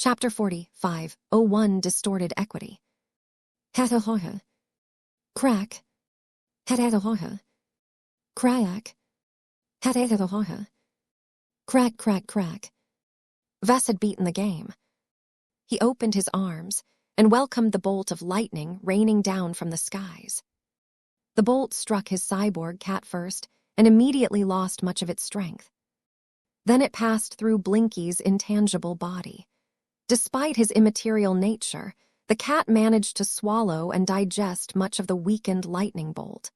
Chapter 45:01 Distorted Equity. Hatahoha. Crack. Hatatahoha. Crack. Hatatahoha. Crack, crack, crack. Vess had beaten the game. He opened his arms and welcomed the bolt of lightning raining down from the skies. The bolt struck his cyborg cat first and immediately lost much of its strength. Then it passed through Blinky's intangible body. Despite his immaterial nature, the cat managed to swallow and digest much of the weakened lightning bolt.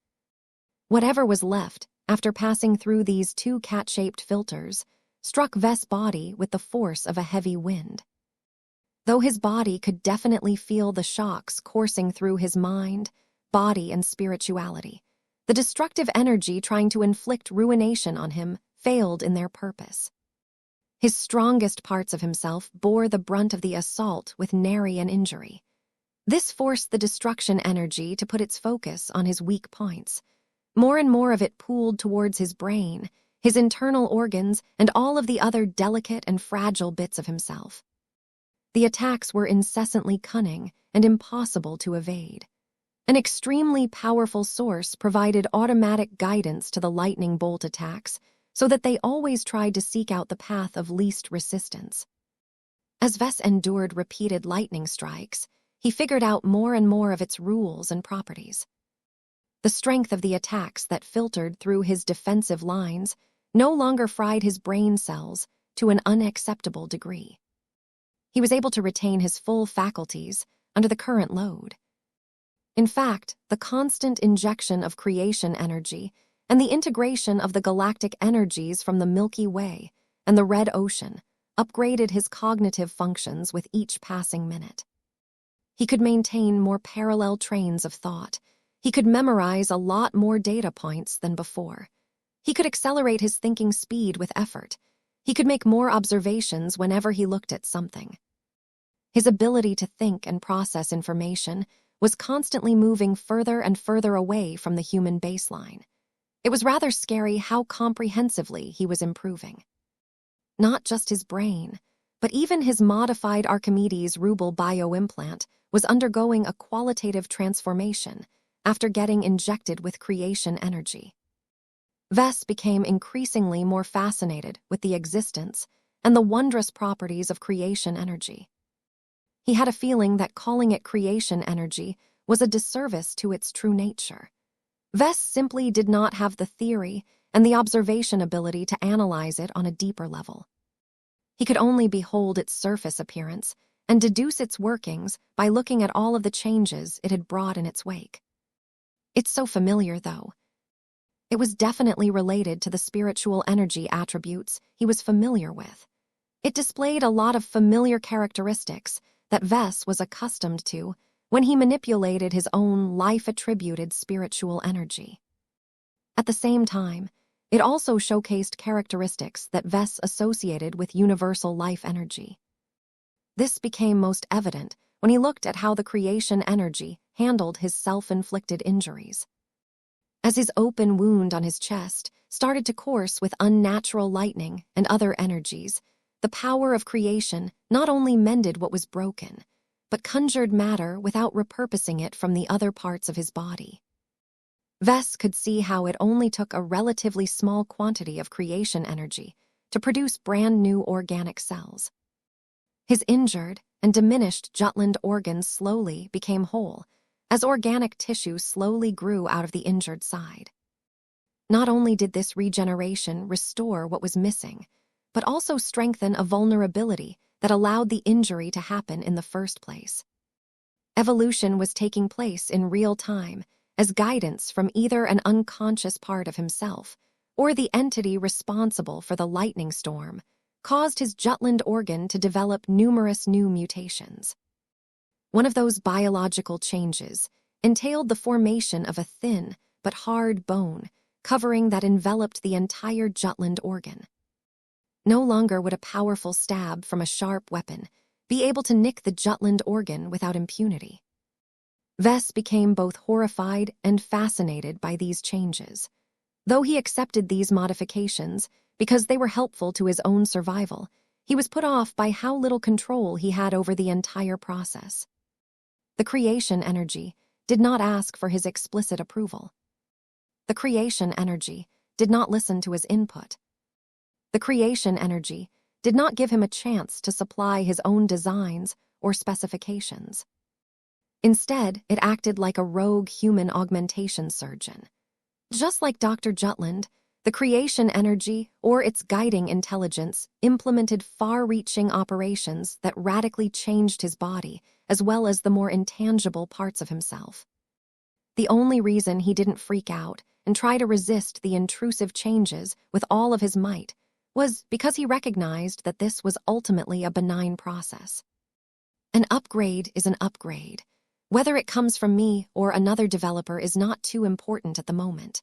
Whatever was left, after passing through these two cat-shaped filters, struck Vess' body with the force of a heavy wind. Though his body could definitely feel the shocks coursing through his mind, body, and spirituality, the destructive energy trying to inflict ruination on him failed in their purpose. His strongest parts of himself bore the brunt of the assault with nary an injury. This forced the destruction energy to put its focus on his weak points. More and more of it pooled towards his brain, his internal organs, and all of the other delicate and fragile bits of himself. The attacks were incessantly cunning and impossible to evade. An extremely powerful source provided automatic guidance to the lightning bolt attacks, so that they always tried to seek out the path of least resistance. As Vess endured repeated lightning strikes, he figured out more and more of its rules and properties. The strength of the attacks that filtered through his defensive lines no longer fried his brain cells to an unacceptable degree. He was able to retain his full faculties under the current load. In fact, the constant injection of creation energy and the integration of the galactic energies from the Milky Way and the Red Ocean upgraded his cognitive functions with each passing minute. He could maintain more parallel trains of thought. He could memorize a lot more data points than before. He could accelerate his thinking speed with effort. He could make more observations whenever he looked at something. His ability to think and process information was constantly moving further and further away from the human baseline. It was rather scary how comprehensively he was improving. Not just his brain, but even his modified Archimedes Rubel bioimplant was undergoing a qualitative transformation after getting injected with creation energy. Vess became increasingly more fascinated with the existence and the wondrous properties of creation energy. He had a feeling that calling it creation energy was a disservice to its true nature. Vess simply did not have the theory and the observation ability to analyze it on a deeper level. He could only behold its surface appearance and deduce its workings by looking at all of the changes it had brought in its wake. It's so familiar, though. It was definitely related to the spiritual energy attributes he was familiar with. It displayed a lot of familiar characteristics that Vess was accustomed to when he manipulated his own life-attributed spiritual energy. At the same time, it also showcased characteristics that Vess associated with universal life energy. This became most evident when he looked at how the creation energy handled his self-inflicted injuries. As his open wound on his chest started to course with unnatural lightning and other energies, the power of creation not only mended what was broken, but conjured matter without repurposing it from the other parts of his body. Vess could see how it only took a relatively small quantity of creation energy to produce brand new organic cells. His injured and diminished Jutland organs slowly became whole, as organic tissue slowly grew out of the injured side. Not only did this regeneration restore what was missing, but also strengthen a vulnerability that allowed the injury to happen in the first place. Evolution was taking place in real time as guidance from either an unconscious part of himself or the entity responsible for the lightning storm caused his Jutland organ to develop numerous new mutations. One of those biological changes entailed the formation of a thin but hard bone covering that enveloped the entire Jutland organ. No longer would a powerful stab from a sharp weapon be able to nick the Jutland organ without impunity. Vess became both horrified and fascinated by these changes. Though he accepted these modifications because they were helpful to his own survival, He was put off by how little control he had over the entire process. The creation energy did not ask for his explicit approval. The creation energy did not listen to his input. The creation energy did not give him a chance to supply his own designs or specifications. Instead, it acted like a rogue human augmentation surgeon. Just like Dr. Jutland, the creation energy, or its guiding intelligence, implemented far-reaching operations that radically changed his body, as well as the more intangible parts of himself. The only reason he didn't freak out and try to resist the intrusive changes with all of his might was because he recognized that this was ultimately a benign process. An upgrade is an upgrade. Whether it comes from me or another developer is not too important at the moment.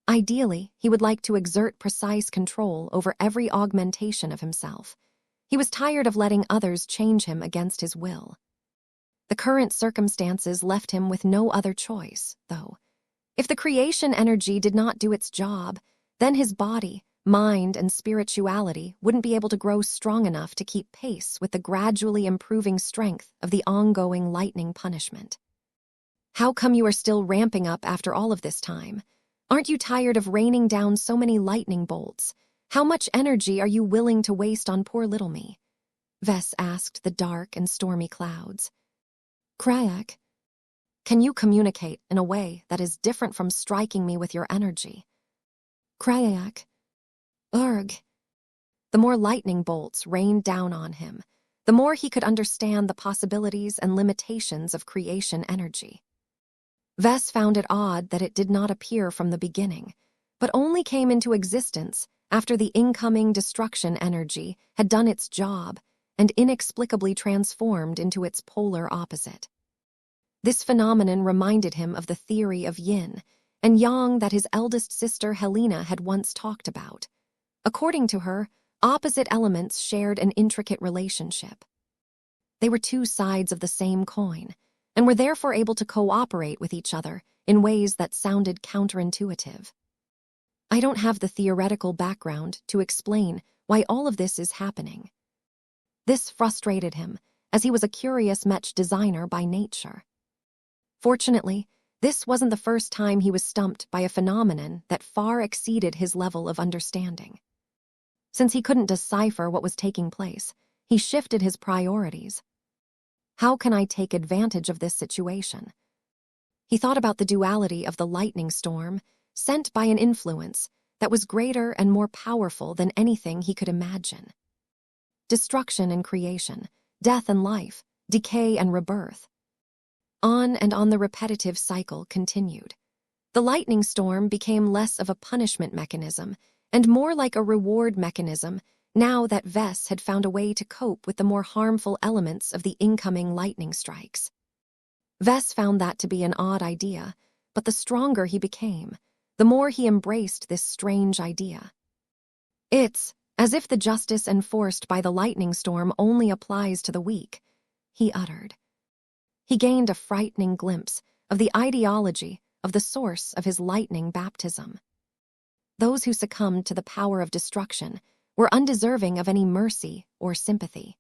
Ideally, he would like to exert precise control over every augmentation of himself. He was tired of letting others change him against his will. The current circumstances left him with no other choice, though. If the creation energy did not do its job, then his body, mind, and spirituality wouldn't be able to grow strong enough to keep pace with the gradually improving strength of the ongoing lightning punishment. How come you are still ramping up after all of this time? Aren't you tired of raining down so many lightning bolts? How much energy are you willing to waste on poor little me? Vess asked the dark and stormy clouds. Kryak, can you communicate in a way that is different from striking me with your energy? Kryak, Urg. The more lightning bolts rained down on him, the more he could understand the possibilities and limitations of creation energy. Vess found it odd that it did not appear from the beginning, but only came into existence after the incoming destruction energy had done its job and inexplicably transformed into its polar opposite. This phenomenon reminded him of the theory of yin and yang that his eldest sister Helena had once talked about. According to her, opposite elements shared an intricate relationship. They were two sides of the same coin, and were therefore able to cooperate with each other in ways that sounded counterintuitive. I don't have the theoretical background to explain why all of this is happening. This frustrated him, as he was a curious Mech designer by nature. Fortunately, this wasn't the first time he was stumped by a phenomenon that far exceeded his level of understanding. Since he couldn't decipher what was taking place, he shifted his priorities. How can I take advantage of this situation? He thought about the duality of the lightning storm, sent by an influence that was greater and more powerful than anything he could imagine. Destruction and creation, death and life, decay and rebirth. On and on the repetitive cycle continued. The lightning storm became less of a punishment mechanism and more like a reward mechanism now that Vess had found a way to cope with the more harmful elements of the incoming lightning strikes. Vess found that to be an odd idea, but the stronger he became, the more he embraced this strange idea. It's as if the justice enforced by the lightning storm only applies to the weak, he uttered. He gained a frightening glimpse of the ideology of the source of his lightning baptism. Those who succumbed to the power of destruction were undeserving of any mercy or sympathy.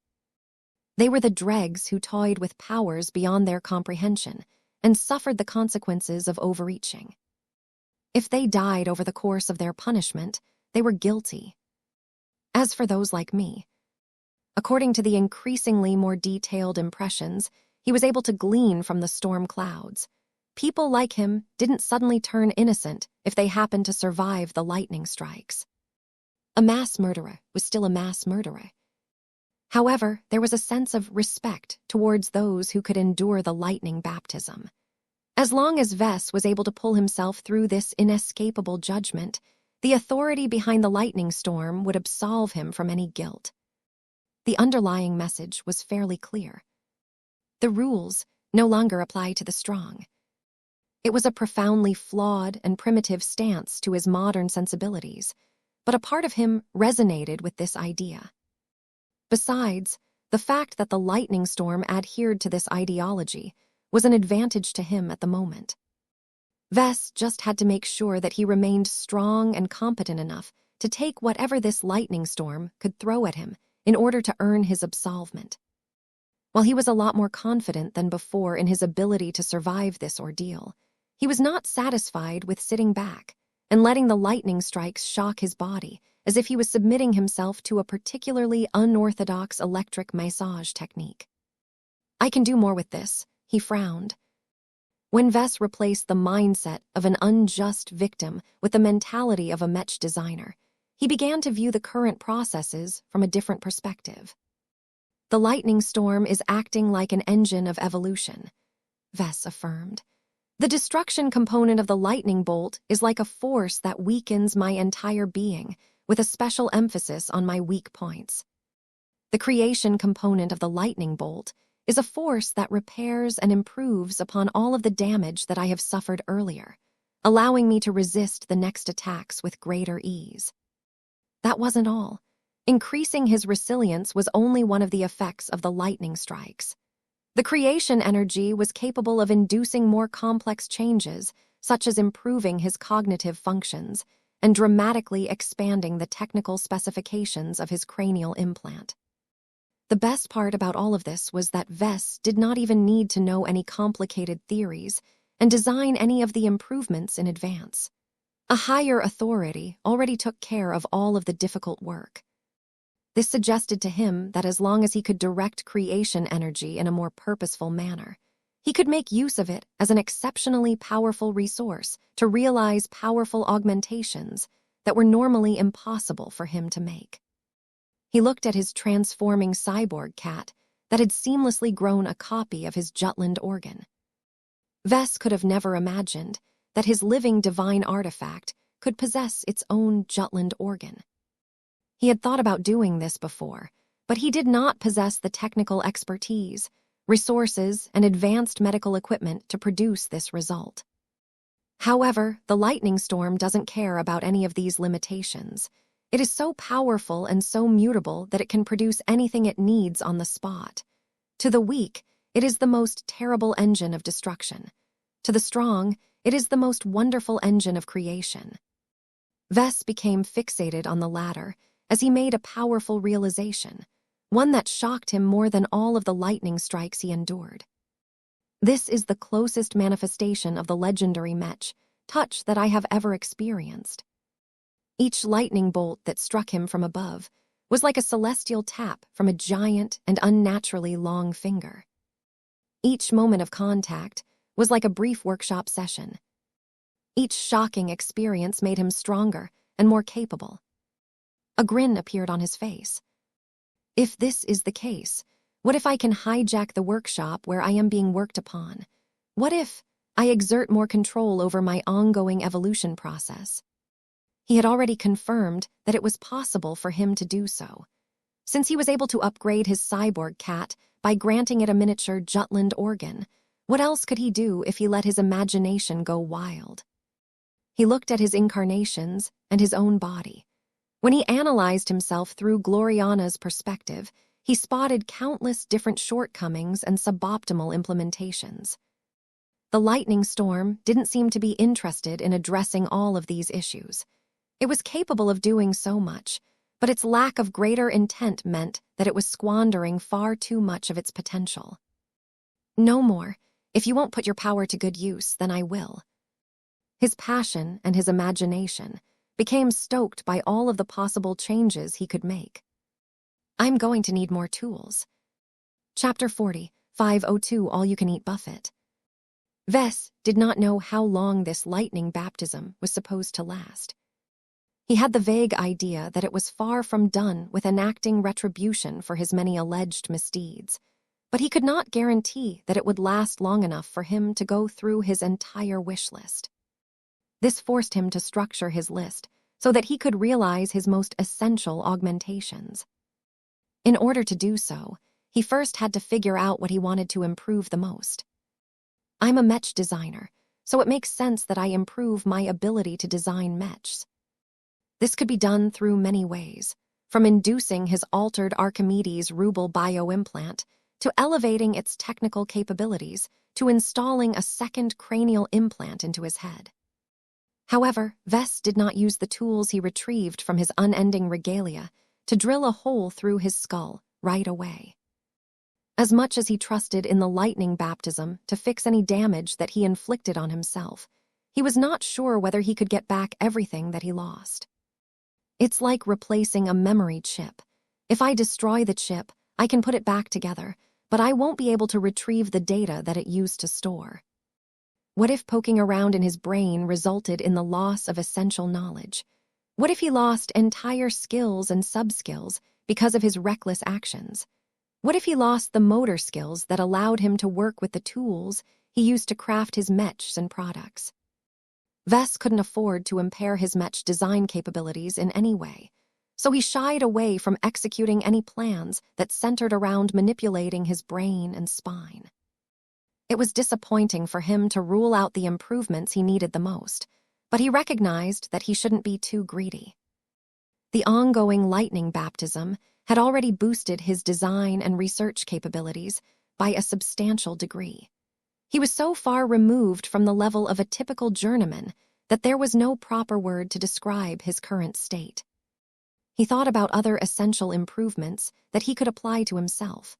They were the dregs who toyed with powers beyond their comprehension and suffered the consequences of overreaching. If they died over the course of their punishment, they were guilty. As for those like me, according to the increasingly more detailed impressions he was able to glean from the storm clouds, people like him didn't suddenly turn innocent if they happened to survive the lightning strikes. A mass murderer was still a mass murderer. However, there was a sense of respect towards those who could endure the lightning baptism. As long as Vess was able to pull himself through this inescapable judgment, the authority behind the lightning storm would absolve him from any guilt. The underlying message was fairly clear. The rules no longer apply to the strong. It was a profoundly flawed and primitive stance to his modern sensibilities, but a part of him resonated with this idea. Besides, the fact that the lightning storm adhered to this ideology was an advantage to him at the moment. Vess just had to make sure that he remained strong and competent enough to take whatever this lightning storm could throw at him in order to earn his absolvment. While he was a lot more confident than before in his ability to survive this ordeal, he was not satisfied with sitting back and letting the lightning strikes shock his body as if he was submitting himself to a particularly unorthodox electric massage technique. "I can do more with this," he frowned. When Vess replaced the mindset of an unjust victim with the mentality of a Mech designer, he began to view the current processes from a different perspective. "The lightning storm is acting like an engine of evolution," Vess affirmed. "The destruction component of the lightning bolt is like a force that weakens my entire being, with a special emphasis on my weak points. The creation component of the lightning bolt is a force that repairs and improves upon all of the damage that I have suffered earlier, allowing me to resist the next attacks with greater ease." That wasn't all. Increasing his resilience was only one of the effects of the lightning strikes. The creation energy was capable of inducing more complex changes, such as improving his cognitive functions and dramatically expanding the technical specifications of his cranial implant. The best part about all of this was that Vess did not even need to know any complicated theories and design any of the improvements in advance. A higher authority already took care of all of the difficult work. This suggested to him that as long as he could direct creation energy in a more purposeful manner, he could make use of it as an exceptionally powerful resource to realize powerful augmentations that were normally impossible for him to make. He looked at his transforming cyborg cat that had seamlessly grown a copy of his Jutland organ. Vess could have never imagined that his living divine artifact could possess its own Jutland organ. He had thought about doing this before, but he did not possess the technical expertise, resources, and advanced medical equipment to produce this result. However, the lightning storm doesn't care about any of these limitations. It is so powerful and so mutable that it can produce anything it needs on the spot. To the weak, it is the most terrible engine of destruction. To the strong, it is the most wonderful engine of creation. Vess became fixated on the latter as he made a powerful realization, one that shocked him more than all of the lightning strikes he endured. "This is the closest manifestation of the legendary Mech touch that I have ever experienced." Each lightning bolt that struck him from above was like a celestial tap from a giant and unnaturally long finger. Each moment of contact was like a brief workshop session. Each shocking experience made him stronger and more capable. A grin appeared on his face. "If this is the case, what if I can hijack the workshop where I am being worked upon? What if I exert more control over my ongoing evolution process?" He had already confirmed that it was possible for him to do so. Since he was able to upgrade his cyborg cat by granting it a miniature Jutland organ, what else could he do if he let his imagination go wild? He looked at his incarnations and his own body. When he analyzed himself through Gloriana's perspective, he spotted countless different shortcomings and suboptimal implementations. The lightning storm didn't seem to be interested in addressing all of these issues. It was capable of doing so much, but its lack of greater intent meant that it was squandering far too much of its potential. "No more. If you won't put your power to good use, then I will." His passion and his imagination became stoked by all of the possible changes he could make. "I'm going to need more tools." Chapter 40, 502 All-You-Can-Eat Buffet. Vess did not know how long this lightning baptism was supposed to last. He had the vague idea that it was far from done with enacting retribution for his many alleged misdeeds, but he could not guarantee that it would last long enough for him to go through his entire wish list. This forced him to structure his list so that he could realize his most essential augmentations. In order to do so, he first had to figure out what he wanted to improve the most. "I'm a Mech designer, so it makes sense that I improve my ability to design Mechs." This could be done through many ways, from inducing his altered Archimedes Rubel bioimplant to elevating its technical capabilities to installing a second cranial implant into his head. However, Vess did not use the tools he retrieved from his unending regalia to drill a hole through his skull right away. As much as he trusted in the lightning baptism to fix any damage that he inflicted on himself, he was not sure whether he could get back everything that he lost. It's like replacing a memory chip. If I destroy the chip, I can put it back together, but I won't be able to retrieve the data that it used to store. What if poking around in his brain resulted in the loss of essential knowledge? What if he lost entire skills and sub-skills because of his reckless actions? What if he lost the motor skills that allowed him to work with the tools he used to craft his mechs and products? Vess couldn't afford to impair his mech design capabilities in any way, so he shied away from executing any plans that centered around manipulating his brain and spine. It was disappointing for him to rule out the improvements he needed the most, but he recognized that he shouldn't be too greedy. The ongoing lightning baptism had already boosted his design and research capabilities by a substantial degree. He was so far removed from the level of a typical journeyman that there was no proper word to describe his current state. He thought about other essential improvements that he could apply to himself.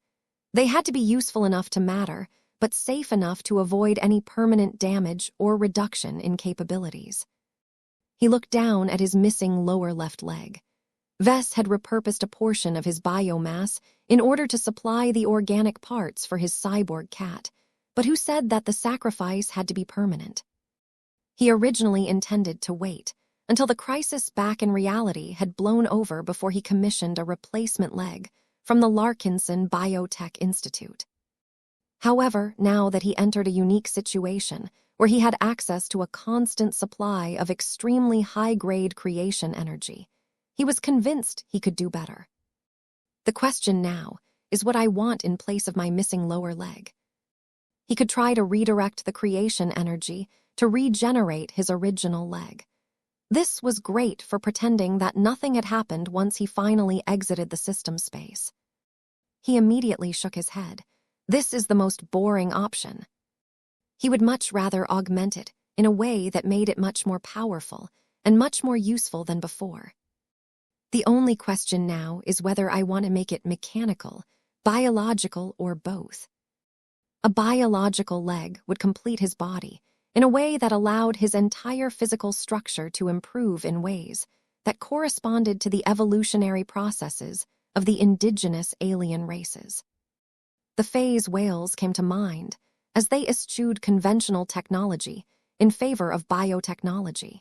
They had to be useful enough to matter, but safe enough to avoid any permanent damage or reduction in capabilities. He looked down at his missing lower left leg. Vess had repurposed a portion of his biomass in order to supply the organic parts for his cyborg cat, but who said that the sacrifice had to be permanent? He originally intended to wait until the crisis back in reality had blown over before he commissioned a replacement leg from the Larkinson Biotech Institute. However, now that he entered a unique situation where he had access to a constant supply of extremely high-grade creation energy, he was convinced he could do better. The question now is what I want in place of my missing lower leg. He could try to redirect the creation energy to regenerate his original leg. This was great for pretending that nothing had happened once he finally exited the system space. He immediately shook his head. This is the most boring option. He would much rather augment it in a way that made it much more powerful and much more useful than before. The only question now is whether I want to make it mechanical, biological, or both. A biological leg would complete his body in a way that allowed his entire physical structure to improve in ways that corresponded to the evolutionary processes of the indigenous alien races. The phase whales came to mind as they eschewed conventional technology in favor of biotechnology.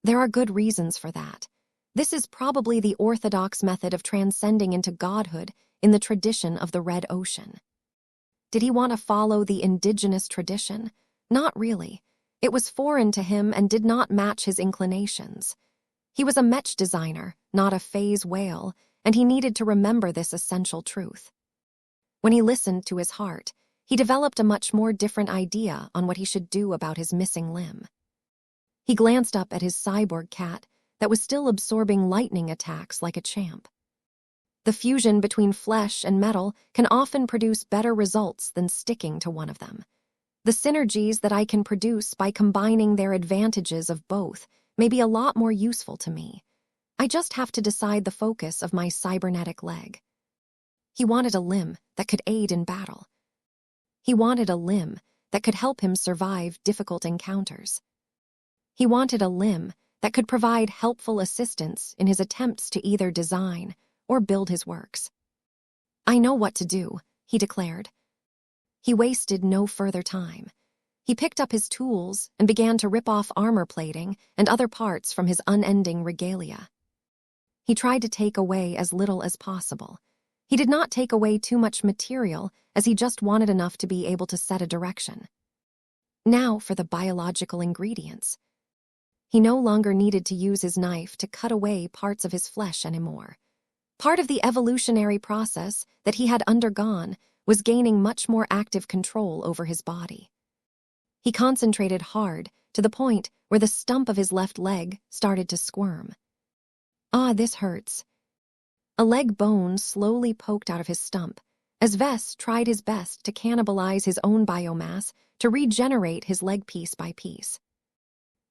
There are good reasons for that. This is probably the orthodox method of transcending into godhood in the tradition of the Red Ocean. Did he want to follow the indigenous tradition? Not really. It was foreign to him and did not match his inclinations. He was a mech designer, not a phase whale, and he needed to remember this essential truth. When he listened to his heart, he developed a much more different idea on what he should do about his missing limb. He glanced up at his cyborg cat that was still absorbing lightning attacks like a champ. The fusion between flesh and metal can often produce better results than sticking to one of them. The synergies that I can produce by combining their advantages of both may be a lot more useful to me. I just have to decide the focus of my cybernetic leg. He wanted a limb that could aid in battle. He wanted a limb that could help him survive difficult encounters. He wanted a limb that could provide helpful assistance in his attempts to either design or build his works. I know what to do, he declared. He wasted no further time. He picked up his tools and began to rip off armor plating and other parts from his unending regalia. He tried to take away as little as possible. He did not take away too much material, as he just wanted enough to be able to set a direction. Now for the biological ingredients. He no longer needed to use his knife to cut away parts of his flesh anymore. Part of the evolutionary process that he had undergone was gaining much more active control over his body. He concentrated hard to the point where the stump of his left leg started to squirm. Ah, this hurts. A leg bone slowly poked out of his stump as Vess tried his best to cannibalize his own biomass to regenerate his leg piece by piece.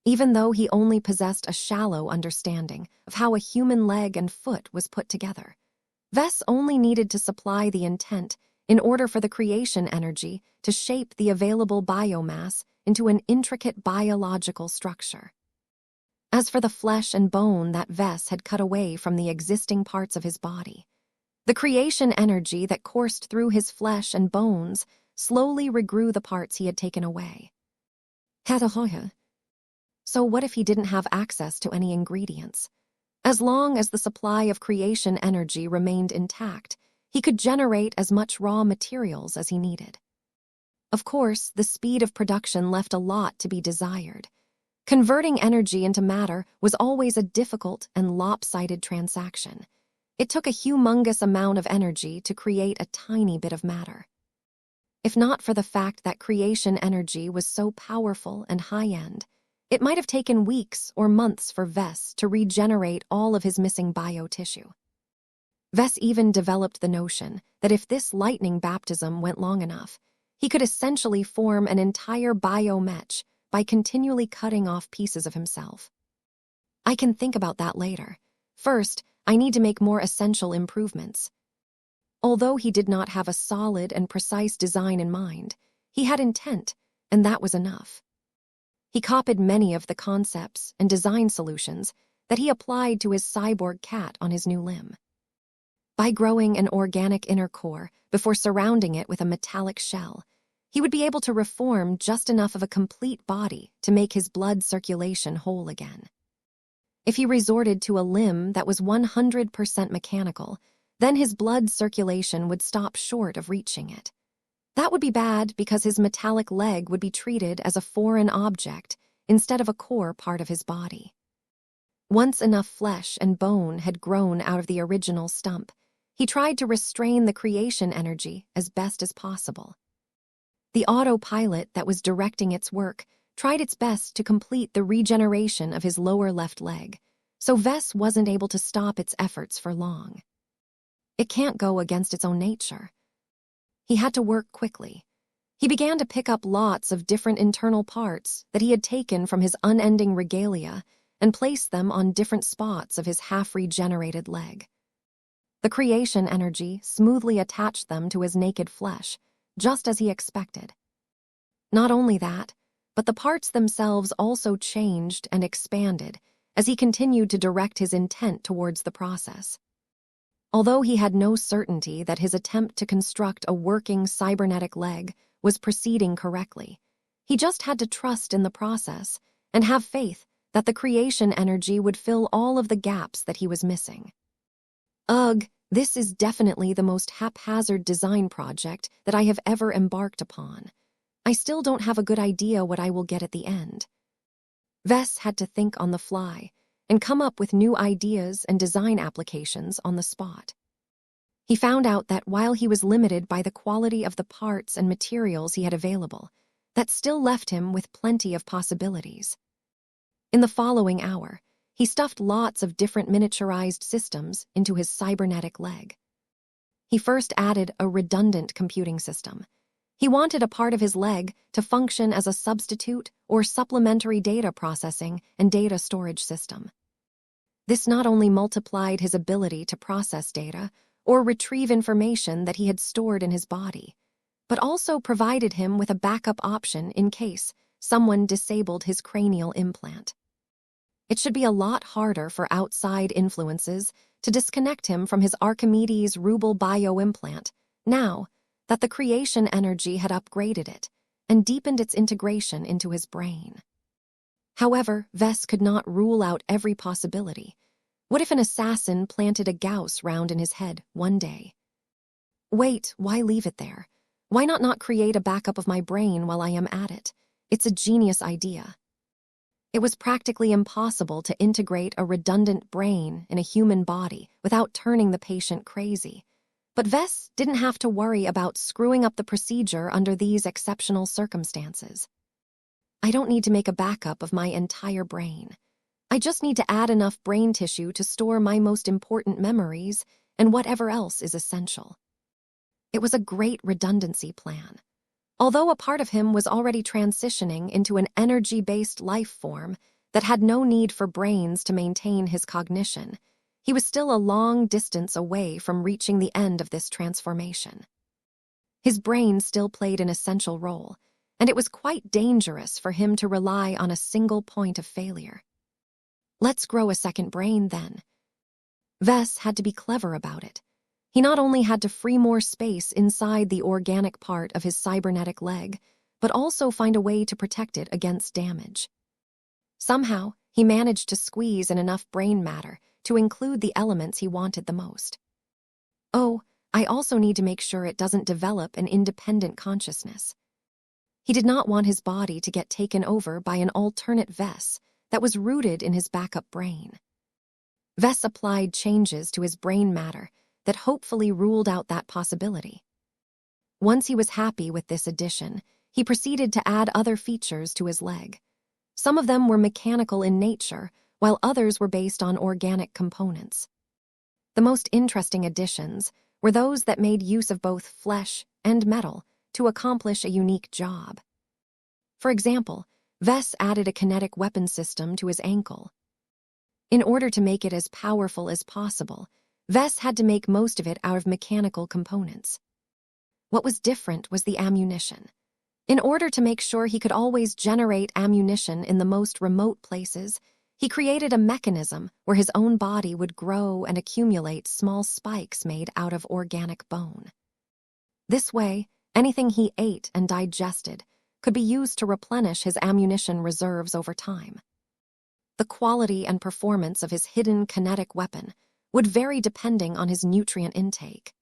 even though he only possessed a shallow understanding of how a human leg and foot was put together. Vess only needed to supply the intent in order for the creation energy to shape the available biomass into an intricate biological structure. As for the flesh and bone that Vess had cut away from the existing parts of his body, the creation energy that coursed through his flesh and bones slowly regrew the parts he had taken away. So what if he didn't have access to any ingredients? As long as the supply of creation energy remained intact, he could generate as much raw materials as he needed. Of course, the speed of production left a lot to be desired. Converting energy into matter was always a difficult and lopsided transaction. It took a humongous amount of energy to create a tiny bit of matter. If not for the fact that creation energy was so powerful and high-end, it might have taken weeks or months for Vess to regenerate all of his missing biotissue. Vess even developed the notion that if this lightning baptism went long enough, he could essentially form an entire bio-mech by continually cutting off pieces of himself. I can think about that later. First, I need to make more essential improvements. Although he did not have a solid and precise design in mind, he had intent, and that was enough. He copied many of the concepts and design solutions that he applied to his cyborg cat on his new limb. By growing an organic inner core before surrounding it with a metallic shell, he would be able to reform just enough of a complete body to make his blood circulation whole again. If he resorted to a limb that was 100% mechanical, then his blood circulation would stop short of reaching it. That would be bad because his metallic leg would be treated as a foreign object instead of a core part of his body. Once enough flesh and bone had grown out of the original stump, he tried to restrain the creation energy as best as possible. The autopilot that was directing its work tried its best to complete the regeneration of his lower left leg, so Vess wasn't able to stop its efforts for long. It can't go against its own nature. He had to work quickly. He began to pick up lots of different internal parts that he had taken from his unending regalia and placed them on different spots of his half-regenerated leg. The creation energy smoothly attached them to his naked flesh, just as he expected. Not only that, but the parts themselves also changed and expanded as he continued to direct his intent towards the process. Although he had no certainty that his attempt to construct a working cybernetic leg was proceeding correctly, he just had to trust in the process and have faith that the creation energy would fill all of the gaps that he was missing. Ugh, this is definitely the most haphazard design project that I have ever embarked upon. I still don't have a good idea what I will get at the end. Vess had to think on the fly and come up with new ideas and design applications on the spot. He found out that while he was limited by the quality of the parts and materials he had available, that still left him with plenty of possibilities. In the following hour, he stuffed lots of different miniaturized systems into his cybernetic leg. He first added a redundant computing system. He wanted a part of his leg to function as a substitute or supplementary data processing and data storage system. This not only multiplied his ability to process data or retrieve information that he had stored in his body, but also provided him with a backup option in case someone disabled his cranial implant. It should be a lot harder for outside influences to disconnect him from his Archimedes ruble bioimplant now that the creation energy had upgraded it and deepened its integration into his brain. However, Vess could not rule out every possibility. What if an assassin planted a Gauss round in his head one day? Wait, why leave it there? Why not create a backup of my brain while I am at it? It's a genius idea. It was practically impossible to integrate a redundant brain in a human body without turning the patient crazy. But Vess didn't have to worry about screwing up the procedure under these exceptional circumstances. I don't need to make a backup of my entire brain. I just need to add enough brain tissue to store my most important memories and whatever else is essential. It was a great redundancy plan. Although a part of him was already transitioning into an energy-based life form that had no need for brains to maintain his cognition, he was still a long distance away from reaching the end of this transformation. His brain still played an essential role, and it was quite dangerous for him to rely on a single point of failure. Let's grow a second brain, then. Ves had to be clever about it. He not only had to free more space inside the organic part of his cybernetic leg, but also find a way to protect it against damage. Somehow, he managed to squeeze in enough brain matter to include the elements he wanted the most. Oh, I also need to make sure it doesn't develop an independent consciousness. He did not want his body to get taken over by an alternate Ves that was rooted in his backup brain. Ves applied changes to his brain matter that hopefully ruled out that possibility. Once he was happy with this addition, he proceeded to add other features to his leg. Some of them were mechanical in nature, while others were based on organic components. The most interesting additions were those that made use of both flesh and metal to accomplish a unique job. For example, Ves added a kinetic weapon system to his ankle. In order to make it as powerful as possible, Ves had to make most of it out of mechanical components. What was different was the ammunition. In order to make sure he could always generate ammunition in the most remote places, he created a mechanism where his own body would grow and accumulate small spikes made out of organic bone. This way, anything he ate and digested could be used to replenish his ammunition reserves over time. The quality and performance of his hidden kinetic weapon would vary depending on his nutrient intake.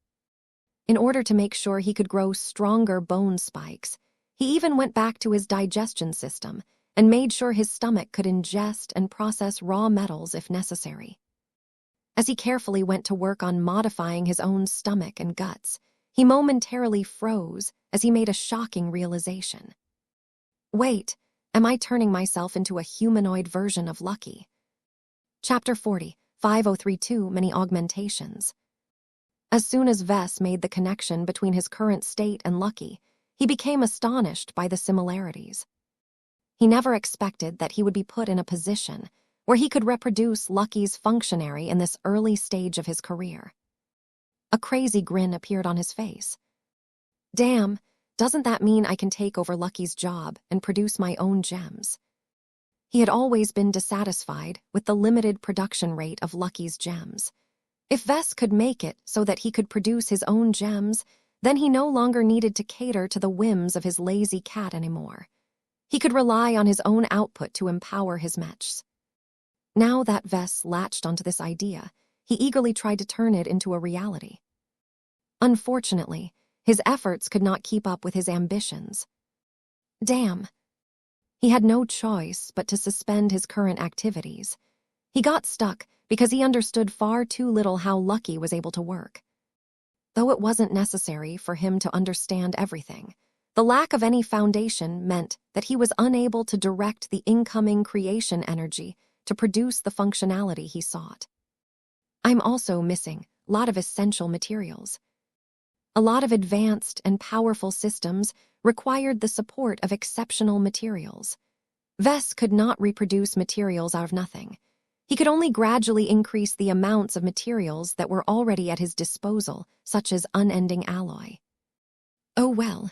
In order to make sure he could grow stronger bone spikes, he even went back to his digestion system and made sure his stomach could ingest and process raw metals if necessary. As he carefully went to work on modifying his own stomach and guts, he momentarily froze as he made a shocking realization. Wait, am I turning myself into a humanoid version of Lucky? Chapter 40, 5032, Many Augmentations. As soon as Ves made the connection between his current state and Lucky, he became astonished by the similarities. He never expected that he would be put in a position where he could reproduce Lucky's functionary in this early stage of his career. A crazy grin appeared on his face. Damn, doesn't that mean I can take over Lucky's job and produce my own gems? He had always been dissatisfied with the limited production rate of Lucky's gems. If Ves could make it so that he could produce his own gems, then he no longer needed to cater to the whims of his lazy cat anymore. He could rely on his own output to empower his mechs. Now that Ves latched onto this idea, he eagerly tried to turn it into a reality. Unfortunately, his efforts could not keep up with his ambitions. Damn. He had no choice but to suspend his current activities. He got stuck because he understood far too little how Lucky was able to work. Though it wasn't necessary for him to understand everything, the lack of any foundation meant that he was unable to direct the incoming creation energy to produce the functionality he sought. I'm also missing a lot of essential materials. A lot of advanced and powerful systems required the support of exceptional materials. Ves could not reproduce materials out of nothing. He could only gradually increase the amounts of materials that were already at his disposal, such as unending alloy. Oh well.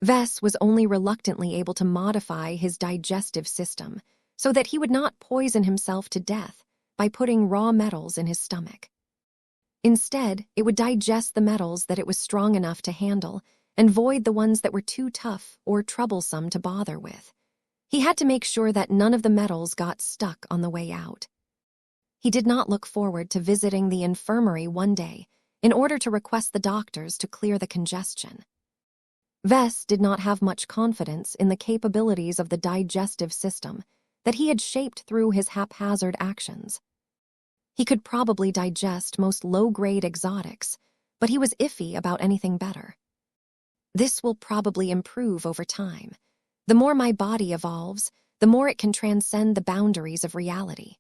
Ves was only reluctantly able to modify his digestive system so that he would not poison himself to death by putting raw metals in his stomach. Instead, it would digest the metals that it was strong enough to handle and void the ones that were too tough or troublesome to bother with. He had to make sure that none of the metals got stuck on the way out. He did not look forward to visiting the infirmary one day in order to request the doctors to clear the congestion. Ves did not have much confidence in the capabilities of the digestive system that he had shaped through his haphazard actions. He could probably digest most low-grade exotics, but he was iffy about anything better. This will probably improve over time. The more my body evolves, the more it can transcend the boundaries of reality.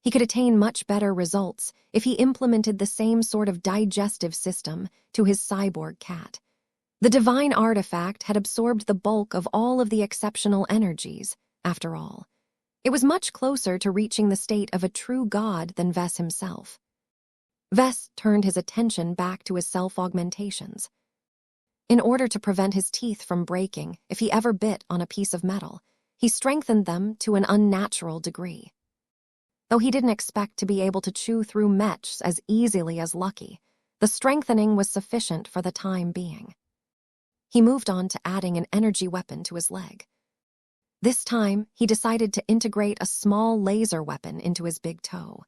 He could attain much better results if he implemented the same sort of digestive system to his cyborg cat. The divine artifact had absorbed the bulk of all of the exceptional energies, after all. It was much closer to reaching the state of a true god than Vess himself. Vess turned his attention back to his self-augmentations. In order to prevent his teeth from breaking if he ever bit on a piece of metal, he strengthened them to an unnatural degree. Though he didn't expect to be able to chew through Mech as easily as Lucky, the strengthening was sufficient for the time being. He moved on to adding an energy weapon to his leg. This time, he decided to integrate a small laser weapon into his big toe.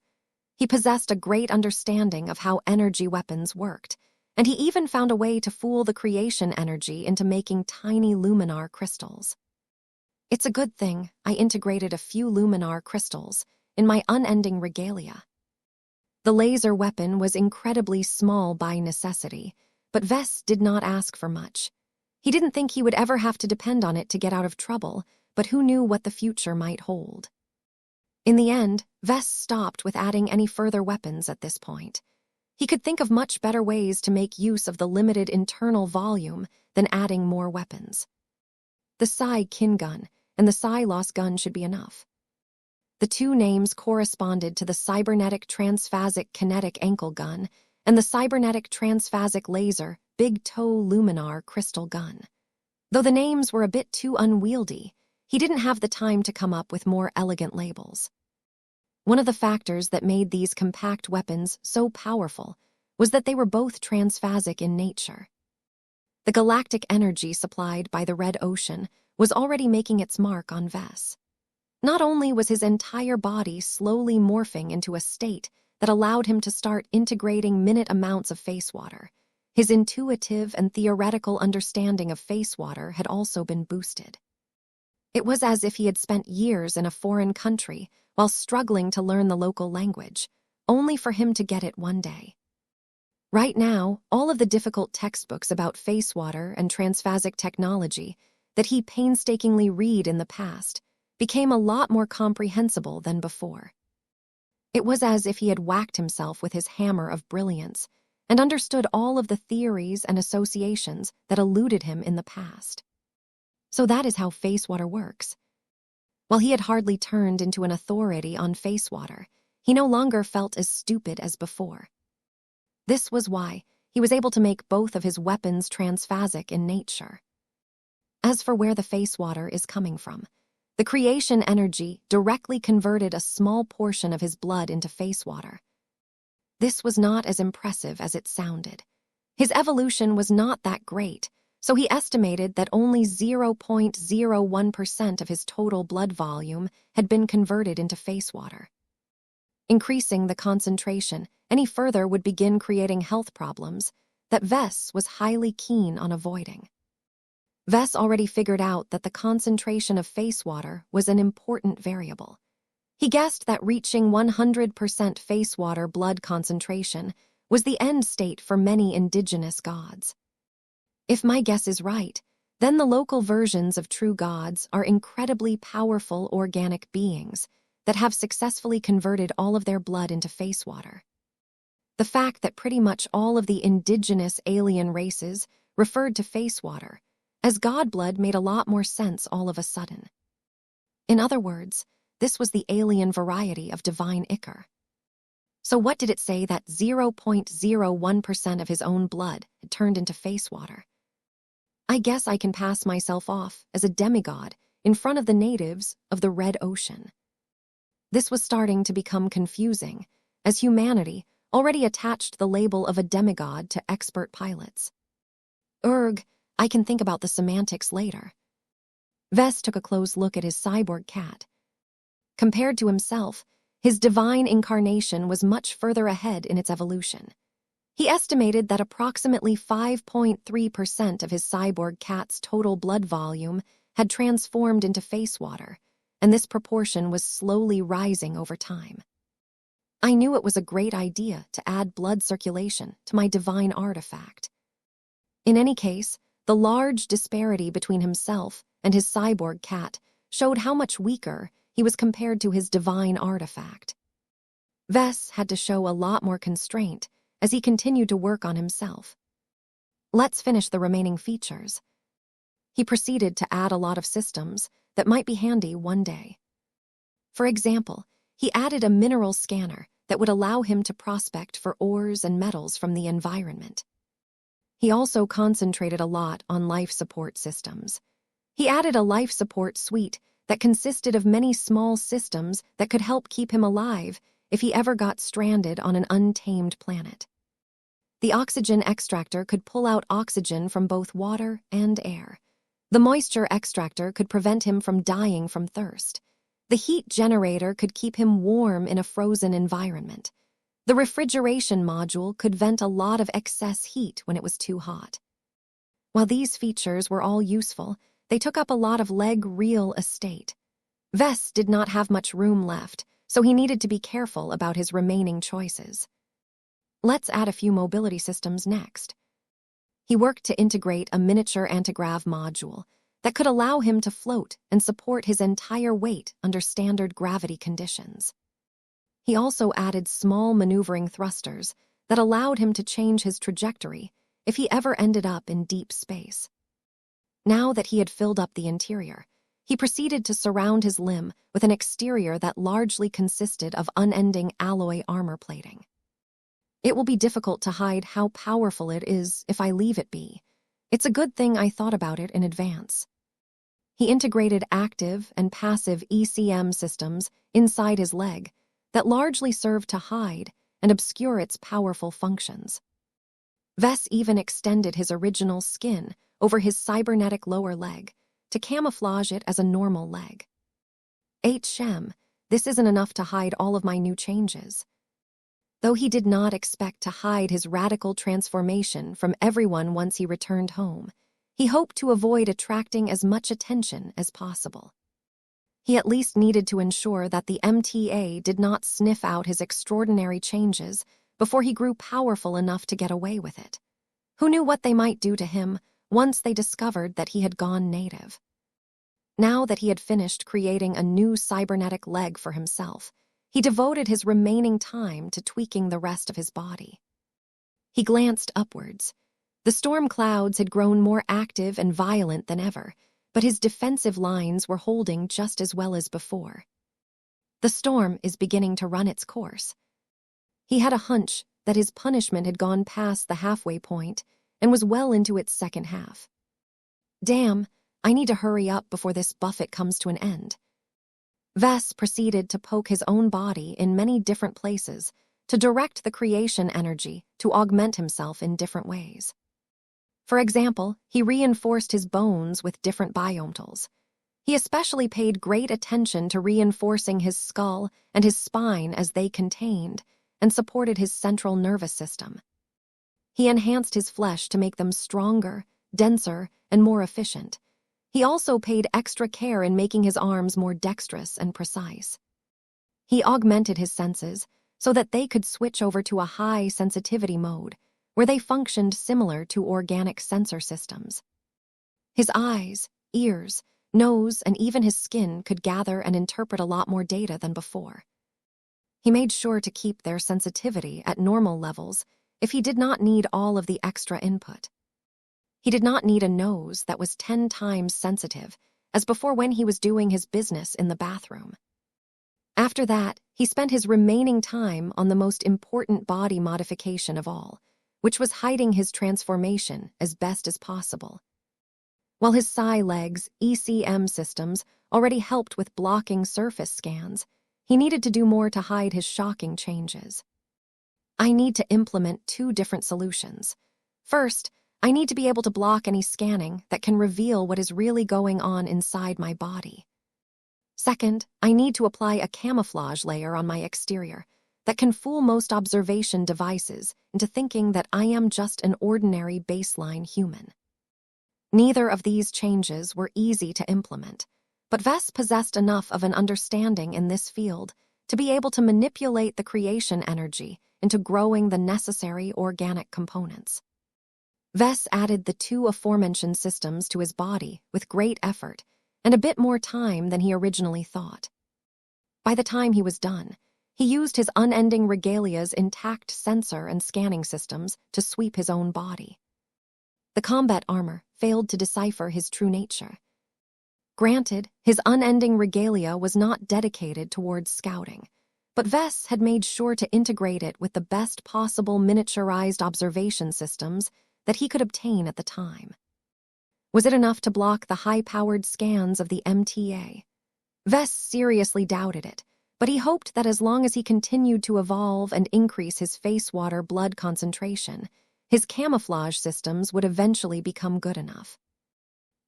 He possessed a great understanding of how energy weapons worked, and he even found a way to fool the creation energy into making tiny luminar crystals. It's a good thing I integrated a few luminar crystals in my unending regalia. The laser weapon was incredibly small by necessity, but Vess did not ask for much. He didn't think he would ever have to depend on it to get out of trouble, but who knew what the future might hold? In the end, Vess stopped with adding any further weapons at this point. He could think of much better ways to make use of the limited internal volume than adding more weapons. The Psi Kin gun and the Psi Loss gun should be enough. The two names corresponded to the Cybernetic Transphasic Kinetic Ankle Gun and the Cybernetic Transphasic Laser Big Toe Luminar Crystal Gun. Though the names were a bit too unwieldy, he didn't have the time to come up with more elegant labels. One of the factors that made these compact weapons so powerful was that they were both transphasic in nature. The galactic energy supplied by the Red Ocean was already making its mark on Vess. Not only was his entire body slowly morphing into a state that allowed him to start integrating minute amounts of face water, his intuitive and theoretical understanding of face water had also been boosted. It was as if he had spent years in a foreign country while struggling to learn the local language, only for him to get it one day. Right now, all of the difficult textbooks about face water and transphasic technology that he painstakingly read in the past became a lot more comprehensible than before. It was as if he had whacked himself with his hammer of brilliance and understood all of the theories and associations that eluded him in the past. So that is how face water works. While he had hardly turned into an authority on face water, he no longer felt as stupid as before. This was why he was able to make both of his weapons transphasic in nature. As for where the face water is coming from, the creation energy directly converted a small portion of his blood into face water. This was not as impressive as it sounded. His evolution was not that great, so he estimated that only 0.01% of his total blood volume had been converted into face water. Increasing the concentration any further would begin creating health problems that Vess was highly keen on avoiding. Vess already figured out that the concentration of face water was an important variable. He guessed that reaching 100% face water blood concentration was the end state for many indigenous gods. If my guess is right, then the local versions of true gods are incredibly powerful organic beings that have successfully converted all of their blood into face water. The fact that pretty much all of the indigenous alien races referred to face water as god blood made a lot more sense all of a sudden. In other words, this was the alien variety of divine ichor. So what did it say that 0.01% of his own blood had turned into face water? I guess I can pass myself off as a demigod in front of the natives of the Red Ocean. This was starting to become confusing, as humanity already attached the label of a demigod to expert pilots. I can think about the semantics later. Vess took a close look at his cyborg cat. Compared to himself, his divine incarnation was much further ahead in its evolution. He estimated that approximately 5.3% of his cyborg cat's total blood volume had transformed into face water, and this proportion was slowly rising over time. I knew it was a great idea to add blood circulation to my divine artifact. In any case, the large disparity between himself and his cyborg cat showed how much weaker he was compared to his divine artifact. Vess had to show a lot more constraint as he continued to work on himself. Let's finish the remaining features. He proceeded to add a lot of systems that might be handy one day. For example, he added a mineral scanner that would allow him to prospect for ores and metals from the environment. He also concentrated a lot on life support systems. He added a life support suite that consisted of many small systems that could help keep him alive if he ever got stranded on an untamed planet. The oxygen extractor could pull out oxygen from both water and air. The moisture extractor could prevent him from dying from thirst. The heat generator could keep him warm in a frozen environment. The refrigeration module could vent a lot of excess heat when it was too hot. While these features were all useful, they took up a lot of leg real estate. Vess did not have much room left, so he needed to be careful about his remaining choices. Let's add a few mobility systems next. He worked to integrate a miniature antigrav module that could allow him to float and support his entire weight under standard gravity conditions. He also added small maneuvering thrusters that allowed him to change his trajectory if he ever ended up in deep space. Now that he had filled up the interior, he proceeded to surround his limb with an exterior that largely consisted of unending alloy armor plating. It will be difficult to hide how powerful it is if I leave it be. It's a good thing I thought about it in advance. He integrated active and passive ECM systems inside his leg that largely served to hide and obscure its powerful functions. Vess even extended his original skin over his cybernetic lower leg to camouflage it as a normal leg. Shem, this isn't enough to hide all of my new changes. Though he did not expect to hide his radical transformation from everyone once he returned home, he hoped to avoid attracting as much attention as possible. He at least needed to ensure that the MTA did not sniff out his extraordinary changes before he grew powerful enough to get away with it. Who knew what they might do to him once they discovered that he had gone native? Now that he had finished creating a new cybernetic leg for himself, he devoted his remaining time to tweaking the rest of his body. He glanced upwards. The storm clouds had grown more active and violent than ever, but his defensive lines were holding just as well as before. The storm is beginning to run its course. He had a hunch that his punishment had gone past the halfway point and was well into its second half. Damn, I need to hurry up before this buffet comes to an end. Vess proceeded to poke his own body in many different places to direct the creation energy to augment himself in different ways. For example, he reinforced his bones with different biometals. He especially paid great attention to reinforcing his skull and his spine as they contained and supported his central nervous system. He enhanced his flesh to make them stronger, denser, and more efficient. He also paid extra care in making his arms more dexterous and precise. He augmented his senses so that they could switch over to a high sensitivity mode, where they functioned similar to organic sensor systems. His eyes, ears, nose, and even his skin could gather and interpret a lot more data than before. He made sure to keep their sensitivity at normal levels if he did not need all of the extra input. He did not need a nose that was 10 times sensitive, as before when he was doing his business in the bathroom. After that, he spent his remaining time on the most important body modification of all, which was hiding his transformation as best as possible. While his psi legs ECM systems already helped with blocking surface scans, he needed to do more to hide his shocking changes. I need to implement 2 different solutions. First, I need to be able to block any scanning that can reveal what is really going on inside my body. Second, I need to apply a camouflage layer on my exterior that can fool most observation devices into thinking that I am just an ordinary baseline human. Neither of these changes were easy to implement, but Vess possessed enough of an understanding in this field to be able to manipulate the creation energy into growing the necessary organic components. Vess added the 2 aforementioned systems to his body with great effort and a bit more time than he originally thought. By the time he was done, he used his unending regalia's intact sensor and scanning systems to sweep his own body. the combat armor failed to decipher his true nature. Granted, his unending regalia was not dedicated towards scouting, but Vess had made sure to integrate it with the best possible miniaturized observation systems that he could obtain at the time. Was it enough to block the high-powered scans of the MTA? Vess seriously doubted it, but he hoped that as long as he continued to evolve and increase his face water blood concentration, his camouflage systems would eventually become good enough.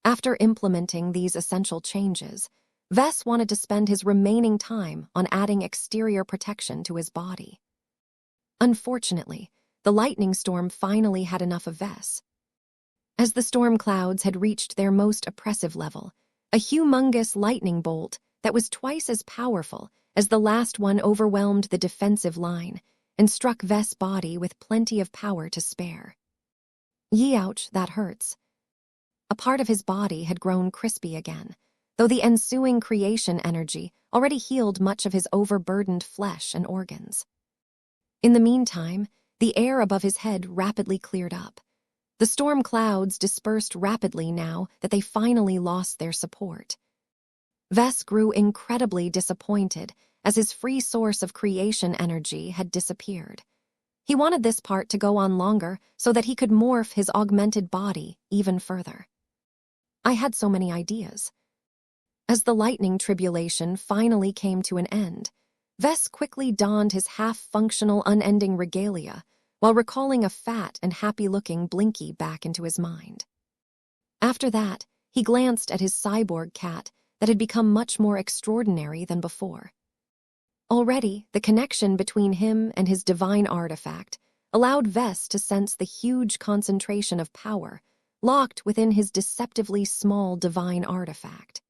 After implementing these essential changes, Vess wanted to spend his remaining time on adding exterior protection to his body. Unfortunately, the lightning storm finally had enough of Vess. As the storm clouds had reached their most oppressive level, a humongous lightning bolt that was twice as powerful as the last one overwhelmed the defensive line and struck Vess' body with plenty of power to spare. Ouch, that hurts. A part of his body had grown crispy again, though the ensuing creation energy already healed much of his overburdened flesh and organs. In the meantime, the air above his head rapidly cleared up. The storm clouds dispersed rapidly now that they finally lost their support. Vess grew incredibly disappointed as his free source of creation energy had disappeared. He wanted this part to go on longer so that he could morph his augmented body even further. I had so many ideas. As the lightning tribulation finally came to an end, Vess quickly donned his half-functional unending regalia while recalling a fat and happy-looking Blinky back into his mind. After that, he glanced at his cyborg cat that had become much more extraordinary than before. Already, the connection between him and his divine artifact allowed Vess to sense the huge concentration of power locked within his deceptively small divine artifact.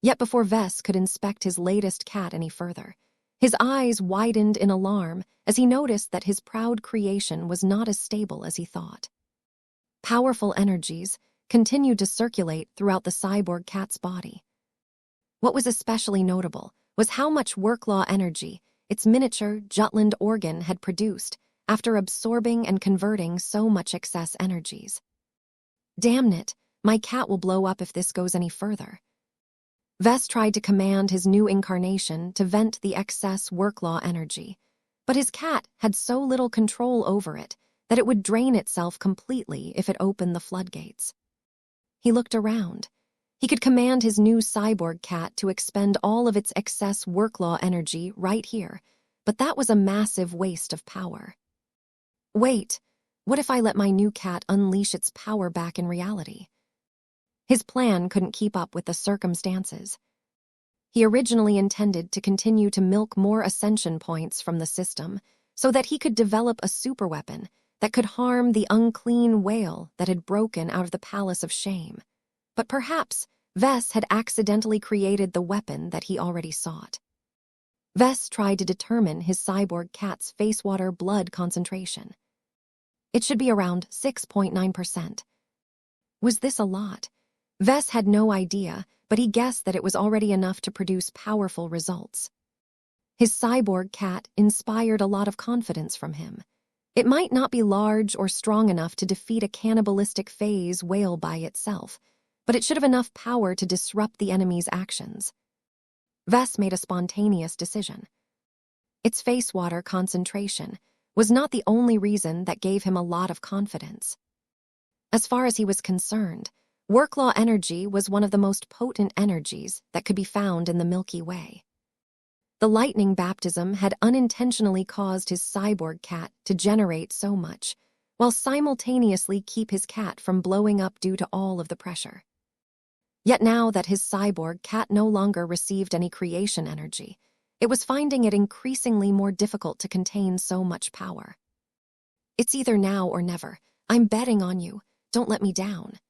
Yet before Vess could inspect his latest cat any further, his eyes widened in alarm as he noticed that his proud creation was not as stable as he thought. Powerful energies continued to circulate throughout the cyborg cat's body. What was especially notable was how much worklaw energy its miniature Jutland organ had produced after absorbing and converting so much excess energies. Damn it, my cat will blow up if this goes any further. Vess tried to command his new incarnation to vent the excess worklaw energy, but his cat had so little control over it that it would drain itself completely if it opened the floodgates. He looked around. He could command his new cyborg cat to expend all of its excess worklaw energy right here, but that was a massive waste of power. Wait, what if I let my new cat unleash its power back in reality? His plan couldn't keep up with the circumstances. He originally intended to continue to milk more ascension points from the system so that he could develop a superweapon that could harm the unclean whale that had broken out of the Palace of Shame. But perhaps Vess had accidentally created the weapon that he already sought. Vess tried to determine his cyborg cat's face water blood concentration. It should be around 6.9%. Was this a lot? Vess had no idea, but he guessed that it was already enough to produce powerful results. His cyborg cat inspired a lot of confidence from him. It might not be large or strong enough to defeat a cannibalistic phase whale by itself, but it should have enough power to disrupt the enemy's actions. Vess made a spontaneous decision. Its face water concentration was not the only reason that gave him a lot of confidence. As far as he was concerned, worklaw energy was one of the most potent energies that could be found in the Milky Way. The lightning baptism had unintentionally caused his cyborg cat to generate so much, while simultaneously keep his cat from blowing up due to all of the pressure. Yet now that his cyborg cat no longer received any creation energy, it was finding it increasingly more difficult to contain so much power. It's either now or never. I'm betting on you. Don't let me down.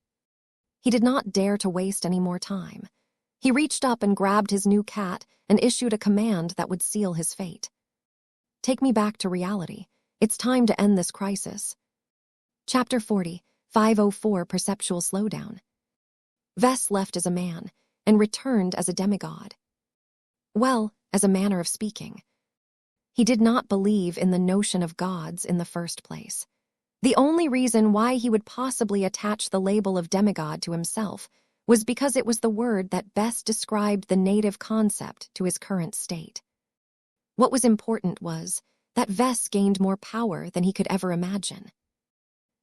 He did not dare to waste any more time. He reached up and grabbed his new cat and issued a command that would seal his fate. Take me back to reality. It's time to end this crisis. Chapter 40, 504 Perceptual Slowdown. Vess left as a man and returned as a demigod. Well, as a manner of speaking. He did not believe in the notion of gods in the first place. The only reason why he would possibly attach the label of demigod to himself was because it was the word that best described the native concept to his current state. What was important was that Ves gained more power than he could ever imagine.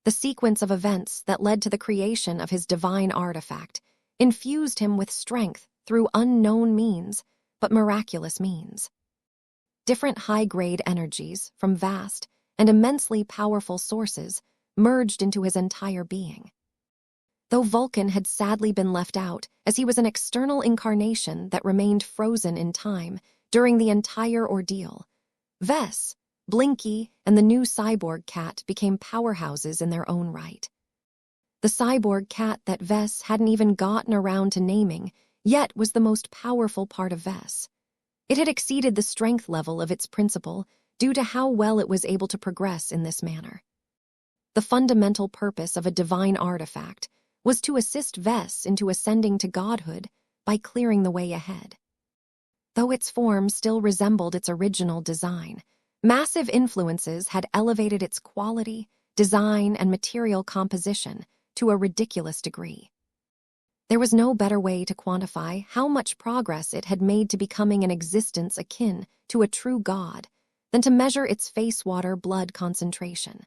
The sequence of events that led to the creation of his divine artifact infused him with strength through unknown means, but miraculous means. Different high-grade energies from vast and immensely powerful sources merged into his entire being. Though Vulcan had sadly been left out, as he was an external incarnation that remained frozen in time during the entire ordeal, Ves, Blinky, and the new cyborg cat became powerhouses in their own right. The cyborg cat that Ves hadn't even gotten around to naming, yet was the most powerful part of Ves. It had exceeded the strength level of its principal due to how well it was able to progress in this manner. The fundamental purpose of a divine artifact was to assist Ves into ascending to godhood by clearing the way ahead. Though its form still resembled its original design, massive influences had elevated its quality, design, and material composition to a ridiculous degree. There was no better way to quantify how much progress it had made to becoming an existence akin to a true god than to measure its face water blood concentration.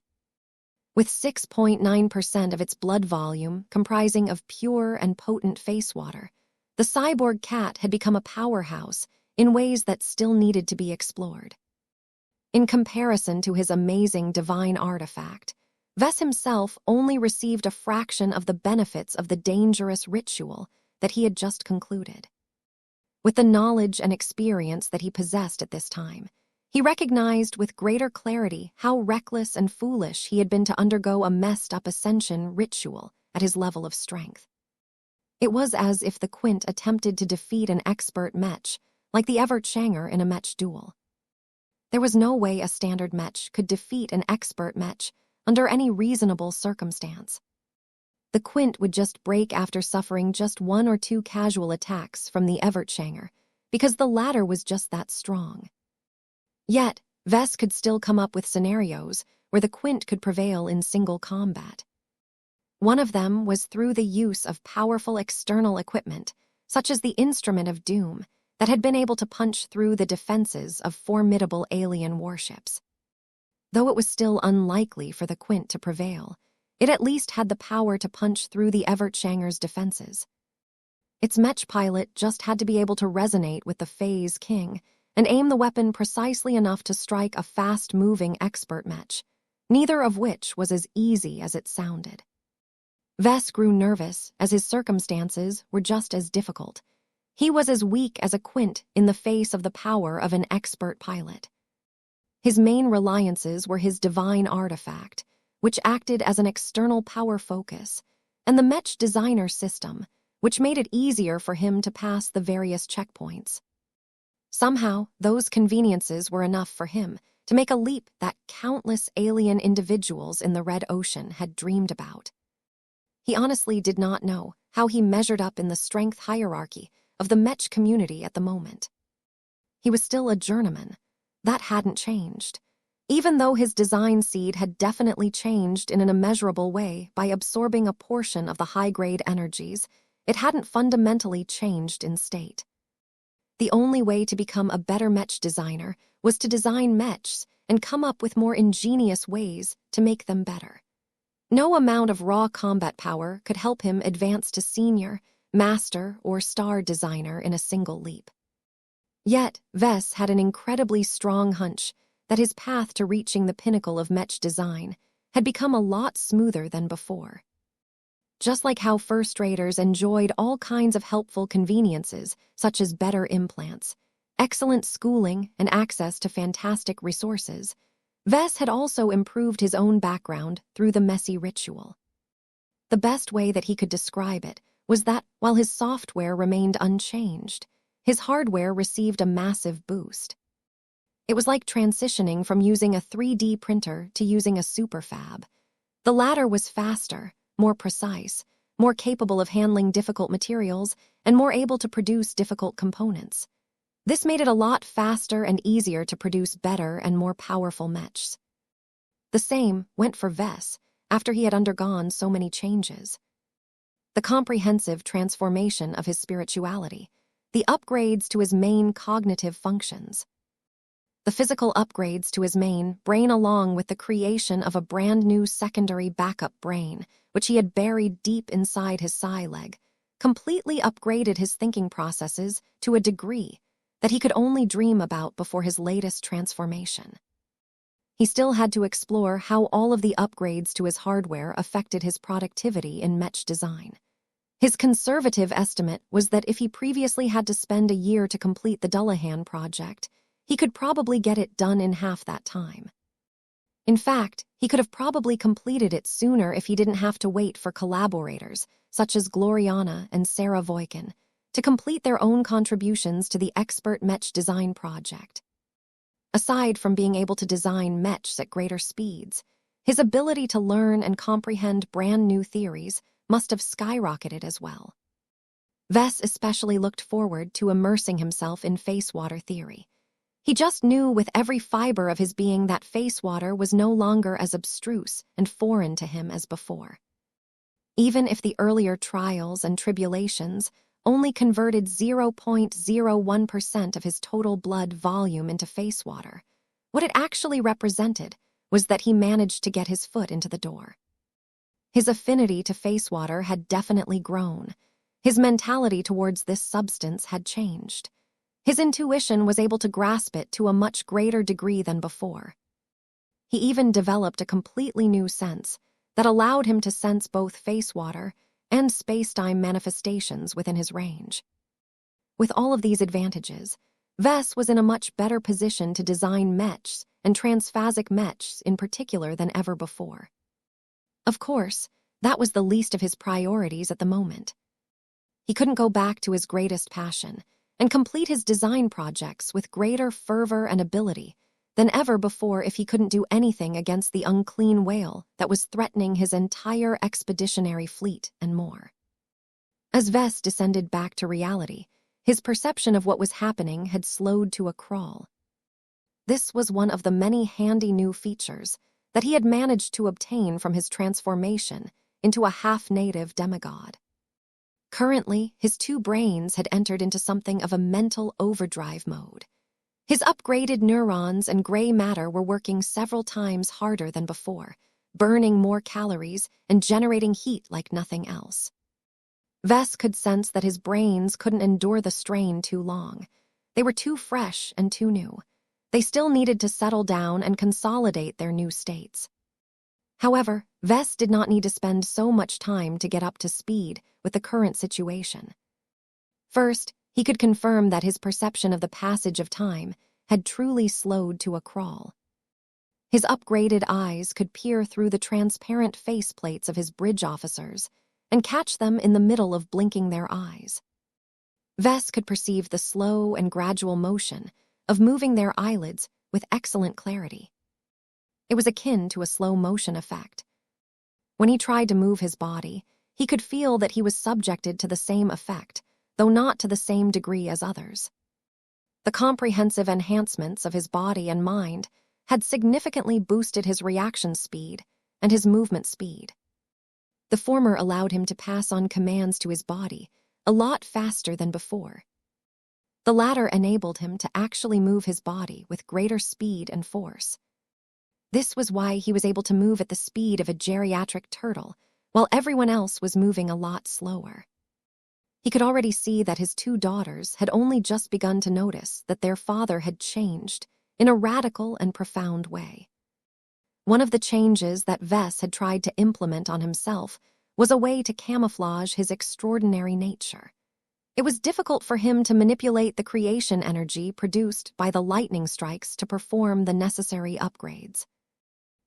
With 6.9% of its blood volume comprising of pure and potent face water, the cyborg cat had become a powerhouse in ways that still needed to be explored. In comparison to his amazing divine artifact, Ves himself only received a fraction of the benefits of the dangerous ritual that he had just concluded. With the knowledge and experience that he possessed at this time, he recognized with greater clarity how reckless and foolish he had been to undergo a messed-up ascension ritual at his level of strength. It was as if the Quint attempted to defeat an expert Mech, like the Evertshanger in a Mech duel. There was no way a standard Mech could defeat an expert Mech under any reasonable circumstance. The Quint would just break after suffering just 1 or 2 casual attacks from the Evertshanger, because the latter was just that strong. Yet, Ves could still come up with scenarios where the Quint could prevail in single combat. One of them was through the use of powerful external equipment, such as the Instrument of Doom, that had been able to punch through the defenses of formidable alien warships. Though it was still unlikely for the Quint to prevail, it at least had the power to punch through the Evertshanger's defenses. Its Mech pilot just had to be able to resonate with the Phase King and aim the weapon precisely enough to strike a fast-moving expert Mech, neither of which was as easy as it sounded. Ves grew nervous as his circumstances were just as difficult. He was as weak as a Quint in the face of the power of an expert pilot. His main reliances were his divine artifact, which acted as an external power focus, and the Mech designer system, which made it easier for him to pass the various checkpoints. Somehow, those conveniences were enough for him to make a leap that countless alien individuals in the Red Ocean had dreamed about. He honestly did not know how he measured up in the strength hierarchy of the Mech community at the moment. He was still a journeyman. That hadn't changed. Even though his design seed had definitely changed in an immeasurable way by absorbing a portion of the high-grade energies, it hadn't fundamentally changed in state. The only way to become a better Mech designer was to design Mechs and come up with more ingenious ways to make them better. No amount of raw combat power could help him advance to senior, master, or star designer in a single leap. Yet, Ves had an incredibly strong hunch that his path to reaching the pinnacle of Mech design had become a lot smoother than before. Just like how first-raters enjoyed all kinds of helpful conveniences, such as better implants, excellent schooling, and access to fantastic resources, Ves had also improved his own background through the messy ritual. The best way that he could describe it was that, while his software remained unchanged, his hardware received a massive boost. It was like transitioning from using a 3D printer to using a superfab. The latter was faster, more precise, more capable of handling difficult materials, and more able to produce difficult components. This made it a lot faster and easier to produce better and more powerful Mechs. The same went for Ves, after he had undergone so many changes. The comprehensive transformation of his spirituality, the upgrades to his main cognitive functions, the physical upgrades to his main brain, along with the creation of a brand new secondary backup brain, which he had buried deep inside his psi leg, completely upgraded his thinking processes to a degree that he could only dream about before his latest transformation. He still had to explore how all of the upgrades to his hardware affected his productivity in Mech design. His conservative estimate was that if he previously had to spend a year to complete the Dullahan project, he could probably get it done in half that time. In fact, he could have probably completed it sooner if he didn't have to wait for collaborators, such as Gloriana and Sarah Voikin, to complete their own contributions to the expert Mech design project. Aside from being able to design mechs at greater speeds, his ability to learn and comprehend brand new theories must have skyrocketed as well. Vess especially looked forward to immersing himself in face water theory. He just knew with every fiber of his being that face water was no longer as abstruse and foreign to him as before. Even if the earlier trials and tribulations only converted 0.01% of his total blood volume into face water, what it actually represented was that he managed to get his foot into the door. His affinity to face water had definitely grown. His mentality towards this substance had changed. His intuition was able to grasp it to a much greater degree than before. He even developed a completely new sense that allowed him to sense both face water and space-time manifestations within his range. With all of these advantages, Vess was in a much better position to design mechs and transphasic mechs in particular than ever before. Of course, that was the least of his priorities at the moment. He couldn't go back to his greatest passion and complete his design projects with greater fervor and ability than ever before if he couldn't do anything against the unclean whale that was threatening his entire expeditionary fleet and more. As Vess descended back to reality, his perception of what was happening had slowed to a crawl. This was one of the many handy new features that he had managed to obtain from his transformation into a half-native demigod. Currently, his two brains had entered into something of a mental overdrive mode. His upgraded neurons and gray matter were working several times harder than before, burning more calories and generating heat like nothing else. Vess could sense that his brains couldn't endure the strain too long. They were too fresh and too new. They still needed to settle down and consolidate their new states. However, Vess did not need to spend so much time to get up to speed with the current situation. First, he could confirm that his perception of the passage of time had truly slowed to a crawl. His upgraded eyes could peer through the transparent faceplates of his bridge officers and catch them in the middle of blinking their eyes. Vess could perceive the slow and gradual motion of moving their eyelids with excellent clarity. It was akin to a slow motion effect. When he tried to move his body, he could feel that he was subjected to the same effect, though not to the same degree as others. The comprehensive enhancements of his body and mind had significantly boosted his reaction speed and his movement speed. The former allowed him to pass on commands to his body a lot faster than before. The latter enabled him to actually move his body with greater speed and force. This was why he was able to move at the speed of a geriatric turtle, while everyone else was moving a lot slower. He could already see that his two daughters had only just begun to notice that their father had changed in a radical and profound way. One of the changes that Vess had tried to implement on himself was a way to camouflage his extraordinary nature. It was difficult for him to manipulate the creation energy produced by the lightning strikes to perform the necessary upgrades.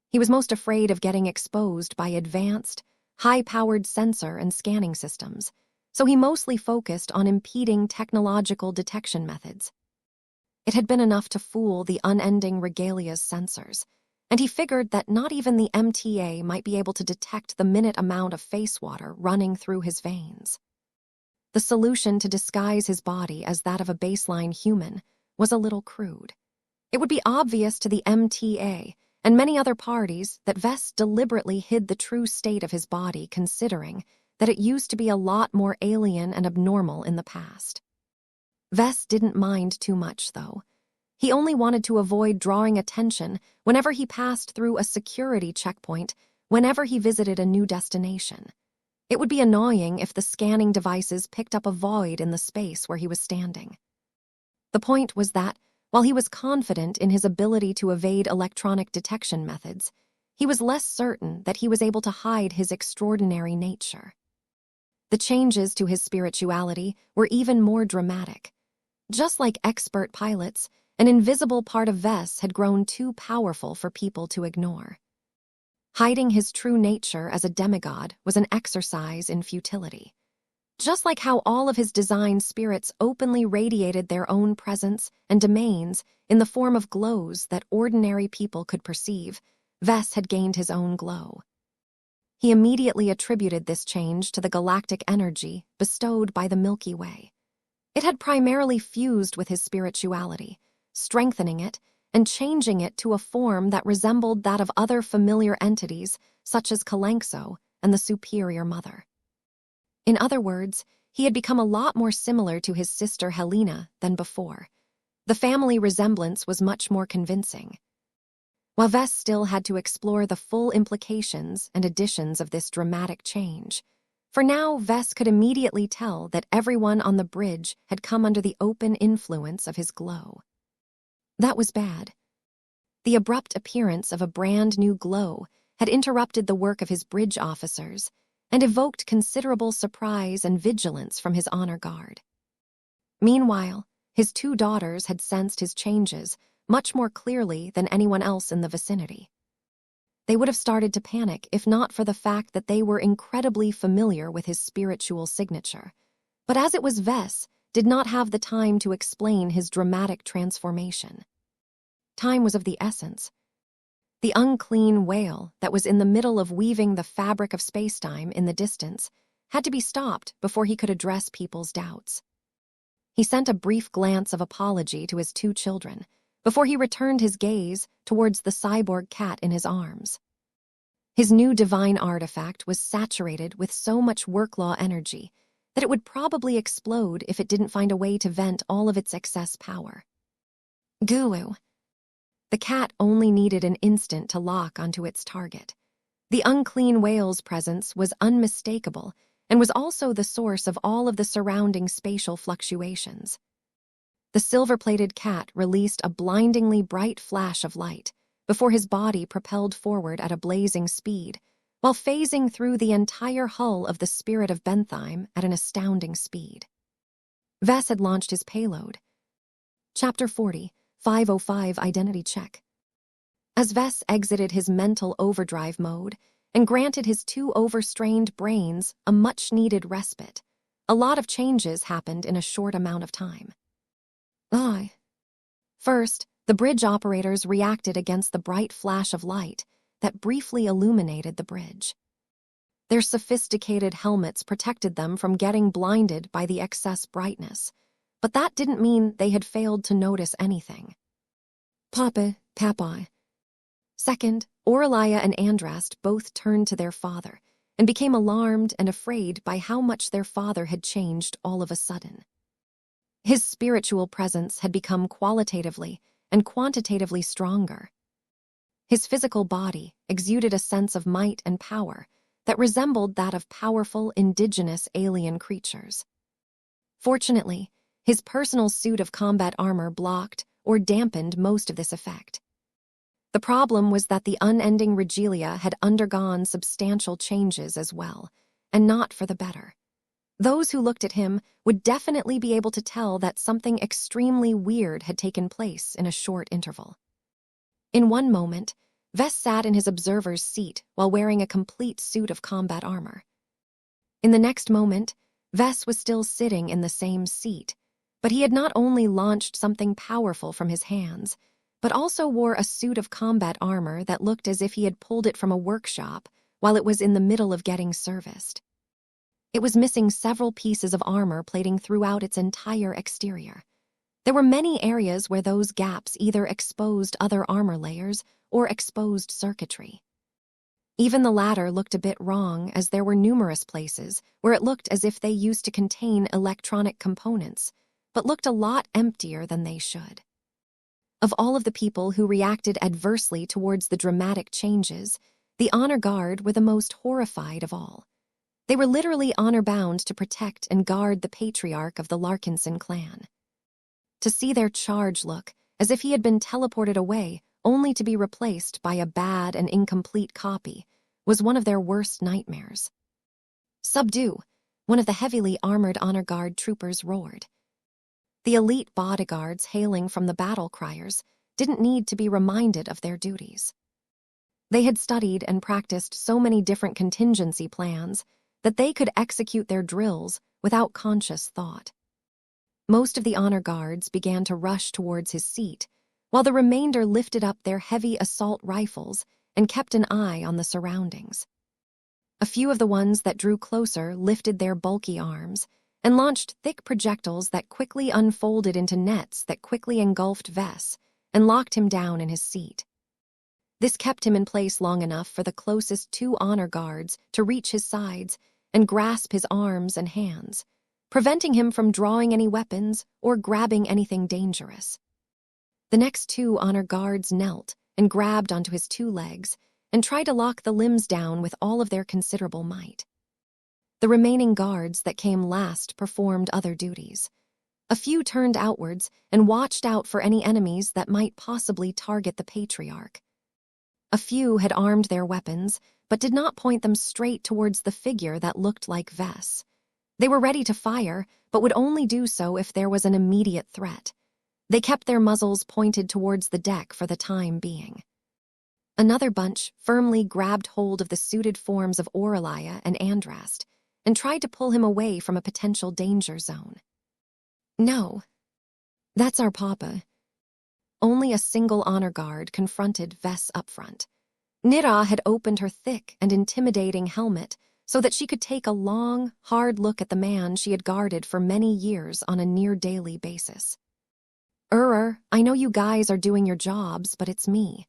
He was most afraid of getting exposed by advanced, high-powered sensor and scanning systems, so he mostly focused on impeding technological detection methods. It had been enough to fool the unending regalia's sensors, and he figured that not even the MTA might be able to detect the minute amount of face water running through his veins. The solution to disguise his body as that of a baseline human was a little crude. It would be obvious to the MTA and many other parties that Vess deliberately hid the true state of his body, considering that it used to be a lot more alien and abnormal in the past. Vess didn't mind too much, though. He only wanted to avoid drawing attention whenever he passed through a security checkpoint, whenever he visited a new destination. It would be annoying if the scanning devices picked up a void in the space where he was standing. The point was that, while he was confident in his ability to evade electronic detection methods, he was less certain that he was able to hide his extraordinary nature. The changes to his spirituality were even more dramatic. Just like expert pilots, an invisible part of Vess had grown too powerful for people to ignore. Hiding his true nature as a demigod was an exercise in futility. Just like how all of his design spirits openly radiated their own presence and domains in the form of glows that ordinary people could perceive, Vess had gained his own glow. He immediately attributed this change to the galactic energy bestowed by the Milky Way. It had primarily fused with his spirituality, strengthening it and changing it to a form that resembled that of other familiar entities such as Kalanxo and the Superior Mother. In other words, he had become a lot more similar to his sister Helena than before. The family resemblance was much more convincing. While Vess still had to explore the full implications and additions of this dramatic change, for now Vess could immediately tell that everyone on the bridge had come under the open influence of his glow. That was bad. The abrupt appearance of a brand new glow had interrupted the work of his bridge officers and evoked considerable surprise and vigilance from his honor guard. Meanwhile, his two daughters had sensed his changes much more clearly than anyone else in the vicinity. They would have started to panic if not for the fact that they were incredibly familiar with his spiritual signature, but as it was, Vess did not have the time to explain his dramatic transformation. Time was of the essence. The unclean whale that was in the middle of weaving the fabric of spacetime in the distance had to be stopped before he could address people's doubts. He sent a brief glance of apology to his two children before he returned his gaze towards the cyborg cat in his arms. His new divine artifact was saturated with so much work-law energy that it would probably explode if it didn't find a way to vent all of its excess power. Guru. The cat only needed an instant to lock onto its target. The unclean whale's presence was unmistakable and was also the source of all of the surrounding spatial fluctuations. The silver-plated cat released a blindingly bright flash of light before his body propelled forward at a blazing speed, while phasing through the entire hull of the Spirit of Bentheim at an astounding speed. Vess had launched his payload. Chapter 40, 505 Identity Check. As Vess exited his mental overdrive mode and granted his two overstrained brains a much-needed respite, a lot of changes happened in a short amount of time. First, the bridge operators reacted against the bright flash of light that briefly illuminated the bridge. Their sophisticated helmets protected them from getting blinded by the excess brightness, but that didn't mean they had failed to notice anything. Papa. Second, Aurelia and Andrast both turned to their father and became alarmed and afraid by how much their father had changed all of a sudden. His spiritual presence had become qualitatively and quantitatively stronger. His physical body exuded a sense of might and power that resembled that of powerful indigenous alien creatures. Fortunately, his personal suit of combat armor blocked or dampened most of this effect. The problem was that the unending regalia had undergone substantial changes as well, and not for the better. Those who looked at him would definitely be able to tell that something extremely weird had taken place in a short interval. In one moment, Vess sat in his observer's seat while wearing a complete suit of combat armor. In the next moment, Vess was still sitting in the same seat, but he had not only launched something powerful from his hands, but also wore a suit of combat armor that looked as if he had pulled it from a workshop while it was in the middle of getting serviced. It was missing several pieces of armor plating throughout its entire exterior. There were many areas where those gaps either exposed other armor layers or exposed circuitry. Even the latter looked a bit wrong, as there were numerous places where it looked as if they used to contain electronic components, but looked a lot emptier than they should. Of all of the people who reacted adversely towards the dramatic changes, the honor guard were the most horrified of all. They were literally honor-bound to protect and guard the patriarch of the Larkinson clan. To see their charge look as if he had been teleported away only to be replaced by a bad and incomplete copy was one of their worst nightmares. "Subdue," one of the heavily armored honor guard troopers roared. The elite bodyguards hailing from the battle criers didn't need to be reminded of their duties. They had studied and practiced so many different contingency plans that they could execute their drills without conscious thought. Most of the honor guards began to rush towards his seat, while the remainder lifted up their heavy assault rifles and kept an eye on the surroundings. A few of the ones that drew closer lifted their bulky arms and launched thick projectiles that quickly unfolded into nets that quickly engulfed Vess and locked him down in his seat. This kept him in place long enough for the closest two honor guards to reach his sides and grasp his arms and hands, preventing him from drawing any weapons or grabbing anything dangerous. The next two honor guards knelt and grabbed onto his two legs and tried to lock the limbs down with all of their considerable might. The remaining guards that came last performed other duties. A few turned outwards and watched out for any enemies that might possibly target the patriarch. A few had armed their weapons, but did not point them straight towards the figure that looked like Vess. They were ready to fire, but would only do so if there was an immediate threat. They kept their muzzles pointed towards the deck for the time being. Another bunch firmly grabbed hold of the suited forms of Aurelia and Andrast and tried to pull him away from a potential danger zone. "No, that's our papa." Only a single honor guard confronted Vess up front. Nira had opened her thick and intimidating helmet so that she could take a long, hard look at the man she had guarded for many years on a near-daily basis. I know you guys are doing your jobs, but it's me,"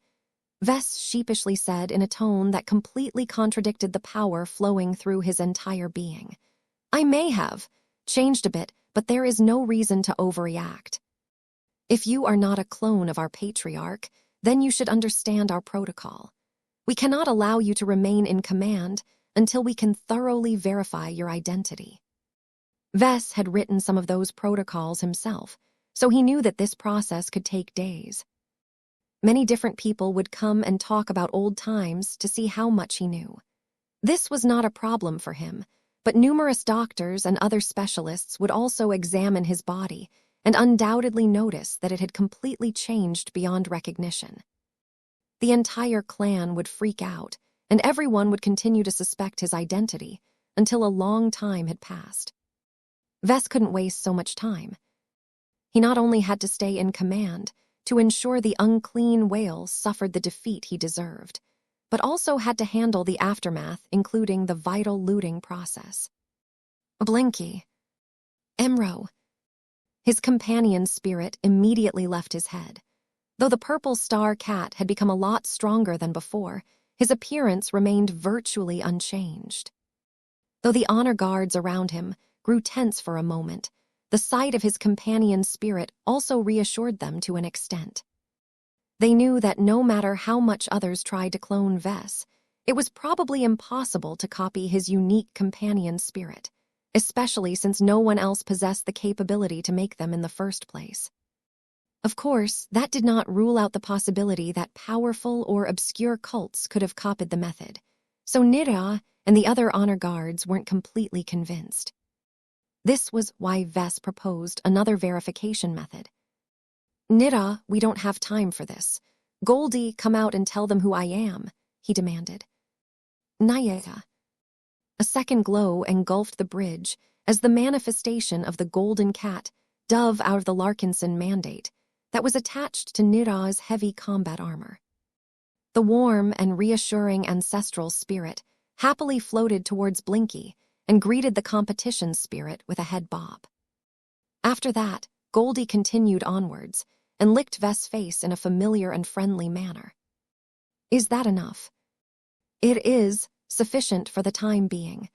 Vess sheepishly said in a tone that completely contradicted the power flowing through his entire being. "I may have changed a bit, but there is no reason to overreact. If you are not a clone of our patriarch, then you should understand our protocol. We cannot allow you to remain in command until we can thoroughly verify your identity." Vess had written some of those protocols himself, so he knew that this process could take days. Many different people would come and talk about old times to see how much he knew. This was not a problem for him, but numerous doctors and other specialists would also examine his body and undoubtedly notice that it had completely changed beyond recognition. The entire clan would freak out, and everyone would continue to suspect his identity until a long time had passed. Vess couldn't waste so much time. He not only had to stay in command to ensure the unclean whale suffered the defeat he deserved, but also had to handle the aftermath, including the vital looting process. Blinky. Emro. His companion's spirit immediately left his head. Though the purple star cat had become a lot stronger than before, his appearance remained virtually unchanged. Though the honor guards around him grew tense for a moment, the sight of his companion's spirit also reassured them to an extent. They knew that no matter how much others tried to clone Vess, it was probably impossible to copy his unique companion's spirit, especially since no one else possessed the capability to make them in the first place. Of course, that did not rule out the possibility that powerful or obscure cults could have copied the method, so Nira and the other honor guards weren't completely convinced. This was why Vess proposed another verification method. "Nira, we don't have time for this. Goldie, come out and tell them who I am," he demanded. Nayega. A second glow engulfed the bridge as the manifestation of the golden cat dove out of the Larkinson mandate that was attached to Nira's heavy combat armor. The warm and reassuring ancestral spirit happily floated towards Blinky and greeted the competition spirit with a head bob. After that, Goldie continued onwards and licked Vest's face in a familiar and friendly manner. "Is that enough?" "It is sufficient for the time being,"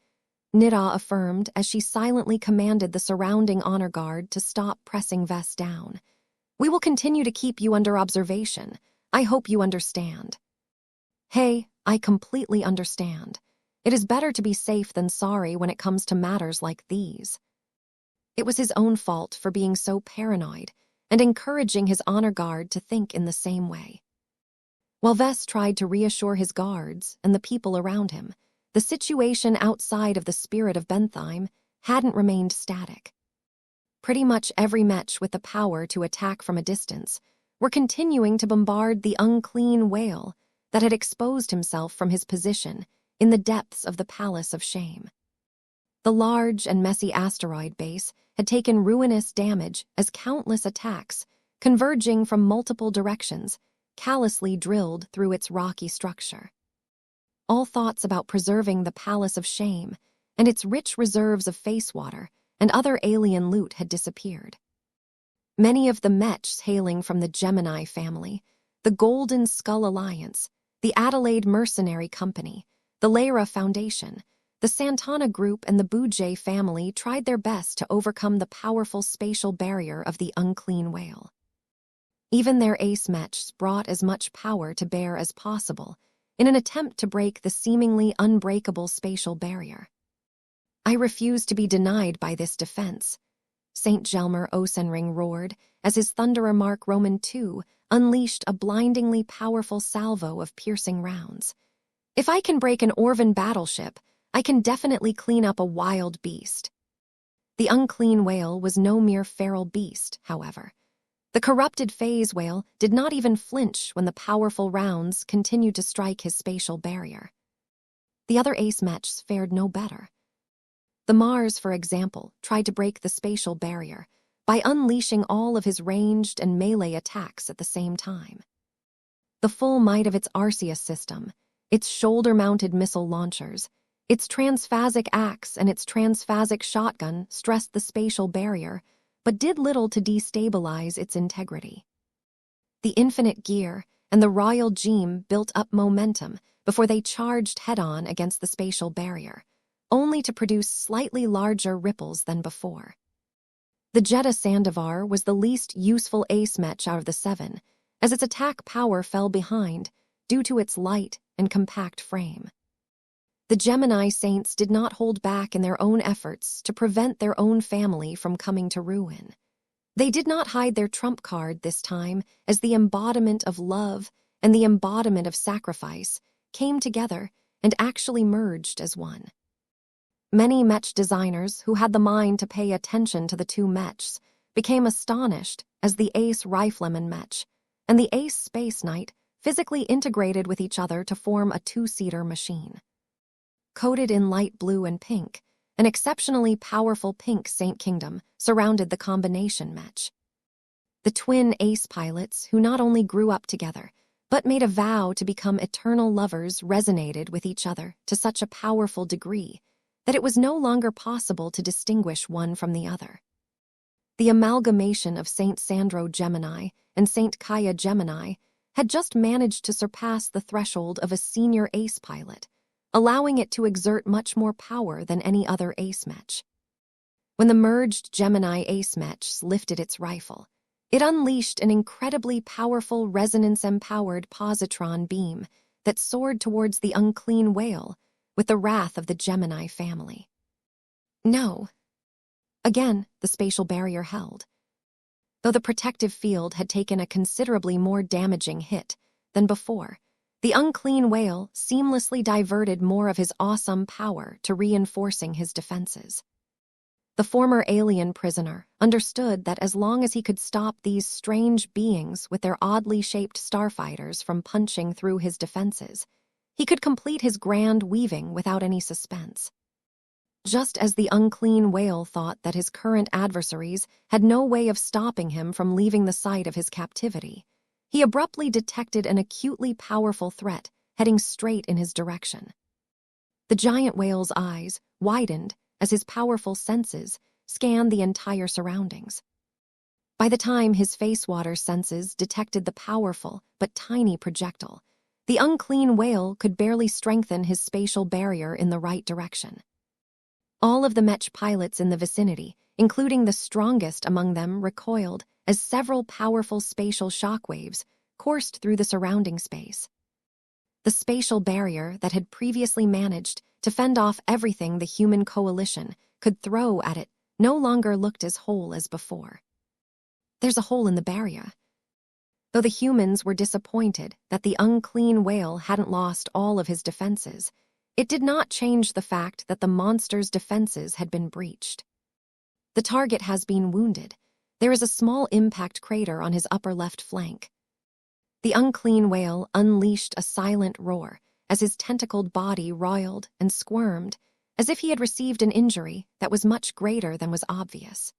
Nida affirmed as she silently commanded the surrounding honor guard to stop pressing Vest down. "We will continue to keep you under observation. I hope you understand." "Hey, I completely understand. It is better to be safe than sorry when it comes to matters like these." It was his own fault for being so paranoid and encouraging his honor guard to think in the same way. While Vest tried to reassure his guards and the people around him, the situation outside of the Spirit of Bentheim hadn't remained static. Pretty much every Mech with the power to attack from a distance were continuing to bombard the unclean whale that had exposed himself from his position in the depths of the Palace of Shame. The large and messy asteroid base had taken ruinous damage as countless attacks, converging from multiple directions, callously drilled through its rocky structure. All thoughts about preserving the Palace of Shame and its rich reserves of face water and other alien loot had disappeared. Many of the Mechs hailing from the Gemini family, the Golden Skull Alliance, the Adelaide Mercenary Company, the Lyra Foundation, the Santana Group and the Bouget family tried their best to overcome the powerful spatial barrier of the unclean whale. Even their ace Mechs brought as much power to bear as possible in an attempt to break the seemingly unbreakable spatial barrier. "I refuse to be denied by this defense," St. Gelmer Osenring roared as his Thunderer Mark Roman II unleashed a blindingly powerful salvo of piercing rounds. "If I can break an Orvan battleship, I can definitely clean up a wild beast." The unclean whale was no mere feral beast, however. The corrupted phase whale did not even flinch when the powerful rounds continued to strike his spatial barrier. The other ace Mechs fared no better. The Mars, for example, tried to break the spatial barrier by unleashing all of his ranged and melee attacks at the same time. The full might of its Arceus system, its shoulder-mounted missile launchers, its transphasic axe and its transphasic shotgun stressed the spatial barrier, but did little to destabilize its integrity. The Infinite Gear and the Royal Gem built up momentum before they charged head-on against the spatial barrier, only to produce slightly larger ripples than before. The Jeddah Sandovar was the least useful ace Mech out of the seven, as its attack power fell behind due to its light and compact frame. The Gemini Saints did not hold back in their own efforts to prevent their own family from coming to ruin. They did not hide their trump card this time as the embodiment of love and the embodiment of sacrifice came together and actually merged as one. Many Mech designers who had the mind to pay attention to the two Mechs became astonished as the Ace Rifleman Mech and the Ace Space Knight physically integrated with each other to form a two-seater machine. Coated in light blue and pink, an exceptionally powerful pink Saint Kingdom surrounded the combination Mech. The twin ace pilots, who not only grew up together, but made a vow to become eternal lovers, resonated with each other to such a powerful degree that it was no longer possible to distinguish one from the other. The amalgamation of Saint Sandro Gemini and Saint Kaya Gemini had just managed to surpass the threshold of a senior ace pilot, allowing it to exert much more power than any other ace Mech. When the merged Gemini ace Mech lifted its rifle, it unleashed an incredibly powerful resonance-empowered positron beam that soared towards the unclean whale with the wrath of the Gemini family. No. Again, the spatial barrier held. Though the protective field had taken a considerably more damaging hit than before, the unclean whale seamlessly diverted more of his awesome power to reinforcing his defenses. The former alien prisoner understood that as long as he could stop these strange beings with their oddly shaped starfighters from punching through his defenses, he could complete his grand weaving without any suspense. Just as the unclean whale thought that his current adversaries had no way of stopping him from leaving the site of his captivity, he abruptly detected an acutely powerful threat heading straight in his direction. The giant whale's eyes widened as his powerful senses scanned the entire surroundings. By the time his face water senses detected the powerful but tiny projectile, the unclean whale could barely strengthen his spatial barrier in the right direction. All of the Mech pilots in the vicinity, including the strongest among them, recoiled as several powerful spatial shockwaves coursed through the surrounding space. The spatial barrier that had previously managed to fend off everything the human coalition could throw at it no longer looked as whole as before. There's a hole in the barrier. Though the humans were disappointed that the unclean whale hadn't lost all of his defenses, it did not change the fact that the monster's defenses had been breached. The target has been wounded. There is a small impact crater on his upper left flank. The unclean whale unleashed a silent roar as his tentacled body roiled and squirmed, as if he had received an injury that was much greater than was obvious.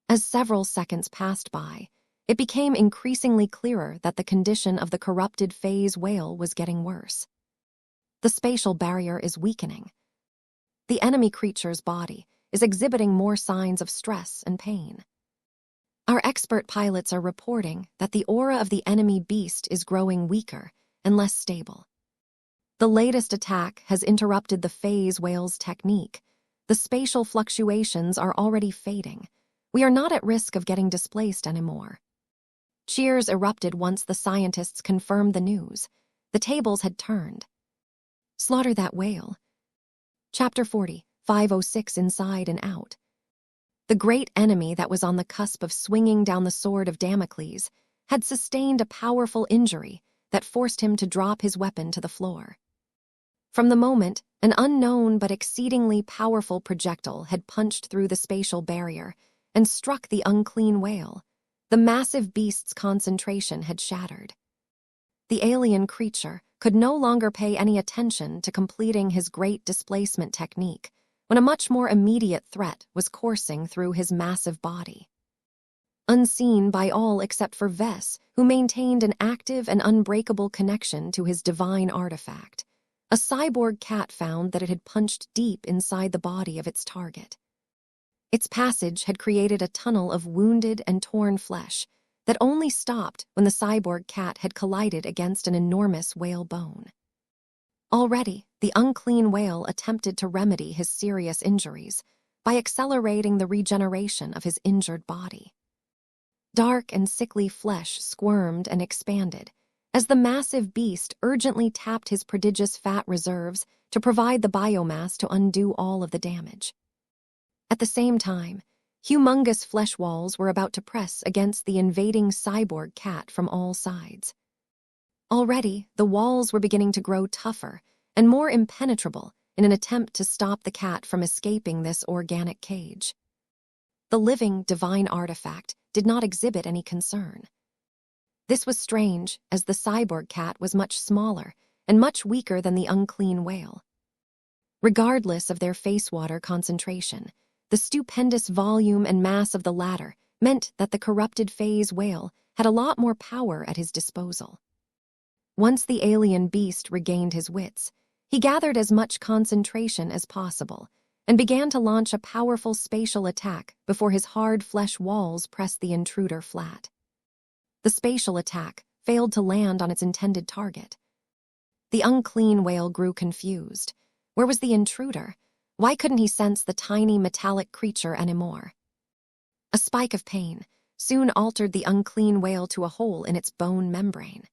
As several seconds passed by, it became increasingly clearer that the condition of the corrupted phase whale was getting worse. The spatial barrier is weakening. The enemy creature's body is exhibiting more signs of stress and pain. Our expert pilots are reporting that the aura of the enemy beast is growing weaker and less stable. The latest attack has interrupted the phase whale's technique. The spatial fluctuations are already fading. We are not at risk of getting displaced anymore. Cheers erupted once the scientists confirmed the news. The tables had turned. Slaughter that whale. Chapter 40, 506 Inside and Out. The great enemy that was on the cusp of swinging down the sword of Damocles had sustained a powerful injury that forced him to drop his weapon to the floor. From the moment an unknown but exceedingly powerful projectile had punched through the spatial barrier and struck the unclean whale, the massive beast's concentration had shattered. The alien creature could no longer pay any attention to completing his great displacement technique when a much more immediate threat was coursing through his massive body. Unseen by all except for Vess, who maintained an active and unbreakable connection to his divine artifact, a cyborg cat found that it had punched deep inside the body of its target. Its passage had created a tunnel of wounded and torn flesh that only stopped when the cyborg cat had collided against an enormous whale bone. Already, the unclean whale attempted to remedy his serious injuries by accelerating the regeneration of his injured body. Dark and sickly flesh squirmed and expanded as the massive beast urgently tapped his prodigious fat reserves to provide the biomass to undo all of the damage. At the same time, humongous flesh walls were about to press against the invading cyborg cat from all sides. Already, the walls were beginning to grow tougher and more impenetrable in an attempt to stop the cat from escaping this organic cage. The living divine artifact did not exhibit any concern. This was strange, as the cyborg cat was much smaller and much weaker than the unclean whale. Regardless of their face water concentration, the stupendous volume and mass of the latter meant that the corrupted phase whale had a lot more power at his disposal. Once the alien beast regained his wits, he gathered as much concentration as possible and began to launch a powerful spatial attack before his hard flesh walls pressed the intruder flat. The spatial attack failed to land on its intended target. The unclean whale grew confused. Where was the intruder? Why couldn't he sense the tiny metallic creature anymore? A spike of pain soon altered the unclean whale to a hole in its bone membrane.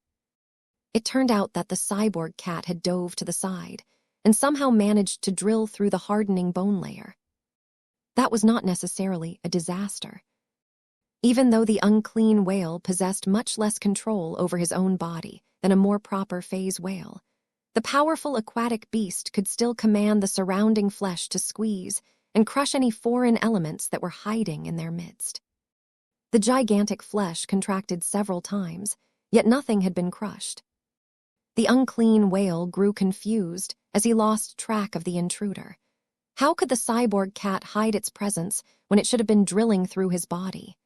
It turned out that the cyborg cat had dove to the side and somehow managed to drill through the hardening bone layer. That was not necessarily a disaster. Even though the unclean whale possessed much less control over his own body than a more proper phase whale, the powerful aquatic beast could still command the surrounding flesh to squeeze and crush any foreign elements that were hiding in their midst. The gigantic flesh contracted several times, yet nothing had been crushed. The unclean whale grew confused as he lost track of the intruder. How could the cyborg cat hide its presence when it should have been drilling through his body?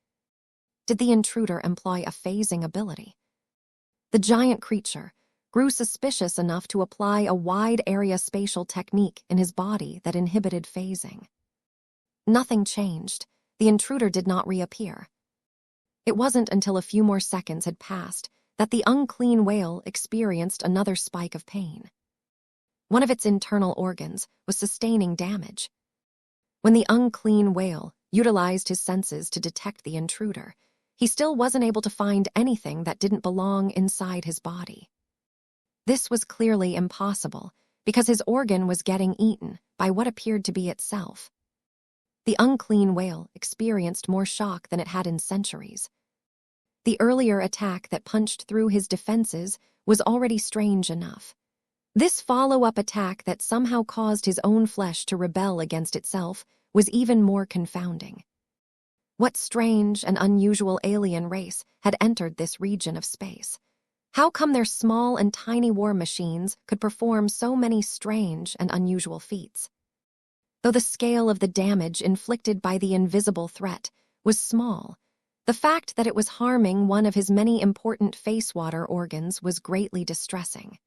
Did the intruder employ a phasing ability? The giant creature grew suspicious enough to apply a wide-area spatial technique in his body that inhibited phasing. Nothing changed. The intruder did not reappear. It wasn't until a few more seconds had passed that the unclean whale experienced another spike of pain. One of its internal organs was sustaining damage. When the unclean whale utilized his senses to detect the intruder, he still wasn't able to find anything that didn't belong inside his body. This was clearly impossible because his organ was getting eaten by what appeared to be itself. The unclean whale experienced more shock than it had in centuries. The earlier attack that punched through his defenses was already strange enough. This follow-up attack that somehow caused his own flesh to rebel against itself was even more confounding. What strange and unusual alien race had entered this region of space? How come their small and tiny war machines could perform so many strange and unusual feats? Though the scale of the damage inflicted by the invisible threat was small, the fact that it was harming one of his many important face water organs was greatly distressing.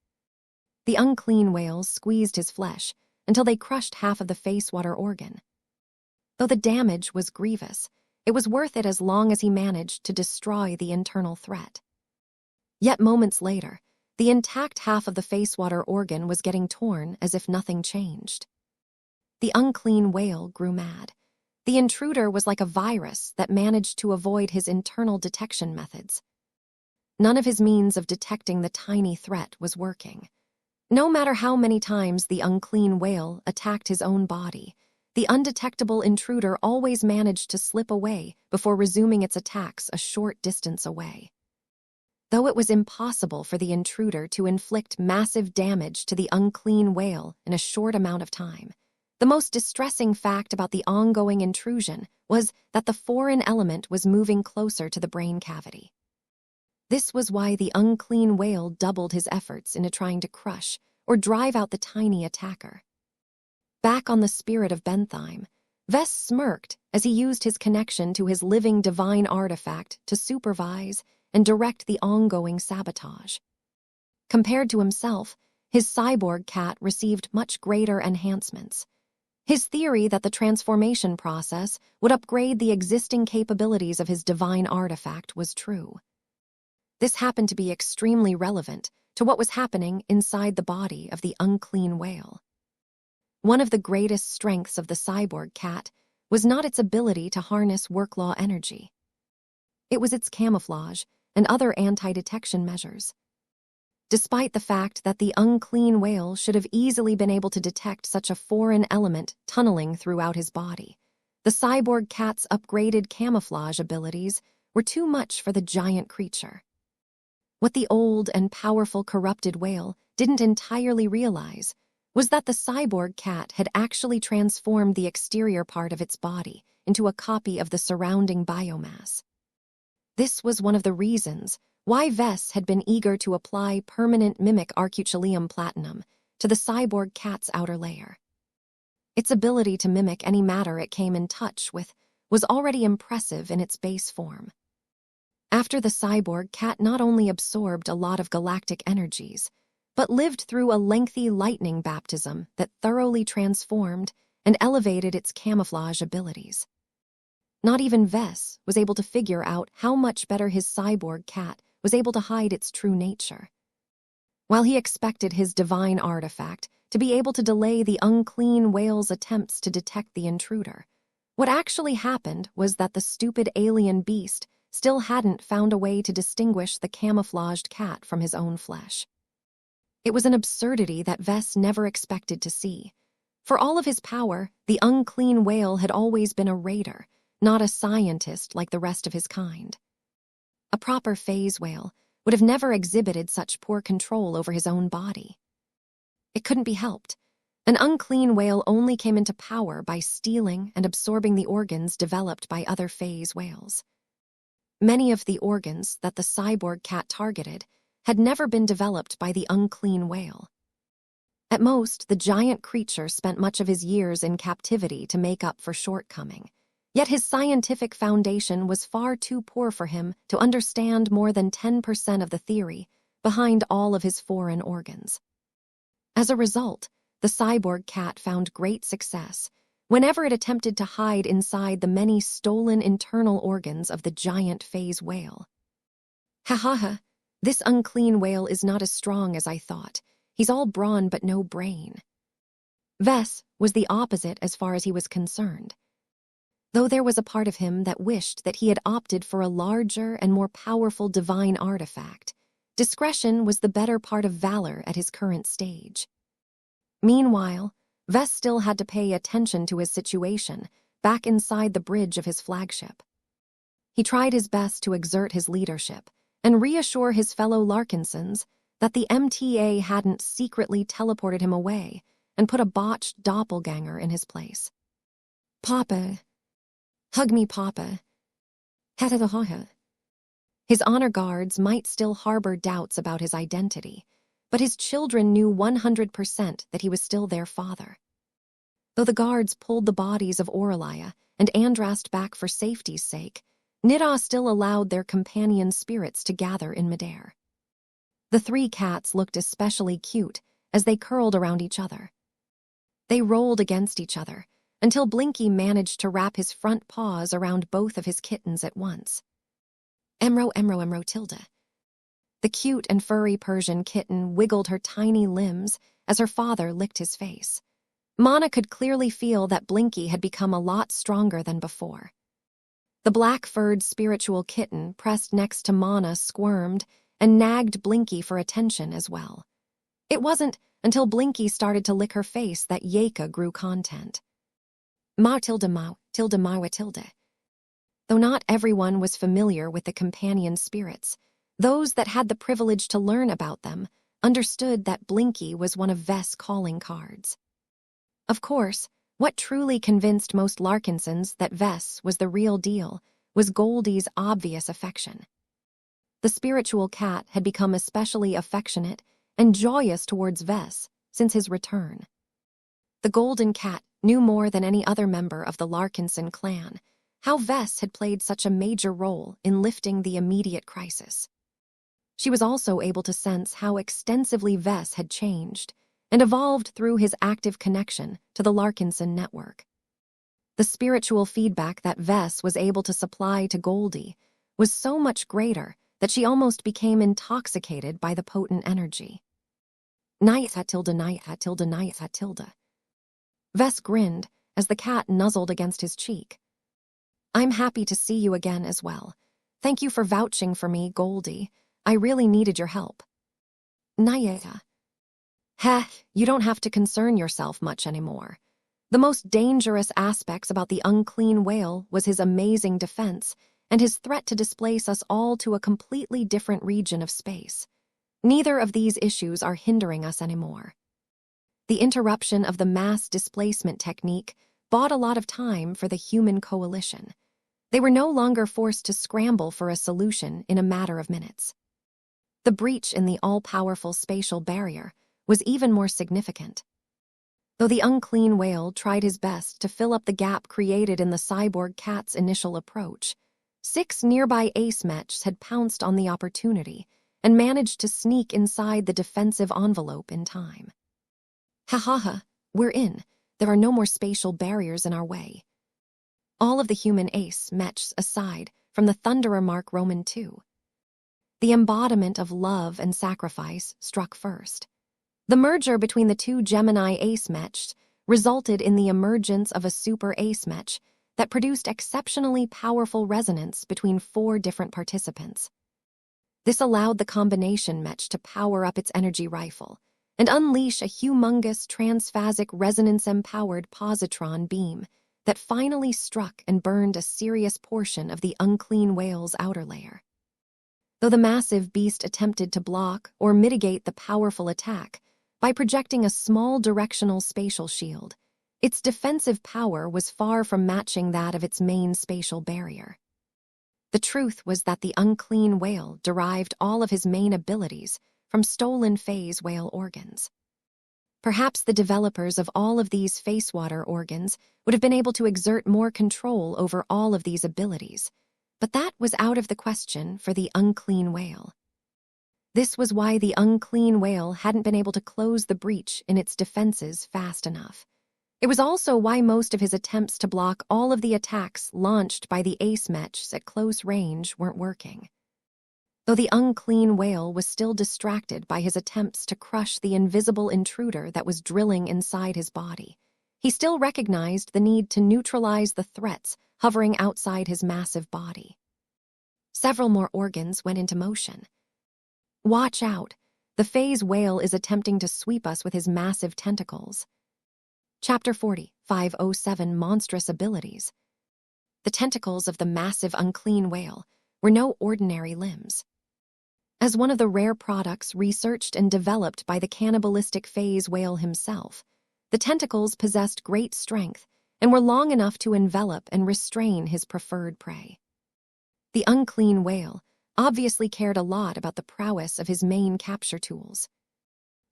The unclean whales squeezed his flesh until they crushed half of the face water organ. Though the damage was grievous, it was worth it as long as he managed to destroy the internal threat. Yet moments later, the intact half of the face water organ was getting torn as if nothing changed. The unclean whale grew mad. The intruder was like a virus that managed to avoid his internal detection methods. None of his means of detecting the tiny threat was working. No matter how many times the unclean whale attacked his own body, the undetectable intruder always managed to slip away before resuming its attacks a short distance away. Though it was impossible for the intruder to inflict massive damage to the unclean whale in a short amount of time, the most distressing fact about the ongoing intrusion was that the foreign element was moving closer to the brain cavity. This was why the unclean whale doubled his efforts into trying to crush or drive out the tiny attacker. Back on the spirit of Bentheim, Vess smirked as he used his connection to his living divine artifact to supervise and direct the ongoing sabotage. Compared to himself, his cyborg cat received much greater enhancements. His theory that the transformation process would upgrade the existing capabilities of his divine artifact was true. This happened to be extremely relevant to what was happening inside the body of the unclean whale. One of the greatest strengths of the cyborg cat was not its ability to harness work-law energy. It was its camouflage and other anti-detection measures. Despite the fact that the unclean whale should have easily been able to detect such a foreign element tunneling throughout his body, the cyborg cat's upgraded camouflage abilities were too much for the giant creature. What the old and powerful corrupted whale didn't entirely realize was that the cyborg cat had actually transformed the exterior part of its body into a copy of the surrounding biomass. This was one of the reasons why Vess had been eager to apply permanent mimic arcuchilium platinum to the cyborg cat's outer layer. Its ability to mimic any matter it came in touch with was already impressive in its base form. After the cyborg cat not only absorbed a lot of galactic energies, but lived through a lengthy lightning baptism that thoroughly transformed and elevated its camouflage abilities. Not even Vess was able to figure out how much better his cyborg cat was able to hide its true nature. While he expected his divine artifact to be able to delay the unclean whale's attempts to detect the intruder, what actually happened was that the stupid alien beast still hadn't found a way to distinguish the camouflaged cat from his own flesh. It was an absurdity that Vess never expected to see. For all of his power, the unclean whale had always been a raider, not a scientist like the rest of his kind. A proper phase whale would have never exhibited such poor control over his own body. It couldn't be helped. An unclean whale only came into power by stealing and absorbing the organs developed by other phase whales. Many of the organs that the cyborg cat targeted had never been developed by the unclean whale. At most, the giant creature spent much of his years in captivity to make up for shortcoming. Yet his scientific foundation was far too poor for him to understand more than 10% of the theory behind all of his foreign organs. As a result, the cyborg cat found great success whenever it attempted to hide inside the many stolen internal organs of the giant phase whale. Ha ha ha, this unclean whale is not as strong as I thought. He's all brawn but no brain. Vess was the opposite as far as he was concerned. Though there was a part of him that wished that he had opted for a larger and more powerful divine artifact, discretion was the better part of valor at his current stage. Meanwhile, Vess still had to pay attention to his situation back inside the bridge of his flagship. He tried his best to exert his leadership and reassure his fellow Larkinsons that the MTA hadn't secretly teleported him away and put a botched doppelganger in his place. Papa. Hug me, Papa. Hatatahaha. His honor guards might still harbor doubts about his identity, but his children knew 100% that he was still their father. Though the guards pulled the bodies of Aurelia and Andrast back for safety's sake, Nidha still allowed their companion spirits to gather in midair. The three cats looked especially cute as they curled around each other. They rolled against each other until Blinky managed to wrap his front paws around both of his kittens at once. Emro tilde. The cute and furry Persian kitten wiggled her tiny limbs as her father licked his face. Mana could clearly feel that Blinky had become a lot stronger than before. The black-furred spiritual kitten pressed next to Mana squirmed and nagged Blinky for attention as well. It wasn't until Blinky started to lick her face that Yeka grew content. Mau tilde mawa tilde. Though not everyone was familiar with the companion spirits, those that had the privilege to learn about them understood that Blinky was one of Vess' calling cards. Of course, what truly convinced most Larkinsons that Vess was the real deal was Goldie's obvious affection. The spiritual cat had become especially affectionate and joyous towards Vess since his return. The golden cat knew more than any other member of the Larkinson clan how Vess had played such a major role in lifting the immediate crisis. She was also able to sense how extensively Vess had changed and evolved through his active connection to the Larkinson network. The spiritual feedback that Vess was able to supply to Goldie was so much greater that she almost became intoxicated by the potent energy. Nayatha tilde. Vess grinned as the cat nuzzled against his cheek. I'm happy to see you again as well. Thank you for vouching for me, Goldie. I really needed your help. Nayatha. Heh, you don't have to concern yourself much anymore. The most dangerous aspects about the unclean whale was his amazing defense and his threat to displace us all to a completely different region of space. Neither of these issues are hindering us anymore. The interruption of the mass displacement technique bought a lot of time for the human coalition. They were no longer forced to scramble for a solution in a matter of minutes. The breach in the all-powerful spatial barrier was even more significant. Though the unclean whale tried his best to fill up the gap created in the cyborg cat's initial approach, 6 nearby ace mechs had pounced on the opportunity and managed to sneak inside the defensive envelope in time. Ha, we're in. There are no more spatial barriers in our way. All of the human ace mechs aside from the Thunderer Mark Roman II. The embodiment of love and sacrifice struck first. The merger between the two Gemini ace mechs resulted in the emergence of a super ace mech that produced exceptionally powerful resonance between 4 different participants. This allowed the combination mech to power up its energy rifle and unleash a humongous transphasic resonance-empowered positron beam that finally struck and burned a serious portion of the unclean whale's outer layer. Though the massive beast attempted to block or mitigate the powerful attack by projecting a small directional spatial shield, its defensive power was far from matching that of its main spatial barrier. The truth was that the unclean whale derived all of his main abilities from stolen phase whale organs. Perhaps the developers of all of these facewater organs would have been able to exert more control over all of these abilities, but that was out of the question for the unclean whale. This was why the unclean whale hadn't been able to close the breach in its defenses fast enough. It was also why most of his attempts to block all of the attacks launched by the ace mechs at close range weren't working. Though the unclean whale was still distracted by his attempts to crush the invisible intruder that was drilling inside his body, he still recognized the need to neutralize the threats hovering outside his massive body. Several more organs went into motion. Watch out! The phase whale is attempting to sweep us with his massive tentacles. Chapter 40, 507 Monstrous Abilities. The tentacles of the massive unclean whale were no ordinary limbs. As one of the rare products researched and developed by the cannibalistic phase whale himself, the tentacles possessed great strength and were long enough to envelop and restrain his preferred prey. The unclean whale obviously cared a lot about the prowess of his main capture tools.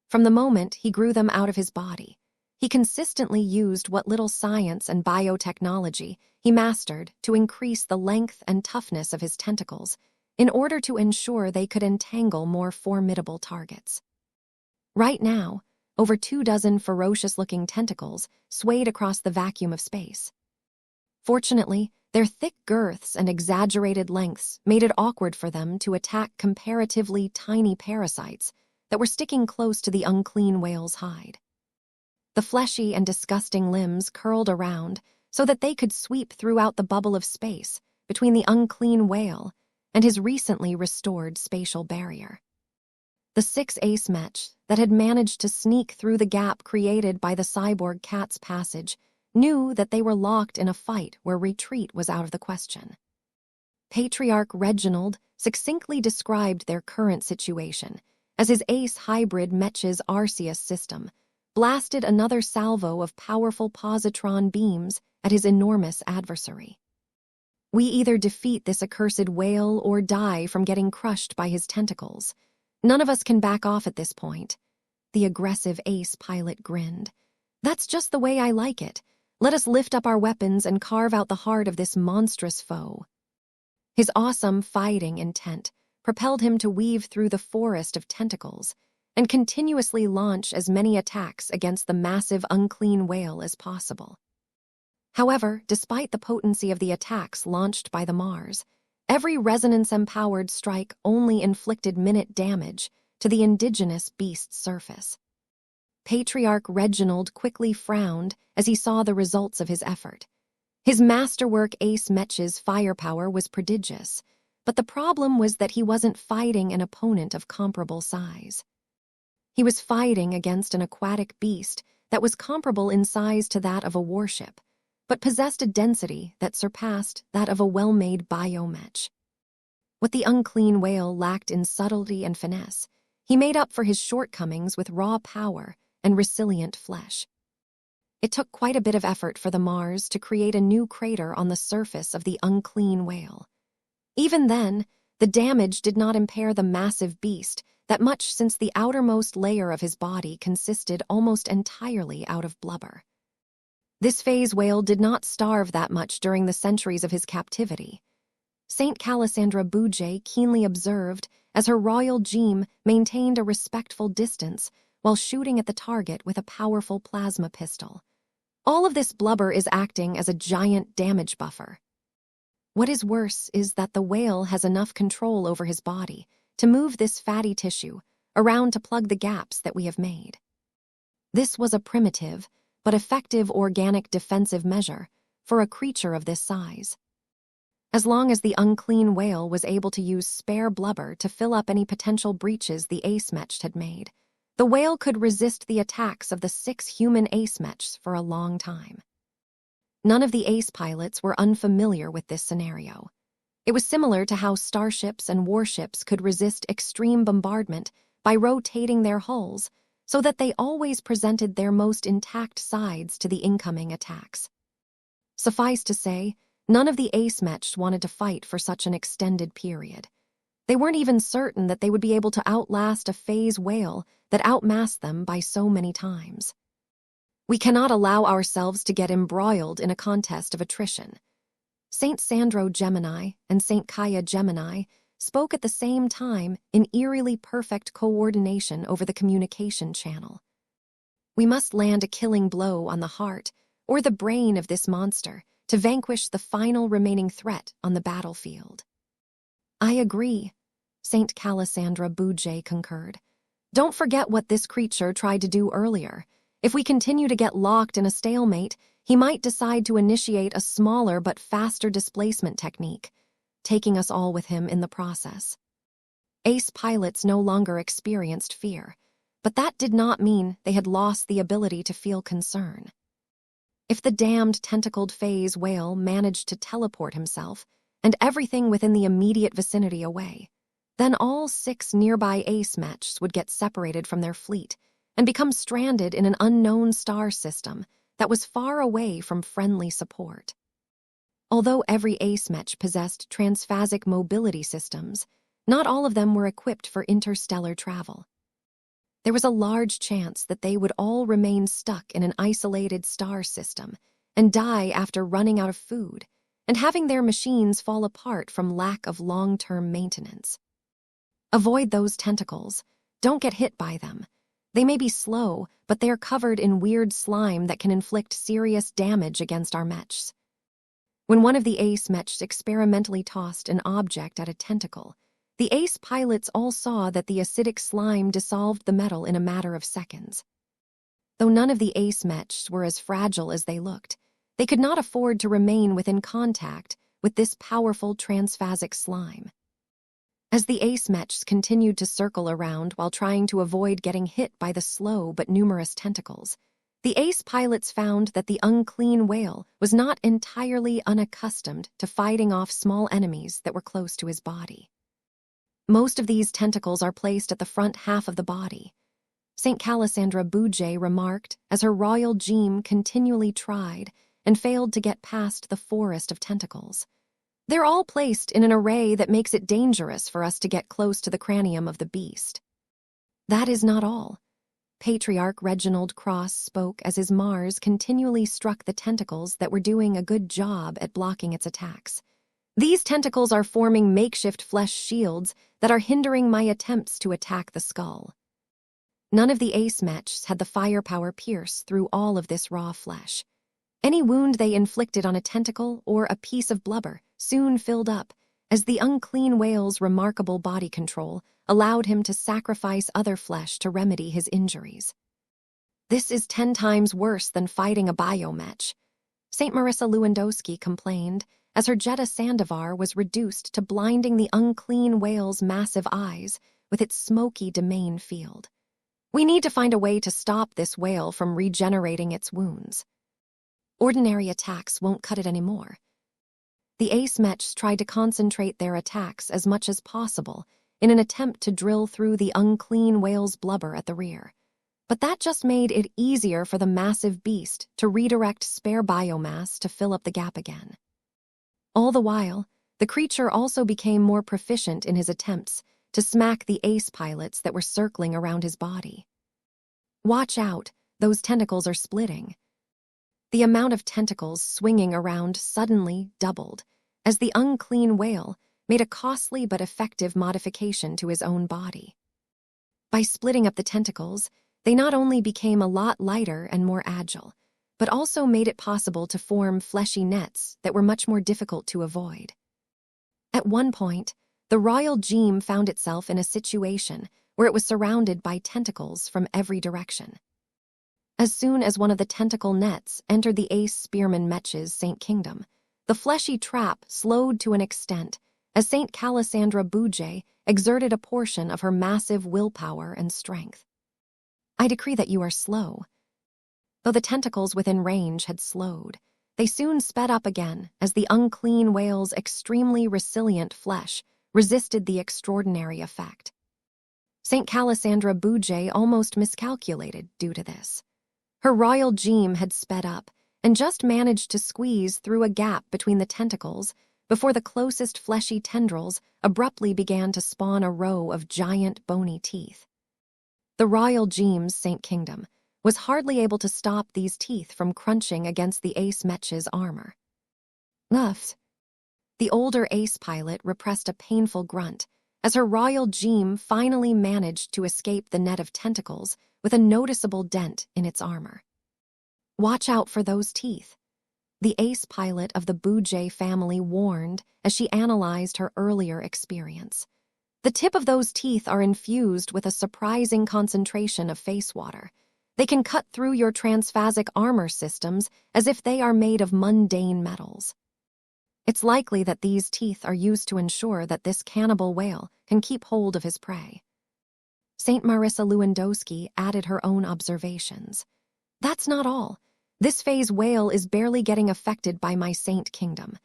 From the moment he grew them out of his body, he consistently used what little science and biotechnology he mastered to increase the length and toughness of his tentacles in order to ensure they could entangle more formidable targets. Right now, over 24 ferocious-looking tentacles swayed across the vacuum of space. Fortunately, their thick girths and exaggerated lengths made it awkward for them to attack comparatively tiny parasites that were sticking close to the unclean whale's hide. The fleshy and disgusting limbs curled around so that they could sweep throughout the bubble of space between the unclean whale and his recently restored spatial barrier. The 6 ace mechs that had managed to sneak through the gap created by the cyborg cat's passage knew that they were locked in a fight where retreat was out of the question. Patriarch Reginald succinctly described their current situation as his ace hybrid mech's Arceus system blasted another salvo of powerful positron beams at his enormous adversary. We either defeat this accursed whale or die from getting crushed by his tentacles. None of us can back off at this point. The aggressive ace pilot grinned. That's just the way I like it. Let us lift up our weapons and carve out the heart of this monstrous foe. His awesome fighting intent propelled him to weave through the forest of tentacles and continuously launch as many attacks against the massive unclean whale as possible. However, despite the potency of the attacks launched by the Mars, every resonance-empowered strike only inflicted minute damage to the indigenous beast's surface. Patriarch Reginald quickly frowned as he saw the results of his effort. His masterwork ace mech's firepower was prodigious, but the problem was that he wasn't fighting an opponent of comparable size. He was fighting against an aquatic beast that was comparable in size to that of a warship, but possessed a density that surpassed that of a well-made biomech. What the unclean whale lacked in subtlety and finesse, he made up for his shortcomings with raw power and resilient flesh. It took quite a bit of effort for the Mars to create a new crater on the surface of the unclean whale. Even then, the damage did not impair the massive beast that much, since the outermost layer of his body consisted almost entirely out of blubber. This phase whale did not starve that much during the centuries of his captivity. Saint Calisandra Boujay keenly observed as her royal Jeem maintained a respectful distance while shooting at the target with a powerful plasma pistol. All of this blubber is acting as a giant damage buffer. What is worse is that the whale has enough control over his body to move this fatty tissue around to plug the gaps that we have made. This was a primitive but effective organic defensive measure for a creature of this size. As long as the unclean whale was able to use spare blubber to fill up any potential breaches the ace mech had made, the whale could resist the attacks of the 6 human ace mechs for a long time. None of the ace pilots were unfamiliar with this scenario. It was similar to how starships and warships could resist extreme bombardment by rotating their hulls so that they always presented their most intact sides to the incoming attacks. Suffice to say, none of the ace mechs wanted to fight for such an extended period. They weren't even certain that they would be able to outlast a phase whale that outmassed them by so many times. We cannot allow ourselves to get embroiled in a contest of attrition. Saint Sandro Gemini and Saint Kaya Gemini spoke at the same time in eerily perfect coordination over the communication channel. We must land a killing blow on the heart or the brain of this monster to vanquish the final remaining threat on the battlefield. I agree, Saint Calasandra Bouget concurred. Don't forget what this creature tried to do earlier. If we continue to get locked in a stalemate, he might decide to initiate a smaller but faster displacement technique, taking us all with him in the process. Ace pilots no longer experienced fear, but that did not mean they had lost the ability to feel concern. If the damned tentacled phase whale managed to teleport himself and everything within the immediate vicinity away, then all 6 nearby ace mechs would get separated from their fleet and become stranded in an unknown star system that was far away from friendly support. Although every ace mech possessed transphasic mobility systems, not all of them were equipped for interstellar travel. There was a large chance that they would all remain stuck in an isolated star system and die after running out of food and having their machines fall apart from lack of long-term maintenance. Avoid those tentacles. Don't get hit by them. They may be slow, but they are covered in weird slime that can inflict serious damage against our mechs. When one of the ace mechs experimentally tossed an object at a tentacle, the ace pilots all saw that the acidic slime dissolved the metal in a matter of seconds. Though none of the ace mechs were as fragile as they looked, they could not afford to remain within contact with this powerful transphasic slime. As the ace mechs continued to circle around while trying to avoid getting hit by the slow but numerous tentacles, the ace pilots found that the unclean whale was not entirely unaccustomed to fighting off small enemies that were close to his body. Most of these tentacles are placed at the front half of the body, Saint Calasandra Bouget remarked as her royal gem continually tried and failed to get past the forest of tentacles. They're all placed in an array that makes it dangerous for us to get close to the cranium of the beast. That is not all. Patriarch Reginald Cross spoke as his Mars continually struck the tentacles that were doing a good job at blocking its attacks. These tentacles are forming makeshift flesh shields that are hindering my attempts to attack the skull. None of the ace mechs had the firepower pierce through all of this raw flesh. Any wound they inflicted on a tentacle or a piece of blubber soon filled up, as the unclean whale's remarkable body control allowed him to sacrifice other flesh to remedy his injuries. This is 10 times worse than fighting a biomech, St. Marissa Lewandowski complained, as her Jetta Sandovar was reduced to blinding the unclean whale's massive eyes with its smoky domain field. We need to find a way to stop this whale from regenerating its wounds. Ordinary attacks won't cut it anymore. The ace mechs tried to concentrate their attacks as much as possible in an attempt to drill through the unclean whale's blubber at the rear. But that just made it easier for the massive beast to redirect spare biomass to fill up the gap again. All the while, the creature also became more proficient in his attempts to smack the ace pilots that were circling around his body. Watch out, those tentacles are splitting. The amount of tentacles swinging around suddenly doubled as the unclean whale made a costly but effective modification to his own body. By splitting up the tentacles, they not only became a lot lighter and more agile, but also made it possible to form fleshy nets that were much more difficult to avoid. At one point, the royal gem found itself in a situation where it was surrounded by tentacles from every direction. As soon as one of the tentacle nets entered the ace spearman mech's Saint Kingdom, the fleshy trap slowed to an extent as Saint Calasandra Bouget exerted a portion of her massive willpower and strength. I decree that you are slow. Though the tentacles within range had slowed, they soon sped up again as the unclean whale's extremely resilient flesh resisted the extraordinary effect. Saint Calasandra Bouget almost miscalculated due to this. Her royal gem had sped up and just managed to squeeze through a gap between the tentacles before the closest fleshy tendrils abruptly began to spawn a row of giant bony teeth. The royal gem's Saint Kingdom was hardly able to stop these teeth from crunching against the ace mech's armor. Uff. The older ace pilot repressed a painful grunt as her royal Jeem finally managed to escape the net of tentacles with a noticeable dent in its armor. "Watch out for those teeth," the ace pilot of the Bujay family warned as she analyzed her earlier experience. "The tip of those teeth are infused with a surprising concentration of face water. They can cut through your transphasic armor systems as if they are made of mundane metals. It's likely that these teeth are used to ensure that this cannibal whale can keep hold of his prey." St. Marissa Lewandowski added her own observations. "That's not all. This phase whale is barely getting affected by my Saint Kingdom.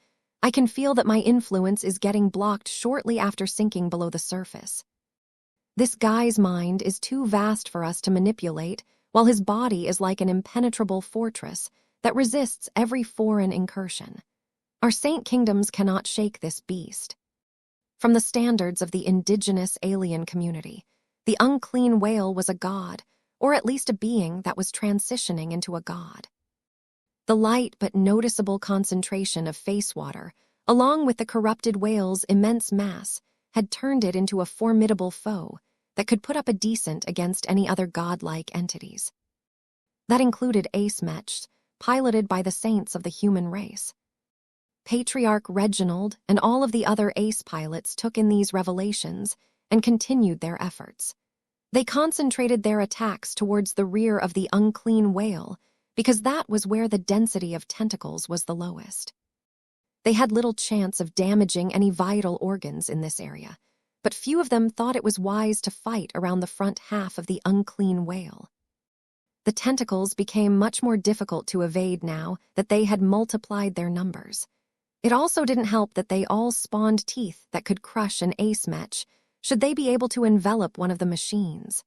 I can feel that my influence is getting blocked shortly after sinking below the surface. This guy's mind is too vast for us to manipulate, while his body is like an impenetrable fortress that resists every foreign incursion. Our Saint Kingdoms cannot shake this beast." From the standards of the indigenous alien community, the unclean whale was a god, or at least a being that was transitioning into a god. The light but noticeable concentration of face water, along with the corrupted whale's immense mass, had turned it into a formidable foe that could put up a decent against any other godlike entities. That included ace mechs, piloted by the saints of the human race. Patriarch Reginald and all of the other ace pilots took in these revelations and continued their efforts. They concentrated their attacks towards the rear of the unclean whale because that was where the density of tentacles was the lowest. They had little chance of damaging any vital organs in this area, but few of them thought it was wise to fight around the front half of the unclean whale. The tentacles became much more difficult to evade now that they had multiplied their numbers. It also didn't help that they all spawned teeth that could crush an ace mech should they be able to envelop one of the machines.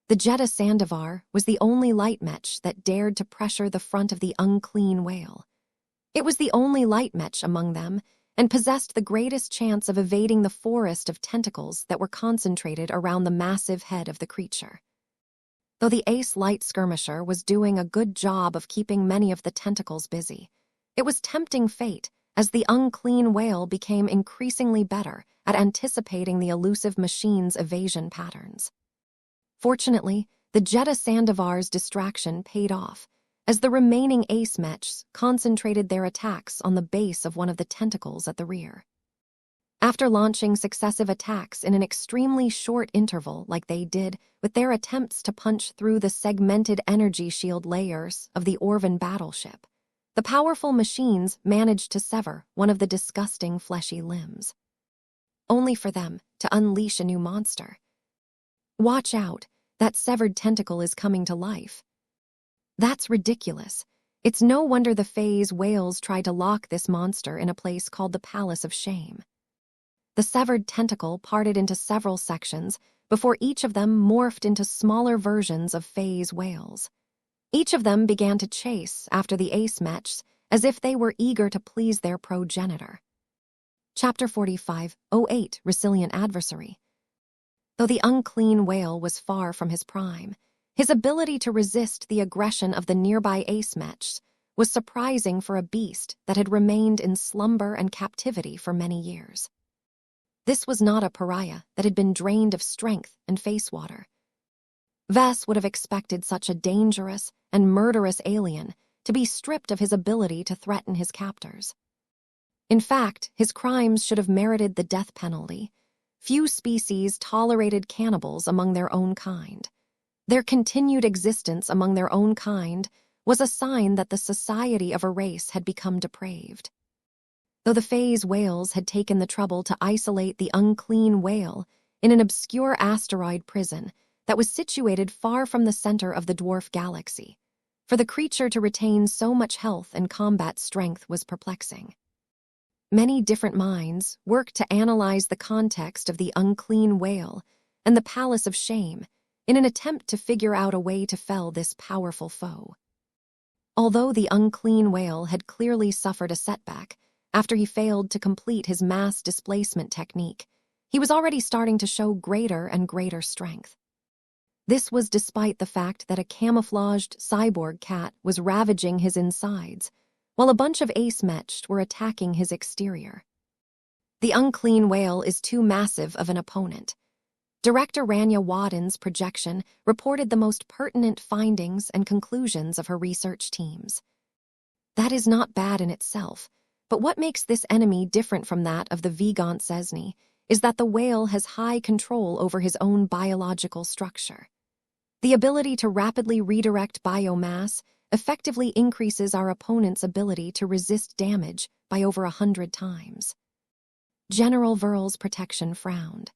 The Jeddah Sandovar was the only light mech that dared to pressure the front of the unclean whale. It was the only light mech among them and possessed the greatest chance of evading the forest of tentacles that were concentrated around the massive head of the creature. Though the ace light skirmisher was doing a good job of keeping many of the tentacles busy, it was tempting fate as the unclean whale became increasingly better at anticipating the elusive machine's evasion patterns. Fortunately, the Jeddah Sandovar's distraction paid off, as the remaining ace mechs concentrated their attacks on the base of one of the tentacles at the rear. After launching successive attacks in an extremely short interval like they did with their attempts to punch through the segmented energy shield layers of the Orvan battleship, the powerful machines managed to sever one of the disgusting fleshy limbs, only for them to unleash a new monster. "Watch out, that severed tentacle is coming to life." That's ridiculous. It's no wonder the phase whales tried to lock this monster in a place called the Palace of Shame. The severed tentacle parted into several sections before each of them morphed into smaller versions of phase whales. Each of them began to chase after the ace mechs as if they were eager to please their progenitor. Chapter 45:08 Resilient Adversary. Though the unclean whale was far from his prime, his ability to resist the aggression of the nearby ace mechs was surprising for a beast that had remained in slumber and captivity for many years. This was not a pariah that had been drained of strength and face water. Vess would have expected such a dangerous and murderous alien to be stripped of his ability to threaten his captors. In fact, his crimes should have merited the death penalty. Few species tolerated cannibals among their own kind. Their continued existence among their own kind was a sign that the society of a race had become depraved. Though the phase whales had taken the trouble to isolate the unclean whale in an obscure asteroid prison that was situated far from the center of the dwarf galaxy, for the creature to retain so much health and combat strength was perplexing. Many different minds worked to analyze the context of the unclean whale and the Palace of Shame in an attempt to figure out a way to fell this powerful foe. Although the unclean whale had clearly suffered a setback after he failed to complete his mass displacement technique, he was already starting to show greater and greater strength. This was despite the fact that a camouflaged cyborg cat was ravaging his insides, while a bunch of ace mechs were attacking his exterior. The unclean whale is too massive of an opponent. Director Rania Wadden's projection reported the most pertinent findings and conclusions of her research teams. That is not bad in itself, but what makes this enemy different from that of the Vigant Cesny is that the whale has high control over his own biological structure. The ability to rapidly redirect biomass effectively increases our opponent's ability to resist damage by over 100 times. General Verl's protection frowned.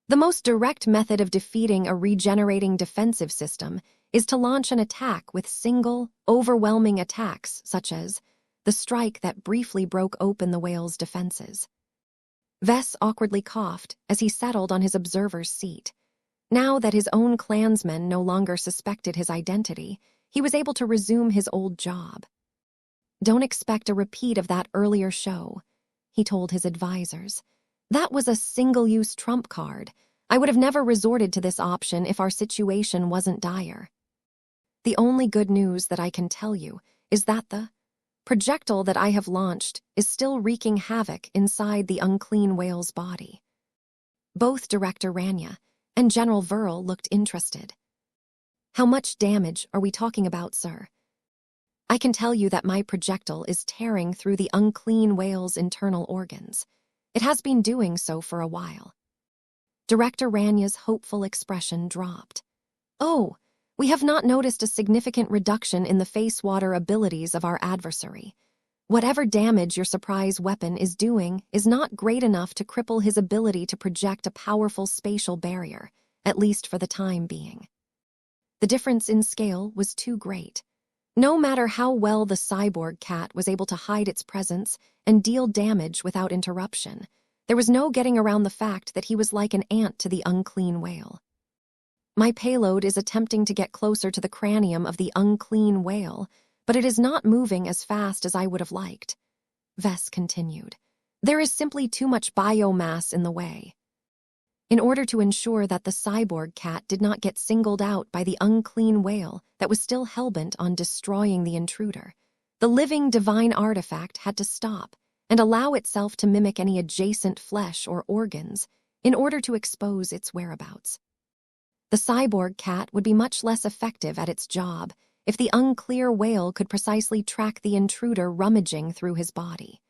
The most direct method of defeating a regenerating defensive system is to launch an attack with single, overwhelming attacks such as the strike that briefly broke open the whale's defenses. Vess awkwardly coughed as he settled on his observer's seat. Now that his own clansmen no longer suspected his identity, he was able to resume his old job. "Don't expect a repeat of that earlier show," he told his advisors. "That was a single-use trump card. I would have never resorted to this option if our situation wasn't dire. The only good news that I can tell you is that the projectile that I have launched is still wreaking havoc inside the unclean whale's body." Both Director Rania and General Verl looked interested. "How much damage are we talking about, sir?" "I can tell you that my projectile is tearing through the unclean whale's internal organs. It has been doing so for a while." Director Rania's hopeful expression dropped. "Oh, we have not noticed a significant reduction in the face water abilities of our adversary. Whatever damage your surprise weapon is doing is not great enough to cripple his ability to project a powerful spatial barrier, at least for the time being." The difference in scale was too great. No matter how well the cyborg cat was able to hide its presence and deal damage without interruption, there was no getting around the fact that he was like an ant to the unclean whale. "My payload is attempting to get closer to the cranium of the unclean whale, but it is not moving as fast as I would have liked," Vess continued. "There is simply too much biomass in the way." In order to ensure that the cyborg cat did not get singled out by the unclean whale that was still hellbent on destroying the intruder, the living divine artifact had to stop and allow itself to mimic any adjacent flesh or organs in order to expose its whereabouts. The cyborg cat would be much less effective at its job if the unclear whale could precisely track the intruder rummaging through his body.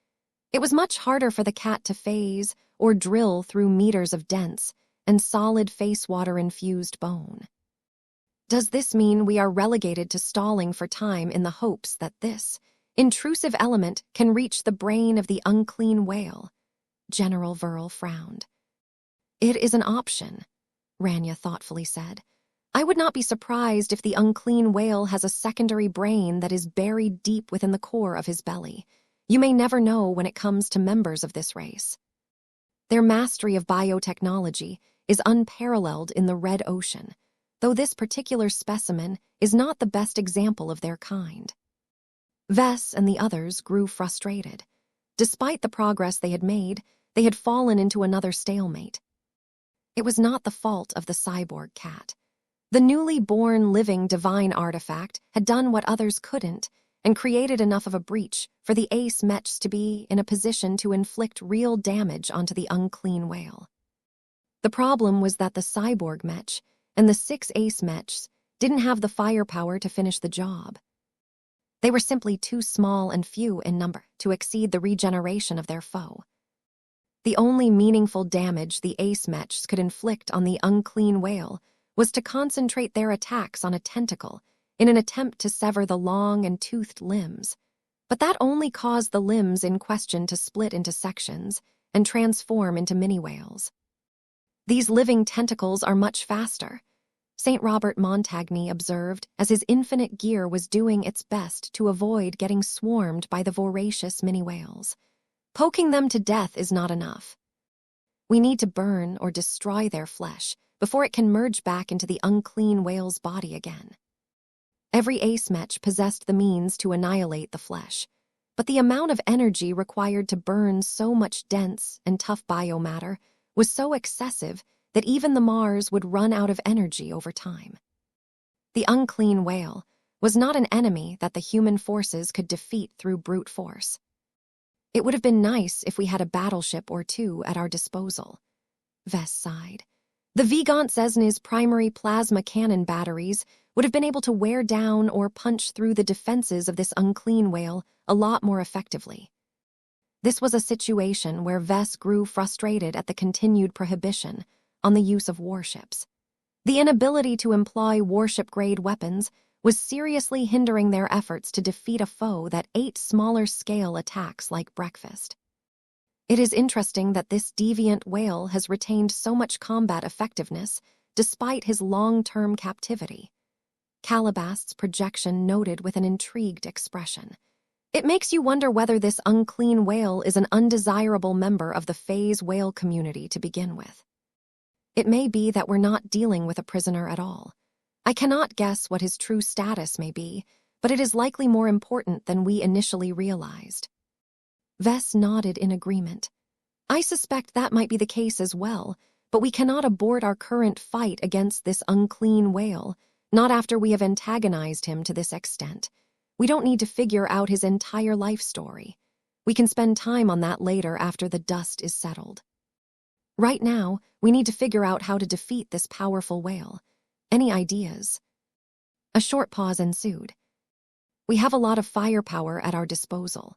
It was much harder for the cat to phase or drill through meters of dense and solid face water-infused bone. "Does this mean we are relegated to stalling for time in the hopes that this intrusive element can reach the brain of the unclean whale?" General Verl frowned. "It is an option," Rania thoughtfully said. "I would not be surprised if the unclean whale has a secondary brain that is buried deep within the core of his belly. You may never know when it comes to members of this race. Their mastery of biotechnology is unparalleled in the Red Ocean, though this particular specimen is not the best example of their kind." Vess and the others grew frustrated. Despite the progress they had fallen into another stalemate. It was not the fault of the cyborg cat. The newly born living divine artifact had done what others couldn't and created enough of a breach for the ace mechs to be in a position to inflict real damage onto the unclean whale. The problem was that the cyborg mech and the 6 ace mechs didn't have the firepower to finish the job. They were simply too small and few in number to exceed the regeneration of their foe. The only meaningful damage the ace mechs could inflict on the unclean whale was to concentrate their attacks on a tentacle in an attempt to sever the long and toothed limbs, but that only caused the limbs in question to split into sections and transform into mini-whales. "These living tentacles are much faster," St. Robert Montagny observed as his infinite gear was doing its best to avoid getting swarmed by the voracious mini-whales. "Poking them to death is not enough. We need to burn or destroy their flesh before it can merge back into the unclean whale's body again." Every ace mech possessed the means to annihilate the flesh, but the amount of energy required to burn so much dense and tough biomatter was so excessive that even the Mars would run out of energy over time. The unclean whale was not an enemy that the human forces could defeat through brute force. It would have been nice if we had a battleship or two at our disposal. Vess sighed. The Vigant Zesna's primary plasma cannon batteries would have been able to wear down or punch through the defenses of this unclean whale a lot more effectively. This was a situation where Vess grew frustrated at the continued prohibition on the use of warships. The inability to employ warship-grade weapons was seriously hindering their efforts to defeat a foe that ate smaller-scale attacks like breakfast. It is interesting that this deviant whale has retained so much combat effectiveness despite his long-term captivity. Calabast's projection noted with an intrigued expression. It makes you wonder whether this unclean whale is an undesirable member of the phase whale community to begin with. It may be that we're not dealing with a prisoner at all. I cannot guess what his true status may be, but it is likely more important than we initially realized. Vess nodded in agreement. I suspect that might be the case as well, but we cannot abort our current fight against this unclean whale, not after we have antagonized him to this extent. We don't need to figure out his entire life story. We can spend time on that later after the dust is settled. Right now, we need to figure out how to defeat this powerful whale. Any ideas? A short pause ensued. We have a lot of firepower at our disposal.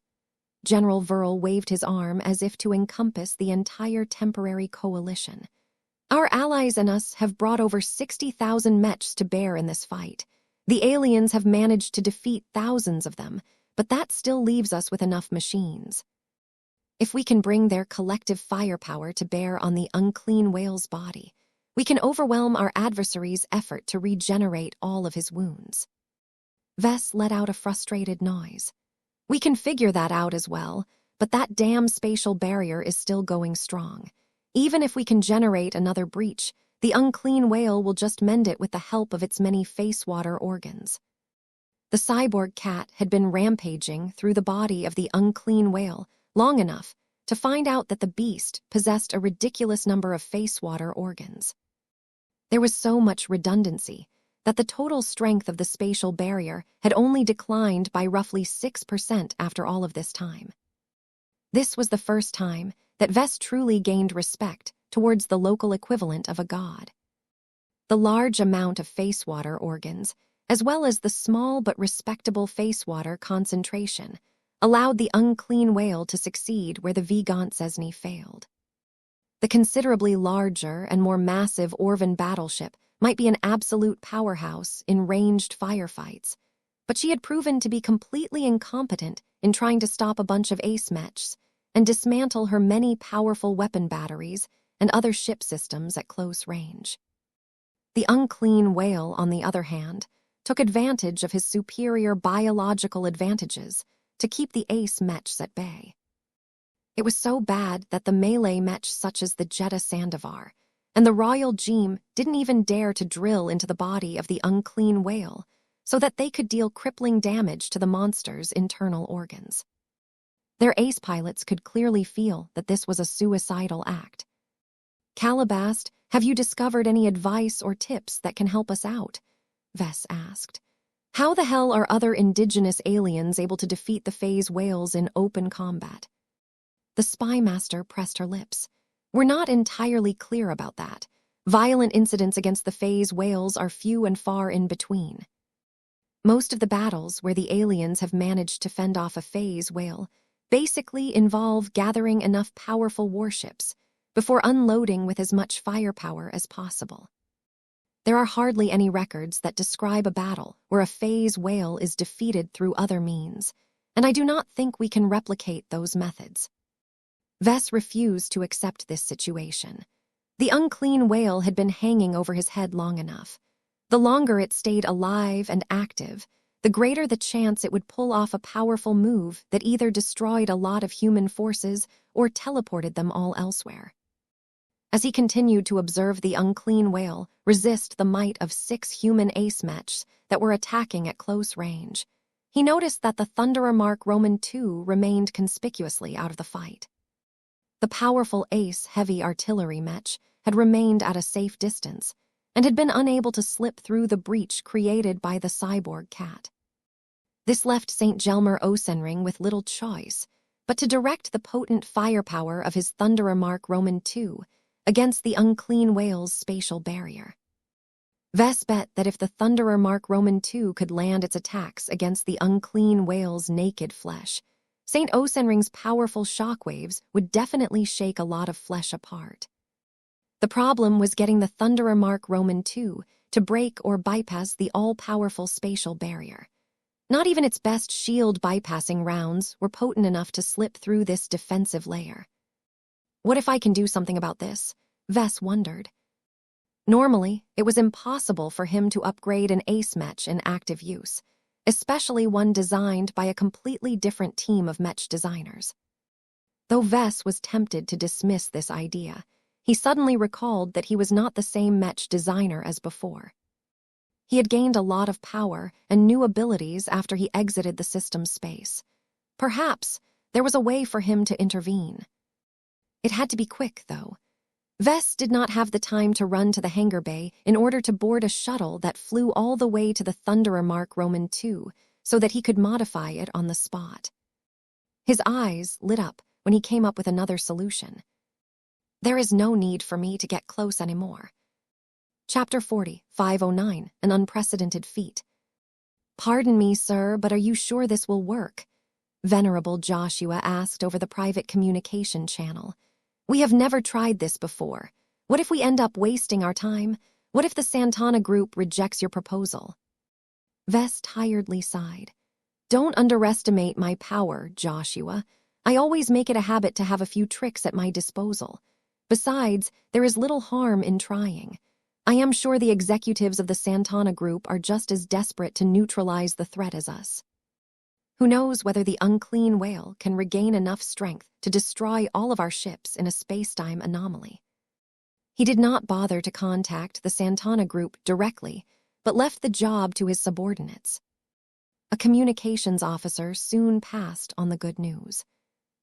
General Verl waved his arm as if to encompass the entire temporary coalition. Our allies and us have brought over 60,000 Mechs to bear in this fight. The aliens have managed to defeat thousands of them, but that still leaves us with enough machines. If we can bring their collective firepower to bear on the unclean whale's body, we can overwhelm our adversary's effort to regenerate all of his wounds. Vess let out a frustrated noise. We can figure that out as well, but that damn spatial barrier is still going strong. Even if we can generate another breach, the unclean whale will just mend it with the help of its many face-water organs. The cyborg cat had been rampaging through the body of the unclean whale long enough to find out that the beast possessed a ridiculous number of face-water organs. There was so much redundancy that the total strength of the spatial barrier had only declined by roughly 6% after all of this time. This was the first time that Vess truly gained respect towards the local equivalent of a god. The large amount of face-water organs, as well as the small but respectable face-water concentration, allowed the unclean whale to succeed where the Vigant Zesny failed. The considerably larger and more massive Orvan battleship might be an absolute powerhouse in ranged firefights, but she had proven to be completely incompetent in trying to stop a bunch of ace mechs and dismantle her many powerful weapon batteries and other ship systems at close range. The unclean whale, on the other hand, took advantage of his superior biological advantages to keep the ace mechs at bay. It was so bad that the melee mechs such as the Jeddah Sandovar and the Royal Jeem didn't even dare to drill into the body of the unclean whale so that they could deal crippling damage to the monster's internal organs. Their ace pilots could clearly feel that this was a suicidal act. Calabast, have you discovered any advice or tips that can help us out? Vess asked. How the hell are other indigenous aliens able to defeat the phase whales in open combat? The spy master pressed her lips. We're not entirely clear about that. Violent incidents against the phase whales are few and far in between. Most of the battles where the aliens have managed to fend off a phase whale basically involve gathering enough powerful warships before unloading with as much firepower as possible. There are hardly any records that describe a battle where a phase whale is defeated through other means, and I do not think we can replicate those methods. Vess refused to accept this situation. The unclean whale had been hanging over his head long enough. The longer it stayed alive and active, the greater the chance it would pull off a powerful move that either destroyed a lot of human forces or teleported them all elsewhere. As he continued to observe the unclean whale resist the might of 6 human ace mechs that were attacking at close range, he noticed that the Thunderer Mark Roman II remained conspicuously out of the fight. The powerful ace heavy artillery mech had remained at a safe distance and had been unable to slip through the breach created by the cyborg cat. This left St. Gelmer Osenring with little choice but to direct the potent firepower of his Thunderer Mark Roman II against the unclean whale's spatial barrier. Vess bet that if the Thunderer Mark Roman II could land its attacks against the unclean whale's naked flesh, St. Osenring's powerful shockwaves would definitely shake a lot of flesh apart. The problem was getting the Thunderer Mark Roman II to break or bypass the all-powerful spatial barrier. Not even its best shield bypassing rounds were potent enough to slip through this defensive layer. What if I can do something about this? Vess wondered. Normally, it was impossible for him to upgrade an ace mech in active use, especially one designed by a completely different team of mech designers. Though Vess was tempted to dismiss this idea, he suddenly recalled that he was not the same mech designer as before. He had gained a lot of power and new abilities after he exited the system's space. Perhaps there was a way for him to intervene. It had to be quick, though. Vess did not have the time to run to the hangar bay in order to board a shuttle that flew all the way to the Thunderer Mark Roman II so that he could modify it on the spot. His eyes lit up when he came up with another solution. There is no need for me to get close anymore. Chapter 40, 509, An Unprecedented Feat. Pardon me, sir, but are you sure this will work? Venerable Joshua asked over the private communication channel. We have never tried this before. What if we end up wasting our time? What if the Santana group rejects your proposal? Vess tiredly sighed. Don't underestimate my power, Joshua. I always make it a habit to have a few tricks at my disposal. Besides, there is little harm in trying. I am sure the executives of the Santana group are just as desperate to neutralize the threat as us. Who knows whether the unclean whale can regain enough strength to destroy all of our ships in a space-time anomaly. He did not bother to contact the Santana group directly, but left the job to his subordinates. A communications officer soon passed on the good news.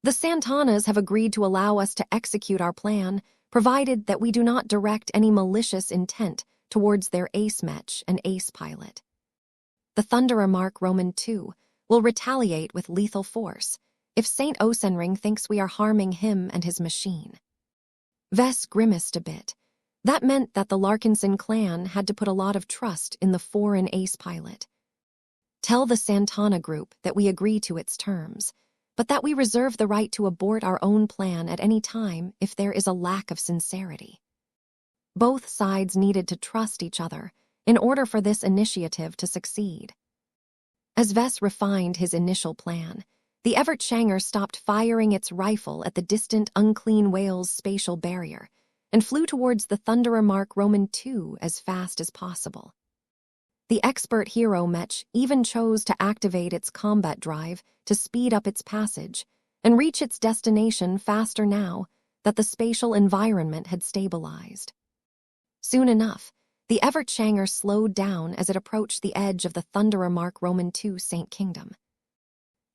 The Santanas have agreed to allow us to execute our plan, provided that we do not direct any malicious intent towards their ace mech and ace pilot. The Thunderer Mark Roman II will retaliate with lethal force if St. Osenring thinks we are harming him and his machine. Vess grimaced a bit. That meant that the Larkinson clan had to put a lot of trust in the foreign ace pilot. Tell the Santana group that we agree to its terms, but that we reserve the right to abort our own plan at any time if there is a lack of sincerity. Both sides needed to trust each other in order for this initiative to succeed. As Vess refined his initial plan, the Evertshanger stopped firing its rifle at the distant unclean whale's spatial barrier and flew towards the Thunderer Mark Roman II as fast as possible. The expert hero mech even chose to activate its combat drive to speed up its passage and reach its destination faster now that the spatial environment had stabilized. Soon enough, the Evertshanger slowed down as it approached the edge of the Thunderer Mark Roman II Saint Kingdom.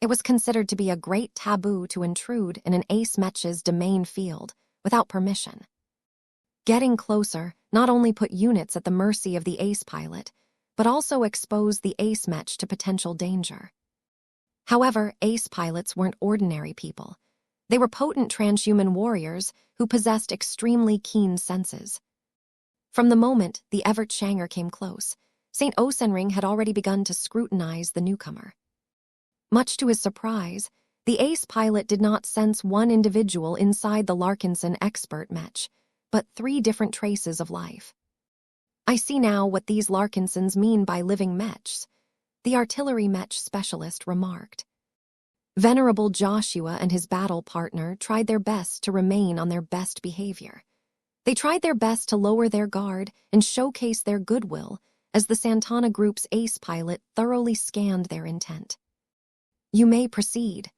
It was considered to be a great taboo to intrude in an ace mech's domain field without permission. Getting closer not only put units at the mercy of the ace pilot, but also exposed the ace mech to potential danger. However, ace pilots weren't ordinary people. They were potent transhuman warriors who possessed extremely keen senses. From the moment the Evertshanger came close, St. Osenring had already begun to scrutinize the newcomer. Much to his surprise, the ace pilot did not sense one individual inside the Larkinson expert mech, but 3 different traces of life. I see now what these Larkinsons mean by living mechs, the artillery mech specialist remarked. Venerable Joshua and his battle partner tried their best to remain on their best behavior. They tried their best to lower their guard and showcase their goodwill as the Santana group's ace pilot thoroughly scanned their intent. You may proceed,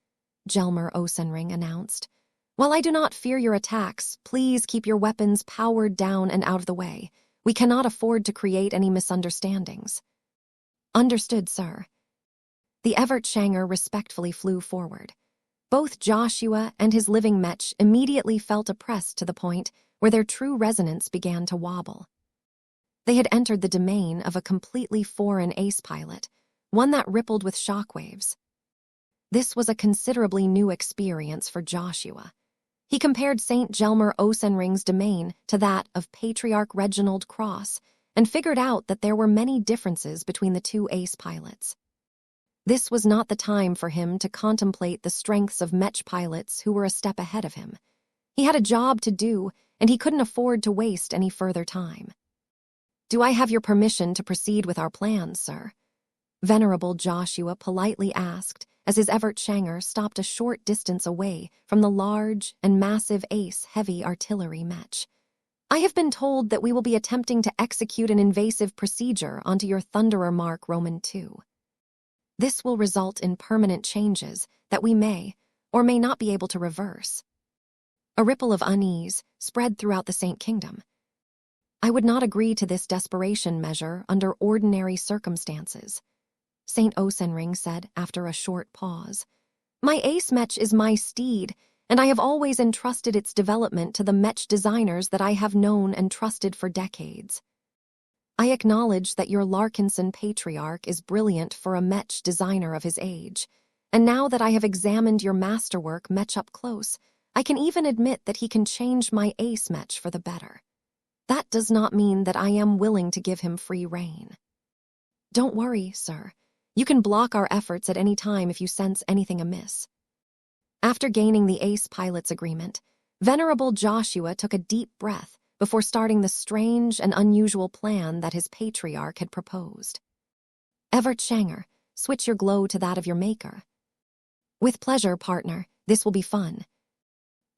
Jelmer Osenring announced. While I do not fear your attacks, please keep your weapons powered down and out of the way. We cannot afford to create any misunderstandings. Understood, sir. The Evertshanger respectfully flew forward. Both Joshua and his living mech immediately felt oppressed to the point where their true resonance began to wobble. They had entered the domain of a completely foreign ace pilot, one that rippled with shockwaves. This was a considerably new experience for Joshua. He compared St. Gelmer Osenring's domain to that of Patriarch Reginald Cross and figured out that there were many differences between the two ace pilots. This was not the time for him to contemplate the strengths of Mech pilots who were a step ahead of him. He had a job to do, and he couldn't afford to waste any further time. "Do I have your permission to proceed with our plans, sir?" Venerable Joshua politely asked as his Evertshanger stopped a short distance away from the large and massive ace heavy artillery Mech. "I have been told that we will be attempting to execute an invasive procedure onto your Thunderer Mark Roman II. This will result in permanent changes that we may or may not be able to reverse." A ripple of unease spread throughout the Saint Kingdom. "I would not agree to this desperation measure under ordinary circumstances," St. Osenring said after a short pause. "My ace Mech is my steed, and I have always entrusted its development to the Mech designers that I have known and trusted for decades. I acknowledge that your Larkinson Patriarch is brilliant for a Mech designer of his age, and now that I have examined your masterwork Mech up close, I can even admit that he can change my ace Mech for the better. That does not mean that I am willing to give him free rein. Don't worry, sir. You can block our efforts at any time if you sense anything amiss." After gaining the ace pilot's agreement, Venerable Joshua took a deep breath before starting the strange and unusual plan that his patriarch had proposed. "Evertshanger, switch your glow to that of your maker." "With pleasure, partner. This will be fun."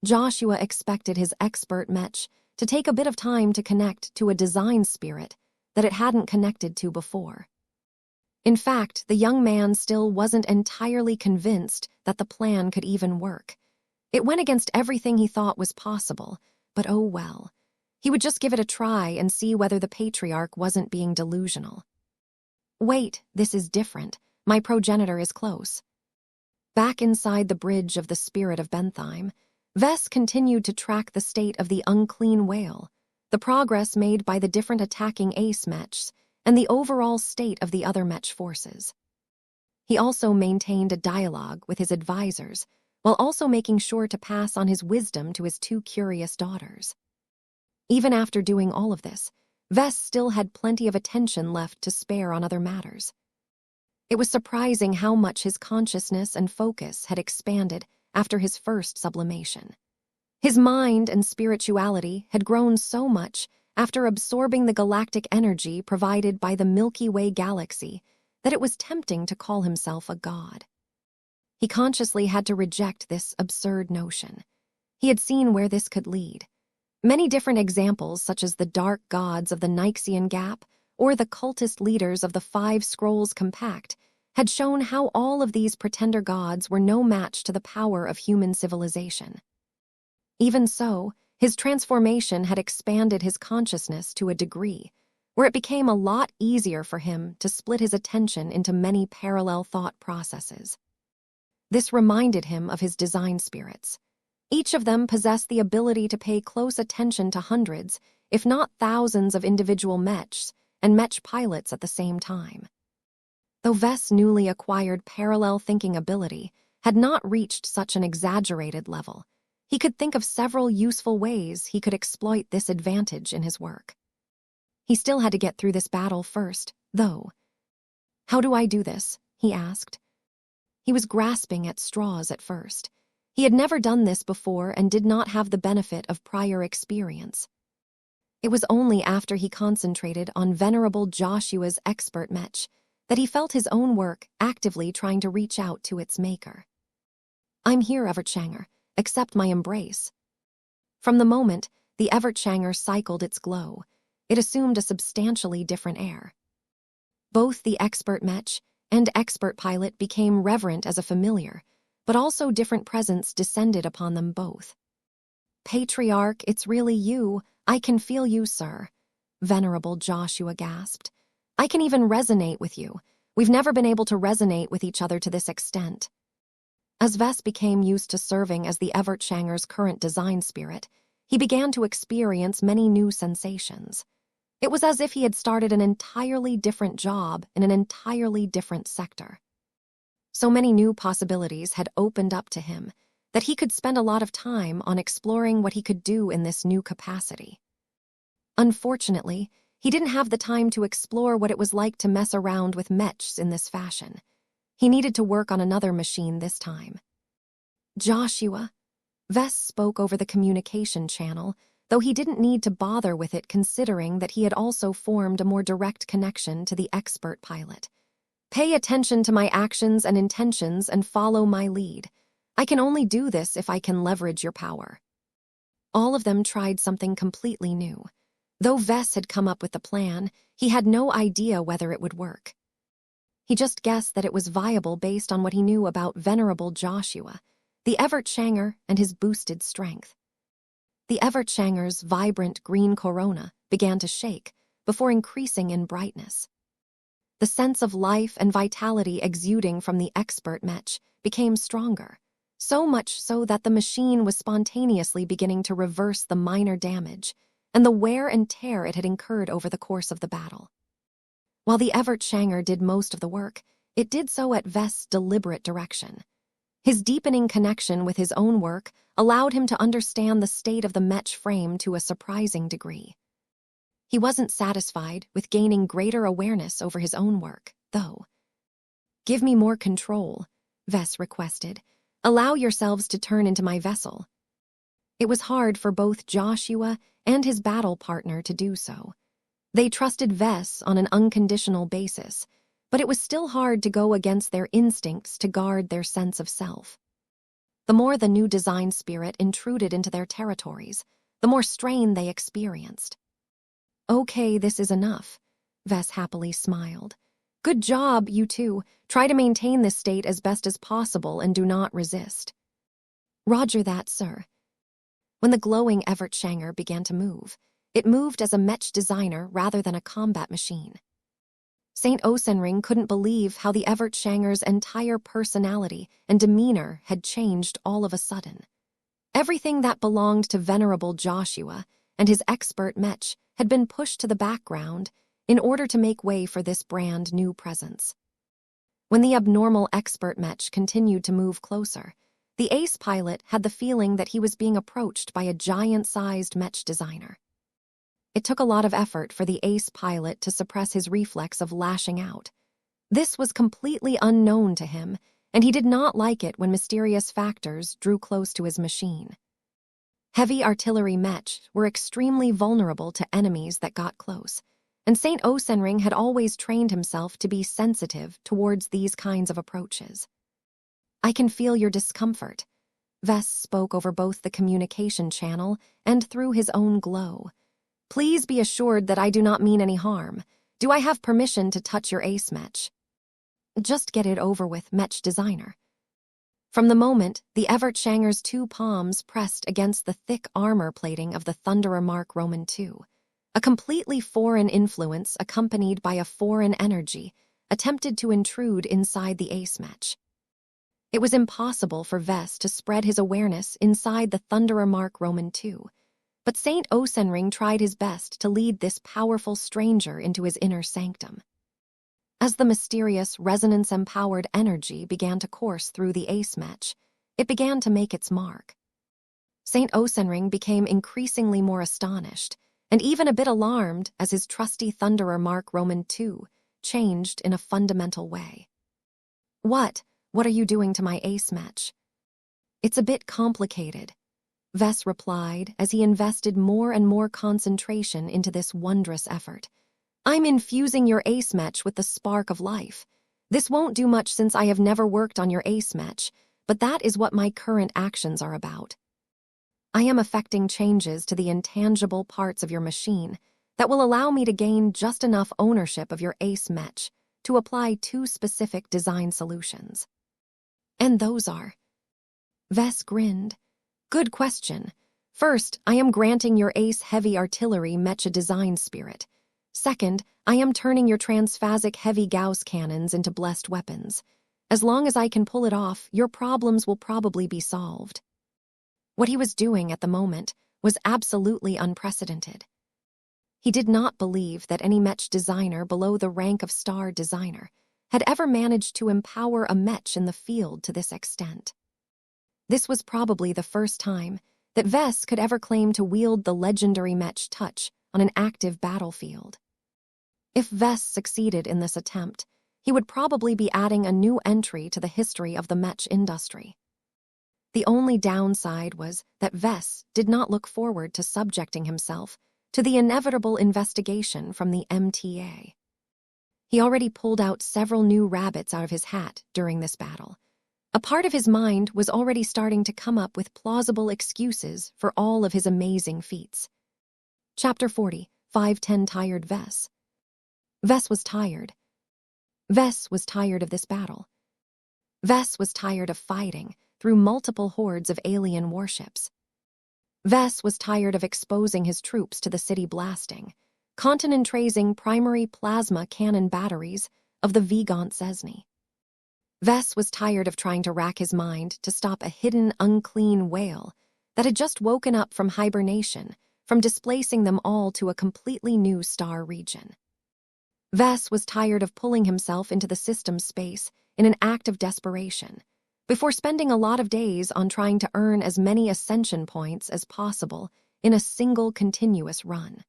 Joshua expected his expert Mech to take a bit of time to connect to a design spirit that it hadn't connected to before. In fact, the young man still wasn't entirely convinced that the plan could even work. It went against everything he thought was possible, but oh well. He would just give it a try and see whether the patriarch wasn't being delusional. "Wait, this is different. My progenitor is close." Back inside the bridge of the Spirit of Bentheim, Vess continued to track the state of the unclean whale, the progress made by the different attacking ace Mechs, and the overall state of the other Mech forces. He also maintained a dialogue with his advisors, while also making sure to pass on his wisdom to his two curious daughters. Even after doing all of this, Vess still had plenty of attention left to spare on other matters. It was surprising how much his consciousness and focus had expanded after his first sublimation. His mind and spirituality had grown so much after absorbing the galactic energy provided by the Milky Way galaxy that it was tempting to call himself a god. He consciously had to reject this absurd notion. He had seen where this could lead. Many different examples, such as the dark gods of the Nyxian Gap or the cultist leaders of the Five Scrolls Compact, had shown how all of these pretender gods were no match to the power of human civilization. Even so, his transformation had expanded his consciousness to a degree where it became a lot easier for him to split his attention into many parallel thought processes. This reminded him of his design spirits. Each of them possessed the ability to pay close attention to hundreds, if not thousands of individual Mechs and Mech pilots at the same time. Though Vess' newly acquired parallel thinking ability had not reached such an exaggerated level, he could think of several useful ways he could exploit this advantage in his work. He still had to get through this battle first, though. "How do I do this?" he asked. He was grasping at straws at first. He had never done this before and did not have the benefit of prior experience. It was only after he concentrated on Venerable Joshua's expert Mech that he felt his own work actively trying to reach out to its maker. "I'm here, Evertshanger. Accept my embrace." From the moment the Evertshanger cycled its glow, it assumed a substantially different air. Both the expert Mech and expert pilot became reverent as a familiar, but also different presence descended upon them both. "Patriarch, it's really you. I can feel you, sir," Venerable Joshua gasped. "I can even resonate with you. We've never been able to resonate with each other to this extent." As Vess became used to serving as the Evertshanger's current design spirit, he began to experience many new sensations. It was as if he had started an entirely different job in an entirely different sector. So many new possibilities had opened up to him that he could spend a lot of time on exploring what he could do in this new capacity. Unfortunately, he didn't have the time to explore what it was like to mess around with Mechs in this fashion. He needed to work on another machine this time. Joshua. Vess spoke over the communication channel, though he didn't need to bother with it considering that he had also formed a more direct connection to the expert pilot. Pay attention to my actions and intentions and follow my lead. I can only do this if I can leverage your power. All of them tried something completely new. Though Vess had come up with the plan, he had no idea whether it would work. He just guessed that it was viable based on what he knew about Venerable Joshua, the Evertshanger, and his boosted strength. The Evertshanger's vibrant green corona began to shake before increasing in brightness. The sense of life and vitality exuding from the expert Mech became stronger, so much so that the machine was spontaneously beginning to reverse the minor damage and the wear and tear it had incurred over the course of the battle. While the Evertshanger did most of the work, it did so at Vest's deliberate direction. His deepening connection with his own work allowed him to understand the state of the Mech frame to a surprising degree. He wasn't satisfied with gaining greater awareness over his own work, though. "Give me more control," Vess requested. "Allow yourselves to turn into my vessel." It was hard for both Joshua and his battle partner to do so. They trusted Vess on an unconditional basis, but it was still hard to go against their instincts to guard their sense of self. The more the new design spirit intruded into their territories, the more strain they experienced. "Okay, this is enough," Vess happily smiled. "Good job, you two. Try to maintain this state as best as possible and do not resist." "Roger that, sir." When the glowing Evertshanger began to move, it moved as a Mech designer rather than a combat machine. St. Osenring couldn't believe how the Evertshanger's entire personality and demeanor had changed all of a sudden. Everything that belonged to Venerable Joshua and his expert Mech had been pushed to the background in order to make way for this brand new presence. When the abnormal expert Mech continued to move closer, the ace pilot had the feeling that he was being approached by a giant-sized Mech designer. It took a lot of effort for the ace pilot to suppress his reflex of lashing out. This was completely unknown to him, and he did not like it when mysterious factors drew close to his machine. Heavy artillery Mech were extremely vulnerable to enemies that got close, and St. Osenring had always trained himself to be sensitive towards these kinds of approaches. "I can feel your discomfort," Vess spoke over both the communication channel and through his own glow. "Please be assured that I do not mean any harm. Do I have permission to touch your ace Mech?" "Just get it over with, Mech designer." From the moment the Evertshanger's two palms pressed against the thick armor plating of the Thunderer Mark Roman II, a completely foreign influence accompanied by a foreign energy attempted to intrude inside the ace Mech. It was impossible for Vess to spread his awareness inside the Thunderer Mark Roman II, but St. Osenring tried his best to lead this powerful stranger into his inner sanctum. As the mysterious resonance-empowered energy began to course through the ace Mech, it began to make its mark. St. Osenring became increasingly more astonished, and even a bit alarmed as his trusty Thunderer Mark Roman II changed in a fundamental way. What are you doing to my ace Mech?" "It's a bit complicated," Vess replied as he invested more and more concentration into this wondrous effort. "I'm infusing your ace Mech with the spark of life. This won't do much since I have never worked on your ace Mech, but that is what my current actions are about. I am effecting changes to the intangible parts of your machine that will allow me to gain just enough ownership of your ace Mech to apply two specific design solutions." "And those are?" Vess grinned. "Good question. First, I am granting your ace heavy artillery Mech a design spirit. Second, I am turning your transphasic heavy Gauss cannons into blessed weapons. As long as I can pull it off, your problems will probably be solved." What he was doing at the moment was absolutely unprecedented. He did not believe that any Mech designer below the rank of star designer had ever managed to empower a Mech in the field to this extent. This was probably the first time that Vess could ever claim to wield the legendary Mech touch on an active battlefield. If Vess succeeded in this attempt, he would probably be adding a new entry to the history of the Mech industry. The only downside was that Vess did not look forward to subjecting himself to the inevitable investigation from the MTA. He already pulled out several new rabbits out of his hat during this battle. A part of his mind was already starting to come up with plausible excuses for all of his amazing feats. Chapter 40, 510 Tired Vess. Vess was tired. Vess was tired of this battle. Vess was tired of fighting through multiple hordes of alien warships. Vess was tired of exposing his troops to the city blasting, continent-tracing primary plasma cannon batteries of the Vigant Cesny. Vess was tired of trying to rack his mind to stop a hidden, unclean whale that had just woken up from hibernation from displacing them all to a completely new star region. Vess was tired of pulling himself into the system's space in an act of desperation, before spending a lot of days on trying to earn as many ascension points as possible in a single continuous run.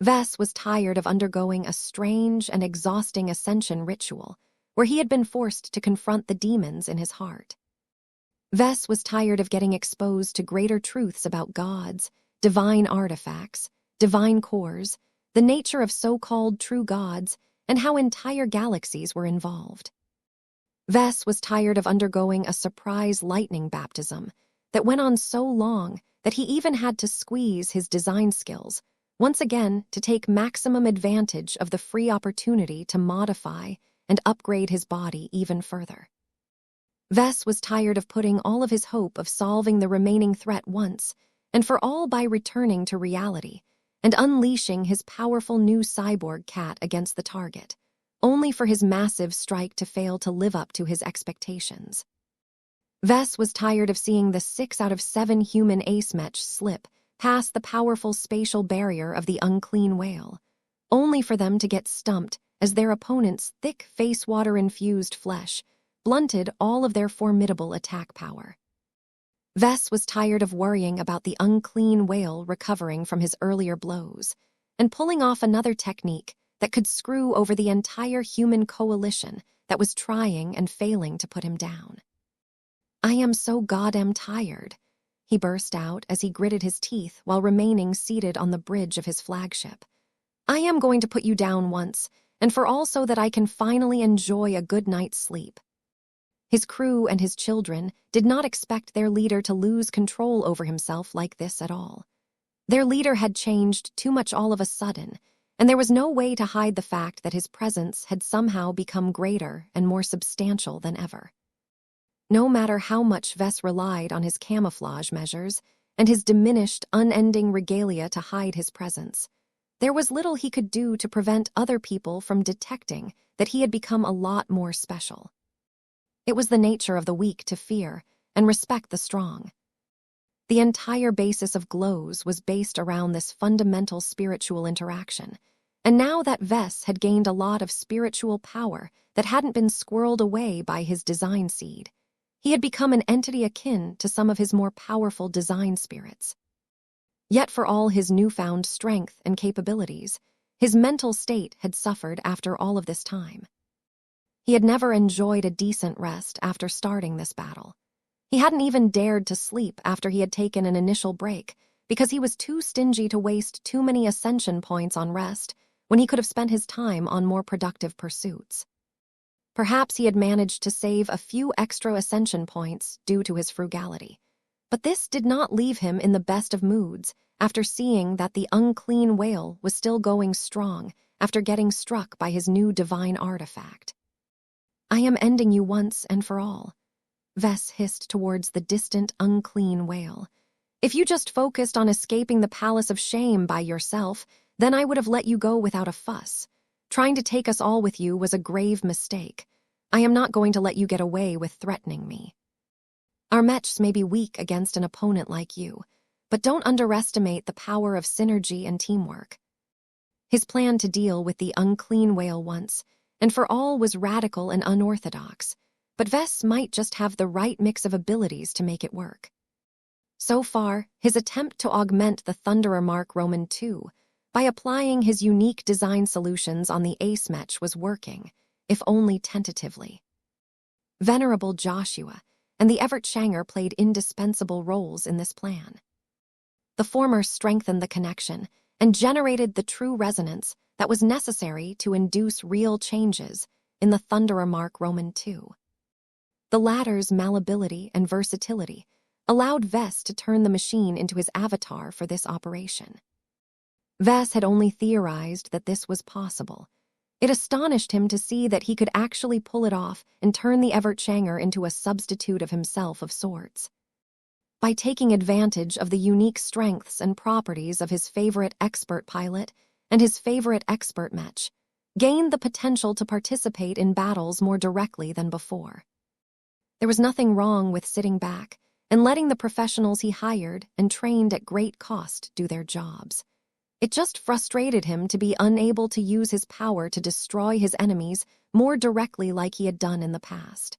Vess was tired of undergoing a strange and exhausting ascension ritual where he had been forced to confront the demons in his heart. Vess was tired of getting exposed to greater truths about gods, divine artifacts, divine cores, the nature of so-called true gods, and how entire galaxies were involved. Vess was tired of undergoing a surprise lightning baptism that went on so long that he even had to squeeze his design skills once again to take maximum advantage of the free opportunity to modify and upgrade his body even further. Vess was tired of putting all of his hope of solving the remaining threat once and for all by returning to reality and unleashing his powerful new cyborg cat against the target, only for his massive strike to fail to live up to his expectations. Vess was tired of seeing the 6 out of 7 human ace Mech slip past the powerful spatial barrier of the unclean whale, only for them to get stumped as their opponent's thick face-water-infused flesh blunted all of their formidable attack power. Vess was tired of worrying about the unclean whale recovering from his earlier blows and pulling off another technique that could screw over the entire human coalition that was trying and failing to put him down. "I am so goddamn tired," he burst out as he gritted his teeth while remaining seated on the bridge of his flagship. "I am going to put you down once, and for all so that I can finally enjoy a good night's sleep." His crew and his children did not expect their leader to lose control over himself like this at all. Their leader had changed too much all of a sudden, and there was no way to hide the fact that his presence had somehow become greater and more substantial than ever. No matter how much Vess relied on his camouflage measures and his diminished, unending regalia to hide his presence, there was little he could do to prevent other people from detecting that he had become a lot more special. It was the nature of the weak to fear and respect the strong. The entire basis of Glows was based around this fundamental spiritual interaction, and now that Vess had gained a lot of spiritual power that hadn't been squirreled away by his design seed, he had become an entity akin to some of his more powerful design spirits. Yet for all his newfound strength and capabilities, his mental state had suffered after all of this time. He had never enjoyed a decent rest after starting this battle. He hadn't even dared to sleep after he had taken an initial break because he was too stingy to waste too many ascension points on rest when he could have spent his time on more productive pursuits. Perhaps he had managed to save a few extra ascension points due to his frugality, but this did not leave him in the best of moods after seeing that the unclean whale was still going strong after getting struck by his new divine artifact. "I am ending you once and for all," Vess hissed towards the distant, unclean whale. "If you just focused on escaping the palace of shame by yourself, then I would have let you go without a fuss. Trying to take us all with you was a grave mistake. I am not going to let you get away with threatening me. Our Mechs may be weak against an opponent like you, but don't underestimate the power of synergy and teamwork." His plan to deal with the unclean whale once and for all was radical and unorthodox, but Vess might just have the right mix of abilities to make it work. So far, his attempt to augment the Thunderer Mark Roman II by applying his unique design solutions on the Ace Mech was working, if only tentatively. Venerable Joshua and the Evertshanger played indispensable roles in this plan. The former strengthened the connection and generated the true resonance that was necessary to induce real changes in the Thunderer Mark Roman II. The latter's malleability and versatility allowed Vess to turn the machine into his avatar for this operation. Vess had only theorized that this was possible. It astonished him to see that he could actually pull it off and turn the Evertshanger into a substitute of himself of sorts. By taking advantage of the unique strengths and properties of his favorite expert pilot and his favorite expert Mech, gained the potential to participate in battles more directly than before. There was nothing wrong with sitting back and letting the professionals he hired and trained at great cost do their jobs. It just frustrated him to be unable to use his power to destroy his enemies more directly like he had done in the past.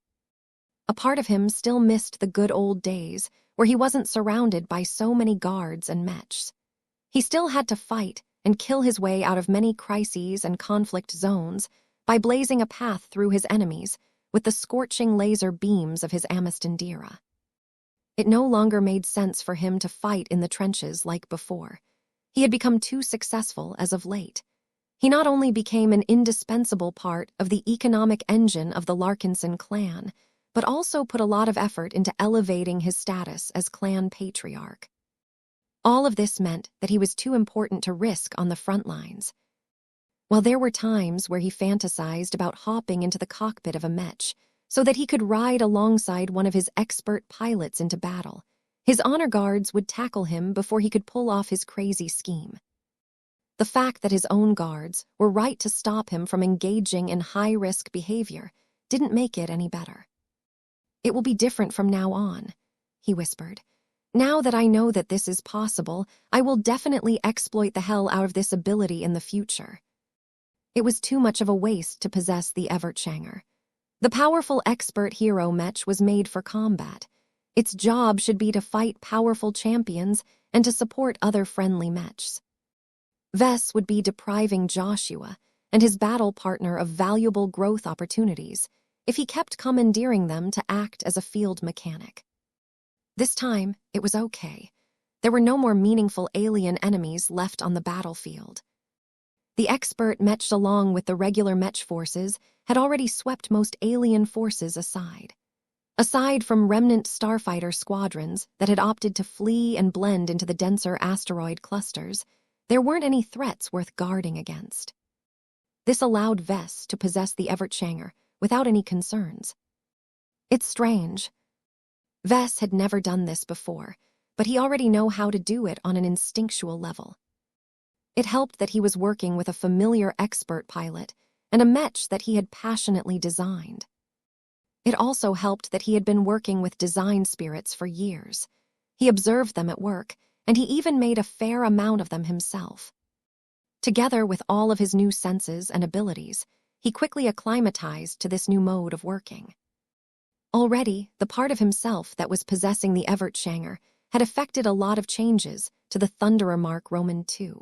A part of him still missed the good old days where he wasn't surrounded by so many guards and mechs. He still had to fight and kill his way out of many crises and conflict zones by blazing a path through his enemies with the scorching laser beams of his Amistandira. It no longer made sense for him to fight in the trenches like before. He had become too successful as of late. He not only became an indispensable part of the economic engine of the Larkinson clan, but also put a lot of effort into elevating his status as clan patriarch. All of this meant that he was too important to risk on the front lines. While there were times where he fantasized about hopping into the cockpit of a Mech so that he could ride alongside one of his expert pilots into battle, his honor guards would tackle him before he could pull off his crazy scheme. The fact that his own guards were right to stop him from engaging in high-risk behavior didn't make it any better. "It will be different from now on," he whispered. "Now that I know that this is possible, I will definitely exploit the hell out of this ability in the future." It was too much of a waste to possess the Evertshanger. The powerful expert hero Mech was made for combat. Its job should be to fight powerful champions and to support other friendly Mechs. Vess would be depriving Joshua and his battle partner of valuable growth opportunities if he kept commandeering them to act as a field mechanic. This time, it was okay. There were no more meaningful alien enemies left on the battlefield. The expert Mech along with the regular Mech forces had already swept most alien forces aside. Aside from remnant starfighter squadrons that had opted to flee and blend into the denser asteroid clusters, there weren't any threats worth guarding against. This allowed Vess to possess the Evertshanger without any concerns. It's strange. Vess had never done this before, but he already knew how to do it on an instinctual level. It helped that he was working with a familiar expert pilot and a Mech that he had passionately designed. It also helped that he had been working with design spirits for years. He observed them at work, and he even made a fair amount of them himself. Together with all of his new senses and abilities, he quickly acclimatized to this new mode of working. Already, the part of himself that was possessing the Evertshanger had effected a lot of changes to the Thunderer Mark Roman II.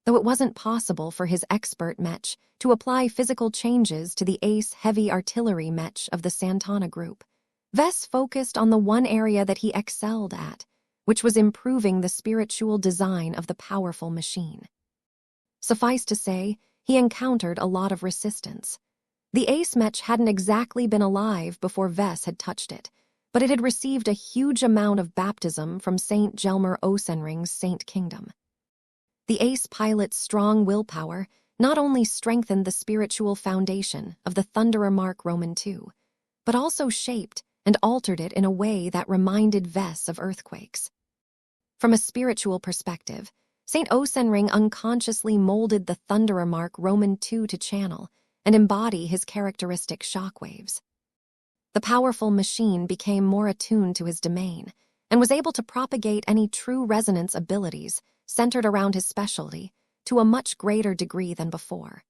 Though it wasn't possible for his expert Mech to apply physical changes to the Ace heavy artillery Mech of the Santana group, Vess focused on the one area that he excelled at, which was improving the spiritual design of the powerful machine. Suffice to say, he encountered a lot of resistance. The Ace Mech hadn't exactly been alive before Vess had touched it, but it had received a huge amount of baptism from Saint Gelmer Osenring's Saint Kingdom. The Ace pilot's strong willpower not only strengthened the spiritual foundation of the Thunderer Mark Roman II, but also shaped and altered it in a way that reminded Vess of earthquakes. From a spiritual perspective, Saint Osenring unconsciously molded the Thunderer Mark Roman II to channel and embody his characteristic shockwaves. The powerful machine became more attuned to his domain and was able to propagate any true resonance abilities centered around his specialty to a much greater degree than before.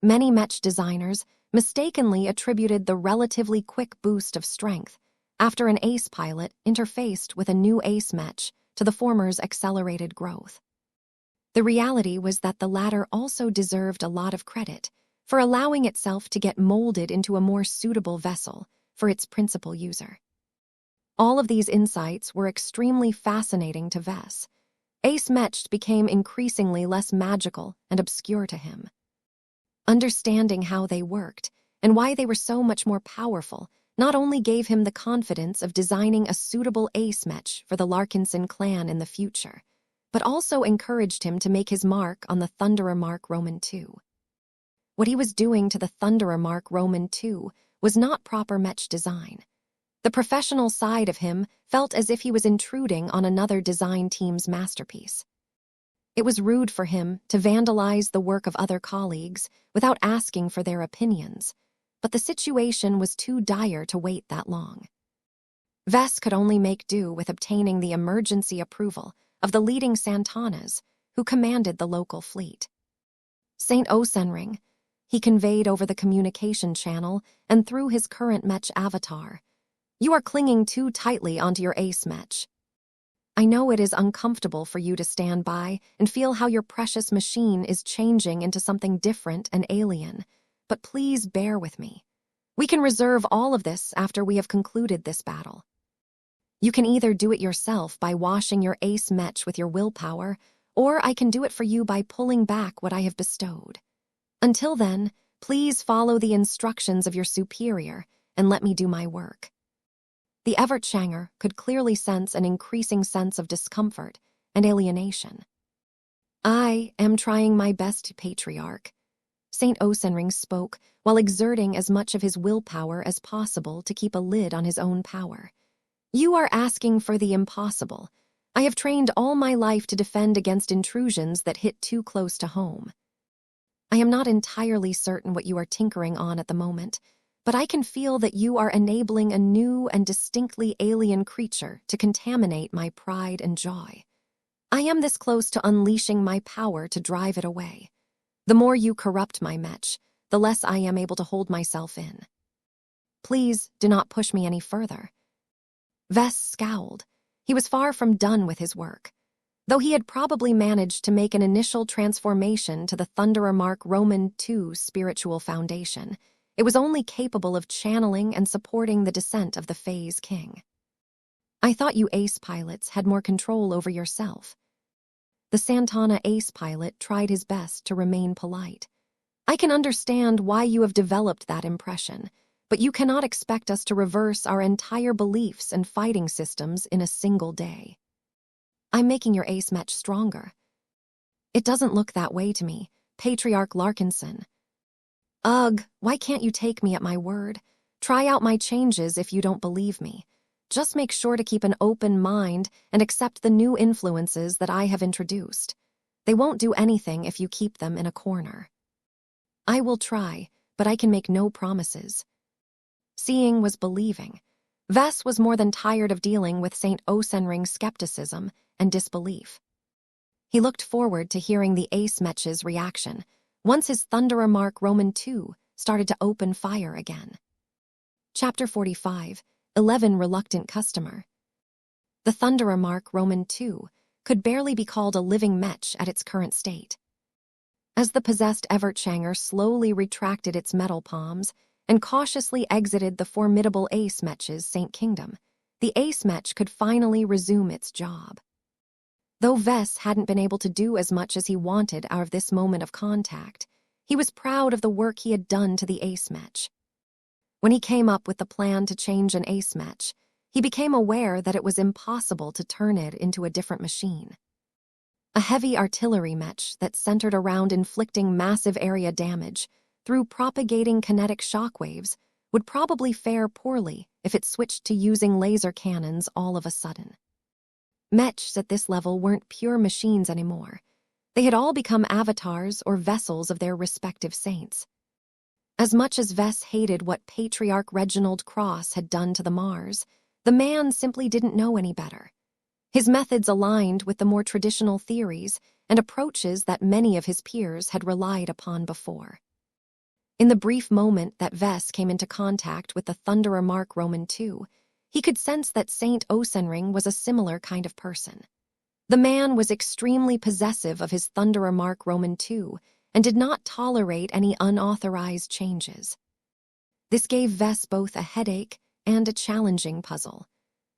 Many Mech designers mistakenly attributed the relatively quick boost of strength after an ace pilot interfaced with a new ace Mech to the former's accelerated growth. The reality was that the latter also deserved a lot of credit for allowing itself to get molded into a more suitable vessel for its principal user. All of these insights were extremely fascinating to Vess. Ace Mech became increasingly less magical and obscure to him. Understanding how they worked and why they were so much more powerful not only gave him the confidence of designing a suitable ace Mech for the Larkinson clan in the future, but also encouraged him to make his mark on the Thunderer Mark Roman II. What he was doing to the Thunderer Mark Roman II was not proper Mech design. The professional side of him felt as if he was intruding on another design team's masterpiece. It was rude for him to vandalize the work of other colleagues without asking for their opinions, but the situation was too dire to wait that long. Vess could only make do with obtaining the emergency approval of the leading Santanas who commanded the local fleet. St. Osenring, he conveyed over the communication channel and through his current Mech avatar. You are clinging too tightly onto your ace Mech. I know it is uncomfortable for you to stand by and feel how your precious machine is changing into something different and alien, but please bear with me. We can reserve all of this after we have concluded this battle. You can either do it yourself by washing your ace Mech with your willpower, or I can do it for you by pulling back what I have bestowed. Until then, please follow the instructions of your superior and let me do my work. The Evertshanger could clearly sense an increasing sense of discomfort and alienation. I am trying my best, Patriarch. St. Osenring spoke while exerting as much of his willpower as possible to keep a lid on his own power. You are asking for the impossible. I have trained all my life to defend against intrusions that hit too close to home. I am not entirely certain what you are tinkering on at the moment, but I can feel that you are enabling a new and distinctly alien creature to contaminate my pride and joy. I am this close to unleashing my power to drive it away. The more you corrupt my Mech, the less I am able to hold myself in. Please do not push me any further. Vess scowled. He was far from done with his work. Though he had probably managed to make an initial transformation to the Thunderer Mark Roman II spiritual foundation, it was only capable of channeling and supporting the descent of the Phase King. I thought you ace pilots had more control over yourself. The Santana ace pilot tried his best to remain polite. I can understand why you have developed that impression, but you cannot expect us to reverse our entire beliefs and fighting systems in a single day. I'm making your ace Mech stronger. It doesn't look that way to me, Patriarch Larkinson. Ugh, why can't you take me at my word? Try out my changes if you don't believe me. Just make sure to keep an open mind and accept the new influences that I have introduced. They won't do anything if you keep them in a corner. I will try, but I can make no promises. Seeing was believing. Vess was more than tired of dealing with St. Osenring's skepticism and disbelief. He looked forward to hearing the ace Mech's reaction once his Thunderer Mark Roman II started to open fire again. Chapter 45, 11 Reluctant Customer. The Thunderer Mark Roman II could barely be called a living Mech at its current state. As the possessed Evertshanger slowly retracted its metal palms and cautiously exited the formidable ace Mech's Saint Kingdom, the ace Mech could finally resume its job. Though Vess hadn't been able to do as much as he wanted out of this moment of contact, he was proud of the work he had done to the ace Mech. When he came up with the plan to change an ace Mech, he became aware that it was impossible to turn it into a different machine. A heavy artillery Mech that centered around inflicting massive area damage through propagating kinetic shockwaves would probably fare poorly if it switched to using laser cannons all of a sudden. Mechs at this level weren't pure machines anymore. They had all become avatars or vessels of their respective saints. As much as Vess hated what Patriarch Reginald Cross had done to the Mars, the man simply didn't know any better. His methods aligned with the more traditional theories and approaches that many of his peers had relied upon before. In the brief moment that Vess came into contact with the Thunderer Mark Roman II, he could sense that Saint Osenring was a similar kind of person. The man was extremely possessive of his Thunderer Mark Roman II and did not tolerate any unauthorized changes. This gave Vess both a headache and a challenging puzzle.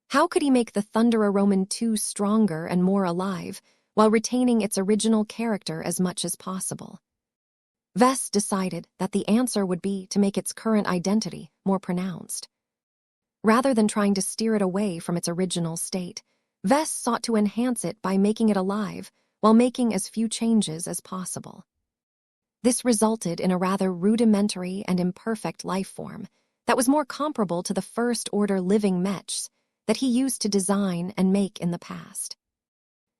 How could he make the Thunderer Roman II stronger and more alive while retaining its original character as much as possible? Vess decided that the answer would be to make its current identity more pronounced. Rather than trying to steer it away from its original state, Vess sought to enhance it by making it alive while making as few changes as possible. This resulted in a rather rudimentary and imperfect life form that was more comparable to the first-order living mechs that he used to design and make in the past.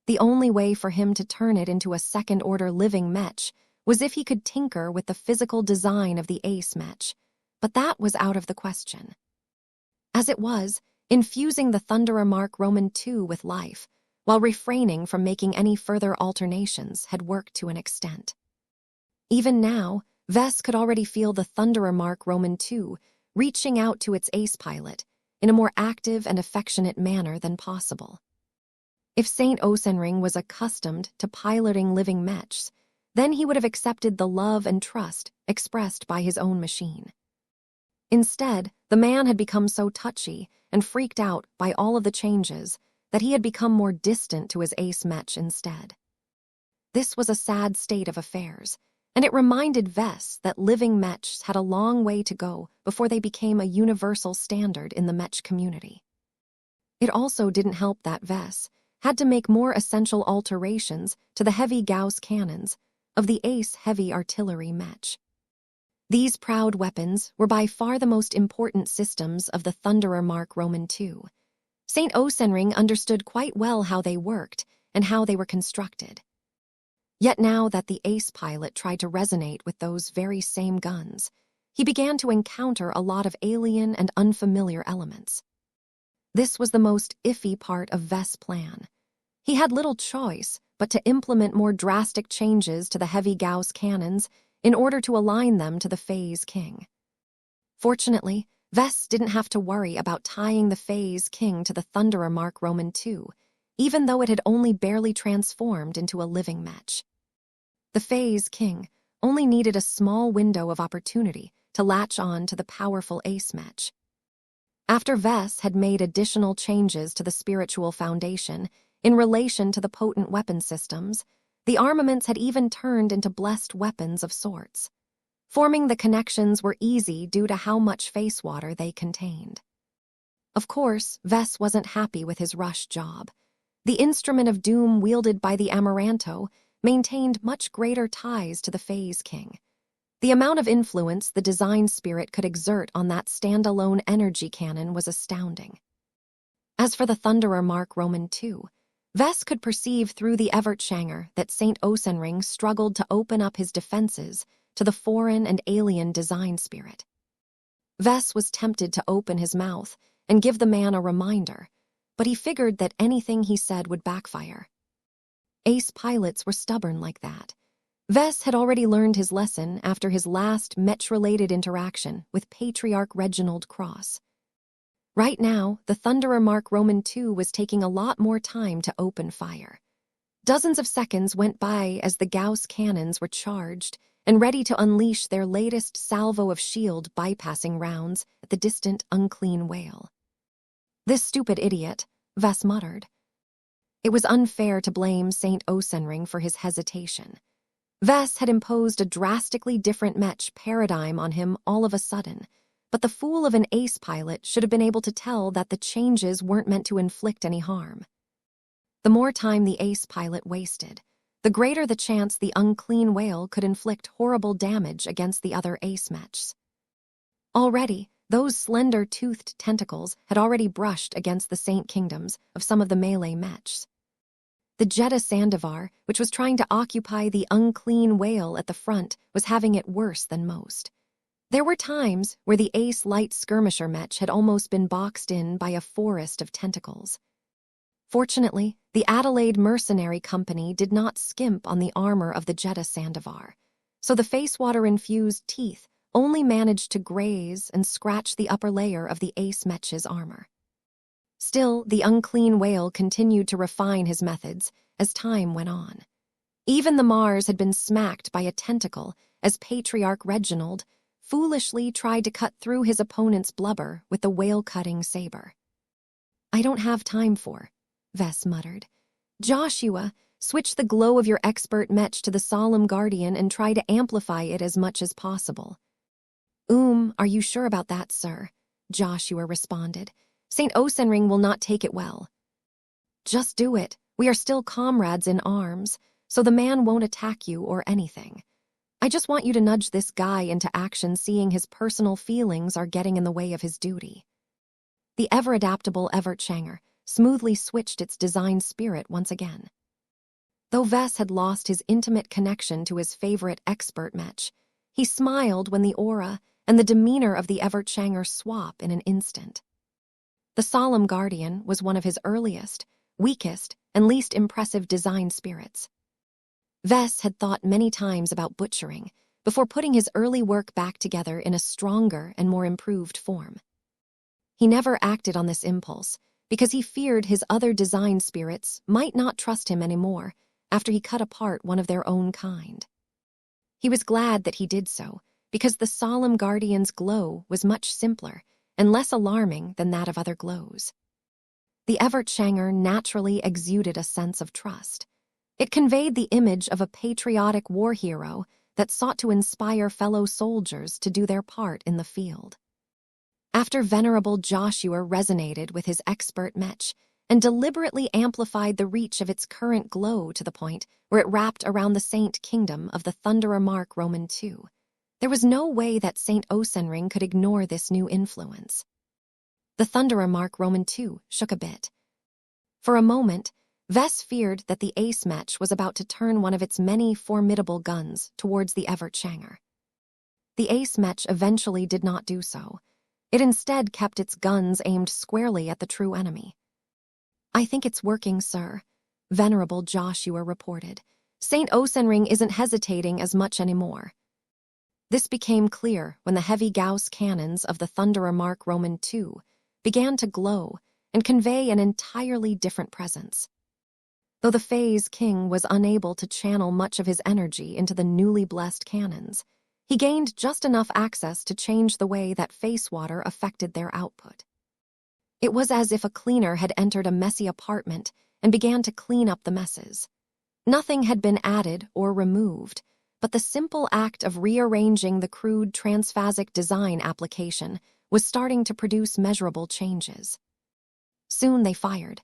The only way for him to turn it into a second-order living mech was if he could tinker with the physical design of the ace mech, but that was out of the question. As it was, infusing the Thunderer Mark Roman II with life, while refraining from making any further alternations, had worked to an extent. Even now, Vess could already feel the Thunderer Mark Roman II reaching out to its ace pilot in a more active and affectionate manner than possible. If Saint Osenring was accustomed to piloting living mechs, then he would have accepted the love and trust expressed by his own machine. Instead, the man had become so touchy and freaked out by all of the changes that he had become more distant to his ace mech instead. This was a sad state of affairs, and it reminded Vess that living mechs had a long way to go before they became a universal standard in the mech community. It also didn't help that Vess had to make more essential alterations to the heavy Gauss cannons of the ace heavy artillery mech. These proud weapons were by far the most important systems of the Thunderer Mark Roman II. Saint Osenring understood quite well how they worked and how they were constructed. Yet now that the ace pilot tried to resonate with those very same guns, he began to encounter a lot of alien and unfamiliar elements. This was the most iffy part of Vess' plan. He had little choice but to implement more drastic changes to the heavy Gauss cannons in order to align them to the Phase King. Fortunately, Vess didn't have to worry about tying the Phase King to the Thunderer Mark Roman II, even though it had only barely transformed into a living mech. The Phase King only needed a small window of opportunity to latch on to the powerful ace mech. After Vess had made additional changes to the spiritual foundation in relation to the potent weapon systems, the armaments had even turned into blessed weapons of sorts. Forming the connections were easy due to how much face water they contained. Of course, Vess wasn't happy with his rush job. The instrument of doom wielded by the Amaranto maintained much greater ties to the Phase King. The amount of influence the design spirit could exert on that standalone energy cannon was astounding. As for the Thunderer Mark Roman II, Vess could perceive through the Evertshanger that Saint Osenring struggled to open up his defenses to the foreign and alien design spirit. Vess was tempted to open his mouth and give the man a reminder, but he figured that anything he said would backfire. Ace pilots were stubborn like that. Vess had already learned his lesson after his last mech-related interaction with Patriarch Reginald Cross. Right now, the Thunderer Mark Roman II was taking a lot more time to open fire. Dozens of seconds went by as the Gauss cannons were charged and ready to unleash their latest salvo of shield bypassing rounds at the distant, unclean whale. "This stupid idiot," Vess muttered. It was unfair to blame Saint Osenring for his hesitation. Vess had imposed a drastically different mech paradigm on him all of a sudden, but the fool of an ace pilot should have been able to tell that the changes weren't meant to inflict any harm. The more time the ace pilot wasted, the greater the chance the unclean whale could inflict horrible damage against the other ace mechs. Already, those slender-toothed tentacles had already brushed against the Saint Kingdoms of some of the melee mechs. The Jeddah Sandivar, which was trying to occupy the unclean whale at the front, was having it worse than most. There were times where the ace light skirmisher mech had almost been boxed in by a forest of tentacles. Fortunately, the Adelaide Mercenary Company did not skimp on the armor of the Jeddah Sandivar, so the face-water-infused teeth only managed to graze and scratch the upper layer of the ace Mech's armor. Still, the unclean whale continued to refine his methods as time went on. Even the Mars had been smacked by a tentacle as Patriarch Reginald foolishly tried to cut through his opponent's blubber with the whale-cutting saber. "I don't have time for," Vess muttered. "Joshua, switch the glow of your expert Mech to the solemn guardian and try to amplify it as much as possible." Are you sure about that, sir?" Joshua responded. "St. Osenring will not take it well." "Just do it. We are still comrades in arms, so the man won't attack you or anything. I just want you to nudge this guy into action, seeing his personal feelings are getting in the way of his duty." The ever-adaptable Everchanger smoothly switched its design spirit once again. Though Vess had lost his intimate connection to his favorite expert Mech, he smiled when the aura and the demeanor of the Everchanger swap in an instant. The Solemn Guardian was one of his earliest, weakest, and least impressive design spirits. Vess had thought many times about butchering before putting his early work back together in a stronger and more improved form. He never acted on this impulse because he feared his other design spirits might not trust him anymore after he cut apart one of their own kind. He was glad that he did so because the Solemn Guardian's glow was much simpler and less alarming than that of other glows. The Everchanger naturally exuded a sense of trust. It conveyed the image of a patriotic war hero that sought to inspire fellow soldiers to do their part in the field. After Venerable Joshua resonated with his expert Mech and deliberately amplified the reach of its current glow to the point where it wrapped around the Saint Kingdom of the Thunderer Mark Roman II, there was no way that St. Osenring could ignore this new influence. The Thunderer Mark Roman II shook a bit. For a moment, Vess feared that the ace Mech was about to turn one of its many formidable guns towards the Everchanger. The ace Mech eventually did not do so. It instead kept its guns aimed squarely at the true enemy. "I think it's working, sir," Venerable Joshua reported. "St. Osenring isn't hesitating as much anymore." This became clear when the heavy Gauss cannons of the Thunderer Mark Roman II began to glow and convey an entirely different presence. Though the Phase King was unable to channel much of his energy into the newly blessed cannons, he gained just enough access to change the way that face water affected their output. It was as if a cleaner had entered a messy apartment and began to clean up the messes. Nothing had been added or removed, but the simple act of rearranging the crude transphasic design application was starting to produce measurable changes. Soon they fired.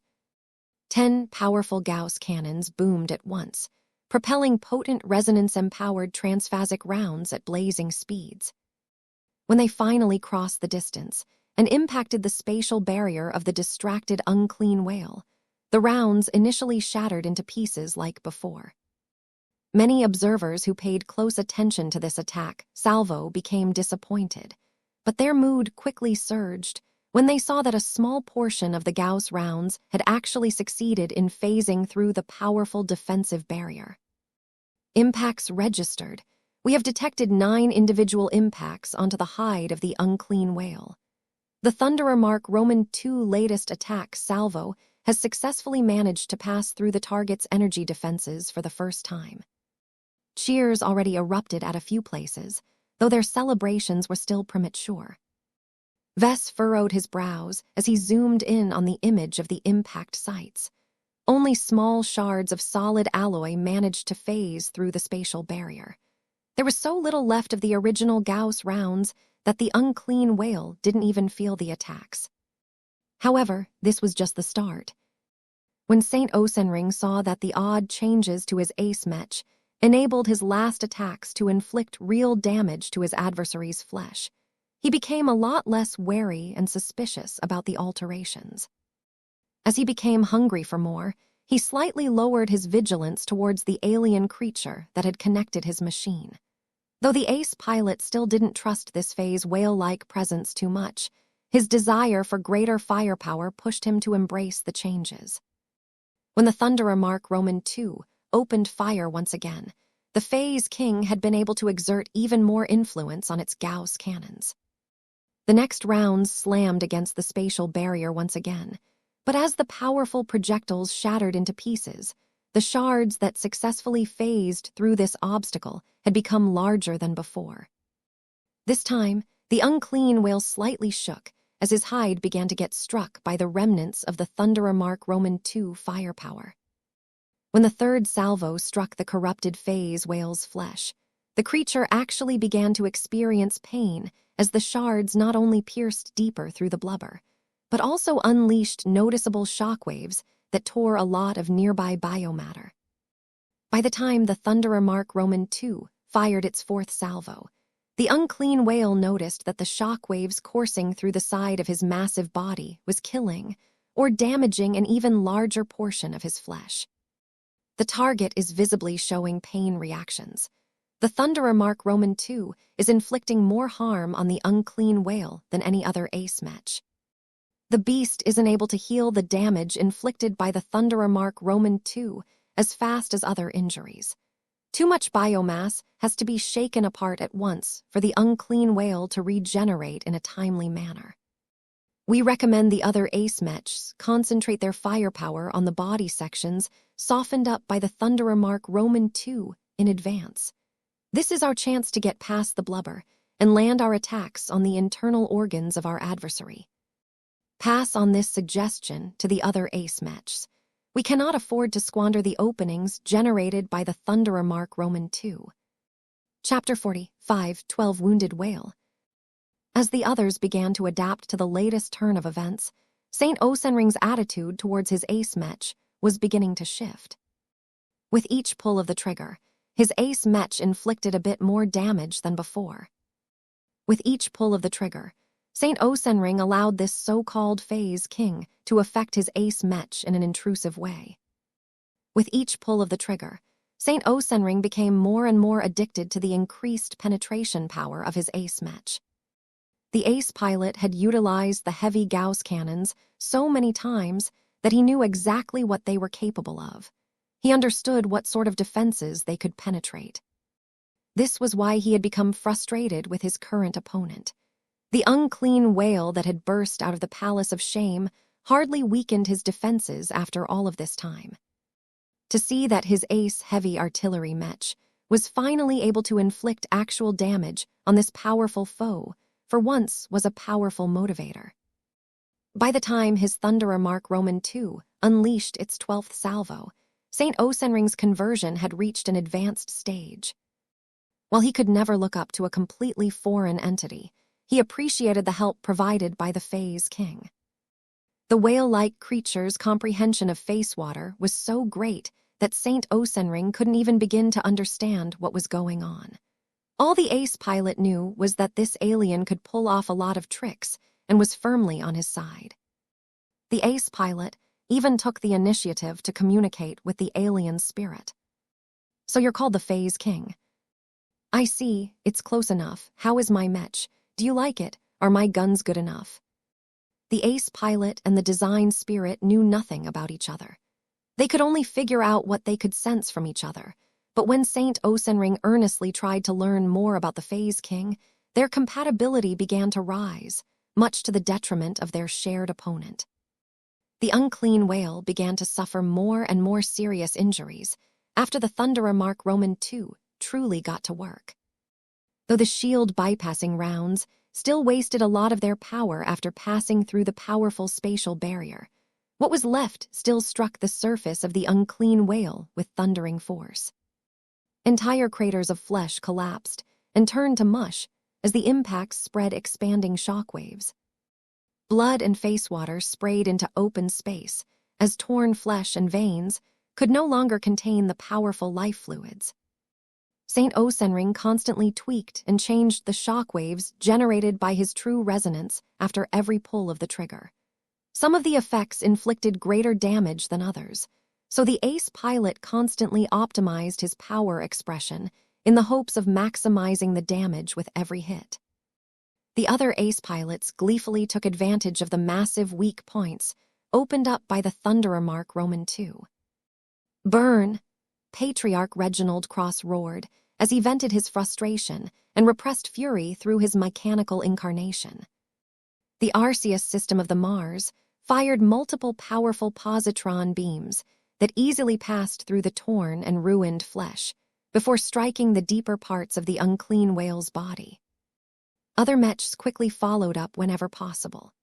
10 powerful Gauss cannons boomed at once, propelling potent resonance-empowered transphasic rounds at blazing speeds. When they finally crossed the distance and impacted the spatial barrier of the distracted unclean whale, the rounds initially shattered into pieces like before. Many observers who paid close attention to this attack salvo became disappointed, but their mood quickly surged when they saw that a small portion of the Gauss rounds had actually succeeded in phasing through the powerful defensive barrier. "Impacts registered. We have detected 9 individual impacts onto the hide of the unclean whale. The Thunderer Mark Roman II latest attack salvo has successfully managed to pass through the target's energy defenses for the first time." Cheers already erupted at a few places, though their celebrations were still premature. Vess furrowed his brows as he zoomed in on the image of the impact sites. Only small shards of solid alloy managed to phase through the spatial barrier. There was so little left of the original Gauss rounds that the unclean whale didn't even feel the attacks. However, this was just the start. When St. Osenring saw that the odd changes to his ace Mech enabled his last attacks to inflict real damage to his adversary's flesh, he became a lot less wary and suspicious about the alterations. As he became hungry for more, he slightly lowered his vigilance towards the alien creature that had connected his machine. Though the ace pilot still didn't trust this Phase whale-like presence too much, his desire for greater firepower pushed him to embrace the changes. When the Thunderer Mark Roman II opened fire once again, the Phase King had been able to exert even more influence on its Gauss cannons. The next rounds slammed against the spatial barrier once again, but as the powerful projectiles shattered into pieces, the shards that successfully phased through this obstacle had become larger than before. This time, the unclean whale slightly shook as his hide began to get struck by the remnants of the Thunderer Mark Roman II firepower. When the third salvo struck the corrupted phase whale's flesh, the creature actually began to experience pain as the shards not only pierced deeper through the blubber, but also unleashed noticeable shockwaves that tore a lot of nearby biomatter. By the time the Thunderer Mark Roman II fired its fourth salvo, the unclean whale noticed that the shockwaves coursing through the side of his massive body was killing or damaging an even larger portion of his flesh. The target is visibly showing pain reactions. The Thunderer Mark Roman II is inflicting more harm on the unclean whale than any other ace Mech. The beast isn't able to heal the damage inflicted by the Thunderer Mark Roman II as fast as other injuries. Too much biomass has to be shaken apart at once for the unclean whale to regenerate in a timely manner. We recommend the other ace Mechs concentrate their firepower on the body sections softened up by the Thunderer Mark Roman II in advance. This is our chance to get past the blubber and land our attacks on the internal organs of our adversary. Pass on this suggestion to the other ace Mechs. We cannot afford to squander the openings generated by the Thunderer Mark Roman II. Chapter 45, 12 Wounded Whale. As the others began to adapt to the latest turn of events, St. Osenring's attitude towards his ace Mech was beginning to shift. With each pull of the trigger, his ace Mech inflicted a bit more damage than before. With each pull of the trigger, St. Osenring allowed this so-called Phase King to affect his ace Mech in an intrusive way. With each pull of the trigger, St. Osenring became more and more addicted to the increased penetration power of his ace Mech. The ace pilot had utilized the heavy Gauss cannons so many times that he knew exactly what they were capable of. He understood what sort of defenses they could penetrate. This was why he had become frustrated with his current opponent. The unclean whale that had burst out of the Palace of Shame hardly weakened his defenses after all of this time. To see that his ace heavy artillery Mech was finally able to inflict actual damage on this powerful foe for once was a powerful motivator. By the time his Thunderer Mark Roman II unleashed its 12th salvo, St. Osenring's conversion had reached an advanced stage. While he could never look up to a completely foreign entity, he appreciated the help provided by the Phase King. The whale-like creature's comprehension of face water was so great that St. Osenring couldn't even begin to understand what was going on. All the ace pilot knew was that this alien could pull off a lot of tricks and was firmly on his side. The ace pilot even took the initiative to communicate with the alien spirit. "So you're called the Phase King." "I see, it's close enough. How is my Mech? Do you like it? Are my guns good enough?" The ace pilot and the design spirit knew nothing about each other. They could only figure out what they could sense from each other. But when St. Osenring earnestly tried to learn more about the Phase King, their compatibility began to rise, much to the detriment of their shared opponent. The unclean whale began to suffer more and more serious injuries after the Thunderer Mark Roman II truly got to work. Though the shield bypassing rounds still wasted a lot of their power after passing through the powerful spatial barrier, what was left still struck the surface of the unclean whale with thundering force. Entire craters of flesh collapsed and turned to mush as the impacts spread expanding shockwaves. Blood and face water sprayed into open space as torn flesh and veins could no longer contain the powerful life fluids. St. Osenring constantly tweaked and changed the shockwaves generated by his true resonance after every pull of the trigger. Some of the effects inflicted greater damage than others, so the ace pilot constantly optimized his power expression in the hopes of maximizing the damage with every hit. The other ace pilots gleefully took advantage of the massive weak points opened up by the Thunderer Mark Roman II. "Burn!" Patriarch Reginald Cross roared as he vented his frustration and repressed fury through his mechanical incarnation. The Arceus system of the Mars fired multiple powerful positron beams that easily passed through the torn and ruined flesh before striking the deeper parts of the unclean whale's body. Other Mechs quickly followed up whenever possible.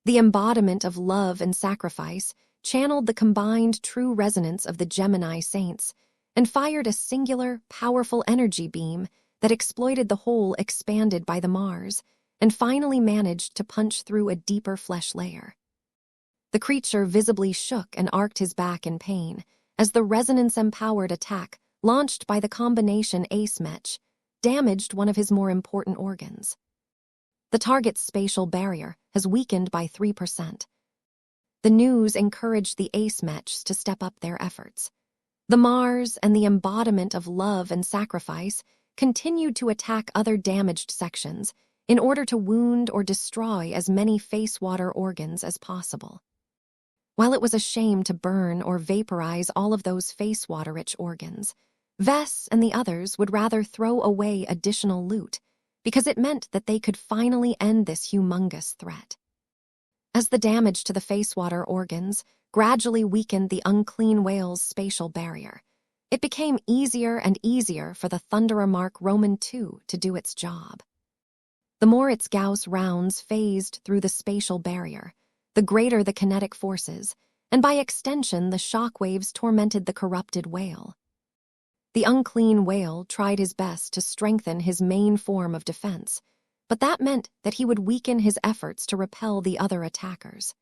The embodiment of love and sacrifice channeled the combined true resonance of the Gemini Saints and fired a singular, powerful energy beam that exploited the hole expanded by the Mars and finally managed to punch through a deeper flesh layer. The creature visibly shook and arced his back in pain as the resonance-empowered attack launched by the combination Ace Mech damaged one of his more important organs. The target's spatial barrier has weakened by 3%. The news encouraged the Ace Mechs to step up their efforts. The Mars and the embodiment of love and sacrifice continued to attack other damaged sections in order to wound or destroy as many face-water organs as possible. While it was a shame to burn or vaporize all of those face-water-rich organs, Vess and the others would rather throw away additional loot because it meant that they could finally end this humongous threat. As the damage to the face-water organs gradually weakened the unclean whale's spatial barrier, it became easier and easier for the Thunderer Mark Roman II to do its job. The more its Gauss rounds phased through the spatial barrier, the greater the kinetic forces, and by extension the shock waves tormented the corrupted whale. The unclean whale tried his best to strengthen his main form of defense, but that meant that he would weaken his efforts to repel the other attackers.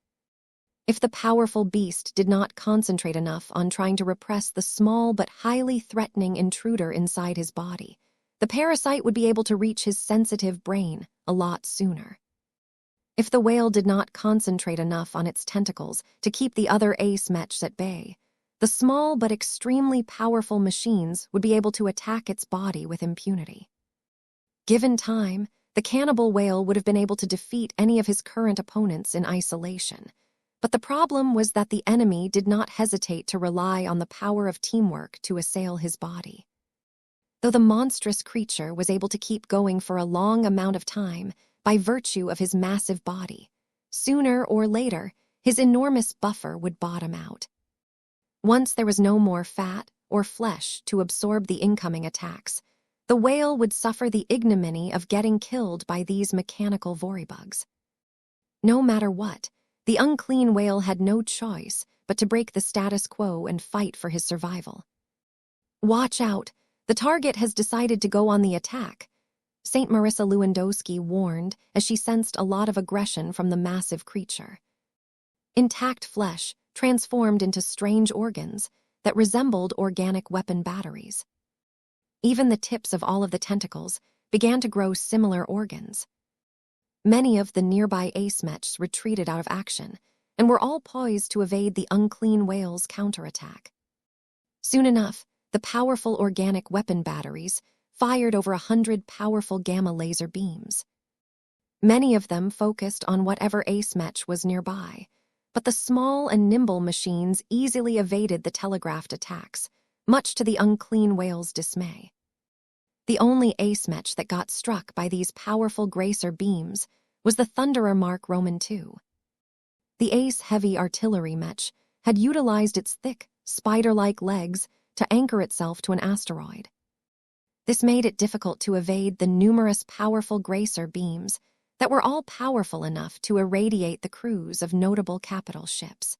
If the powerful beast did not concentrate enough on trying to repress the small but highly threatening intruder inside his body, the parasite would be able to reach his sensitive brain a lot sooner. If the whale did not concentrate enough on its tentacles to keep the other Ace Mechs at bay, the small but extremely powerful machines would be able to attack its body with impunity. Given time, the cannibal whale would have been able to defeat any of his current opponents in isolation, but the problem was that the enemy did not hesitate to rely on the power of teamwork to assail his body. Though the monstrous creature was able to keep going for a long amount of time by virtue of his massive body, sooner or later, his enormous buffer would bottom out. Once there was no more fat or flesh to absorb the incoming attacks, the whale would suffer the ignominy of getting killed by these mechanical vorybugs. No matter what, the unclean whale had no choice but to break the status quo and fight for his survival. "Watch out! The target has decided to go on the attack," St. Marissa Lewandowski warned as she sensed a lot of aggression from the massive creature. Intact flesh transformed into strange organs that resembled organic weapon batteries. Even the tips of all of the tentacles began to grow similar organs. Many of the nearby Ace Mechs retreated out of action and were all poised to evade the unclean whale's counterattack. Soon enough, the powerful organic weapon batteries fired over 100 powerful gamma laser beams. Many of them focused on whatever Ace Mech was nearby, but the small and nimble machines easily evaded the telegraphed attacks, much to the unclean whale's dismay. The only Ace Mech that got struck by these powerful Gracer beams was the Thunderer Mark Roman II. The Ace Heavy Artillery Mech had utilized its thick, spider-like legs to anchor itself to an asteroid. This made it difficult to evade the numerous powerful Gracer beams that were all powerful enough to irradiate the crews of notable capital ships.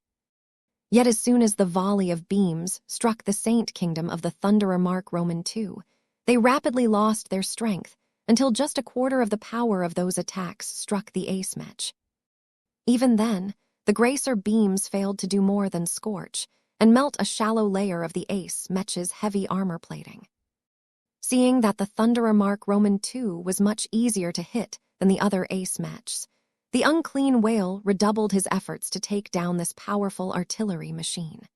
Yet as soon as the volley of beams struck the Saint Kingdom of the Thunderer Mark Roman II, they rapidly lost their strength until just a quarter of the power of those attacks struck the Ace Mech. Even then, the Gracer beams failed to do more than scorch and melt a shallow layer of the Ace Mech's heavy armor plating. Seeing that the Thunderer Mark Roman II was much easier to hit than the other Ace Mechs, the unclean whale redoubled his efforts to take down this powerful artillery machine.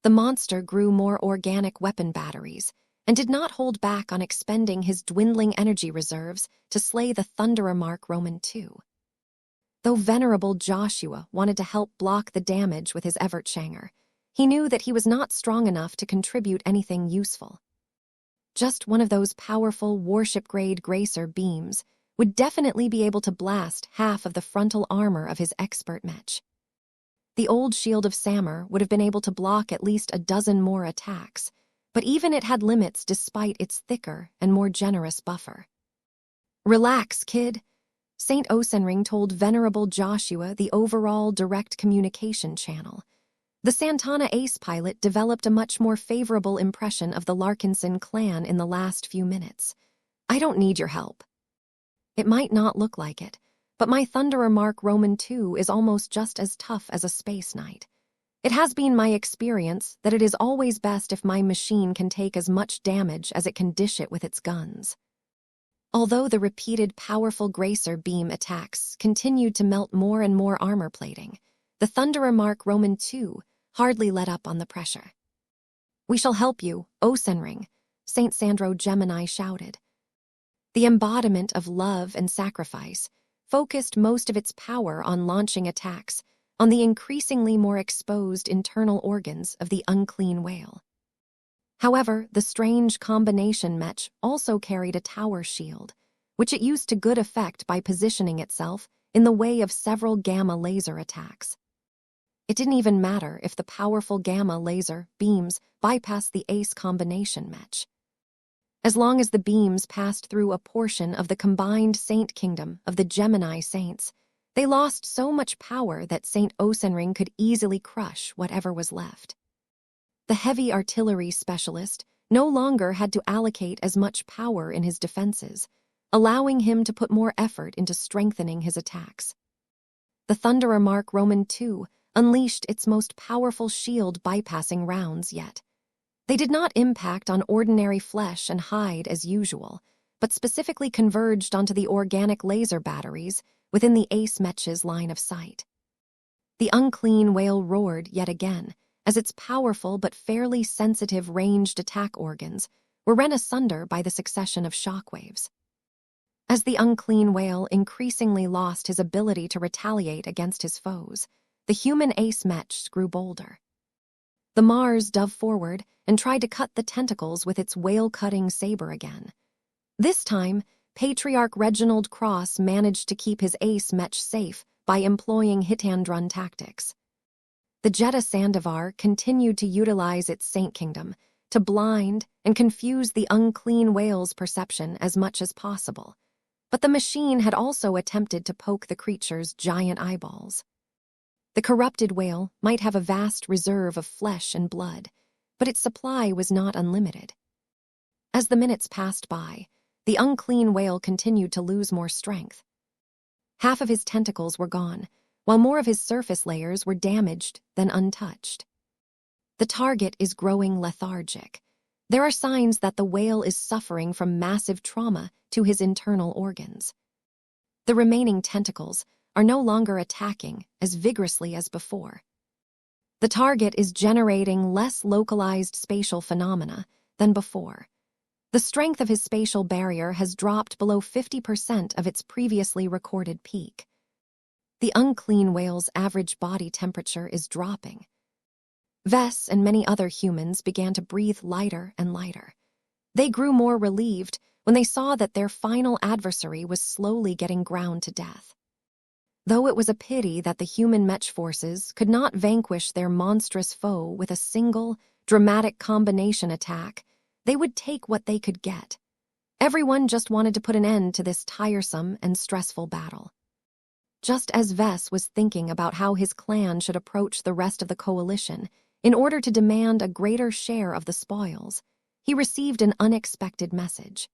The monster grew more organic weapon batteries and did not hold back on expending his dwindling energy reserves to slay the Thunderer Mark Roman II. Though venerable Joshua wanted to help block the damage with his Evertshanger, He knew that he was not strong enough to contribute anything useful. Just one of those powerful warship-grade Gracer beams would definitely be able to blast half of the frontal armor of his expert Mech. The old shield of Samur would have been able to block at least a dozen more attacks, but even it had limits despite its thicker and more generous buffer. "Relax, kid," Saint Osenring told Venerable Joshua the overall direct communication channel. The Santana Ace pilot developed a much more favorable impression of the Larkinson clan in the last few minutes. "I don't need your help. It might not look like it, but my Thunderer Mark Roman II is almost just as tough as a Space Knight. It has been my experience that it is always best if my machine can take as much damage as it can dish it with its guns." Although the repeated powerful Gracer beam attacks continued to melt more and more armor plating, the Thunderer Mark Roman II hardly let up on the pressure. "We shall help you, Osenring," Saint Sandro Gemini shouted. The embodiment of love and sacrifice focused most of its power on launching attacks on the increasingly more exposed internal organs of the unclean whale. However, the strange combination Mech also carried a tower shield, which it used to good effect by positioning itself in the way of several gamma laser attacks. It didn't even matter if the powerful gamma laser beams bypassed the Ace combination Mech. As long as the beams passed through a portion of the combined Saint Kingdom of the Gemini Saints, they lost so much power that Saint Osenring could easily crush whatever was left. The heavy artillery specialist no longer had to allocate as much power in his defenses, allowing him to put more effort into strengthening his attacks. The Thunderer Mark Roman II unleashed its most powerful shield-bypassing rounds yet. They did not impact on ordinary flesh and hide as usual, but specifically converged onto the organic laser batteries within the Ace Mech's line of sight. The unclean whale roared yet again, as its powerful but fairly sensitive ranged attack organs were rent asunder by the succession of shockwaves. As the unclean whale increasingly lost his ability to retaliate against his foes, the human Ace Mech grew bolder. The Mars dove forward and tried to cut the tentacles with its whale-cutting saber again. This time, Patriarch Reginald Cross managed to keep his Ace Mech safe by employing Hitandrun tactics. The Jeddah Sandovar continued to utilize its Saint Kingdom to blind and confuse the unclean whale's perception as much as possible, but the machine had also attempted to poke the creature's giant eyeballs. The corrupted whale might have a vast reserve of flesh and blood, but its supply was not unlimited. As the minutes passed by, the unclean whale continued to lose more strength. Half of his tentacles were gone, while more of his surface layers were damaged than untouched. The target is growing lethargic. There are signs that the whale is suffering from massive trauma to his internal organs. The remaining tentacles are no longer attacking as vigorously as before. The target is generating less localized spatial phenomena than before. The strength of his spatial barrier has dropped below 50% of its previously recorded peak. The unclean whale's average body temperature is dropping. Vess and many other humans began to breathe lighter and lighter. They grew more relieved when they saw that their final adversary was slowly getting ground to death. Though it was a pity that the human Mech forces could not vanquish their monstrous foe with a single, dramatic combination attack, they would take what they could get. Everyone just wanted to put an end to this tiresome and stressful battle. Just as Vess was thinking about how his clan should approach the rest of the coalition in order to demand a greater share of the spoils, he received an unexpected message.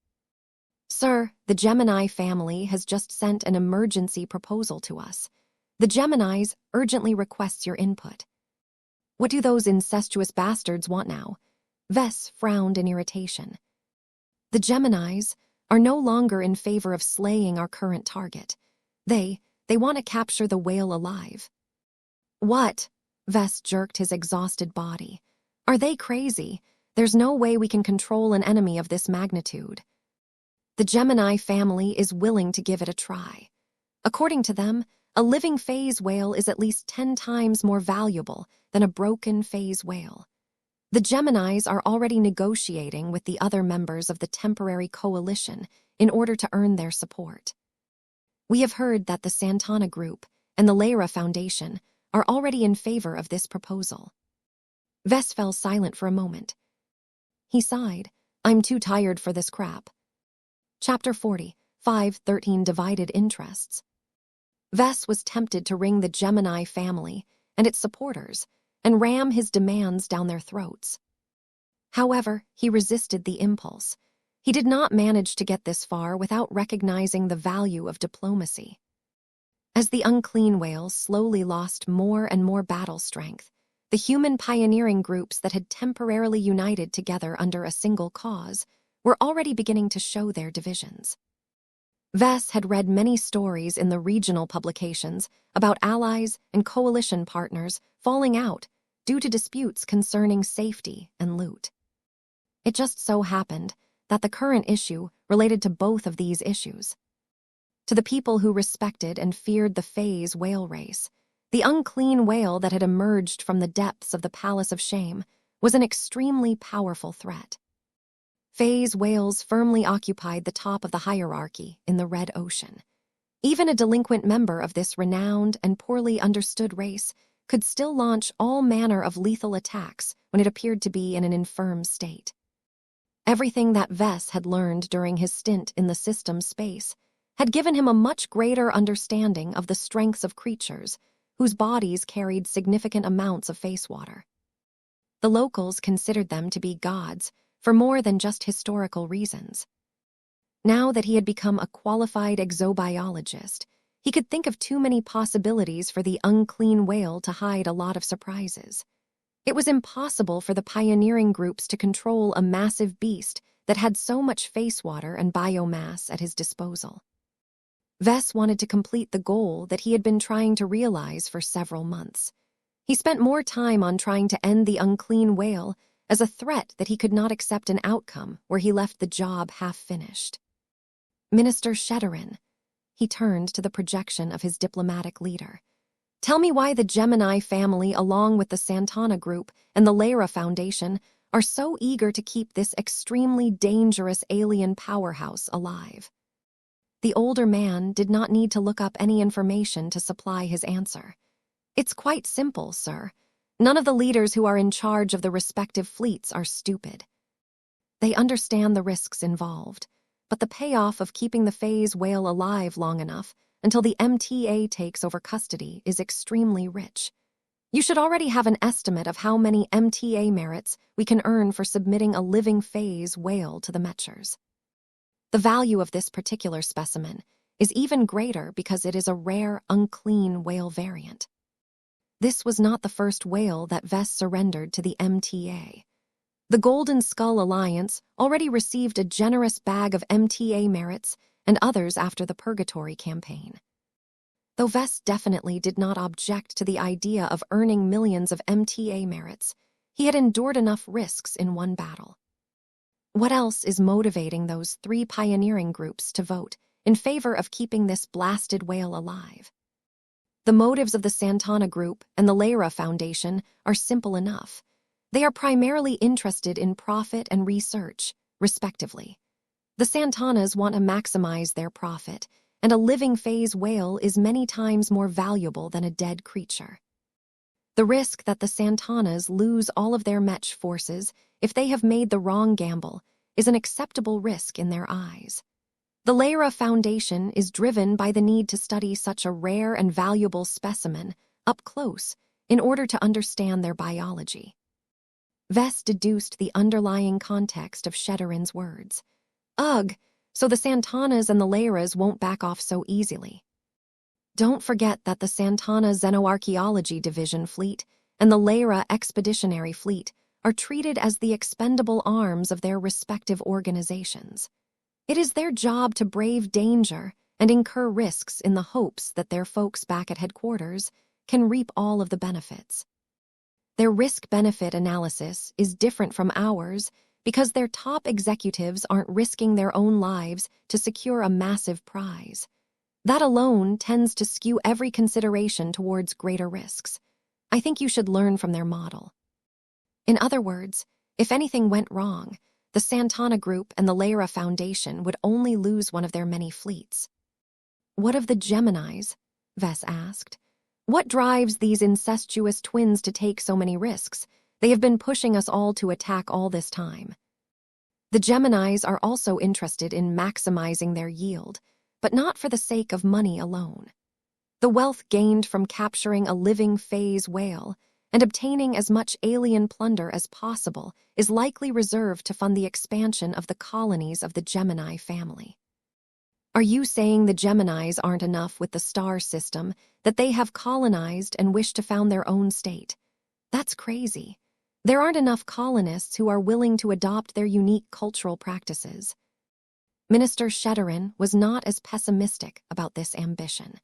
"Sir, the Gemini family has just sent an emergency proposal to us. The Geminis urgently requests your input." "What do those incestuous bastards want now?" Vess frowned in irritation. "The Geminis are no longer in favor of slaying our current target. They want to capture the whale alive." "What?" Vess jerked his exhausted body. "Are they crazy? There's no way we can control an enemy of this magnitude." "The Gemini family is willing to give it a try. According to them, A living phase whale is at least 10 times more valuable than a broken phase whale. The Geminis are already negotiating with the other members of the temporary coalition in order to earn their support. We have heard that the Santana Group and the Lyra Foundation are already in favor of this proposal. Vess fell silent for a moment. He sighed. I'm too tired for this crap. Chapter 40, 513 Divided Interests. Vess was tempted to ring the Gemini family and its supporters and ram his demands down their throats. However, he resisted the impulse. He did not manage to get this far without recognizing the value of diplomacy. As the unclean whales slowly lost more and more battle strength, the human pioneering groups that had temporarily united together under a single cause were already beginning to show their divisions. Vess had read many stories in the regional publications about allies and coalition partners falling out due to disputes concerning safety and loot. It just so happened that the current issue related to both of these issues. To the people who respected and feared the phase whale race, the unclean whale that had emerged from the depths of the Palace of Shame was an extremely powerful threat. Phase whales firmly occupied the top of the hierarchy in the Red Ocean. Even a delinquent member of this renowned and poorly understood race could still launch all manner of lethal attacks when it appeared to be in an infirm state. Everything that Vess had learned during his stint in the system space had given him a much greater understanding of the strengths of creatures whose bodies carried significant amounts of face water. The locals considered them to be gods for more than just historical reasons. Now that he had become a qualified exobiologist, he could think of too many possibilities for the unclean whale to hide a lot of surprises. It was impossible for the pioneering groups to control a massive beast that had so much face water and biomass at his disposal. Vess wanted to complete the goal that he had been trying to realize for several months. He spent more time on trying to end the unclean whale as a threat that he could not accept an outcome where he left the job half-finished. Minister Shedderin. He turned to the projection of his diplomatic leader. Tell me why the Gemini family, along with the Santana Group and the Lyra Foundation, are so eager to keep this extremely dangerous alien powerhouse alive. The older man did not need to look up any information to supply his answer. It's quite simple, sir. None of the leaders who are in charge of the respective fleets are stupid. They understand the risks involved, but the payoff of keeping the phase whale alive long enough until the MTA takes over custody is extremely rich. You should already have an estimate of how many MTA merits we can earn for submitting a living phase whale to the Mechers. The value of this particular specimen is even greater because it is a rare, unclean whale variant. This was not the first whale that Vess surrendered to the MTA. The Golden Skull Alliance already received a generous bag of MTA merits and others after the Purgatory campaign. Though Vess definitely did not object to the idea of earning millions of MTA merits, he had endured enough risks in one battle. What else is motivating those 3 pioneering groups to vote in favor of keeping this blasted whale alive? The motives of the Santana Group and the Lyra Foundation are simple enough. They are primarily interested in profit and research, respectively. The Santanas want to maximize their profit, and a living phase whale is many times more valuable than a dead creature. The risk that the Santanas lose all of their Mech forces if they have made the wrong gamble is an acceptable risk in their eyes. The Lyra Foundation is driven by the need to study such a rare and valuable specimen up close in order to understand their biology. Vess deduced the underlying context of Shedderin's words. Ugh, so the Santanas and the Lyras won't back off so easily. Don't forget that the Santana Xenoarchaeology Division fleet and the Lyra Expeditionary Fleet are treated as the expendable arms of their respective organizations. It is their job to brave danger and incur risks in the hopes that their folks back at headquarters can reap all of the benefits. Their risk-benefit analysis is different from ours because their top executives aren't risking their own lives to secure a massive prize. That alone tends to skew every consideration towards greater risks. I think you should learn from their model. In other words, if anything went wrong, the Santana Group and the Lyra Foundation would only lose one of their many fleets. What of the Geminis? Vess asked. What drives these incestuous twins to take so many risks? They have been pushing us all to attack all this time. The Geminis are also interested in maximizing their yield, but not for the sake of money alone. The wealth gained from capturing a living phase whale and obtaining as much alien plunder as possible is likely reserved to fund the expansion of the colonies of the Gemini family. Are you saying the Geminis aren't enough with the star system, that they have colonized and wish to found their own state? That's crazy. There aren't enough colonists who are willing to adopt their unique cultural practices. Minister Shedderin was not as pessimistic about this ambition.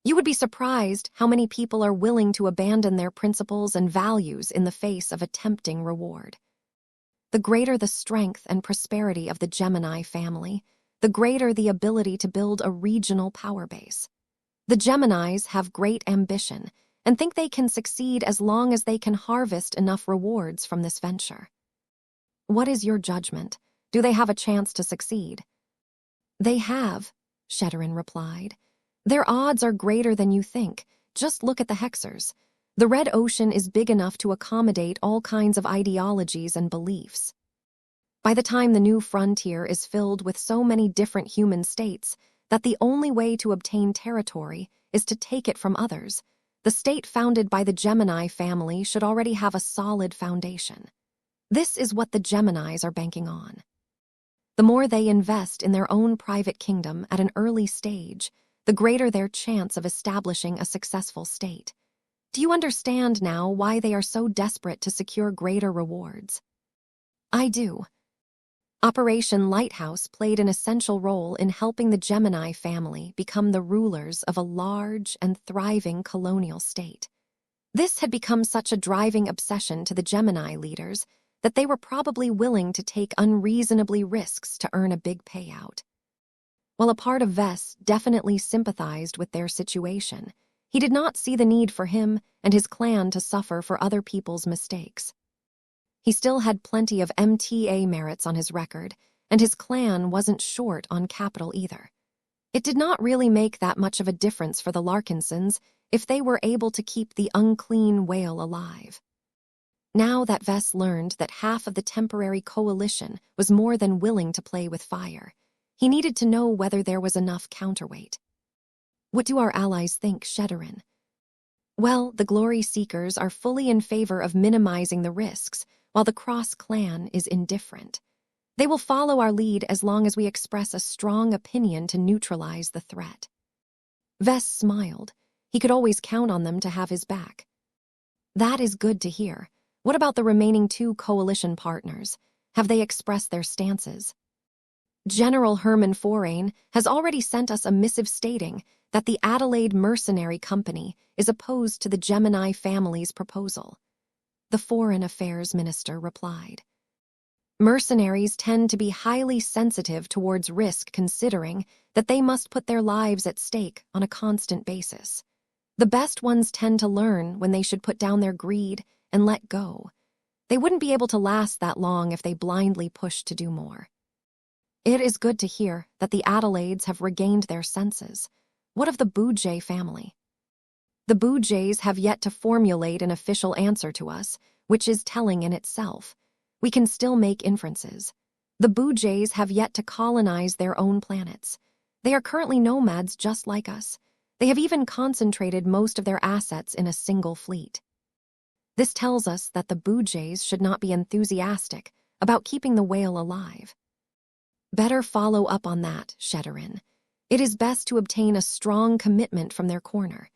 You would be surprised how many people are willing to abandon their principles and values in the face of a tempting reward. The greater the strength and prosperity of the Gemini family, the greater the ability to build a regional power base. The Geminis have great ambition and think they can succeed as long as they can harvest enough rewards from this venture. What is your judgment? Do they have a chance to succeed? They have, Shedderin replied. Their odds are greater than you think. Just look at the Hexers. The Red Ocean is big enough to accommodate all kinds of ideologies and beliefs. By the time the new frontier is filled with so many different human states that the only way to obtain territory is to take it from others, the state founded by the Gemini family should already have a solid foundation. This is what the Geminis are banking on. The more they invest in their own private kingdom at an early stage, the greater their chance of establishing a successful state. Do you understand now why they are so desperate to secure greater rewards? I do. Operation Lighthouse played an essential role in helping the Gemini family become the rulers of a large and thriving colonial state. This had become such a driving obsession to the Gemini leaders that they were probably willing to take unreasonably risks to earn a big payout. While a part of Vess definitely sympathized with their situation, he did not see the need for him and his clan to suffer for other people's mistakes. He still had plenty of MTA merits on his record, and his clan wasn't short on capital either. It did not really make that much of a difference for the Larkinsons if they were able to keep the unclean whale alive. Now that Vess learned that half of the temporary coalition was more than willing to play with fire, he needed to know whether there was enough counterweight. What do our allies think, Shedderin? Well, the Glory Seekers are fully in favor of minimizing the risks, while the Cross clan is indifferent. They will follow our lead as long as we express a strong opinion to neutralize the threat. Vess smiled. He could always count on them to have his back. That is good to hear. What about the remaining 2 coalition partners? Have they expressed their stances? General Herman Forain has already sent us a missive stating that the Adelaide Mercenary Company is opposed to the Gemini family's proposal. The Foreign Affairs Minister replied. Mercenaries tend to be highly sensitive towards risk, considering that they must put their lives at stake on a constant basis. The best ones tend to learn when they should put down their greed and let go. They wouldn't be able to last that long if they blindly pushed to do more. It is good to hear that the Adelaides have regained their senses. What of the Boujay family? The Boujays have yet to formulate an official answer to us, which is telling in itself. We can still make inferences. The Boujays have yet to colonize their own planets. They are currently nomads just like us. They have even concentrated most of their assets in a single fleet. This tells us that the Boujays should not be enthusiastic about keeping the whale alive. Better follow up on that, Shedderin. It is best to obtain a strong commitment from their corner.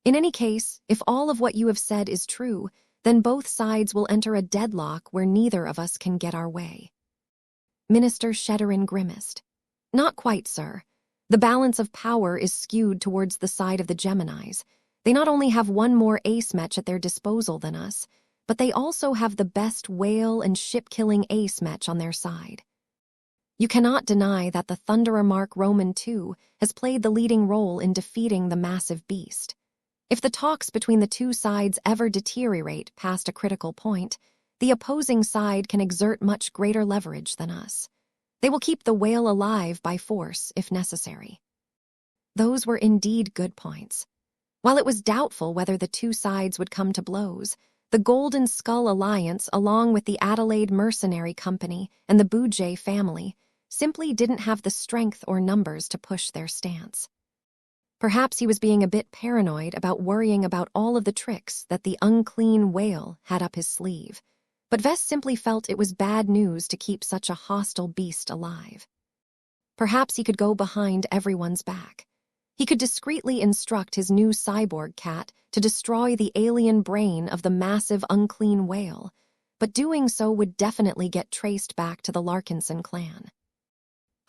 In any case, if all of what you have said is true, then both sides will enter a deadlock where neither of us can get our way. Minister Shedderin grimaced. Not quite, sir. The balance of power is skewed towards the side of the Geminis. They not only have one more ace mech at their disposal than us, but they also have the best whale and ship-killing ace mech on their side. You cannot deny that the Thunderer Mark Roman II has played the leading role in defeating the massive beast. If the talks between the two sides ever deteriorate past a critical point, the opposing side can exert much greater leverage than us. They will keep the whale alive by force if necessary. Those were indeed good points. While it was doubtful whether the two sides would come to blows, the Golden Skull Alliance, along with the Adelaide Mercenary Company and the Boujay family, simply didn't have the strength or numbers to push their stance. Perhaps he was being a bit paranoid about worrying about all of the tricks that the unclean whale had up his sleeve, but Vess simply felt it was bad news to keep such a hostile beast alive. Perhaps he could go behind everyone's back. He could discreetly instruct his new cyborg cat to destroy the alien brain of the massive unclean whale, but doing so would definitely get traced back to the Larkinson clan.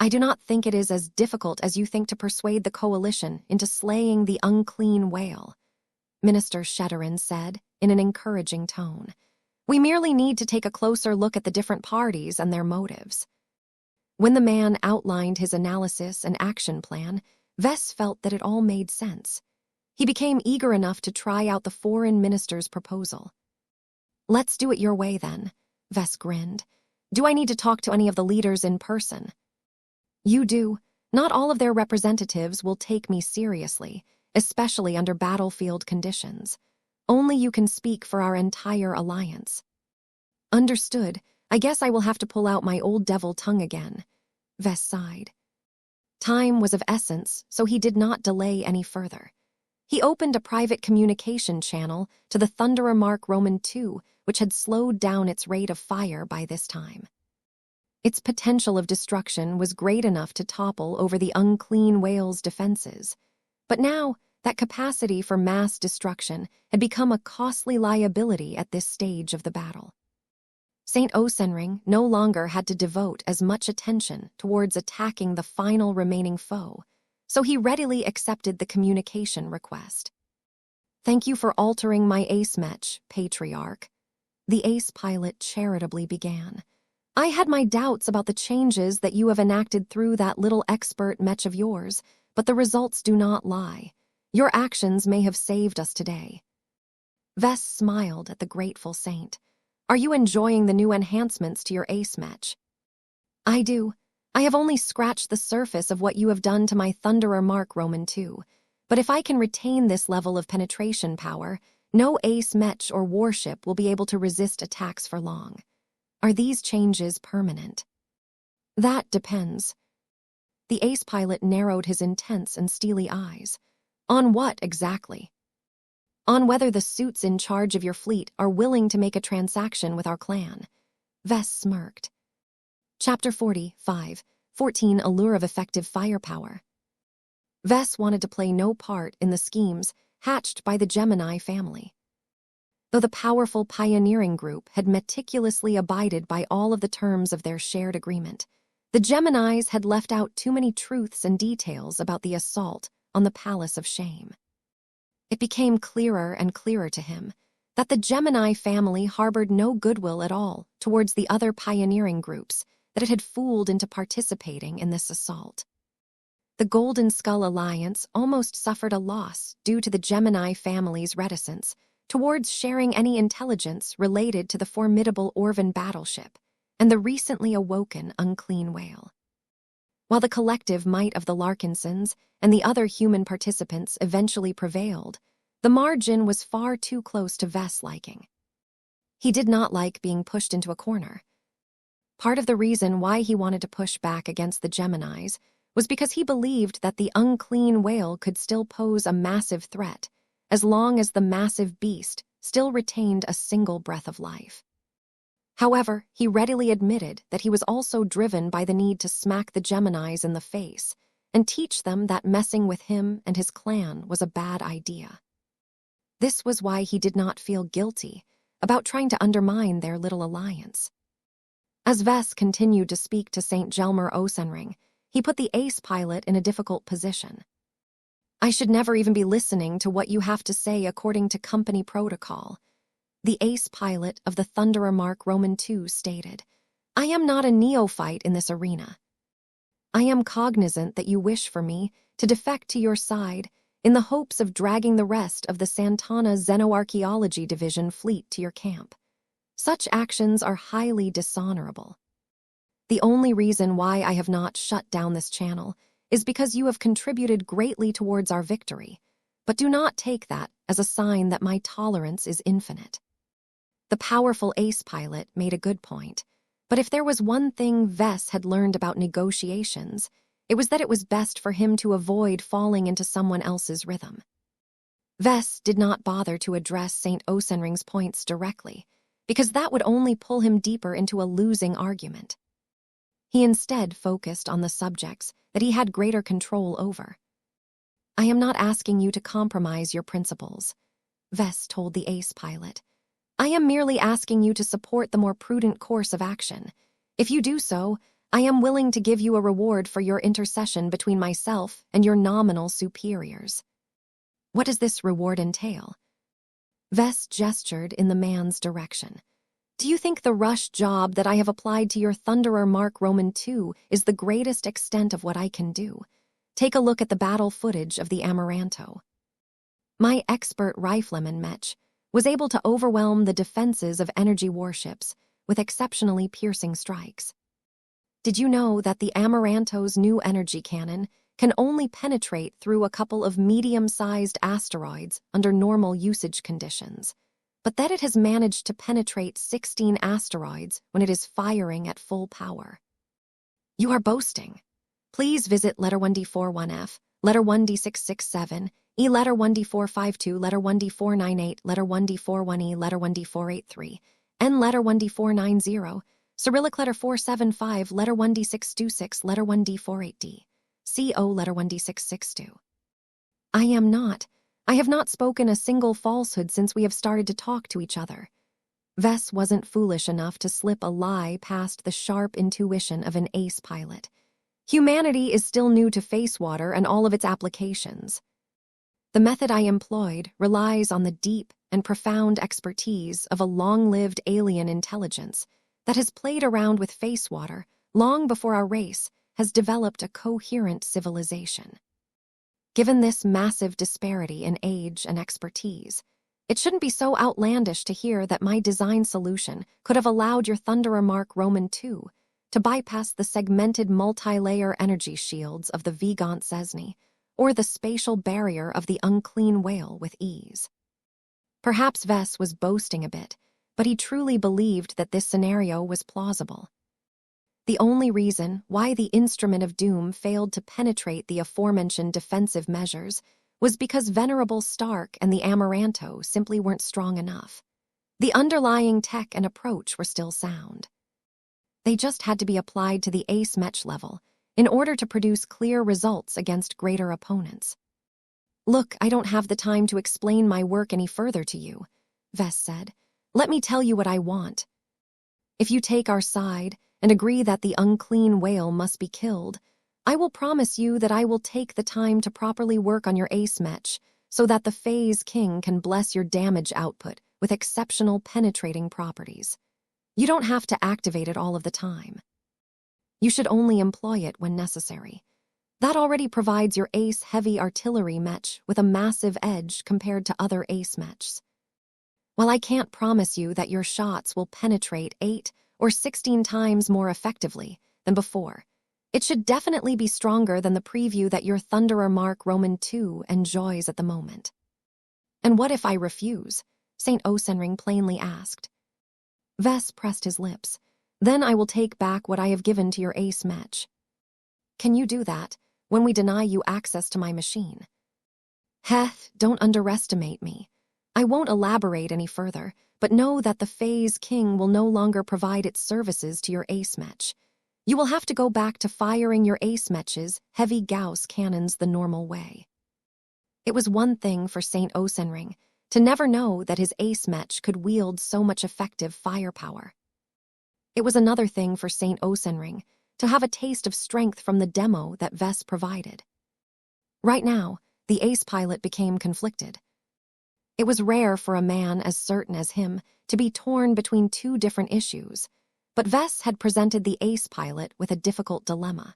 I do not think it is as difficult as you think to persuade the coalition into slaying the unclean whale, Minister Shetterin said in an encouraging tone. We merely need to take a closer look at the different parties and their motives. When the man outlined his analysis and action plan, Vess felt that it all made sense. He became eager enough to try out the foreign minister's proposal. Let's do it your way, then, Vess grinned. Do I need to talk to any of the leaders in person? You do. Not all of their representatives will take me seriously, especially under battlefield conditions. Only you can speak for our entire alliance. Understood. I guess I will have to pull out my old devil tongue again. Vess sighed. Time was of essence, so he did not delay any further. He opened a private communication channel to the Thunderer Mark Roman II, which had slowed down its rate of fire by this time. Its potential of destruction was great enough to topple over the unclean whale's defenses. But now, that capacity for mass destruction had become a costly liability at this stage of the battle. St. Osenring no longer had to devote as much attention towards attacking the final remaining foe, so he readily accepted the communication request. Thank you for altering my ace Mech, Patriarch. The ace pilot charitably began. I had my doubts about the changes that you have enacted through that little expert Mech of yours, but the results do not lie. Your actions may have saved us today. Vess smiled at the grateful saint. Are you enjoying the new enhancements to your ace Mech? I do. I have only scratched the surface of what you have done to my Thunderer Mark Roman II, but if I can retain this level of penetration power, no ace Mech or warship will be able to resist attacks for long. Are these changes permanent? That depends. The ace pilot narrowed his intense and steely eyes. On what exactly? On whether the suits in charge of your fleet are willing to make a transaction with our clan. Vess smirked. Chapter 45, 14 Allure of Effective Firepower. Vess wanted to play no part in the schemes hatched by the Gemini family. Though the powerful pioneering group had meticulously abided by all of the terms of their shared agreement, the Geminis had left out too many truths and details about the assault on the Palace of Shame. It became clearer and clearer to him that the Gemini family harbored no goodwill at all towards the other pioneering groups that it had fooled into participating in this assault. The Golden Skull Alliance almost suffered a loss due to the Gemini family's reticence towards sharing any intelligence related to the formidable Orvan battleship and the recently awoken unclean whale. While the collective might of the Larkinsons and the other human participants eventually prevailed, the margin was far too close to Vess' liking. He did not like being pushed into a corner. Part of the reason why he wanted to push back against the Geminis was because he believed that the unclean whale could still pose a massive threat, as long as the massive beast still retained a single breath of life. However, he readily admitted that he was also driven by the need to smack the Geminis in the face and teach them that messing with him and his clan was a bad idea. This was why he did not feel guilty about trying to undermine their little alliance. As Vess continued to speak to St. Gelmer Osenring, he put the ace pilot in a difficult position. I should never even be listening to what you have to say according to company protocol. The ace pilot of the Thunderer Mark Roman II stated, I am not a neophyte in this arena. I am cognizant that you wish for me to defect to your side in the hopes of dragging the rest of the Santana Xenoarchaeology Division fleet to your camp. Such actions are highly dishonorable. The only reason why I have not shut down this channel is because you have contributed greatly towards our victory, but do not take that as a sign that my tolerance is infinite. The powerful ace pilot made a good point, but if there was one thing Vess had learned about negotiations, it was that it was best for him to avoid falling into someone else's rhythm. Vess did not bother to address St. Osenring's points directly, because that would only pull him deeper into a losing argument. He instead focused on the subjects that he had greater control over. I am not asking you to compromise your principles, Vess told the ace pilot. I am merely asking you to support the more prudent course of action. If you do so, I am willing to give you a reward for your intercession between myself and your nominal superiors. What does this reward entail? Vess gestured in the man's direction. Do you think the rush job that I have applied to your Thunderer Mark Roman II is the greatest extent of what I can do? Take a look at the battle footage of the Amaranto. My expert rifleman Mech was able to overwhelm the defenses of energy warships with exceptionally piercing strikes. Did you know that the Amaranto's new energy cannon can only penetrate through a couple of medium-sized asteroids under normal usage conditions, but that it has managed to penetrate 16 asteroids when it is firing at full power? You are boasting. Please visit letter 1D41F, letter 1D667, E letter 1D452, letter 1D498, letter 1D41E, letter 1D483, N letter 1D490, Cyrillic letter 475, letter 1D626, letter 1D48D, CO letter 1D662. I have not spoken a single falsehood since we have started to talk to each other. Vess wasn't foolish enough to slip a lie past the sharp intuition of an ace pilot. Humanity is still new to Facewater and all of its applications. The method I employed relies on the deep and profound expertise of a long-lived alien intelligence that has played around with Facewater long before our race has developed a coherent civilization. Given this massive disparity in age and expertise, it shouldn't be so outlandish to hear that my design solution could have allowed your Thunderer Mark Roman II to bypass the segmented multi-layer energy shields of the Vigant Cesny, or the spatial barrier of the unclean whale with ease. Perhaps Vess was boasting a bit, but he truly believed that this scenario was plausible. The only reason why the Instrument of Doom failed to penetrate the aforementioned defensive measures was because Venerable Stark and the Amaranto simply weren't strong enough. The underlying tech and approach were still sound. They just had to be applied to the ace Mech level in order to produce clear results against greater opponents. Look, I don't have the time to explain my work any further to you, Vess said. Let me tell you what I want. If you take our side and agree that the unclean whale must be killed, I will promise you that I will take the time to properly work on your ace Mech so that the Phase King can bless your damage output with exceptional penetrating properties. You don't have to activate it all of the time. You should only employ it when necessary. That already provides your ace heavy artillery Mech with a massive edge compared to other ace Mechs. While I can't promise you that your shots will penetrate 8 or 16 times more effectively than before, it should definitely be stronger than the preview that your Thunderer Mark Roman II enjoys at the moment. And what if I refuse? St. Osenring plainly asked. Vess pressed his lips. Then I will take back what I have given to your ace Mech. Can you do that when we deny you access to my machine? Heth, don't underestimate me. I won't elaborate any further, but know that the Phase King will no longer provide its services to your ace Mech. You will have to go back to firing your ace Mech's heavy Gauss cannons the normal way. It was one thing for St. Osenring to never know that his ace Mech could wield so much effective firepower. It was another thing for St. Osenring to have a taste of strength from the demo that Vess provided. Right now, the ace pilot became conflicted. It was rare for a man as certain as him to be torn between two different issues, but Vess had presented the ace pilot with a difficult dilemma.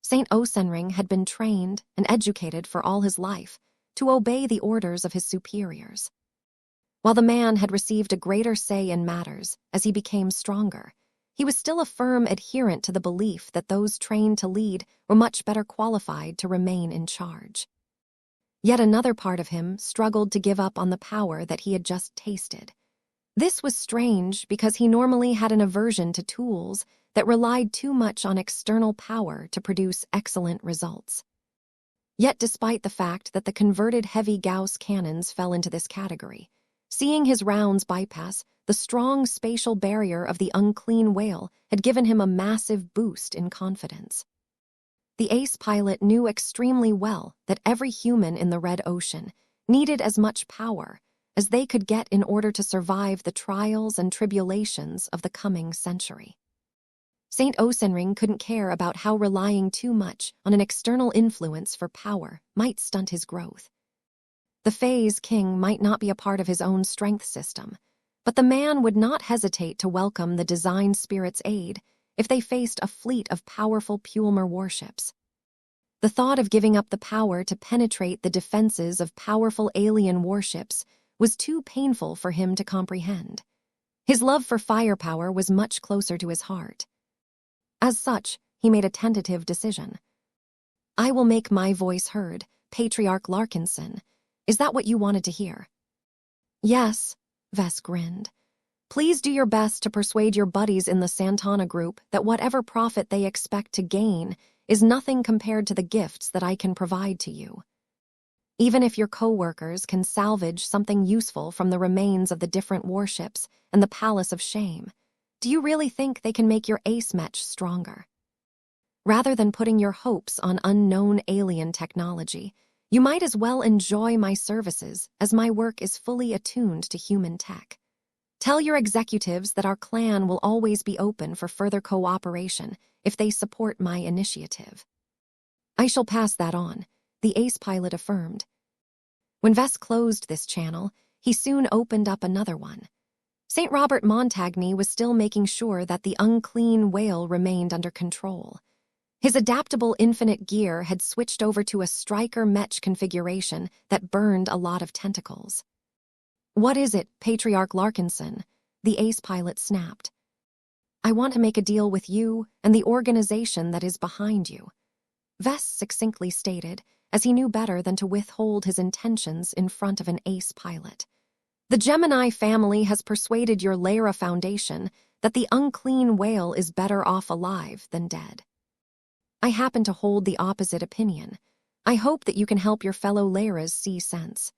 Saint Osenring had been trained and educated for all his life to obey the orders of his superiors. While the man had received a greater say in matters as he became stronger, he was still a firm adherent to the belief that those trained to lead were much better qualified to remain in charge. Yet another part of him struggled to give up on the power that he had just tasted. This was strange because he normally had an aversion to tools that relied too much on external power to produce excellent results. Yet despite the fact that the converted heavy Gauss cannons fell into this category, seeing his rounds bypass the strong spatial barrier of the unclean whale had given him a massive boost in confidence. The ace pilot knew extremely well that every human in the Red Ocean needed as much power as they could get in order to survive the trials and tribulations of the coming century. Saint Osenring couldn't care about how relying too much on an external influence for power might stunt his growth. The Phase King might not be a part of his own strength system, but the man would not hesitate to welcome the Design Spirit's aid if they faced a fleet of powerful Pulmer warships. The thought of giving up the power to penetrate the defenses of powerful alien warships was too painful for him to comprehend. His love for firepower was much closer to his heart. As such, he made a tentative decision. "I will make my voice heard, Patriarch Larkinson. Is that what you wanted to hear?" "Yes," Vess grinned. "Please do your best to persuade your buddies in the Santana group that whatever profit they expect to gain is nothing compared to the gifts that I can provide to you. Even if your co-workers can salvage something useful from the remains of the different warships and the Palace of Shame, do you really think they can make your ace mech stronger? Rather than putting your hopes on unknown alien technology, you might as well enjoy my services as my work is fully attuned to human tech. Tell your executives that our clan will always be open for further cooperation if they support my initiative." "I shall pass that on," the ace pilot affirmed. When Vess closed this channel, he soon opened up another one. St. Robert Montagne was still making sure that the unclean whale remained under control. His adaptable infinite gear had switched over to a striker mech configuration that burned a lot of tentacles. "What is it, Patriarch Larkinson?" the ace pilot snapped. "I want to make a deal with you and the organization that is behind you," Vess succinctly stated, as he knew better than to withhold his intentions in front of an ace pilot. "The Gemini family has persuaded your Lyra Foundation that the unclean whale is better off alive than dead. I happen to hold the opposite opinion. I hope that you can help your fellow Lyras see sense."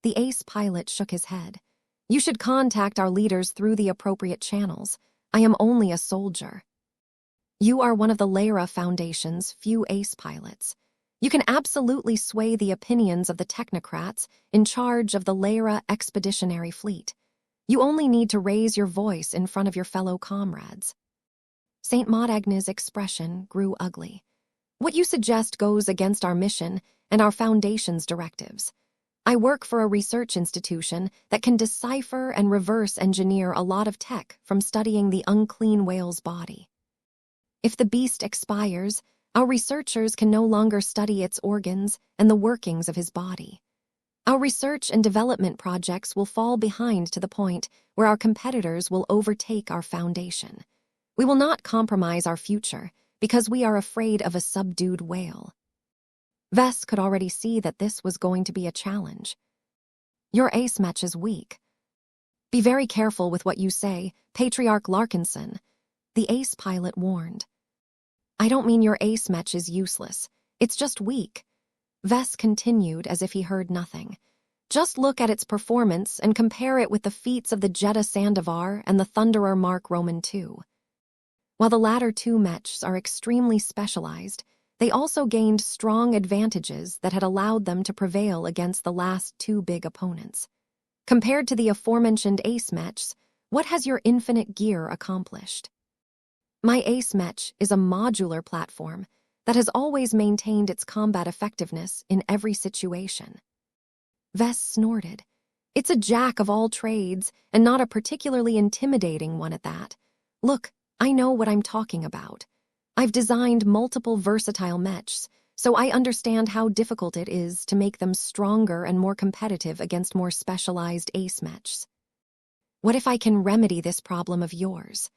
The ace pilot shook his head. "You should contact our leaders through the appropriate channels. I am only a soldier." "You are one of the Lyra Foundation's few ace pilots. You can absolutely sway the opinions of the technocrats in charge of the Lyra Expeditionary Fleet. You only need to raise your voice in front of your fellow comrades." St. Maudagne's expression grew ugly. "What you suggest goes against our mission and our Foundation's directives. I work for a research institution that can decipher and reverse engineer a lot of tech from studying the unclean whale's body. If the beast expires, our researchers can no longer study its organs and the workings of his body. Our research and development projects will fall behind to the point where our competitors will overtake our Foundation. We will not compromise our future because we are afraid of a subdued whale." Vess could already see that this was going to be a challenge. "Your ace mech is weak. Be very careful with what you say, Patriarch Larkinson," the ace pilot warned. "I don't mean your ace mech is useless. It's just weak," Vess continued as if he heard nothing. "Just look at its performance and compare it with the feats of the Jetta Sandovar and the Thunderer Mark Roman II. While the latter two mechs are extremely specialized, they also gained strong advantages that had allowed them to prevail against the last two big opponents. Compared to the aforementioned ace mechs, what has your infinite gear accomplished? My ace mech is a modular platform that has always maintained its combat effectiveness in every situation." Vess snorted. "It's a jack of all trades, and not a particularly intimidating one at that. Look, I know what I'm talking about. I've designed multiple versatile mechs, so I understand how difficult it is to make them stronger and more competitive against more specialized ace mechs. What if I can remedy this problem of yours?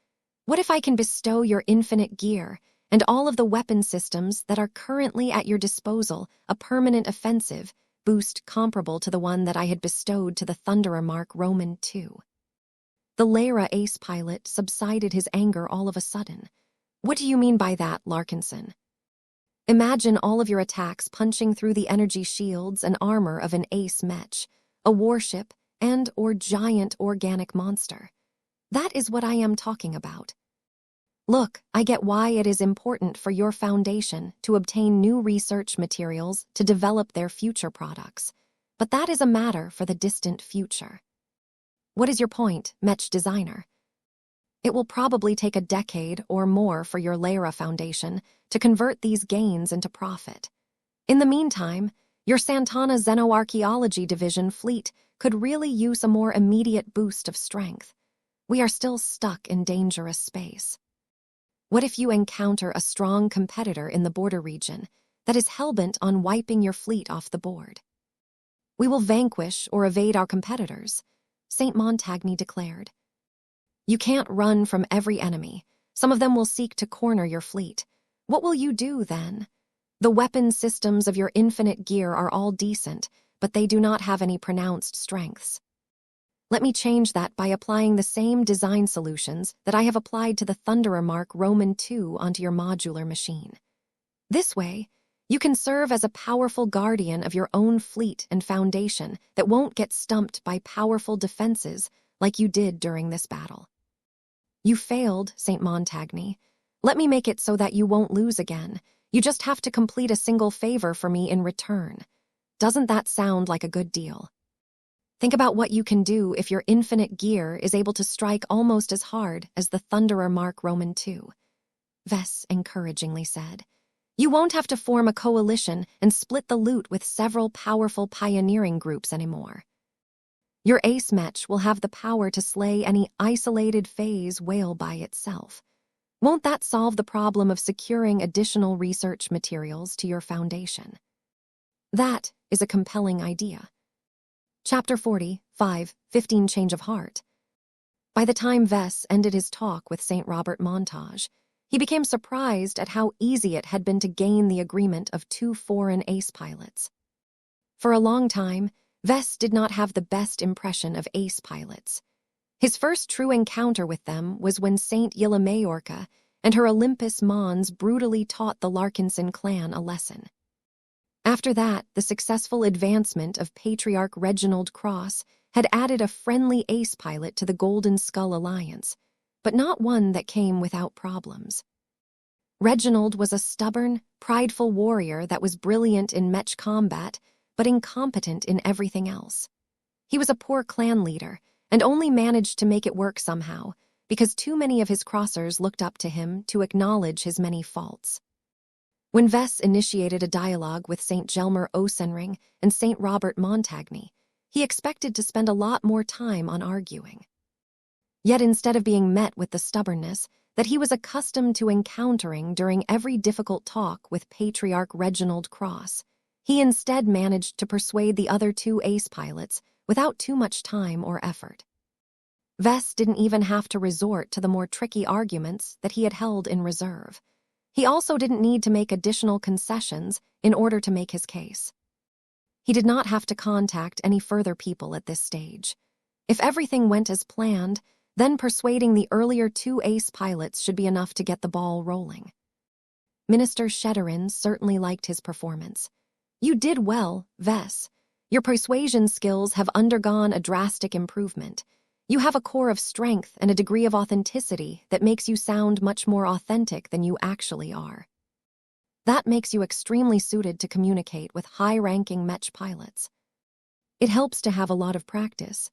What if I can bestow your infinite gear and all of the weapon systems that are currently at your disposal a permanent offensive boost comparable to the one that I had bestowed to the Thunderer Mark Roman II? The Lyra ace pilot subsided his anger all of a sudden. What do you mean by that, Larkinson? Imagine all of your attacks punching through the energy shields and armor of an ace mech, a warship, and/or giant organic monster. That is what I am talking about. Look, I get why it is important for your foundation to obtain new research materials to develop their future products, but that is a matter for the distant future. What is your point, mech designer? It will probably take a decade or more for your Lyra Foundation to convert these gains into profit. In the meantime, your Santana Xenoarchaeology Division fleet could really use a more immediate boost of strength. We are still stuck in dangerous space. What if you encounter a strong competitor in the border region that is hellbent on wiping your fleet off the board? We will vanquish or evade our competitors, St. Montagny declared. You can't run from every enemy. Some of them will seek to corner your fleet. What will you do then? The weapon systems of your infinite gear are all decent, but they do not have any pronounced strengths. Let me change that by applying the same design solutions that I have applied to the Thunderer Mark Roman II onto your modular machine. This way, you can serve as a powerful guardian of your own fleet and foundation that won't get stumped by powerful defenses like you did during this battle. You failed, St. Montagny. Let me make it so that you won't lose again. You just have to complete a single favor for me in return. Doesn't that sound like a good deal? Think about what you can do if your infinite gear is able to strike almost as hard as the Thunderer Mark Roman II. Vess encouragingly said. You won't have to form a coalition and split the loot with several powerful pioneering groups anymore. Your ace mech will have the power to slay any isolated phase whale by itself. Won't that solve the problem of securing additional research materials to your foundation? That is a compelling idea. Chapter 45, 15 Change of Heart. By the time Vess ended his talk with St. Robert Montage, he became surprised at how easy it had been to gain the agreement of two foreign ace pilots. For a long time, Vess did not have the best impression of ace pilots. His first true encounter with them was when St. Yilamayorka and her Olympus Mons brutally taught the Larkinson clan a lesson. After that, the successful advancement of Patriarch Reginald Cross had added a friendly ace pilot to the Golden Skull Alliance, but not one that came without problems. Reginald was a stubborn, prideful warrior that was brilliant in mech combat, but incompetent in everything else. He was a poor clan leader, and only managed to make it work somehow, because too many of his crossers looked up to him to acknowledge his many faults. When Vess initiated a dialogue with St. Gelmer Osenring and St. Robert Montagny, he expected to spend a lot more time on arguing. Yet instead of being met with the stubbornness that he was accustomed to encountering during every difficult talk with Patriarch Reginald Cross, he instead managed to persuade the other two ace pilots without too much time or effort. Vess didn't even have to resort to the more tricky arguments that he had held in reserve. He also didn't need to make additional concessions in order to make his case. He did not have to contact any further people at this stage. If everything went as planned, then persuading the earlier two ace pilots should be enough to get the ball rolling. Minister Shedderin certainly liked his performance. You did well, Vess. Your persuasion skills have undergone a drastic improvement. You have a core of strength and a degree of authenticity that makes you sound much more authentic than you actually are. That makes you extremely suited to communicate with high-ranking mech pilots. It helps to have a lot of practice.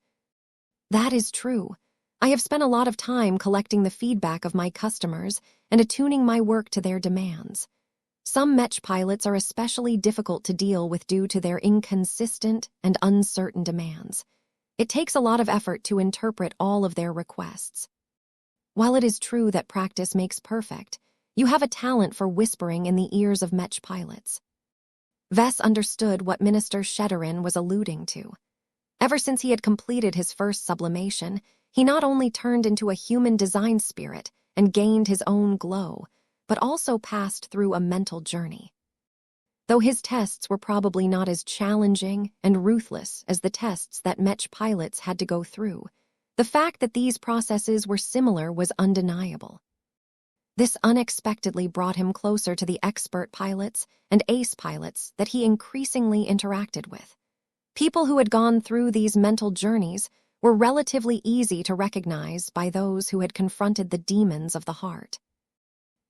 That is true. I have spent a lot of time collecting the feedback of my customers and attuning my work to their demands. Some mech pilots are especially difficult to deal with due to their inconsistent and uncertain demands. It takes a lot of effort to interpret all of their requests. While it is true that practice makes perfect, You have a talent for whispering in the ears of Mech pilots. Vess understood what Minister Shedderin was alluding to. Ever since he had completed his first sublimation, he not only turned into a human design spirit and gained his own glow, but also passed through a mental journey. Though his tests were probably not as challenging and ruthless as the tests that Mech pilots had to go through, the fact that these processes were similar was undeniable. This unexpectedly brought him closer to the expert pilots and ace pilots that he increasingly interacted with. People who had gone through these mental journeys were relatively easy to recognize by those who had confronted the demons of the heart.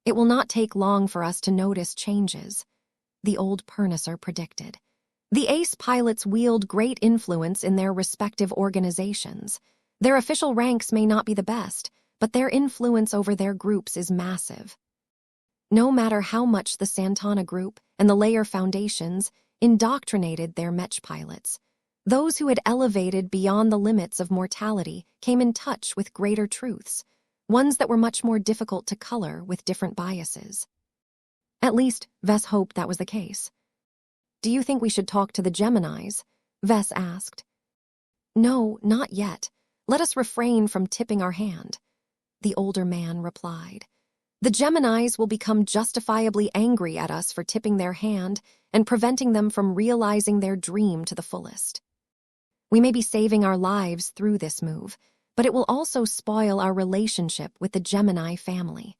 "It will not take long for us to notice changes," the old purnacer predicted. The ace pilots wield great influence in their respective organizations. Their official ranks may not be the best, but their influence over their groups is massive. No matter how much the Santana Group and the Layer Foundations indoctrinated their Mech pilots, those who had elevated beyond the limits of mortality came in touch with greater truths, ones that were much more difficult to color with different biases. At least, Vess hoped that was the case. "Do you think we should talk to the Geminis?" Vess asked. "No, not yet. Let us refrain from tipping our hand," the older man replied. "The Geminis will become justifiably angry at us for tipping their hand and preventing them from realizing their dream to the fullest. We may be saving our lives through this move, but it will also spoil our relationship with the Gemini family.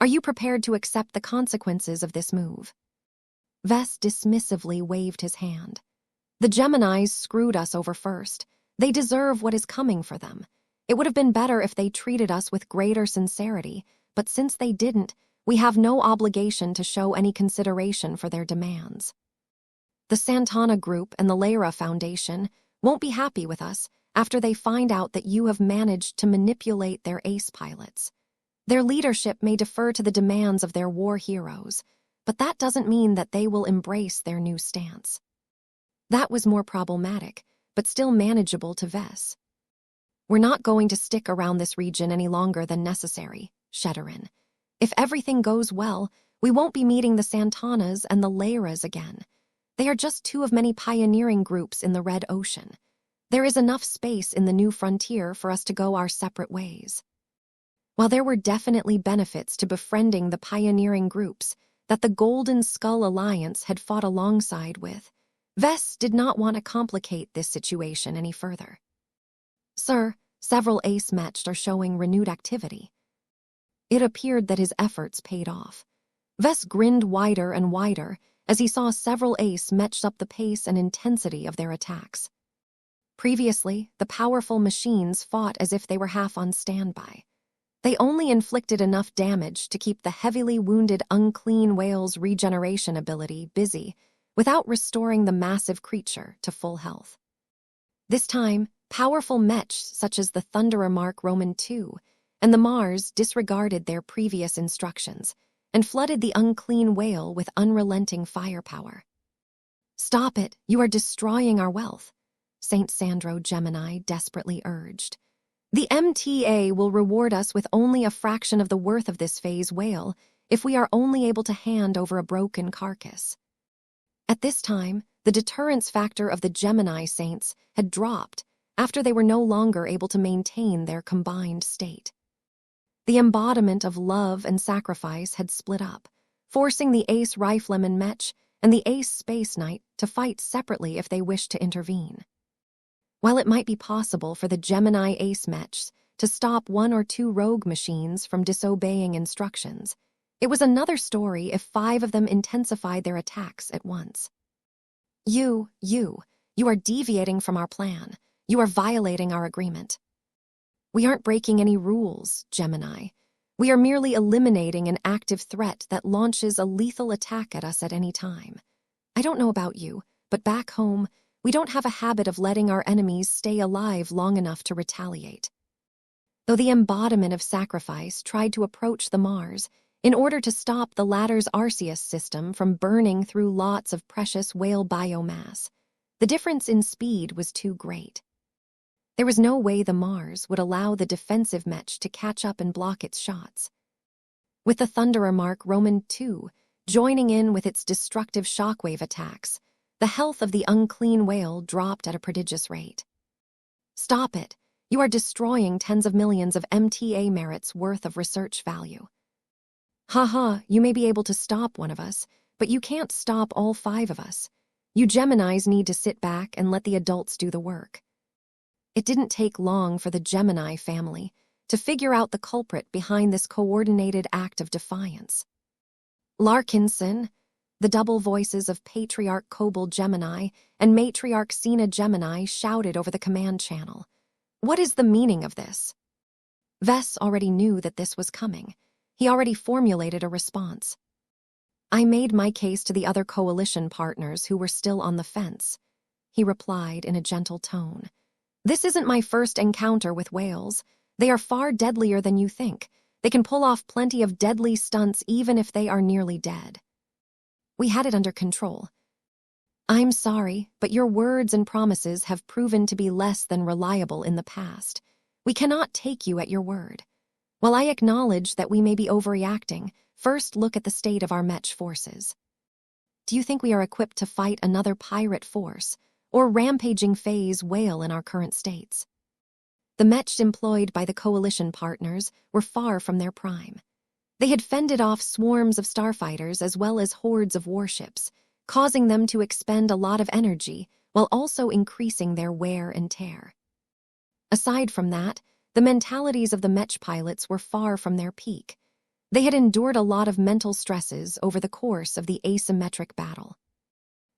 Are you prepared to accept the consequences of this move?" Vess dismissively waved his hand. "The Geminis screwed us over first. They deserve what is coming for them. It would have been better if they treated us with greater sincerity, but since they didn't, we have no obligation to show any consideration for their demands. The Santana Group and the Lyra Foundation won't be happy with us after they find out that you have managed to manipulate their ace pilots. Their leadership may defer to the demands of their war heroes, but that doesn't mean that they will embrace their new stance." That was more problematic, but still manageable to Vess. "We're not going to stick around this region any longer than necessary, Shedderin. If everything goes well, we won't be meeting the Santanas and the Lyras again. They are just two of many pioneering groups in the Red Ocean. There is enough space in the new frontier for us to go our separate ways." While there were definitely benefits to befriending the pioneering groups that the Golden Skull Alliance had fought alongside with, Vess did not want to complicate this situation any further. "Sir, several ace Mech are showing renewed activity." It appeared that his efforts paid off. Vess grinned wider and wider as he saw several ace Mech up the pace and intensity of their attacks. Previously, the powerful machines fought as if they were half on standby. They only inflicted enough damage to keep the heavily wounded unclean whale's regeneration ability busy without restoring the massive creature to full health. This time, powerful Mech such as the Thunderer Mark Roman II and the Mars disregarded their previous instructions and flooded the unclean whale with unrelenting firepower. "Stop it, you are destroying our wealth," St. Sandro Gemini desperately urged. "The MTA will reward us with only a fraction of the worth of this phase whale if we are only able to hand over a broken carcass." At this time, the deterrence factor of the Gemini Saints had dropped after they were no longer able to maintain their combined state. The embodiment of love and sacrifice had split up, forcing the Ace Rifleman Mech and the Ace Space Knight to fight separately if they wished to intervene. While it might be possible for the Gemini Ace Mechs to stop one or two rogue machines from disobeying instructions, it was another story if 5 of them intensified their attacks at once. You are deviating from our plan. You are violating our agreement." "We aren't breaking any rules, Gemini. We are merely eliminating an active threat that launches a lethal attack at us at any time. I don't know about you, but back home, we don't have a habit of letting our enemies stay alive long enough to retaliate." Though the embodiment of sacrifice tried to approach the Mars in order to stop the latter's Arceus system from burning through lots of precious whale biomass, the difference in speed was too great. There was no way the Mars would allow the defensive Mech to catch up and block its shots. with the Thunderer Mark Roman II joining in with its destructive shockwave attacks. The health of the unclean whale dropped at a prodigious rate. "Stop it. You are destroying tens of millions of MTA merits worth of research value." "Ha, you may be able to stop one of us, but you can't stop all 5 of us. You Geminis need to sit back and let the adults do the work." It didn't take long for the Gemini family to figure out the culprit behind this coordinated act of defiance. "Larkinson," the double voices of Patriarch Kobold Gemini and Matriarch Cena Gemini shouted over the command channel. "What is the meaning of this?" Vess already knew that this was coming. He already formulated a response. "I made my case to the other coalition partners who were still on the fence," he replied in a gentle tone. "This isn't my first encounter with whales. They are far deadlier than you think. They can pull off plenty of deadly stunts even if they are nearly dead. We had it under control. I'm sorry, but your words and promises have proven to be less than reliable in the past. We cannot take you at your word. While I acknowledge that we may be overreacting, first look at the state of our Mech forces. Do you think we are equipped to fight another pirate force or rampaging phase whale in our current states? The Mech employed by the coalition partners were far from their prime. They had fended off swarms of starfighters as well as hordes of warships, causing them to expend a lot of energy while also increasing their wear and tear. Aside from that, the mentalities of the Mech pilots were far from their peak. They had endured a lot of mental stresses over the course of the asymmetric battle.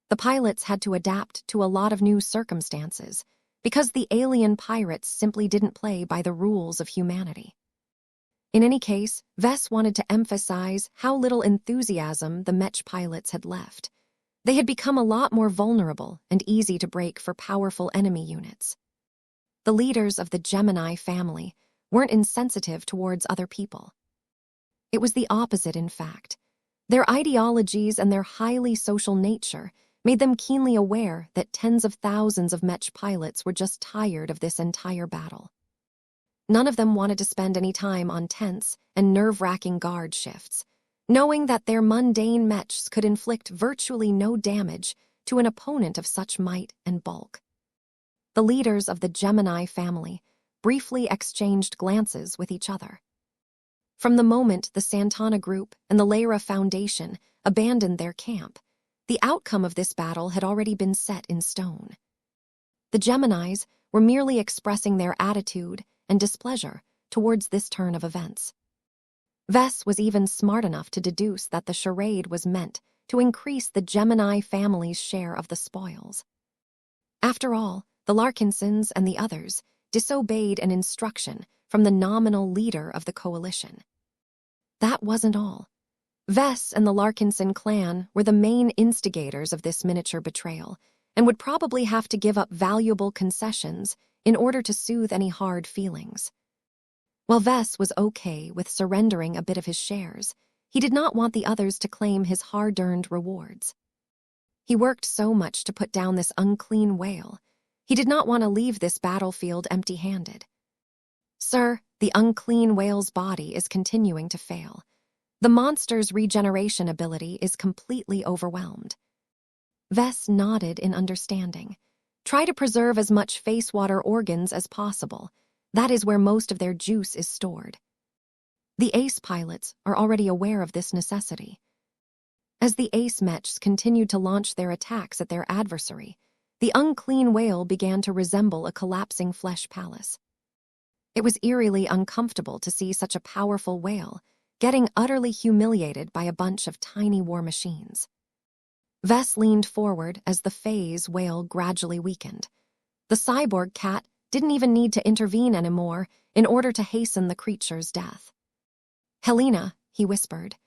The pilots had to adapt to a lot of new circumstances because the alien pirates simply didn't play by the rules of humanity. In any case, Vess wanted to emphasize how little enthusiasm the Mech pilots had left. They had become a lot more vulnerable and easy to break for powerful enemy units. The leaders of the Gemini family weren't insensitive towards other people. It was the opposite, in fact. Their ideologies and their highly social nature made them keenly aware that tens of thousands of Mech pilots were just tired of this entire battle. None of them wanted to spend any time on tense and nerve-wracking guard shifts, knowing that their mundane Mechs could inflict virtually no damage to an opponent of such might and bulk. The leaders of the Gemini family briefly exchanged glances with each other. From the moment the Santana Group and the Lyra Foundation abandoned their camp, the outcome of this battle had already been set in stone. The Geminis were merely expressing their attitude and displeasure towards this turn of events. Vess was even smart enough to deduce that the charade was meant to increase the Gemini family's share of the spoils. After all, the Larkinsons and the others disobeyed an instruction from the nominal leader of the coalition. That wasn't all. Vess and the Larkinson clan were the main instigators of this miniature betrayal and would probably have to give up valuable concessions in order to soothe any hard feelings. While Vess was okay with surrendering a bit of his shares, he did not want the others to claim his hard-earned rewards. He worked so much to put down this unclean whale. He did not want to leave this battlefield empty-handed. "Sir, the unclean whale's body is continuing to fail. The monster's regeneration ability is completely overwhelmed." Vess nodded in understanding. "Try to preserve as much face water organs as possible. That is where most of their juice is stored." The ace pilots are already aware of this necessity. As the ace Mechs continued to launch their attacks at their adversary, the unclean whale began to resemble a collapsing flesh palace. It was eerily uncomfortable to see such a powerful whale getting utterly humiliated by a bunch of tiny war machines. Vess leaned forward as the phase whale gradually weakened. The cyborg cat didn't even need to intervene anymore in order to hasten the creature's death. "Helena," he whispered.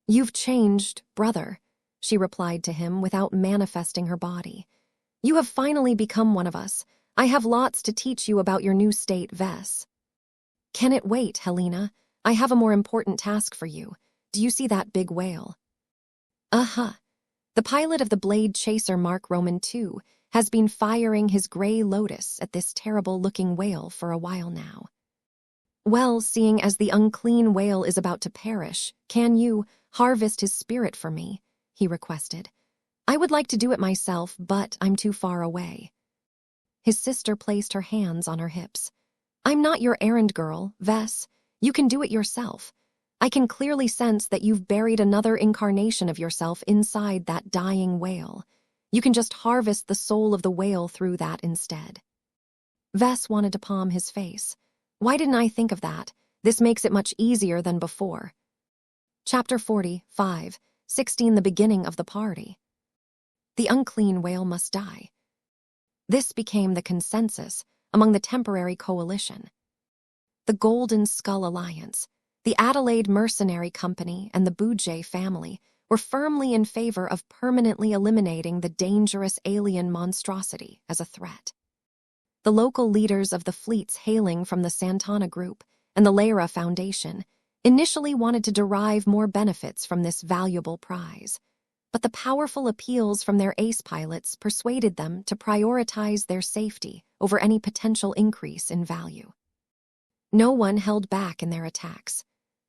"You've changed, brother," she replied to him without manifesting her body. "You have finally become one of us. I have lots to teach you about your new state, Vess." "Can it wait, Helena? I have a more important task for you. Do you see that big whale?" "Uh-huh." The pilot of the Blade Chaser Mark Roman II has been firing his gray Lotus at this terrible-looking whale for a while now. Well, seeing as the unclean whale is about to perish, can you harvest his spirit for me? He requested. I would like to do it myself, but I'm too far away. His sister placed her hands on her hips. I'm not your errand girl, Vess. You can do it yourself. I can clearly sense that you've buried another incarnation of yourself inside that dying whale. You can just harvest the soul of the whale through that instead. Vess wanted to palm his face. Why didn't I think of that? This makes it much easier than before. Chapter 45, 16. The beginning of the party. The unclean whale must die. This became the consensus among the temporary coalition. The Golden Skull Alliance, the Adelaide Mercenary Company, and the Boujay family were firmly in favor of permanently eliminating the dangerous alien monstrosity as a threat. The local leaders of the fleets hailing from the Santana Group and the Lyra Foundation initially wanted to derive more benefits from this valuable prize, but the powerful appeals from their ace pilots persuaded them to prioritize their safety over any potential increase in value. No one held back in their attacks.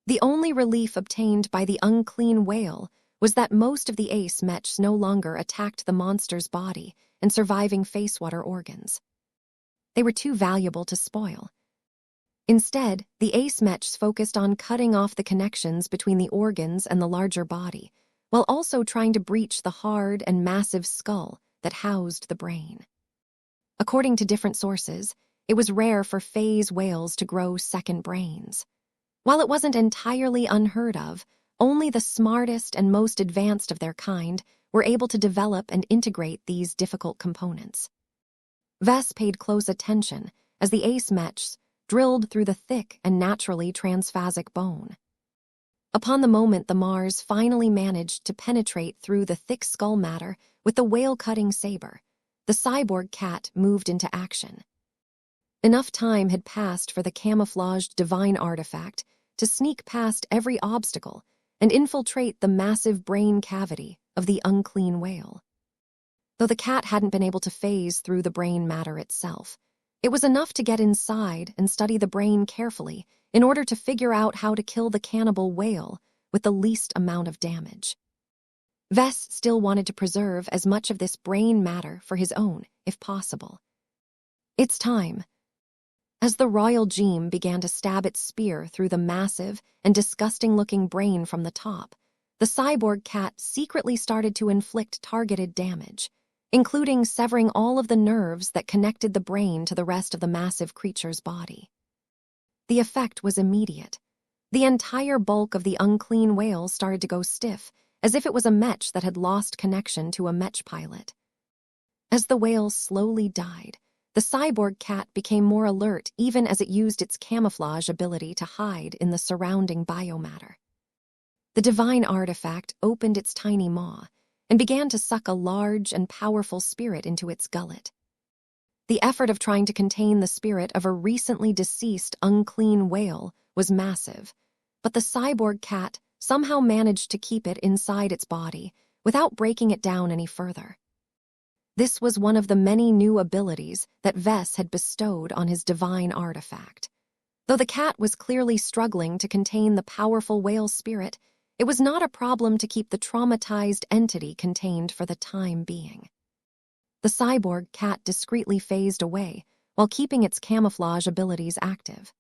The only relief obtained by the unclean whale was that most of the ace mechs no longer attacked the monster's body and surviving facewater organs. They were too valuable to spoil. Instead, the ace mechs focused on cutting off the connections between the organs and the larger body, while also trying to breach the hard and massive skull that housed the brain. According to different sources, it was rare for phase whales to grow second brains. While it wasn't entirely unheard of, only the smartest and most advanced of their kind were able to develop and integrate these difficult components. Vess paid close attention as the ace mechs drilled through the thick and naturally transphasic bone. Upon the moment the Mars finally managed to penetrate through the thick skull matter with the whale-cutting saber, the cyborg cat moved into action. Enough time had passed for the camouflaged divine artifact to sneak past every obstacle and infiltrate the massive brain cavity of the unclean whale. Though the cat hadn't been able to phase through the brain matter itself, it was enough to get inside and study the brain carefully in order to figure out how to kill the cannibal whale with the least amount of damage. Vess still wanted to preserve as much of this brain matter for his own, if possible. It's time. As the royal gem began to stab its spear through the massive and disgusting-looking brain from the top, the cyborg cat secretly started to inflict targeted damage, including severing all of the nerves that connected the brain to the rest of the massive creature's body. The effect was immediate. The entire bulk of the unclean whale started to go stiff, as if it was a mech that had lost connection to a mech pilot. As the whale slowly died, the cyborg cat became more alert even as it used its camouflage ability to hide in the surrounding biomatter. The divine artifact opened its tiny maw and began to suck a large and powerful spirit into its gullet. The effort of trying to contain the spirit of a recently deceased unclean whale was massive, but the cyborg cat somehow managed to keep it inside its body without breaking it down any further. This was one of the many new abilities that Vess had bestowed on his divine artifact. Though the cat was clearly struggling to contain the powerful whale spirit, it was not a problem to keep the traumatized entity contained for the time being. The cyborg cat discreetly phased away while keeping its camouflage abilities active.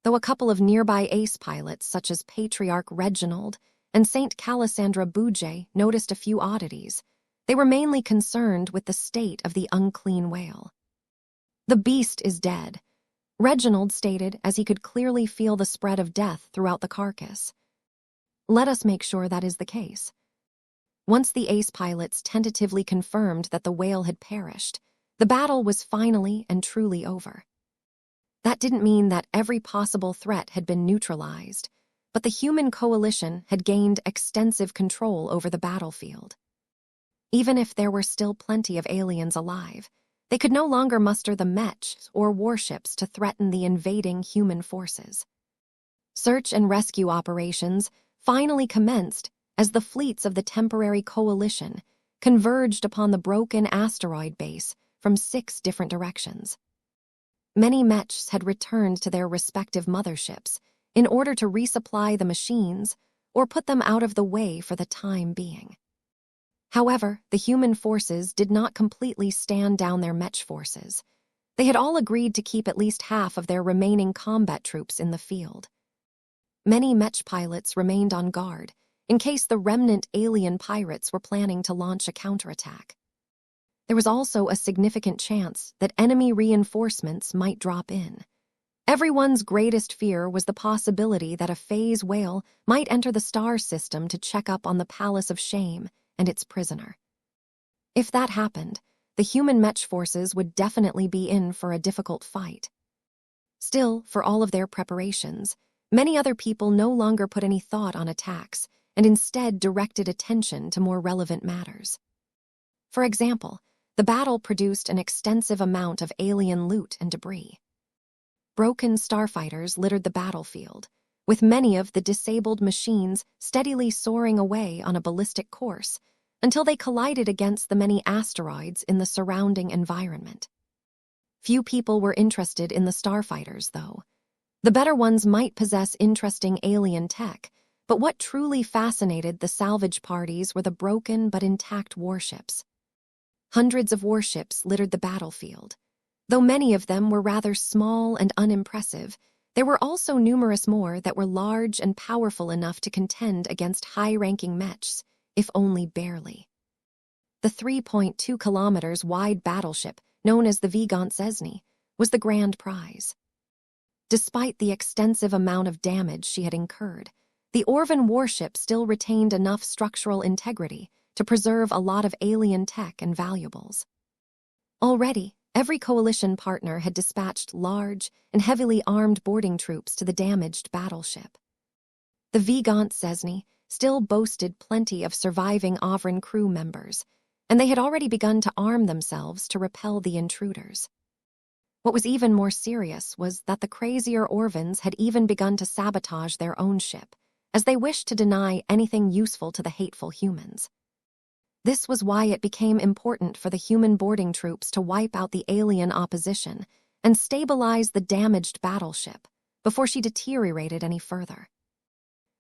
Though a couple of nearby ace pilots such as Patriarch Reginald and Saint Calisandra Boujay noticed a few oddities, they were mainly concerned with the state of the unclean whale. The beast is dead, Reginald stated as he could clearly feel the spread of death throughout the carcass. Let us make sure that is the case. Once the ace pilots tentatively confirmed that the whale had perished, the battle was finally and truly over. That didn't mean that every possible threat had been neutralized, but the human coalition had gained extensive control over the battlefield. Even if there were still plenty of aliens alive, they could no longer muster the mechs or warships to threaten the invading human forces. Search and rescue operations finally commenced as the fleets of the temporary coalition converged upon the broken asteroid base from 6 different directions. Many Mechs had returned to their respective motherships in order to resupply the machines or put them out of the way for the time being. However, the human forces did not completely stand down their Mech forces. They had all agreed to keep at least half of their remaining combat troops in the field. Many Mech pilots remained on guard in case the remnant alien pirates were planning to launch a counterattack. There was also a significant chance that enemy reinforcements might drop in. Everyone's greatest fear was the possibility that a phase whale might enter the star system to check up on the Palace of Shame and its prisoner. If that happened, the human Mech forces would definitely be in for a difficult fight. Still, for all of their preparations, many other people no longer put any thought on attacks and instead directed attention to more relevant matters. For example, the battle produced an extensive amount of alien loot and debris. Broken starfighters littered the battlefield, with many of the disabled machines steadily soaring away on a ballistic course until they collided against the many asteroids in the surrounding environment. Few people were interested in the starfighters, though. The better ones might possess interesting alien tech, but what truly fascinated the salvage parties were the broken but intact warships. Hundreds of warships littered the battlefield. Though many of them were rather small and unimpressive, there were also numerous more that were large and powerful enough to contend against high-ranking Mechs, if only barely. The 3.2 kilometers wide battleship, known as the Vigant Cesny, was the grand prize. Despite the extensive amount of damage she had incurred, the Orvan warship still retained enough structural integrity to preserve a lot of alien tech and valuables. Already, every coalition partner had dispatched large and heavily armed boarding troops to the damaged battleship. The Vigant Cesny still boasted plenty of surviving Ovran crew members, and they had already begun to arm themselves to repel the intruders. What was even more serious was that the crazier Orvans had even begun to sabotage their own ship, as they wished to deny anything useful to the hateful humans. This was why it became important for the human boarding troops to wipe out the alien opposition and stabilize the damaged battleship before she deteriorated any further.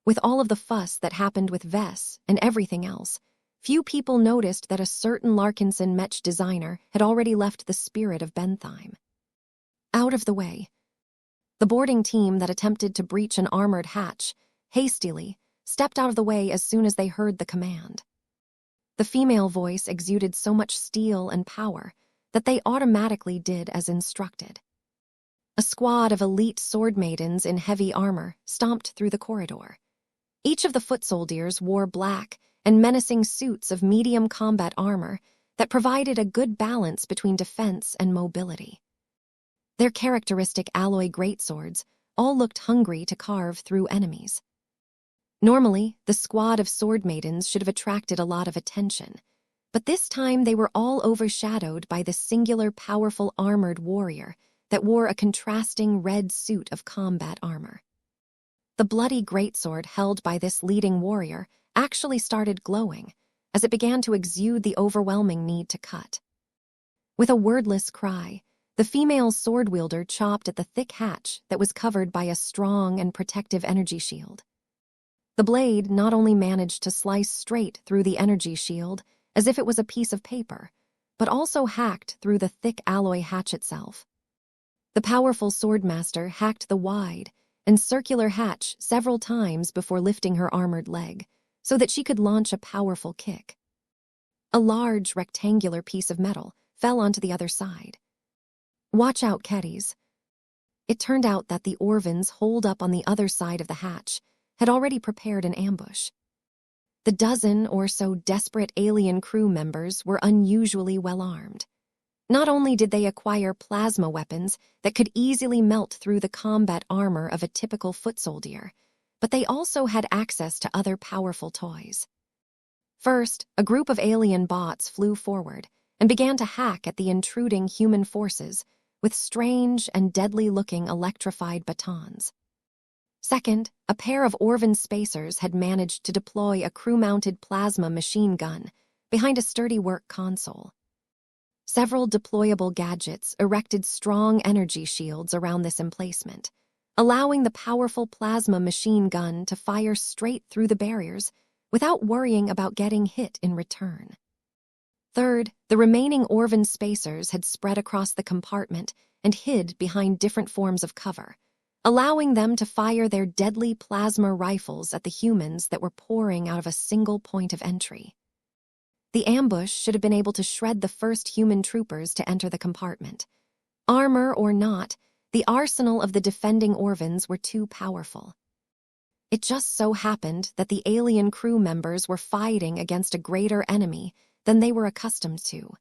With all of the fuss that happened with Vess and everything else, few people noticed that a certain Larkinson Mech designer had already left the spirit of Bentheim. Out of the way, the boarding team that attempted to breach an armored hatch hastily stepped out of the way as soon as they heard the command. The female voice exuded so much steel and power that they automatically did as instructed. A squad of elite sword maidens in heavy armor stomped through the corridor. Each of the foot soldiers wore black and menacing suits of medium combat armor that provided a good balance between defense and mobility. Their characteristic alloy greatswords all looked hungry to carve through enemies. Normally, the squad of sword maidens should have attracted a lot of attention, but this time they were all overshadowed by the singular powerful armored warrior that wore a contrasting red suit of combat armor. The bloody greatsword held by this leading warrior actually started glowing as it began to exude the overwhelming need to cut. With a wordless cry, the female sword wielder chopped at the thick hatch that was covered by a strong and protective energy shield. The blade not only managed to slice straight through the energy shield as if it was a piece of paper, but also hacked through the thick alloy hatch itself. The powerful swordmaster hacked the wide and circular hatch several times before lifting her armored leg, so that she could launch a powerful kick. A large rectangular piece of metal fell onto the other side. "Watch out, Keddies." It turned out that the Orvans holed up on the other side of the hatch had already prepared an ambush. The dozen or so desperate alien crew members were unusually well armed. Not only did they acquire plasma weapons that could easily melt through the combat armor of a typical foot soldier, but they also had access to other powerful toys. First, a group of alien bots flew forward and began to hack at the intruding human forces with strange and deadly-looking electrified batons. Second, a pair of Orvan spacers had managed to deploy a crew-mounted plasma machine gun behind a sturdy work console. Several deployable gadgets erected strong energy shields around this emplacement, allowing the powerful plasma machine gun to fire straight through the barriers without worrying about getting hit in return. Third, the remaining Orvan spacers had spread across the compartment and hid behind different forms of cover, allowing them to fire their deadly plasma rifles at the humans that were pouring out of a single point of entry. The ambush should have been able to shred the first human troopers to enter the compartment. Armor or not, the arsenal of the defending Orvans were too powerful. It just so happened that the alien crew members were fighting against a greater enemy than they were accustomed to.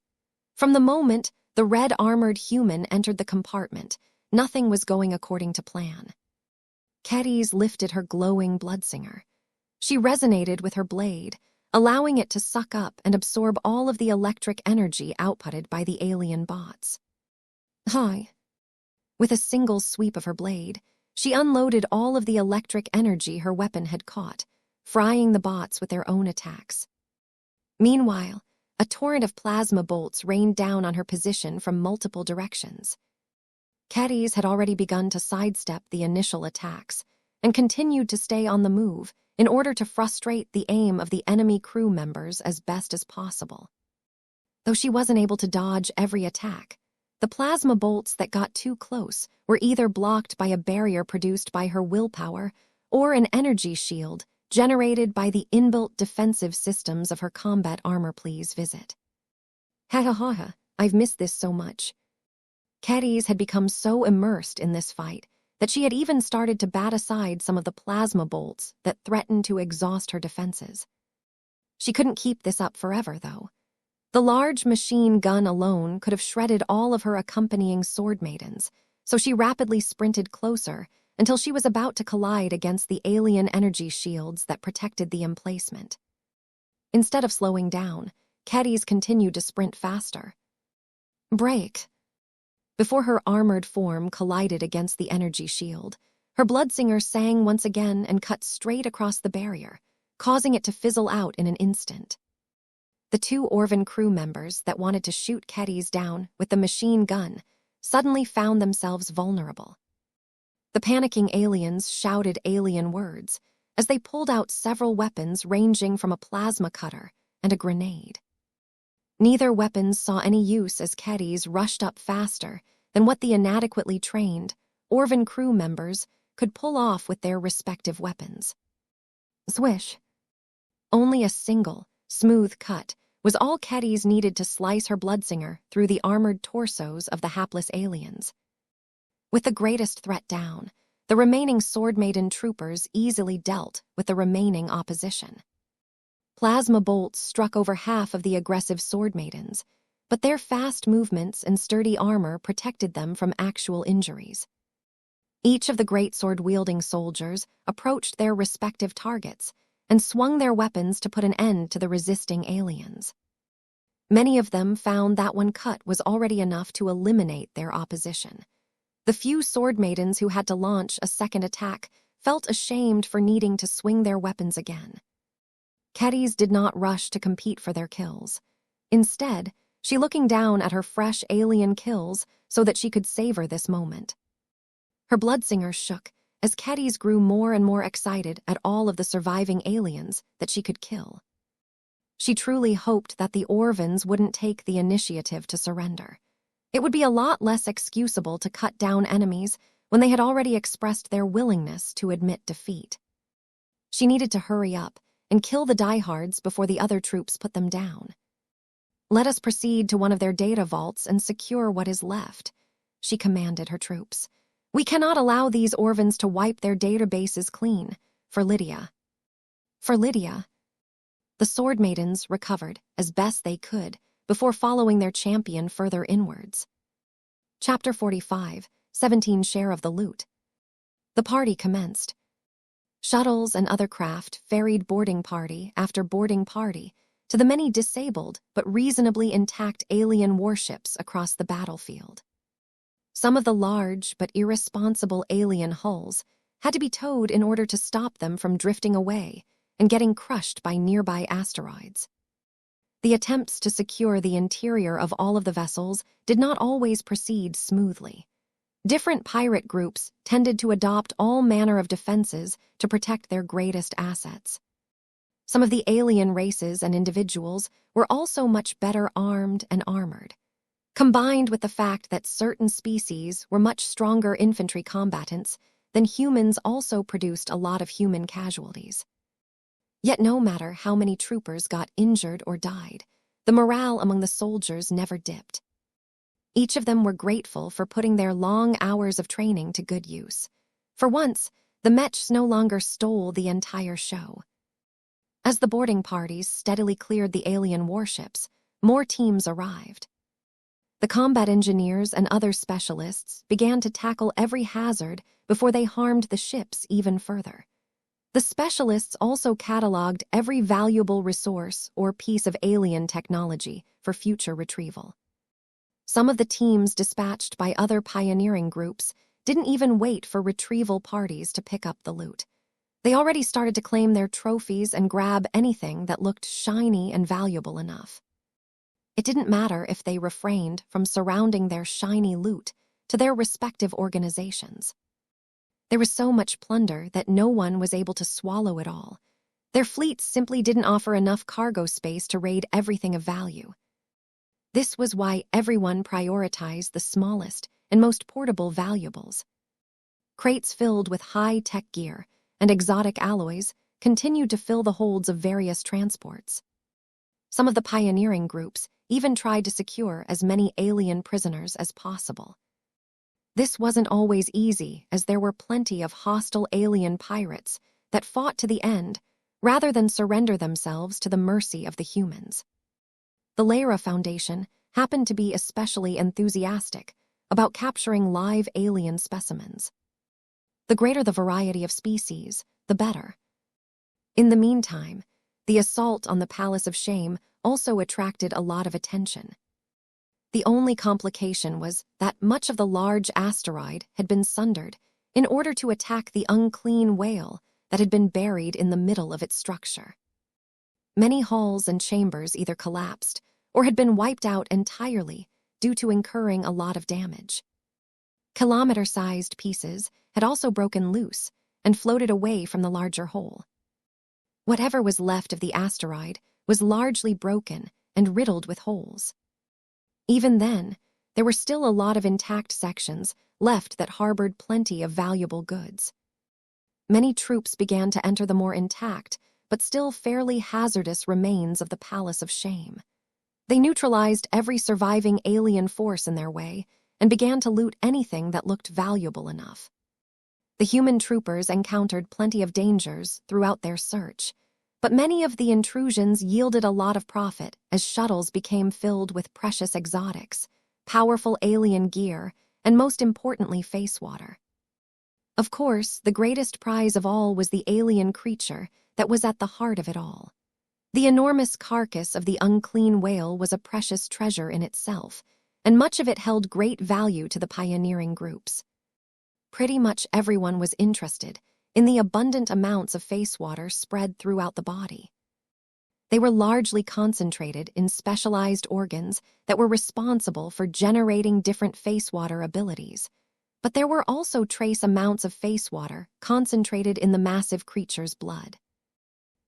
From the moment the red-armored human entered the compartment, nothing was going according to plan. Kedis lifted her glowing bloodsinger. She resonated with her blade, allowing it to suck up and absorb all of the electric energy outputted by the alien bots. Hi. With a single sweep of her blade, she unloaded all of the electric energy her weapon had caught, frying the bots with their own attacks. Meanwhile, a torrent of plasma bolts rained down on her position from multiple directions. Kedis had already begun to sidestep the initial attacks and continued to stay on the move in order to frustrate the aim of the enemy crew members as best as possible. Though she wasn't able to dodge every attack, the plasma bolts that got too close were either blocked by a barrier produced by her willpower or an energy shield generated by the inbuilt defensive systems of her combat armor. Please visit. Ha, I've missed this so much. Kedis had become so immersed in this fight that she had even started to bat aside some of the plasma bolts that threatened to exhaust her defenses. She couldn't keep this up forever, though. The large machine gun alone could have shredded all of her accompanying sword maidens, so she rapidly sprinted closer until she was about to collide against the alien energy shields that protected the emplacement. Instead of slowing down, Kedis continued to sprint faster. Break! Before her armored form collided against the energy shield, her bloodsinger sang once again and cut straight across the barrier, causing it to fizzle out in an instant. The two Orvan crew members that wanted to shoot Kedis down with the machine gun suddenly found themselves vulnerable. The panicking aliens shouted alien words as they pulled out several weapons ranging from a plasma cutter and a grenade. Neither weapons saw any use as Kedis rushed up faster than what the inadequately trained Orvan crew members could pull off with their respective weapons. Swish! Only a single, smooth cut was all Kedis needed to slice her bloodsinger through the armored torsos of the hapless aliens. With the greatest threat down, the remaining Sword Maiden troopers easily dealt with the remaining opposition. Plasma bolts struck over half of the aggressive Sword Maidens, but their fast movements and sturdy armor protected them from actual injuries. Each of the great sword-wielding soldiers approached their respective targets and swung their weapons to put an end to the resisting aliens. Many of them found that one cut was already enough to eliminate their opposition. The few sword maidens who had to launch a second attack felt ashamed for needing to swing their weapons again. Kedis did not rush to compete for their kills. Instead, she looking down at her fresh alien kills so that she could savor this moment. Her bloodsinger shook as Kedis grew more and more excited at all of the surviving aliens that she could kill. She truly hoped that the Orvans wouldn't take the initiative to surrender. It would be a lot less excusable to cut down enemies when they had already expressed their willingness to admit defeat. She needed to hurry up and kill the diehards before the other troops put them down. Let us proceed to one of their data vaults and secure what is left, she commanded her troops. We cannot allow these Orvans to wipe their databases clean. For Lydia. For Lydia. The Sword Maidens recovered as best they could before following their champion further inwards. Chapter 45, 17 Share of the Loot. The party commenced. Shuttles and other craft ferried boarding party after boarding party to the many disabled but reasonably intact alien warships across the battlefield. Some of the large but irresponsible alien hulls had to be towed in order to stop them from drifting away and getting crushed by nearby asteroids. The attempts to secure the interior of all of the vessels did not always proceed smoothly. Different pirate groups tended to adopt all manner of defenses to protect their greatest assets. Some of the alien races and individuals were also much better armed and armored. Combined with the fact that certain species were much stronger infantry combatants than humans also produced a lot of human casualties. Yet no matter how many troopers got injured or died, the morale among the soldiers never dipped. Each of them were grateful for putting their long hours of training to good use. For once, the Mechs no longer stole the entire show. As the boarding parties steadily cleared the alien warships, more teams arrived. The combat engineers and other specialists began to tackle every hazard before they harmed the ships even further. The specialists also cataloged every valuable resource or piece of alien technology for future retrieval. Some of the teams dispatched by other pioneering groups didn't even wait for retrieval parties to pick up the loot. They already started to claim their trophies and grab anything that looked shiny and valuable enough. It didn't matter if they refrained from surrounding their shiny loot to their respective organizations. There was so much plunder that no one was able to swallow it all. Their fleets simply didn't offer enough cargo space to raid everything of value. This was why everyone prioritized the smallest and most portable valuables. Crates filled with high-tech gear and exotic alloys continued to fill the holds of various transports. Some of the pioneering groups even tried to secure as many alien prisoners as possible. This wasn't always easy, as there were plenty of hostile alien pirates that fought to the end rather than surrender themselves to the mercy of the humans. The Lyra Foundation happened to be especially enthusiastic about capturing live alien specimens. The greater the variety of species, the better. In the meantime, the assault on the Palace of Shame also attracted a lot of attention. The only complication was that much of the large asteroid had been sundered in order to attack the unclean whale that had been buried in the middle of its structure. Many halls and chambers either collapsed or had been wiped out entirely due to incurring a lot of damage. Kilometer-sized pieces had also broken loose and floated away from the larger hole. Whatever was left of the asteroid was largely broken and riddled with holes. Even then, there were still a lot of intact sections left that harbored plenty of valuable goods. Many troops began to enter the more intact, but still fairly hazardous remains of the Palace of Shame. They neutralized every surviving alien force in their way and began to loot anything that looked valuable enough. The human troopers encountered plenty of dangers throughout their search, but many of the intrusions yielded a lot of profit as shuttles became filled with precious exotics, powerful alien gear, and most importantly, face water. Of course, the greatest prize of all was the alien creature that was at the heart of it all. The enormous carcass of the unclean whale was a precious treasure in itself, and much of it held great value to the pioneering groups. Pretty much everyone was interested in the abundant amounts of face water spread throughout the body. They were largely concentrated in specialized organs that were responsible for generating different face water abilities, but there were also trace amounts of face water concentrated in the massive creature's blood.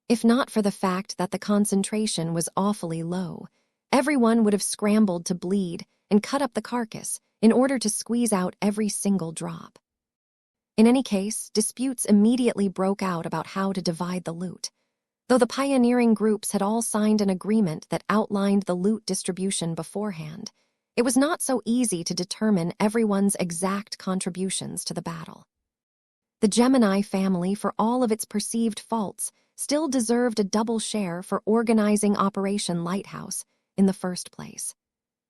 If not for the fact that the concentration was awfully low, everyone would have scrambled to bleed and cut up the carcass in order to squeeze out every single drop. In any case, disputes immediately broke out about how to divide the loot. Though the pioneering groups had all signed an agreement that outlined the loot distribution beforehand, it was not so easy to determine everyone's exact contributions to the battle. The Gemini family, for all of its perceived faults, still deserved a double share for organizing Operation Lighthouse in the first place.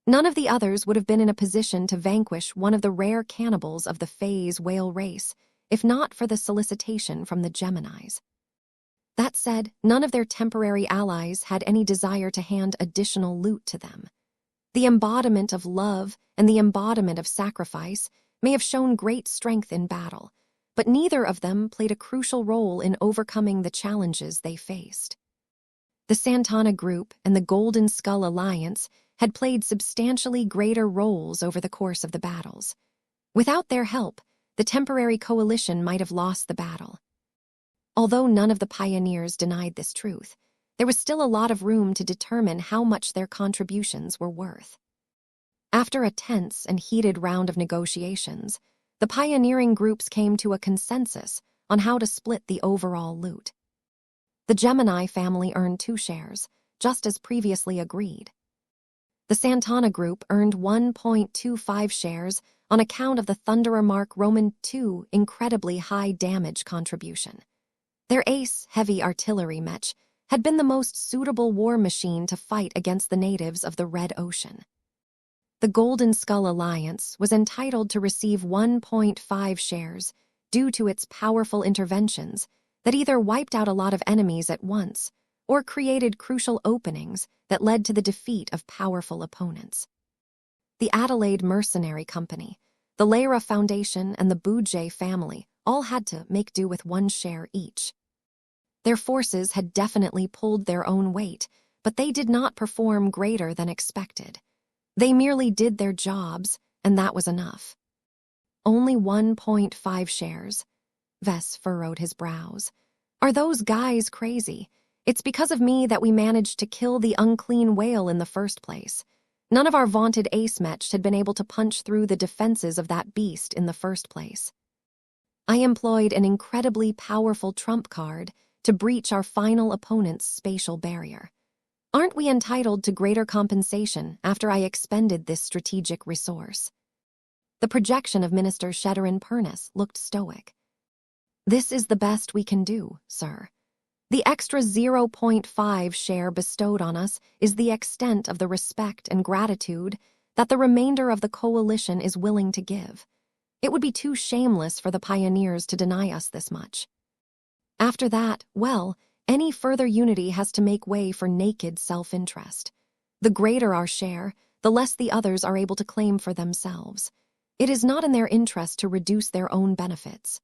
None of the others would have been in a position to vanquish one of the rare cannibals of the phase whale race, if not for the solicitation from the Geminis. That said, none of their temporary allies had any desire to hand additional loot to them. The embodiment of love and the embodiment of sacrifice may have shown great strength in battle, but neither of them played a crucial role in overcoming the challenges they faced. The Santana Group and the Golden Skull Alliance had played substantially greater roles over the course of the battles. Without their help, the temporary coalition might have lost the battle. Although none of the pioneers denied this truth, there was still a lot of room to determine how much their contributions were worth. After a tense and heated round of negotiations, the pioneering groups came to a consensus on how to split the overall loot. The Gemini family earned 2 shares, just as previously agreed. The Santana Group earned 1.25 shares on account of the Thunderer Mark Roman II incredibly high damage contribution. Their ace heavy artillery Mech had been the most suitable war machine to fight against the natives of the Red Ocean. The Golden Skull Alliance was entitled to receive 1.5 shares due to its powerful interventions that either wiped out a lot of enemies at once or created crucial openings that led to the defeat of powerful opponents. The Adelaide Mercenary Company, the Lyra Foundation, and the Boudjay family all had to make do with 1 share each. Their forces had definitely pulled their own weight, but they did not perform greater than expected. They merely did their jobs, and that was enough. Only 1.5 shares. Vess furrowed his brows. Are those guys crazy? It's because of me that we managed to kill the unclean whale in the first place. None of our vaunted ace Mech had been able to punch through the defenses of that beast in the first place. I employed an incredibly powerful trump card to breach our final opponent's spatial barrier. Aren't we entitled to greater compensation after I expended this strategic resource? The projection of Minister Shedderin Purnus looked stoic. This is the best we can do, sir. The extra 0.5 share bestowed on us is the extent of the respect and gratitude that the remainder of the coalition is willing to give. It would be too shameless for the pioneers to deny us this much. After that, well, any further unity has to make way for naked self-interest. The greater our share, the less the others are able to claim for themselves. It is not in their interest to reduce their own benefits.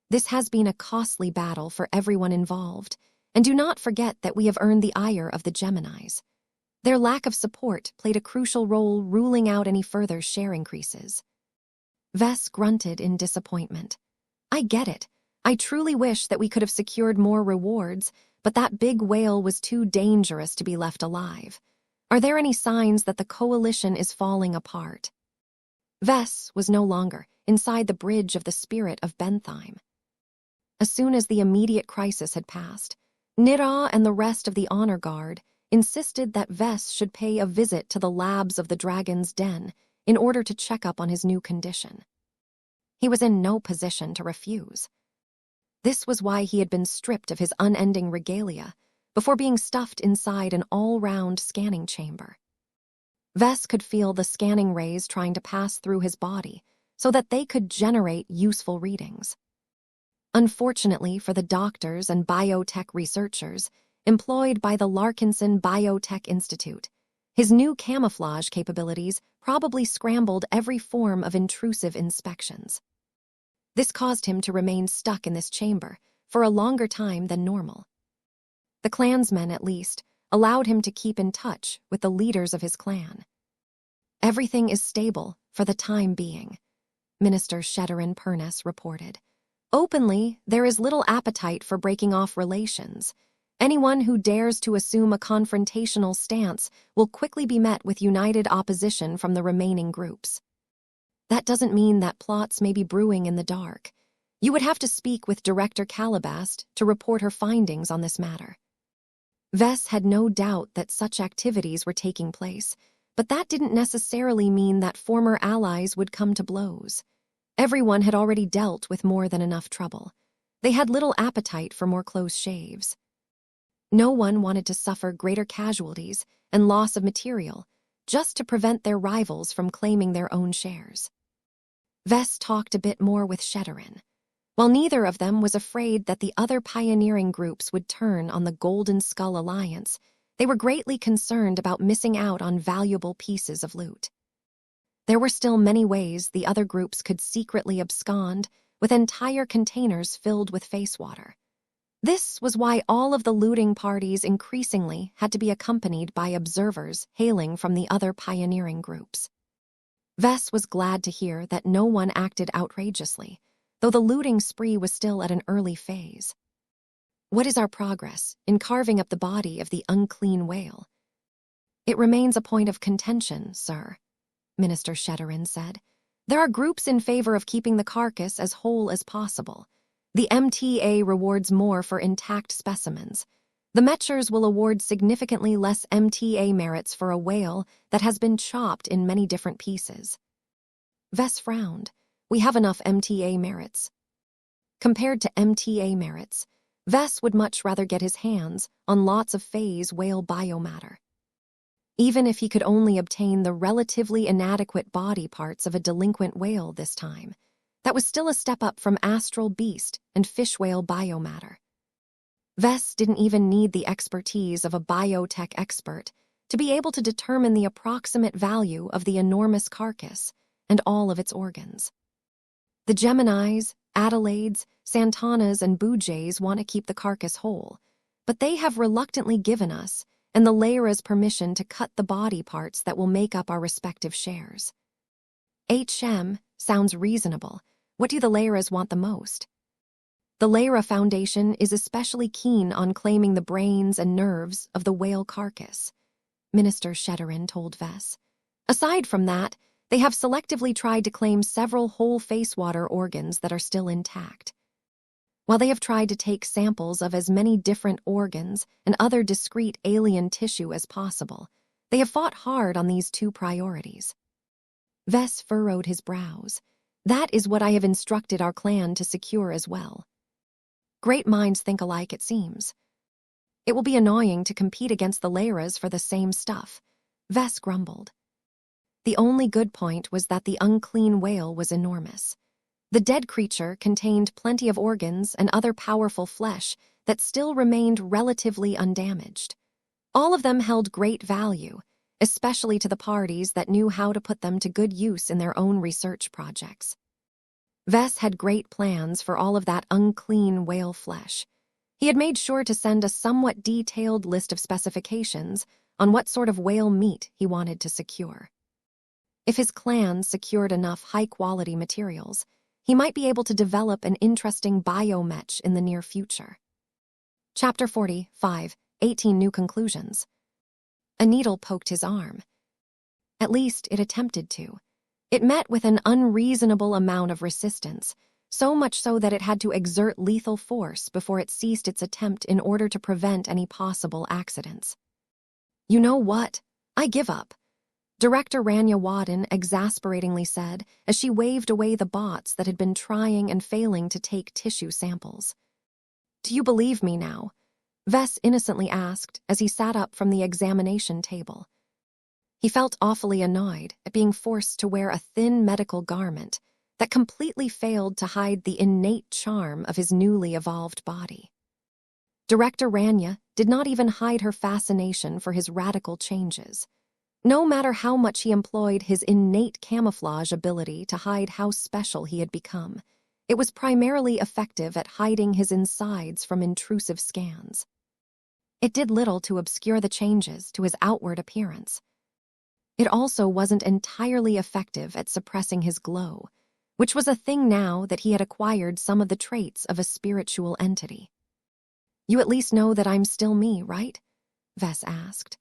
This has been a costly battle for everyone involved, and do not forget that we have earned the ire of the Geminis. Their lack of support played a crucial role ruling out any further share increases. Vess grunted in disappointment. I get it. I truly wish that we could have secured more rewards, but that big whale was too dangerous to be left alive. Are there any signs that the coalition is falling apart? Vess was no longer inside the bridge of the spirit of Bentheim. As soon as the immediate crisis had passed, Nira and the rest of the honor guard insisted that Vess should pay a visit to the labs of the Dragon's Den in order to check up on his new condition. He was in no position to refuse. This was why he had been stripped of his unending regalia before being stuffed inside an all-round scanning chamber. Vess could feel the scanning rays trying to pass through his body so that they could generate useful readings. Unfortunately for the doctors and biotech researchers employed by the Larkinson Biotech Institute, his new camouflage capabilities probably scrambled every form of intrusive inspections. This caused him to remain stuck in this chamber for a longer time than normal. The clansmen, at least, allowed him to keep in touch with the leaders of his clan. Everything is stable for the time being, Minister Shedderin Purnus reported. Openly, there is little appetite for breaking off relations. Anyone who dares to assume a confrontational stance will quickly be met with united opposition from the remaining groups. That doesn't mean that plots may be brewing in the dark. You would have to speak with Director Calabast to report her findings on this matter. Vess had no doubt that such activities were taking place, but that didn't necessarily mean that former allies would come to blows. Everyone had already dealt with more than enough trouble. They had little appetite for more close shaves. No one wanted to suffer greater casualties and loss of material just to prevent their rivals from claiming their own shares. Vess talked a bit more with Shedderin. While neither of them was afraid that the other pioneering groups would turn on the Golden Skull Alliance, they were greatly concerned about missing out on valuable pieces of loot. There were still many ways the other groups could secretly abscond with entire containers filled with face water. This was why all of the looting parties increasingly had to be accompanied by observers hailing from the other pioneering groups. Vess was glad to hear that no one acted outrageously, though the looting spree was still at an early phase. What is our progress in carving up the body of the unclean whale? It remains a point of contention, sir, Minister Shetterin said. There are groups in favor of keeping the carcass as whole as possible. The MTA rewards more for intact specimens. The Mechers will award significantly less MTA merits for a whale that has been chopped in many different pieces. Vess frowned. We have enough MTA merits. Compared to MTA merits, Vess would much rather get his hands on lots of phase whale biomatter. Even if he could only obtain the relatively inadequate body parts of a delinquent whale this time, that was still a step up from astral beast and fish whale biomatter. Vess didn't even need the expertise of a biotech expert to be able to determine the approximate value of the enormous carcass and all of its organs. The Geminis, Adelaides, Santanas, and Bujays want to keep the carcass whole, but they have reluctantly given us and the Lyra's permission to cut the body parts that will make up our respective shares. HM sounds reasonable. What do the Lyras want the most? The Lyra Foundation is especially keen on claiming the brains and nerves of the whale carcass, Minister Shetterin told Vess. Aside from that, they have selectively tried to claim several whole face water organs that are still intact. While they have tried to take samples of as many different organs and other discrete alien tissue as possible, they have fought hard on these two priorities. Vess furrowed his brows. That is what I have instructed our clan to secure as well. Great minds think alike, it seems. It will be annoying to compete against the Lyras for the same stuff, Vess grumbled. The only good point was that the unclean whale was enormous. The dead creature contained plenty of organs and other powerful flesh that still remained relatively undamaged. All of them held great value, especially to the parties that knew how to put them to good use in their own research projects. Vess had great plans for all of that unclean whale flesh. He had made sure to send a somewhat detailed list of specifications on what sort of whale meat he wanted to secure. If his clan secured enough high-quality materials, he might be able to develop an interesting biomech in the near future. Chapter 45, 18 New Conclusions. A needle poked his arm. At least it attempted to. It met with an unreasonable amount of resistance, so much so that it had to exert lethal force before it ceased its attempt in order to prevent any possible accidents. You know what? I give up, Director Rania Wadden exasperatingly said as she waved away the bots that had been trying and failing to take tissue samples. Do you believe me now? Vess innocently asked as he sat up from the examination table. He felt awfully annoyed at being forced to wear a thin medical garment that completely failed to hide the innate charm of his newly evolved body. Director Rania did not even hide her fascination for his radical changes. No matter how much he employed his innate camouflage ability to hide how special he had become, it was primarily effective at hiding his insides from intrusive scans. It did little to obscure the changes to his outward appearance. It also wasn't entirely effective at suppressing his glow, which was a thing now that he had acquired some of the traits of a spiritual entity. You at least know that I'm still me, right? Vess asked.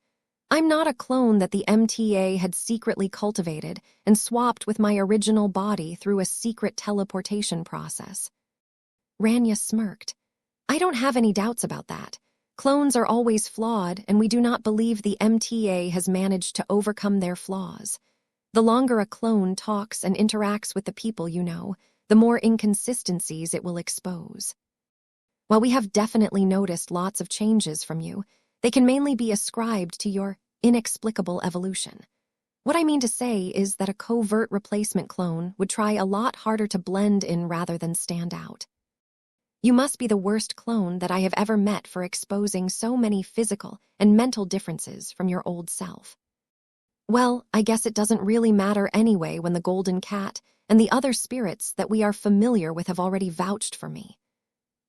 I'm not a clone that the MTA had secretly cultivated and swapped with my original body through a secret teleportation process. Rania smirked. I don't have any doubts about that. Clones are always flawed, and we do not believe the MTA has managed to overcome their flaws. The longer a clone talks and interacts with the people you know, the more inconsistencies it will expose. While we have definitely noticed lots of changes from you, they can mainly be ascribed to your inexplicable evolution. What I mean to say is that a covert replacement clone would try a lot harder to blend in rather than stand out. You must be the worst clone that I have ever met for exposing so many physical and mental differences from your old self. Well, I guess it doesn't really matter anyway when the golden cat and the other spirits that we are familiar with have already vouched for me.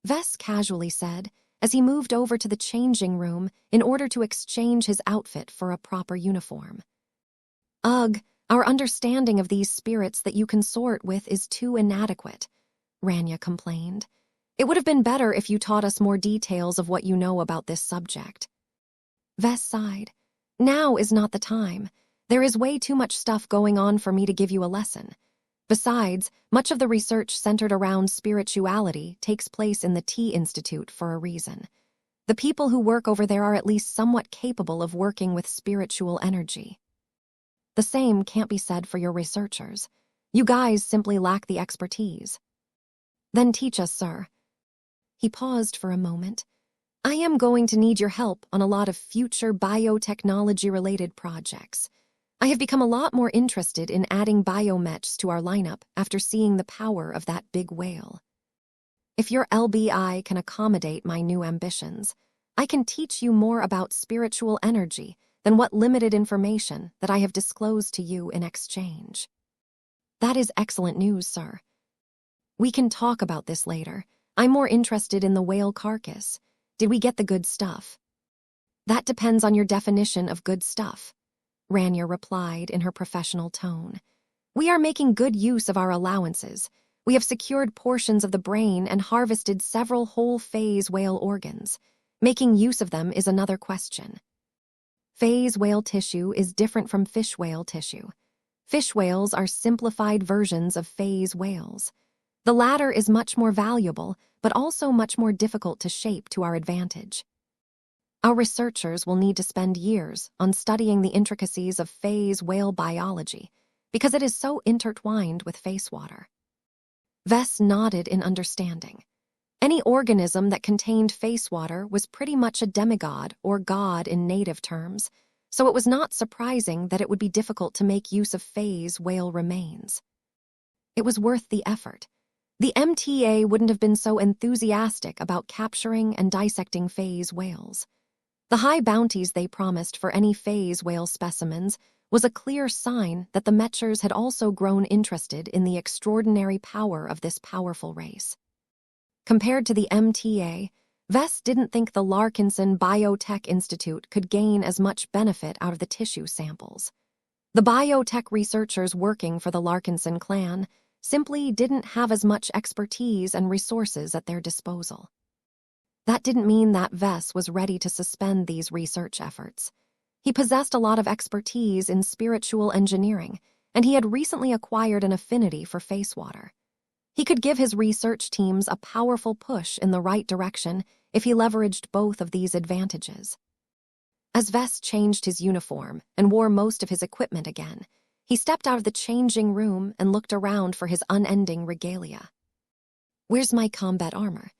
Vess casually said, as he moved over to the changing room in order to exchange his outfit for a proper uniform. "Ugh, our understanding of these spirits that you consort with is too inadequate," Rania complained. "It would have been better if you taught us more details of what you know about this subject." Vess sighed. "Now is not the time. There is way too much stuff going on for me to give you a lesson. Besides, much of the research centered around spirituality takes place in the Tea Institute for a reason. The people who work over there are at least somewhat capable of working with spiritual energy. The same can't be said for your researchers. You guys simply lack the expertise." "Then teach us, sir." He paused for a moment. "I am going to need your help on a lot of future biotechnology-related projects. I have become a lot more interested in adding biomechs to our lineup after seeing the power of that big whale. If your LBI can accommodate my new ambitions, I can teach you more about spiritual energy than what limited information that I have disclosed to you in exchange." "That is excellent news, sir." "We can talk about this later. I'm more interested in the whale carcass. Did we get the good stuff?" "That depends on your definition of good stuff," Rania replied in her professional tone. "We are making good use of our allowances. We have secured portions of the brain and harvested several whole phase whale organs. Making use of them is another question. Phase whale tissue is different from fish whale tissue. Fish whales are simplified versions of phase whales. The latter is much more valuable, but also much more difficult to shape to our advantage. Our researchers will need to spend years on studying the intricacies of phase whale biology because it is so intertwined with face water." Vess nodded in understanding. Any organism that contained face water was pretty much a demigod or god in native terms, so it was not surprising that it would be difficult to make use of phase whale remains. It was worth the effort. The MTA wouldn't have been so enthusiastic about capturing and dissecting phase whales. The high bounties they promised for any phase whale specimens was a clear sign that the Mechers had also grown interested in the extraordinary power of this powerful race. Compared to the MTA, Vess didn't think the Larkinson Biotech Institute could gain as much benefit out of the tissue samples. The biotech researchers working for the Larkinson clan simply didn't have as much expertise and resources at their disposal. That didn't mean that Vess was ready to suspend these research efforts. He possessed a lot of expertise in spiritual engineering, and he had recently acquired an affinity for face water. He could give his research teams a powerful push in the right direction if he leveraged both of these advantages. As Vess changed his uniform and wore most of his equipment again, he stepped out of the changing room and looked around for his unending regalia. "Where's my combat armor?"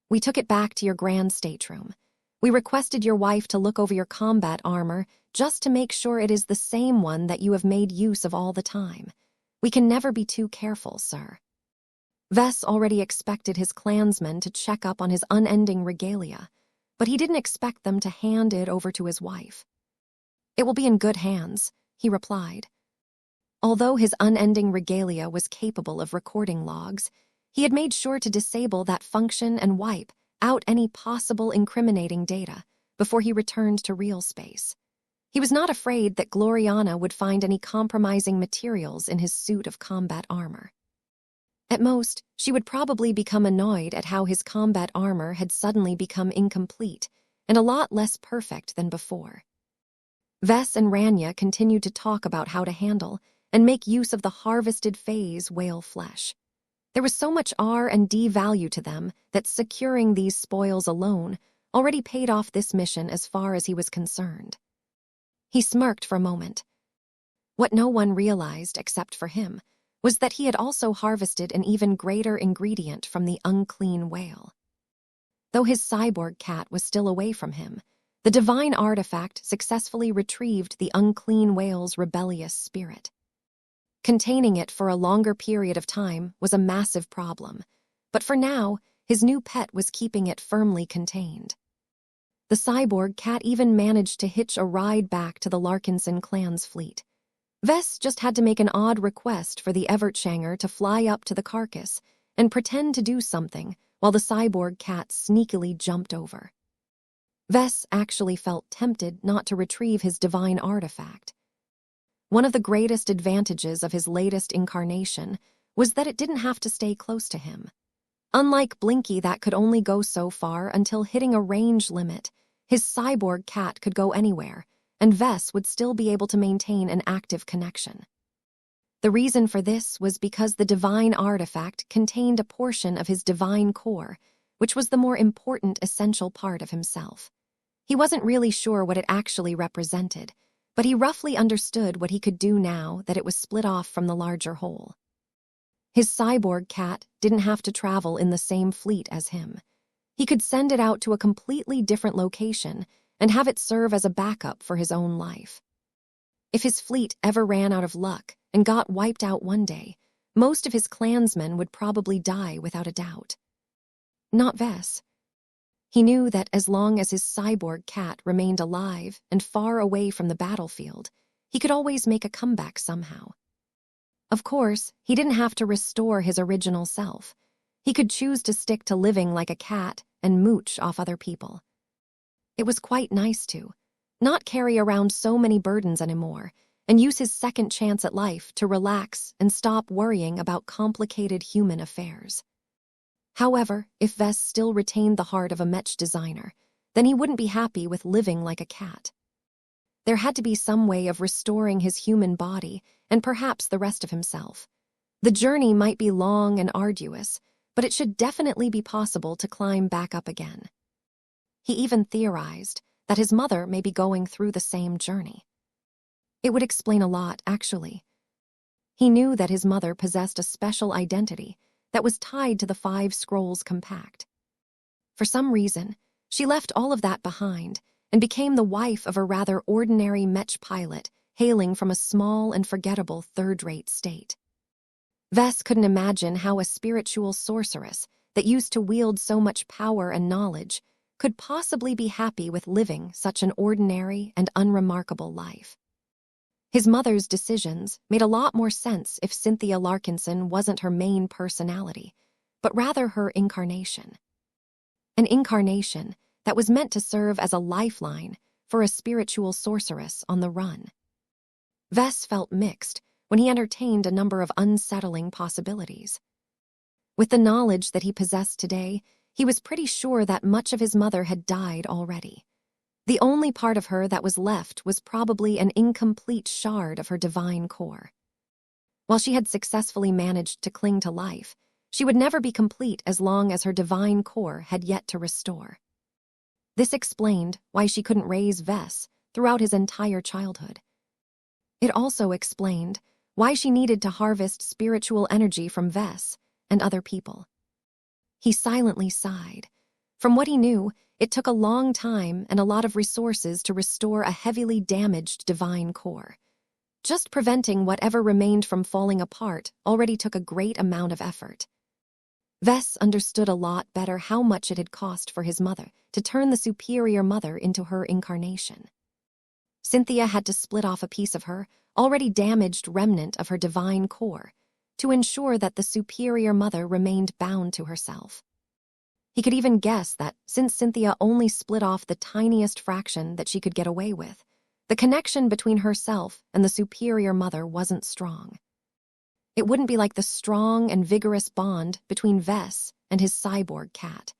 "We took it back to your grand stateroom. We requested your wife to look over your combat armor just to make sure it is the same one that you have made use of all the time. We can never be too careful, sir." Vess already expected his clansmen to check up on his unending regalia, but he didn't expect them to hand it over to his wife. "It will be in good hands," he replied. Although his unending regalia was capable of recording logs, he had made sure to disable that function and wipe out any possible incriminating data before he returned to real space. He was not afraid that Gloriana would find any compromising materials in his suit of combat armor. At most, she would probably become annoyed at how his combat armor had suddenly become incomplete and a lot less perfect than before. Vess and Rania continued to talk about how to handle and make use of the harvested phase whale flesh. There was so much R&D value to them that securing these spoils alone already paid off this mission as far as he was concerned. He smirked for a moment. What no one realized, except for him, was that he had also harvested an even greater ingredient from the unclean whale. Though his cyborg cat was still away from him, the divine artifact successfully retrieved the unclean whale's rebellious spirit. Containing it for a longer period of time was a massive problem, but for now, his new pet was keeping it firmly contained. The cyborg cat even managed to hitch a ride back to the Larkinson clan's fleet. Vess just had to make an odd request for the Evertshanger to fly up to the carcass and pretend to do something while the cyborg cat sneakily jumped over. Vess actually felt tempted not to retrieve his divine artifact. One of the greatest advantages of his latest incarnation was that it didn't have to stay close to him. Unlike Blinky that could only go so far until hitting a range limit, his cyborg cat could go anywhere, and Vess would still be able to maintain an active connection. The reason for this was because the divine artifact contained a portion of his divine core, which was the more important essential part of himself. He wasn't really sure what it actually represented, but he roughly understood what he could do now that it was split off from the larger whole. His cyborg cat didn't have to travel in the same fleet as him. He could send it out to a completely different location and have it serve as a backup for his own life. If his fleet ever ran out of luck and got wiped out one day, most of his clansmen would probably die without a doubt. Not Vess. He knew that as long as his cyborg cat remained alive and far away from the battlefield, he could always make a comeback somehow. Of course, he didn't have to restore his original self. He could choose to stick to living like a cat and mooch off other people. It was quite nice to not carry around so many burdens anymore and use his second chance at life to relax and stop worrying about complicated human affairs. However, if Vess still retained the heart of a Mech designer, then he wouldn't be happy with living like a cat. There had to be some way of restoring his human body and perhaps the rest of himself. The journey might be long and arduous, but it should definitely be possible to climb back up again. He even theorized that his mother may be going through the same journey. It would explain a lot, actually. He knew that his mother possessed a special identity that was tied to the 5 Scrolls Compact. For some reason, she left all of that behind and became the wife of a rather ordinary Mech pilot hailing from a small and forgettable third-rate state. Vess couldn't imagine how a spiritual sorceress that used to wield so much power and knowledge could possibly be happy with living such an ordinary and unremarkable life. His mother's decisions made a lot more sense if Cynthia Larkinson wasn't her main personality, but rather her incarnation. An incarnation that was meant to serve as a lifeline for a spiritual sorceress on the run. Vess felt mixed when he entertained a number of unsettling possibilities. With the knowledge that he possessed today, he was pretty sure that much of his mother had died already. The only part of her that was left was probably an incomplete shard of her divine core. While she had successfully managed to cling to life, she would never be complete as long as her divine core had yet to restore. This explained why she couldn't raise Vess throughout his entire childhood. It also explained why she needed to harvest spiritual energy from Vess and other people. He silently sighed. From what he knew, it took a long time and a lot of resources to restore a heavily damaged divine core. Just preventing whatever remained from falling apart already took a great amount of effort. Vess understood a lot better how much it had cost for his mother to turn the superior mother into her incarnation. Cynthia had to split off a piece of her, already damaged remnant of her divine core, to ensure that the superior mother remained bound to herself. He could even guess that since Cynthia only split off the tiniest fraction that she could get away with, the connection between herself and the superior mother wasn't strong. It wouldn't be like the strong and vigorous bond between Vess and his cyborg cat.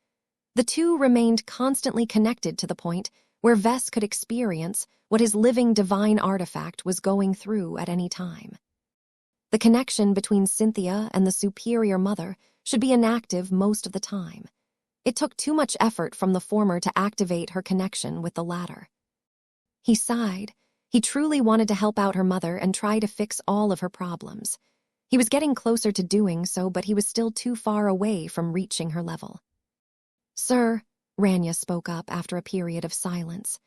The two remained constantly connected to the point where Vess could experience what his living divine artifact was going through at any time. The connection between Cynthia and the superior mother should be inactive most of the time. It took too much effort from the former to activate her connection with the latter. He sighed. He truly wanted to help out her mother and try to fix all of her problems. He was getting closer to doing so, but he was still too far away from reaching her level. "Sir," Rania spoke up after a period of silence,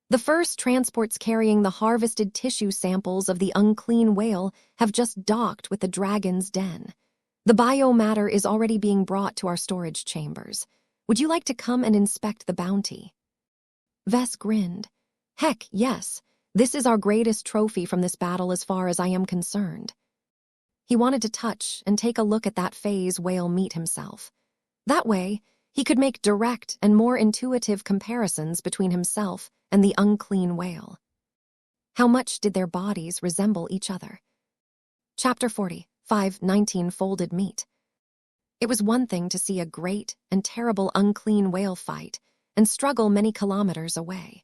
"the first transports carrying the harvested tissue samples of the unclean whale have just docked with the dragon's den. The biomatter is already being brought to our storage chambers. Would you like to come and inspect the bounty?" Vess grinned. "Heck, yes. This is our greatest trophy from this battle as far as I am concerned." He wanted to touch and take a look at that phase whale meat himself. That way, He could make direct and more intuitive comparisons between himself and the unclean whale. How much did their bodies resemble each other? Chapter 40, 519 Folded Meat. It was one thing to see a great and terrible unclean whale fight and struggle many kilometers away.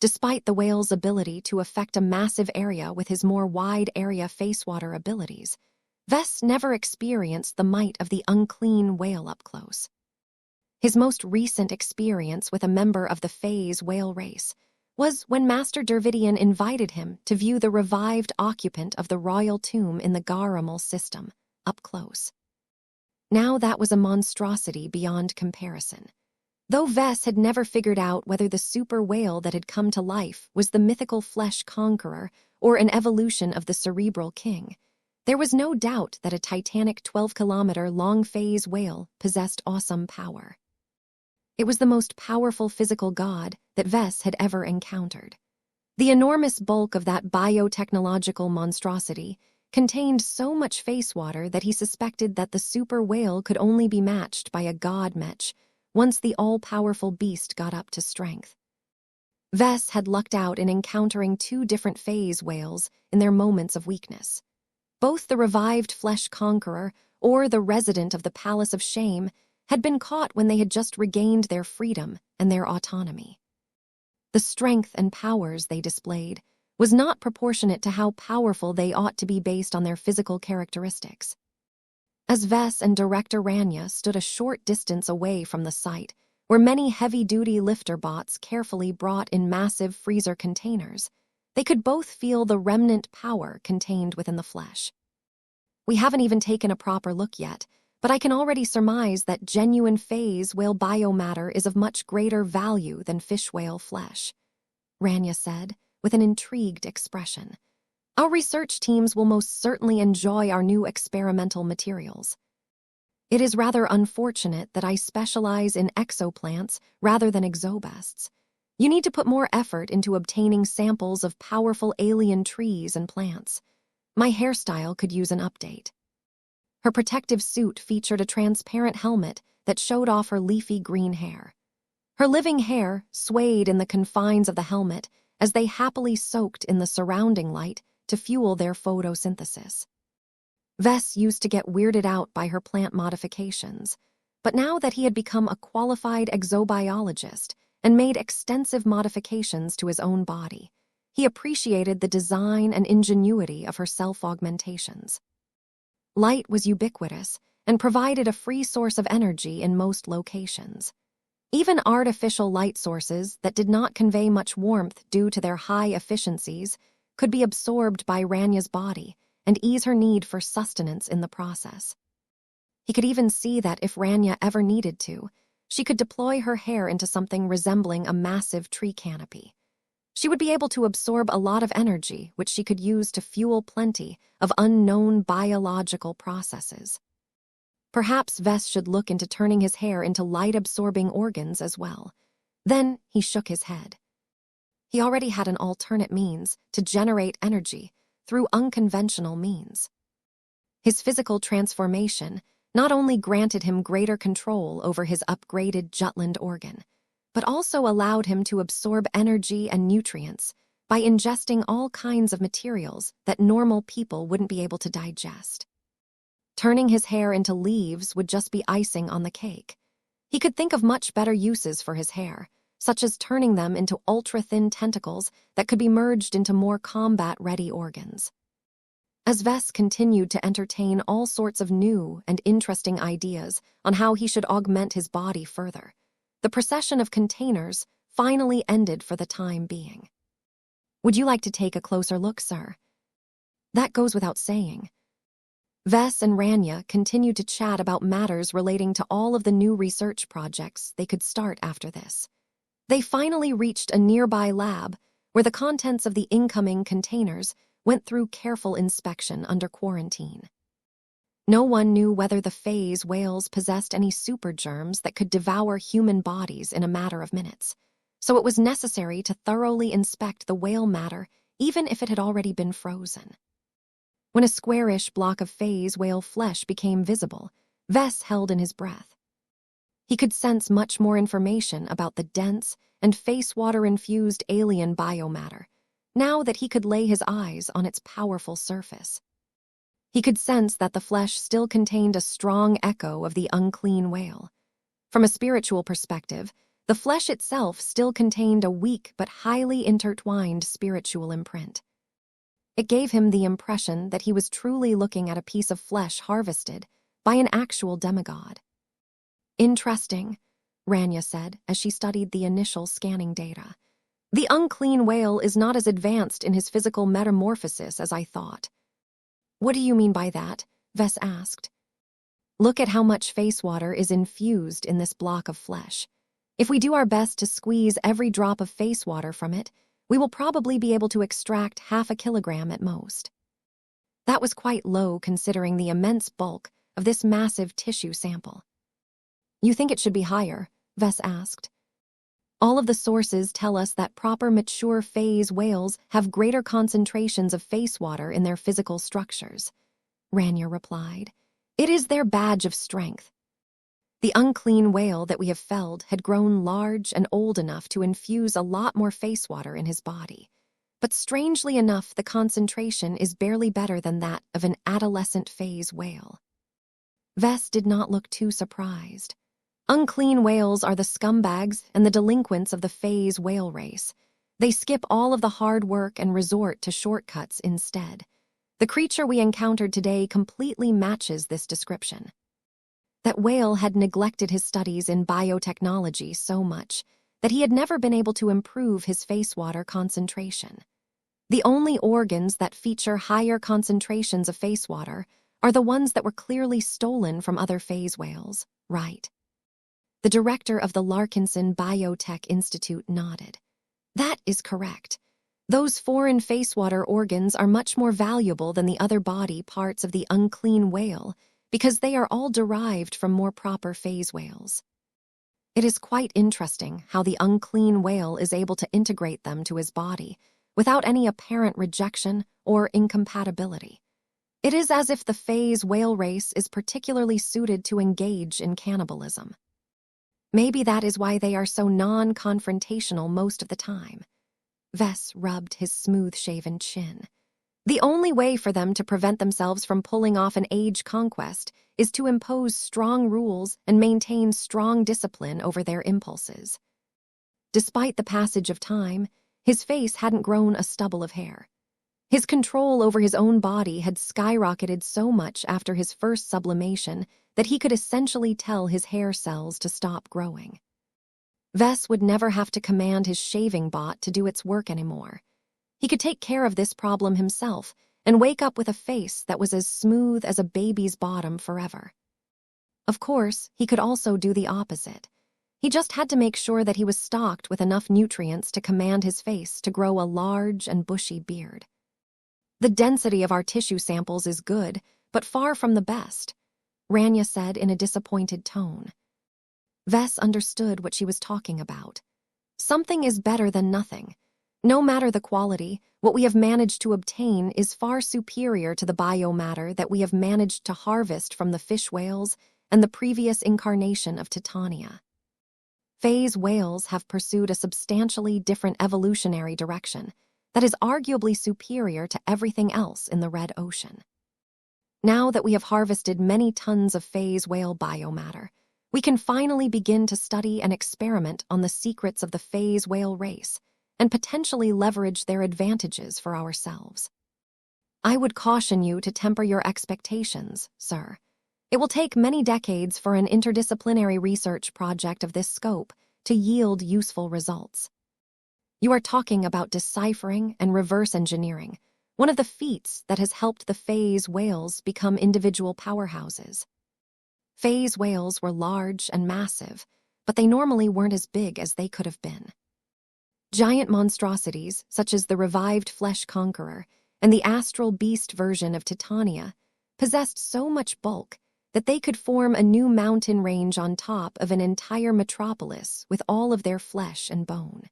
Despite the whale's ability to affect a massive area with his more wide-area facewater abilities, Vess never experienced the might of the unclean whale up close. His most recent experience with a member of the phase whale race was when Master Dervidian invited him to view the revived occupant of the royal tomb in the Garamal system, up close. Now that was a monstrosity beyond comparison. Though Vess had never figured out whether the super whale that had come to life was the mythical flesh conqueror or an evolution of the cerebral king, there was no doubt that a titanic 12-kilometer long phase whale possessed awesome power. It was the most powerful physical god that Vess had ever encountered. The enormous bulk of that biotechnological monstrosity contained so much face water that he suspected that the super whale could only be matched by a god Mech once the all-powerful beast got up to strength. Vess had lucked out in encountering 2 different phase whales in their moments of weakness. Both the revived flesh conqueror or the resident of the Palace of Shame had been caught when they had just regained their freedom and their autonomy. The strength and powers they displayed was not proportionate to how powerful they ought to be based on their physical characteristics. As Vess and Director Rania stood a short distance away from the site, where many heavy-duty lifter bots carefully brought in massive freezer containers, they could both feel the remnant power contained within the flesh. We haven't even taken a proper look yet, but I can already surmise that genuine phase whale biomatter is of much greater value than fish whale flesh, Rania said, with an intrigued expression. Our research teams will most certainly enjoy our new experimental materials. It is rather unfortunate that I specialize in exoplants rather than exobests. You need to put more effort into obtaining samples of powerful alien trees and plants. My hairstyle could use an update. Her protective suit featured a transparent helmet that showed off her leafy green hair. Her living hair swayed in the confines of the helmet as they happily soaked in the surrounding light to fuel their photosynthesis. Vess used to get weirded out by her plant modifications, but now that he had become a qualified exobiologist and made extensive modifications to his own body, he appreciated the design and ingenuity of her self-augmentations. Light was ubiquitous and provided a free source of energy in most locations. Even artificial light sources that did not convey much warmth due to their high efficiencies could be absorbed by Rania's body and ease her need for sustenance in the process. He could even see that if Rania ever needed to, she could deploy her hair into something resembling a massive tree canopy. She would be able to absorb a lot of energy, which she could use to fuel plenty of unknown biological processes. Perhaps Vess should look into turning his hair into light-absorbing organs as well. Then he shook his head. He already had an alternate means to generate energy through unconventional means. His physical transformation not only granted him greater control over his upgraded Jutland organ, but also allowed him to absorb energy and nutrients by ingesting all kinds of materials that normal people wouldn't be able to digest. Turning his hair into leaves would just be icing on the cake. He could think of much better uses for his hair, such as turning them into ultra-thin tentacles that could be merged into more combat-ready organs. As Vess continued to entertain all sorts of new and interesting ideas on how he should augment his body further, the procession of containers finally ended for the time being. Would you like to take a closer look, sir? That goes without saying. Vess and Rania continued to chat about matters relating to all of the new research projects they could start after this. They finally reached a nearby lab where the contents of the incoming containers went through careful inspection under quarantine. No one knew whether the phase whales possessed any super germs that could devour human bodies in a matter of minutes, so it was necessary to thoroughly inspect the whale matter even if it had already been frozen. When a squarish block of phase whale flesh became visible, Vess held in his breath. He could sense much more information about the dense and face-water-infused alien biomatter, now that he could lay his eyes on its powerful surface. He could sense that the flesh still contained a strong echo of the unclean whale. From a spiritual perspective, the flesh itself still contained a weak but highly intertwined spiritual imprint. It gave him the impression that he was truly looking at a piece of flesh harvested by an actual demigod. "Interesting," Rania said as she studied the initial scanning data. "The unclean whale is not as advanced in his physical metamorphosis as I thought." "What do you mean by that?" Vess asked. "Look at how much face water is infused in this block of flesh. If we do our best to squeeze every drop of face water from it, we will probably be able to extract 0.5 kilogram at most." That was quite low considering the immense bulk of this massive tissue sample. "You think it should be higher?" Vess asked. "All of the sources tell us that proper mature phase whales have greater concentrations of face water in their physical structures," Rania replied. "It is their badge of strength. The unclean whale that we have felled had grown large and old enough to infuse a lot more face water in his body. But strangely enough, the concentration is barely better than that of an adolescent phase whale." Vess did not look too surprised. Unclean whales are the scumbags and the delinquents of the phase whale race. They skip all of the hard work and resort to shortcuts instead. The creature we encountered today completely matches this description. That whale had neglected his studies in biotechnology so much that he had never been able to improve his face water concentration. The only organs that feature higher concentrations of face water are the ones that were clearly stolen from other phase whales, right? The director of the Larkinson Biotech Institute nodded. "That is correct. Those foreign face water organs are much more valuable than the other body parts of the unclean whale because they are all derived from more proper phase whales. It is quite interesting how the unclean whale is able to integrate them to his body without any apparent rejection or incompatibility. It is as if the phase whale race is particularly suited to engage in cannibalism. Maybe that is why they are so non-confrontational most of the time." Vess rubbed his smooth-shaven chin. "The only way for them to prevent themselves from pulling off an age conquest is to impose strong rules and maintain strong discipline over their impulses." Despite the passage of time, his face hadn't grown a stubble of hair. His control over his own body had skyrocketed so much after his first sublimation that he could essentially tell his hair cells to stop growing. Vess would never have to command his shaving bot to do its work anymore. He could take care of this problem himself and wake up with a face that was as smooth as a baby's bottom forever. Of course, he could also do the opposite. He just had to make sure that he was stocked with enough nutrients to command his face to grow a large and bushy beard. "The density of our tissue samples is good, but far from the best," Rania said in a disappointed tone. Vess understood what she was talking about. Something is better than nothing. No matter the quality, what we have managed to obtain is far superior to the biomatter that we have managed to harvest from the fish whales and the previous incarnation of Titania. Phase whales have pursued a substantially different evolutionary direction that is arguably superior to everything else in the Red Ocean. Now that we have harvested many tons of phase whale biomatter, we can finally begin to study and experiment on the secrets of the phase whale race and potentially leverage their advantages for ourselves. I would caution you to temper your expectations, sir. It will take many decades for an interdisciplinary research project of this scope to yield useful results. You are talking about deciphering and reverse engineering, one of the feats that has helped the phase whales become individual powerhouses. Phase whales were large and massive, but they normally weren't as big as they could have been. Giant monstrosities, such as the revived Flesh Conqueror and the astral beast version of Titania, possessed so much bulk that they could form a new mountain range on top of an entire metropolis with all of their flesh and bone.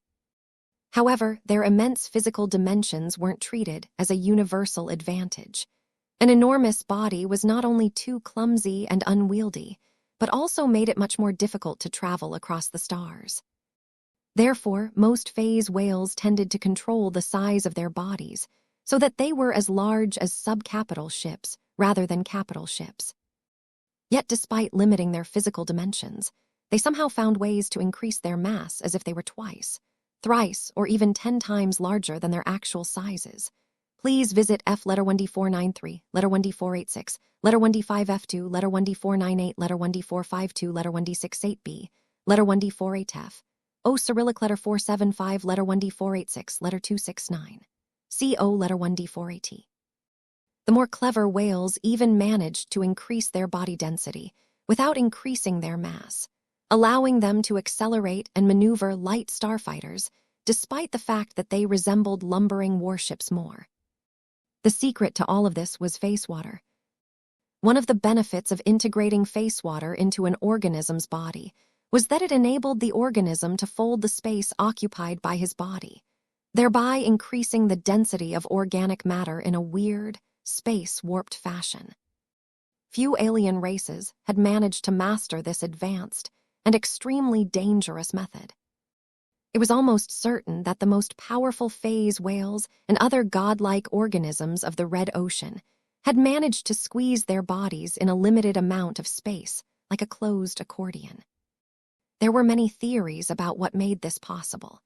However, their immense physical dimensions weren't treated as a universal advantage. An enormous body was not only too clumsy and unwieldy, but also made it much more difficult to travel across the stars. Therefore, most phase whales tended to control the size of their bodies so that they were as large as subcapital ships rather than capital ships. Yet despite limiting their physical dimensions, they somehow found ways to increase their mass as if they were twice, thrice, or even 10 times larger than their actual sizes. Please visit F letter 1D493, letter 1D486, letter 1D5F2, letter 1D498, letter 1D452, letter 1D68B, letter 1D48F. O Cyrillic letter 475, letter 1D486, letter 269. CO letter 1D4AT. The more clever whales even managed to increase their body density without increasing their mass, allowing them to accelerate and maneuver light starfighters despite the fact that they resembled lumbering warships more. The secret to all of this was face water. One of the benefits of integrating face water into an organism's body was that it enabled the organism to fold the space occupied by his body, thereby increasing the density of organic matter in a weird, space-warped fashion. Few alien races had managed to master this advanced and extremely dangerous method. It was almost certain that the most powerful phase whales and other godlike organisms of the red ocean had managed to squeeze their bodies in a limited amount of space, like a closed accordion. There were many theories about what made this possible.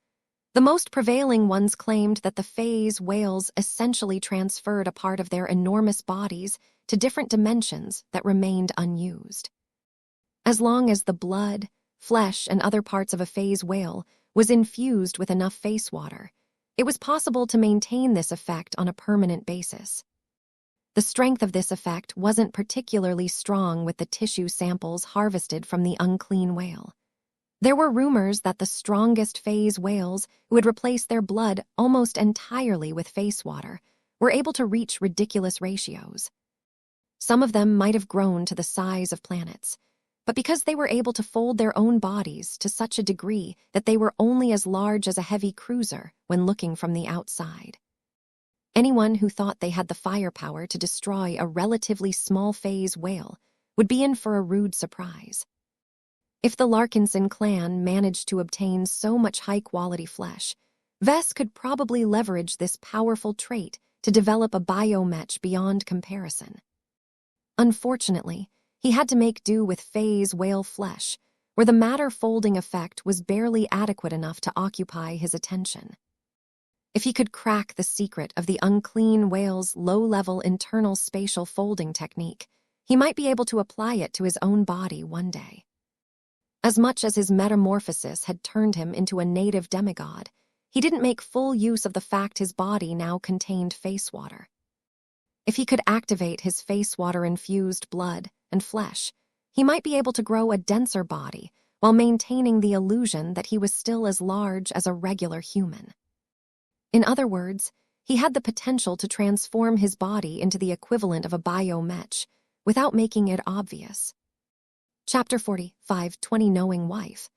The most prevailing ones claimed that the phase whales essentially transferred a part of their enormous bodies to different dimensions that remained unused. As long as the blood, flesh, and other parts of a phase whale was infused with enough face water, it was possible to maintain this effect on a permanent basis. The strength of this effect wasn't particularly strong with the tissue samples harvested from the unclean whale. There were rumors that the strongest phase whales, who had replaced their blood almost entirely with face water, were able to reach ridiculous ratios. Some of them might have grown to the size of planets, but because they were able to fold their own bodies to such a degree that they were only as large as a heavy cruiser when looking from the outside. Anyone who thought they had the firepower to destroy a relatively small phase whale would be in for a rude surprise. If the Larkinson clan managed to obtain so much high-quality flesh, Vess could probably leverage this powerful trait to develop a biomech beyond comparison. Unfortunately, he had to make do with phase whale flesh, where the matter-folding effect was barely adequate enough to occupy his attention. If he could crack the secret of the unclean whale's low-level internal spatial folding technique, he might be able to apply it to his own body one day. As much as his metamorphosis had turned him into a native demigod, he didn't make full use of the fact his body now contained face water. If he could activate his face water-infused blood and flesh, he might be able to grow a denser body while maintaining the illusion that he was still as large as a regular human. In other words, he had the potential to transform his body into the equivalent of a biomech without making it obvious. Chapter 45, 20 Knowing Wife.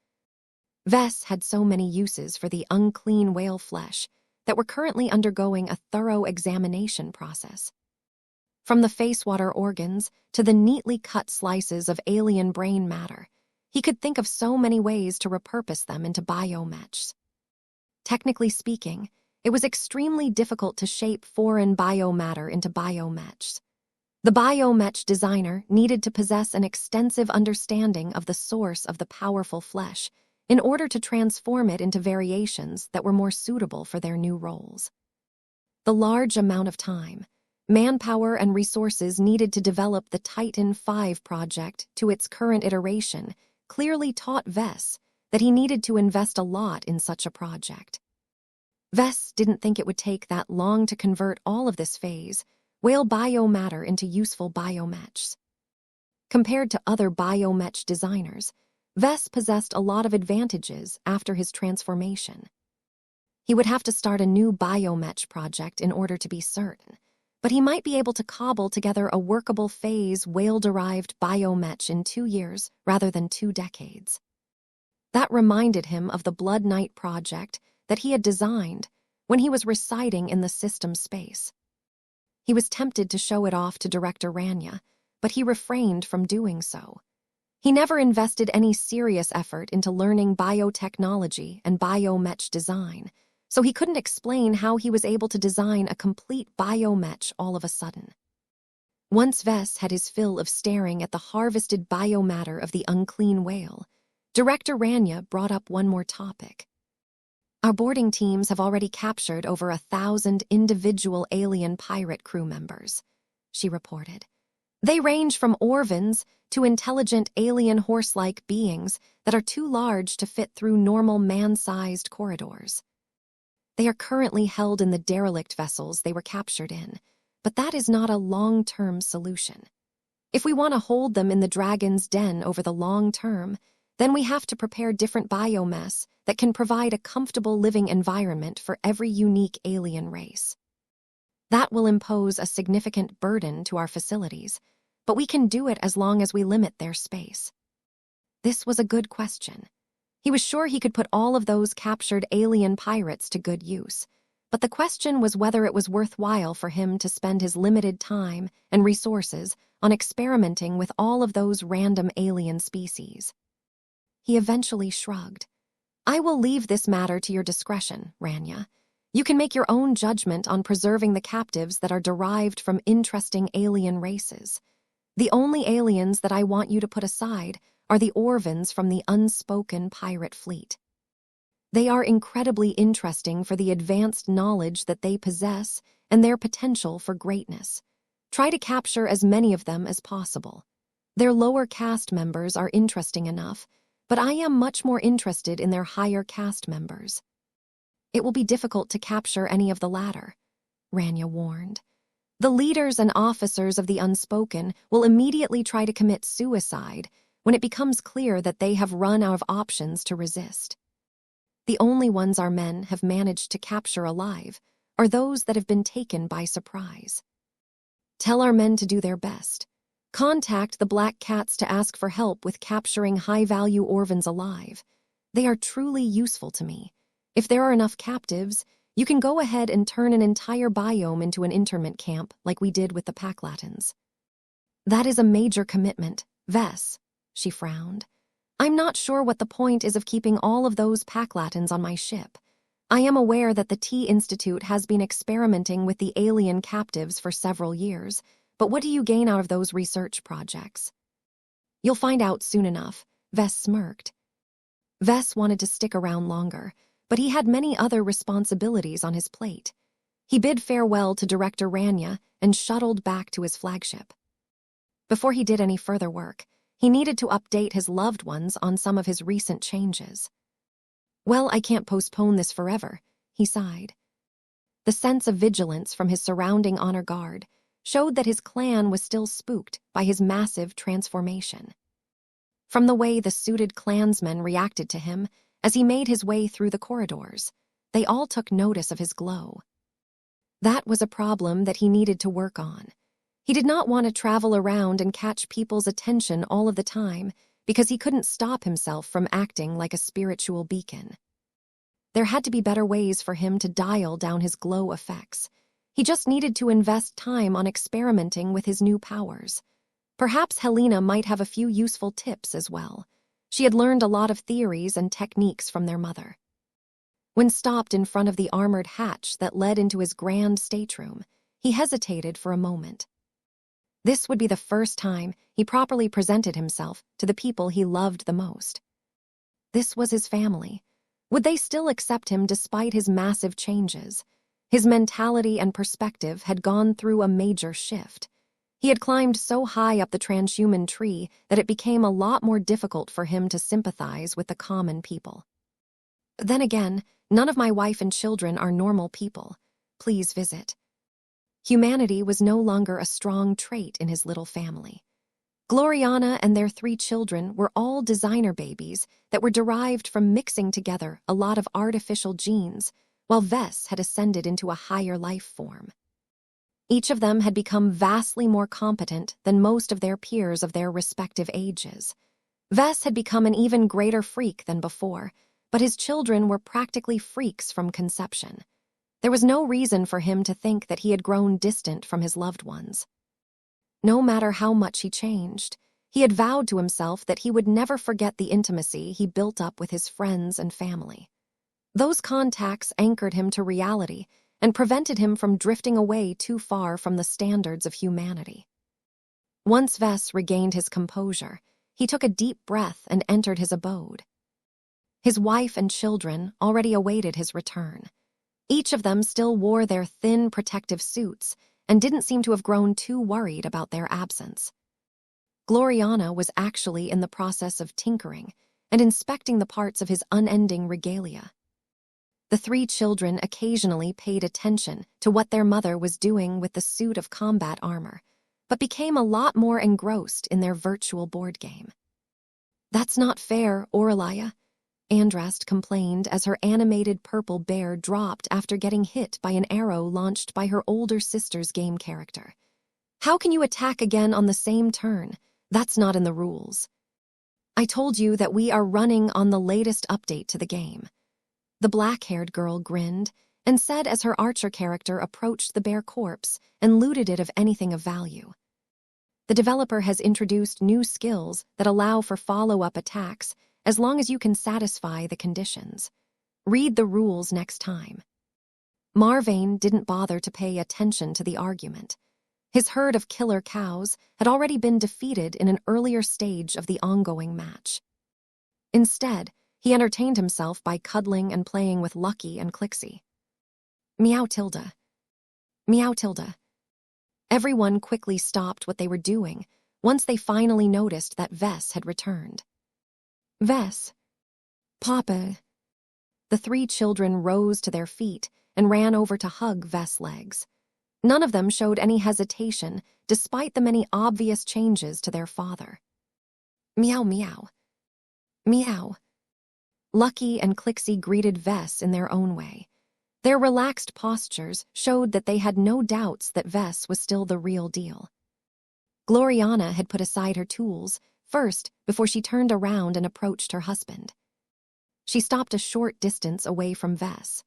Vess had so many uses for the unclean whale flesh that were currently undergoing a thorough examination process. From the face water organs to the neatly cut slices of alien brain matter, he could think of so many ways to repurpose them into biomechs. Technically speaking, it was extremely difficult to shape foreign biomatter into biomechs. The biomech designer needed to possess an extensive understanding of the source of the powerful flesh in order to transform it into variations that were more suitable for their new roles. The large amount of time, manpower, and resources needed to develop the Titan V project to its current iteration clearly taught Vess that he needed to invest a lot in such a project. Vess didn't think it would take that long to convert all of this phase whale biomatter into useful biomechs. Compared to other biomech designers, Vess possessed a lot of advantages after his transformation. He would have to start a new biomech project in order to be certain, but he might be able to cobble together a workable phase whale-derived biomech in 2 years rather than 2 decades. That reminded him of the Blood Knight project that he had designed when he was residing in the system space. He was tempted to show it off to Director Rania, but he refrained from doing so. He never invested any serious effort into learning biotechnology and biomech design, so he couldn't explain how he was able to design a complete biomech all of a sudden. Once Vess had his fill of staring at the harvested biomatter of the unclean whale, Director Rania brought up one more topic. Our boarding teams have already captured over 1,000 individual alien pirate crew members, she reported. They range from Orvans to intelligent alien horse-like beings that are too large to fit through normal man-sized corridors. They are currently held in the derelict vessels they were captured in, but that is not a long-term solution. If we want to hold them in the dragon's den over the long term, then we have to prepare different biomass that can provide a comfortable living environment for every unique alien race. That will impose a significant burden to our facilities, but we can do it as long as we limit their space. This was a good question. He was sure he could put all of those captured alien pirates to good use, but the question was whether it was worthwhile for him to spend his limited time and resources on experimenting with all of those random alien species. He eventually shrugged. I will leave this matter to your discretion, Rania. You can make your own judgment on preserving the captives that are derived from interesting alien races. The only aliens that I want you to put aside are the Orvans from the unspoken pirate fleet. They are incredibly interesting for the advanced knowledge that they possess and their potential for greatness. Try to capture as many of them as possible. Their lower caste members are interesting enough, but I am much more interested in their higher caste members. It will be difficult to capture any of the latter, Rania warned. The leaders and officers of the Unspoken will immediately try to commit suicide when it becomes clear that they have run out of options to resist. The only ones our men have managed to capture alive are those that have been taken by surprise. Tell our men to do their best. Contact the Black Cats to ask for help with capturing high-value Orvans alive. They are truly useful to me. If there are enough captives, you can go ahead and turn an entire biome into an internment camp like we did with the Packlatans. That is a major commitment, Vess, she frowned. I'm not sure what the point is of keeping all of those Packlatans on my ship. I am aware that the T-Institute has been experimenting with the alien captives for several years, but what do you gain out of those research projects? You'll find out soon enough, Vess smirked. Vess wanted to stick around longer, but he had many other responsibilities on his plate. He bid farewell to Director Rania and shuttled back to his flagship. Before he did any further work, he needed to update his loved ones on some of his recent changes. Well, I can't postpone this forever, he sighed. The sense of vigilance from his surrounding honor guard showed that his clan was still spooked by his massive transformation. From the way the suited clansmen reacted to him as he made his way through the corridors, they all took notice of his glow. That was a problem that he needed to work on. He did not want to travel around and catch people's attention all of the time because he couldn't stop himself from acting like a spiritual beacon. There had to be better ways for him to dial down his glow effects. He just needed to invest time on experimenting with his new powers. Perhaps Helena might have a few useful tips as well. She had learned a lot of theories and techniques from their mother. When stopped in front of the armored hatch that led into his grand stateroom, he hesitated for a moment. This would be the first time he properly presented himself to the people he loved the most. This was his family. Would they still accept him despite his massive changes? His mentality and perspective had gone through a major shift. He had climbed so high up the transhuman tree that it became a lot more difficult for him to sympathize with the common people. Then again, none of my wife and children are normal people. Please visit. Humanity was no longer a strong trait in his little family. Gloriana and their 3 children were all designer babies that were derived from mixing together a lot of artificial genes, while Vess had ascended into a higher life form. Each of them had become vastly more competent than most of their peers of their respective ages. Vess had become an even greater freak than before, but his children were practically freaks from conception. There was no reason for him to think that he had grown distant from his loved ones. No matter how much he changed, He had vowed to himself that he would never forget the intimacy he built up with his friends and family. Those contacts anchored him to reality and prevented him from drifting away too far from the standards of humanity. Once Vess regained his composure, he took a deep breath and entered his abode. His wife and children already awaited his return. Each of them still wore their thin, protective suits and didn't seem to have grown too worried about their absence. Gloriana was actually in the process of tinkering and inspecting the parts of his unending regalia. The 3 children occasionally paid attention to what their mother was doing with the suit of combat armor, but became a lot more engrossed in their virtual board game. "That's not fair, Aurelia," Andrast complained as her animated purple bear dropped after getting hit by an arrow launched by her older sister's game character. "How can you attack again on the same turn? That's not in the rules. I told you that we are running on the latest update to the game." The black-haired girl grinned and said as her archer character approached the bear corpse and looted it of anything of value. "The developer has introduced new skills that allow for follow-up attacks as long as you can satisfy the conditions. Read the rules next time." Marvane didn't bother to pay attention to the argument. His herd of killer cows had already been defeated in an earlier stage of the ongoing match. Instead, he entertained himself by cuddling and playing with Lucky and Clixie. "Meow Tilda. Meow Tilda." Everyone quickly stopped what they were doing once they finally noticed that Vess had returned. "Vess. Papa." The 3 children rose to their feet and ran over to hug Vess' legs. None of them showed any hesitation despite the many obvious changes to their father. "Meow meow. Meow." Lucky and Clixie greeted Vess in their own way. Their relaxed postures showed that they had no doubts that Vess was still the real deal. Gloriana had put aside her tools first before she turned around and approached her husband. She stopped a short distance away from Vess.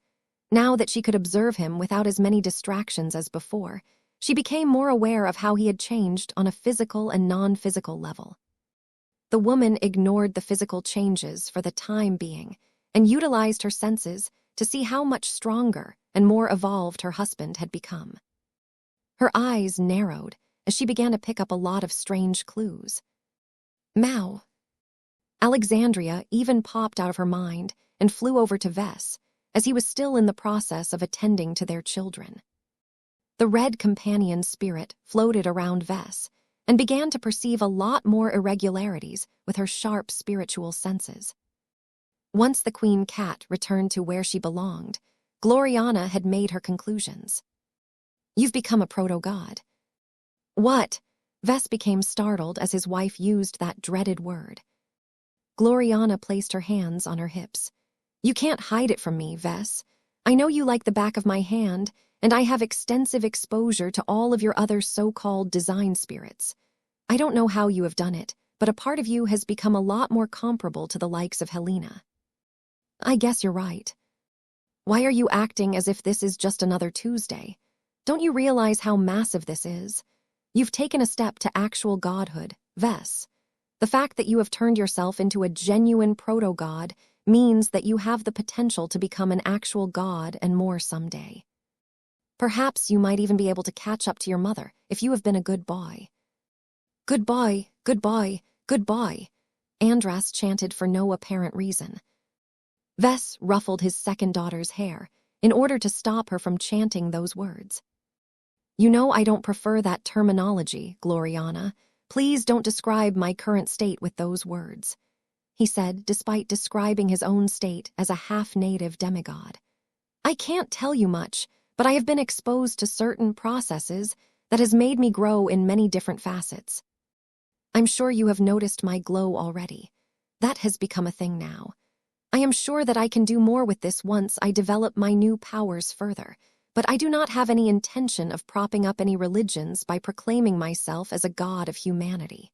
Now that she could observe him without as many distractions as before, she became more aware of how he had changed on a physical and non-physical level. The woman ignored the physical changes for the time being and utilized her senses to see how much stronger and more evolved her husband had become. Her eyes narrowed as she began to pick up a lot of strange clues. Mao. Alexandria even popped out of her mind and flew over to Vess, as he was still in the process of attending to their children. The red companion spirit floated around Vess and began to perceive a lot more irregularities with her sharp spiritual senses. Once the queen cat returned to where she belonged, Gloriana had made her conclusions. "You've become a proto-god." "What?" Vess became startled as his wife used that dreaded word. Gloriana placed her hands on her hips. "You can't hide it from me, Vess. I know you like the back of my hand, and I have extensive exposure to all of your other so-called design spirits. I don't know how you have done it, but a part of you has become a lot more comparable to the likes of Helena." "I guess you're right. Why are you acting as if this is just another Tuesday? Don't you realize how massive this is? You've taken a step to actual godhood, Vess. The fact that you have turned yourself into a genuine proto-god means that you have the potential to become an actual god and more someday. Perhaps you might even be able to catch up to your mother if you have been a good boy." "Good boy, good boy, good boy," Andras chanted for no apparent reason. Vess ruffled his second daughter's hair in order to stop her from chanting those words. "You know I don't prefer that terminology, Gloriana. Please don't describe my current state with those words," he said, despite describing his own state as a half-native demigod. "I can't tell you much, but I have been exposed to certain processes that has made me grow in many different facets. I'm sure you have noticed my glow already. That has become a thing now. I am sure that I can do more with this once I develop my new powers further, but I do not have any intention of propping up any religions by proclaiming myself as a god of humanity."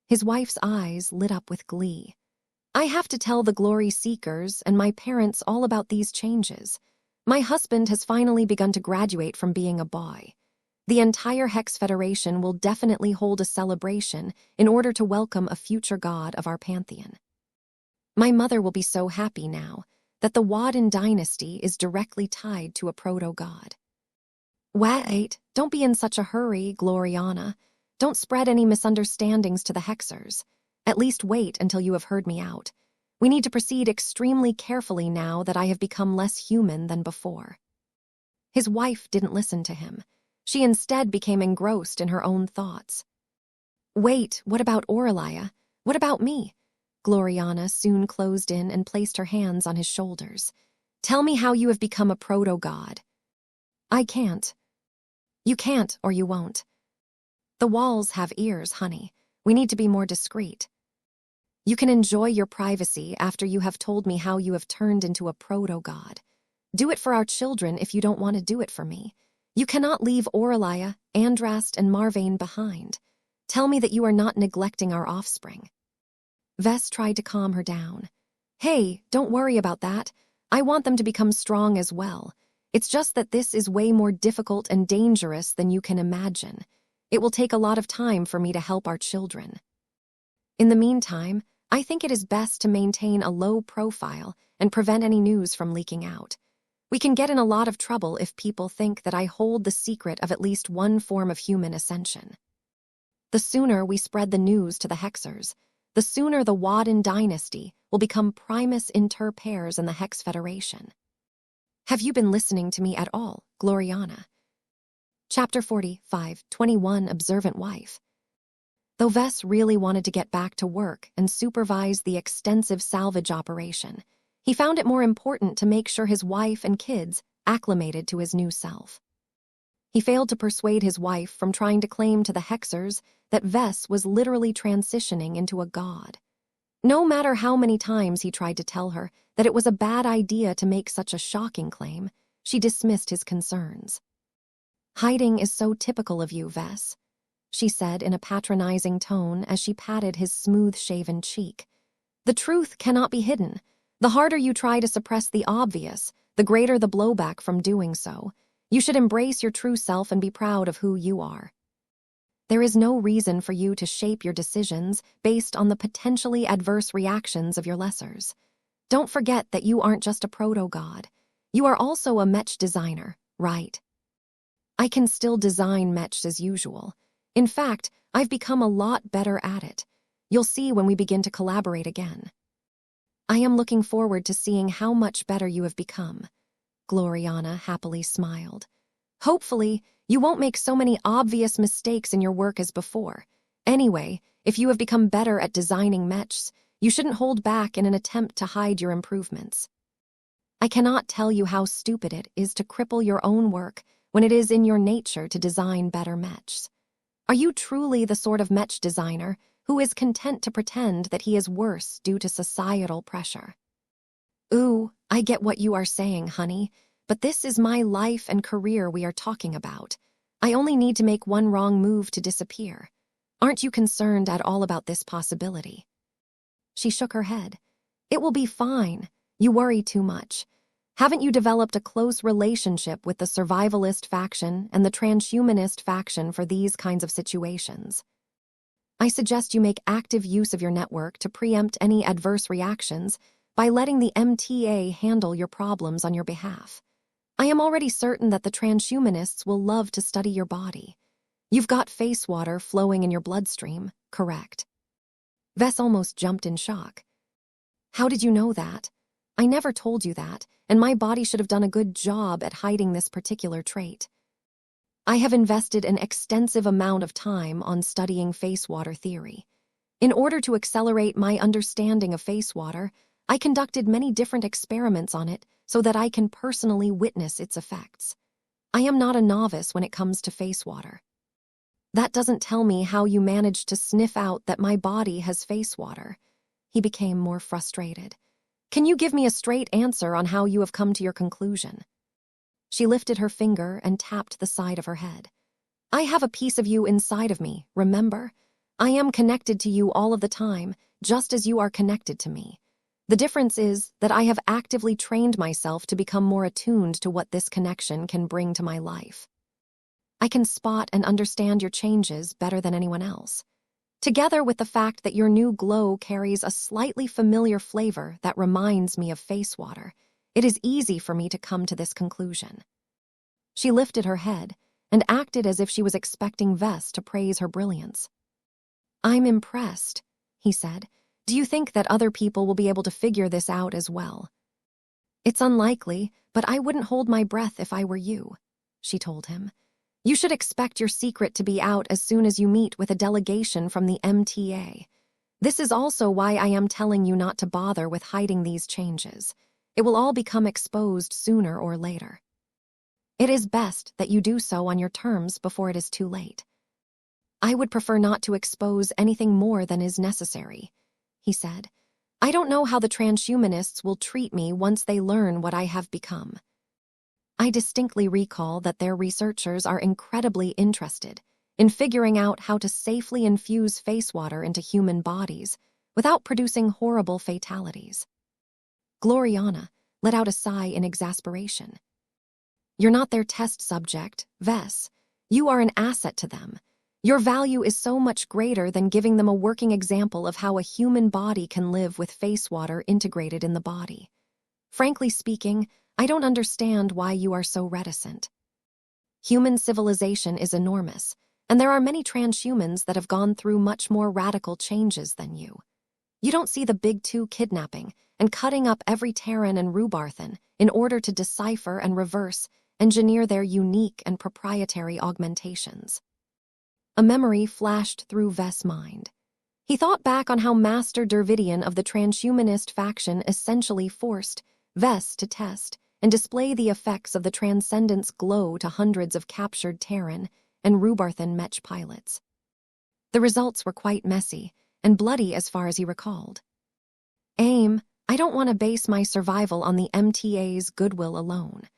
His wife's eyes lit up with glee. "I have to tell the glory seekers and my parents all about these changes. My husband has finally begun to graduate from being a boy. The entire Hex Federation will definitely hold a celebration in order to welcome a future god of our pantheon. My mother will be so happy now that the Wadden dynasty is directly tied to a proto-god. Wait, don't be in such a hurry, Gloriana. Don't spread any misunderstandings to the Hexers. At least wait until you have heard me out. We need to proceed extremely carefully now that I have become less human than before. His wife didn't listen to him. She instead became engrossed in her own thoughts. Wait, what about Aurelia? What about me? Gloriana soon closed in and placed her hands on his shoulders. Tell me how you have become a proto-god. I can't. You can't or you won't. The walls have ears, honey. We need to be more discreet. You can enjoy your privacy after you have told me how you have turned into a proto-god. Do it for our children if you don't want to do it for me. You cannot leave Aurelia, Andrast, and Marvain behind. Tell me that you are not neglecting our offspring. Vess tried to calm her down. Hey, don't worry about that. I want them to become strong as well. It's just that this is way more difficult and dangerous than you can imagine. It will take a lot of time for me to help our children. In the meantime, I think it is best to maintain a low profile and prevent any news from leaking out. We can get in a lot of trouble if people think that I hold the secret of at least one form of human ascension. The sooner we spread the news to the Hexers, the sooner the Wadden dynasty will become primus inter pares in the Hex Federation. Have you been listening to me at all, Gloriana? Chapter 45, 21 Observant Wife. Though Vess really wanted to get back to work and supervise the extensive salvage operation, he found it more important to make sure his wife and kids acclimated to his new self. He failed to persuade his wife from trying to claim to the Hexers that Vess was literally transitioning into a god. No matter how many times he tried to tell her that it was a bad idea to make such a shocking claim, she dismissed his concerns. Hiding is so typical of you, Vess, she said in a patronizing tone as she patted his smooth-shaven cheek. The truth cannot be hidden. The harder you try to suppress the obvious, the greater the blowback from doing so. You should embrace your true self and be proud of who you are. There is no reason for you to shape your decisions based on the potentially adverse reactions of your lessers. Don't forget that you aren't just a proto-god. You are also a Mech designer, right? I can still design Mechs as usual. In fact, I've become a lot better at it. You'll see when we begin to collaborate again. I am looking forward to seeing how much better you have become. Gloriana happily smiled. Hopefully, you won't make so many obvious mistakes in your work as before. Anyway, if you have become better at designing Mechs, you shouldn't hold back in an attempt to hide your improvements. I cannot tell you how stupid it is to cripple your own work when it is in your nature to design better Mechs. Are you truly the sort of Mech designer who is content to pretend that he is worse due to societal pressure? Ooh, I get what you are saying, honey, but this is my life and career we are talking about. I only need to make one wrong move to disappear. Aren't you concerned at all about this possibility? She shook her head. It will be fine. You worry too much. Haven't you developed a close relationship with the survivalist faction and the transhumanist faction for these kinds of situations? I suggest you make active use of your network to preempt any adverse reactions by letting the MTA handle your problems on your behalf. I am already certain that the transhumanists will love to study your body. You've got face water flowing in your bloodstream, correct? Vess almost jumped in shock. How did you know that? I never told you that, and my body should have done a good job at hiding this particular trait. I have invested an extensive amount of time on studying face water theory. In order to accelerate my understanding of face water, I conducted many different experiments on it so that I can personally witness its effects. I am not a novice when it comes to face water. That doesn't tell me how you managed to sniff out that my body has face water. He became more frustrated. Can you give me a straight answer on how you have come to your conclusion? She lifted her finger and tapped the side of her head. I have a piece of you inside of me, remember? I am connected to you all of the time, just as you are connected to me. The difference is that I have actively trained myself to become more attuned to what this connection can bring to my life. I can spot and understand your changes better than anyone else. Together with the fact that your new glow carries a slightly familiar flavor that reminds me of face water, it is easy for me to come to this conclusion." She lifted her head and acted as if she was expecting Vess to praise her brilliance. "I'm impressed," he said. "Do you think that other people will be able to figure this out as well?" "It's unlikely, but I wouldn't hold my breath if I were you," she told him. "You should expect your secret to be out as soon as you meet with a delegation from the MTA. This is also why I am telling you not to bother with hiding these changes. It will all become exposed sooner or later. It is best that you do so on your terms before it is too late." "I would prefer not to expose anything more than is necessary," he said. "I don't know how the transhumanists will treat me once they learn what I have become. I distinctly recall that their researchers are incredibly interested in figuring out how to safely infuse face water into human bodies without producing horrible fatalities." Gloriana let out a sigh in exasperation. "You're not their test subject, Vess. You are an asset to them. Your value is so much greater than giving them a working example of how a human body can live with face water integrated in the body. Frankly speaking, I don't understand why you are so reticent. Human civilization is enormous, and there are many transhumans that have gone through much more radical changes than you. You don't see the big two kidnapping and cutting up every Terran and Rubarthan in order to decipher and reverse engineer their unique and proprietary augmentations." A memory flashed through Vess' mind. He thought back on how Master Dervidian of the transhumanist faction essentially forced Vess to test and display the effects of the Transcendence glow to hundreds of captured Terran and Rubarthan Mech pilots. The results were quite messy and bloody as far as he recalled. I don't want to base my survival on the MTA's goodwill alone.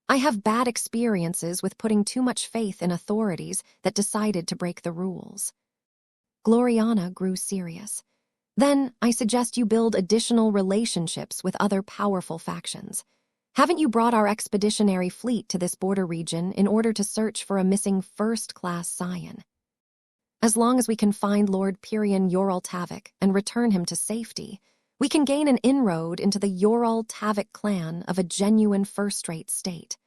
I have bad experiences with putting too much faith in authorities that decided to break the rules." Gloriana grew serious. "Then I suggest you build additional relationships with other powerful factions. Haven't you brought our expeditionary fleet to this border region in order to search for a missing first-class scion? As long as we can find Lord Pyrian Yoral Tavik and return him to safety, we can gain an inroad into the Yoral Tavik clan of a genuine first-rate state.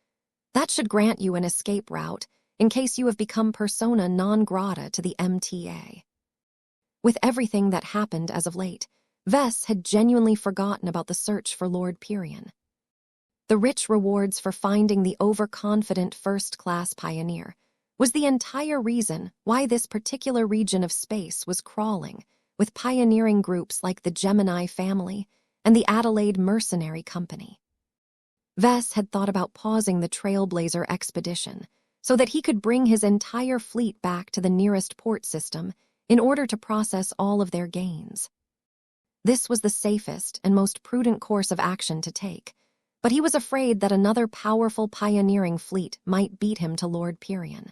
That should grant you an escape route in case you have become persona non grata to the MTA." With everything that happened as of late, Vess had genuinely forgotten about the search for Lord Pyrian. The rich rewards for finding the overconfident first-class pioneer was the entire reason why this particular region of space was crawling with pioneering groups like the Gemini family and the Adelaide Mercenary Company. Vess had thought about pausing the Trailblazer expedition so that he could bring his entire fleet back to the nearest port system in order to process all of their gains. This was the safest and most prudent course of action to take, but he was afraid that another powerful pioneering fleet might beat him to Lord Pyrian.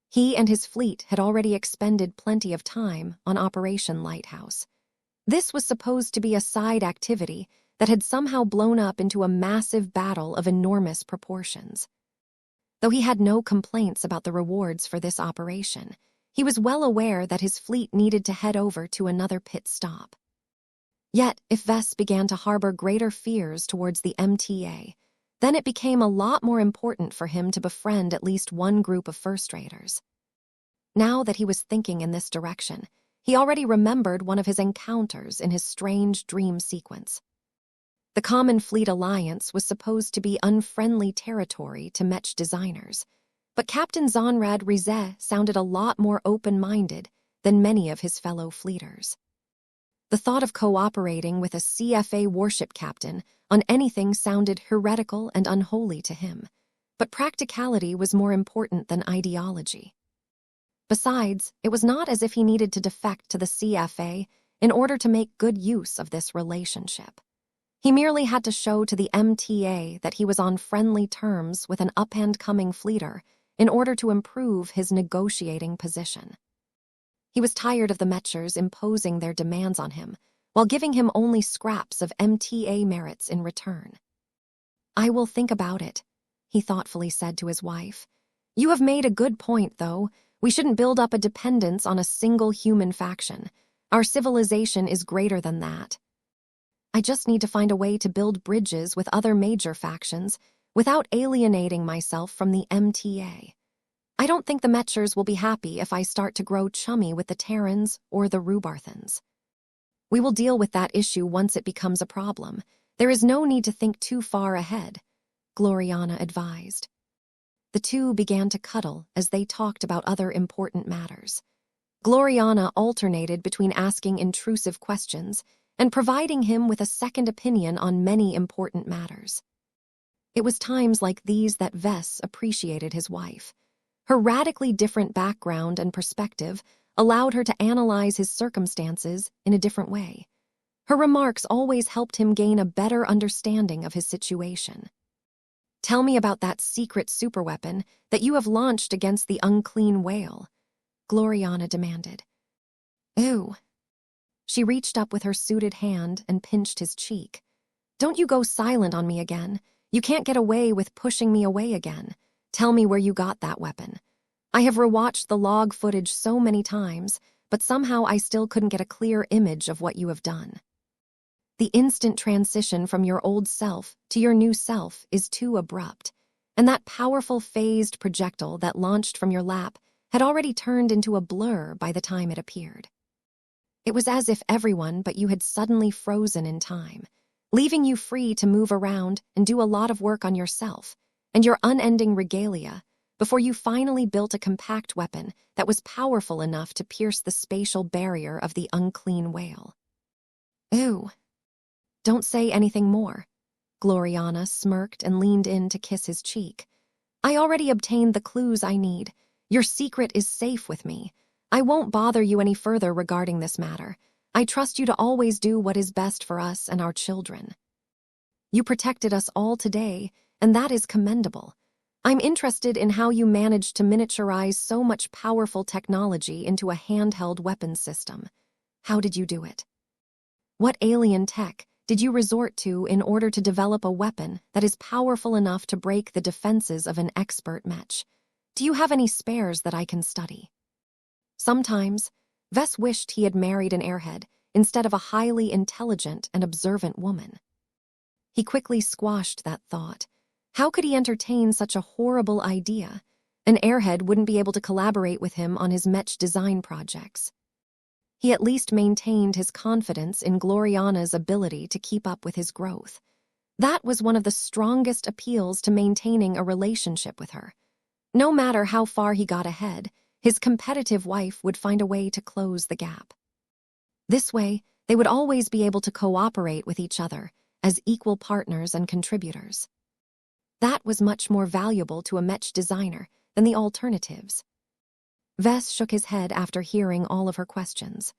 He and his fleet had already expended plenty of time on Operation Lighthouse. This was supposed to be a side activity that had somehow blown up into a massive battle of enormous proportions. Though he had no complaints about the rewards for this operation, he was well aware that his fleet needed to head over to another pit stop. Yet, if Vess began to harbor greater fears towards the MTA, then it became a lot more important for him to befriend at least one group of first-raters. Now that he was thinking in this direction, he already remembered one of his encounters in his strange dream sequence. The Common Fleet Alliance was supposed to be unfriendly territory to Mech designers, but Captain Zonrad Rizet sounded a lot more open-minded than many of his fellow fleeters. The thought of cooperating with a CFA warship captain on anything sounded heretical and unholy to him, but practicality was more important than ideology. Besides, it was not as if he needed to defect to the CFA in order to make good use of this relationship. He merely had to show to the MTA that he was on friendly terms with an up-and-coming fleeter in order to improve his negotiating position. He was tired of the Mechers imposing their demands on him, while giving him only scraps of MTA merits in return. "I will think about it," he thoughtfully said to his wife. You have made a good point, though. We shouldn't build up a dependence on a single human faction. Our civilization is greater than that. I just need to find a way to build bridges with other major factions without alienating myself from the MTA. I don't think the Mechers will be happy if I start to grow chummy with the Terrans or the Rubarthans. We will deal with that issue once it becomes a problem. There is no need to think too far ahead, Gloriana advised. The two began to cuddle as they talked about other important matters. Gloriana alternated between asking intrusive questions and providing him with a second opinion on many important matters. It was times like these that Vess appreciated his wife. Her radically different background and perspective allowed her to analyze his circumstances in a different way. Her remarks always helped him gain a better understanding of his situation. Tell me about that secret superweapon that you have launched against the unclean whale, Gloriana demanded. Ew. She reached up with her suited hand and pinched his cheek. Don't you go silent on me again. You can't get away with pushing me away again. Tell me where you got that weapon. I have rewatched the log footage so many times, but somehow I still couldn't get a clear image of what you have done. The instant transition from your old self to your new self is too abrupt, and that powerful phased projectile that launched from your lap had already turned into a blur by the time it appeared. It was as if everyone but you had suddenly frozen in time, leaving you free to move around and do a lot of work on yourself and your unending regalia before you finally built a compact weapon that was powerful enough to pierce the spatial barrier of the unclean whale. Ew. Don't say anything more. Gloriana smirked and leaned in to kiss his cheek. I already obtained the clues I need. Your secret is safe with me. I won't bother you any further regarding this matter. I trust you to always do what is best for us and our children. You protected us all today, and that is commendable. I'm interested in how you managed to miniaturize so much powerful technology into a handheld weapons system. How did you do it? What alien tech did you resort to in order to develop a weapon that is powerful enough to break the defenses of an expert Mech? Do you have any spares that I can study? Sometimes, Vess wished he had married an airhead instead of a highly intelligent and observant woman. He quickly squashed that thought. How could he entertain such a horrible idea? An airhead wouldn't be able to collaborate with him on his Mech design projects. He at least maintained his confidence in Gloriana's ability to keep up with his growth. That was one of the strongest appeals to maintaining a relationship with her. No matter how far he got ahead, his competitive wife would find a way to close the gap. This way, they would always be able to cooperate with each other as equal partners and contributors. That was much more valuable to a Mech designer than the alternatives. Vess shook his head after hearing all of her questions.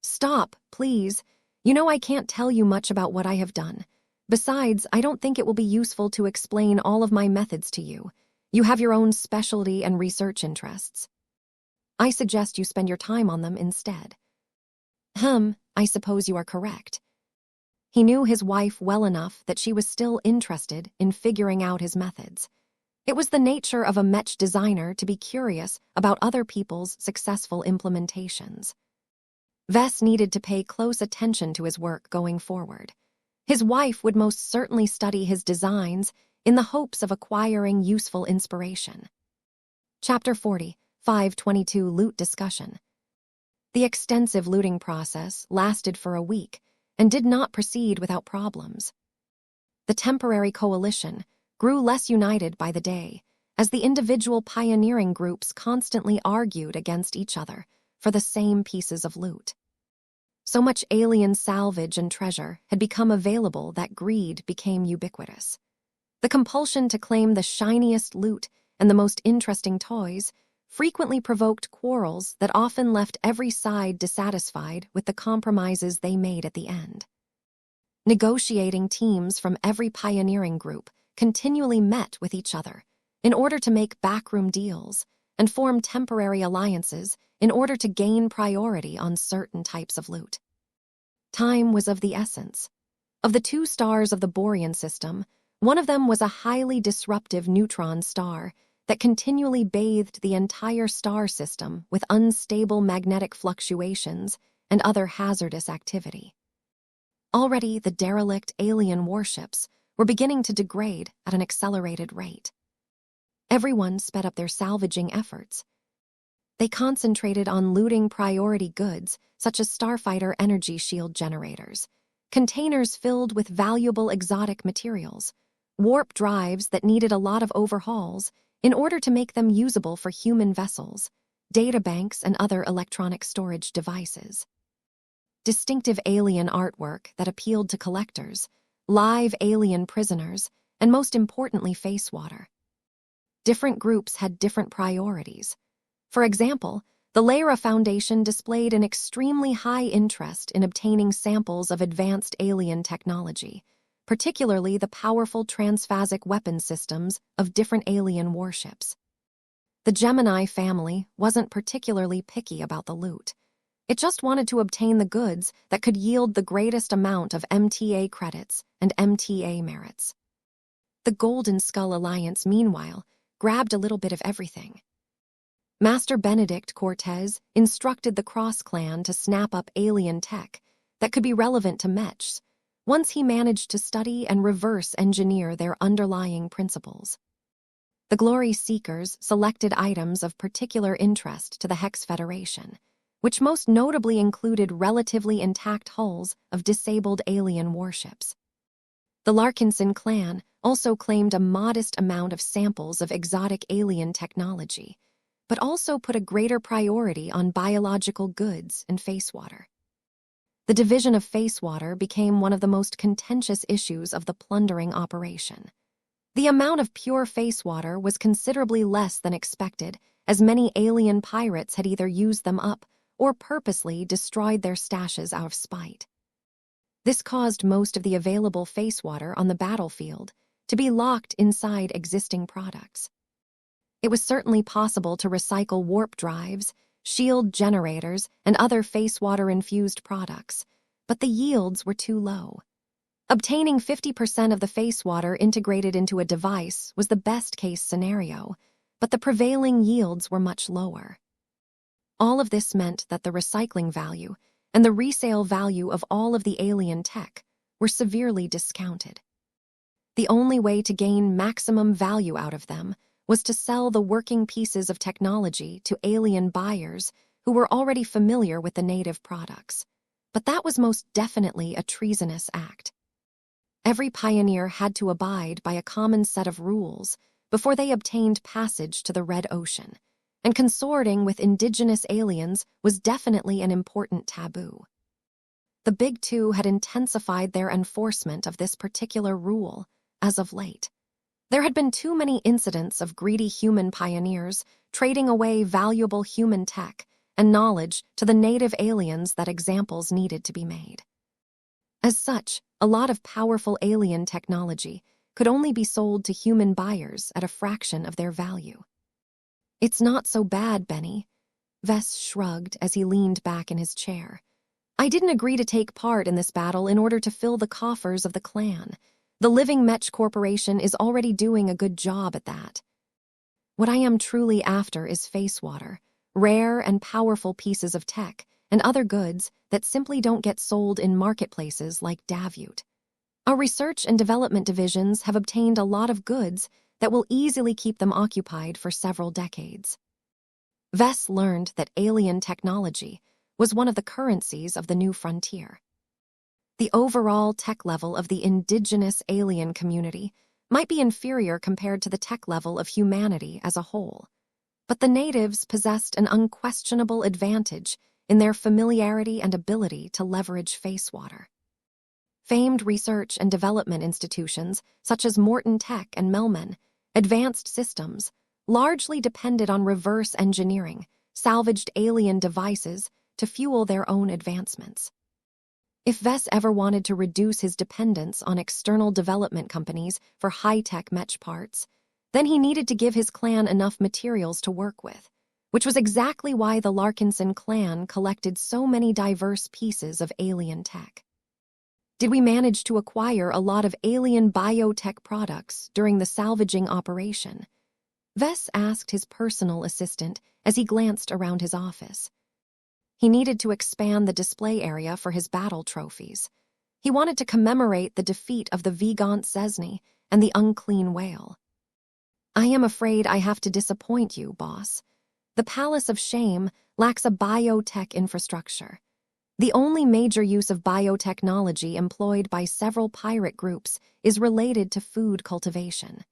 Stop, please. You know I can't tell you much about what I have done. Besides, I don't think it will be useful to explain all of my methods to you. You have your own specialty and research interests. I suggest you spend your time on them instead. I suppose you are correct. He knew his wife well enough that she was still interested in figuring out his methods. It was the nature of a Mech designer to be curious about other people's successful implementations. Vess needed to pay close attention to his work going forward. His wife would most certainly study his designs in the hopes of acquiring useful inspiration. Chapter 40, 522 Loot Discussion. The extensive looting process lasted for a week and did not proceed without problems. The temporary coalition grew less united by the day, as the individual pioneering groups constantly argued against each other for the same pieces of loot. So much alien salvage and treasure had become available that greed became ubiquitous. The compulsion to claim the shiniest loot and the most interesting toys frequently provoked quarrels that often left every side dissatisfied with the compromises they made at the end. Negotiating teams from every pioneering group continually met with each other in order to make backroom deals and form temporary alliances in order to gain priority on certain types of loot. Time was of the essence. Of the 2 stars of the Borean system, one of them was a highly disruptive neutron star that continually bathed the entire star system with unstable magnetic fluctuations and other hazardous activity. Already, the derelict alien warships were beginning to degrade at an accelerated rate. Everyone sped up their salvaging efforts. They concentrated on looting priority goods such as starfighter energy shield generators, containers filled with valuable exotic materials, warp drives that needed a lot of overhauls in order to make them usable for human vessels, databanks, and other electronic storage devices. Distinctive alien artwork that appealed to collectors, live alien prisoners, and most importantly, face water. Different groups had different priorities. For example, the Lyra Foundation displayed an extremely high interest in obtaining samples of advanced alien technology, particularly the powerful transphasic weapon systems of different alien warships. The Gemini family wasn't particularly picky about the loot. It just wanted to obtain the goods that could yield the greatest amount of MTA credits and MTA merits. The Golden Skull Alliance, meanwhile, grabbed a little bit of everything. Master Benedict Cortez instructed the Cross Clan to snap up alien tech that could be relevant to Mechs once he managed to study and reverse engineer their underlying principles. The Glory Seekers selected items of particular interest to the Hex Federation, which most notably included relatively intact hulls of disabled alien warships. The Larkinson clan also claimed a modest amount of samples of exotic alien technology, but also put a greater priority on biological goods and face water. The division of face water became one of the most contentious issues of the plundering operation. The amount of pure face water was considerably less than expected, as many alien pirates had either used them up or purposely destroyed their stashes out of spite. This caused most of the available face water on the battlefield to be locked inside existing products. It was certainly possible to recycle warp drives, shield generators, and other face water-infused products, but the yields were too low. Obtaining 50% of the face water integrated into a device was the best-case scenario, but the prevailing yields were much lower. All of this meant that the recycling value and the resale value of all of the alien tech were severely discounted. The only way to gain maximum value out of them was to sell the working pieces of technology to alien buyers who were already familiar with the native products. But that was most definitely a treasonous act. Every pioneer had to abide by a common set of rules before they obtained passage to the Red Ocean, and consorting with indigenous aliens was definitely an important taboo. The Big Two had intensified their enforcement of this particular rule as of late. There had been too many incidents of greedy human pioneers trading away valuable human tech and knowledge to the native aliens that examples needed to be made. As such, a lot of powerful alien technology could only be sold to human buyers at a fraction of their value. "It's not so bad, Benny," Vess shrugged as he leaned back in his chair. "I didn't agree to take part in this battle in order to fill the coffers of the clan. The Living Mech Corporation is already doing a good job at that. What I am truly after is face water, rare and powerful pieces of tech, and other goods that simply don't get sold in marketplaces like Davute. Our research and development divisions have obtained a lot of goods that will easily keep them occupied for several decades." Vess learned that alien technology was one of the currencies of the new frontier. The overall tech level of the indigenous alien community might be inferior compared to the tech level of humanity as a whole, but the natives possessed an unquestionable advantage in their familiarity and ability to leverage face water. Famed research and development institutions such as Morton Tech and Melman, Advanced Systems, largely depended on reverse engineering salvaged alien devices to fuel their own advancements. If Vess ever wanted to reduce his dependence on external development companies for high-tech mech parts, then he needed to give his clan enough materials to work with, which was exactly why the Larkinson clan collected so many diverse pieces of alien tech. Did we manage to acquire a lot of alien biotech products during the salvaging operation? Vess asked his personal assistant as he glanced around his office. He needed to expand the display area for his battle trophies. He wanted to commemorate the defeat of the Vigant Cesny and the unclean whale. I am afraid I have to disappoint you, boss. The Palace of Shame lacks a biotech infrastructure. The only major use of biotechnology employed by several pirate groups is related to food cultivation.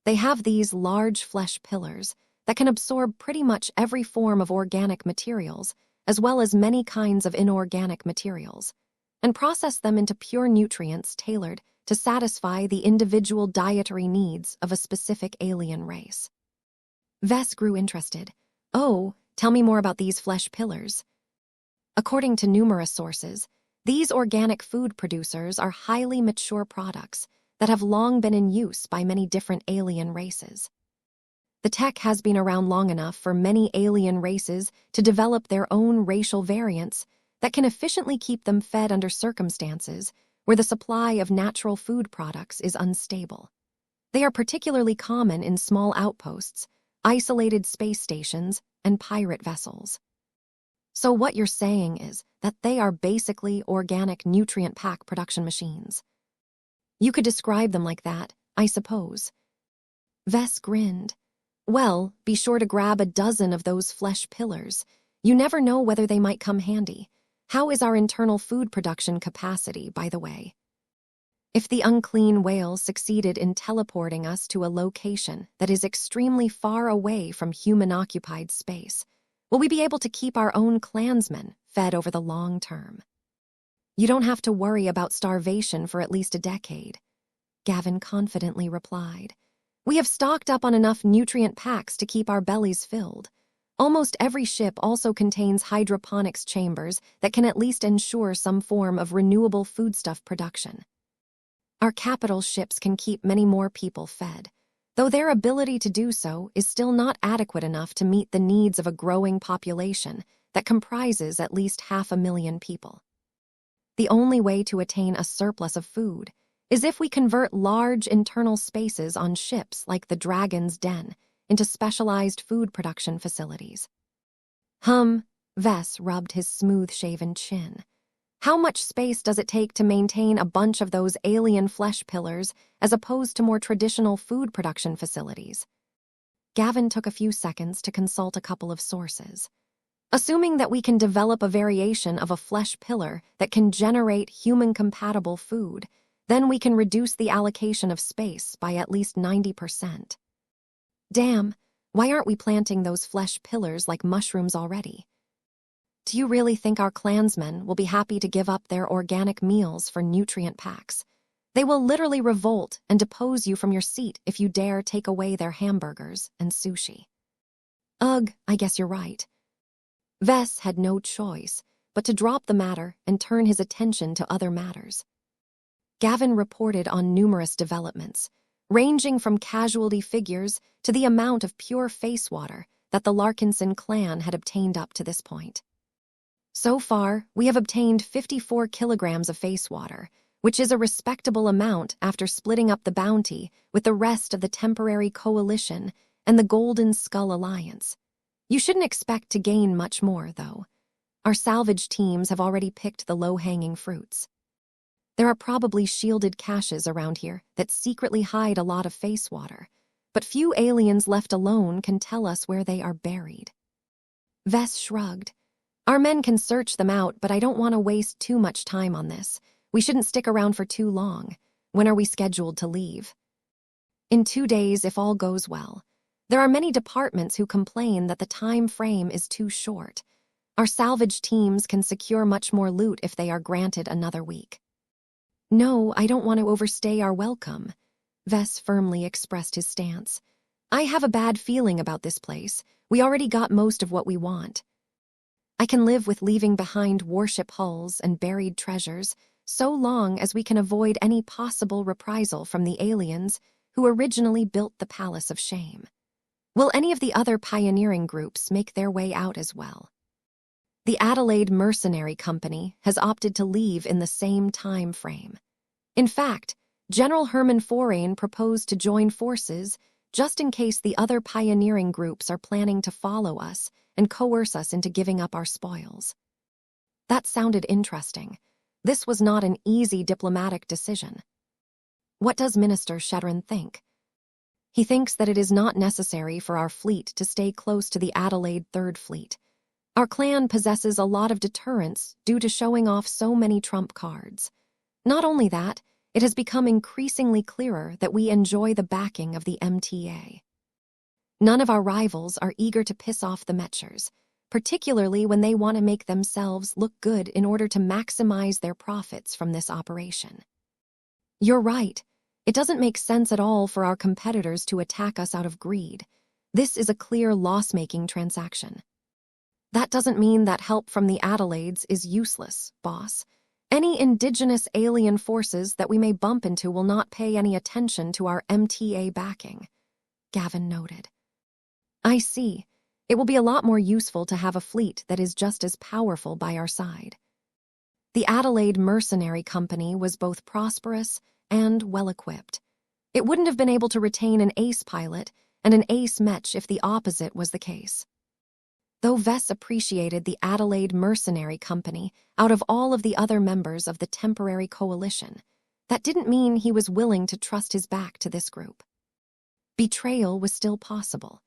They have these large flesh pillars that can absorb pretty much every form of organic materials, as well as many kinds of inorganic materials, and process them into pure nutrients tailored to satisfy the individual dietary needs of a specific alien race. Vess grew interested. Oh, tell me more about these flesh pillars. According to numerous sources, these organic food producers are highly mature products that have long been in use by many different alien races. The tech has been around long enough for many alien races to develop their own racial variants that can efficiently keep them fed under circumstances where the supply of natural food products is unstable. They are particularly common in small outposts, isolated space stations, and pirate vessels. So what you're saying is that they are basically organic nutrient pack production machines. You could describe them like that, I suppose. Vess grinned. Well, be sure to grab a dozen of those flesh pillars. You never know whether they might come handy. How is our internal food production capacity, by the way? If the unclean whale succeeded in teleporting us to a location that is extremely far away from human-occupied space, will we be able to keep our own clansmen fed over the long term? You don't have to worry about starvation for at least a decade, Gavin confidently replied. We have stocked up on enough nutrient packs to keep our bellies filled. Almost every ship also contains hydroponics chambers that can at least ensure some form of renewable foodstuff production. Our capital ships can keep many more people fed, though their ability to do so is still not adequate enough to meet the needs of a growing population that comprises at least 500,000 people. The only way to attain a surplus of food is if we convert large internal spaces on ships like the Dragon's Den into specialized food production facilities. Vess rubbed his smooth-shaven chin. How much space does it take to maintain a bunch of those alien flesh pillars as opposed to more traditional food production facilities? Gavin took a few seconds to consult a couple of sources. Assuming that we can develop a variation of a flesh pillar that can generate human-compatible food, then we can reduce the allocation of space by at least 90%. Damn, why aren't we planting those flesh pillars like mushrooms already? Do you really think our clansmen will be happy to give up their organic meals for nutrient packs? They will literally revolt and depose you from your seat if you dare take away their hamburgers and sushi. Ugh, I guess you're right. Vess had no choice but to drop the matter and turn his attention to other matters. Gavin reported on numerous developments, ranging from casualty figures to the amount of pure face water that the Larkinson clan had obtained up to this point. So far, we have obtained 54 kilograms of face water, which is a respectable amount after splitting up the bounty with the rest of the Temporary Coalition and the Golden Skull Alliance. You shouldn't expect to gain much more, though. Our salvage teams have already picked the low-hanging fruits. There are probably shielded caches around here that secretly hide a lot of face water, but few aliens left alone can tell us where they are buried. Vess shrugged. Our men can search them out, but I don't want to waste too much time on this. We shouldn't stick around for too long. When are we scheduled to leave? In 2 days, if all goes well. There are many departments who complain that the time frame is too short. Our salvage teams can secure much more loot if they are granted another week. No, I don't want to overstay our welcome. Vess firmly expressed his stance. I have a bad feeling about this place. We already got most of what we want. I can live with leaving behind warship hulls and buried treasures, so long as we can avoid any possible reprisal from the aliens who originally built the Palace of Shame. Will any of the other pioneering groups make their way out as well? The Adelaide Mercenary Company has opted to leave in the same time frame. In fact, General Herman Forain proposed to join forces just in case the other pioneering groups are planning to follow us and coerce us into giving up our spoils. That sounded interesting. This was not an easy diplomatic decision. What does Minister Shedrin think? He thinks that it is not necessary for our fleet to stay close to the Adelaide Third Fleet. Our clan possesses a lot of deterrence due to showing off so many trump cards. Not only that, it has become increasingly clearer that we enjoy the backing of the MTA. None of our rivals are eager to piss off the Mechers, particularly when they want to make themselves look good in order to maximize their profits from this operation. You're right. It doesn't make sense at all for our competitors to attack us out of greed. This is a clear loss-making transaction. That doesn't mean that help from the Adelaides is useless, boss. Any indigenous alien forces that we may bump into will not pay any attention to our MTA backing, Gavin noted. I see. It will be a lot more useful to have a fleet that is just as powerful by our side. The Adelaide Mercenary Company was both prosperous and well-equipped. It wouldn't have been able to retain an ace pilot and an ace Mech if the opposite was the case. Though Vess appreciated the Adelaide Mercenary Company out of all of the other members of the temporary coalition, that didn't mean he was willing to trust his back to this group. Betrayal was still possible.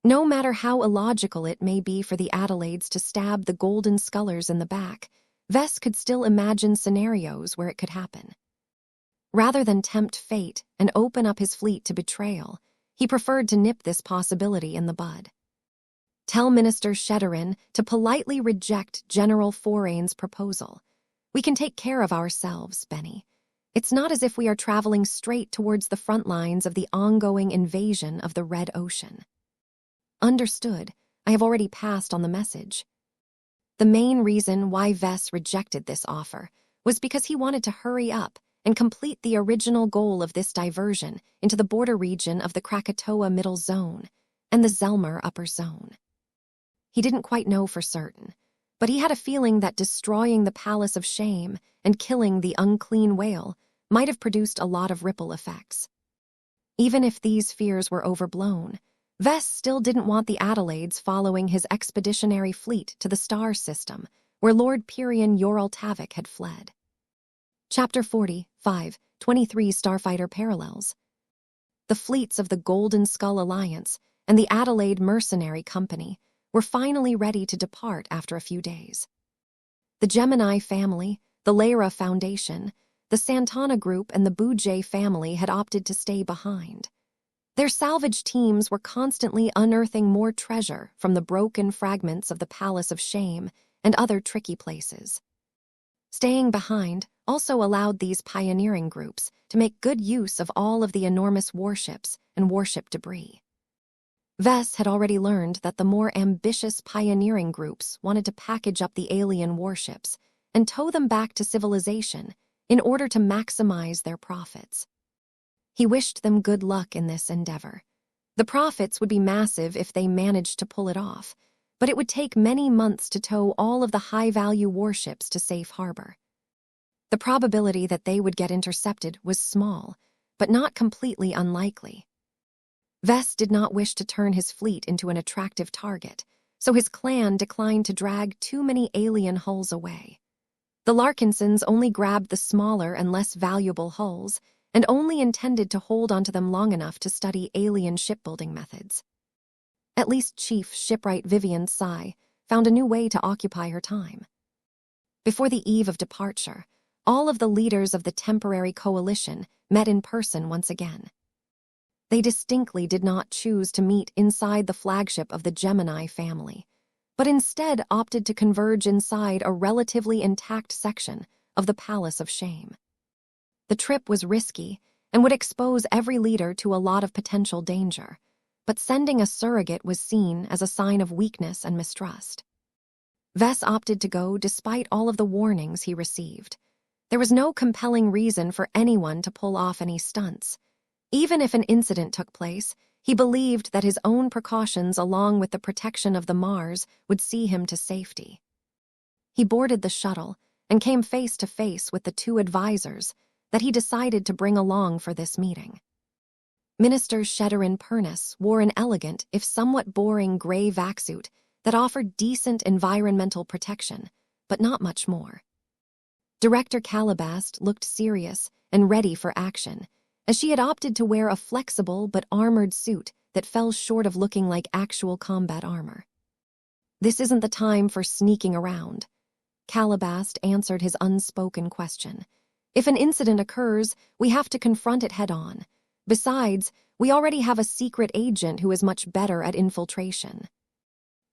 No matter how illogical it may be for the Adelaides to stab the Golden Scullers in the back, Vess could still imagine scenarios where it could happen. Rather than tempt fate and open up his fleet to betrayal, he preferred to nip this possibility in the bud. Tell Minister Shedrin to politely reject General Foraine's proposal. We can take care of ourselves, Benny. It's not as if we are traveling straight towards the front lines of the ongoing invasion of the Red Ocean. Understood. I have already passed on the message. The main reason why Vess rejected this offer was because he wanted to hurry up and complete the original goal of this diversion into the border region of the Krakatoa Middle Zone and the Zelmer Upper Zone. He didn't quite know for certain, but he had a feeling that destroying the Palace of Shame and killing the unclean whale might have produced a lot of ripple effects. Even if these fears were overblown, Vess still didn't want the Adelaides following his expeditionary fleet to the star system, where Lord Pyrian Yorl-Tavik had fled. Chapter 45, 23 Starfighter Parallels. The fleets of the Golden Skull Alliance and the Adelaide Mercenary Company were finally ready to depart after a few days. The Gemini family, the Lyra Foundation, the Santana Group, and the Boujay family had opted to stay behind. Their salvage teams were constantly unearthing more treasure from the broken fragments of the Palace of Shame and other tricky places. Staying behind also allowed these pioneering groups to make good use of all of the enormous warships and warship debris. Vess had already learned that the more ambitious pioneering groups wanted to package up the alien warships and tow them back to civilization in order to maximize their profits. He wished them good luck in this endeavor. The profits would be massive if they managed to pull it off, but it would take many months to tow all of the high-value warships to safe harbor. The probability that they would get intercepted was small, but not completely unlikely. Vess did not wish to turn his fleet into an attractive target, so his clan declined to drag too many alien hulls away. The Larkinsons only grabbed the smaller and less valuable hulls and only intended to hold onto them long enough to study alien shipbuilding methods. At least Chief Shipwright Vivian Sai found a new way to occupy her time. Before the eve of departure, all of the leaders of the temporary coalition met in person once again. They distinctly did not choose to meet inside the flagship of the Gemini family, but instead opted to converge inside a relatively intact section of the Palace of Shame. The trip was risky and would expose every leader to a lot of potential danger, but sending a surrogate was seen as a sign of weakness and mistrust. Vess opted to go despite all of the warnings he received. There was no compelling reason for anyone to pull off any stunts. Even if an incident took place, he believed that his own precautions along with the protection of the Mars would see him to safety. He boarded the shuttle and came face to face with the two advisors that he decided to bring along for this meeting. Minister Sheddarin Purnus wore an elegant, if somewhat boring, gray vac-suit that offered decent environmental protection, but not much more. Director Calabast looked serious and ready for action, as she had opted to wear a flexible but armored suit that fell short of looking like actual combat armor. "This isn't the time for sneaking around," Calabast answered his unspoken question. "If an incident occurs, we have to confront it head-on. Besides, we already have a secret agent who is much better at infiltration."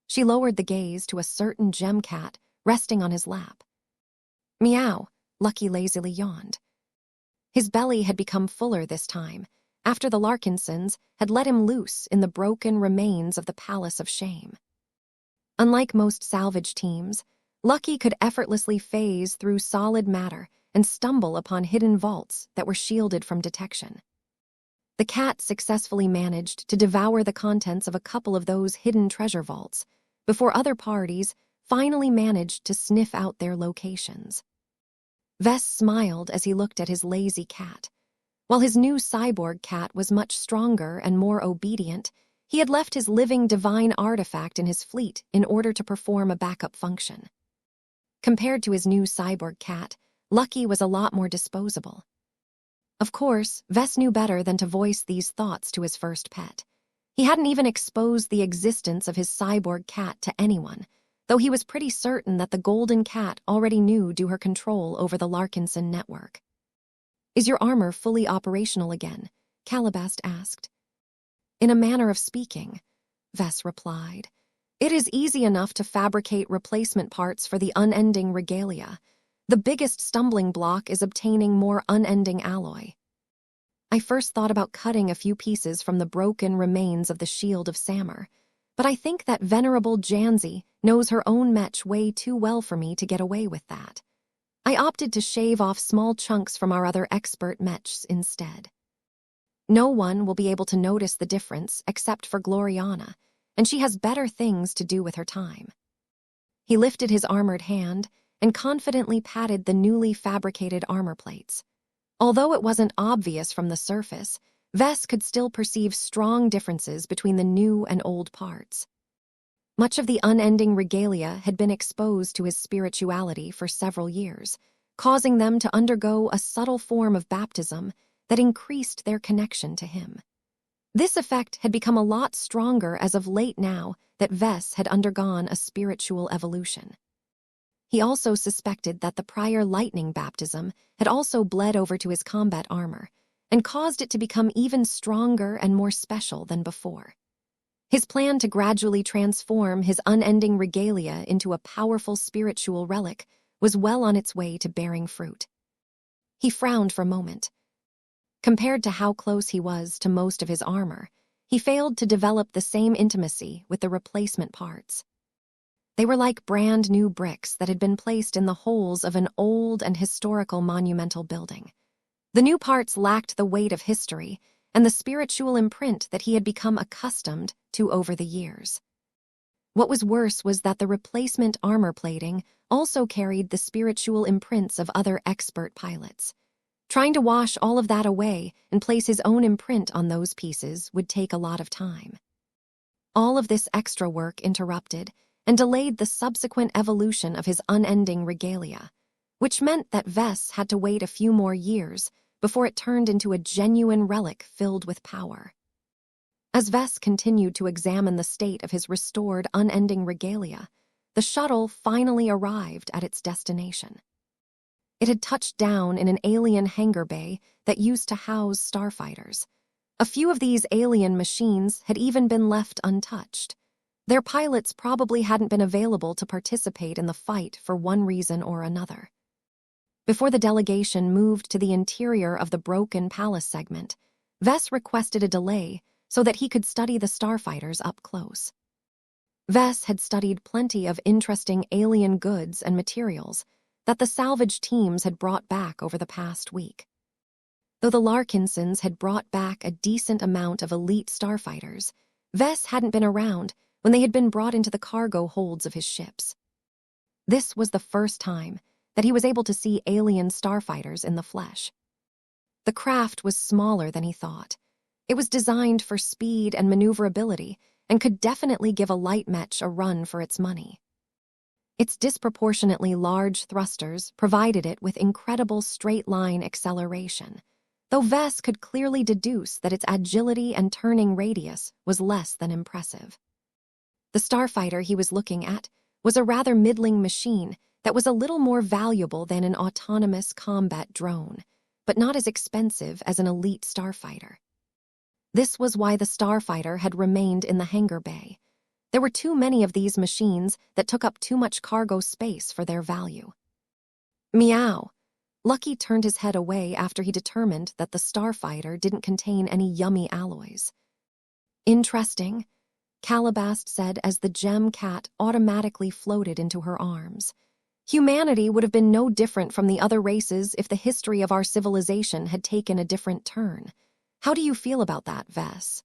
She lowered the gaze to a certain gem cat resting on his lap. "Meow," Lucky lazily yawned. His belly had become fuller this time, after the Larkinsons had let him loose in the broken remains of the Palace of Shame. Unlike most salvage teams, Lucky could effortlessly phase through solid matter and stumble upon hidden vaults that were shielded from detection. The cat successfully managed to devour the contents of a couple of those hidden treasure vaults before other parties finally managed to sniff out their locations. Vess smiled as he looked at his lazy cat. While his new cyborg cat was much stronger and more obedient, he had left his living divine artifact in his fleet in order to perform a backup function. Compared to his new cyborg cat, Lucky was a lot more disposable. Of course, Vess knew better than to voice these thoughts to his first pet. He hadn't even exposed the existence of his cyborg cat to anyone, though he was pretty certain that the golden cat already knew due her control over the Larkinson network. "Is your armor fully operational again?" Calabast asked. "In a manner of speaking," Vess replied. "It is easy enough to fabricate replacement parts for the unending regalia. The biggest stumbling block is obtaining more unending alloy. I first thought about cutting a few pieces from the broken remains of the Shield of Samur, but I think that venerable Janzi knows her own Mech way too well for me to get away with that. I opted to shave off small chunks from our other expert Mechs instead. No one will be able to notice the difference except for Gloriana, and she has better things to do with her time." He lifted his armored hand and confidently patted the newly fabricated armor plates. Although it wasn't obvious from the surface, Vess could still perceive strong differences between the new and old parts. Much of the unending regalia had been exposed to his spirituality for several years, causing them to undergo a subtle form of baptism that increased their connection to him. This effect had become a lot stronger as of late now that Vess had undergone a spiritual evolution. He also suspected that the prior lightning baptism had also bled over to his combat armor and caused it to become even stronger and more special than before. His plan to gradually transform his unending regalia into a powerful spiritual relic was well on its way to bearing fruit. He frowned for a moment. Compared to how close he was to most of his armor, he failed to develop the same intimacy with the replacement parts. They were like brand new bricks that had been placed in the holes of an old and historical monumental building. The new parts lacked the weight of history and the spiritual imprint that he had become accustomed to over the years. What was worse was that the replacement armor plating also carried the spiritual imprints of other expert pilots. Trying to wash all of that away and place his own imprint on those pieces would take a lot of time. All of this extra work interrupted and delayed the subsequent evolution of his unending regalia, which meant that Vess had to wait a few more years before it turned into a genuine relic filled with power. As Vess continued to examine the state of his restored unending regalia, the shuttle finally arrived at its destination. It had touched down in an alien hangar bay that used to house starfighters. A few of these alien machines had even been left untouched. Their pilots probably hadn't been available to participate in the fight for one reason or another. Before the delegation moved to the interior of the broken palace segment, Vess requested a delay so that he could study the starfighters up close. Vess had studied plenty of interesting alien goods and materials that the salvage teams had brought back over the past week. Though the Larkinsons had brought back a decent amount of elite starfighters, Vess hadn't been around when they had been brought into the cargo holds of his ships. This was the first time that he was able to see alien starfighters in the flesh. The craft was smaller than he thought. It was designed for speed and maneuverability and could definitely give a light Mech a run for its money. Its disproportionately large thrusters provided it with incredible straight-line acceleration, though Vess could clearly deduce that its agility and turning radius was less than impressive. The starfighter he was looking at was a rather middling machine that was a little more valuable than an autonomous combat drone, but not as expensive as an elite starfighter. This was why the starfighter had remained in the hangar bay. There were too many of these machines that took up too much cargo space for their value. Meow. Lucky turned his head away after he determined that the starfighter didn't contain any yummy alloys. Interesting, Calabast said as the gem cat automatically floated into her arms. Humanity would have been no different from the other races if the history of our civilization had taken a different turn. How do you feel about that, Vess?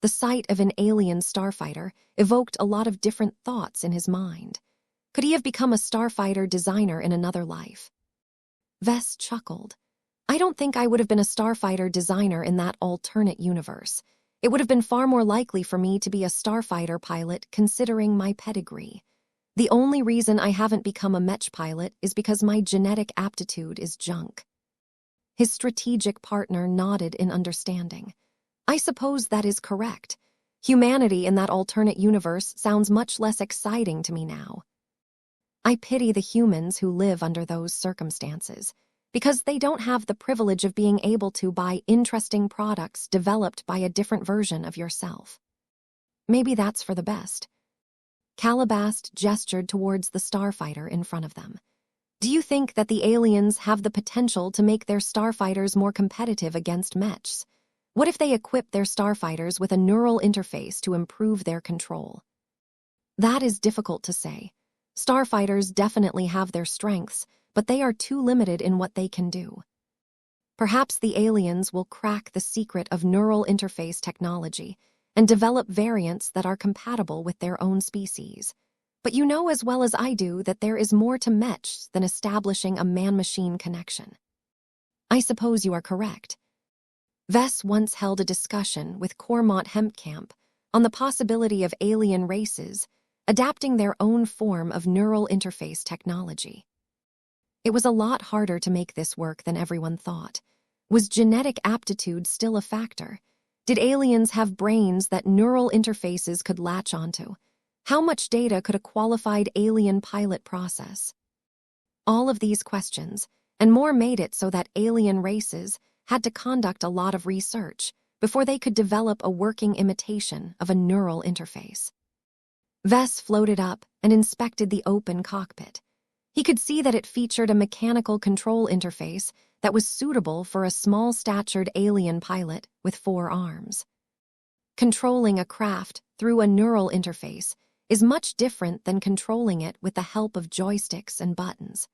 The sight of an alien starfighter evoked a lot of different thoughts in his mind. Could he have become a starfighter designer in another life? Vess chuckled. I don't think I would have been a starfighter designer in that alternate universe. It would have been far more likely for me to be a starfighter pilot considering my pedigree. The only reason I haven't become a Mech pilot is because my genetic aptitude is junk. His strategic partner nodded in understanding. I suppose that is correct. Humanity in that alternate universe sounds much less exciting to me now. I pity the humans who live under those circumstances, because they don't have the privilege of being able to buy interesting products developed by a different version of yourself. Maybe that's for the best. Calabast gestured towards the starfighter in front of them. Do you think that the aliens have the potential to make their starfighters more competitive against Mechs? What if they equip their starfighters with a neural interface to improve their control? That is difficult to say. Starfighters definitely have their strengths, but they are too limited in what they can do. Perhaps the aliens will crack the secret of neural interface technology and develop variants that are compatible with their own species. But you know as well as I do that there is more to Mechs than establishing a man-machine connection. I suppose you are correct. Vess once held a discussion with Cormont Hempcamp on the possibility of alien races adapting their own form of neural interface technology. It was a lot harder to make this work than everyone thought. Was genetic aptitude still a factor? Did aliens have brains that neural interfaces could latch onto? How much data could a qualified alien pilot process? All of these questions, and more, made it so that alien races had to conduct a lot of research before they could develop a working imitation of a neural interface. Vess floated up and inspected the open cockpit. He could see that it featured a mechanical control interface that was suitable for a small-statured alien pilot with 4 arms. Controlling a craft through a neural interface is much different than controlling it with the help of joysticks and buttons.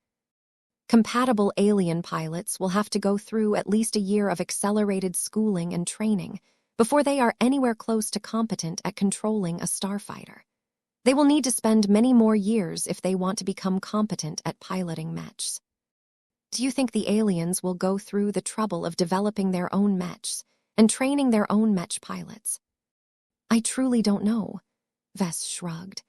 Compatible alien pilots will have to go through at least a year of accelerated schooling and training before they are anywhere close to competent at controlling a starfighter. They will need to spend many more years if they want to become competent at piloting Mechs. Do you think the aliens will go through the trouble of developing their own Mechs and training their own Mech pilots? I truly don't know, Vess shrugged.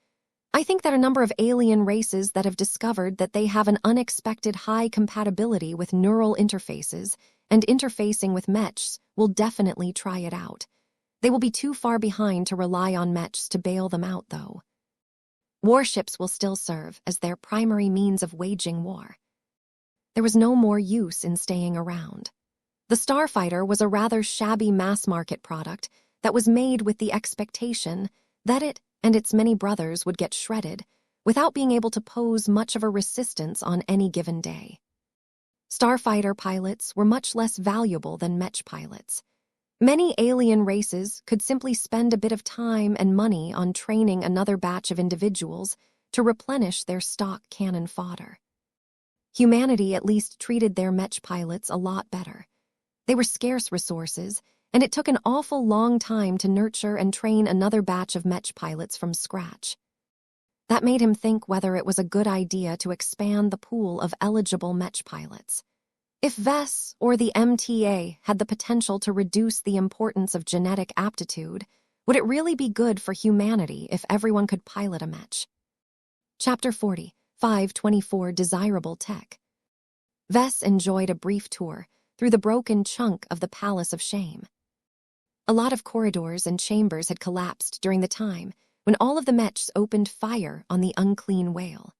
I think that a number of alien races that have discovered that they have an unexpected high compatibility with neural interfaces and interfacing with Mechs will definitely try it out. They will be too far behind to rely on Mechs to bail them out, though. Warships will still serve as their primary means of waging war. There was no more use in staying around. The starfighter was a rather shabby mass-market product that was made with the expectation that it and its many brothers would get shredded without being able to pose much of a resistance on any given day. Starfighter pilots were much less valuable than Mech pilots. Many alien races could simply spend a bit of time and money on training another batch of individuals to replenish their stock cannon fodder. Humanity at least treated their Mech pilots a lot better. They were scarce resources, and it took an awful long time to nurture and train another batch of Mech pilots from scratch. That made him think whether it was a good idea to expand the pool of eligible Mech pilots. If VES or the MTA had the potential to reduce the importance of genetic aptitude, would it really be good for humanity if everyone could pilot a Mech? Chapter 40, 524 Desirable Tech. VES enjoyed a brief tour through the broken chunk of the Palace of Shame. A lot of corridors and chambers had collapsed during the time when all of the Mechs opened fire on the unclean whale.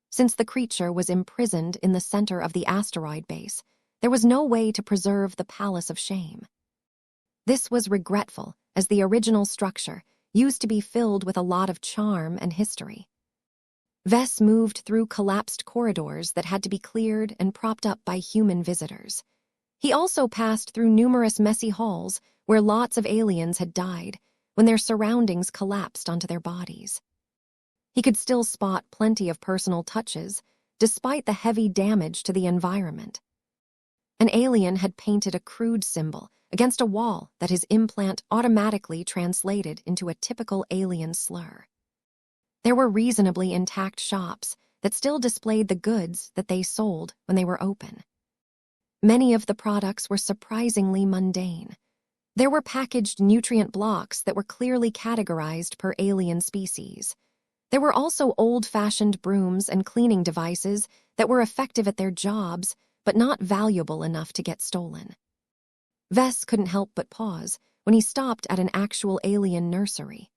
Since the creature was imprisoned in the center of the asteroid base, there was no way to preserve the Palace of Shame. This was regretful, as the original structure used to be filled with a lot of charm and history. VES moved through collapsed corridors that had to be cleared and propped up by human visitors. He also passed through numerous messy halls where lots of aliens had died when their surroundings collapsed onto their bodies. He could still spot plenty of personal touches, despite the heavy damage to the environment. An alien had painted a crude symbol against a wall that his implant automatically translated into a typical alien slur. There were reasonably intact shops that still displayed the goods that they sold when they were open. Many of the products were surprisingly mundane. There were packaged nutrient blocks that were clearly categorized per alien species. There were also old-fashioned brooms and cleaning devices that were effective at their jobs, but not valuable enough to get stolen. VES couldn't help but pause when he stopped at an actual alien nursery.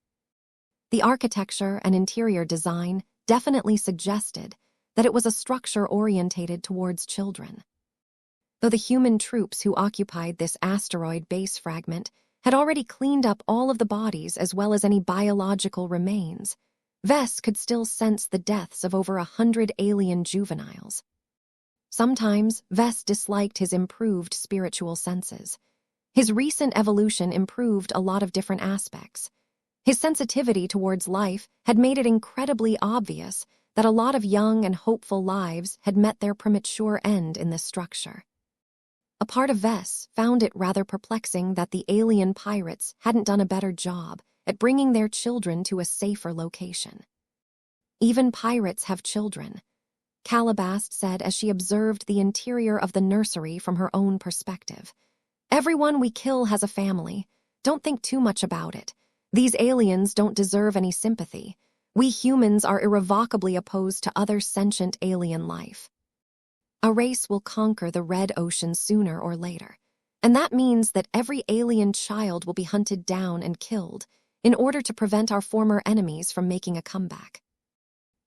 The architecture and interior design definitely suggested that it was a structure orientated towards children. Though the human troops who occupied this asteroid base fragment had already cleaned up all of the bodies as well as any biological remains, VES could still sense the deaths of over 100 alien juveniles. Sometimes VES disliked his improved spiritual senses. His recent evolution improved a lot of different aspects. His sensitivity towards life had made it incredibly obvious that a lot of young and hopeful lives had met their premature end in this structure. A part of VES found it rather perplexing that the alien pirates hadn't done a better job at bringing their children to a safer location. Even pirates have children, Calabast said as she observed the interior of the nursery from her own perspective. Everyone we kill has a family. Don't think too much about it. These aliens don't deserve any sympathy. We humans are irrevocably opposed to other sentient alien life. A race will conquer the red ocean sooner or later, and that means that every alien child will be hunted down and killed in order to prevent our former enemies from making a comeback.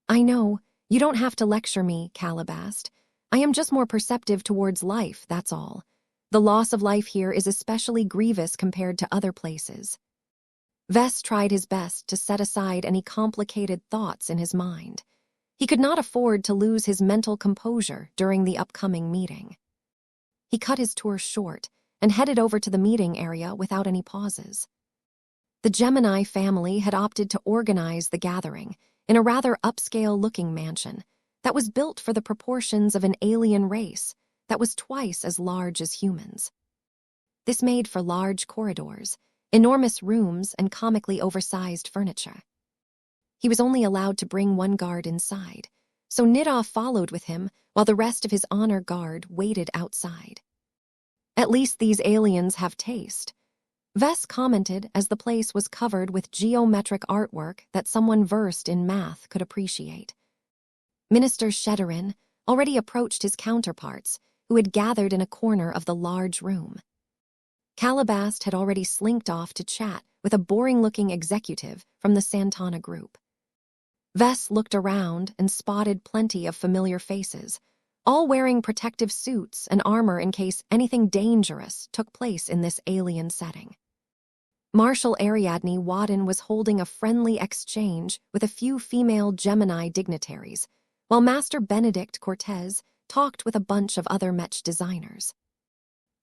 I know, you don't have to lecture me, Calabast. I am just more perceptive towards life, that's all. The loss of life here is especially grievous compared to other places. VES tried his best to set aside any complicated thoughts in his mind. He could not afford to lose his mental composure during the upcoming meeting. He cut his tour short and headed over to the meeting area without any pauses. The Gemini family had opted to organize the gathering in a rather upscale-looking mansion that was built for the proportions of an alien race that was twice as large as humans. This made for large corridors, enormous rooms, and comically oversized furniture. He was only allowed to bring one guard inside, so Nidov followed with him while the rest of his honor guard waited outside. At least these aliens have taste, VES commented as the place was covered with geometric artwork that someone versed in math could appreciate. Minister Shedderin already approached his counterparts, who had gathered in a corner of the large room. Calabast had already slinked off to chat with a boring-looking executive from the Santana group. VES looked around and spotted plenty of familiar faces, all wearing protective suits and armor in case anything dangerous took place in this alien setting. Marshal Ariadne Wadden was holding a friendly exchange with a few female Gemini dignitaries, while Master Benedict Cortez talked with a bunch of other Mech designers.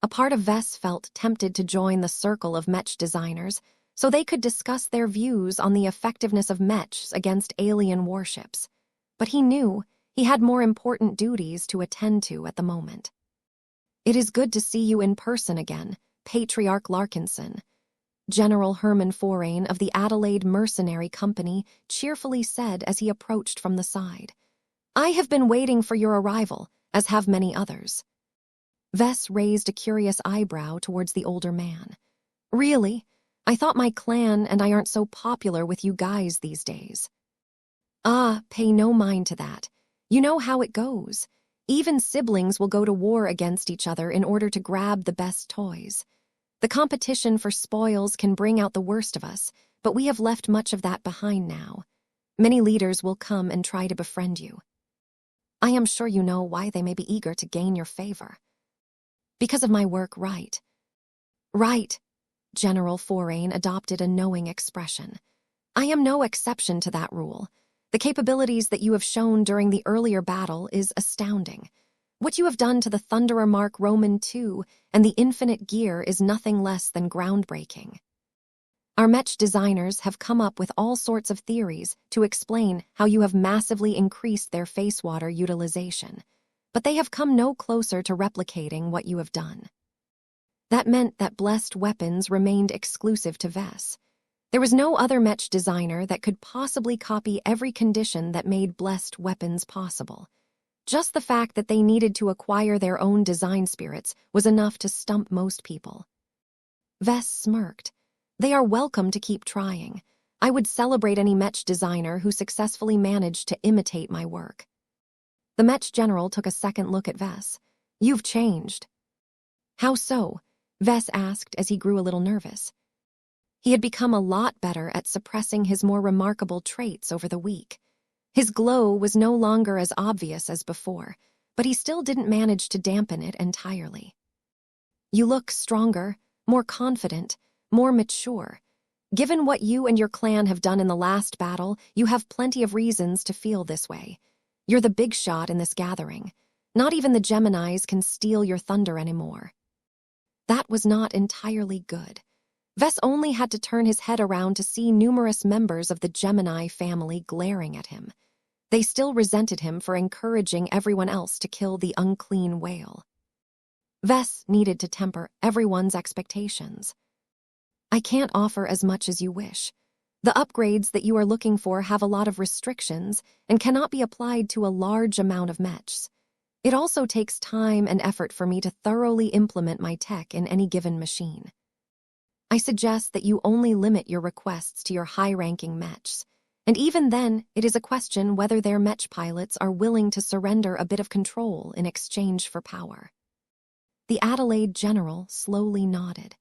A part of VES felt tempted to join the circle of Mech designers so they could discuss their views on the effectiveness of Mechs against alien warships, but he knew he had more important duties to attend to at the moment. "It is good to see you in person again, Patriarch Larkinson," General Herman Forain of the Adelaide Mercenary Company cheerfully said as he approached from the side. "I have been waiting for your arrival, as have many others." Vess raised a curious eyebrow towards the older man. Really? I thought my clan and I aren't so popular with you guys these days. Ah, pay no mind to that. You know how it goes. Even siblings will go to war against each other in order to grab the best toys. The competition for spoils can bring out the worst of us, but we have left much of that behind now. Many leaders will come and try to befriend you. I am sure you know why they may be eager to gain your favor. Because of my work, right? Right. General Forain adopted a knowing expression. I am no exception to that rule. The capabilities that you have shown during the earlier battle is astounding. What you have done to the Thunderer Mark Roman II and the Infinite Gear is nothing less than groundbreaking. Our Mech designers have come up with all sorts of theories to explain how you have massively increased their face water utilization, but they have come no closer to replicating what you have done. That meant that blessed weapons remained exclusive to Vess. There was no other Mech designer that could possibly copy every condition that made blessed weapons possible. Just the fact that they needed to acquire their own design spirits was enough to stump most people. Vess smirked. They are welcome to keep trying. I would celebrate any Mech designer who successfully managed to imitate my work. The Mech general took a second look at Vess. You've changed. How so? Vess asked as he grew a little nervous. He had become a lot better at suppressing his more remarkable traits over the week. His glow was no longer as obvious as before, but he still didn't manage to dampen it entirely. You look stronger, more confident, more mature. Given what you and your clan have done in the last battle, you have plenty of reasons to feel this way. You're the big shot in this gathering. Not even the Geminis can steal your thunder anymore. That was not entirely good. Vess only had to turn his head around to see numerous members of the Gemini family glaring at him. They still resented him for encouraging everyone else to kill the unclean whale. Vess needed to temper everyone's expectations. I can't offer as much as you wish. The upgrades that you are looking for have a lot of restrictions and cannot be applied to a large amount of mechs. It also takes time and effort for me to thoroughly implement my tech in any given machine. I suggest that you only limit your requests to your high-ranking mechs, and even then, it is a question whether their mech pilots are willing to surrender a bit of control in exchange for power. The Adelaide general slowly nodded.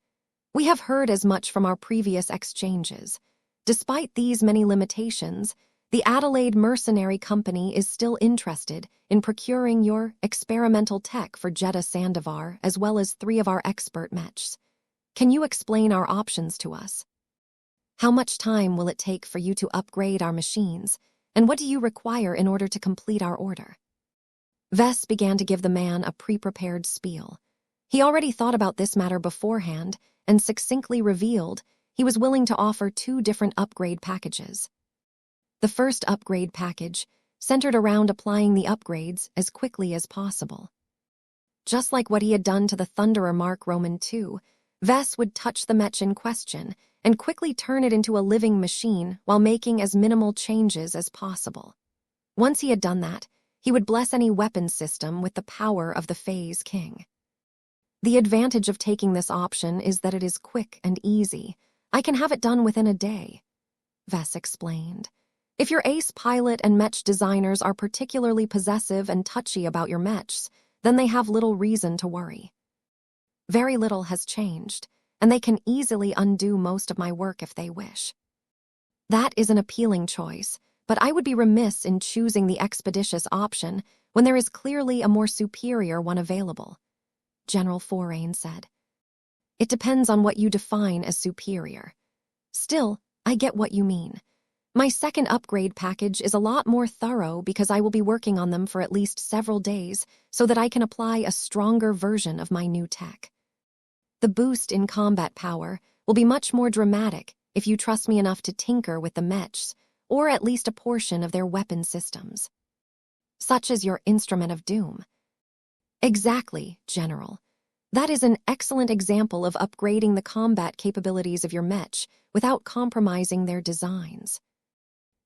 We have heard as much from our previous exchanges. Despite these many limitations, the Adelaide Mercenary Company is still interested in procuring your experimental tech for Jeddah Sandovar as well as 3 of our expert mechs. Can you explain our options to us? How much time will it take for you to upgrade our machines, and what do you require in order to complete our order? Vess began to give the man a pre-prepared spiel. He already thought about this matter beforehand and succinctly revealed he was willing to offer 2 different upgrade packages. The first upgrade package centered around applying the upgrades as quickly as possible. Just like what he had done to the Thunderer Mark Roman II, Vess would touch the mech in question and quickly turn it into a living machine while making as minimal changes as possible. Once he had done that, he would bless any weapon system with the power of the Phase King. The advantage of taking this option is that it is quick and easy. I can have it done within a day, Vess explained. If your ace pilot and mech designers are particularly possessive and touchy about your mechs, then they have little reason to worry. Very little has changed, and they can easily undo most of my work if they wish. That is an appealing choice, but I would be remiss in choosing the expeditious option when there is clearly a more superior one available, General Forain said. It depends on what you define as superior. Still, I get what you mean. My second upgrade package is a lot more thorough because I will be working on them for at least several days so that I can apply a stronger version of my new tech. The boost in combat power will be much more dramatic if you trust me enough to tinker with the mechs, or at least a portion of their weapon systems. Such as your Instrument of Doom. Exactly, General. That is an excellent example of upgrading the combat capabilities of your mech without compromising their designs.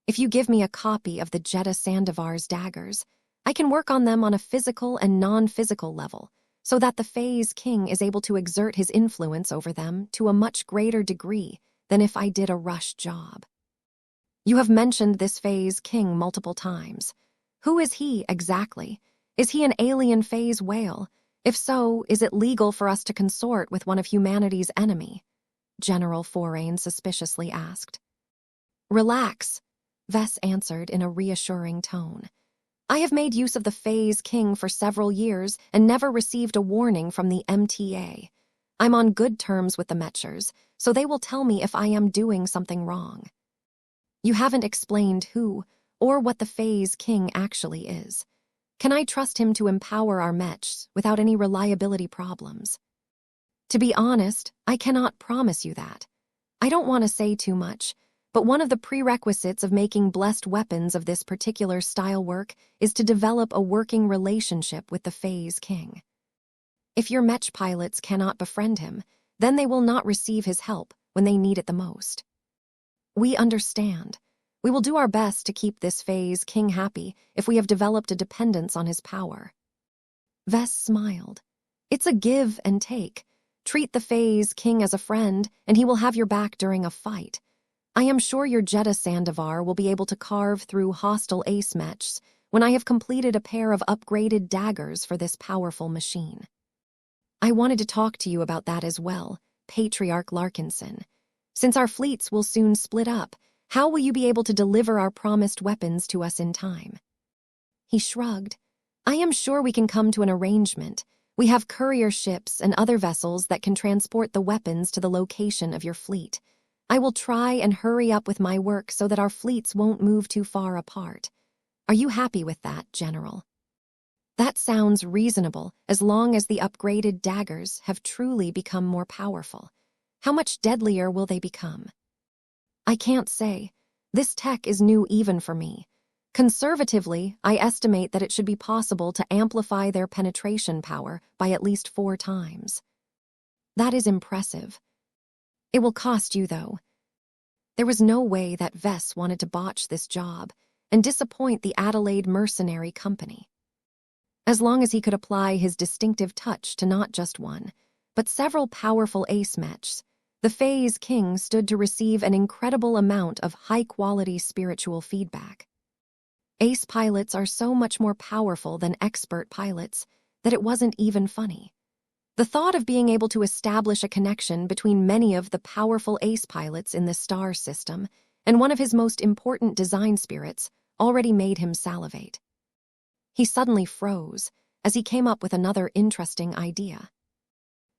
If you give me a copy of the Jeddah Sandovar's daggers, I can work on them on a physical and non-physical level, so that the Phase King is able to exert his influence over them to a much greater degree than if I did a rush job. You have mentioned this Phase King multiple times. Who is he exactly? Is he an alien phase whale? If so, is it legal for us to consort with one of humanity's enemy? General Forain suspiciously asked. Relax, Vess answered in a reassuring tone. I have made use of the Phase King for several years and never received a warning from the MTA. I'm on good terms with the Mechers, so they will tell me if I am doing something wrong. You haven't explained who or what the Phase King actually is. Can I trust him to empower our Mechs without any reliability problems? To be honest, I cannot promise you that. I don't want to say too much, but one of the prerequisites of making blessed weapons of this particular style work is to develop a working relationship with the Phase King. If your Mech pilots cannot befriend him, then they will not receive his help when they need it the most. We understand. We will do our best to keep this Phase King happy if we have developed a dependence on his power. Vess smiled. It's a give and take. Treat the Phase King as a friend, and he will have your back during a fight. I am sure your Jeddah Sandovar will be able to carve through hostile ace mechs when I have completed a pair of upgraded daggers for this powerful machine. I wanted to talk to you about that as well, Patriarch Larkinson. Since our fleets will soon split up, how will you be able to deliver our promised weapons to us in time? He shrugged. I am sure we can come to an arrangement. We have courier ships and other vessels that can transport the weapons to the location of your fleet. I will try and hurry up with my work so that our fleets won't move too far apart. Are you happy with that, General? That sounds reasonable as long as the upgraded daggers have truly become more powerful. How much deadlier will they become? I can't say. This tech is new even for me. Conservatively, I estimate that it should be possible to amplify their penetration power by at least 4 times. That is impressive. It will cost you, though. There was no way that Vess wanted to botch this job and disappoint the Adelaide Mercenary Company. As long as he could apply his distinctive touch to not just one, but several powerful ace mechs, the Phase King stood to receive an incredible amount of high-quality spiritual feedback. Ace pilots are so much more powerful than expert pilots that it wasn't even funny. The thought of being able to establish a connection between many of the powerful ace pilots in the star system and one of his most important design spirits already made him salivate. He suddenly froze as he came up with another interesting idea.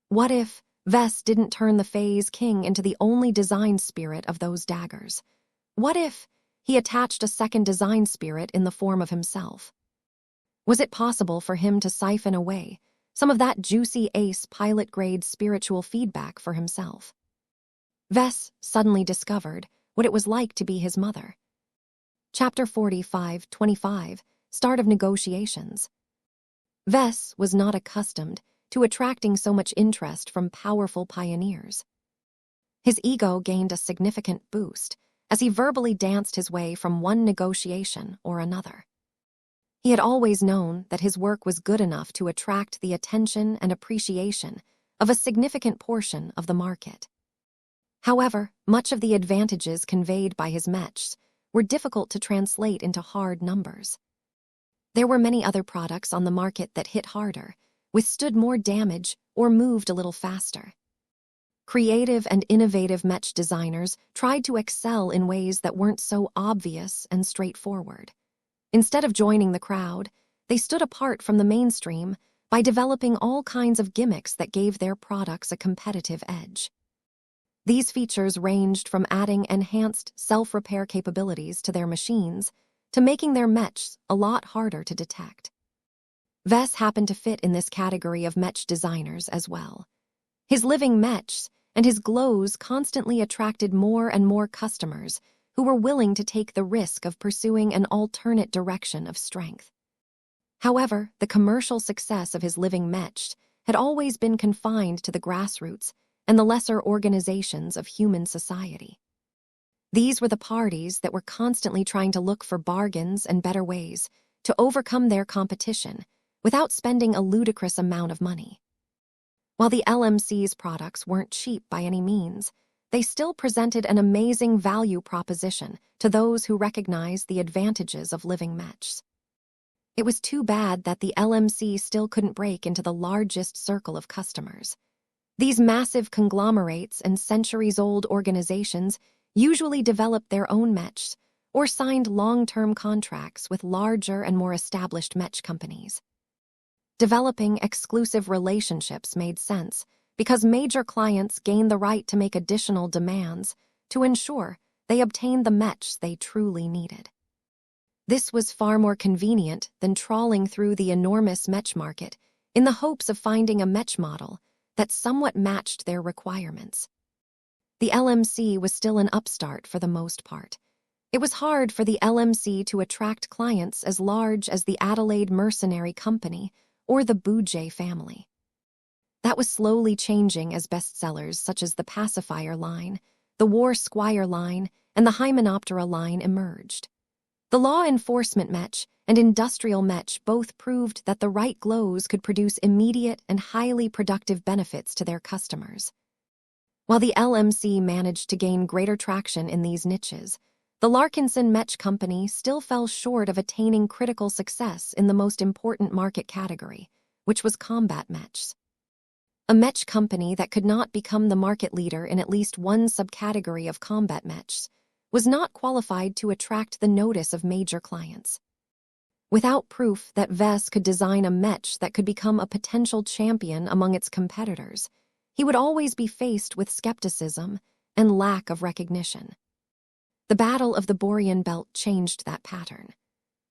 What if Vess didn't turn the Phase King into the only design spirit of those daggers? What if he attached a second design spirit in the form of himself? Was it possible for him to siphon away some of that juicy ace pilot-grade spiritual feedback for himself? Vess suddenly discovered what it was like to be his mother. Chapter 45:25, Start of Negotiations. Vess was not accustomed to attracting so much interest from powerful pioneers. His ego gained a significant boost as he verbally danced his way from one negotiation or another. He had always known that his work was good enough to attract the attention and appreciation of a significant portion of the market. However, much of the advantages conveyed by his mechs were difficult to translate into hard numbers. There were many other products on the market that hit harder, withstood more damage, or moved a little faster. Creative and innovative mech designers tried to excel in ways that weren't so obvious and straightforward. Instead of joining the crowd, they stood apart from the mainstream by developing all kinds of gimmicks that gave their products a competitive edge. These features ranged from adding enhanced self-repair capabilities to their machines to making their mechs a lot harder to detect. Vess happened to fit in this category of mech designers as well. His living mechs and his glows constantly attracted more and more customers who were willing to take the risk of pursuing an alternate direction of strength. However, the commercial success of his living mechs had always been confined to the grassroots and the lesser organizations of human society. These were the parties that were constantly trying to look for bargains and better ways to overcome their competition without spending a ludicrous amount of money. While the LMC's products weren't cheap by any means, they still presented an amazing value proposition to those who recognized the advantages of living mechs. It was too bad that the LMC still couldn't break into the largest circle of customers. These massive conglomerates and centuries-old organizations usually developed their own mechs or signed long-term contracts with larger and more established mech companies. Developing exclusive relationships made sense because major clients gained the right to make additional demands to ensure they obtained the mechs they truly needed. This was far more convenient than trawling through the enormous mech market in the hopes of finding a mech model that somewhat matched their requirements. The LMC was still an upstart for the most part. It was hard for the LMC to attract clients as large as the Adelaide Mercenary Company or the Bouget family. That was slowly changing as bestsellers such as the Pacifier line, the War Squire line, and the Hymenoptera line emerged. The law enforcement mech and industrial mech both proved that the right glows could produce immediate and highly productive benefits to their customers. While the LMC managed to gain greater traction in these niches, the Larkinson Mech Company still fell short of attaining critical success in the most important market category, which was combat mechs. A mech company that could not become the market leader in at least one subcategory of combat mechs was not qualified to attract the notice of major clients. Without proof that Vess could design a mech that could become a potential champion among its competitors, he would always be faced with skepticism and lack of recognition. The Battle of the Borean Belt changed that pattern.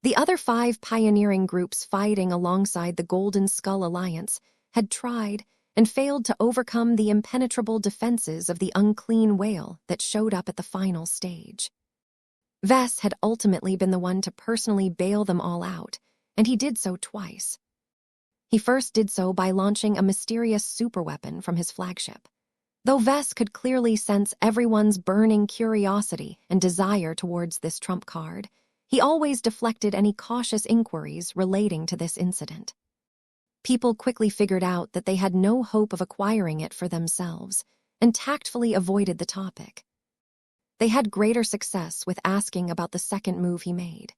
The other 5 pioneering groups fighting alongside the Golden Skull Alliance had tried and failed to overcome the impenetrable defenses of the unclean whale that showed up at the final stage. Vess had ultimately been the one to personally bail them all out, and he did so twice. He first did so by launching a mysterious superweapon from his flagship. Though Vess could clearly sense everyone's burning curiosity and desire towards this trump card, he always deflected any cautious inquiries relating to this incident. People quickly figured out that they had no hope of acquiring it for themselves and tactfully avoided the topic. They had greater success with asking about the second move he made.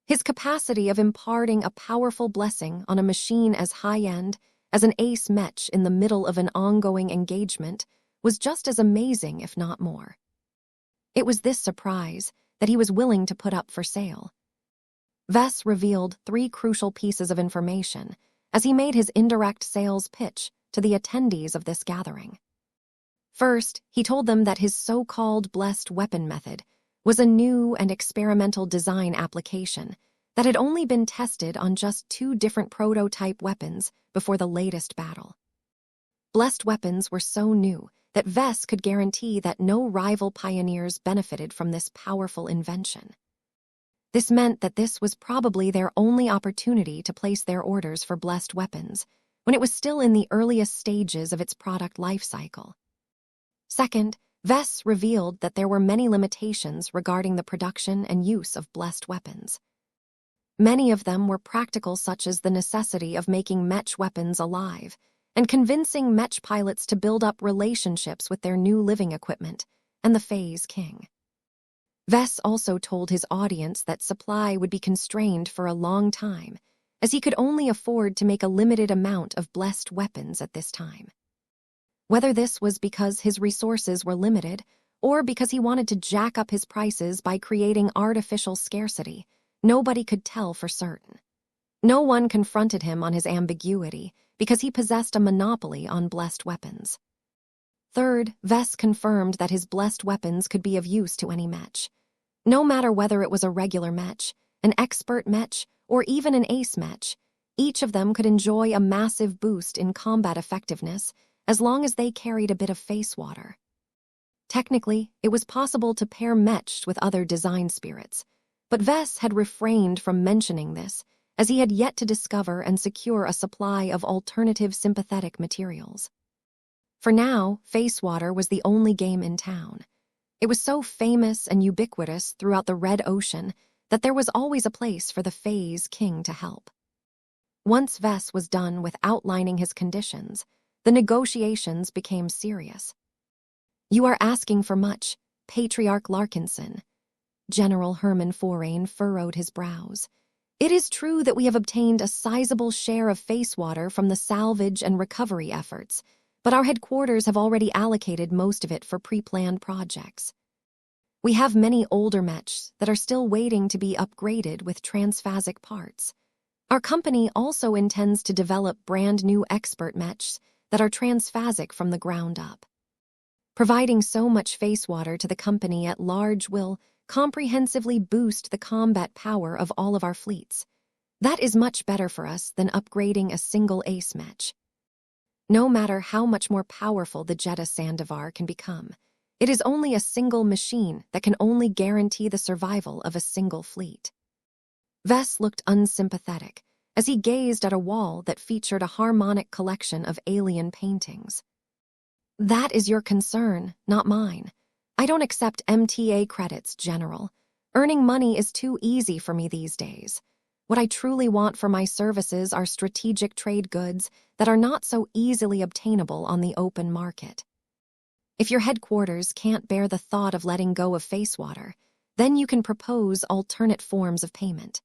His capacity of imparting a powerful blessing on a machine as high-end as an ace mech in the middle of an ongoing engagement was just as amazing, if not more. It was this surprise that he was willing to put up for sale. Vess revealed 3 crucial pieces of information as he made his indirect sales pitch to the attendees of this gathering. First, he told them that his so-called blessed weapon method was a new and experimental design application that had only been tested on just 2 different prototype weapons before the latest battle. Blessed weapons were so new that Vess could guarantee that no rival pioneers benefited from this powerful invention. This meant that this was probably their only opportunity to place their orders for blessed weapons when it was still in the earliest stages of its product life cycle. Second, Vess revealed that there were many limitations regarding the production and use of blessed weapons. Many of them were practical, such as the necessity of making mech weapons alive and convincing mech pilots to build up relationships with their new living equipment and the Phase King. Vess also told his audience that supply would be constrained for a long time, as he could only afford to make a limited amount of blessed weapons at this time. Whether this was because his resources were limited or because he wanted to jack up his prices by creating artificial scarcity, nobody could tell for certain. No one confronted him on his ambiguity because he possessed a monopoly on blessed weapons. Third, Vess confirmed that his blessed weapons could be of use to any mech. No matter whether it was a regular mech, an expert mech, or even an ace mech, each of them could enjoy a massive boost in combat effectiveness as long as they carried a bit of face water. Technically, it was possible to pair mechs with other design spirits, but Vess had refrained from mentioning this as he had yet to discover and secure a supply of alternative sympathetic materials. For now, face water was the only game in town. It was so famous and ubiquitous throughout the Red Ocean that there was always a place for the Phase King to help. Once Vess was done with outlining his conditions, the negotiations became serious. "You are asking for much, Patriarch Larkinson." General Herman Forain furrowed his brows. "It is true that we have obtained a sizable share of face water from the salvage and recovery efforts, but our headquarters have already allocated most of it for pre-planned projects. We have many older mechs that are still waiting to be upgraded with transphasic parts. Our company also intends to develop brand-new expert mechs that are transphasic from the ground up. Providing so much face water to the company at large will comprehensively boost the combat power of all of our fleets. That is much better for us than upgrading a single ace mech. No matter how much more powerful the Jeddah Sandavar can become, it is only a single machine that can only guarantee the survival of a single fleet." Vess looked unsympathetic as he gazed at a wall that featured a harmonic collection of alien paintings. "That is your concern, not mine. I don't accept MTA credits, General. Earning money is too easy for me these days. What I truly want for my services are strategic trade goods that are not so easily obtainable on the open market. If your headquarters can't bear the thought of letting go of face water, then you can propose alternate forms of payment.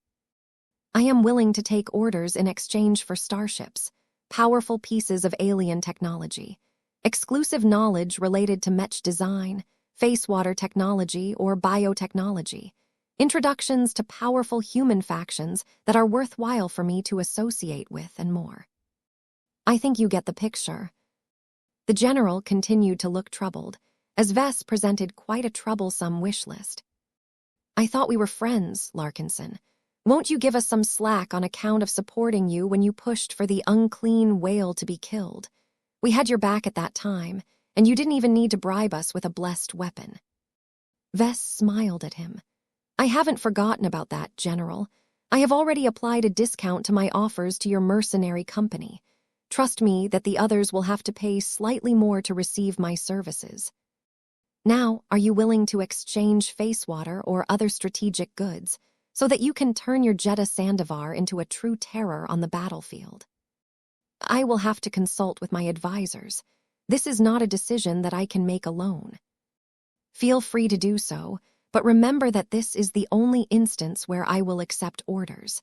I am willing to take orders in exchange for starships, powerful pieces of alien technology, exclusive knowledge related to mech design, face water technology, or biotechnology, introductions to powerful human factions that are worthwhile for me to associate with, and more. I think you get the picture." The general continued to look troubled, as Vess presented quite a troublesome wish list. "I thought we were friends, Larkinson. Won't you give us some slack on account of supporting you when you pushed for the unclean whale to be killed? We had your back at that time, and you didn't even need to bribe us with a blessed weapon." Vess smiled at him. "I haven't forgotten about that, General. I have already applied a discount to my offers to your mercenary company. Trust me that the others will have to pay slightly more to receive my services. Now, are you willing to exchange face water or other strategic goods so that you can turn your Jeddah Sandavar into a true terror on the battlefield?" "I will have to consult with my advisors. This is not a decision that I can make alone." "Feel free to do so, but remember that this is the only instance where I will accept orders.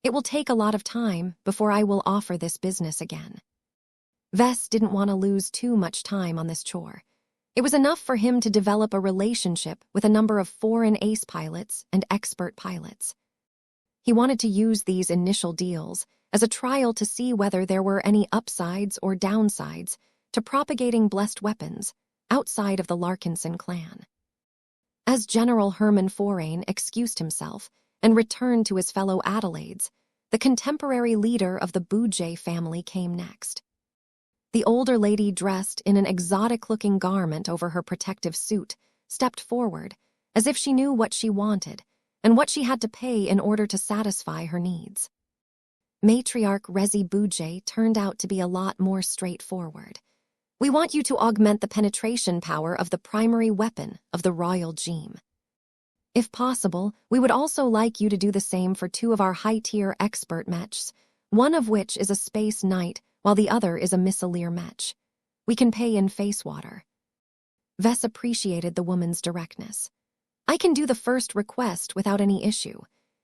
It will take a lot of time before I will offer this business again." Vess didn't want to lose too much time on this chore. It was enough for him to develop a relationship with a number of foreign ace pilots and expert pilots. He wanted to use these initial deals as a trial to see whether there were any upsides or downsides to propagating blessed weapons outside of the Larkinson clan. As General Herman Forain excused himself and returned to his fellow Adelaides, the contemporary leader of the Boujé family came next. The older lady, dressed in an exotic-looking garment over her protective suit, stepped forward, as if she knew what she wanted and what she had to pay in order to satisfy her needs. Matriarch Rezi Boujé turned out to be a lot more straightforward. "We want you to augment the penetration power of the primary weapon of the Royal Gym. If possible, we would also like you to do the same for 2 of our high-tier expert mechs, one of which is a Space Knight while the other is a Missileer mech. We can pay in face water." Vess appreciated the woman's directness. "I can do the first request without any issue.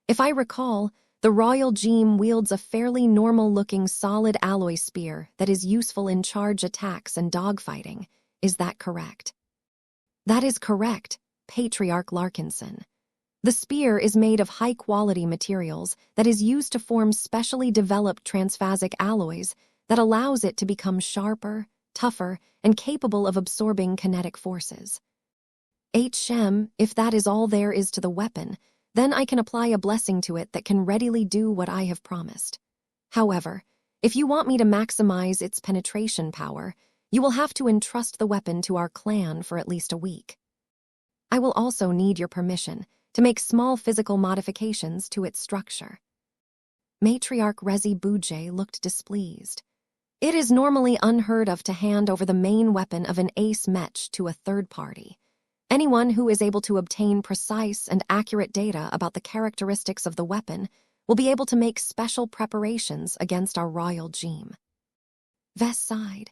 If I recall, the Royal Gym wields a fairly normal-looking solid alloy spear that is useful in charge attacks and dogfighting. Is that correct?" "That is correct, Patriarch Larkinson. The spear is made of high-quality materials that is used to form specially developed transphasic alloys that allows it to become sharper, tougher, and capable of absorbing kinetic forces. If that is all there is to the weapon, then I can apply a blessing to it that can readily do what I have promised. However, if you want me to maximize its penetration power, you will have to entrust the weapon to our clan for at least a week. I will also need your permission to make small physical modifications to its structure." Matriarch Rezi Boujé looked displeased. It is normally unheard of to hand over the main weapon of an ace mech to a third party. Anyone who is able to obtain precise and accurate data about the characteristics of the weapon will be able to make special preparations against our royal Jeem. Vess sighed.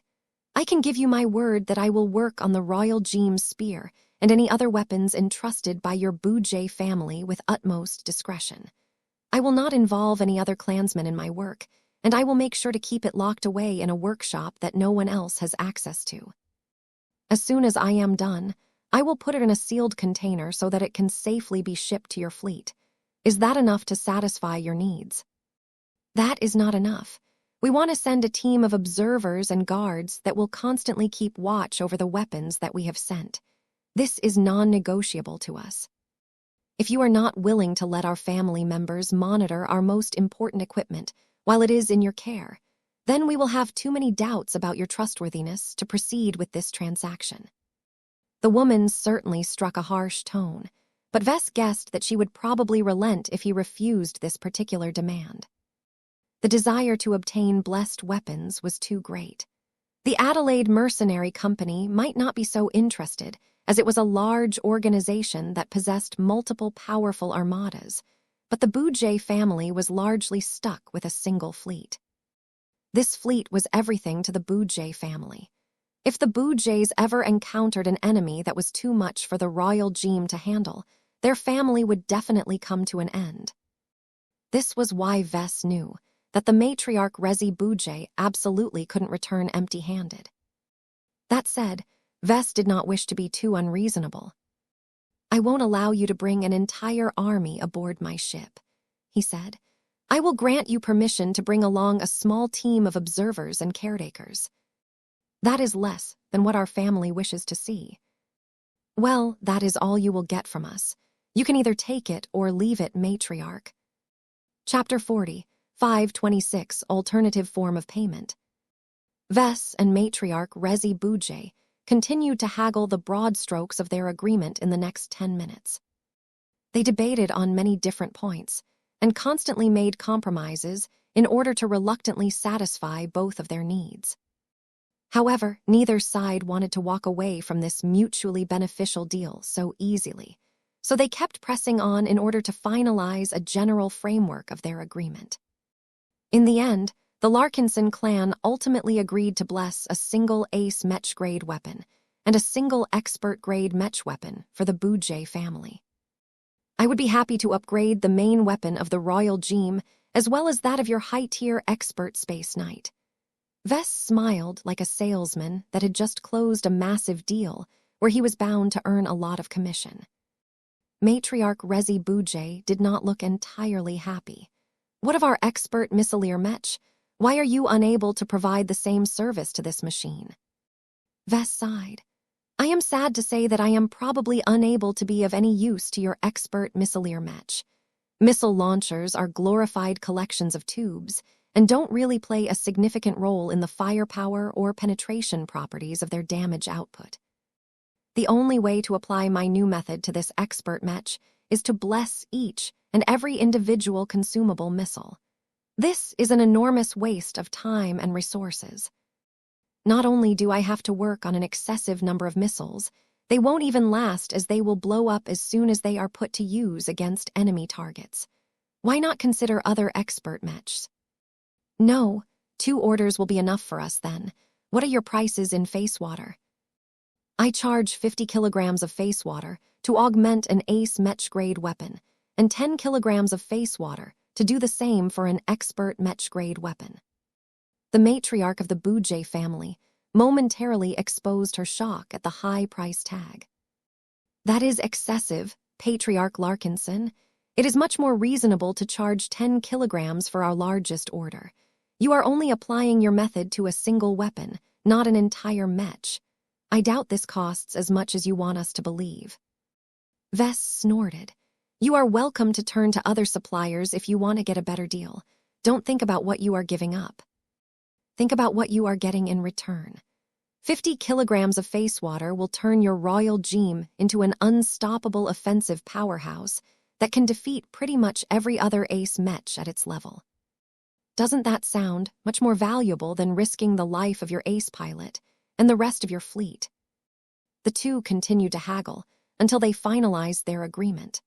I can give you my word that I will work on the royal Jeem's spear and any other weapons entrusted by your Bujay family with utmost discretion. I will not involve any other clansmen in my work, and I will make sure to keep it locked away in a workshop that no one else has access to. As soon as I am done, I will put it in a sealed container so that it can safely be shipped to your fleet. Is that enough to satisfy your needs? That is not enough. We want to send a team of observers and guards that will constantly keep watch over the weapons that we have sent. This is non-negotiable to us. If you are not willing to let our family members monitor our most important equipment while it is in your care, then we will have too many doubts about your trustworthiness to proceed with this transaction. The woman certainly struck a harsh tone, but Vess guessed that she would probably relent if he refused this particular demand. The desire to obtain blessed weapons was too great. The Adelaide Mercenary Company might not be so interested, as it was a large organization that possessed multiple powerful armadas, but the Bujay family was largely stuck with a single fleet. This fleet was everything to the Bujay family. If the Bujays ever encountered an enemy that was too much for the royal Jeem to handle, their family would definitely come to an end. This was why Vess knew that the matriarch Rezi Bujay absolutely couldn't return empty-handed. That said, Vess did not wish to be too unreasonable. I won't allow you to bring an entire army aboard my ship, he said. I will grant you permission to bring along a small team of observers and caretakers. That is less than what our family wishes to see. Well, that is all you will get from us. You can either take it or leave it, matriarch. Chapter 40, 526, Alternative Form of Payment. Vess and matriarch Rezi Bujay continued to haggle the broad strokes of their agreement in the next 10 minutes. They debated on many different points and constantly made compromises in order to reluctantly satisfy both of their needs. However, neither side wanted to walk away from this mutually beneficial deal so easily, so they kept pressing on in order to finalize a general framework of their agreement. In the end, the Larkinson clan ultimately agreed to bless a single ace Mech-grade weapon and a single expert-grade Mech weapon for the Bujay family. I would be happy to upgrade the main weapon of the Royal Jeem as well as that of your high-tier expert Space Knight. Vess smiled like a salesman that had just closed a massive deal where he was bound to earn a lot of commission. Matriarch Rezi Bujay did not look entirely happy. What of our expert missileer Mech? Why are you unable to provide the same service to this machine? Vess sighed. I am sad to say that I am probably unable to be of any use to your expert missileer Mech. Missile launchers are glorified collections of tubes and don't really play a significant role in the firepower or penetration properties of their damage output. The only way to apply my new method to this expert Mech is to bless each and every individual consumable missile. This is an enormous waste of time and resources. Not only do I have to work on an excessive number of missiles, they won't even last as they will blow up as soon as they are put to use against enemy targets. Why not consider other expert Mechs? No, 2 orders will be enough for us then. What are your prices in face water? I charge 50 kilograms of face water to augment an ace Mech-grade weapon, and 10 kilograms of face water to do the same for an expert Mech-grade weapon. The matriarch of the Bujay family momentarily exposed her shock at the high price tag. That is excessive, Patriarch Larkinson. It is much more reasonable to charge 10 kilograms for our largest order. You are only applying your method to a single weapon, not an entire Mech. I doubt this costs as much as you want us to believe. Vess snorted. You are welcome to turn to other suppliers if you want to get a better deal. Don't think about what you are giving up. Think about what you are getting in return. 50 kilograms of face water will turn your Royal Jeem into an unstoppable offensive powerhouse that can defeat pretty much every other ace Mech at its level. Doesn't that sound much more valuable than risking the life of your ace pilot and the rest of your fleet? The two continued to haggle until they finalized their agreement.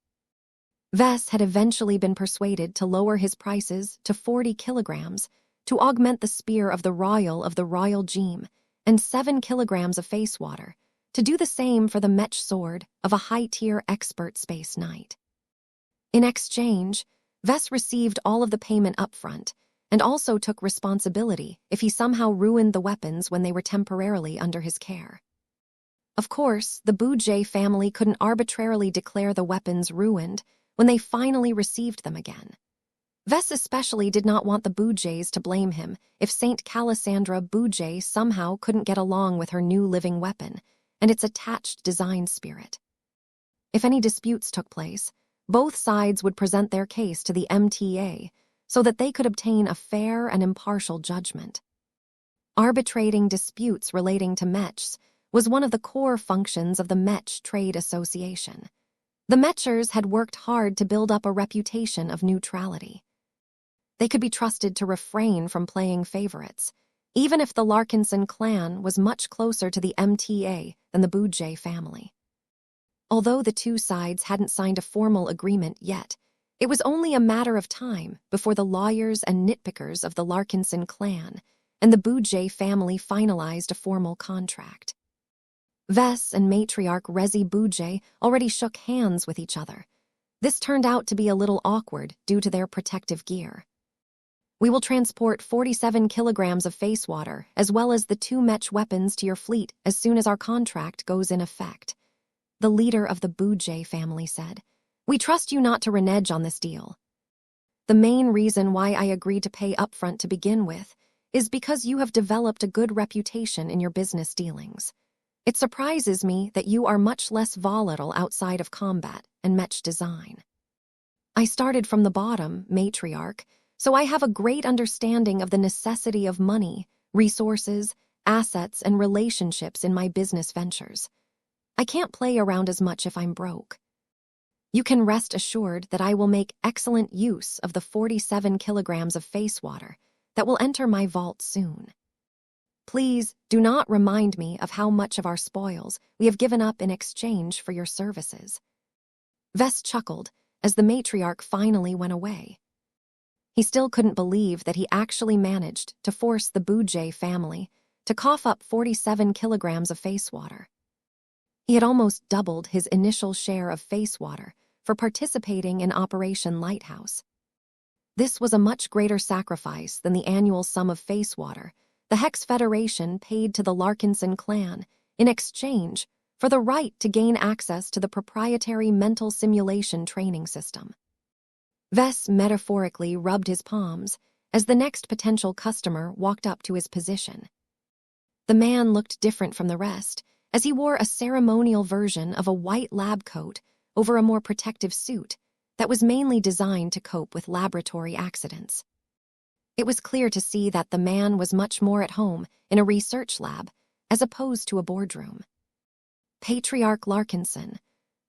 Vess had eventually been persuaded to lower his prices to 40 kilograms to augment the spear of the Royal Gem and 7 kilograms of face water to do the same for the Mech sword of a high-tier expert space knight. In exchange, Vess received all of the payment upfront and also took responsibility if he somehow ruined the weapons when they were temporarily under his care. Of course, the Bujay family couldn't arbitrarily declare the weapons ruined when they finally received them again. Vess especially did not want the Bujays to blame him if Saint Calisandra Bujay somehow couldn't get along with her new living weapon and its attached design spirit. If any disputes took place, both sides would present their case to the MTA so that they could obtain a fair and impartial judgment. Arbitrating disputes relating to Mechs was one of the core functions of the Mech Trade Association. The Mechers had worked hard to build up a reputation of neutrality. They could be trusted to refrain from playing favorites, even if the Larkinson clan was much closer to the MTA than the Bujay family. Although the two sides hadn't signed a formal agreement yet, it was only a matter of time before the lawyers and nitpickers of the Larkinson clan and the Bujay family finalized a formal contract. Vess and matriarch Rezi Bujay already shook hands with each other. This turned out to be a little awkward due to their protective gear. We will transport 47 kilograms of face water as well as the 2 Mech weapons to your fleet as soon as our contract goes in effect, the leader of the Bujay family said. We trust you not to renege on this deal. The main reason why I agreed to pay upfront to begin with is because you have developed a good reputation in your business dealings. It surprises me that you are much less volatile outside of combat and Mech design. I started from the bottom, matriarch, so I have a great understanding of the necessity of money, resources, assets, and relationships in my business ventures. I can't play around as much if I'm broke. You can rest assured that I will make excellent use of the 47 kilograms of face water that will enter my vault soon. Please do not remind me of how much of our spoils we have given up in exchange for your services. Vess chuckled as the matriarch finally went away. He still couldn't believe that he actually managed to force the Bujay family to cough up 47 kilograms of face water. He had almost doubled his initial share of face water for participating in Operation Lighthouse. This was a much greater sacrifice than the annual sum of face water the Hex Federation paid to the Larkinson clan in exchange for the right to gain access to the proprietary mental simulation training system. Vess metaphorically rubbed his palms as the next potential customer walked up to his position. The man looked different from the rest, as he wore a ceremonial version of a white lab coat over a more protective suit that was mainly designed to cope with laboratory accidents. It was clear to see that the man was much more at home in a research lab as opposed to a boardroom. Patriarch Larkinson,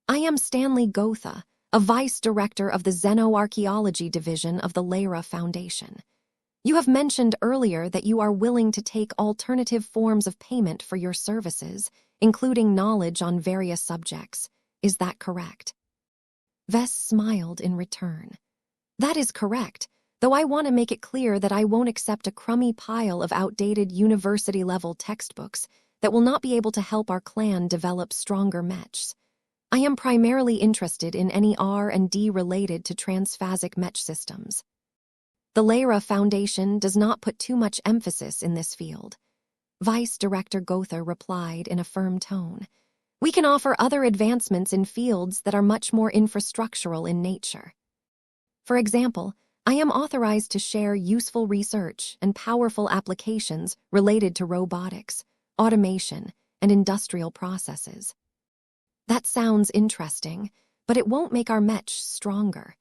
I am Stanley Gotha, a vice director of the Xenoarchaeology Division of the Lyra Foundation. You have mentioned earlier that you are willing to take alternative forms of payment for your services, including knowledge on various subjects. Is that correct? Vess smiled in return. That is correct, though I want to make it clear that I won't accept a crummy pile of outdated university-level textbooks that will not be able to help our clan develop stronger mechs. I am primarily interested in any R&D related to transphasic mech systems. The Lyra Foundation does not put too much emphasis in this field. Vice Director Gotha replied in a firm tone. We can offer other advancements in fields that are much more infrastructural in nature. For example, I am authorized to share useful research and powerful applications related to robotics, automation, and industrial processes. That sounds interesting, but it won't make our mech stronger.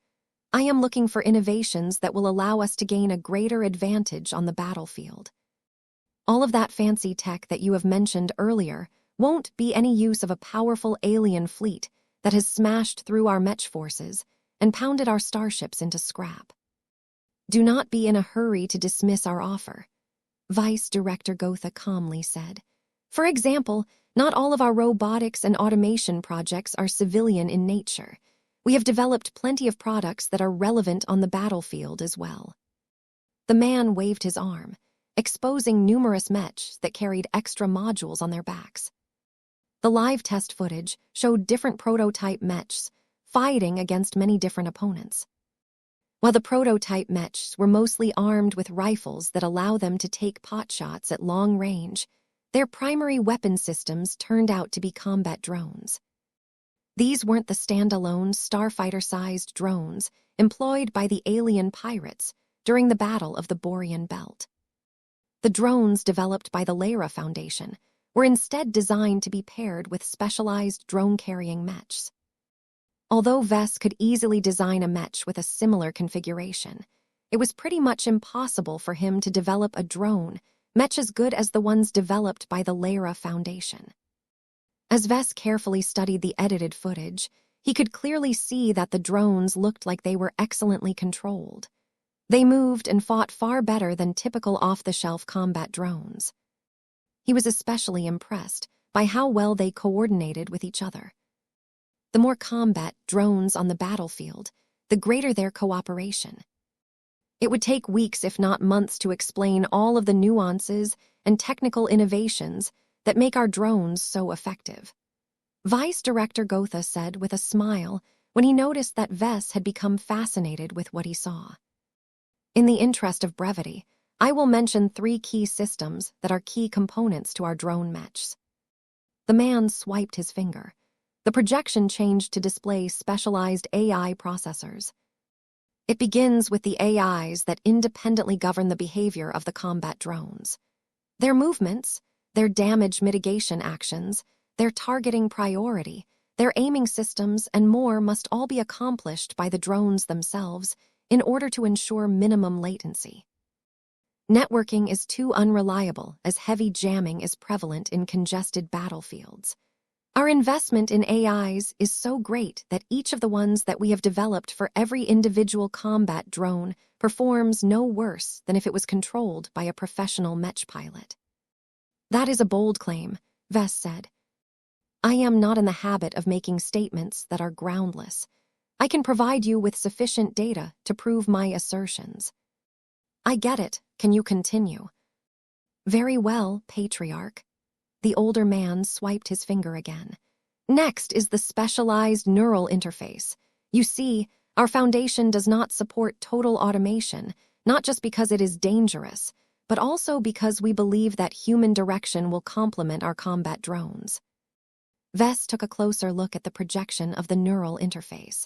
I am looking for innovations that will allow us to gain a greater advantage on the battlefield. All of that fancy tech that you have mentioned earlier won't be any use of a powerful alien fleet that has smashed through our mech forces and pounded our starships into scrap. Do not be in a hurry to dismiss our offer, Vice Director Gotha calmly said. For example, not all of our robotics and automation projects are civilian in nature. We have developed plenty of products that are relevant on the battlefield as well. The man waved his arm, exposing numerous mechs that carried extra modules on their backs. The live test footage showed different prototype mechs fighting against many different opponents. While the prototype mechs were mostly armed with rifles that allow them to take pot shots at long range, their primary weapon systems turned out to be combat drones. These weren't the standalone, starfighter-sized drones employed by the alien pirates during the Battle of the Borean Belt. The drones developed by the Lyra Foundation were instead designed to be paired with specialized drone-carrying mechs. Although Vess could easily design a mech with a similar configuration, it was pretty much impossible for him to develop a drone mech as good as the ones developed by the Lyra Foundation. As Vess carefully studied the edited footage, he could clearly see that the drones looked like they were excellently controlled. They moved and fought far better than typical off-the-shelf combat drones. He was especially impressed by how well they coordinated with each other. The more combat drones on the battlefield, the greater their cooperation. It would take weeks, if not months, to explain all of the nuances and technical innovations that make our drones so effective. Vice Director Gotha said with a smile when he noticed that Vess had become fascinated with what he saw. In the interest of brevity, I will mention 3 key systems that are key components to our drone mechs. The man swiped his finger. The projection changed to display specialized AI processors. It begins with the AIs that independently govern the behavior of the combat drones. Their movements, their damage mitigation actions, their targeting priority, their aiming systems, and more must all be accomplished by the drones themselves in order to ensure minimum latency. Networking is too unreliable as heavy jamming is prevalent in congested battlefields. Our investment in AIs is so great that each of the ones that we have developed for every individual combat drone performs no worse than if it was controlled by a professional mech pilot. That is a bold claim, Vess said. I am not in the habit of making statements that are groundless. I can provide you with sufficient data to prove my assertions. I get it. Can you continue? Very well, Patriarch. The older man swiped his finger again. Next is the specialized neural interface. You see, our foundation does not support total automation, not just because it is dangerous, but also because we believe that human direction will complement our combat drones. Vess took a closer look at the projection of the neural interface.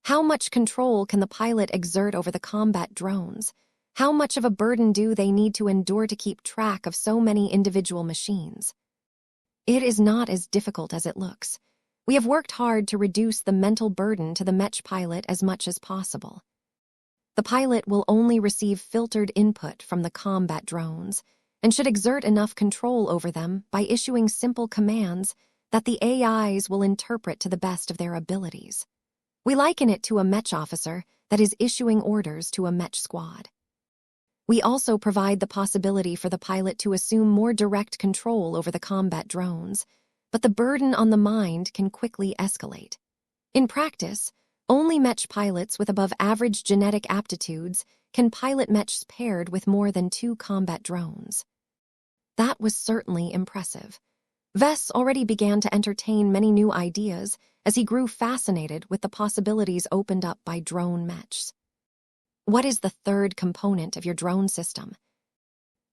How much control can the pilot exert over the combat drones? How much of a burden do they need to endure to keep track of so many individual machines? It is not as difficult as it looks. We have worked hard to reduce the mental burden to the mech pilot as much as possible. The pilot will only receive filtered input from the combat drones and should exert enough control over them by issuing simple commands that the AIs will interpret to the best of their abilities. We liken it to a mech officer that is issuing orders to a mech squad. We also provide the possibility for the pilot to assume more direct control over the combat drones, but the burden on the mind can quickly escalate. In practice, only mech pilots with above-average genetic aptitudes can pilot mechs paired with more than 2 combat drones. That was certainly impressive. Vess already began to entertain many new ideas as he grew fascinated with the possibilities opened up by drone mechs. What is the 3rd component of your drone system?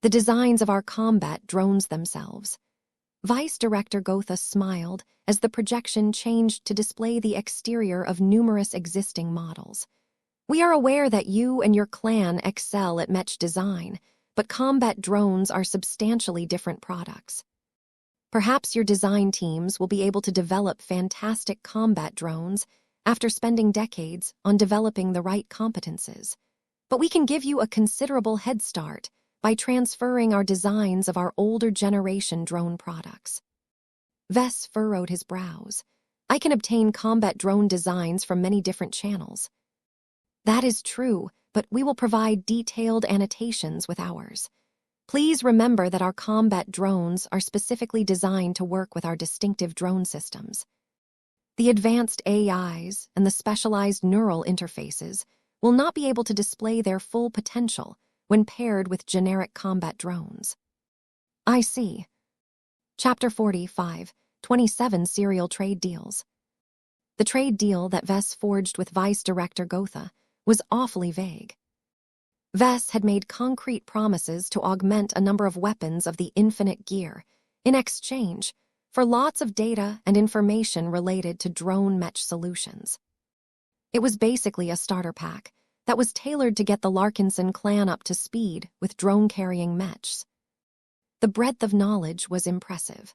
The designs of our combat drones themselves. Vice Director Gotha smiled as the projection changed to display the exterior of numerous existing models. We are aware that you and your clan excel at mech design, but combat drones are substantially different products. Perhaps your design teams will be able to develop fantastic combat drones after spending decades on developing the right competences. But we can give you a considerable head start by transferring our designs of our older generation drone products. Vess furrowed his brows. I can obtain combat drone designs from many different channels. That is true, but we will provide detailed annotations with ours. Please remember that our combat drones are specifically designed to work with our distinctive drone systems. The advanced AIs and the specialized neural interfaces will not be able to display their full potential when paired with generic combat drones. I see. Chapter 45, 27 Serial Trade Deals. The trade deal that Vess forged with Vice Director Gotha was awfully vague. Vess had made concrete promises to augment a number of weapons of the infinite gear in exchange for lots of data and information related to drone Mech solutions. It was basically a starter pack that was tailored to get the Larkinson clan up to speed with drone-carrying Mechs. The breadth of knowledge was impressive.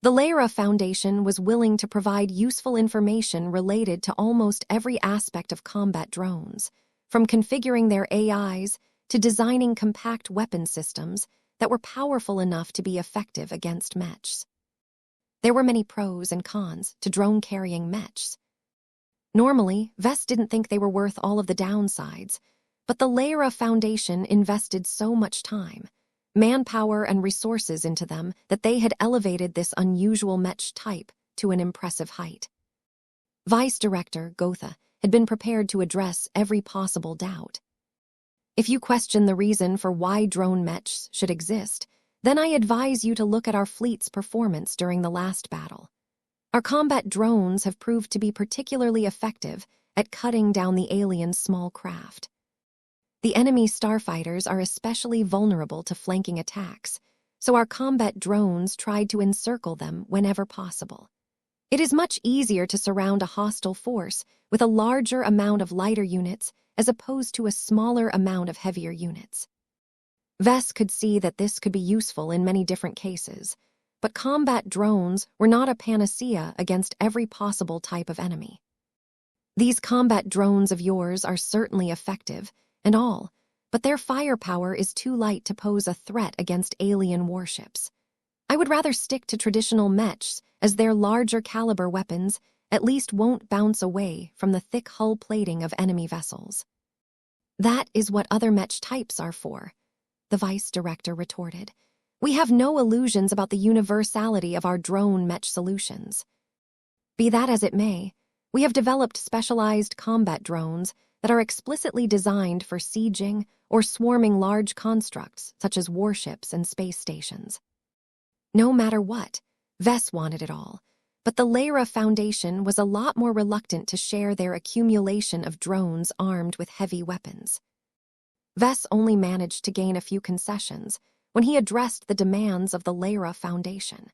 The Lyra Foundation was willing to provide useful information related to almost every aspect of combat drones, from configuring their AIs to designing compact weapon systems that were powerful enough to be effective against Mechs. There were many pros and cons to drone-carrying Mechs. Normally, Vess didn't think they were worth all of the downsides, but the Lyra Foundation invested so much time, manpower and resources into them that they had elevated this unusual Mech type to an impressive height. Vice Director Gotha had been prepared to address every possible doubt. If you question the reason for why drone Mechs should exist, then I advise you to look at our fleet's performance during the last battle. Our combat drones have proved to be particularly effective at cutting down the alien small craft. The enemy starfighters are especially vulnerable to flanking attacks, so our combat drones tried to encircle them whenever possible. It is much easier to surround a hostile force with a larger amount of lighter units as opposed to a smaller amount of heavier units. Vess could see that this could be useful in many different cases, but combat drones were not a panacea against every possible type of enemy. These combat drones of yours are certainly effective and all, but their firepower is too light to pose a threat against alien warships. I would rather stick to traditional Mechs, as their larger caliber weapons at least won't bounce away from the thick hull plating of enemy vessels. That is what other Mech types are for, the Vice Director retorted. We have no illusions about the universality of our drone Mech solutions. Be that as it may, we have developed specialized combat drones that are explicitly designed for sieging or swarming large constructs such as warships and space stations. No matter what, Vess wanted it all, but the Lyra Foundation was a lot more reluctant to share their accumulation of drones armed with heavy weapons. Vess only managed to gain a few concessions when he addressed the demands of the Lyra Foundation.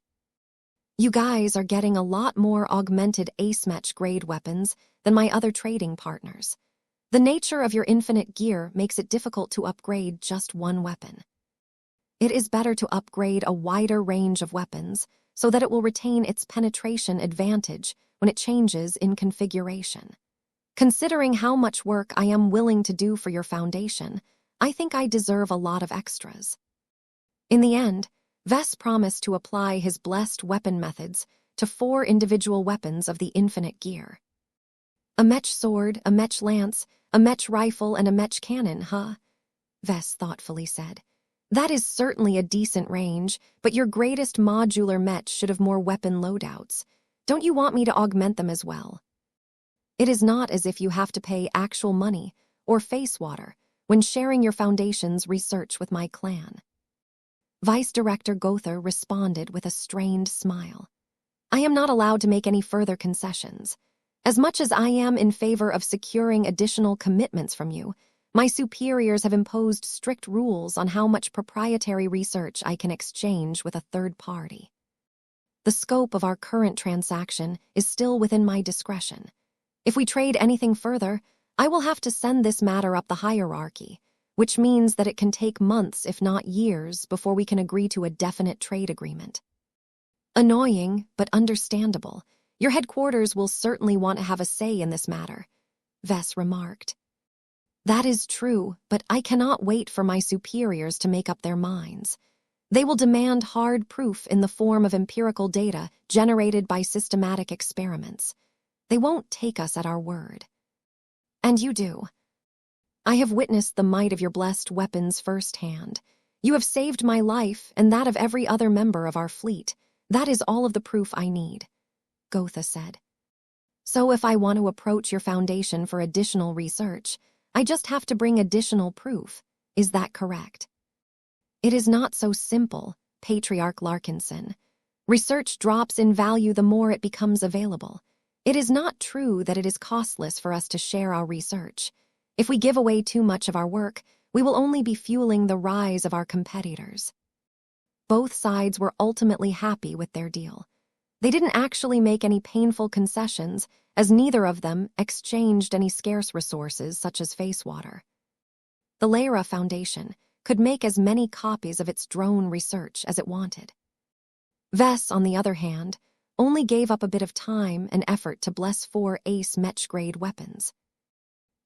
You guys are getting a lot more augmented Ace-Mech grade weapons than my other trading partners. The nature of your infinite gear makes it difficult to upgrade just one weapon. It is better to upgrade a wider range of weapons so that it will retain its penetration advantage when it changes in configuration. Considering how much work I am willing to do for your foundation, I think I deserve a lot of extras. In the end, Vess promised to apply his blessed weapon methods to 4 individual weapons of the infinite gear. A Mech sword, a Mech lance, a Mech rifle, and a Mech cannon, huh? Vess thoughtfully said. That is certainly a decent range, but your greatest modular Mech should have more weapon loadouts. Don't you want me to augment them as well? It is not as if you have to pay actual money or face water when sharing your foundation's research with my clan. Vice Director Gotha responded with a strained smile. I am not allowed to make any further concessions. As much as I am in favor of securing additional commitments from you, my superiors have imposed strict rules on how much proprietary research I can exchange with a third party. The scope of our current transaction is still within my discretion. If we trade anything further, I will have to send this matter up the hierarchy, which means that it can take months, if not years, before we can agree to a definite trade agreement. Annoying, but understandable. Your headquarters will certainly want to have a say in this matter, Vess remarked. That is true, but I cannot wait for my superiors to make up their minds. They will demand hard proof in the form of empirical data generated by systematic experiments. They won't take us at our word. And you do. I have witnessed the might of your blessed weapons firsthand. You have saved my life and that of every other member of our fleet. That is all of the proof I need, Gotha said. So if I want to approach your foundation for additional research, I just have to bring additional proof. Is that correct? It is not so simple, Patriarch Larkinson. Research drops in value the more it becomes available. It is not true that it is costless for us to share our research. If we give away too much of our work, we will only be fueling the rise of our competitors. Both sides were ultimately happy with their deal. They didn't actually make any painful concessions, as neither of them exchanged any scarce resources such as face water. The Lyra Foundation could make as many copies of its drone research as it wanted. Vess, on the other hand, only gave up a bit of time and effort to bless 4 ace Mech-grade weapons.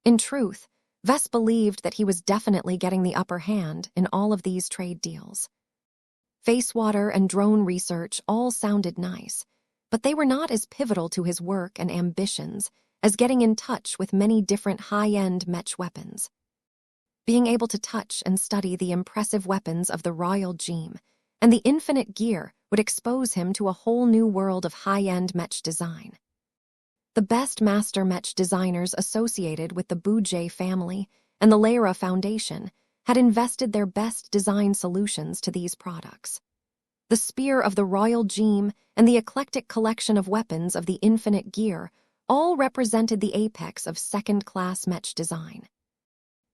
In truth, Vess believed that he was definitely getting the upper hand in all of these trade deals. Face water and drone research all sounded nice, but they were not as pivotal to his work and ambitions as getting in touch with many different high-end Mech weapons. Being able to touch and study the impressive weapons of the Royal Gem and the infinite gear would expose him to a whole new world of high-end Mech design. The best master Mech designers associated with the Bujay family and the Lyra Foundation had invested their best design solutions to these products. The spear of the Royal Gem and the eclectic collection of weapons of the infinite gear all represented the apex of second-class Mech design.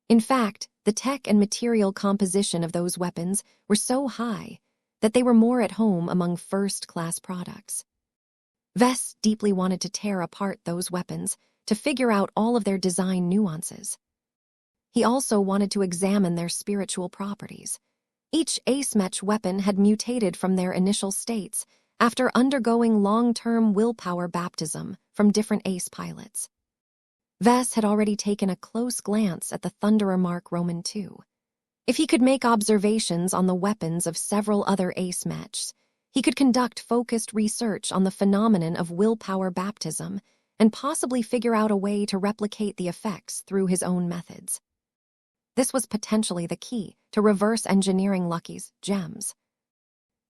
In fact, the tech and material composition of those weapons were so high that they were more at home among first-class products. Vess deeply wanted to tear apart those weapons to figure out all of their design nuances. He also wanted to examine their spiritual properties. Each ace Mech weapon had mutated from their initial states after undergoing long-term willpower baptism from different ace pilots. Vess had already taken a close glance at the Thunderer Mark Roman II. If he could make observations on the weapons of several other ace Mechs, he could conduct focused research on the phenomenon of willpower baptism and possibly figure out a way to replicate the effects through his own methods. This was potentially the key to reverse engineering Lucky's gems.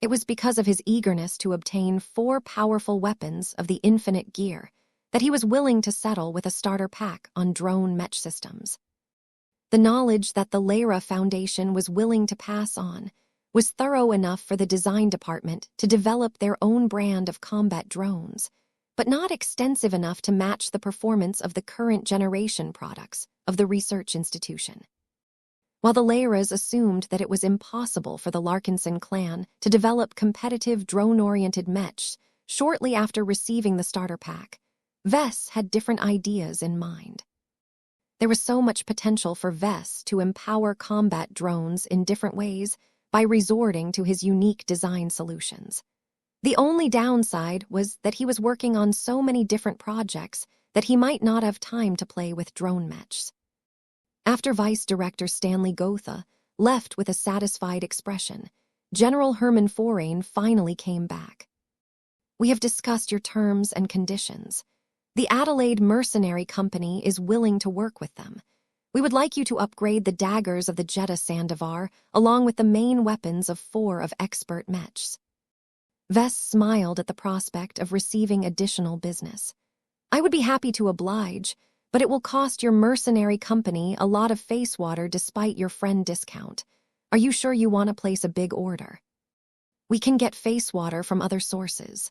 It was because of his eagerness to obtain 4 powerful weapons of the infinite gear that he was willing to settle with a starter pack on drone Mech systems. The knowledge that the Lyra Foundation was willing to pass on was thorough enough for the design department to develop their own brand of combat drones, but not extensive enough to match the performance of the current generation products of the research institution. While the Lyras assumed that it was impossible for the Larkinson clan to develop competitive drone-oriented mechs shortly after receiving the starter pack, Vess had different ideas in mind. There was so much potential for Vess to empower combat drones in different ways by resorting to his unique design solutions. The only downside was that he was working on so many different projects that he might not have time to play with drone mechs. After Vice Director Stanley Gotha left with a satisfied expression, General Herman Forain finally came back. "We have discussed your terms and conditions. The Adelaide Mercenary Company is willing to work with them. We would like you to upgrade the daggers of the Jeddah Sandovar along with the main weapons of 4 of expert mechs." Vess smiled at the prospect of receiving additional business. "I would be happy to oblige, but it will cost your mercenary company a lot of face water despite your friend discount. Are you sure you want to place a big order?" "We can get face water from other sources,"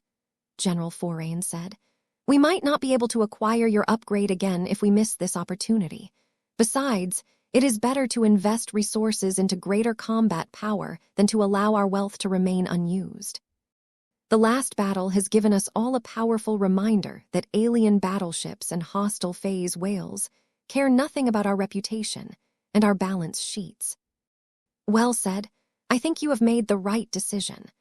General Forain said. "We might not be able to acquire your upgrade again if we miss this opportunity. Besides, it is better to invest resources into greater combat power than to allow our wealth to remain unused. The last battle has given us all a powerful reminder that alien battleships and hostile phase whales care nothing about our reputation and our balance sheets." "Well said. I think you have made the right decision.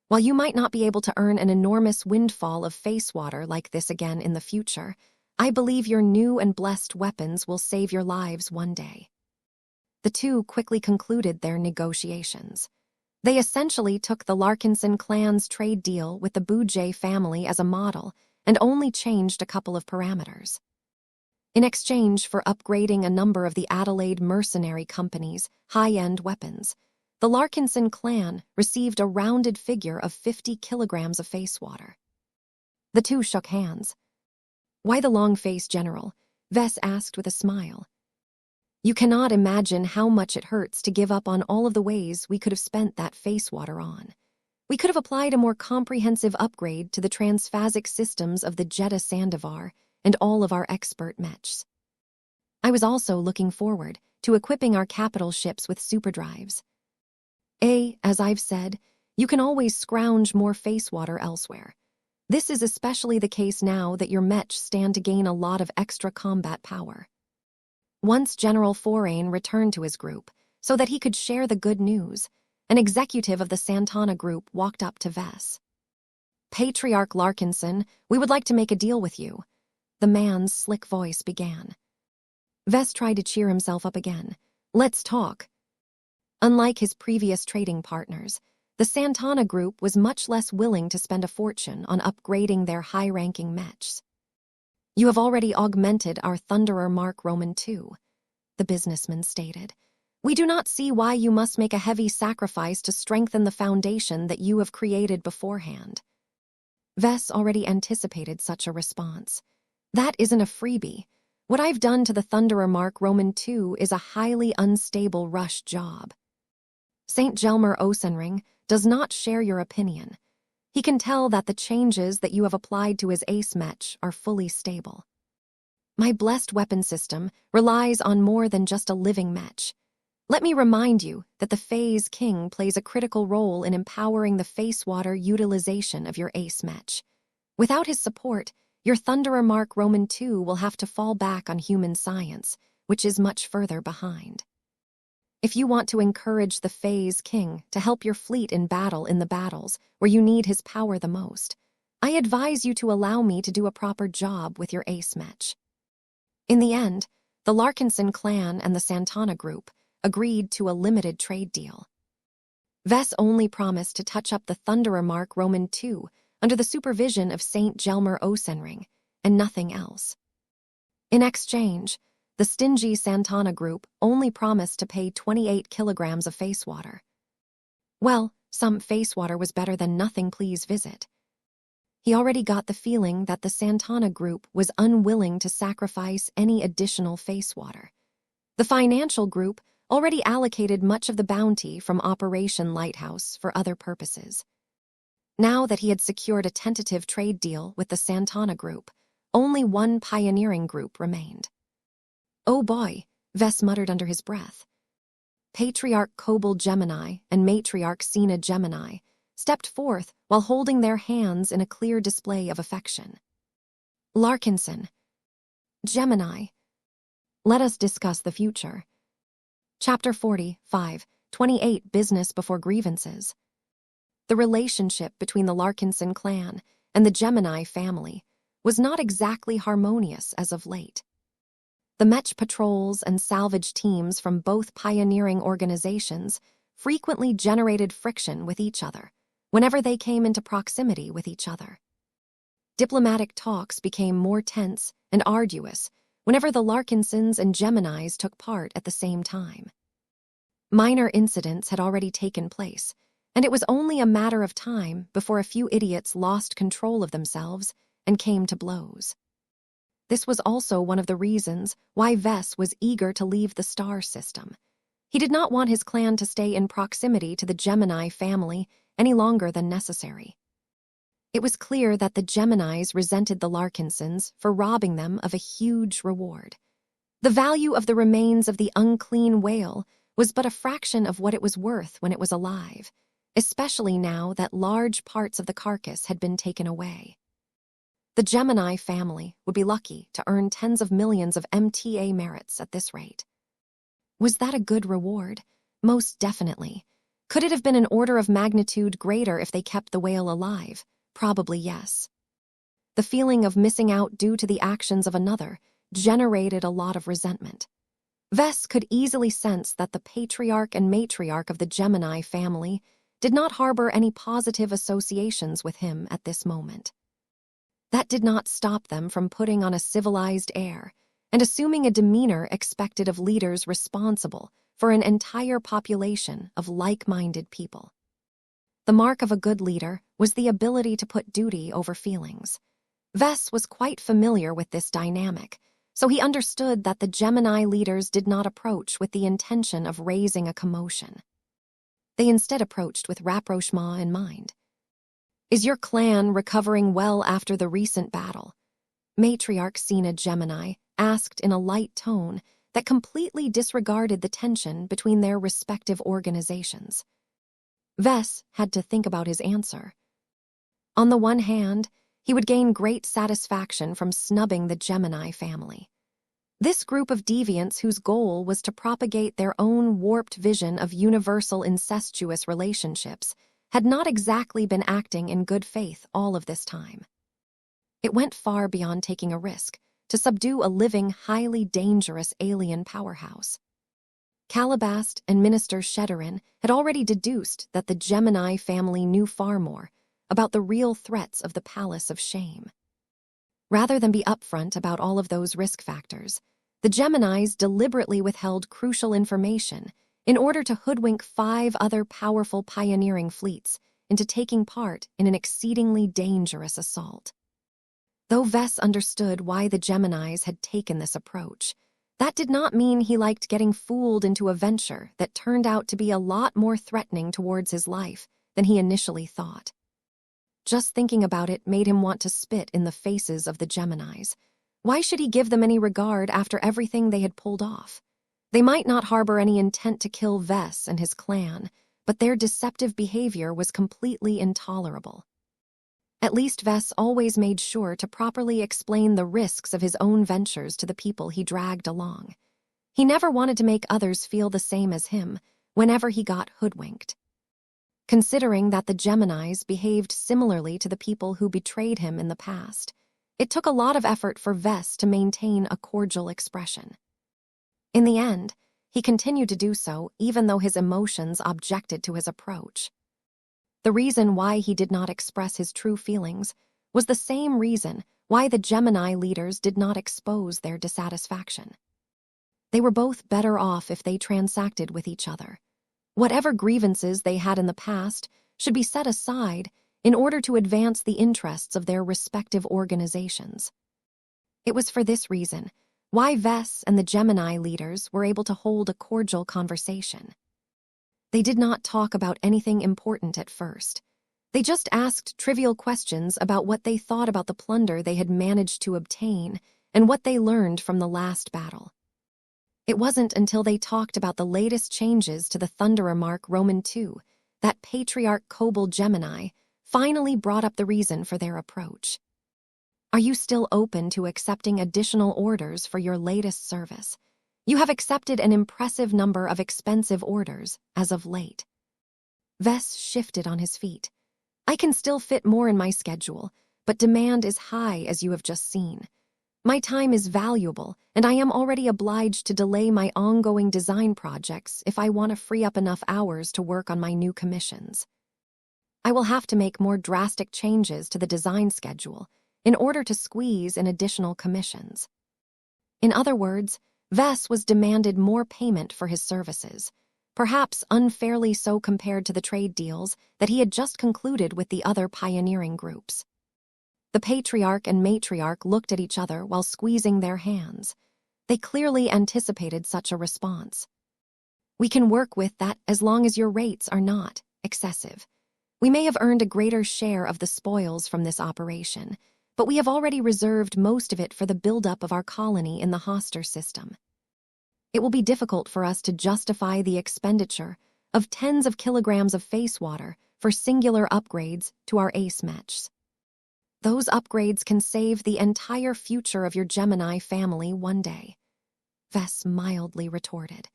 While you might not be able to earn an enormous windfall of face water like this again in the future, I believe your new and blessed weapons will save your lives one day." The two quickly concluded their negotiations. They essentially took the Larkinson clan's trade deal with the Bujay family as a model and only changed a couple of parameters. In exchange for upgrading a number of the Adelaide Mercenary Company's high-end weapons, the Larkinson clan received a rounded figure of 50 kilograms of face water. The two shook hands. "Why the long-faced general?" Vess asked with a smile. "You cannot imagine how much it hurts to give up on all of the ways we could have spent that face water on. We could have applied a more comprehensive upgrade to the transphasic systems of the Jeddah Sandovar and all of our expert mechs. I was also looking forward to equipping our capital ships with superdrives. As I've said, you can always scrounge more face water elsewhere. This is especially the case now that your mech stand to gain a lot of extra combat power." Once General Forain returned to his group, so that he could share the good news, an executive of the Santana group walked up to Vess. "Patriarch Larkinson, we would like to make a deal with you," the man's slick voice began. Vess tried to cheer himself up again. "Let's talk." Unlike his previous trading partners, the Santana group was much less willing to spend a fortune on upgrading their high-ranking mechs. "You have already augmented our Thunderer Mark Roman II," the businessman stated. "We do not see why you must make a heavy sacrifice to strengthen the foundation that you have created beforehand." Vess already anticipated such a response. "That isn't a freebie. What I've done to the Thunderer Mark Roman II is a highly unstable rush job." St. Gelmer Osenring does not share your opinion. He can tell that the changes that you have applied to his ace mech are fully stable. "My blessed weapon system relies on more than just a living mech. Let me remind you that the Phase King plays a critical role in empowering the face water utilization of your ace mech. Without his support, your Thunderer Mark Roman II will have to fall back on human science, which is much further behind. If you want to encourage the Phase King to help your fleet in the battles where you need his power the most, I advise you to allow me to do a proper job with your ace mech." In the end, the Larkinson clan and the Santana group agreed to a limited trade deal. Vess only promised to touch up the Thunderer Mark Roman II under the supervision of St. Gelmer Osenring, and nothing else. In exchange, the stingy Santana group only promised to pay 28 kilograms of face water. Well, some face water was better than nothing, please visit. He already got the feeling that the Santana group was unwilling to sacrifice any additional face water. The financial group already allocated much of the bounty from Operation Lighthouse for other purposes. Now that he had secured a tentative trade deal with the Santana group, only one pioneering group remained. "Oh boy," Vess muttered under his breath. Patriarch Kobel Gemini and Matriarch Sina Gemini stepped forth while holding their hands in a clear display of affection. "Larkinson. Gemini. Let us discuss the future." Chapter 45, 28 Business Before Grievances. The relationship between the Larkinson clan and the Gemini family was not exactly harmonious as of late. The Mech patrols and salvage teams from both pioneering organizations frequently generated friction with each other whenever they came into proximity with each other. Diplomatic talks became more tense and arduous whenever the Larkinsons and Geminis took part at the same time. Minor incidents had already taken place, and it was only a matter of time before a few idiots lost control of themselves and came to blows. This was also one of the reasons why Vess was eager to leave the star system. He did not want his clan to stay in proximity to the Gemini family any longer than necessary. It was clear that the Geminis resented the Larkinsons for robbing them of a huge reward. The value of the remains of the unclean whale was but a fraction of what it was worth when it was alive, especially now that large parts of the carcass had been taken away. The Gemini family would be lucky to earn tens of millions of MTA merits at this rate. Was that a good reward? Most definitely. Could it have been an order of magnitude greater if they kept the whale alive? Probably yes. The feeling of missing out due to the actions of another generated a lot of resentment. Vess could easily sense that the patriarch and matriarch of the Gemini family did not harbor any positive associations with him at this moment. That did not stop them from putting on a civilized air and assuming a demeanor expected of leaders responsible for an entire population of like-minded people. The mark of a good leader was the ability to put duty over feelings. Vess was quite familiar with this dynamic, so he understood that the Gemini leaders did not approach with the intention of raising a commotion. They instead approached with rapprochement in mind. "Is your clan recovering well after the recent battle?" Matriarch Cena Gemini asked in a light tone that completely disregarded the tension between their respective organizations. Vess had to think about his answer. On the one hand, he would gain great satisfaction from snubbing the Gemini family. This group of deviants whose goal was to propagate their own warped vision of universal incestuous relationships had not exactly been acting in good faith all of this time. It went far beyond taking a risk to subdue a living, highly dangerous alien powerhouse. Calabast and Minister Shedderin had already deduced that the Gemini family knew far more about the real threats of the Palace of Shame. Rather than be upfront about all of those risk factors, the Geminis deliberately withheld crucial information in order to hoodwink 5 other powerful pioneering fleets into taking part in an exceedingly dangerous assault. Though Vess understood why the Geminis had taken this approach, that did not mean he liked getting fooled into a venture that turned out to be a lot more threatening towards his life than he initially thought. Just thinking about it made him want to spit in the faces of the Geminis. Why should he give them any regard after everything they had pulled off? They might not harbor any intent to kill Vess and his clan, but their deceptive behavior was completely intolerable. At least Vess always made sure to properly explain the risks of his own ventures to the people he dragged along. He never wanted to make others feel the same as him whenever he got hoodwinked. Considering that the Geminis behaved similarly to the people who betrayed him in the past, it took a lot of effort for Vess to maintain a cordial expression. In the end, he continued to do so even though his emotions objected to his approach. The reason why he did not express his true feelings was the same reason why the Gemini leaders did not expose their dissatisfaction. They were both better off if they transacted with each other. Whatever grievances they had in the past should be set aside in order to advance the interests of their respective organizations. It was for this reason why Vess and the Gemini leaders were able to hold a cordial conversation. They did not talk about anything important at first. They just asked trivial questions about what they thought about the plunder they had managed to obtain and what they learned from the last battle. It wasn't until they talked about the latest changes to the Thunderer Mark Roman II that Patriarch Kobold Gemini finally brought up the reason for their approach. "Are you still open to accepting additional orders for your latest service? You have accepted an impressive number of expensive orders as of late." Vess shifted on his feet. "I can still fit more in my schedule, but demand is high as you have just seen. My time is valuable, and I am already obliged to delay my ongoing design projects if I want to free up enough hours to work on my new commissions. I will have to make more drastic changes to the design schedule in order to squeeze in additional commissions." In other words, Vess was demanded more payment for his services, perhaps unfairly so compared to the trade deals that he had just concluded with the other pioneering groups. The Patriarch and Matriarch looked at each other while squeezing their hands. They clearly anticipated such a response. "We can work with that as long as your rates are not excessive. We may have earned a greater share of the spoils from this operation, but we have already reserved most of it for the buildup of our colony in the Hoster system. It will be difficult for us to justify the expenditure of tens of kilograms of face water for singular upgrades to our ace mechs. Those upgrades can save the entire future of your Gemini family one day," Vess mildly retorted.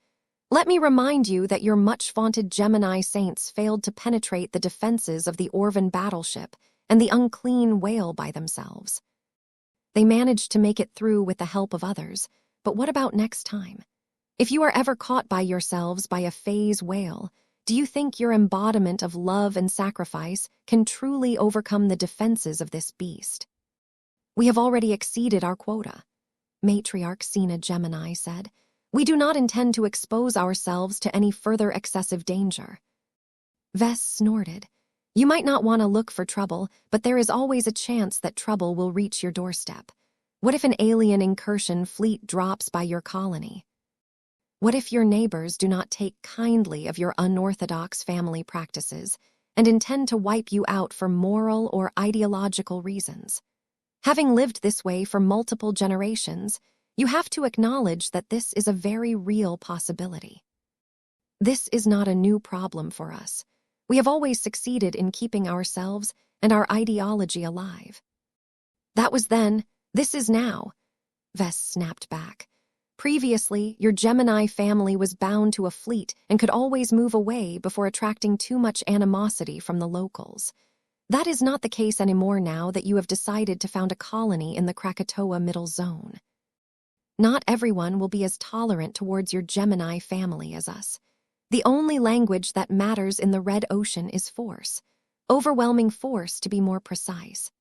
"Let me remind you that your much-vaunted Gemini saints failed to penetrate the defenses of the Orvan battleship and the unclean whale by themselves. They managed to make it through with the help of others, but what about next time? If you are ever caught by yourselves by a phase whale, do you think your embodiment of love and sacrifice can truly overcome the defenses of this beast?" "We have already exceeded our quota," Matriarch Cena Gemini said. "We do not intend to expose ourselves to any further excessive danger." Vess snorted. You might not want to look for trouble, but there is always a chance that trouble will reach your doorstep. What if an alien incursion fleet drops by your colony? What if your neighbors do not take kindly of your unorthodox family practices and intend to wipe you out for moral or ideological reasons? Having lived this way for multiple generations, you have to acknowledge that this is a very real possibility. This is not a new problem for us. We have always succeeded in keeping ourselves and our ideology alive. That was then, this is now, Vess snapped back. Previously, your Gemini family was bound to a fleet and could always move away before attracting too much animosity from the locals. That is not the case anymore now that you have decided to found a colony in the Krakatoa Middle Zone. Not everyone will be as tolerant towards your Gemini family as us. The only language that matters in the Red Ocean is force. Overwhelming force, to be more precise.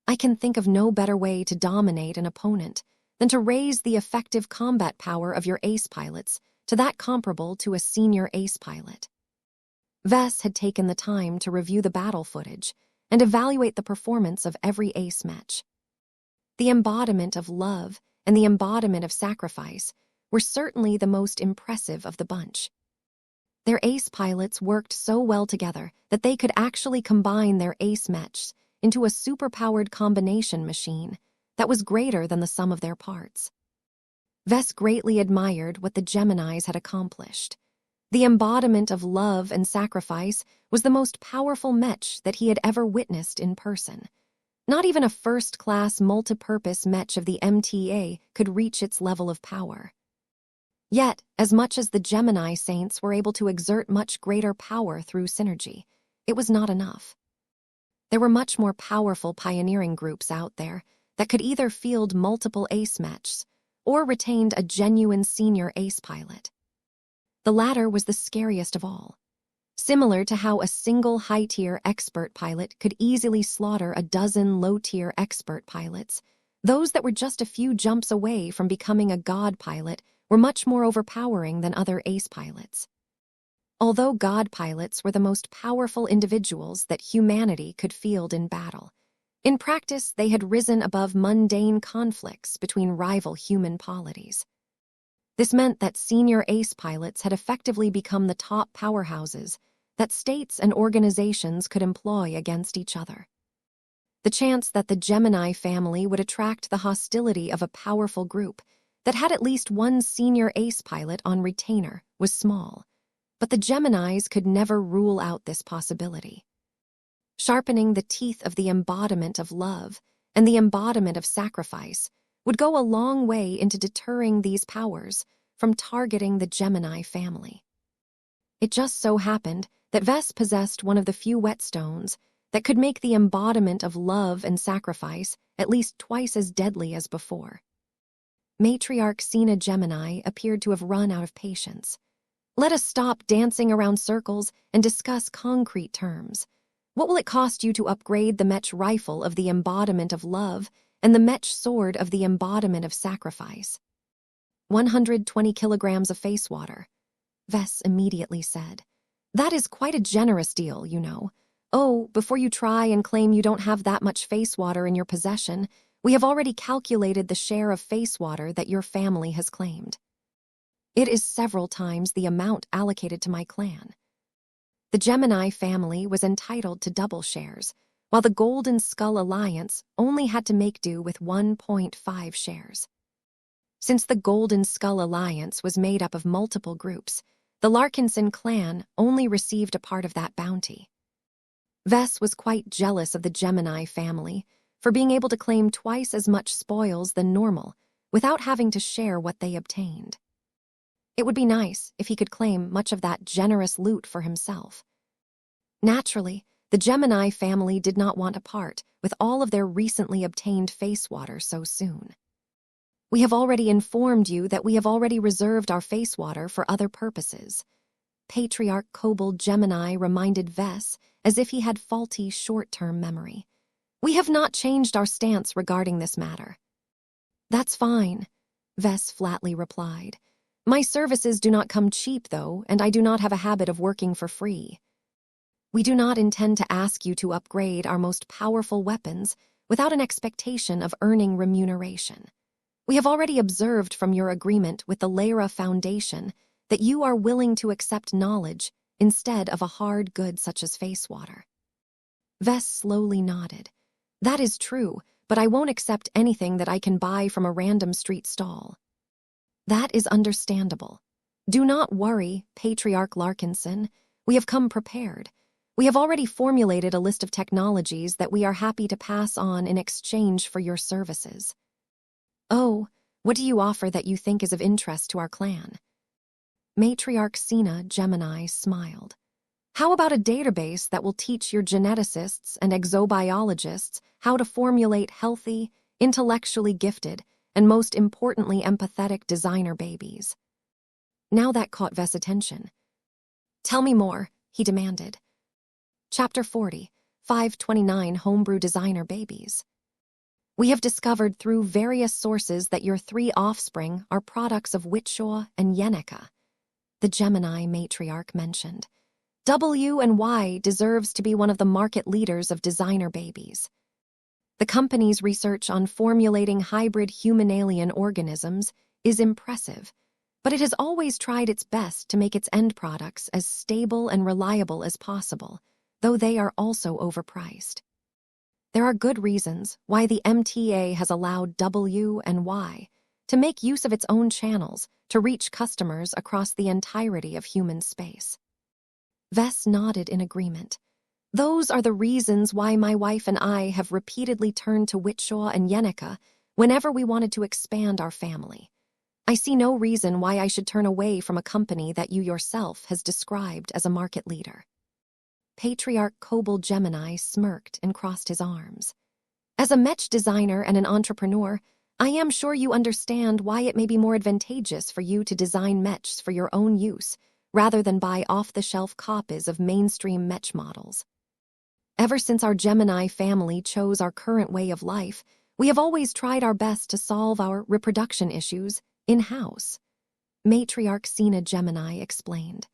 I can think of no better way to dominate an opponent than to raise the effective combat power of your ace pilots to that comparable to a senior ace pilot. Vess had taken the time to review the battle footage and evaluate the performance of every ace match. The embodiment of love and the embodiment of sacrifice were certainly the most impressive of the bunch. Their ace pilots worked so well together that they could actually combine their ace mechs into a superpowered combination machine that was greater than the sum of their parts. Vess greatly admired what the Geminis had accomplished. The embodiment of love and sacrifice was the most powerful mech that he had ever witnessed in person. Not even a first-class multipurpose mech of the MTA could reach its level of power. Yet, as much as the Gemini Saints were able to exert much greater power through synergy, it was not enough. There were much more powerful pioneering groups out there that could either field multiple ace mechs or retained a genuine senior ace pilot. The latter was the scariest of all. Similar to how a single high-tier expert pilot could easily slaughter a dozen low-tier expert pilots, those that were just a few jumps away from becoming a god pilot were much more overpowering than other ace pilots. Although god pilots were the most powerful individuals that humanity could field in battle, in practice they had risen above mundane conflicts between rival human polities. This meant that senior ace pilots had effectively become the top powerhouses that states and organizations could employ against each other. The chance that the Gemini family would attract the hostility of a powerful group that had at least one senior ace pilot on retainer was small, but the Geminis could never rule out this possibility. Sharpening the teeth of the embodiment of love and the embodiment of sacrifice would go a long way into deterring these powers from targeting the Gemini family. It just so happened that Vess possessed one of the few whetstones that could make the embodiment of love and sacrifice at least twice as deadly as before. Matriarch Cena Gemini appeared to have run out of patience. Let us stop dancing around circles and discuss concrete terms. What will it cost you to upgrade the Mech rifle of the embodiment of love and the Mech sword of the embodiment of sacrifice? 120 kilograms of face water, Vess immediately said. That is quite a generous deal, you know. Oh, before you try and claim you don't have that much face water in your possession, we have already calculated the share of face water that your family has claimed. It is several times the amount allocated to my clan. The Gemini family was entitled to double shares, while the Golden Skull Alliance only had to make do with 1.5 shares. Since the Golden Skull Alliance was made up of multiple groups, the Larkinson clan only received a part of that bounty. Vess was quite jealous of the Gemini family for being able to claim twice as much spoils than normal without having to share what they obtained. It would be nice if he could claim much of that generous loot for himself. Naturally, the Gemini family did not want to part with all of their recently obtained face water so soon. We have already informed you that we have already reserved our face water for other purposes. Patriarch Kobold Gemini reminded Vess as if he had faulty short-term memory. We have not changed our stance regarding this matter. That's fine, Vess flatly replied. My services do not come cheap, though, and I do not have a habit of working for free. We do not intend to ask you to upgrade our most powerful weapons without an expectation of earning remuneration. We have already observed from your agreement with the Lyra Foundation that you are willing to accept knowledge instead of a hard good such as face water. Vess slowly nodded. That is true, but I won't accept anything that I can buy from a random street stall. That is understandable. Do not worry, Patriarch Larkinson. We have come prepared. We have already formulated a list of technologies that we are happy to pass on in exchange for your services. Oh, what do you offer that you think is of interest to our clan? Matriarch Sina Gemini smiled. How about a database that will teach your geneticists and exobiologists how to formulate healthy, intellectually gifted, and most importantly empathetic designer babies? Now that caught Vess' attention. Tell me more, he demanded. Chapter 40, 529 Homebrew Designer Babies. We have discovered through various sources that your 3 offspring are products of Witshaw and Yenica, the Gemini matriarch mentioned. W and Y deserves to be one of the market leaders of designer babies. The company's research on formulating hybrid human-alien organisms is impressive, but it has always tried its best to make its end products as stable and reliable as possible, though they are also overpriced. There are good reasons why the MTA has allowed W and Y to make use of its own channels to reach customers across the entirety of human space. Vess nodded in agreement. Those are the reasons why my wife and I have repeatedly turned to Witshaw and Yenica whenever we wanted to expand our family. I see no reason why I should turn away from a company that you yourself has described as a market leader. Patriarch Kobold Gemini smirked and crossed his arms. As a Mech designer and an entrepreneur, I am sure you understand why it may be more advantageous for you to design Mechs for your own use rather than buy off-the-shelf copies of mainstream Mech models. Ever since our Gemini family chose our current way of life, we have always tried our best to solve our reproduction issues in-house. Matriarch Sina Gemini explained.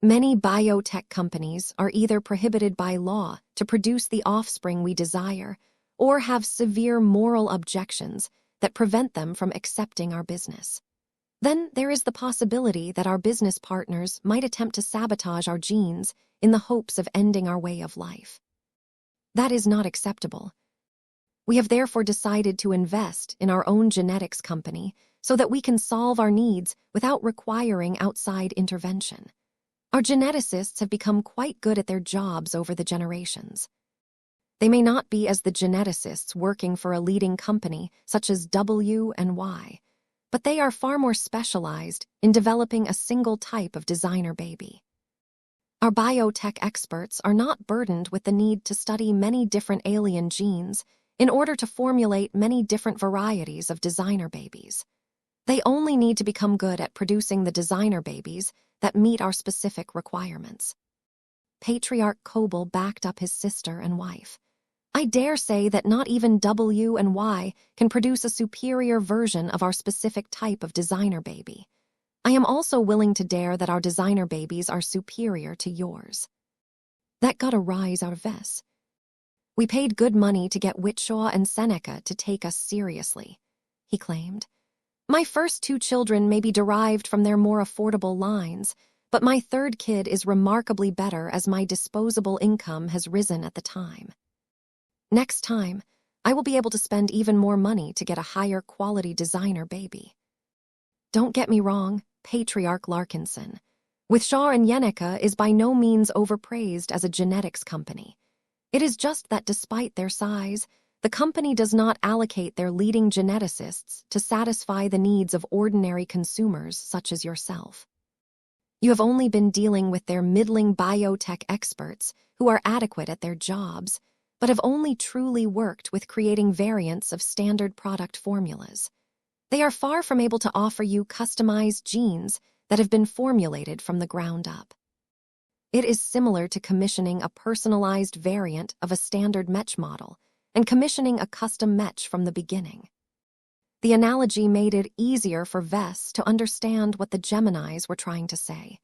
Many biotech companies are either prohibited by law to produce the offspring we desire or have severe moral objections that prevent them from accepting our business. Then there is the possibility that our business partners might attempt to sabotage our genes in the hopes of ending our way of life. That is not acceptable. We have therefore decided to invest in our own genetics company so that we can solve our needs without requiring outside intervention. Our geneticists have become quite good at their jobs over the generations. They may not be as the geneticists working for a leading company such as W and Y, but they are far more specialized in developing a single type of designer baby. Our biotech experts are not burdened with the need to study many different alien genes in order to formulate many different varieties of designer babies. They only need to become good at producing the designer babies that meet our specific requirements. Patriarch Kobold backed up his sister and wife. I dare say that not even W and Y can produce a superior version of our specific type of designer baby. I am also willing to dare that our designer babies are superior to yours. That got a rise out of Vess. We paid good money to get Witshaw and Seneca to take us seriously, he claimed. My first 2 children may be derived from their more affordable lines, but my 3rd kid is remarkably better as my disposable income has risen at the time. Next time, I will be able to spend even more money to get a higher quality designer baby. Don't get me wrong, Patriarch Larkinson. Witshaw and Yenica is by no means overpraised as a genetics company. It is just that despite their size, the company does not allocate their leading geneticists to satisfy the needs of ordinary consumers such as yourself. You have only been dealing with their middling biotech experts who are adequate at their jobs, but have only truly worked with creating variants of standard product formulas. They are far from able to offer you customized genes that have been formulated from the ground up. It is similar to commissioning a personalized variant of a standard Mech model and commissioning a custom Mech from the beginning. The analogy made it easier for Vess to understand what the Geminis were trying to say.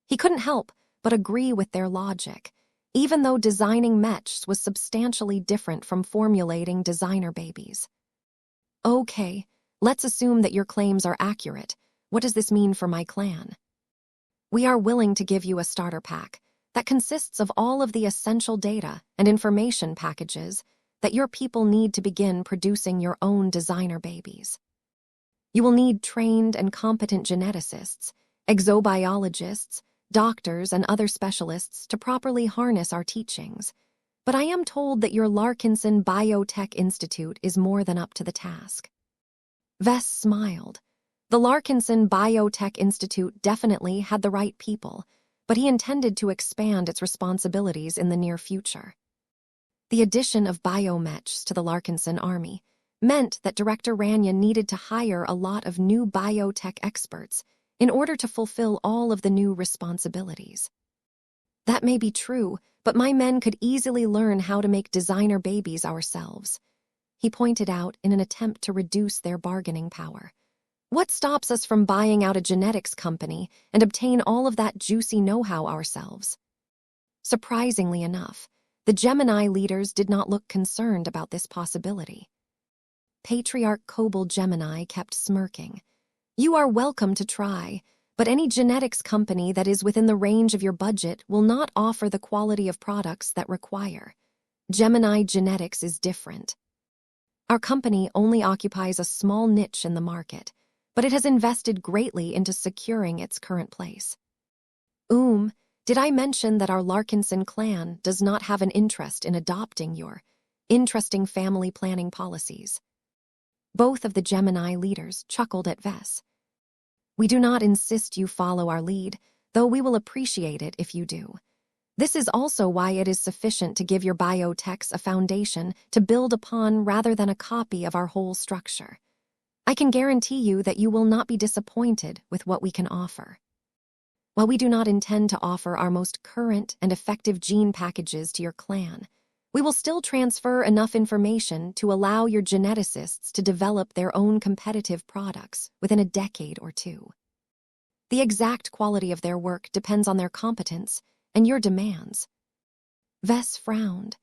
He couldn't help but agree with their logic, even though designing mechs was substantially different from formulating designer babies. Okay, let's assume that your claims are accurate. What does this mean for my clan? We are willing to give you a starter pack that consists of all of the essential data and information packages that your people need to begin producing your own designer babies. You will need trained and competent geneticists, exobiologists, doctors, and other specialists to properly harness our teachings. But I am told that your Larkinson Biotech Institute is more than up to the task. Vess smiled. The Larkinson Biotech Institute definitely had the right people, but he intended to expand its responsibilities in the near future. The addition of biomechs to the Larkinson Army meant that Director Rania needed to hire a lot of new biotech experts in order to fulfill all of the new responsibilities. That may be true, but my men could easily learn how to make designer babies ourselves, he pointed out in an attempt to reduce their bargaining power. What stops us from buying out a genetics company and obtain all of that juicy know-how ourselves? Surprisingly enough, the Gemini leaders did not look concerned about this possibility. Patriarch Kobold Gemini kept smirking. You are welcome to try, but any genetics company that is within the range of your budget will not offer the quality of products that require. Gemini Genetics is different. Our company only occupies a small niche in the market, but it has invested greatly into securing its current place. Did I mention that our Larkinson clan does not have an interest in adopting your interesting family planning policies? Both of the Gemini leaders chuckled at Vess. We do not insist you follow our lead, though we will appreciate it if you do. This is also why it is sufficient to give your biotechs a foundation to build upon rather than a copy of our whole structure. I can guarantee you that you will not be disappointed with what we can offer. While we do not intend to offer our most current and effective gene packages to your clan, we will still transfer enough information to allow your geneticists to develop their own competitive products within a decade or two. The exact quality of their work depends on their competence and your demands. Vess frowned.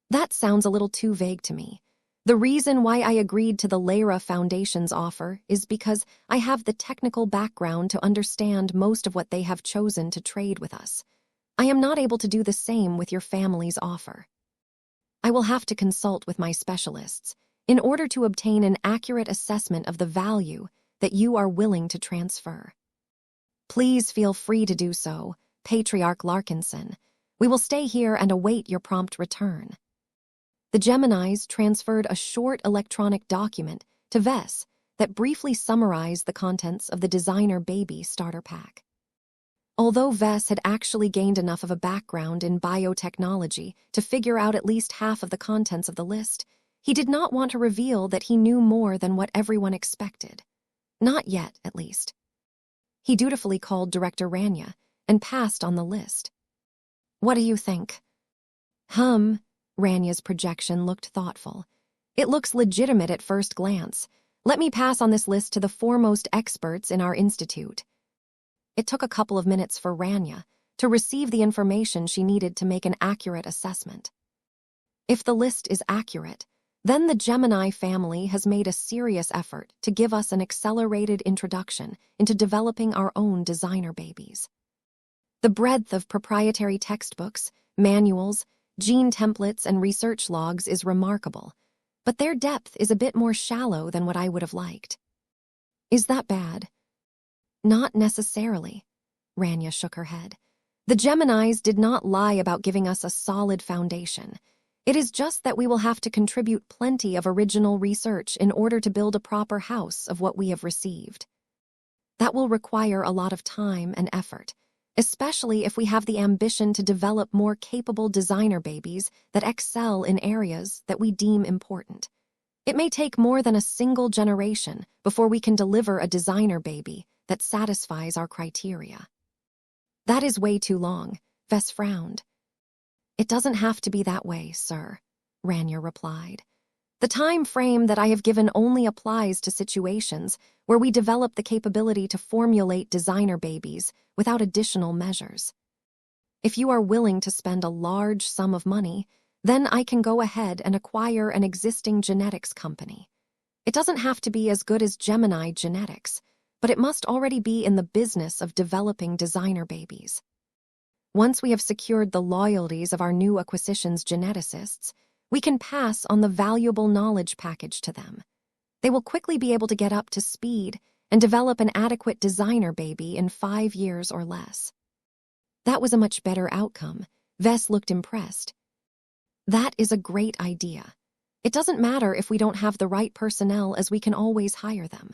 That sounds a little too vague to me. The reason why I agreed to the Lyra Foundation's offer is because I have the technical background to understand most of what they have chosen to trade with us. I am not able to do the same with your family's offer. I will have to consult with my specialists in order to obtain an accurate assessment of the value that you are willing to transfer. Please feel free to do so, Patriarch Larkinson. We will stay here and await your prompt return. The Geminis transferred a short electronic document to Vess that briefly summarized the contents of the designer baby starter pack. Although Vess had actually gained enough of a background in biotechnology to figure out at least half of the contents of the list, he did not want to reveal that he knew more than what everyone expected. Not yet, at least. He dutifully called Director Rania and passed on the list. What do you think? Rania's projection looked thoughtful. It looks legitimate at first glance. Let me pass on this list to the foremost experts in our institute. It took a couple of minutes for Rania to receive the information she needed to make an accurate assessment. If the list is accurate, then the Gemini family has made a serious effort to give us an accelerated introduction into developing our own designer babies. The breadth of proprietary textbooks, manuals, gene templates, and research logs is remarkable, but their depth is a bit more shallow than what I would have liked. Is that bad? Not necessarily. Rania shook her head. The Geminis did not lie about giving us a solid foundation. It is just that we will have to contribute plenty of original research in order to build a proper house of what we have received. That will require a lot of time and effort, especially if we have the ambition to develop more capable designer babies that excel in areas that we deem important. It may take more than a single generation before we can deliver a designer baby that satisfies our criteria. That is way too long, Vess frowned. It doesn't have to be that way, sir, Rania replied. The time frame that I have given only applies to situations where we develop the capability to formulate designer babies without additional measures. If you are willing to spend a large sum of money, then I can go ahead and acquire an existing genetics company. It doesn't have to be as good as Gemini Genetics, but it must already be in the business of developing designer babies. Once we have secured the loyalties of our new acquisitions geneticists, we can pass on the valuable knowledge package to them. They will quickly be able to get up to speed and develop an adequate designer baby in 5 years or less. That was a much better outcome. Vess looked impressed. That is a great idea. It doesn't matter if we don't have the right personnel, as we can always hire them.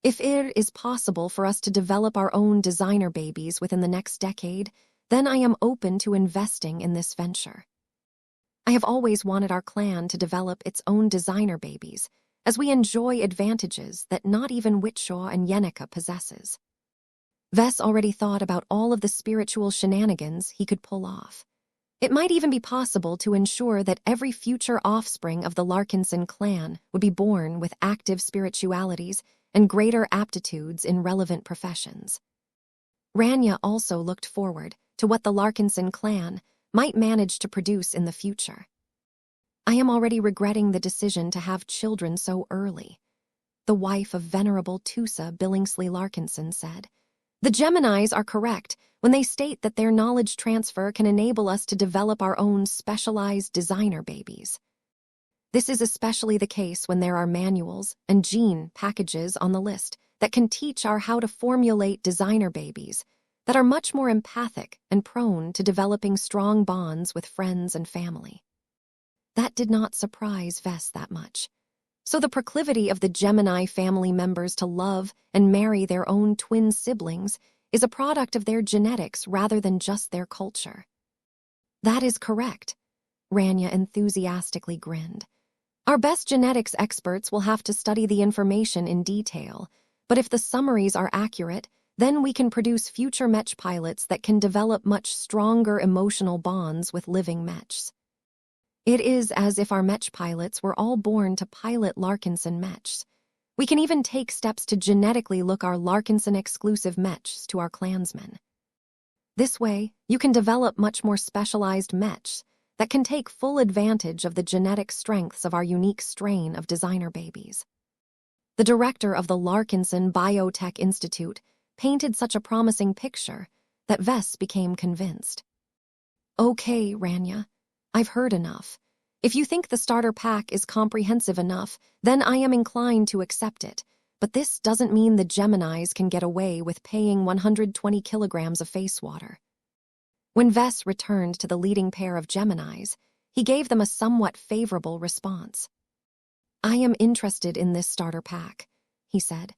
If it is possible for us to develop our own designer babies within the next decade, then I am open to investing in this venture. I have always wanted our clan to develop its own designer babies, as we enjoy advantages that not even Witshaw and Yenica possesses. Vess already thought about all of the spiritual shenanigans he could pull off. It might even be possible to ensure that every future offspring of the Larkinson clan would be born with active spiritualities and greater aptitudes in relevant professions. Rania also looked forward to what the Larkinson clan might manage to produce in the future. I am already regretting the decision to have children so early, the wife of Venerable Tusa Billingsley Larkinson said. The Geminis are correct when they state that their knowledge transfer can enable us to develop our own specialized designer babies. This is especially the case when there are manuals and gene packages on the list that can teach our how to formulate designer babies that are much more empathic and prone to developing strong bonds with friends and family. That did not surprise Vess that much. So the proclivity of the Gemini family members to love and marry their own twin siblings is a product of their genetics rather than just their culture. That is correct, Rania enthusiastically grinned. Our best genetics experts will have to study the information in detail, but if the summaries are accurate, then we can produce future Mech pilots that can develop much stronger emotional bonds with living Mechs. It is as if our Mech pilots were all born to pilot Larkinson Mechs. We can even take steps to genetically look our Larkinson-exclusive Mechs to our clansmen. This way, you can develop much more specialized Mechs that can take full advantage of the genetic strengths of our unique strain of designer babies. The director of the Larkinson Biotech Institute painted such a promising picture that Vess became convinced. Okay, Rania, I've heard enough. If you think the starter pack is comprehensive enough, then I am inclined to accept it, but this doesn't mean the Geminis can get away with paying 120 kilograms of face water. When Vess returned to the leading pair of Geminis, he gave them a somewhat favorable response. I am interested in this starter pack, he said.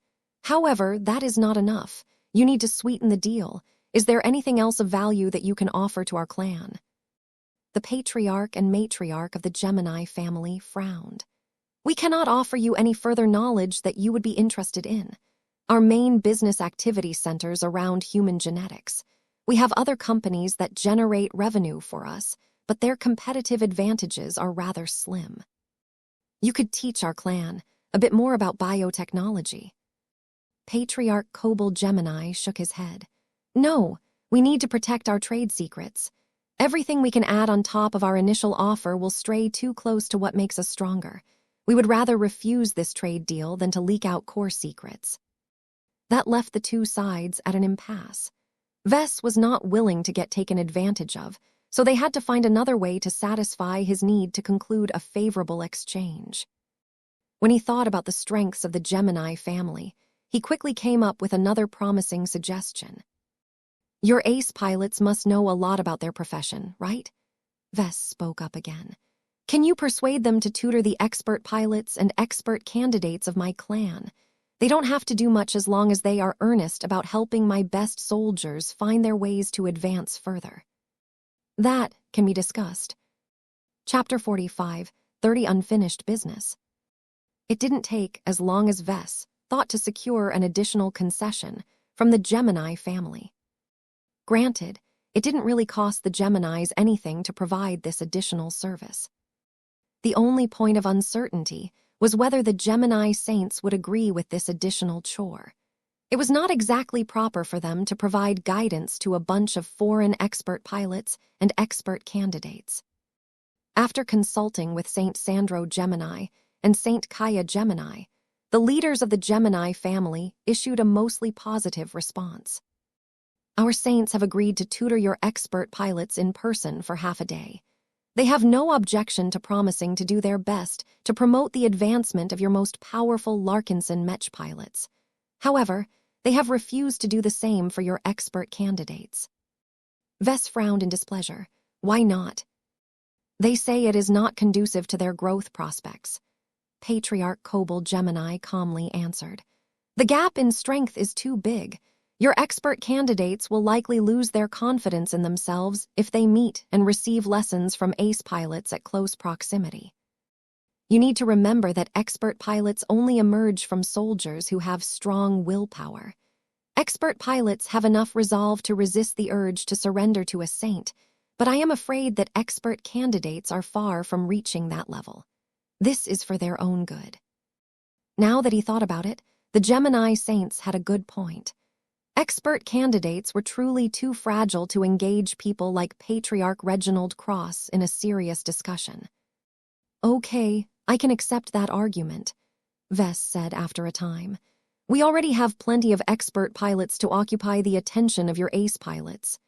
However, that is not enough. You need to sweeten the deal. Is there anything else of value that you can offer to our clan? The patriarch and matriarch of the Gemini family frowned. We cannot offer you any further knowledge that you would be interested in. Our main business activity centers around human genetics. We have other companies that generate revenue for us, but their competitive advantages are rather slim. You could teach our clan a bit more about biotechnology. Patriarch Kobold Gemini shook his head. No, we need to protect our trade secrets. Everything we can add on top of our initial offer will stray too close to what makes us stronger. We would rather refuse this trade deal than to leak out core secrets. That left the two sides at an impasse. Vess was not willing to get taken advantage of, so they had to find another way to satisfy his need to conclude a favorable exchange. When he thought about the strengths of the Gemini family, he quickly came up with another promising suggestion. Your ace pilots must know a lot about their profession, right? Vess spoke up again. Can you persuade them to tutor the expert pilots and expert candidates of my clan? They don't have to do much as long as they are earnest about helping my best soldiers find their ways to advance further. That can be discussed. Chapter 45, 30 Unfinished Business. It didn't take as long as Vess thought to secure an additional concession from the Gemini family. Granted, it didn't really cost the Geminis anything to provide this additional service. The only point of uncertainty was whether the Gemini saints would agree with this additional chore. It was not exactly proper for them to provide guidance to a bunch of foreign expert pilots and expert candidates. After consulting with Saint Sandro Gemini and Saint Kaya Gemini, the leaders of the Gemini family issued a mostly positive response. Our saints have agreed to tutor your expert pilots in person for half a day. They have no objection to promising to do their best to promote the advancement of your most powerful Larkinson Mech pilots. However, they have refused to do the same for your expert candidates. Vess frowned in displeasure. Why not? They say it is not conducive to their growth prospects. Patriarch Kobold Gemini calmly answered. The gap in strength is too big. Your expert candidates will likely lose their confidence in themselves if they meet and receive lessons from ace pilots at close proximity. You need to remember that expert pilots only emerge from soldiers who have strong willpower. Expert pilots have enough resolve to resist the urge to surrender to a saint, but I am afraid that expert candidates are far from reaching that level. This is for their own good. Now that he thought about it, the Gemini saints had a good point. Expert candidates were truly too fragile to engage people like Patriarch Reginald Cross in a serious discussion. Okay, I can accept that argument, Vess said after a time. We already have plenty of expert pilots to occupy the attention of your ace pilots.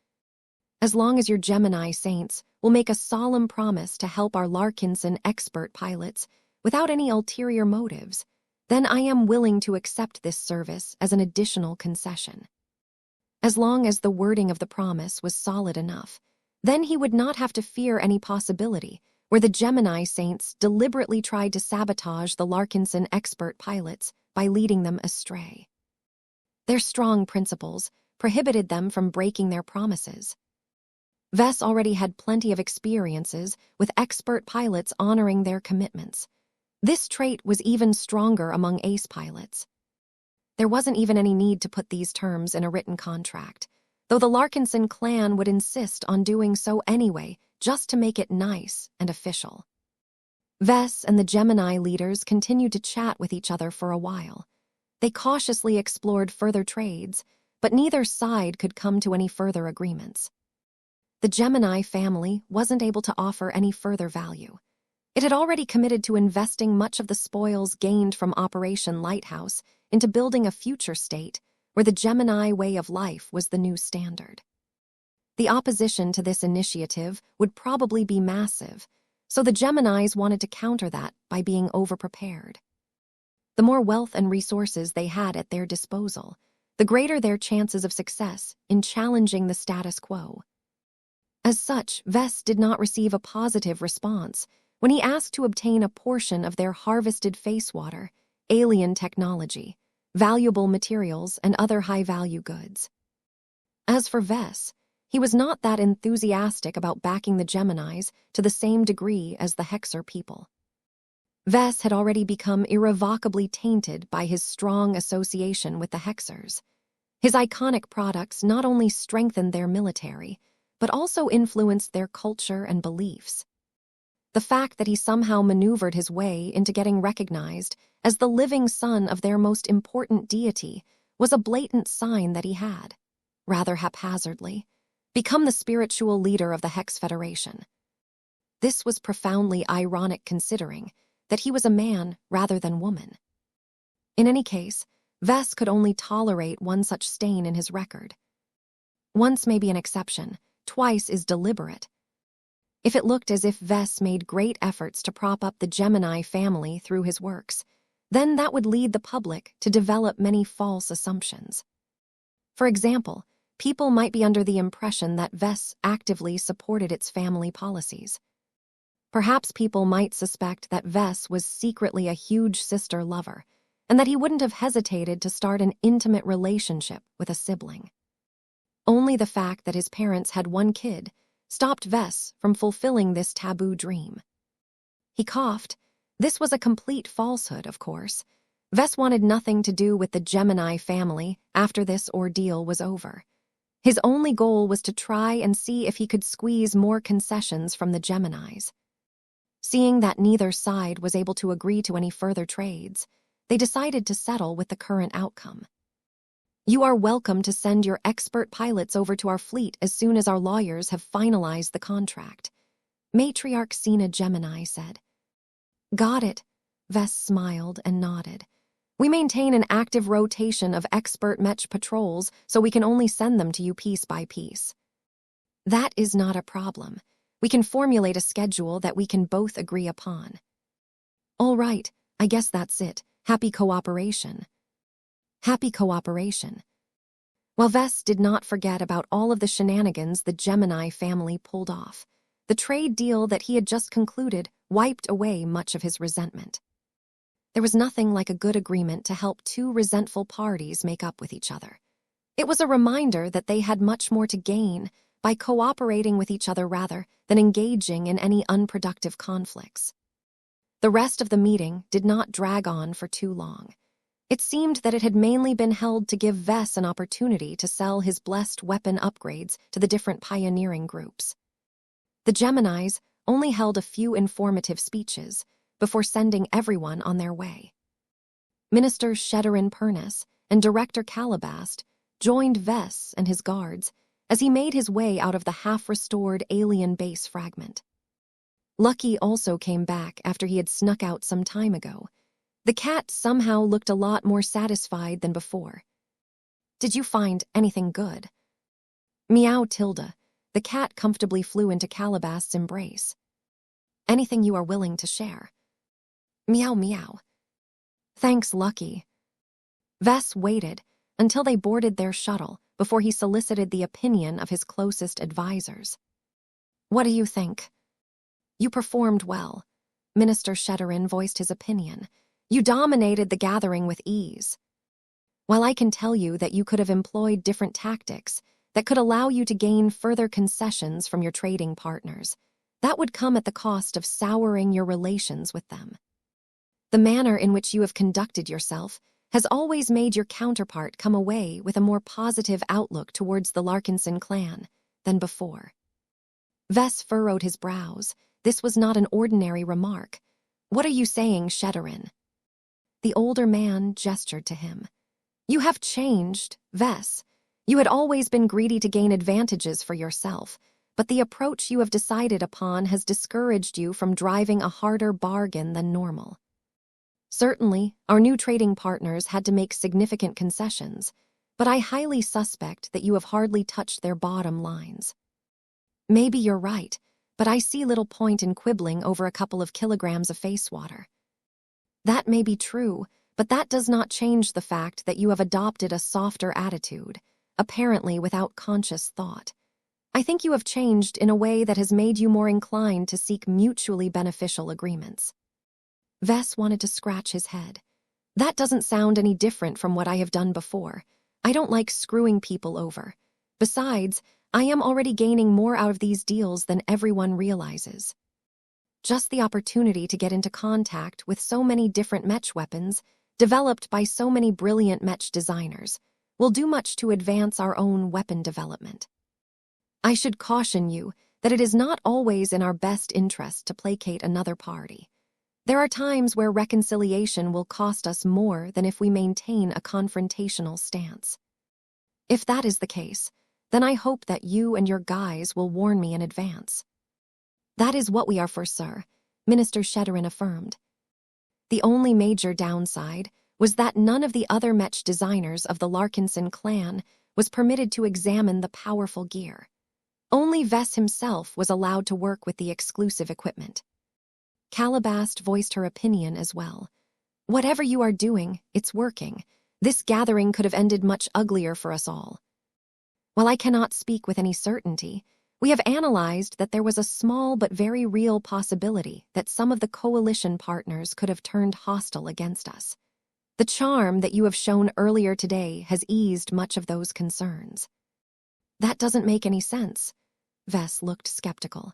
As long as your Gemini saints will make a solemn promise to help our Larkinson expert pilots without any ulterior motives, then I am willing to accept this service as an additional concession. As long as the wording of the promise was solid enough, then he would not have to fear any possibility where the Gemini saints deliberately tried to sabotage the Larkinson expert pilots by leading them astray. Their strong principles prohibited them from breaking their promises. Vess already had plenty of experiences with expert pilots honoring their commitments. This trait was even stronger among ace pilots. There wasn't even any need to put these terms in a written contract, though the Larkinson clan would insist on doing so anyway, just to make it nice and official. Vess and the Gemini leaders continued to chat with each other for a while. They cautiously explored further trades, but neither side could come to any further agreements. The Gemini family wasn't able to offer any further value. It had already committed to investing much of the spoils gained from Operation Lighthouse into building a future state where the Gemini way of life was the new standard. The opposition to this initiative would probably be massive, so the Geminis wanted to counter that by being overprepared. The more wealth and resources they had at their disposal, the greater their chances of success in challenging the status quo. As such, Vess did not receive a positive response when he asked to obtain a portion of their harvested face water, alien technology, valuable materials, and other high-value goods. As for Vess, he was not that enthusiastic about backing the Geminis to the same degree as the Hexer people. Vess had already become irrevocably tainted by his strong association with the Hexers. His iconic products not only strengthened their military, but also influenced their culture and beliefs. The fact that he somehow maneuvered his way into getting recognized as the living son of their most important deity was a blatant sign that he had, rather haphazardly, become the spiritual leader of the Hex Federation. This was profoundly ironic considering that he was a man rather than woman. In any case, Vess could only tolerate one such stain in his record. Once may be an exception, twice is deliberate. If it looked as if Vess made great efforts to prop up the Gemini family through his works, then that would lead the public to develop many false assumptions. For example, people might be under the impression that Vess actively supported its family policies. Perhaps people might suspect that Vess was secretly a huge sister lover, and that he wouldn't have hesitated to start an intimate relationship with a sibling. Only the fact that his parents had one kid stopped Vess from fulfilling this taboo dream. He coughed. This was a complete falsehood, of course. Vess wanted nothing to do with the Gemini family after this ordeal was over. His only goal was to try and see if he could squeeze more concessions from the Geminis. Seeing that neither side was able to agree to any further trades, they decided to settle with the current outcome. You are welcome to send your expert pilots over to our fleet as soon as our lawyers have finalized the contract, Matriarch Cena Gemini said. Got it, Vess smiled and nodded. We maintain an active rotation of expert Mech patrols, so we can only send them to you piece by piece. That is not a problem. We can formulate a schedule that we can both agree upon. All right, I guess that's it. Happy cooperation. Happy cooperation. While Vess did not forget about all of the shenanigans the Gemini family pulled off, the trade deal that he had just concluded wiped away much of his resentment. There was nothing like a good agreement to help two resentful parties make up with each other. It was a reminder that they had much more to gain by cooperating with each other rather than engaging in any unproductive conflicts. The rest of the meeting did not drag on for too long. It seemed that it had mainly been held to give Vess an opportunity to sell his blessed weapon upgrades to the different pioneering groups. The Geminis only held a few informative speeches before sending everyone on their way. Minister Sheddarin Purnus and Director Calabast joined Vess and his guards as he made his way out of the half-restored alien base fragment. Lucky also came back after he had snuck out some time ago. The cat somehow looked a lot more satisfied than before. Did you find anything good? Meow Tilda. The cat comfortably flew into Calabast's embrace. Anything you are willing to share? Meow meow. Thanks, Lucky. Vess waited until they boarded their shuttle before he solicited the opinion of his closest advisors. What do you think? You performed well. Minister Sheddarin voiced his opinion. You dominated the gathering with ease. While I can tell you that you could have employed different tactics that could allow you to gain further concessions from your trading partners, that would come at the cost of souring your relations with them. The manner in which you have conducted yourself has always made your counterpart come away with a more positive outlook towards the Larkinson clan than before. Vess furrowed his brows. This was not an ordinary remark. What are you saying, Sheddarin? The older man gestured to him. You have changed, Vess. You had always been greedy to gain advantages for yourself, but the approach you have decided upon has discouraged you from driving a harder bargain than normal. Certainly, our new trading partners had to make significant concessions, but I highly suspect that you have hardly touched their bottom lines. Maybe you're right, but I see little point in quibbling over a couple of kilograms of face water. That may be true, but that does not change the fact that you have adopted a softer attitude, apparently without conscious thought. I think you have changed in a way that has made you more inclined to seek mutually beneficial agreements. Vess wanted to scratch his head. That doesn't sound any different from what I have done before. I don't like screwing people over. Besides, I am already gaining more out of these deals than everyone realizes. Just the opportunity to get into contact with so many different Mech weapons, developed by so many brilliant Mech designers, will do much to advance our own weapon development. I should caution you that it is not always in our best interest to placate another party. There are times where reconciliation will cost us more than if we maintain a confrontational stance. If that is the case, then I hope that you and your guys will warn me in advance. That is what we are for, sir, Minister Sheddarin affirmed. The only major downside was that none of the other Mech designers of the Larkinson clan was permitted to examine the powerful gear. Only Vess himself was allowed to work with the exclusive equipment. Calabast voiced her opinion as well. Whatever you are doing, it's working. This gathering could have ended much uglier for us all. While I cannot speak with any certainty, we have analyzed that there was a small but very real possibility that some of the coalition partners could have turned hostile against us. The charm that you have shown earlier today has eased much of those concerns. That doesn't make any sense. Vess looked skeptical.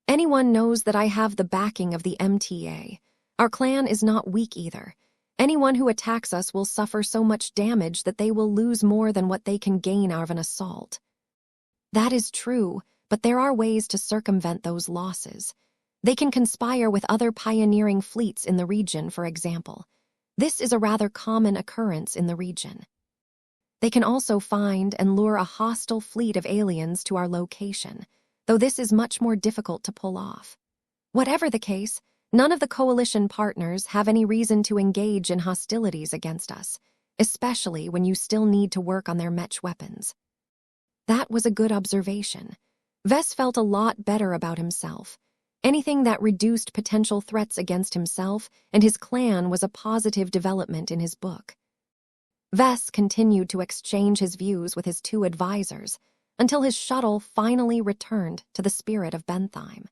Anyone knows that I have the backing of the MTA. Our clan is not weak either. Anyone who attacks us will suffer so much damage that they will lose more than what they can gain out of an assault. That is true, but there are ways to circumvent those losses. They can conspire with other pioneering fleets in the region, for example. This is a rather common occurrence in the region. They can also find and lure a hostile fleet of aliens to our location, though this is much more difficult to pull off. Whatever the case, none of the coalition partners have any reason to engage in hostilities against us, especially when you still need to work on their Mech weapons. That was a good observation. Vess felt a lot better about himself. Anything that reduced potential threats against himself and his clan was a positive development in his book. Vess continued to exchange his views with his two advisors until his shuttle finally returned to the spirit of Bentheim.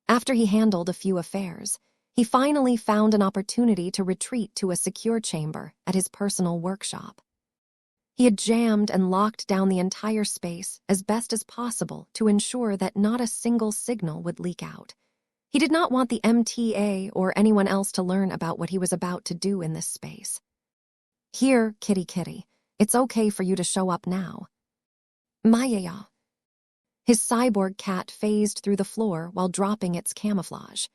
After he handled a few affairs, he finally found an opportunity to retreat to a secure chamber at his personal workshop. He had jammed and locked down the entire space as best as possible to ensure that not a single signal would leak out. He did not want the MTA or anyone else to learn about what he was about to do in this space. "Here, kitty, it's okay for you to show up now." Maya. His cyborg cat phased through the floor while dropping its camouflage.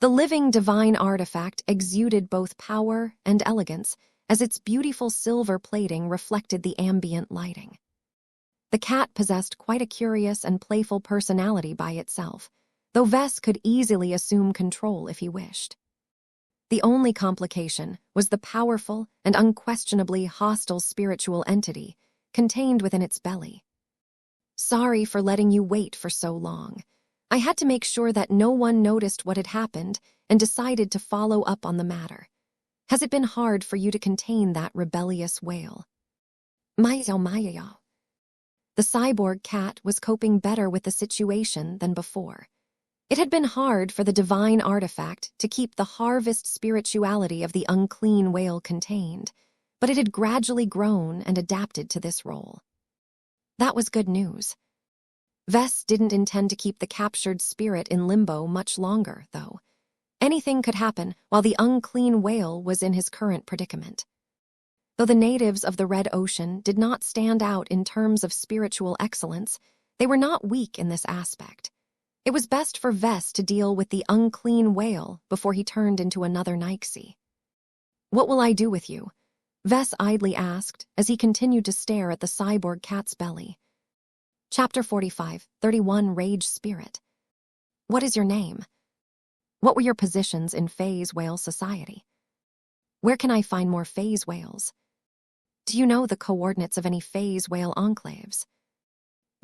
The living divine artifact exuded both power and elegance as its beautiful silver plating reflected the ambient lighting. The cat possessed quite a curious and playful personality by itself, though Vess could easily assume control if he wished. The only complication was the powerful and unquestionably hostile spiritual entity contained within its belly. "Sorry for letting you wait for so long. I had to make sure that no one noticed what had happened and decided to follow up on the matter. Has it been hard for you to contain that rebellious whale?" Maya. The cyborg cat was coping better with the situation than before. It had been hard for the divine artifact to keep the harvest spirituality of the unclean whale contained, but it had gradually grown and adapted to this role. That was good news. Vess didn't intend to keep the captured spirit in limbo much longer, though. Anything could happen while the unclean whale was in his current predicament. Though the natives of the Red Ocean did not stand out in terms of spiritual excellence, they were not weak in this aspect. It was best for Vess to deal with the unclean whale before he turned into another Nixie. "What will I do with you?" Vess idly asked as he continued to stare at the cyborg cat's belly. Chapter 45, 31 Rage Spirit. "What is your name? What were your positions in phase whale society? Where can I find more phase whales? Do you know the coordinates of any phase whale enclaves?"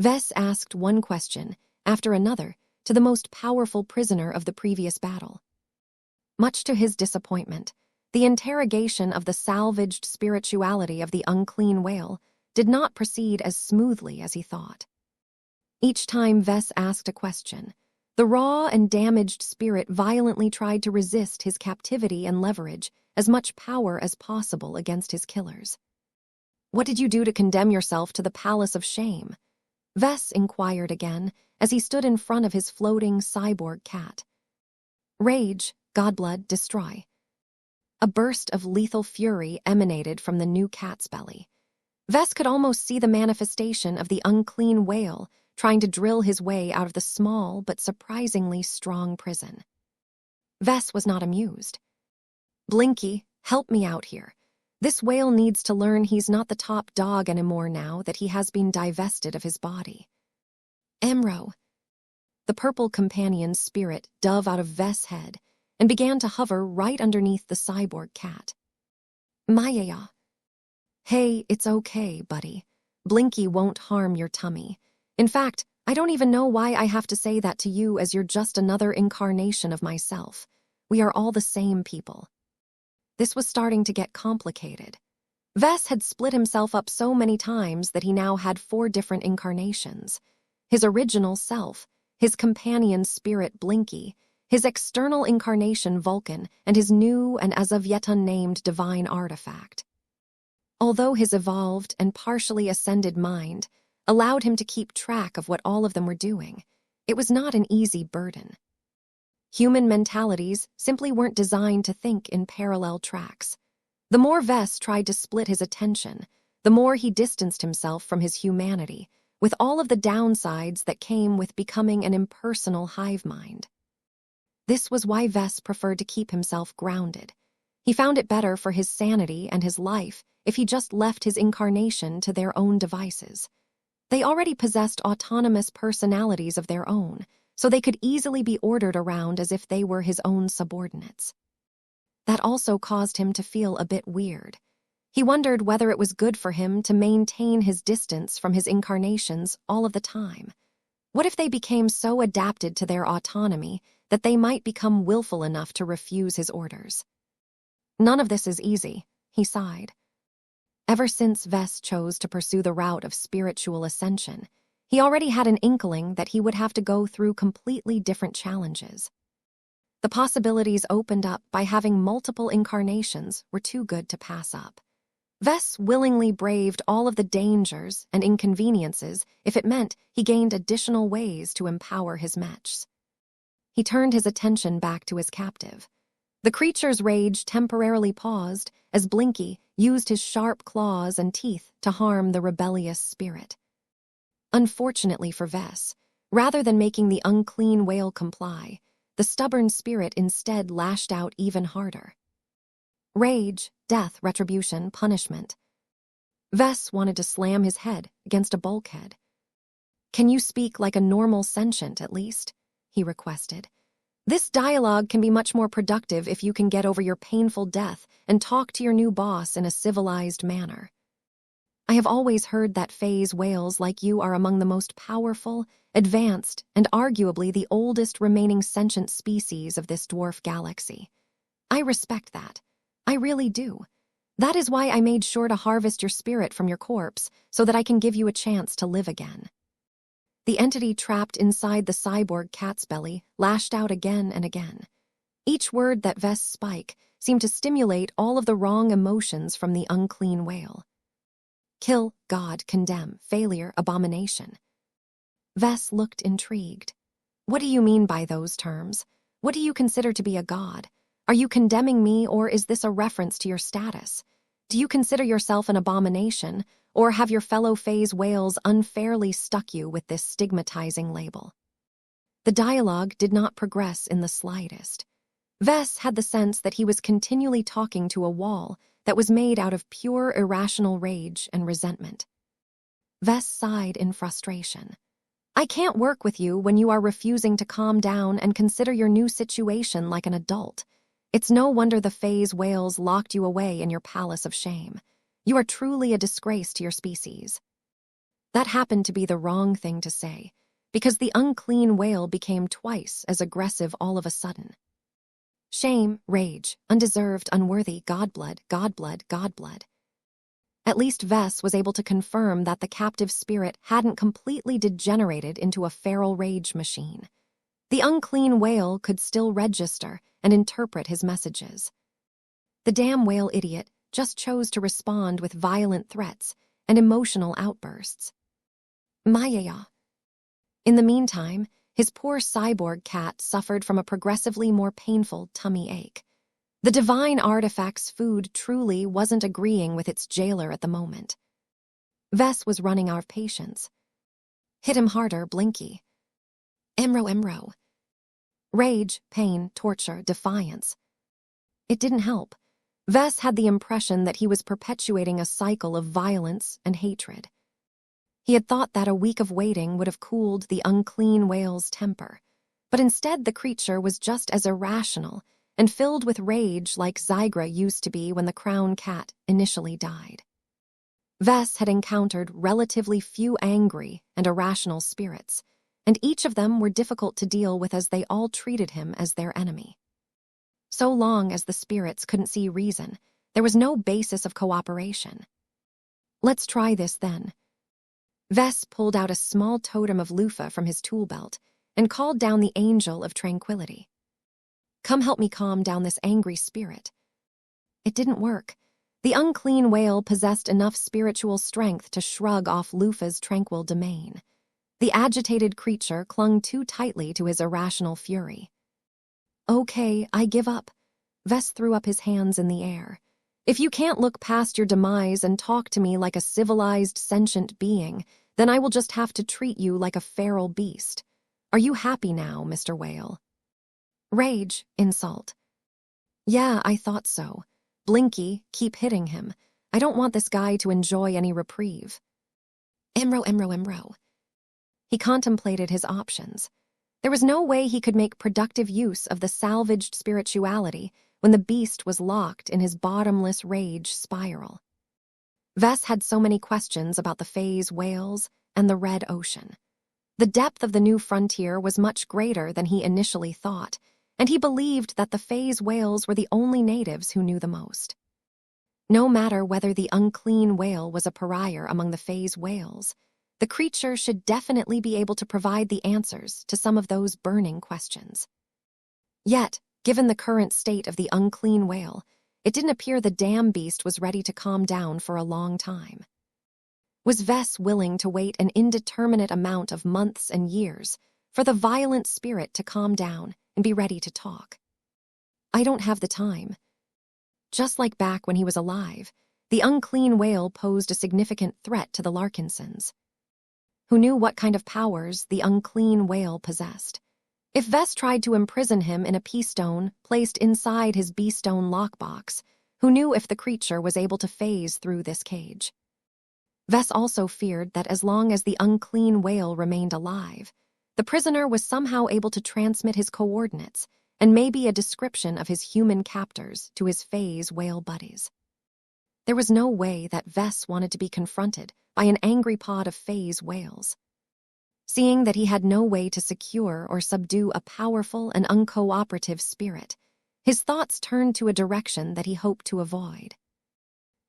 Vess asked one question after another to the most powerful prisoner of the previous battle. Much to his disappointment, the interrogation of the salvaged spirituality of the unclean whale did not proceed as smoothly as he thought. Each time Vess asked a question, the raw and damaged spirit violently tried to resist his captivity and leverage as much power as possible against his killers. "What did you do to condemn yourself to the palace of shame?" Vess inquired again as he stood in front of his floating cyborg cat. "Rage, Godblood, destroy." A burst of lethal fury emanated from the new cat's belly. Vess could almost see the manifestation of the unclean whale trying to drill his way out of the small but surprisingly strong prison. Vess was not amused. "Blinky, help me out here. This whale needs to learn he's not the top dog anymore now that he has been divested of his body." Emro. The purple companion's spirit dove out of Vess' head and began to hover right underneath the cyborg cat. "Maya. Hey, it's okay, buddy. Blinky won't harm your tummy. In fact, I don't even know why I have to say that to you, as you're just another incarnation of myself. We are all the same people." This was starting to get complicated. Vess had split himself up so many times that he now had 4 different incarnations. His original self, his companion spirit Blinky, his external incarnation Vulcan, and his new and as of yet unnamed divine artifact. Although his evolved and partially ascended mind allowed him to keep track of what all of them were doing, it was not an easy burden. Human mentalities simply weren't designed to think in parallel tracks. The more Vess tried to split his attention, the more he distanced himself from his humanity, with all of the downsides that came with becoming an impersonal hive mind. This was why Vess preferred to keep himself grounded. He found it better for his sanity and his life if he just left his incarnation to their own devices. They already possessed autonomous personalities of their own, so they could easily be ordered around as if they were his own subordinates. That also caused him to feel a bit weird. He wondered whether it was good for him to maintain his distance from his incarnations all of the time. What if they became so adapted to their autonomy that they might become willful enough to refuse his orders? None of this is easy, he sighed. Ever since Vess chose to pursue the route of spiritual ascension, he already had an inkling that he would have to go through completely different challenges. The possibilities opened up by having multiple incarnations were too good to pass up. Vess willingly braved all of the dangers and inconveniences if it meant he gained additional ways to empower his mechs. He turned his attention back to his captive. The creature's rage temporarily paused as Blinky used his sharp claws and teeth to harm the rebellious spirit. Unfortunately for Vess, rather than making the unclean whale comply, the stubborn spirit instead lashed out even harder. Rage, death, retribution, punishment. Vess wanted to slam his head against a bulkhead. "Can you speak like a normal sentient, at least?" he requested. "This dialogue can be much more productive if you can get over your painful death and talk to your new boss in a civilized manner. I have always heard that phase whales like you are among the most powerful, advanced, and arguably the oldest remaining sentient species of this dwarf galaxy. I respect that. I really do. That is why I made sure to harvest your spirit from your corpse so that I can give you a chance to live again." The entity trapped inside the cyborg cat's belly lashed out again and again. Each word that Vess spoke seemed to stimulate all of the wrong emotions from the unclean whale. Kill, God, condemn, failure, abomination. Vess looked intrigued. "What do you mean by those terms? What do you consider to be a god? Are you condemning me, or is this a reference to your status? Do you consider yourself an abomination, or have your fellow phase whales unfairly stuck you with this stigmatizing label?" The dialogue did not progress in the slightest. Vess had the sense that he was continually talking to a wall that was made out of pure irrational rage and resentment. Vess sighed in frustration. "I can't work with you when you are refusing to calm down and consider your new situation like an adult. It's no wonder the phase whales locked you away in your palace of shame. You are truly a disgrace to your species." That happened to be the wrong thing to say, because the unclean whale became twice as aggressive all of a sudden. Shame, rage, undeserved, unworthy, godblood, godblood, godblood. At least Vess was able to confirm that the captive spirit hadn't completely degenerated into a feral rage machine. The unclean whale could still register and interpret his messages. The damn whale idiot just chose to respond with violent threats and emotional outbursts. Maya. In the meantime, his poor cyborg cat suffered from a progressively more painful tummy ache. The divine artifact's food truly wasn't agreeing with its jailer at the moment. Vess was running out of patience. "Hit him harder, Blinky." Emro. Rage, pain, torture, defiance. It didn't help. Vess had the impression that he was perpetuating a cycle of violence and hatred. He had thought that a week of waiting would have cooled the unclean whale's temper, but instead the creature was just as irrational and filled with rage like Zygra used to be when the crown cat initially died. Vess had encountered relatively few angry and irrational spirits, and each of them were difficult to deal with as they all treated him as their enemy. So long as the spirits couldn't see reason, there was no basis of cooperation. "Let's try this then." Vess pulled out a small totem of loofah from his tool belt and called down the Angel of Tranquility. "Come help me calm down this angry spirit." It didn't work. The unclean whale possessed enough spiritual strength to shrug off Loofah's tranquil domain. The agitated creature clung too tightly to his irrational fury. "Okay, I give up." Vess threw up his hands in the air. "If you can't look past your demise and talk to me like a civilized, sentient being, then I will just have to treat you like a feral beast. Are you happy now, Mr. Whale?" Rage, insult. "Yeah, I thought so. Blinky, keep hitting him. I don't want this guy to enjoy any reprieve. Emro. He contemplated his options. There was no way he could make productive use of the salvaged spirituality when the beast was locked in his bottomless rage spiral. Vess had so many questions about the phase whales and the red ocean. The depth of the new frontier was much greater than he initially thought, and he believed that the phase whales were the only natives who knew the most. No matter whether the unclean whale was a pariah among the phase whales, the creature should definitely be able to provide the answers to some of those burning questions. Yet, given the current state of the unclean whale, it didn't appear the damn beast was ready to calm down for a long time. Was Vess willing to wait an indeterminate amount of months and years for the violent spirit to calm down and be ready to talk? I don't have the time. Just like back when he was alive, the unclean whale posed a significant threat to the Larkinsons. Who knew what kind of powers the unclean whale possessed? If Vess tried to imprison him in a peastone placed inside his beastone lockbox, who knew if the creature was able to phase through this cage? Vess also feared that as long as the unclean whale remained alive, the prisoner was somehow able to transmit his coordinates and maybe a description of his human captors to his phase whale buddies. There was no way that Vess wanted to be confronted by an angry pod of phase whales. Seeing that he had no way to secure or subdue a powerful and uncooperative spirit, his thoughts turned to a direction that he hoped to avoid.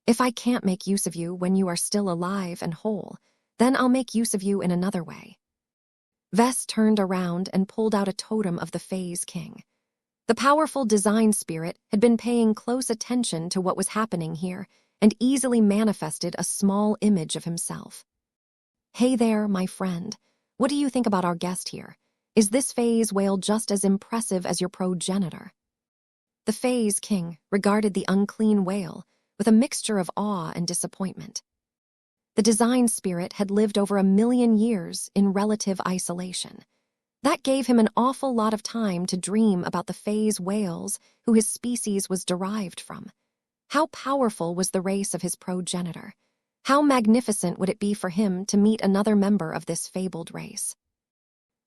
If I can't make use of you when you are still alive and whole, then I'll make use of you in another way. Vess turned around and pulled out a totem of the Phase King. The powerful design spirit had been paying close attention to what was happening here and easily manifested a small image of himself. Hey there, my friend. What do you think about our guest here? Is this phase whale just as impressive as your progenitor? The Phase King regarded the unclean whale with a mixture of awe and disappointment. The design spirit had lived over 1,000,000 years in relative isolation. That gave him an awful lot of time to dream about the phase whales who his species was derived from. How powerful was the race of his progenitor? How magnificent would it be for him to meet another member of this fabled race?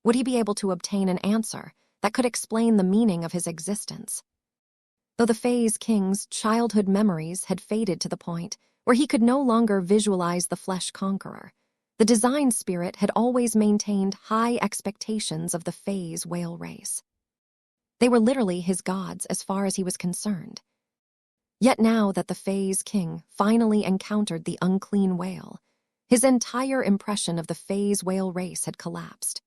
Would he be able to obtain an answer that could explain the meaning of his existence? Though the Phase King's childhood memories had faded to the point where he could no longer visualize the flesh conqueror, the design spirit had always maintained high expectations of the phase whale race. They were literally his gods as far as he was concerned. Yet now that the Phase King finally encountered the unclean whale, his entire impression of the phase whale race had collapsed.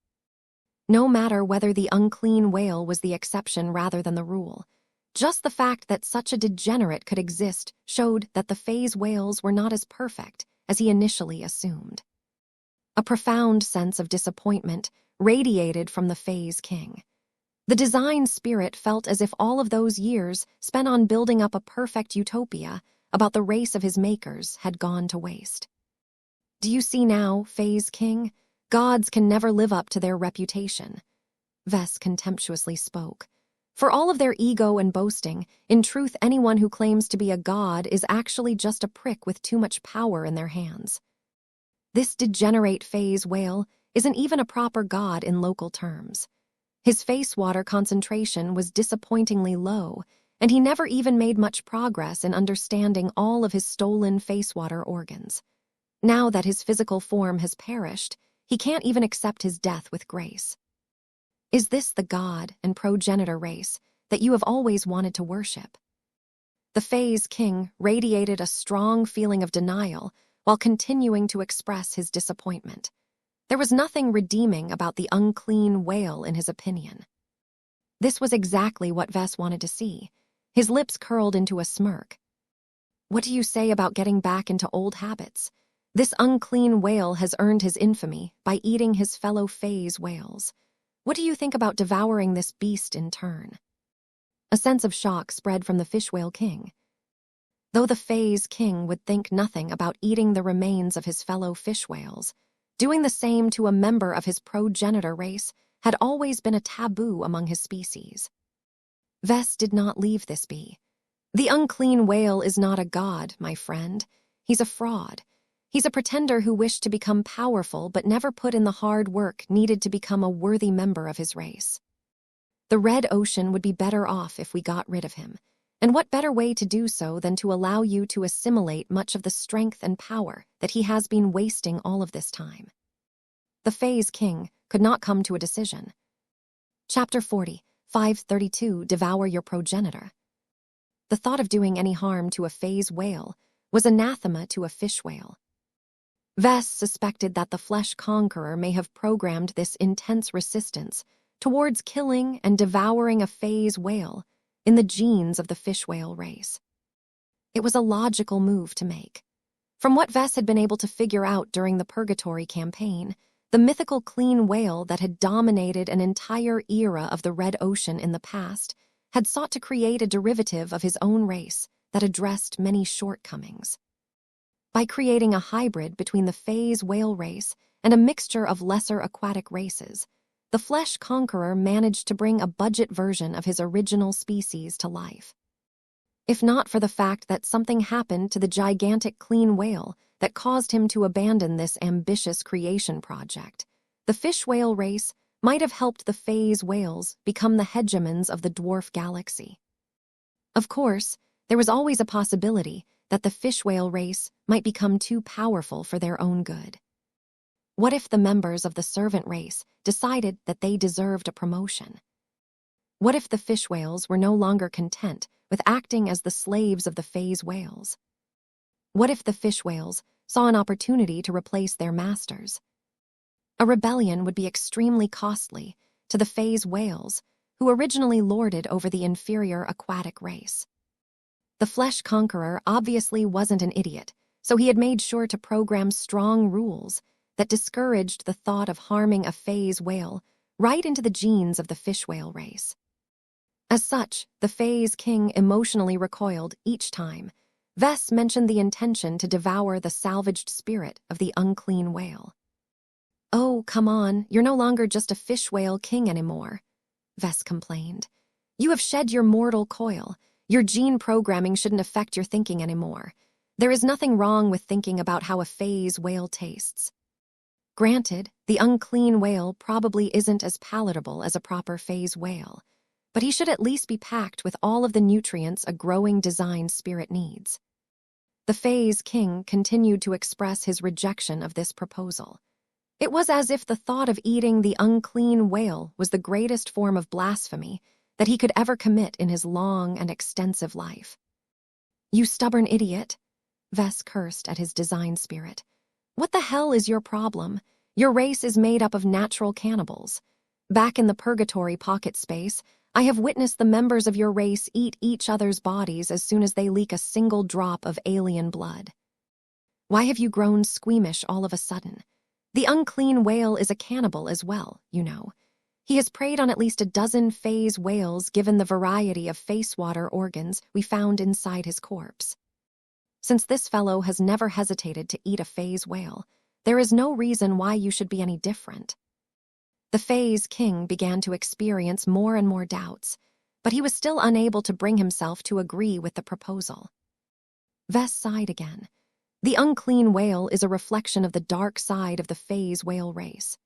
No matter whether the unclean whale was the exception rather than the rule, just the fact that such a degenerate could exist showed that the phase whales were not as perfect as he initially assumed. A profound sense of disappointment radiated from the Phase King. The design spirit felt as if all of those years spent on building up a perfect utopia about the race of his makers had gone to waste. Do you see now, Phase King? Gods can never live up to their reputation. Vess contemptuously spoke. For all of their ego and boasting, in truth anyone who claims to be a god is actually just a prick with too much power in their hands. This degenerate phase whale isn't even a proper god in local terms. His face water concentration was disappointingly low, and he never even made much progress in understanding all of his stolen face water organs. Now that his physical form has perished, he can't even accept his death with grace. Is this the god and progenitor race that you have always wanted to worship? The Phase King radiated a strong feeling of denial while continuing to express his disappointment. There was nothing redeeming about the unclean whale in his opinion. This was exactly what Vess wanted to see. His lips curled into a smirk. What do you say about getting back into old habits? This unclean whale has earned his infamy by eating his fellow phase whales. What do you think about devouring this beast in turn? A sense of shock spread from the fish whale king. Though the Phase King would think nothing about eating the remains of his fellow fish whales, doing the same to a member of his progenitor race had always been a taboo among his species. Vess did not leave this be. The unclean whale is not a god, my friend. He's a fraud. He's a pretender who wished to become powerful but never put in the hard work needed to become a worthy member of his race. The Red Ocean would be better off if we got rid of him. And what better way to do so than to allow you to assimilate much of the strength and power that he has been wasting all of this time? The Fae's king could not come to a decision. Chapter 40, 532, Devour Your Progenitor. The thought of doing any harm to a Fae's whale was anathema to a fish whale. Vess suspected that the flesh conqueror may have programmed this intense resistance towards killing and devouring a Fae's whale in the genes of the fish whale race. It was a logical move to make. From what Vess had been able to figure out during the Purgatory campaign, the mythical clean whale that had dominated an entire era of the Red Ocean in the past had sought to create a derivative of his own race that addressed many shortcomings. By creating a hybrid between the Fae's whale race and a mixture of lesser aquatic races, the flesh conqueror managed to bring a budget version of his original species to life. If not for the fact that something happened to the gigantic clean whale that caused him to abandon this ambitious creation project, the fish whale race might have helped the Fae's whales become the hegemons of the dwarf galaxy. Of course, there was always a possibility that the fish whale race might become too powerful for their own good. What if the members of the servant race decided that they deserved a promotion? What if the fish whales were no longer content with acting as the slaves of the Fae's whales? What if the fish whales saw an opportunity to replace their masters? A rebellion would be extremely costly to the Fae's whales, who originally lorded over the inferior aquatic race. The flesh conqueror obviously wasn't an idiot, so he had made sure to program strong rules that discouraged the thought of harming a Fae's whale right into the genes of the fish whale race. As such, the Fae's king emotionally recoiled each time Vess mentioned the intention to devour the salvaged spirit of the unclean whale. "Oh, come on, you're no longer just a fish whale king anymore," Vess complained. "You have shed your mortal coil. Your gene programming shouldn't affect your thinking anymore. There is nothing wrong with thinking about how a Fae's whale tastes. Granted, the unclean whale probably isn't as palatable as a proper Fae's whale, but he should at least be packed with all of the nutrients a growing design spirit needs." The Fae's king continued to express his rejection of this proposal. It was as if the thought of eating the unclean whale was the greatest form of blasphemy that he could ever commit in his long and extensive life. "You stubborn idiot," Vess cursed at his design spirit. "What the hell is your problem? Your race is made up of natural cannibals. Back in the Purgatory pocket space, I have witnessed the members of your race eat each other's bodies as soon as they leak a single drop of alien blood. Why have you grown squeamish all of a sudden? The unclean whale is a cannibal as well, you know. He has preyed on at least a dozen Fae's whales given the variety of face water organs we found inside his corpse. Since this fellow has never hesitated to eat a Fae's whale, there is no reason why you should be any different." The Fae's king began to experience more and more doubts, but he was still unable to bring himself to agree with the proposal. Vess sighed again. The unclean whale is a reflection of the dark side of the Fae's whale race.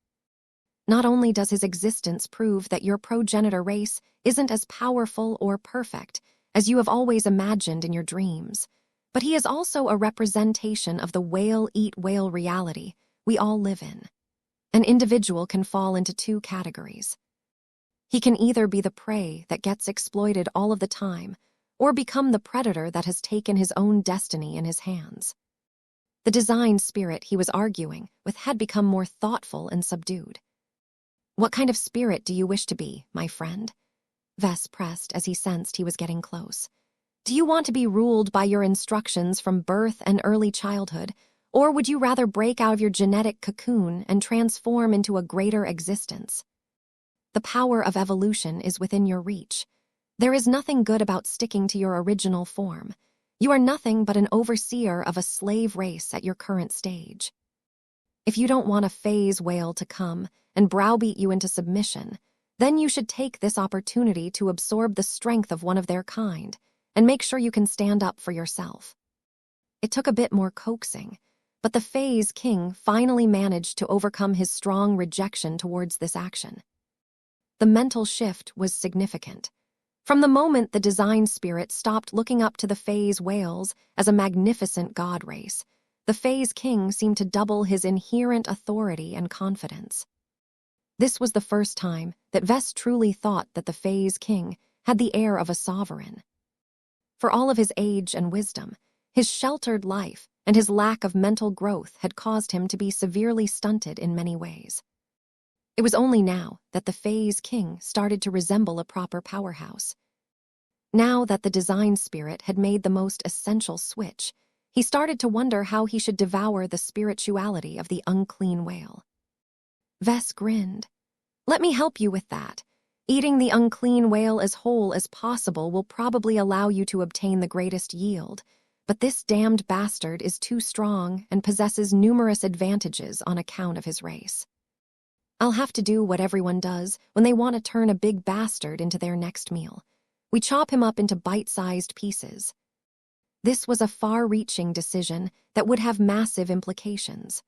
Not only does his existence prove that your progenitor race isn't as powerful or perfect as you have always imagined in your dreams, but he is also a representation of the whale-eat-whale reality we all live in. An individual can fall into two categories. He can either be the prey that gets exploited all of the time, or become the predator that has taken his own destiny in his hands. The design spirit he was arguing with had become more thoughtful and subdued. "What kind of spirit do you wish to be, my friend?" Vess pressed as he sensed he was getting close. "Do you want to be ruled by your instructions from birth and early childhood, or would you rather break out of your genetic cocoon and transform into a greater existence? The power of evolution is within your reach. There is nothing good about sticking to your original form. You are nothing but an overseer of a slave race at your current stage. If you don't want a Fae's whale to come and browbeat you into submission, then you should take this opportunity to absorb the strength of one of their kind and make sure you can stand up for yourself." It took a bit more coaxing, but the Phase King finally managed to overcome his strong rejection towards this action. The mental shift was significant. From the moment the design spirit stopped looking up to the Phase whales as a magnificent god race, the Phase King seemed to double his inherent authority and confidence. This was the first time that Vess truly thought that the Phase King had the air of a sovereign. For all of his age and wisdom, his sheltered life and his lack of mental growth had caused him to be severely stunted in many ways. It was only now that the Phase King started to resemble a proper powerhouse. Now that the design spirit had made the most essential switch, he started to wonder how he should devour the spirituality of the unclean whale. Vess grinned. "Let me help you with that. Eating the unclean whale as whole as possible will probably allow you to obtain the greatest yield, but this damned bastard is too strong and possesses numerous advantages on account of his race. I'll have to do what everyone does when they want to turn a big bastard into their next meal. We chop him up into bite-sized pieces." This was a far-reaching decision that would have massive implications.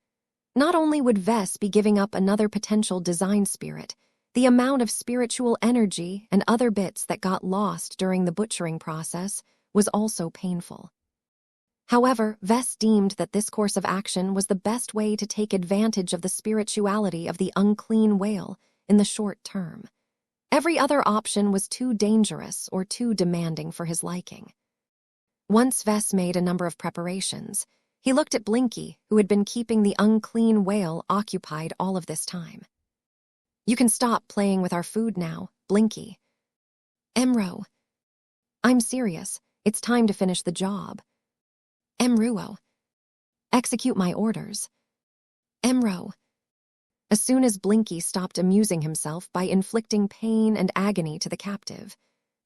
Not only would Vess be giving up another potential design spirit, the amount of spiritual energy and other bits that got lost during the butchering process was also painful. However, Vess deemed that this course of action was the best way to take advantage of the spirituality of the unclean whale in the short term. Every other option was too dangerous or too demanding for his liking. Once Vess made a number of preparations, he looked at Blinky, who had been keeping the unclean whale occupied all of this time. "You can stop playing with our food now, Blinky." "Emro." "I'm serious. It's time to finish the job." "Emruo." "Execute my orders." "Emro." As soon as Blinky stopped amusing himself by inflicting pain and agony to the captive,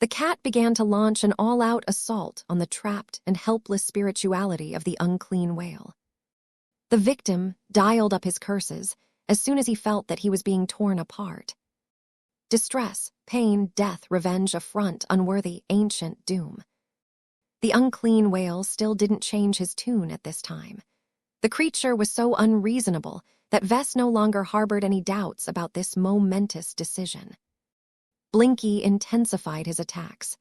the cat began to launch an all-out assault on the trapped and helpless spirituality of the unclean whale. The victim dialed up his curses as soon as he felt that he was being torn apart. Distress, pain, death, revenge, affront, unworthy, ancient doom. The unclean whale still didn't change his tune at this time. The creature was so unreasonable that Vess no longer harbored any doubts about this momentous decision. Blinky intensified his attacks.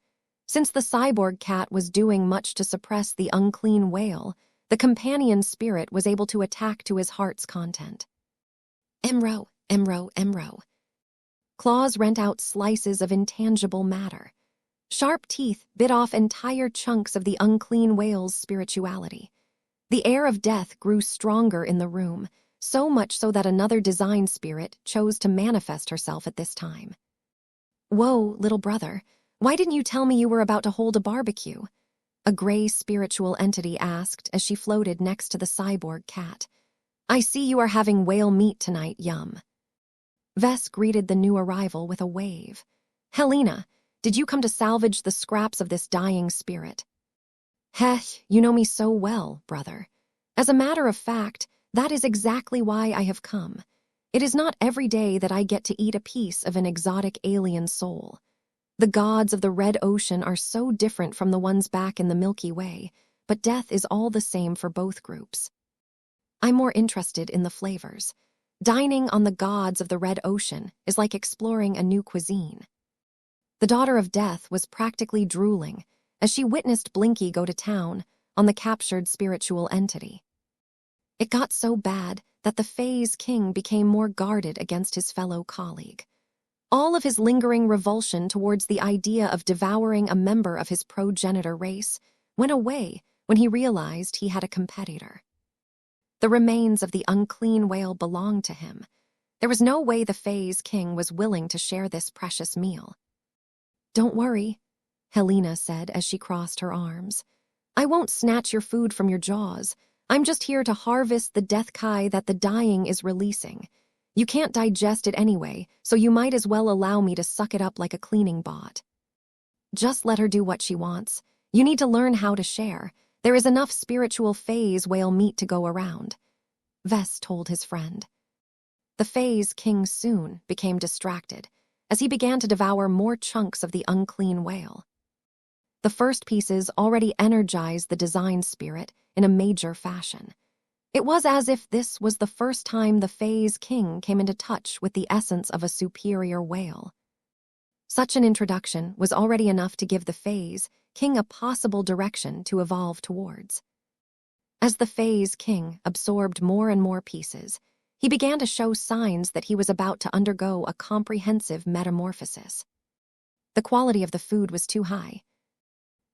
Since the cyborg cat was doing much to suppress the unclean whale, the companion spirit was able to attack to his heart's content. Emro, Emro, Emro. Claws rent out slices of intangible matter. Sharp teeth bit off entire chunks of the unclean whale's spirituality. The air of death grew stronger in the room, so much so that another design spirit chose to manifest herself at this time. "Whoa, little brother, why didn't you tell me you were about to hold a barbecue?" a gray spiritual entity asked as she floated next to the cyborg cat. "I see you are having whale meat tonight, yum." Vess greeted the new arrival with a wave. "Helena, did you come to salvage the scraps of this dying spirit?" "Heh, you know me so well, brother. As a matter of fact, that is exactly why I have come. It is not every day that I get to eat a piece of an exotic alien soul. The gods of the Red Ocean are so different from the ones back in the Milky Way, but death is all the same for both groups. I'm more interested in the flavors. Dining on the gods of the Red Ocean is like exploring a new cuisine." The daughter of death was practically drooling as she witnessed Blinky go to town on the captured spiritual entity. It got so bad that the Phase King became more guarded against his fellow colleague. All of his lingering revulsion towards the idea of devouring a member of his progenitor race went away when he realized he had a competitor. The remains of the unclean whale belonged to him. There was no way the Phase King was willing to share this precious meal. "Don't worry," Helena said as she crossed her arms. "I won't snatch your food from your jaws. I'm just here to harvest the death kai that the dying is releasing. You can't digest it anyway, so you might as well allow me to suck it up like a cleaning bot." "Just let her do what she wants. You need to learn how to share. There is enough spiritual Phase whale meat to go around," Vess told his friend. The Phase King soon became distracted as he began to devour more chunks of the unclean whale. The first pieces already energized the design spirit in a major fashion. It was as if this was the first time the Fae's king came into touch with the essence of a superior whale. Such an introduction was already enough to give the Fae's king a possible direction to evolve towards. As the Fae's king absorbed more and more pieces, he began to show signs that he was about to undergo a comprehensive metamorphosis. The quality of the food was too high.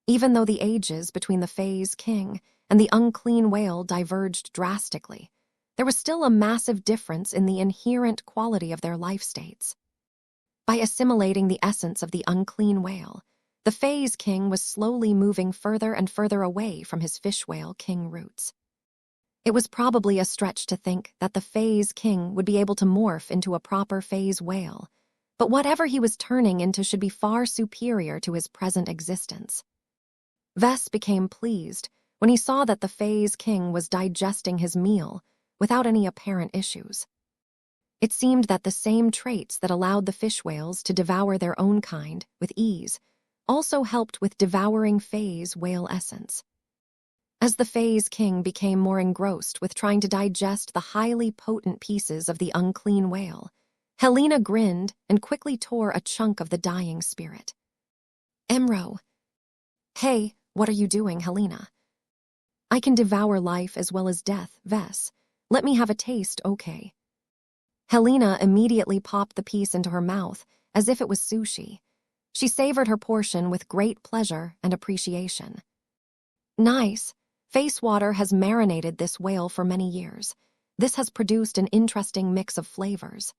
Even though the ages between the Fae's king and the unclean whale diverged drastically, there was still a massive difference in the inherent quality of their life states. By assimilating the essence of the unclean whale, the Fae's king was slowly moving further and further away from his fish whale king roots. It was probably a stretch to think that the Fae's king would be able to morph into a proper Fae's whale, but whatever he was turning into should be far superior to his present existence. Vess became pleased when he saw that the Fae's king was digesting his meal without any apparent issues. It seemed that the same traits that allowed the fish whales to devour their own kind with ease also helped with devouring Fae's whale essence. As the Fae's king became more engrossed with trying to digest the highly potent pieces of the unclean whale, Helena grinned and quickly tore a chunk of the dying spirit. Emro. Hey, what are you doing, Helena? I can devour life as well as death, Vess. Let me have a taste, okay? Helena immediately popped the piece into her mouth as if it was sushi. She savored her portion with great pleasure and appreciation. Nice. Facewater has marinated this whale for many years. This has produced an interesting mix of flavors.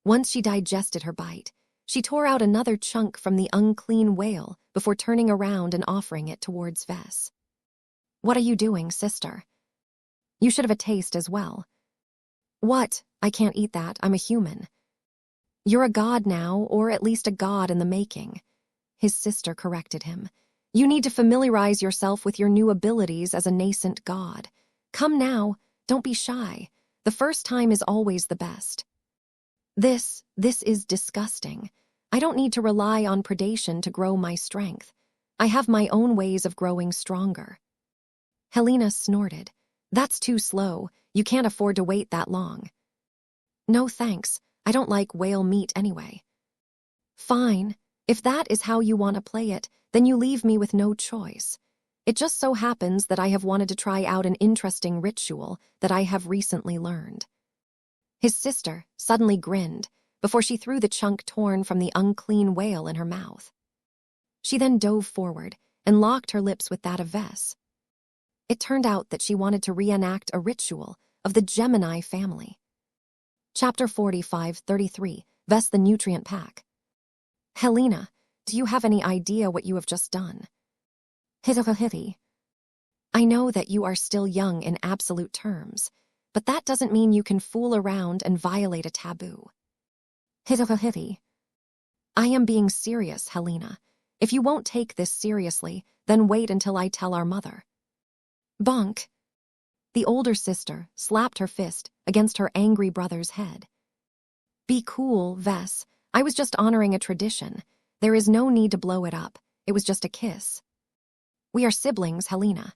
Once she digested her bite, she tore out another chunk from the unclean whale before turning around and offering it towards Vess. What are you doing, sister? You should have a taste as well. What? I can't eat that. I'm a human. You're a god now, or at least a god in the making. His sister corrected him. You need to familiarize yourself with your new abilities as a nascent god. Come now, don't be shy. The first time is always the best. This is disgusting. I don't need to rely on predation to grow my strength. I have my own ways of growing stronger. Helena snorted. That's too slow. You can't afford to wait that long. No thanks. I don't like whale meat anyway. Fine. If that is how you want to play it, then you leave me with no choice. It just so happens that I have wanted to try out an interesting ritual that I have recently learned. His sister suddenly grinned before she threw the chunk torn from the unclean whale in her mouth. She then dove forward and locked her lips with that of Vess. It turned out that she wanted to reenact a ritual of the Gemini family. Chapter 45-33, Vess the Nutrient Pack. Helena, do you have any idea what you have just done? Hitty. I know that you are still young in absolute terms, but that doesn't mean you can fool around and violate a taboo. Hitty. I am being serious, Helena. If you won't take this seriously, then wait until I tell our mother. Bonk. The older sister slapped her fist against her angry brother's head. Be cool, Vess. I was just honoring a tradition. There is no need to blow it up. It was just a kiss. We are siblings, Helena.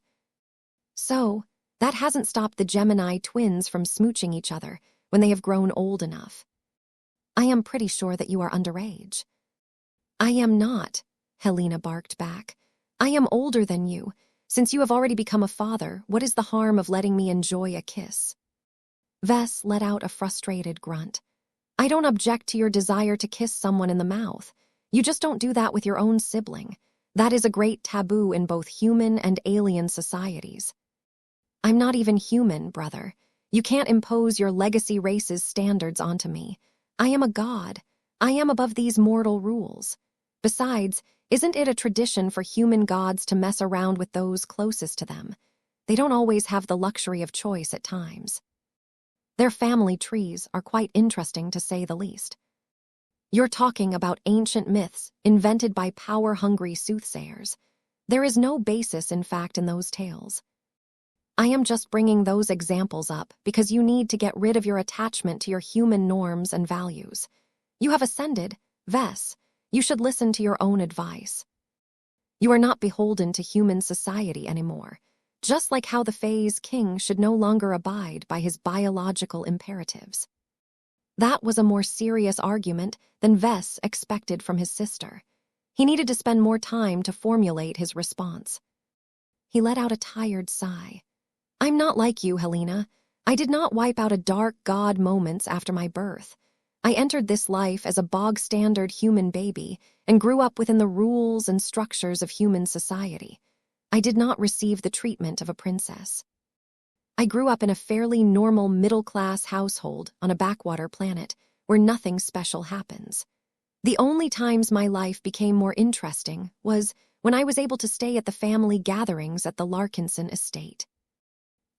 So, that hasn't stopped the Gemini twins from smooching each other when they have grown old enough. I am pretty sure that you are underage. I am not, Helena barked back. I am older than you. Since you have already become a father, what is the harm of letting me enjoy a kiss? Vess let out a frustrated grunt. I don't object to your desire to kiss someone in the mouth. You just don't do that with your own sibling. That is a great taboo in both human and alien societies. I'm not even human, brother. You can't impose your legacy race's standards onto me. I am a god. I am above these mortal rules. Besides, isn't it a tradition for human gods to mess around with those closest to them? They don't always have the luxury of choice at times. Their family trees are quite interesting, to say the least. You're talking about ancient myths invented by power-hungry soothsayers. There is no basis, in fact, in those tales. I am just bringing those examples up because you need to get rid of your attachment to your human norms and values. You have ascended, Vess. You should listen to your own advice. You are not beholden to human society anymore, just like how the Fae's king should no longer abide by his biological imperatives. That was a more serious argument than Vess expected from his sister. He needed to spend more time to formulate his response. He let out a tired sigh. I'm not like you, Helena. I did not wipe out a dark god moments after my birth. I entered this life as a bog-standard human baby and grew up within the rules and structures of human society. I did not receive the treatment of a princess. I grew up in a fairly normal middle-class household on a backwater planet where nothing special happens. The only times my life became more interesting was when I was able to stay at the family gatherings at the Larkinson estate.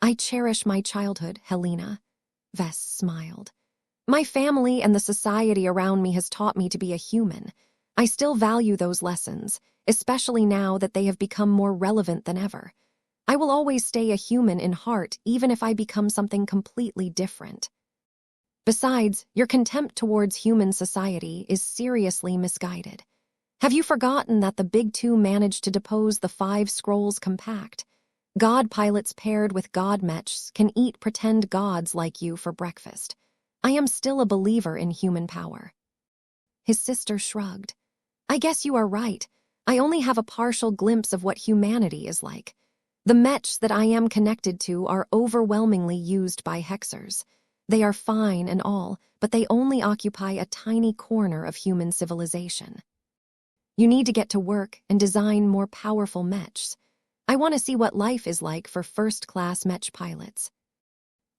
I cherish my childhood, Helena. Vess smiled. My family and the society around me has taught me to be a human. I still value those lessons, especially now that they have become more relevant than ever. I will always stay a human in heart even if I become something completely different. Besides, your contempt towards human society is seriously misguided. Have you forgotten that the Big Two managed to depose the 5 Scrolls Compact? God pilots paired with god mechs can eat pretend gods like you for breakfast. I am still a believer in human power. His sister shrugged. I guess you are right. I only have a partial glimpse of what humanity is like. The mechs that I am connected to are overwhelmingly used by hexers. They are fine and all, but they only occupy a tiny corner of human civilization. You need to get to work and design more powerful mechs. I want to see what life is like for first-class mech pilots.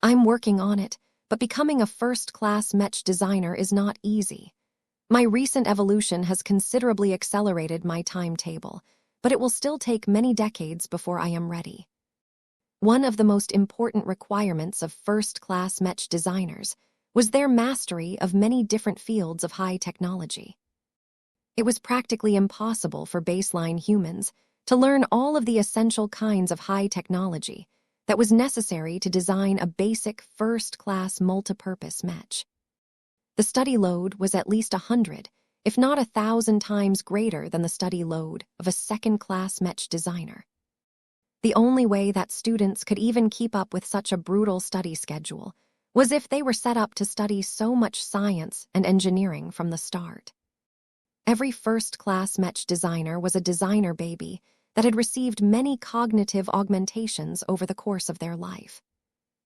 I'm working on it, but becoming a first-class mech designer is not easy. My recent evolution has considerably accelerated my timetable, but it will still take many decades before I am ready. One of the most important requirements of first-class mech designers was their mastery of many different fields of high technology. It was practically impossible for baseline humans to learn all of the essential kinds of high technology that was necessary to design a basic first-class multipurpose mech. The study load was at least 100, if not 1,000 times greater than the study load of a second-class mech designer. The only way that students could even keep up with such a brutal study schedule was if they were set up to study so much science and engineering from the start. Every first-class mech designer was a designer baby that had received many cognitive augmentations over the course of their life.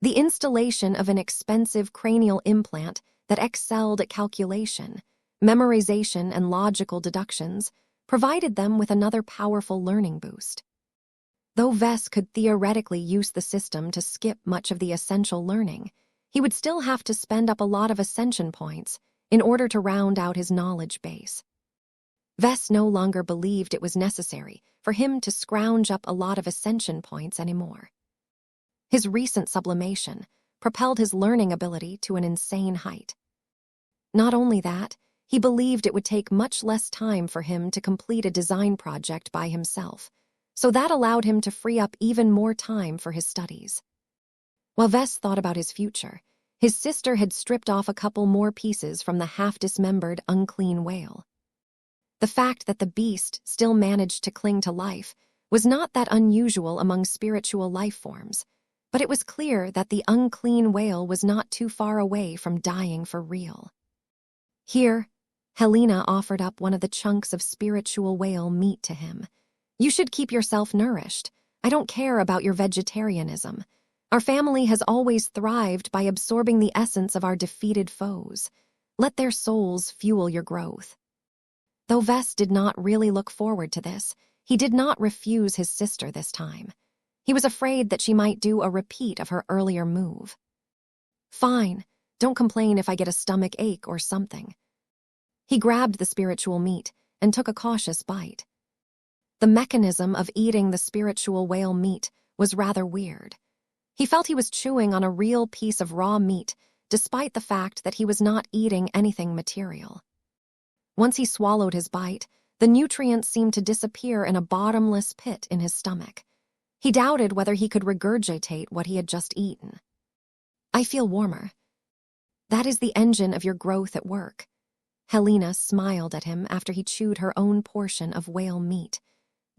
The installation of an expensive cranial implant that excelled at calculation, memorization, and logical deductions provided them with another powerful learning boost. Though Vess could theoretically use the system to skip much of the essential learning, he would still have to spend up a lot of ascension points in order to round out his knowledge base. Vess no longer believed it was necessary for him to scrounge up a lot of ascension points anymore. His recent sublimation propelled his learning ability to an insane height. Not only that, he believed it would take much less time for him to complete a design project by himself, so that allowed him to free up even more time for his studies. While Vess thought about his future, his sister had stripped off a couple more pieces from the half-dismembered, unclean whale. The fact that the beast still managed to cling to life was not that unusual among spiritual life forms, but it was clear that the unclean whale was not too far away from dying for real. Here, Helena offered up one of the chunks of spiritual whale meat to him. You should keep yourself nourished. I don't care about your vegetarianism. Our family has always thrived by absorbing the essence of our defeated foes. Let their souls fuel your growth. Though Vess did not really look forward to this, he did not refuse his sister this time. He was afraid that she might do a repeat of her earlier move. Fine, don't complain if I get a stomach ache or something. He grabbed the spiritual meat and took a cautious bite. The mechanism of eating the spiritual whale meat was rather weird. He felt he was chewing on a real piece of raw meat, despite the fact that he was not eating anything material. Once he swallowed his bite, the nutrients seemed to disappear in a bottomless pit in his stomach. He doubted whether he could regurgitate what he had just eaten. I feel warmer. That is the engine of your growth at work. Helena smiled at him after he chewed her own portion of whale meat.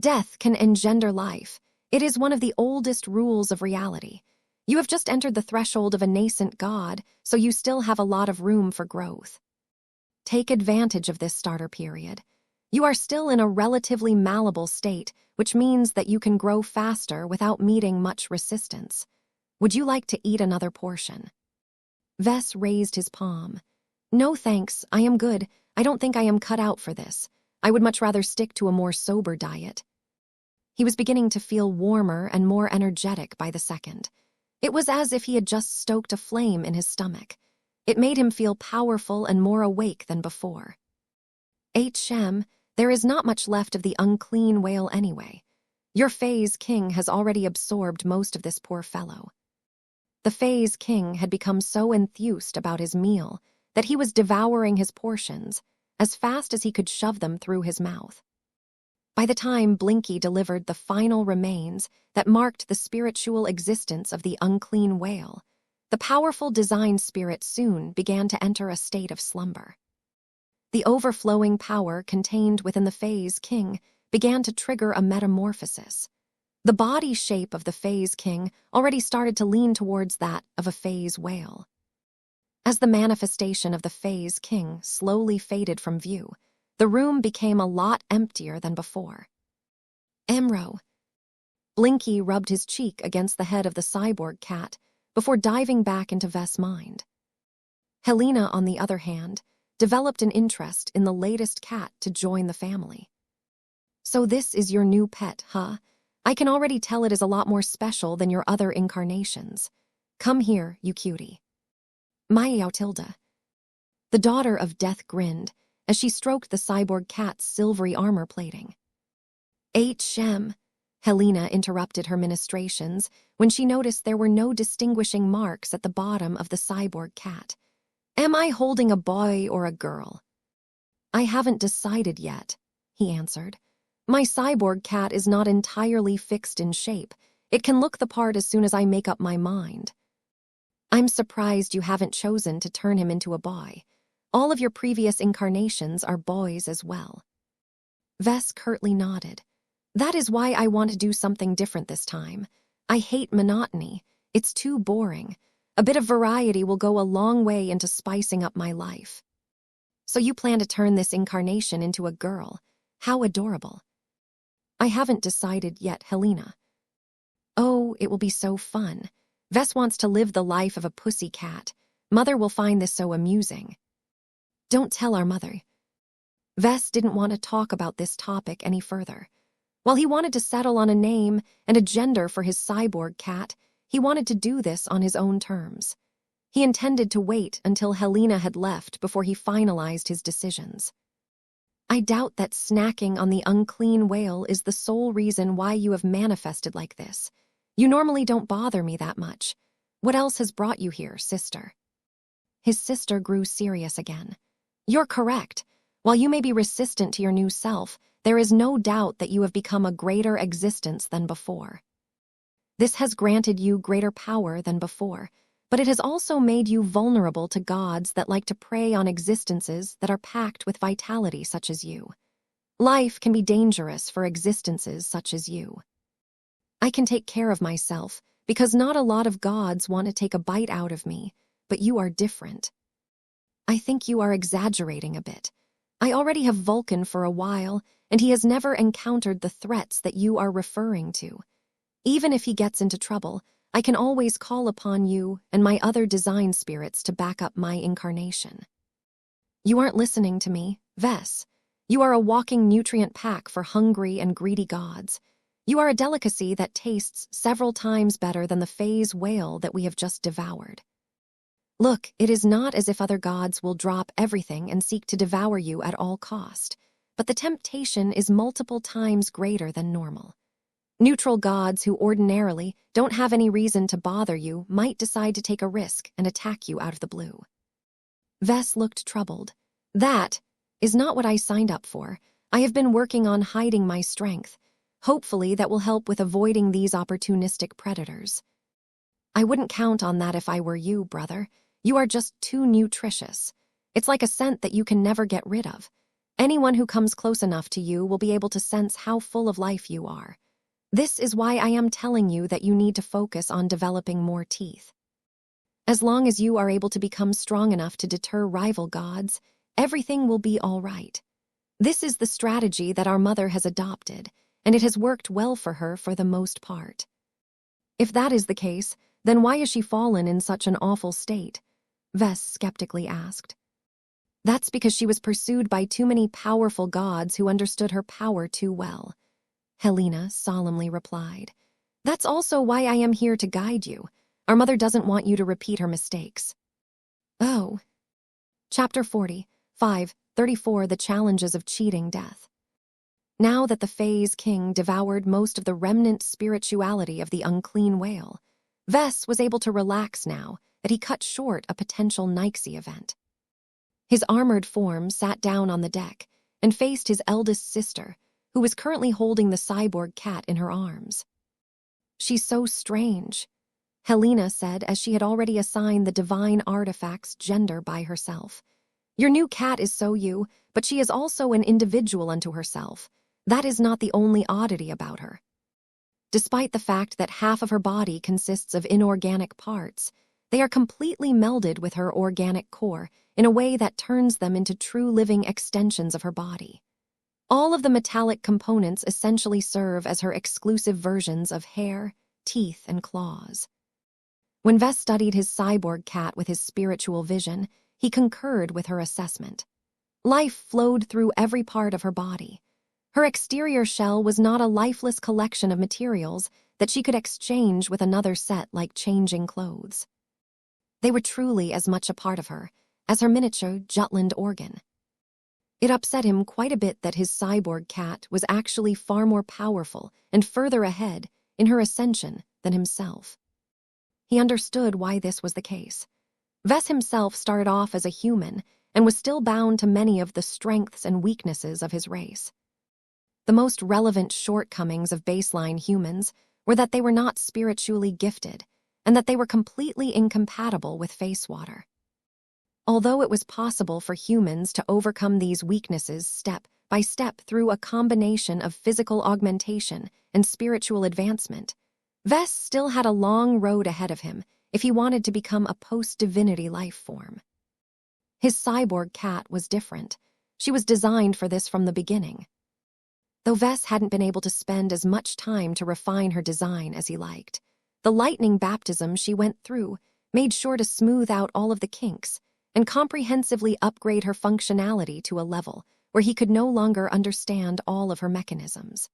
Death can engender life. It is one of the oldest rules of reality. You have just entered the threshold of a nascent god, so you still have a lot of room for growth. Take advantage of this starter period. You are still in a relatively malleable state, which means that you can grow faster without meeting much resistance. Would you like to eat another portion? Ves raised his palm. No thanks, I am good. I don't think I am cut out for this. I would much rather stick to a more sober diet. He was beginning to feel warmer and more energetic by the second. It was as if he had just stoked a flame in his stomach. It made him feel powerful and more awake than before. Shem, there is not much left of the unclean whale anyway. Your Fae's king has already absorbed most of this poor fellow. The Fae's king had become so enthused about his meal that he was devouring his portions as fast as he could shove them through his mouth. By the time Blinky delivered the final remains that marked the spiritual existence of the unclean whale, the powerful design spirit soon began to enter a state of slumber. The overflowing power contained within the Fae's king began to trigger a metamorphosis. The body shape of the Fae's king already started to lean towards that of a Fae's whale. As the manifestation of the Fae's king slowly faded from view, the room became a lot emptier than before. Emro. Blinky rubbed his cheek against the head of the cyborg cat before diving back into Ves' mind. Helena, on the other hand, developed an interest in the latest cat to join the family. So this is your new pet, huh? I can already tell it is a lot more special than your other incarnations. Come here, you cutie. Maya Tilda. The daughter of Death grinned as she stroked the cyborg cat's silvery armor plating. Shem. Helena interrupted her ministrations when she noticed there were no distinguishing marks at the bottom of the cyborg cat. Am I holding a boy or a girl? I haven't decided yet, he answered. My cyborg cat is not entirely fixed in shape. It can look the part as soon as I make up my mind. I'm surprised you haven't chosen to turn him into a boy. All of your previous incarnations are boys as well. Ves curtly nodded. That is why I want to do something different this time. I hate monotony. It's too boring. A bit of variety will go a long way into spicing up my life. So you plan to turn this incarnation into a girl. How adorable. I haven't decided yet, Helena. Oh, it will be so fun. Ves wants to live the life of a pussy cat. Mother will find this so amusing. Don't tell our mother. Ves didn't want to talk about this topic any further. While he wanted to settle on a name and a gender for his cyborg cat, he wanted to do this on his own terms. He intended to wait until Helena had left before he finalized his decisions. I doubt that snacking on the unclean whale is the sole reason why you have manifested like this. You normally don't bother me that much. What else has brought you here, sister? His sister grew serious again. You're correct. While you may be resistant to your new self, there is no doubt that you have become a greater existence than before. This has granted you greater power than before, but it has also made you vulnerable to gods that like to prey on existences that are packed with vitality such as you. Life can be dangerous for existences such as you. I can take care of myself because not a lot of gods want to take a bite out of me, but you are different. I think you are exaggerating a bit. I already have Vulcan for a while, and he has never encountered the threats that you are referring to. Even if he gets into trouble, I can always call upon you and my other design spirits to back up my incarnation. You aren't listening to me, Ves. You are a walking nutrient pack for hungry and greedy gods. You are a delicacy that tastes several times better than the Fae's whale that we have just devoured. Look, it is not as if other gods will drop everything and seek to devour you at all cost, but the temptation is multiple times greater than normal. Neutral gods who ordinarily don't have any reason to bother you might decide to take a risk and attack you out of the blue. Ves looked troubled. That is not what I signed up for. I have been working on hiding my strength. Hopefully that will help with avoiding these opportunistic predators. I wouldn't count on that if I were you, brother. You are just too nutritious. It's like a scent that you can never get rid of. Anyone who comes close enough to you will be able to sense how full of life you are. This is why I am telling you that you need to focus on developing more teeth. As long as you are able to become strong enough to deter rival gods, everything will be all right. This is the strategy that our mother has adopted, and it has worked well for her for the most part. If that is the case, then why is she fallen in such an awful state? Ves skeptically asked. That's because she was pursued by too many powerful gods who understood her power too well. Helena solemnly replied. That's also why I am here to guide you. Our mother doesn't want you to repeat her mistakes. Oh. Chapter 40, 5:34 The Challenges of Cheating Death. Now that the Fae's king devoured most of the remnant spirituality of the unclean whale, Ves was able to relax now that he cut short a potential Nixie event. His armored form sat down on the deck and faced his eldest sister, who was currently holding the cyborg cat in her arms. She's so strange, Helena said as she had already assigned the divine artifact's gender by herself. Your new cat is so you, but she is also an individual unto herself. That is not the only oddity about her. Despite the fact that half of her body consists of inorganic parts, they are completely melded with her organic core in a way that turns them into true living extensions of her body. All of the metallic components essentially serve as her exclusive versions of hair, teeth, and claws. When Ves studied his cyborg cat with his spiritual vision, he concurred with her assessment. Life flowed through every part of her body. Her exterior shell was not a lifeless collection of materials that she could exchange with another set like changing clothes. They were truly as much a part of her as her miniature Jutland organ. It upset him quite a bit that his cyborg cat was actually far more powerful and further ahead in her ascension than himself. He understood why this was the case. Ves himself started off as a human and was still bound to many of the strengths and weaknesses of his race. The most relevant shortcomings of baseline humans were that they were not spiritually gifted and that they were completely incompatible with face water. Although it was possible for humans to overcome these weaknesses step by step through a combination of physical augmentation and spiritual advancement, Ves still had a long road ahead of him if he wanted to become a post-divinity life form. His cyborg cat was different. She was designed for this from the beginning. Though Ves hadn't been able to spend as much time to refine her design as he liked, the lightning baptism she went through made sure to smooth out all of the kinks and comprehensively upgrade her functionality to a level where he could no longer understand all of her mechanisms.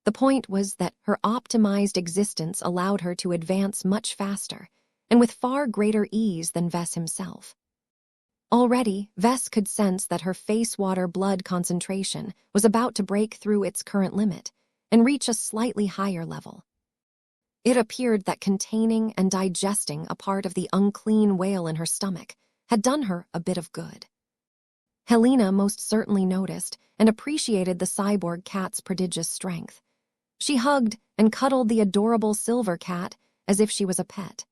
The point was that her optimized existence allowed her to advance much faster and with far greater ease than Ves himself. Already, Ves could sense that her face water blood concentration was about to break through its current limit and reach a slightly higher level. It appeared that containing and digesting a part of the unclean whale in her stomach had done her a bit of good. Helena most certainly noticed and appreciated the cyborg cat's prodigious strength. She hugged and cuddled the adorable silver cat as if she was a pet.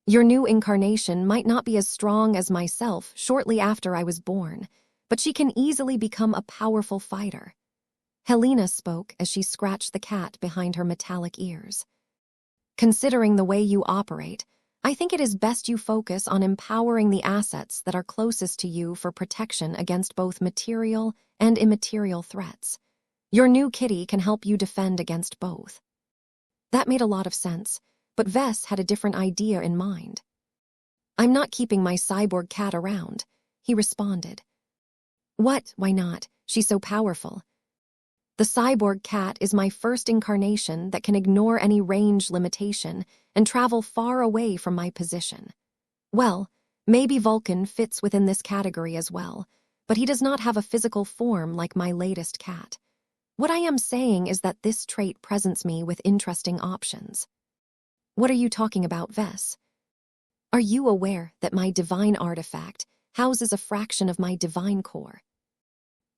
Your new incarnation might not be as strong as myself shortly after I was born, but she can easily become a powerful fighter. Helena spoke as she scratched the cat behind her metallic ears. Considering the way you operate, I think it is best you focus on empowering the assets that are closest to you for protection against both material and immaterial threats. Your new kitty can help you defend against both. That made a lot of sense, but Ves had a different idea in mind. I'm not keeping my cyborg cat around, he responded. What? Why not? She's so powerful. The cyborg cat is my first incarnation that can ignore any range limitation and travel far away from my position. Well, maybe Vulcan fits within this category as well, but he does not have a physical form like my latest cat. What I am saying is that this trait presents me with interesting options. What are you talking about, Ves? Are you aware that my divine artifact houses a fraction of my divine core?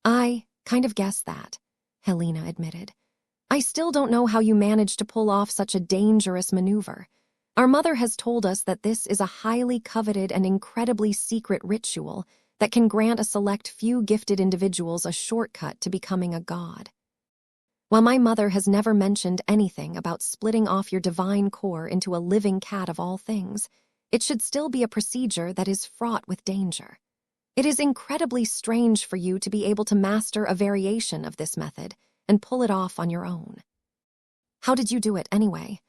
I kind of guessed that, Helena admitted. I still don't know how you managed to pull off such a dangerous maneuver. Our mother has told us that this is a highly coveted and incredibly secret ritual that can grant a select few gifted individuals a shortcut to becoming a god. While my mother has never mentioned anything about splitting off your divine core into a living cat of all things, it should still be a procedure that is fraught with danger. It is incredibly strange for you to be able to master a variation of this method and pull it off on your own. How did you do it anyway?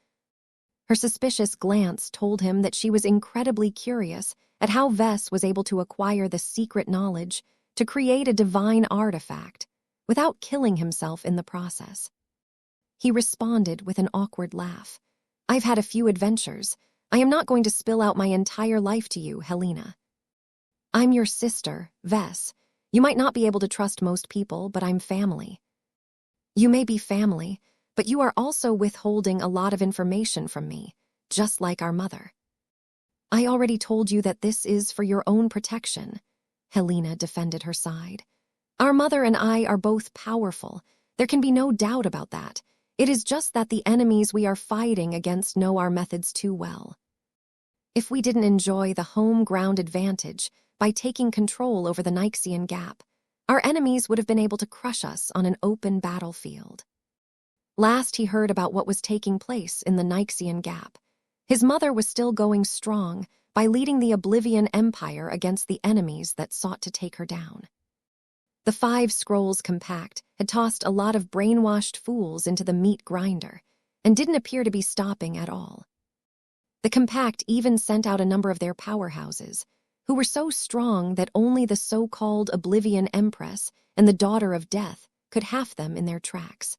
Her suspicious glance told him that she was incredibly curious at how Vess was able to acquire the secret knowledge to create a divine artifact without killing himself in the process. He responded with an awkward laugh. I've had a few adventures. I am not going to spill out my entire life to you, Helena. I'm your sister, Vess. You might not be able to trust most people, but I'm family. You may be family, but you are also withholding a lot of information from me, just like our mother. I already told you that this is for your own protection. Helena defended her side. Our mother and I are both powerful. There can be no doubt about that. It is just that the enemies we are fighting against know our methods too well. If we didn't enjoy the home ground advantage by taking control over the Nyxian Gap, our enemies would have been able to crush us on an open battlefield. Last he heard about what was taking place in the Nyxian Gap, his mother was still going strong by leading the Oblivion Empire against the enemies that sought to take her down. The 5 Scrolls Compact had tossed a lot of brainwashed fools into the meat grinder and didn't appear to be stopping at all. The Compact even sent out a number of their powerhouses, who were so strong that only the so-called Oblivion Empress and the Daughter of Death could half them in their tracks.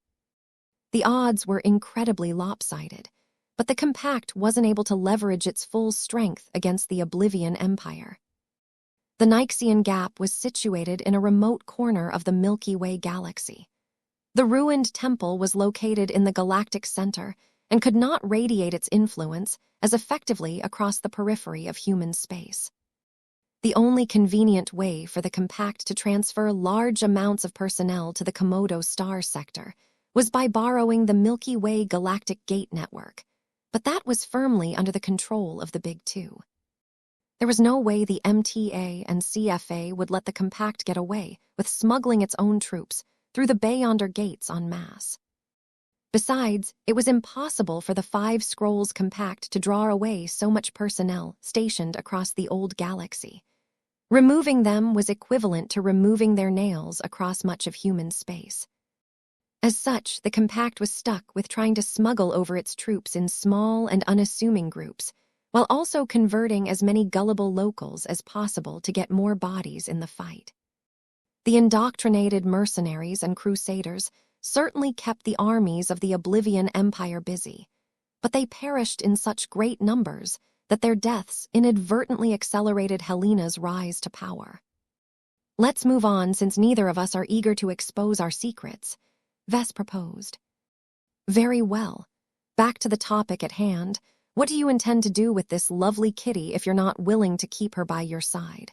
The odds were incredibly lopsided, but the Compact wasn't able to leverage its full strength against the Oblivion Empire. The Nyxian Gap was situated in a remote corner of the Milky Way galaxy. The ruined temple was located in the galactic center and could not radiate its influence as effectively across the periphery of human space. The only convenient way for the Compact to transfer large amounts of personnel to the Komodo star sector was by borrowing the Milky Way Galactic Gate Network, but that was firmly under the control of the Big Two. There was no way the MTA and CFA would let the Compact get away with smuggling its own troops through the Beyonder gates en masse. Besides, it was impossible for the 5 Scrolls Compact to draw away so much personnel stationed across the old galaxy. Removing them was equivalent to removing their nails across much of human space. As such, the Compact was stuck with trying to smuggle over its troops in small and unassuming groups, while also converting as many gullible locals as possible to get more bodies in the fight. The indoctrinated mercenaries and crusaders certainly kept the armies of the Oblivion Empire busy, but they perished in such great numbers that their deaths inadvertently accelerated Helena's rise to power. Let's move on since neither of us are eager to expose our secrets, Vess proposed. Very well. Back to the topic at hand. What do you intend to do with this lovely kitty if you're not willing to keep her by your side?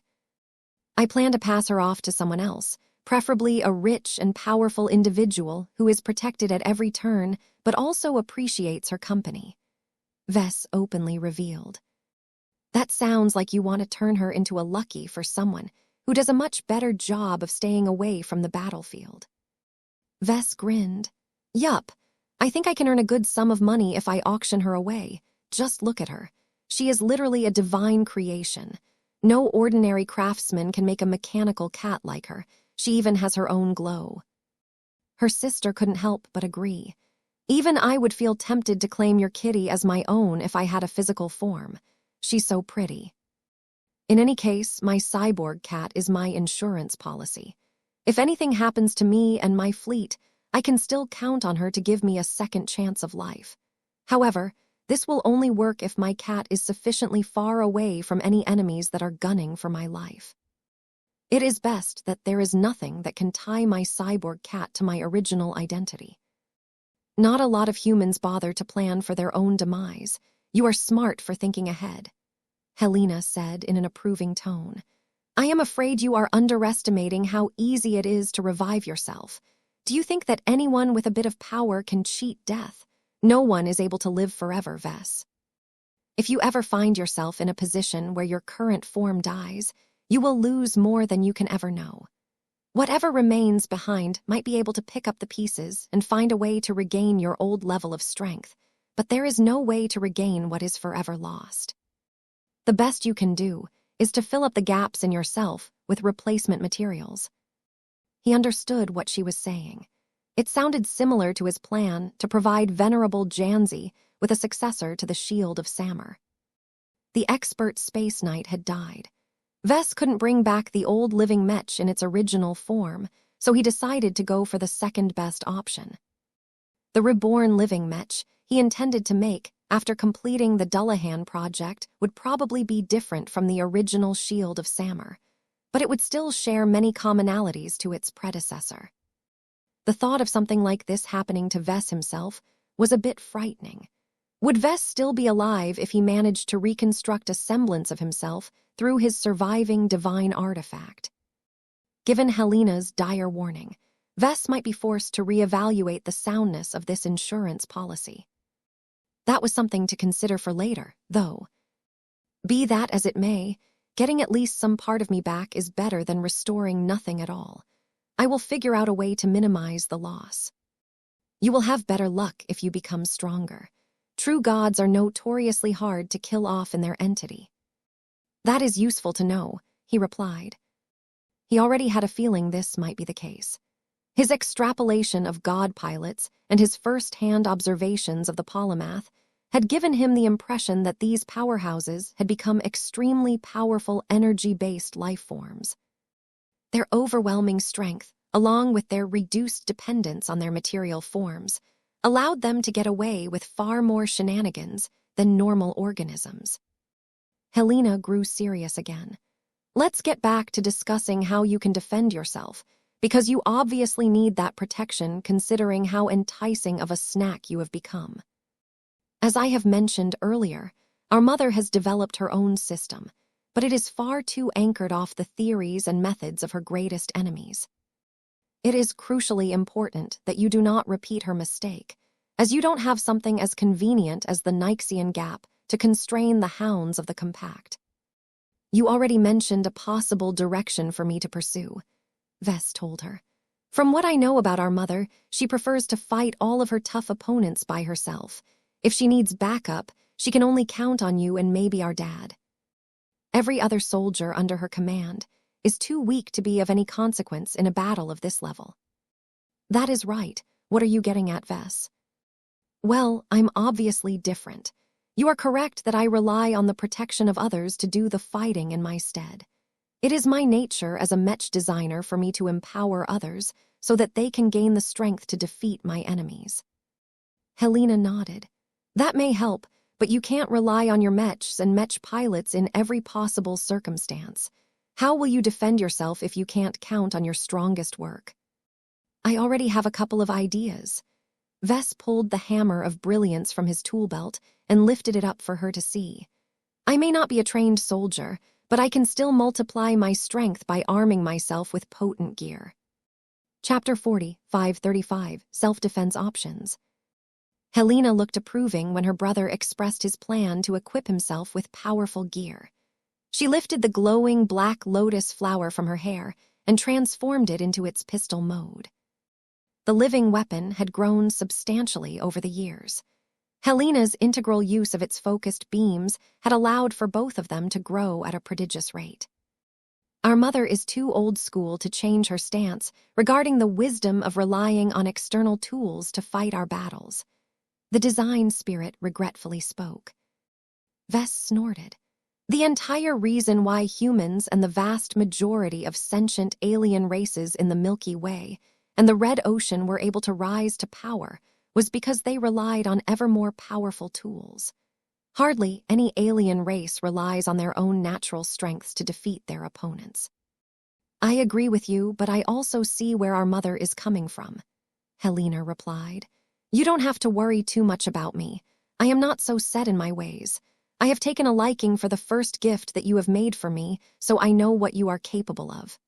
I plan to pass her off to someone else, preferably a rich and powerful individual who is protected at every turn but also appreciates her company. Vess openly revealed. That sounds like you want to turn her into a lucky for someone who does a much better job of staying away from the battlefield. Vess grinned. Yup, I think I can earn a good sum of money if I auction her away. Just look at her. She is literally a divine creation. No ordinary craftsman can make a mechanical cat like her. She even has her own glow. Her sister couldn't help but agree. Even I would feel tempted to claim your kitty as my own if I had a physical form. She's so pretty. In any case, my cyborg cat is my insurance policy. If anything happens to me and my fleet, I can still count on her to give me a second chance of life. However, this will only work if my cat is sufficiently far away from any enemies that are gunning for my life. It is best that there is nothing that can tie my cyborg cat to my original identity. Not a lot of humans bother to plan for their own demise. You are smart for thinking ahead, Helena said in an approving tone. I am afraid you are underestimating how easy it is to revive yourself. Do you think that anyone with a bit of power can cheat death? No one is able to live forever, Vess. If you ever find yourself in a position where your current form dies, You will lose more than you can ever know. Whatever remains behind might be able to pick up the pieces and find a way to regain your old level of strength, but there is no way to regain what is forever lost. The best you can do is to fill up the gaps in yourself with replacement materials. He understood what she was saying. It sounded similar to his plan to provide venerable Janzi with a successor to the Shield of Samur. The expert space knight had died. Ves couldn't bring back the old living Mech in its original form, so he decided to go for the second best option. The reborn living Mech he intended to make after completing the Dullahan project would probably be different from the original Shield of Samur, but it would still share many commonalities to its predecessor. The thought of something like this happening to Ves himself was a bit frightening. Would Ves still be alive if he managed to reconstruct a semblance of himself through his surviving divine artifact? Given Helena's dire warning, Ves might be forced to reevaluate the soundness of this insurance policy. That was something to consider for later, though. Be that as it may, getting at least some part of me back is better than restoring nothing at all. I will figure out a way to minimize the loss. You will have better luck if you become stronger. True gods are notoriously hard to kill off in their entity. That is useful to know, he replied. He already had a feeling this might be the case. His extrapolation of god pilots and his first-hand observations of the polymath had given him the impression that these powerhouses had become extremely powerful energy-based life forms. Their overwhelming strength, along with their reduced dependence on their material forms, allowed them to get away with far more shenanigans than normal organisms. Helena grew serious again. Let's get back to discussing how you can defend yourself, because you obviously need that protection considering how enticing of a snack you have become. As I have mentioned earlier, our mother has developed her own system, but it is far too anchored off the theories and methods of her greatest enemies. It is crucially important that you do not repeat her mistake, as you don't have something as convenient as the Nixian Gap to constrain the hounds of the compact. You already mentioned a possible direction for me to pursue, Ves told her. From what I know about our mother, she prefers to fight all of her tough opponents by herself. If she needs backup, she can only count on you and maybe our dad. Every other soldier under her command is too weak to be of any consequence in a battle of this level. That is right. What are you getting at, Ves? Well, I'm obviously different. You are correct that I rely on the protection of others to do the fighting in my stead. It is my nature as a Mech designer for me to empower others so that they can gain the strength to defeat my enemies. Helena nodded. That may help, but you can't rely on your Mechs and Mech pilots in every possible circumstance. How will you defend yourself if you can't count on your strongest work? I already have a couple of ideas. Ves pulled the hammer of brilliance from his tool belt and lifted it up for her to see. I may not be a trained soldier, but I can still multiply my strength by arming myself with potent gear. Chapter 40, 535, Self-Defense Options. Helena looked approving when her brother expressed his plan to equip himself with powerful gear. She lifted the glowing black lotus flower from her hair and transformed it into its pistol mode. The living weapon had grown substantially over the years. Helena's integral use of its focused beams had allowed for both of them to grow at a prodigious rate. Our mother is too old school to change her stance regarding the wisdom of relying on external tools to fight our battles. The design spirit regretfully spoke. Ves snorted. The entire reason why humans and the vast majority of sentient alien races in the Milky Way and the Red Ocean were able to rise to power was because they relied on ever more powerful tools. Hardly any alien race relies on their own natural strengths to defeat their opponents. I agree with you, but I also see where our mother is coming from, Helena replied. You don't have to worry too much about me. I am not so set in my ways. I have taken a liking for the first gift that you have made for me, so I know what you are capable of.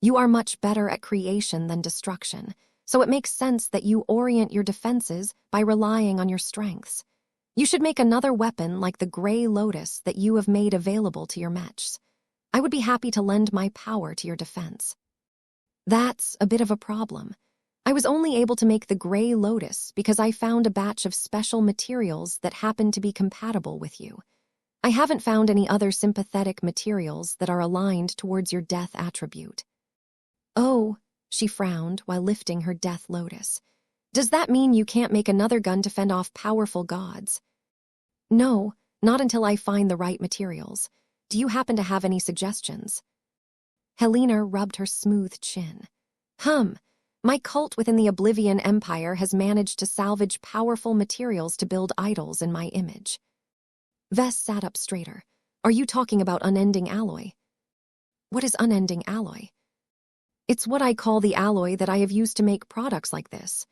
You are much better at creation than destruction, so it makes sense that you orient your defenses by relying on your strengths. You should make another weapon like the gray lotus that you have made available to your Mechs. I would be happy to lend my power to your defense. That's a bit of a problem. I was only able to make the Gray Lotus because I found a batch of special materials that happened to be compatible with you. I haven't found any other sympathetic materials that are aligned towards your death attribute. Oh, she frowned while lifting her Death Lotus. Does that mean you can't make another gun to fend off powerful gods? No, not until I find the right materials. Do you happen to have any suggestions? Helena rubbed her smooth chin. My cult within the Oblivion Empire has managed to salvage powerful materials to build idols in my image. Vess sat up straighter. Are you talking about unending alloy? What is unending alloy? It's what I call the alloy that I have used to make products like this,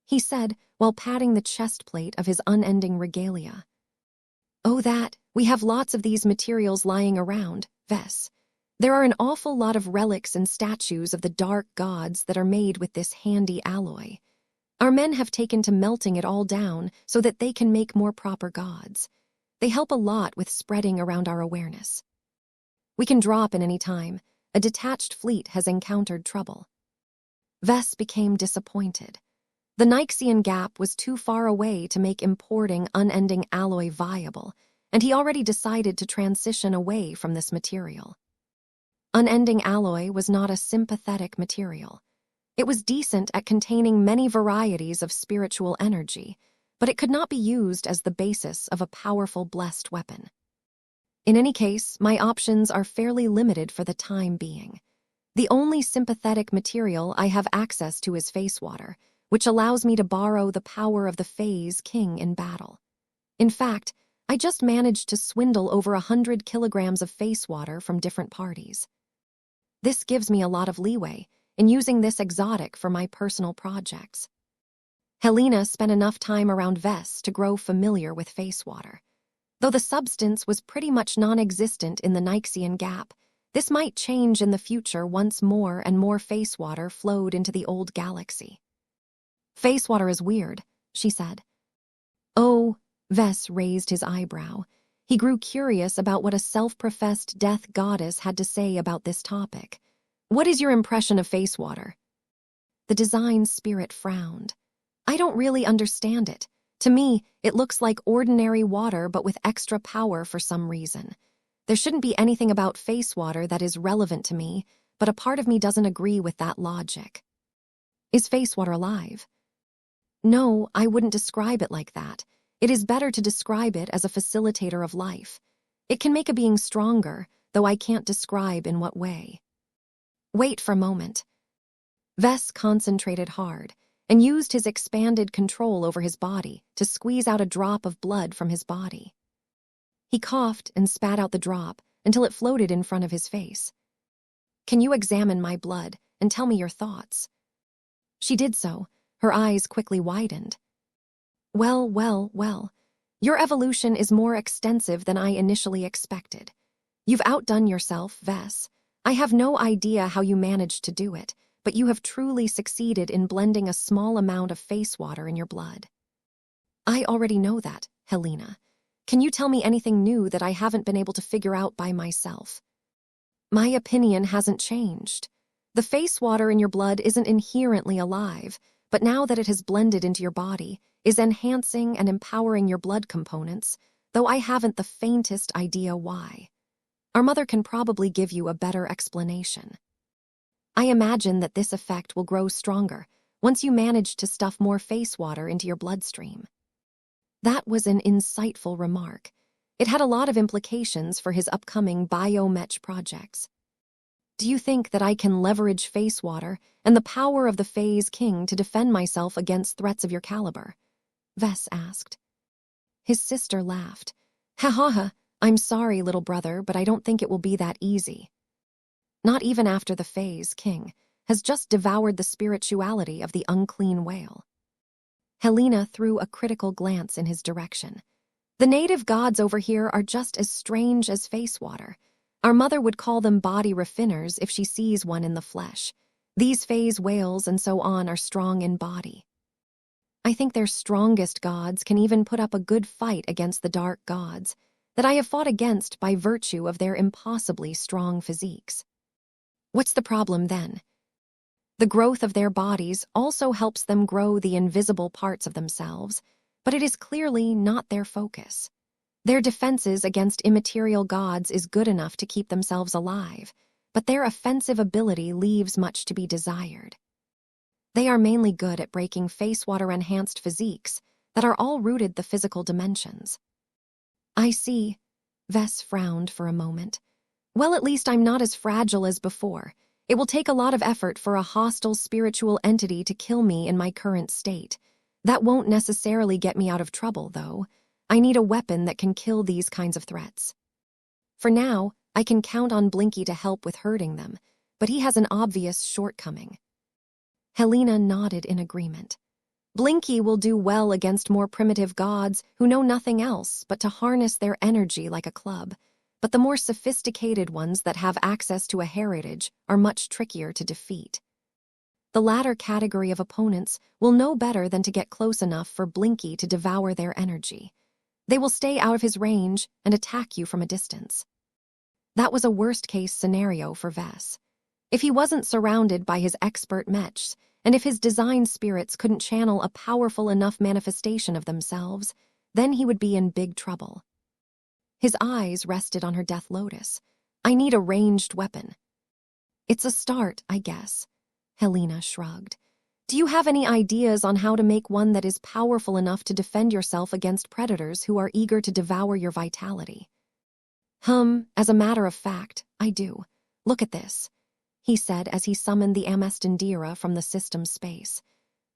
he said while patting the chest plate of his unending regalia. Oh, we have lots of these materials lying around, Vess. There are an awful lot of relics and statues of the dark gods that are made with this handy alloy. Our men have taken to melting it all down so that they can make more proper gods. They help a lot with spreading around our awareness. We can drop in any time. A detached fleet has encountered trouble. Vess became disappointed. The Nyxian Gap was too far away to make importing unending alloy viable, and he already decided to transition away from this material. Unending alloy was not a sympathetic material. It was decent at containing many varieties of spiritual energy, but it could not be used as the basis of a powerful blessed weapon. In any case, my options are fairly limited for the time being. The only sympathetic material I have access to is face water, which allows me to borrow the power of the Phase King in battle. In fact, I just managed to swindle over 100 kilograms of face water from different parties. This gives me a lot of leeway in using this exotic for my personal projects. Helena spent enough time around Vess to grow familiar with face water. Though the substance was pretty much non-existent in the Nyxian Gap, this might change in the future once more and more face water flowed into the old galaxy. Face water is weird, she said. Oh, Vess raised his eyebrow. He grew curious about what a self-professed death goddess had to say about this topic. What is your impression of face water? The design spirit frowned. I don't really understand it. To me, it looks like ordinary water but with extra power for some reason. There shouldn't be anything about face water that is relevant to me, but a part of me doesn't agree with that logic. Is face water alive? No, I wouldn't describe it like that. It is better to describe it as a facilitator of life. It can make a being stronger, though I can't describe in what way. Wait for a moment. Vess concentrated hard and used his expanded control over his body to squeeze out a drop of blood from his body. He coughed and spat out the drop until it floated in front of his face. Can you examine my blood and tell me your thoughts? She did so. Her eyes quickly widened. Well. Your evolution is more extensive than I initially expected. You've outdone yourself, Vess. I have no idea how you managed to do it, but you have truly succeeded in blending a small amount of face water in your blood. I already know that, Helena. Can you tell me anything new that I haven't been able to figure out by myself? My opinion hasn't changed. The face water in your blood isn't inherently alive, but now that it has blended into your body, is enhancing and empowering your blood components, though I haven't the faintest idea why. Our mother can probably give you a better explanation. I imagine that this effect will grow stronger once you manage to stuff more face water into your bloodstream. That was an insightful remark. It had a lot of implications for his upcoming Mech projects. Do you think that I can leverage face water and the power of the Phase King to defend myself against threats of your caliber? Vess asked. His sister laughed. Ha, I'm sorry, little brother, but I don't think it will be that easy. Not even after the Phase King has just devoured the spirituality of the unclean whale. Helena threw a critical glance in his direction. The native gods over here are just as strange as face water. Our mother would call them body refiners if she sees one in the flesh. These phase whales and so on are strong in body. I think their strongest gods can even put up a good fight against the dark gods. that I have fought against by virtue of their impossibly strong physiques. What's the problem then? The growth of their bodies also helps them grow the invisible parts of themselves, but it is clearly not their focus. Their defenses against immaterial gods is good enough to keep themselves alive, but their offensive ability leaves much to be desired. They are mainly good at breaking face-water-enhanced physiques that are all rooted the physical dimensions. I see. Vess frowned for a moment. Well, at least I'm not as fragile as before. It will take a lot of effort for a hostile spiritual entity to kill me in my current state. That won't necessarily get me out of trouble, though. I need a weapon that can kill these kinds of threats. For now, I can count on Blinky to help with hurting them, but he has an obvious shortcoming. Helena nodded in agreement. Blinky will do well against more primitive gods who know nothing else but to harness their energy like a club, but the more sophisticated ones that have access to a heritage are much trickier to defeat. The latter category of opponents will know better than to get close enough for Blinky to devour their energy. They will stay out of his range and attack you from a distance. That was a worst-case scenario for Vess. If he wasn't surrounded by his expert mechs, and if his design spirits couldn't channel a powerful enough manifestation of themselves, then he would be in big trouble. His eyes rested on her death lotus. I need a ranged weapon. It's a start, I guess. Helena shrugged. Do you have any ideas on how to make one that is powerful enough to defend yourself against predators who are eager to devour your vitality? As a matter of fact, I do. Look at this, he said as he summoned the Amestindira from the system space.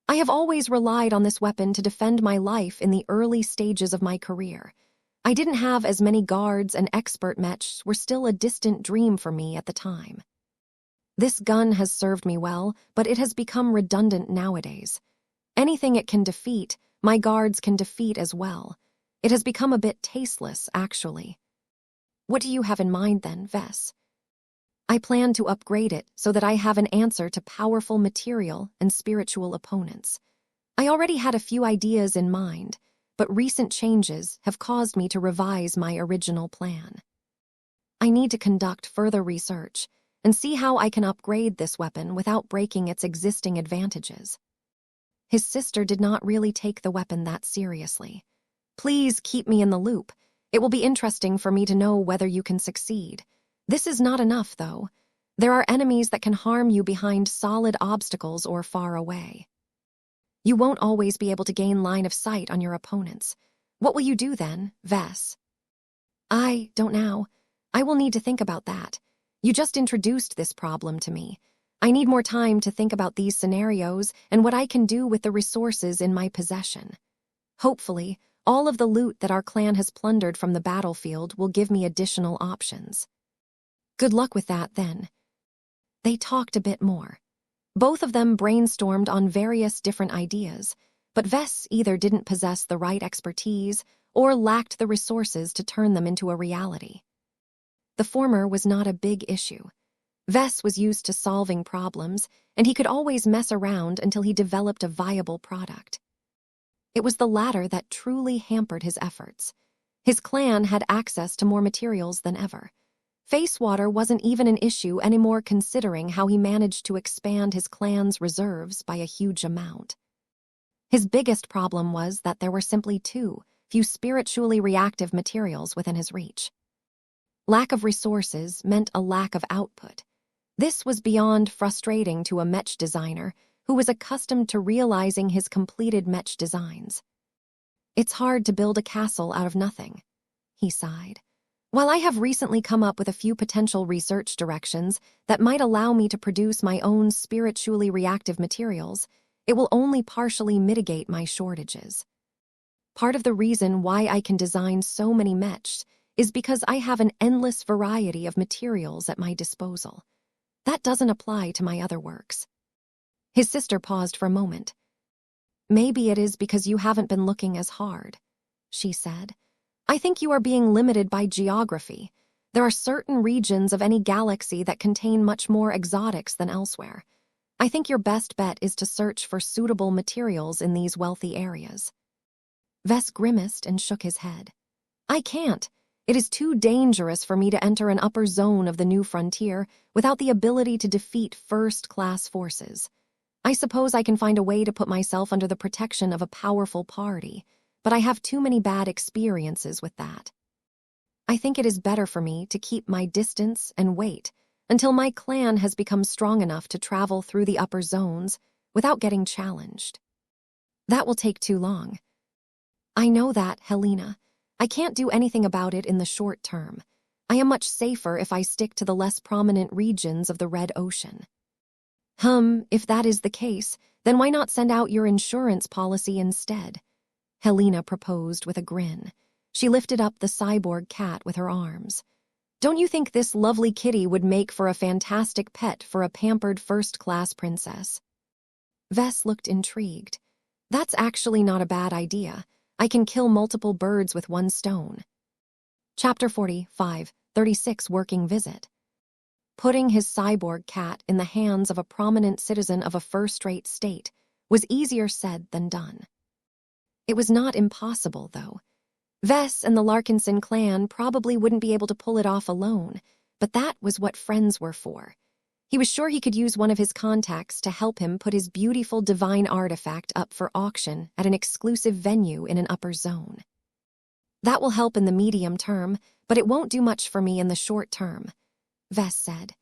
I have always relied on this weapon to defend my life in the early stages of my career. I didn't have as many guards, and expert mechs were still a distant dream for me at the time. This gun has served me well, but it has become redundant nowadays. Anything it can defeat, my guards can defeat as well. It has become a bit tasteless, actually. What do you have in mind then, Vess? I plan to upgrade it so that I have an answer to powerful material and spiritual opponents. I already had a few ideas in mind, but recent changes have caused me to revise my original plan. I need to conduct further research and see how I can upgrade this weapon without breaking its existing advantages. His sister did not really take the weapon that seriously. Please keep me in the loop. It will be interesting for me to know whether you can succeed. This is not enough, though. There are enemies that can harm you behind solid obstacles or far away. You won't always be able to gain line of sight on your opponents. What will you do then, Vess? I don't know. I will need to think about that. You just introduced this problem to me. I need more time to think about these scenarios and what I can do with the resources in my possession. Hopefully, all of the loot that our clan has plundered from the battlefield will give me additional options. Good luck with that, then. They talked a bit more. Both of them brainstormed on various different ideas, but Vess either didn't possess the right expertise or lacked the resources to turn them into a reality. The former was not a big issue. Vess was used to solving problems, and he could always mess around until he developed a viable product. It was the latter that truly hampered his efforts. His clan had access to more materials than ever. Face water wasn't even an issue anymore, considering how he managed to expand his clan's reserves by a huge amount. His biggest problem was that there were simply too few spiritually reactive materials within his reach. Lack of resources meant a lack of output. This was beyond frustrating to a mech designer who was accustomed to realizing his completed mech designs. It's hard to build a castle out of nothing, he sighed. While I have recently come up with a few potential research directions that might allow me to produce my own spiritually reactive materials, it will only partially mitigate my shortages. Part of the reason why I can design so many mechs is because I have an endless variety of materials at my disposal. That doesn't apply to my other works. His sister paused for a moment. Maybe it is because you haven't been looking as hard, she said. I think you are being limited by geography. There are certain regions of any galaxy that contain much more exotics than elsewhere. I think your best bet is to search for suitable materials in these wealthy areas. Vess grimaced and shook his head. I can't. It is too dangerous for me to enter an upper zone of the new frontier without the ability to defeat first-class forces. I suppose I can find a way to put myself under the protection of a powerful party, but I have too many bad experiences with that. I think it is better for me to keep my distance and wait until my clan has become strong enough to travel through the upper zones without getting challenged. That will take too long. I know that, Helena. I can't do anything about it in the short term. I am much safer if I stick to the less prominent regions of the Red Ocean. If that is the case, then why not send out your insurance policy instead? Helena proposed with a grin. She lifted up the cyborg cat with her arms. Don't you think this lovely kitty would make for a fantastic pet for a pampered first-class princess? Vess looked intrigued. That's actually not a bad idea. I can kill multiple birds with one stone. Chapter 45, 36 Working Visit. Putting his cyborg cat in the hands of a prominent citizen of a first-rate state was easier said than done. It was not impossible, though. Vess and the Larkinson clan probably wouldn't be able to pull it off alone, but that was what friends were for. He was sure he could use one of his contacts to help him put his beautiful divine artifact up for auction at an exclusive venue in an upper zone. That will help in the medium term, but it won't do much for me in the short term, Vess said.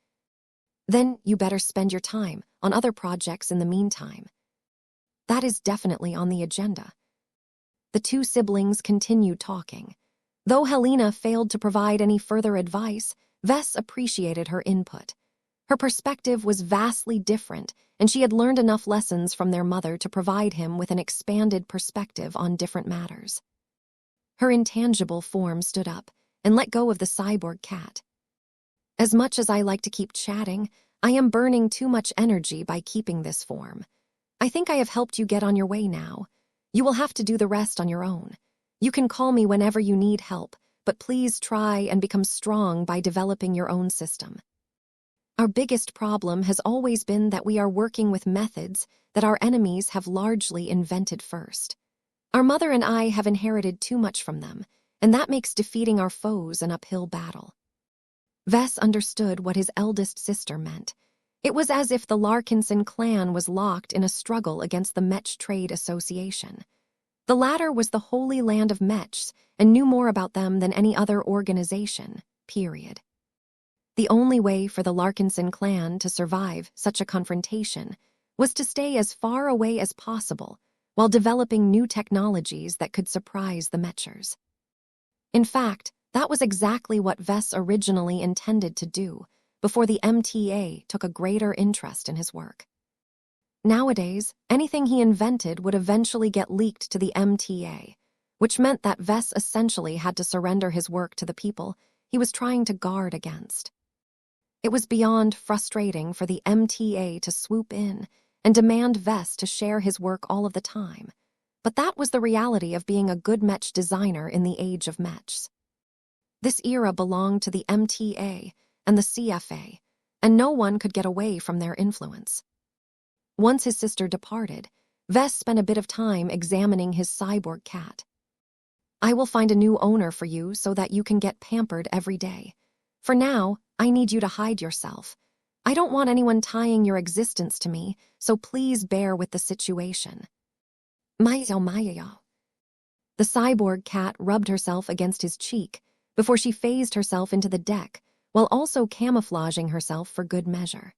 Then you better spend your time on other projects in the meantime. That is definitely on the agenda. The two siblings continued talking. Though Helena failed to provide any further advice, Vess appreciated her input. Her perspective was vastly different, and she had learned enough lessons from their mother to provide him with an expanded perspective on different matters. Her intangible form stood up and let go of the cyborg cat. As much as I like to keep chatting, I am burning too much energy by keeping this form. I think I have helped you get on your way now. You will have to do the rest on your own. You can call me whenever you need help, but please try and become strong by developing your own system. Our biggest problem has always been that we are working with methods that our enemies have largely invented first. Our mother and I have inherited too much from them, and that makes defeating our foes an uphill battle. Vess understood what his eldest sister meant. It was as if the Larkinson clan was locked in a struggle against the Mech Trade Association. The latter was the holy land of Mechs and knew more about them than any other organization, period. The only way for the Larkinson clan to survive such a confrontation was to stay as far away as possible while developing new technologies that could surprise the Mechers. In fact, that was exactly what Vess originally intended to do before the MTA took a greater interest in his work. Nowadays, anything he invented would eventually get leaked to the MTA, which meant that Vess essentially had to surrender his work to the people he was trying to guard against. It was beyond frustrating for the MTA to swoop in and demand Vess to share his work all of the time, but that was the reality of being a good Mech designer in the age of Mechs. This era belonged to the MTA and the CFA, and no one could get away from their influence. Once his sister departed, Vess spent a bit of time examining his cyborg cat. I will find a new owner for you so that you can get pampered every day. For now, I need you to hide yourself. I don't want anyone tying your existence to me, so please bear with the situation. Maya. The cyborg cat rubbed herself against his cheek before she phased herself into the deck, while also camouflaging herself for good measure.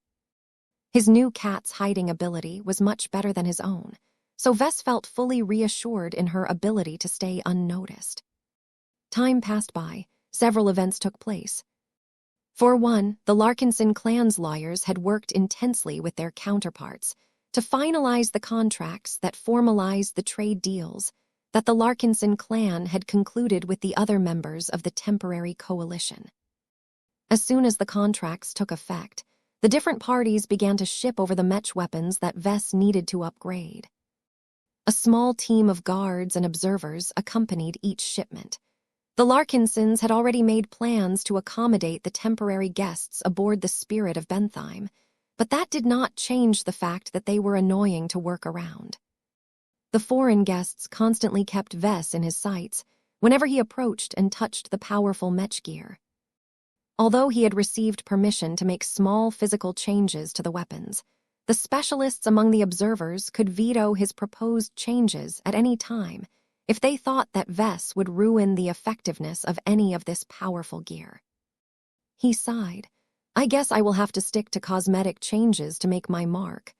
His new cat's hiding ability was much better than his own, so Vess felt fully reassured in her ability to stay unnoticed. Time passed by, several events took place. For one, the Larkinson clan's lawyers had worked intensely with their counterparts to finalize the contracts that formalized the trade deals that the Larkinson clan had concluded with the other members of the temporary coalition. As soon as the contracts took effect, the different parties began to ship over the Mech weapons that Vess needed to upgrade. A small team of guards and observers accompanied each shipment. The Larkinsons had already made plans to accommodate the temporary guests aboard the Spirit of Bentheim, but that did not change the fact that they were annoying to work around. The foreign guests constantly kept Vess in his sights whenever he approached and touched the powerful Mech gear. Although he had received permission to make small physical changes to the weapons, the specialists among the observers could veto his proposed changes at any time if they thought that Vess would ruin the effectiveness of any of this powerful gear. He sighed. I guess I will have to stick to cosmetic changes to make my mark.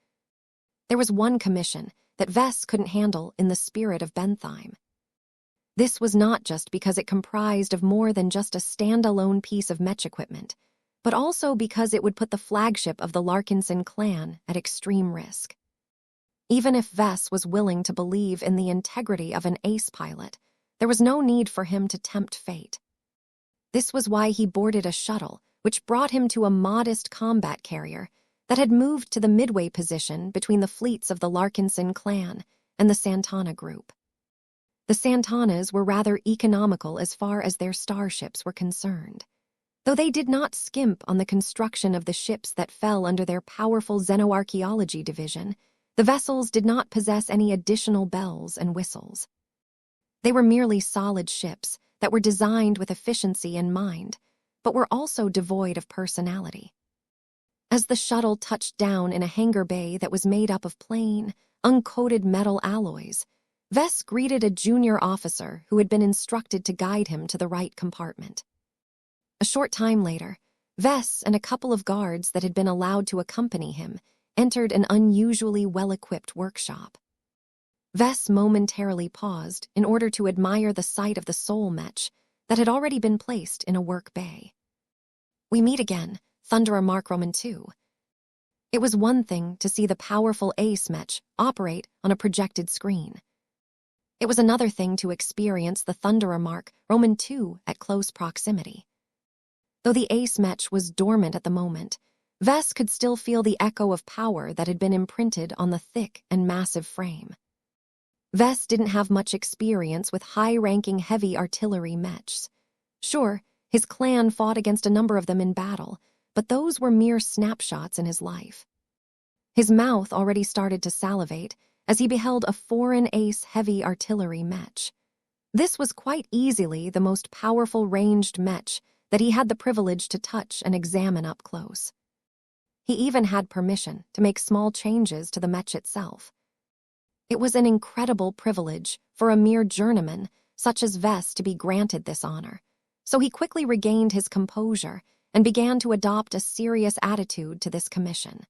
There was one commission that Vess couldn't handle in the spirit of Bentheim. This was not just because it comprised of more than just a standalone piece of Mech equipment, but also because it would put the flagship of the Larkinson clan at extreme risk. Even if Vess was willing to believe in the integrity of an ace pilot, there was no need for him to tempt fate. This was why he boarded a shuttle, which brought him to a modest combat carrier that had moved to the midway position between the fleets of the Larkinson clan and the Santana group. The Santanas were rather economical as far as their starships were concerned. Though they did not skimp on the construction of the ships that fell under their powerful xenoarchaeology division, the vessels did not possess any additional bells and whistles. They were merely solid ships that were designed with efficiency in mind, but were also devoid of personality. As the shuttle touched down in a hangar bay that was made up of plain, uncoated metal alloys, Vess greeted a junior officer who had been instructed to guide him to the right compartment. A short time later, Vess and a couple of guards that had been allowed to accompany him entered an unusually well-equipped workshop. Vess momentarily paused in order to admire the sight of the soul Mech that had already been placed in a work bay. We meet again, Thunderer Mark Roman II. It was one thing to see the powerful Ace Mech operate on a projected screen. It was another thing to experience the Thunderer Mark Roman II at close proximity. Though the Ace Mech was dormant at the moment, Vess could still feel the echo of power that had been imprinted on the thick and massive frame. Vess didn't have much experience with high-ranking heavy artillery mechs. Sure, his clan fought against a number of them in battle, but those were mere snapshots in his life. His mouth already started to salivate as he beheld a foreign ace heavy artillery mech. This was quite easily the most powerful ranged mech that he had the privilege to touch and examine up close. He even had permission to make small changes to the mech itself. It was an incredible privilege for a mere journeyman such as Vess to be granted this honor, so he quickly regained his composure and began to adopt a serious attitude to this commission.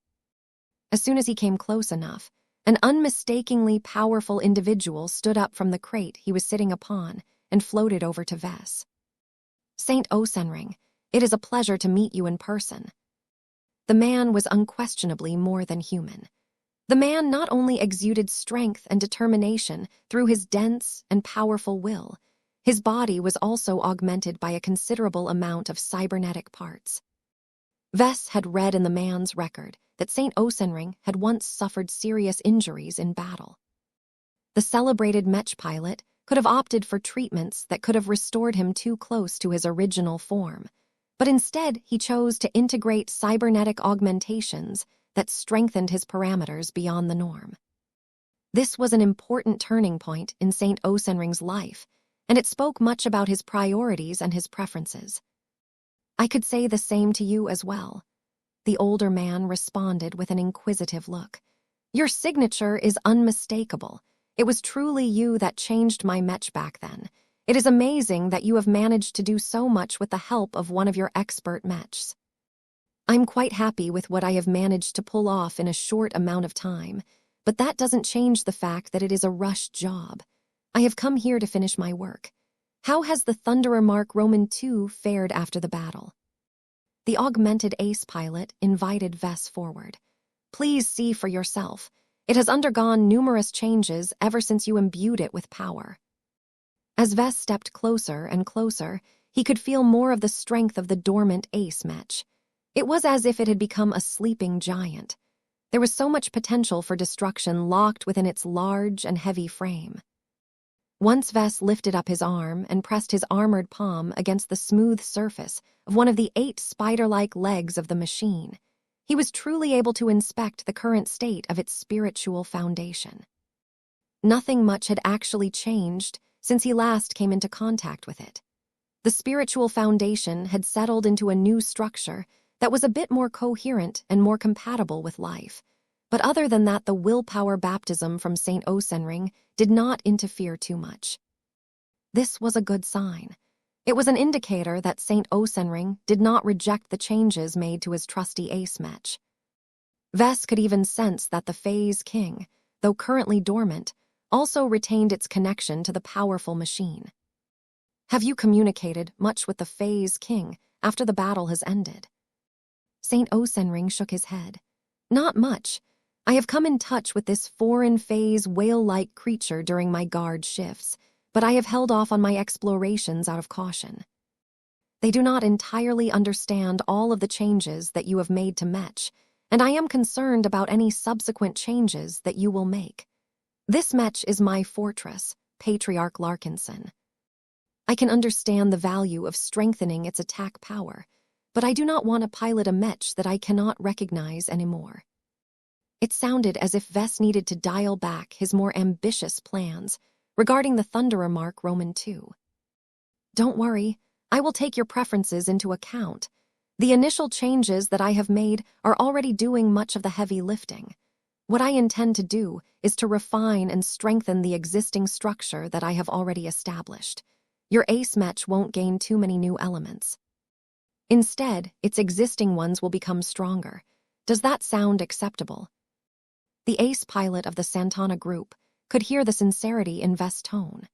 As soon as he came close enough, an unmistakably powerful individual stood up from the crate he was sitting upon and floated over to Vess. Saint Osenring, it is a pleasure to meet you in person. The man was unquestionably more than human. The man not only exuded strength and determination through his dense and powerful will, his body was also augmented by a considerable amount of cybernetic parts. Vess had read in the man's record that Saint Osenring had once suffered serious injuries in battle. The celebrated Mech pilot could have opted for treatments that could have restored him too close to his original form, but instead he chose to integrate cybernetic augmentations that strengthened his parameters beyond the norm. This was an important turning point in Saint Osenring's life, and it spoke much about his priorities and his preferences. I could say the same to you as well. The older man responded with an inquisitive look. Your signature is unmistakable. It was truly you that changed my mech back then. It is amazing that you have managed to do so much with the help of one of your expert mechs. I'm quite happy with what I have managed to pull off in a short amount of time, but that doesn't change the fact that it is a rush job. I have come here to finish my work. How has the Thunderer Mark Roman II fared after the battle? The augmented ace pilot invited Vess forward. Please see for yourself. It has undergone numerous changes ever since you imbued it with power. As Vess stepped closer and closer, he could feel more of the strength of the dormant ace mech. It was as if it had become a sleeping giant. There was so much potential for destruction locked within its large and heavy frame. Once Vess lifted up his arm and pressed his armored palm against the smooth surface of one of the 8 spider-like legs of the machine, he was truly able to inspect the current state of its spiritual foundation. Nothing much had actually changed since he last came into contact with it. The spiritual foundation had settled into a new structure that was a bit more coherent and more compatible with life. But other than that, the willpower baptism from St. Osenring did not interfere too much. This was a good sign. It was an indicator that St. Osenring did not reject the changes made to his trusty ace Mech. Ves could even sense that the Phase King, though currently dormant, also retained its connection to the powerful machine. Have you communicated much with the Phase King after the battle has ended? St. Osenring shook his head. Not much. I have come in touch with this foreign phase whale-like creature during my guard shifts, but I have held off on my explorations out of caution. They do not entirely understand all of the changes that you have made to Mech, and I am concerned about any subsequent changes that you will make. This Mech is my fortress, Patriarch Larkinson. I can understand the value of strengthening its attack power, but I do not want to pilot a Mech that I cannot recognize anymore. It sounded as if Ves needed to dial back his more ambitious plans regarding the Thunderer Mark Roman II. Don't worry, I will take your preferences into account. The initial changes that I have made are already doing much of the heavy lifting. What I intend to do is to refine and strengthen the existing structure that I have already established. Your ace Mech won't gain too many new elements. Instead, its existing ones will become stronger. Does that sound acceptable? The ace pilot of the Santana group could hear the sincerity in Ves' tone.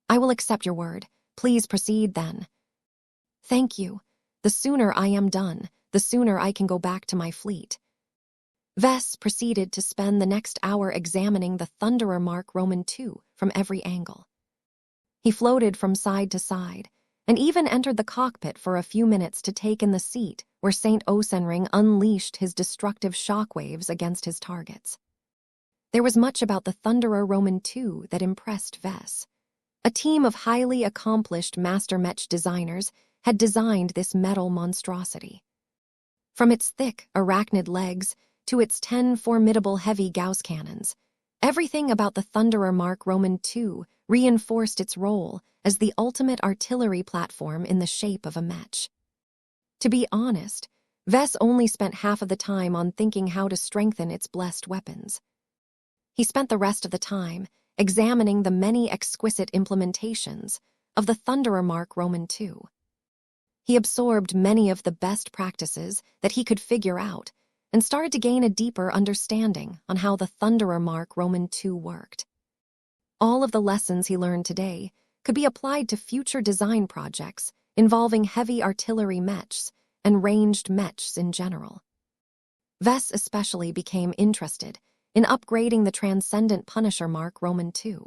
I will accept your word. Please proceed then. Thank you. The sooner I am done, the sooner I can go back to my fleet. Ves proceeded to spend the next hour examining the Thunderer Mark Roman II from every angle. He floated from side to side, and even entered the cockpit for a few minutes to take in the seat where St. Osenring unleashed his destructive shockwaves against his targets. There was much about the Thunderer Roman II that impressed Ves. A team of highly accomplished master Mech designers had designed this metal monstrosity. From its thick, arachnid legs to its 10 formidable heavy Gauss cannons, everything about the Thunderer Mark Roman II reinforced its role as the ultimate artillery platform in the shape of a Mech. To be honest, Ves only spent half of the time on thinking how to strengthen its blessed weapons. He spent the rest of the time examining the many exquisite implementations of the Thunderer Mark Roman II. He absorbed many of the best practices that he could figure out and started to gain a deeper understanding on how the Thunderer Mark Roman II worked. All of the lessons he learned today could be applied to future design projects involving heavy artillery Mechs and ranged Mechs in general. Ves especially became interested in upgrading the Transcendent Punisher Mark Roman II.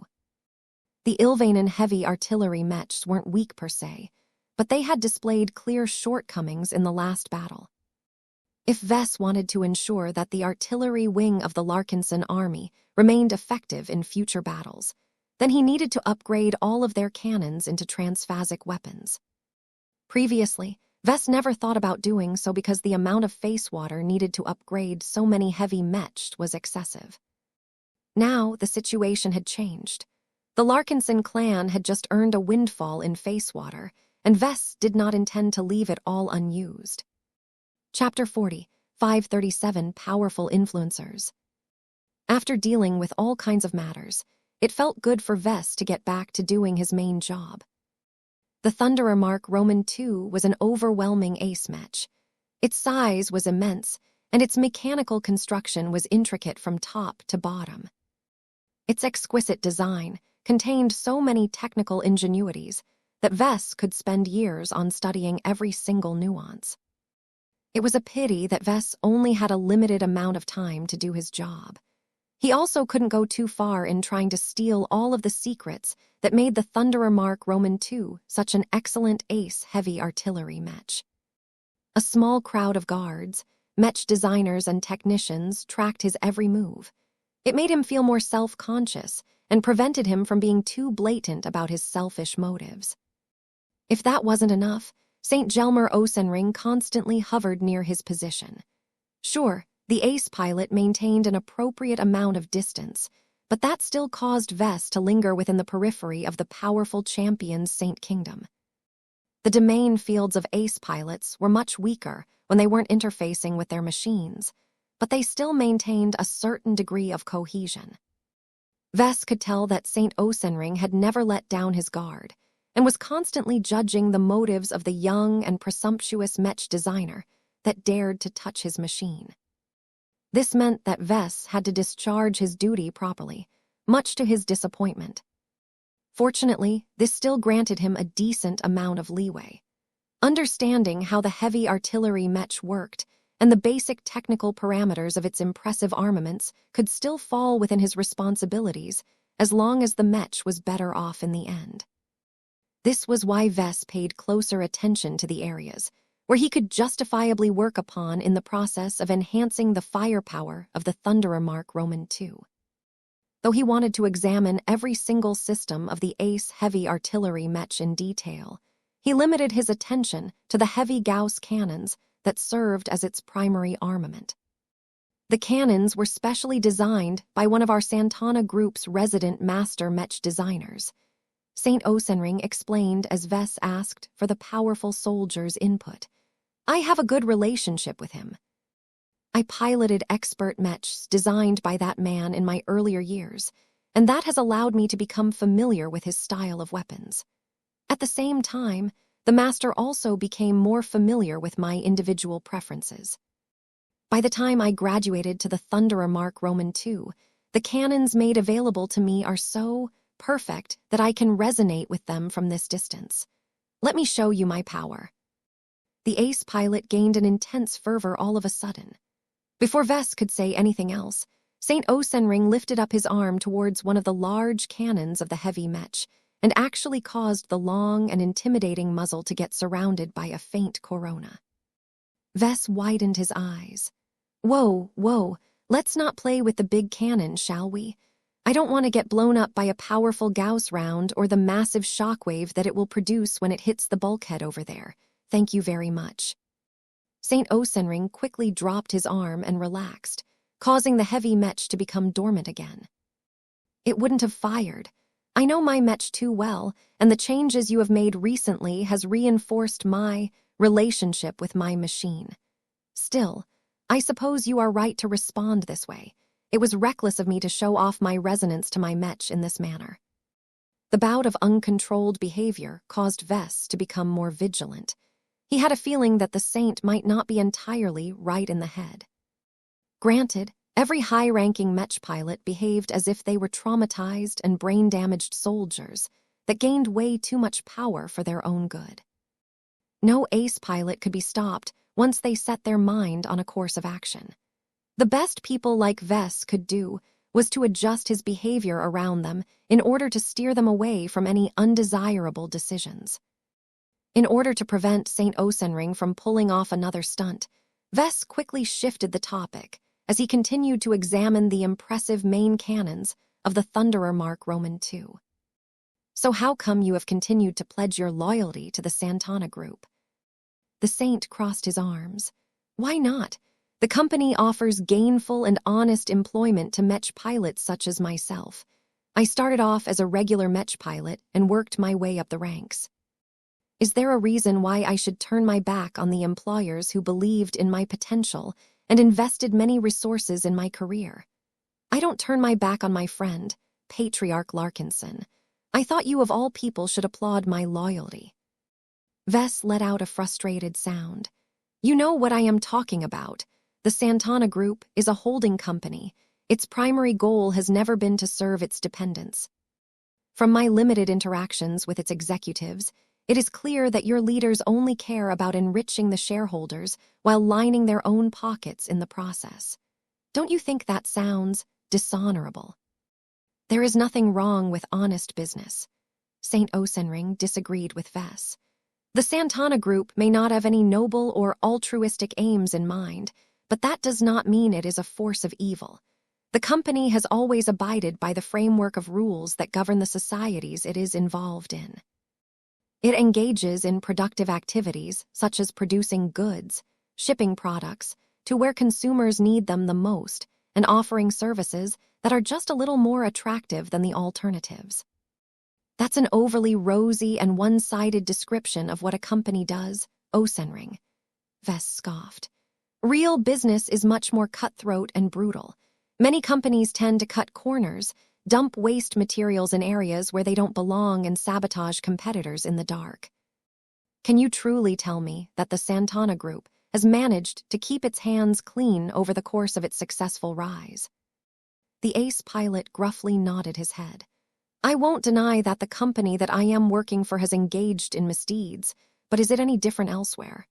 The Ilvanen heavy artillery Mechs weren't weak per se, but they had displayed clear shortcomings in the last battle. If Ves wanted to ensure that the artillery wing of the Larkinson army remained effective in future battles, then he needed to upgrade all of their cannons into transphasic weapons. Previously, Ves never thought about doing so because the amount of face water needed to upgrade so many heavy Mechs was excessive. Now, the situation had changed. The Larkinson clan had just earned a windfall in face water, and Ves did not intend to leave it all unused. Chapter 40, 537 Powerful Influencers. After dealing with all kinds of matters, it felt good for Ves to get back to doing his main job. The Thunderer Mark Roman II was an overwhelming ace Mech. Its size was immense, and its mechanical construction was intricate from top to bottom. Its exquisite design contained so many technical ingenuities that Ves could spend years on studying every single nuance. It was a pity that Ves only had a limited amount of time to do his job. He also couldn't go too far in trying to steal all of the secrets that made the Thunderer Mark Roman II such an excellent ace heavy artillery Mech. A small crowd of guards, Mech designers and technicians tracked his every move. It made him feel more self-conscious and prevented him from being too blatant about his selfish motives. If that wasn't enough, St. Gelmer Osenring constantly hovered near his position. Sure, the ace pilot maintained an appropriate amount of distance, but that still caused Vess to linger within the periphery of the powerful champion's Saint Kingdom. The domain fields of ace pilots were much weaker when they weren't interfacing with their machines, but they still maintained a certain degree of cohesion. Vess could tell that Saint Osenring had never let down his guard and was constantly judging the motives of the young and presumptuous Mech designer that dared to touch his machine. This meant that Vess had to discharge his duty properly, much to his disappointment. Fortunately, this still granted him a decent amount of leeway. Understanding how the heavy artillery Mech worked and the basic technical parameters of its impressive armaments could still fall within his responsibilities as long as the Mech was better off in the end. This was why Vess paid closer attention to the areas where he could justifiably work upon in the process of enhancing the firepower of the Thunderer Mark Roman II. Though he wanted to examine every single system of the Ace heavy artillery Mech in detail, he limited his attention to the heavy Gauss cannons that served as its primary armament. The cannons were specially designed by one of our Santana Group's resident master Mech designers. Saint Osenring explained as Vess asked for the powerful soldier's input. I have a good relationship with him. I piloted expert Mechs designed by that man in my earlier years, and that has allowed me to become familiar with his style of weapons. At the same time, the master also became more familiar with my individual preferences. By the time I graduated to the Thunderer Mark Roman II, the cannons made available to me are so perfect that I can resonate with them from this distance. Let me show you my power. The ace pilot gained an intense fervor all of a sudden. Before Vess could say anything else, Saint Osenring lifted up his arm towards one of the large cannons of the heavy Mech and actually caused the long and intimidating muzzle to get surrounded by a faint corona. Vess widened his eyes. Whoa, let's not play with the big cannon, shall we? I don't want to get blown up by a powerful Gauss round or the massive shockwave that it will produce when it hits the bulkhead over there. Thank you very much. Saint Osenring quickly dropped his arm and relaxed, causing the heavy Mech to become dormant again. It wouldn't have fired. I know my Mech too well, and the changes you have made recently has reinforced my relationship with my machine. Still, I suppose you are right to respond this way. It was reckless of me to show off my resonance to my Mech in this manner. The bout of uncontrolled behavior caused Vess to become more vigilant. He had a feeling that the saint might not be entirely right in the head. Granted, every high-ranking Mech pilot behaved as if they were traumatized and brain-damaged soldiers that gained way too much power for their own good. No ace pilot could be stopped once they set their mind on a course of action. The best people like Vess could do was to adjust his behavior around them in order to steer them away from any undesirable decisions. In order to prevent Saint Osenring from pulling off another stunt, Vess quickly shifted the topic as he continued to examine the impressive main cannons of the Thunderer Mark Roman II. So how come you have continued to pledge your loyalty to the Santana Group? The saint crossed his arms. Why not? The company offers gainful and honest employment to Mech pilots such as myself. I started off as a regular Mech pilot and worked my way up the ranks. Is there a reason why I should turn my back on the employers who believed in my potential and invested many resources in my career? I don't turn my back on my friend, Patriarch Larkinson. I thought you of all people should applaud my loyalty. Vess let out a frustrated sound. You know what I am talking about. The Santana Group is a holding company. Its primary goal has never been to serve its dependents. From my limited interactions with its executives, it is clear that your leaders only care about enriching the shareholders while lining their own pockets in the process. Don't you think that sounds dishonorable? There is nothing wrong with honest business. Saint Osenring disagreed with Vess. The Santana Group may not have any noble or altruistic aims in mind, but that does not mean it is a force of evil. The company has always abided by the framework of rules that govern the societies it is involved in. It engages in productive activities such as producing goods, shipping products to where consumers need them the most, and offering services that are just a little more attractive than the alternatives. That's an overly rosy and one-sided description of what a company does, Osenring. Vess scoffed. Real business is much more cutthroat and brutal. Many companies tend to cut corners, dump waste materials in areas where they don't belong, and sabotage competitors in the dark. Can you truly tell me that the Santana Group has managed to keep its hands clean over the course of its successful rise? The ace pilot gruffly nodded his head. I won't deny that the company that I am working for has engaged in misdeeds, but is it any different elsewhere?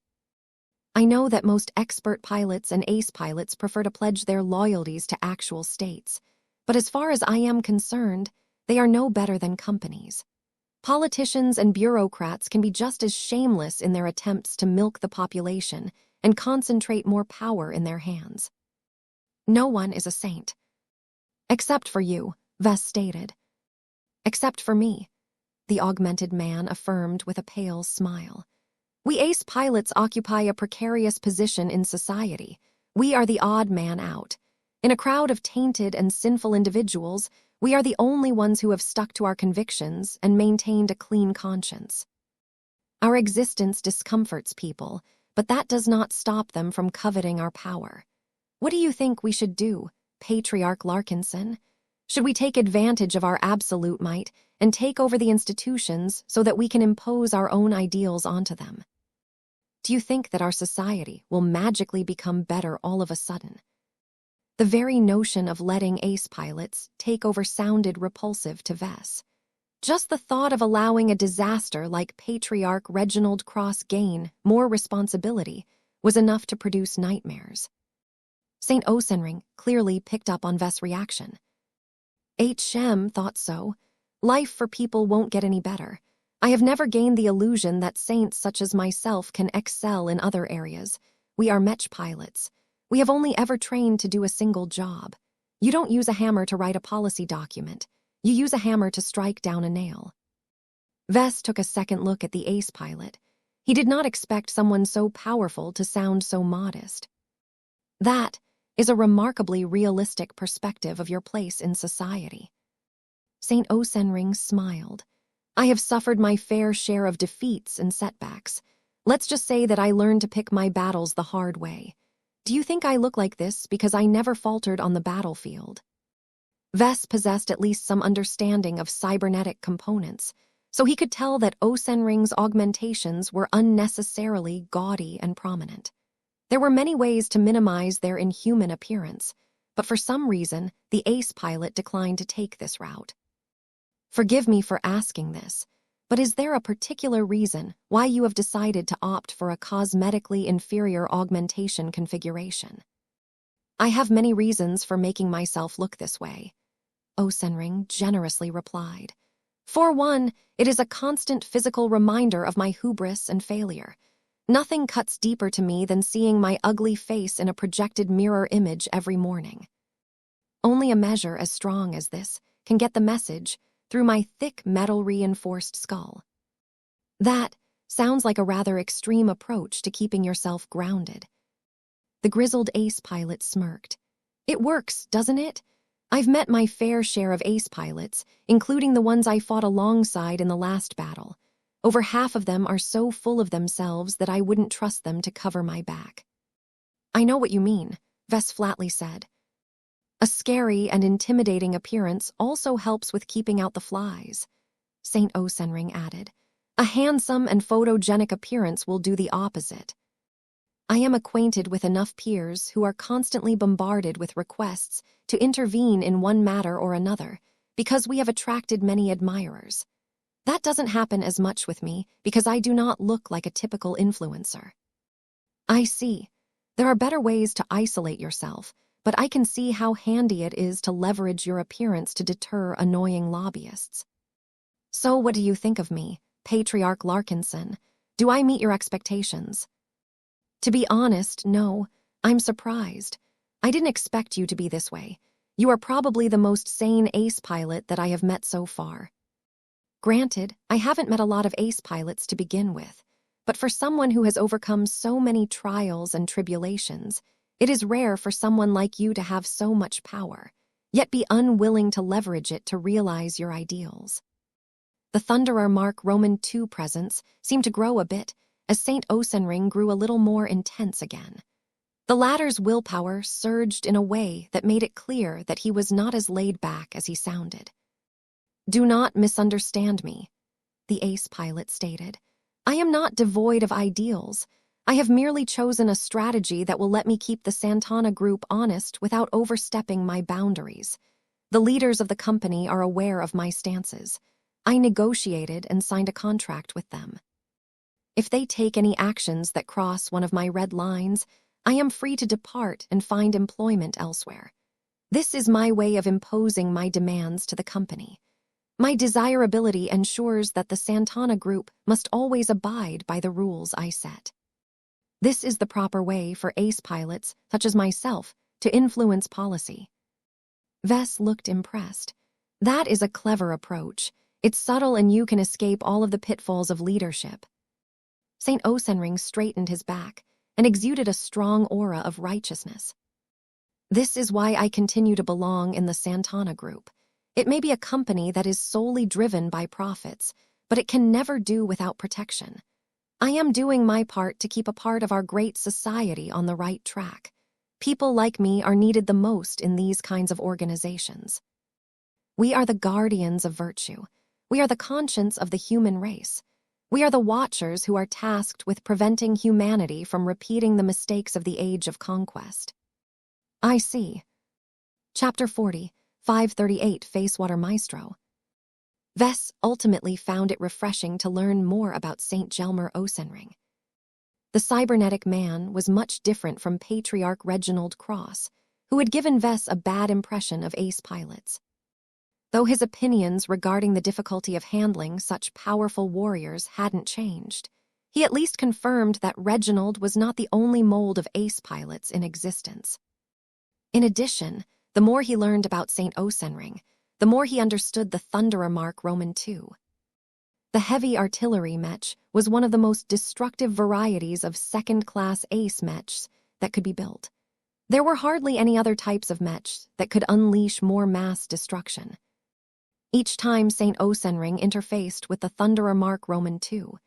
I know that most expert pilots and ace pilots prefer to pledge their loyalties to actual states, but as far as I am concerned, they are no better than companies. Politicians and bureaucrats can be just as shameless in their attempts to milk the population and concentrate more power in their hands. No one is a saint. Except for you, Vess stated. Except for me, the augmented man affirmed with a pale smile. We ace pilots occupy a precarious position in society. We are the odd man out. In a crowd of tainted and sinful individuals, we are the only ones who have stuck to our convictions and maintained a clean conscience. Our existence discomforts people, but that does not stop them from coveting our power. What do you think we should do, Patriarch Larkinson? Should we take advantage of our absolute might and take over the institutions so that we can impose our own ideals onto them? Do you think that our society will magically become better all of a sudden? The very notion of letting ace pilots take over sounded repulsive to Vess. Just the thought of allowing a disaster like Patriarch Reginald Cross gain more responsibility was enough to produce nightmares. St. Osenring clearly picked up on Vess' reaction. Shem thought so. Life for people won't get any better. I have never gained the illusion that saints such as myself can excel in other areas. We are Mech pilots. We have only ever trained to do a single job. You don't use a hammer to write a policy document. You use a hammer to strike down a nail. Vess took a second look at the ace pilot. He did not expect someone so powerful to sound so modest. That is a remarkably realistic perspective of your place in society. St. Osenring smiled. I have suffered my fair share of defeats and setbacks. Let's just say that I learned to pick my battles the hard way. Do you think I look like this because I never faltered on the battlefield? Vess possessed at least some understanding of cybernetic components, so he could tell that Osenring's augmentations were unnecessarily gaudy and prominent. There were many ways to minimize their inhuman appearance, but for some reason, the ace pilot declined to take this route. Forgive me for asking this, but is there a particular reason why you have decided to opt for a cosmetically inferior augmentation configuration? I have many reasons for making myself look this way, Osenring generously replied. For one, it is a constant physical reminder of my hubris and failure. Nothing cuts deeper to me than seeing my ugly face in a projected mirror image every morning. Only a measure as strong as this can get the message through my thick metal-reinforced skull. That sounds like a rather extreme approach to keeping yourself grounded. The grizzled ace pilot smirked. It works, doesn't it? I've met my fair share of ace pilots, including the ones I fought alongside in the last battle. Over half of them are so full of themselves that I wouldn't trust them to cover my back. I know what you mean, Vess flatly said. A scary and intimidating appearance also helps with keeping out the flies, St. Osenring added. A handsome and photogenic appearance will do the opposite. I am acquainted with enough peers who are constantly bombarded with requests to intervene in one matter or another because we have attracted many admirers. That doesn't happen as much with me because I do not look like a typical influencer. I see. There are better ways to isolate yourself, but I can see how handy it is to leverage your appearance to deter annoying lobbyists. So what do you think of me, Patriarch Larkinson? Do I meet your expectations? To be honest, no. I'm surprised. I didn't expect you to be this way. You are probably the most sane ace pilot that I have met so far. Granted, I haven't met a lot of ace pilots to begin with, but for someone who has overcome so many trials and tribulations, It is rare for someone like you to have so much power, yet be unwilling to leverage it to realize your ideals. The Thunderer Mark Roman II presence seemed to grow a bit as Saint Osenring grew a little more intense again. The latter's willpower surged in a way that made it clear that he was not as laid back as he sounded. "Do not misunderstand me," the ace pilot stated. "I am not devoid of ideals. I have merely chosen a strategy that will let me keep the Santana Group honest without overstepping my boundaries. The leaders of the company are aware of my stances. I negotiated and signed a contract with them. If they take any actions that cross one of my red lines, I am free to depart and find employment elsewhere. This is my way of imposing my demands to the company. My desirability ensures that the Santana Group must always abide by the rules I set. This is the proper way for ace pilots, such as myself, to influence policy." Vess looked impressed. "That is a clever approach. It's subtle and you can escape all of the pitfalls of leadership." St. Osenring straightened his back and exuded a strong aura of righteousness. "This is why I continue to belong in the Santana Group. It may be a company that is solely driven by profits, but it can never do without protection. I am doing my part to keep a part of our great society on the right track. People like me are needed the most in these kinds of organizations. We are the guardians of virtue. We are the conscience of the human race. We are the watchers who are tasked with preventing humanity from repeating the mistakes of the Age of Conquest." "I see." Chapter 40, 538 Facewater Maestro. Vess ultimately found it refreshing to learn more about St. Gelmer Osenring. The cybernetic man was much different from Patriarch Reginald Cross, who had given Vess a bad impression of ace pilots. Though his opinions regarding the difficulty of handling such powerful warriors hadn't changed, he at least confirmed that Reginald was not the only mold of ace pilots in existence. In addition, the more he learned about St. Osenring, the more he understood the Thunderer Mark Roman II. The heavy artillery mech was one of the most destructive varieties of second-class ace mechs that could be built. There were hardly any other types of mechs that could unleash more mass destruction. Each time St. Osenring interfaced with the Thunderer Mark Roman II,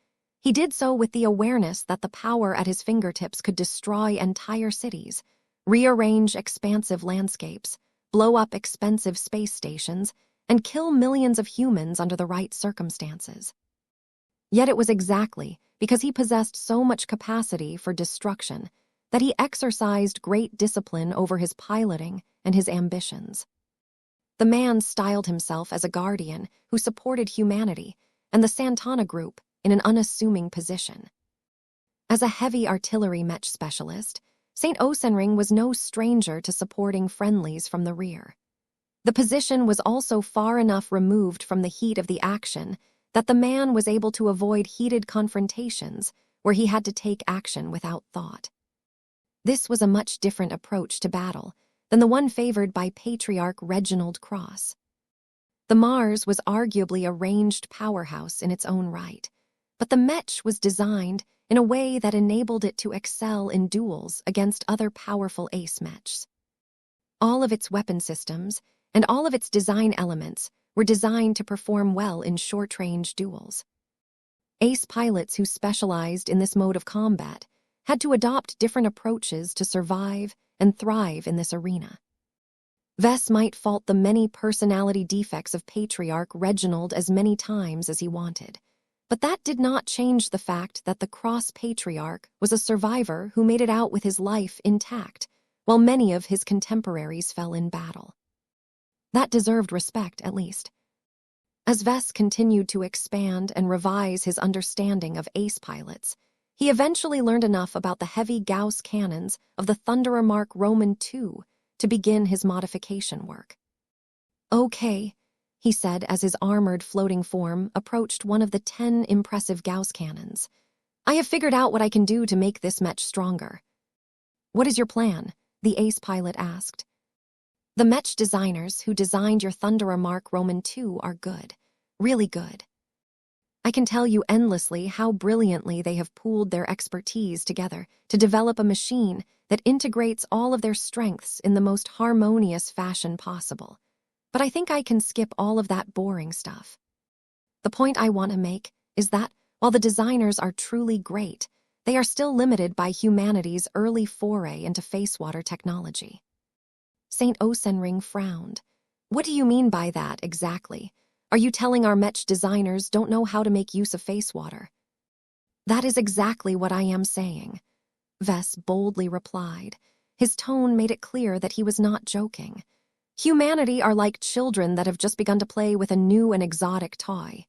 he did so with the awareness that the power at his fingertips could destroy entire cities, rearrange expansive landscapes, blow up expensive space stations, and kill millions of humans under the right circumstances. Yet it was exactly because he possessed so much capacity for destruction that he exercised great discipline over his piloting and his ambitions. The man styled himself as a guardian who supported humanity and the Santana Group in an unassuming position. As a heavy artillery mech specialist, St. Osenring was no stranger to supporting friendlies from the rear. The position was also far enough removed from the heat of the action that the man was able to avoid heated confrontations where he had to take action without thought. This was a much different approach to battle than the one favored by Patriarch Reginald Cross. The Mars was arguably a ranged powerhouse in its own right, but the Mech was designed in a way that enabled it to excel in duels against other powerful ace mechs. All of its weapon systems and all of its design elements were designed to perform well in short-range duels. Ace pilots who specialized in this mode of combat had to adopt different approaches to survive and thrive in this arena. Vess might fault the many personality defects of Patriarch Reginald as many times as he wanted, but that did not change the fact that the Cross Patriarch was a survivor who made it out with his life intact, while many of his contemporaries fell in battle. That deserved respect, at least. As Vess continued to expand and revise his understanding of ace pilots, he eventually learned enough about the heavy Gauss cannons of the Thunderer Mark Roman II to begin his modification work. "Okay," he said as his armored floating form approached one of the 10 impressive Gauss cannons. "I have figured out what I can do to make this mech stronger." "What is your plan?" the ace pilot asked. "The mech designers who designed your Thunderer Mark Roman II are good, really good. I can tell you endlessly how brilliantly they have pooled their expertise together to develop a machine that integrates all of their strengths in the most harmonious fashion possible. But I think I can skip all of that boring stuff. The point I want to make is that, while the designers are truly great, they are still limited by humanity's early foray into face-water technology. Saint Osenring frowned. What do you mean by that, exactly? Are you telling our Mech designers don't know how to make use of face-water? That is exactly what I am saying, Vess boldly replied. His tone made it clear that he was not joking. Humanity are like children that have just begun to play with a new and exotic toy.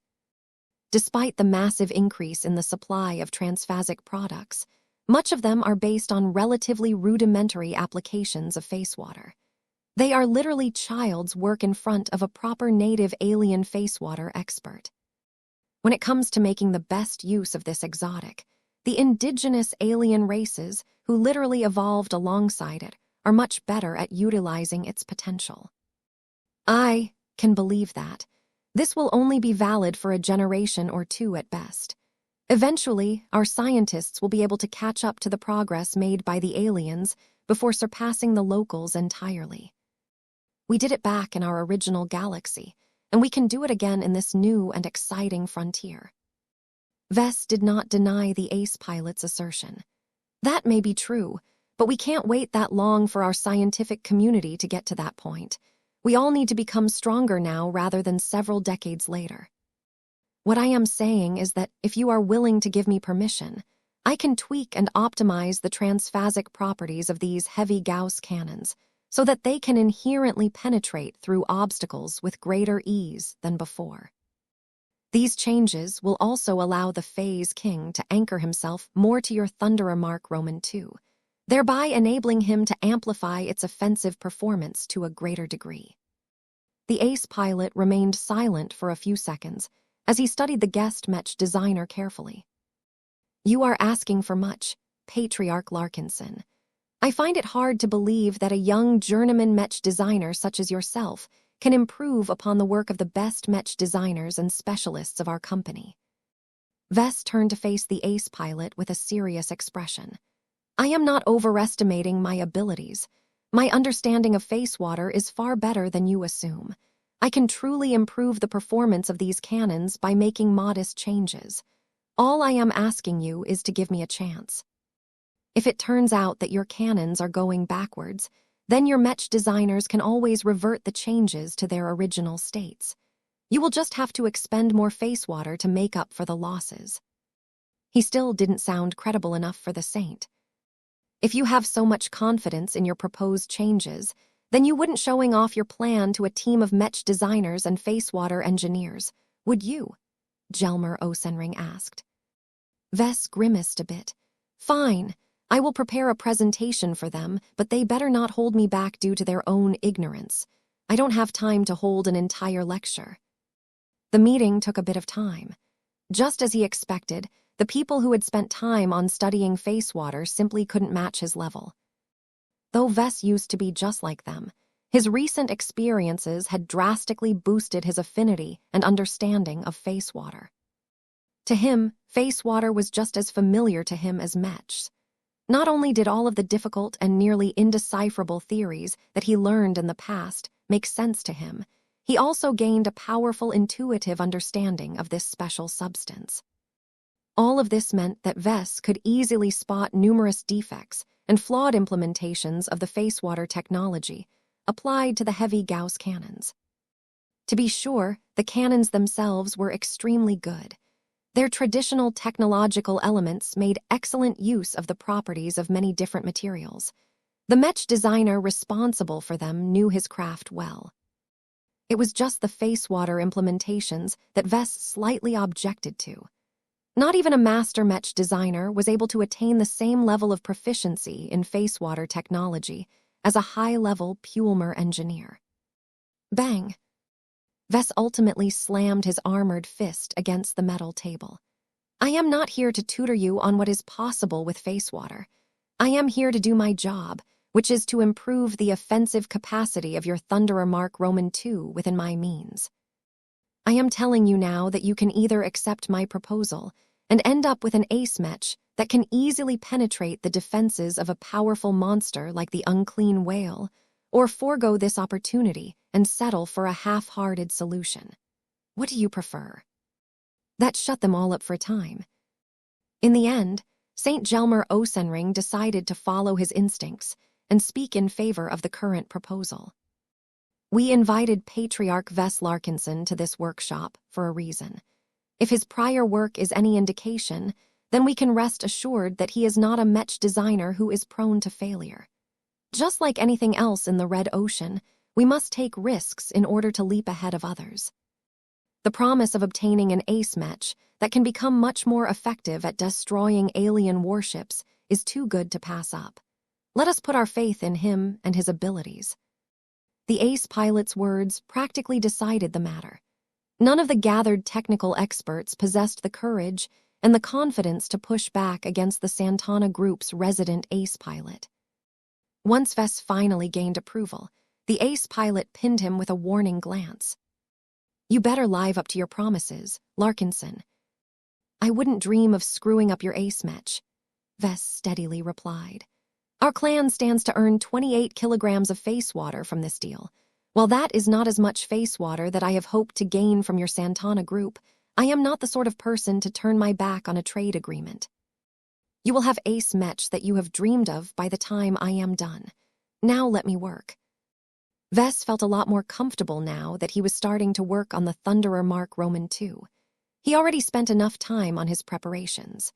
Despite the massive increase in the supply of transphasic products, much of them are based on relatively rudimentary applications of face-water. They are literally child's work in front of a proper native alien face-water expert. When it comes to making the best use of this exotic, the indigenous alien races who literally evolved alongside it are much better at utilizing its potential. I can believe that. This will only be valid for a generation or two at best. Eventually, our scientists will be able to catch up to the progress made by the aliens before surpassing the locals entirely. We did it back in our original galaxy, and we can do it again in this new and exciting frontier. Vess did not deny the ace pilot's assertion. That may be true, but we can't wait that long for our scientific community to get to that point. We all need to become stronger now rather than several decades later. What I am saying is that if you are willing to give me permission, I can tweak and optimize the transphasic properties of these heavy Gauss cannons so that they can inherently penetrate through obstacles with greater ease than before. These changes will also allow the Phase King to anchor himself more to your Thunderer Mark Roman II, thereby enabling him to amplify its offensive performance to a greater degree. The ace pilot remained silent for a few seconds as he studied the guest Mech designer carefully. You are asking for much, Patriarch Larkinson. I find it hard to believe that a young journeyman Mech designer such as yourself can improve upon the work of the best Mech designers and specialists of our company. Vess turned to face the ace pilot with a serious expression. I am not overestimating my abilities. My understanding of face-water is far better than you assume. I can truly improve the performance of these cannons by making modest changes. All I am asking you is to give me a chance. If it turns out that your cannons are going backwards, then your Mech designers can always revert the changes to their original states. You will just have to expend more face-water to make up for the losses. He still didn't sound credible enough for the saint. If you have so much confidence in your proposed changes, then you wouldn't showing off your plan to a team of Mech designers and face-water engineers, would you? Jelmer Osenring asked. Vess grimaced a bit. Fine, I will prepare a presentation for them, but they better not hold me back due to their own ignorance. I don't have time to hold an entire lecture. The meeting took a bit of time. Just as he expected, the people who had spent time on studying face-water simply couldn't match his level. Though Vess used to be just like them, his recent experiences had drastically boosted his affinity and understanding of face-water. To him, face-water was just as familiar to him as Mech's. Not only did all of the difficult and nearly indecipherable theories that he learned in the past make sense to him, he also gained a powerful intuitive understanding of this special substance. All of this meant that Vess could easily spot numerous defects and flawed implementations of the face-water technology applied to the heavy Gauss cannons. To be sure, the cannons themselves were extremely good. Their traditional technological elements made excellent use of the properties of many different materials. The Mech designer responsible for them knew his craft well. It was just the face-water implementations that Vess slightly objected to. Not even a master Mech designer was able to attain the same level of proficiency in face-water technology as a high-level Pulmer engineer. Bang! Vess ultimately slammed his armored fist against the metal table. I am not here to tutor you on what is possible with face-water. I am here to do my job, which is to improve the offensive capacity of your Thunderer Mark Roman II within my means. I am telling you now that you can either accept my proposal and end up with an ace Mech that can easily penetrate the defenses of a powerful monster like the unclean whale, or forego this opportunity and settle for a half-hearted solution. What do you prefer? That shut them all up for a time. In the end, St. Gelmer Osenring decided to follow his instincts and speak in favor of the current proposal. We invited Patriarch Ves Larkinson to this workshop for a reason. If his prior work is any indication, then we can rest assured that he is not a Mech designer who is prone to failure. Just like anything else in the Red Ocean, we must take risks in order to leap ahead of others. The promise of obtaining an ace Mech that can become much more effective at destroying alien warships is too good to pass up. Let us put our faith in him and his abilities. The ace pilot's words practically decided the matter. None of the gathered technical experts possessed the courage and the confidence to push back against the Santana Group's resident ace pilot. Once Ves finally gained approval, the ace pilot pinned him with a warning glance. You better live up to your promises, Larkinson. I wouldn't dream of screwing up your ace Mech, Ves steadily replied. Our clan stands to earn 28 kilograms of face water from this deal. While that is not as much face water that I have hoped to gain from your Santana Group, I am not the sort of person to turn my back on a trade agreement. You will have ace Mech that you have dreamed of by the time I am done. Now let me work. Ves felt a lot more comfortable now that he was starting to work on the Thunderer Mark Roman II. He already spent enough time on his preparations.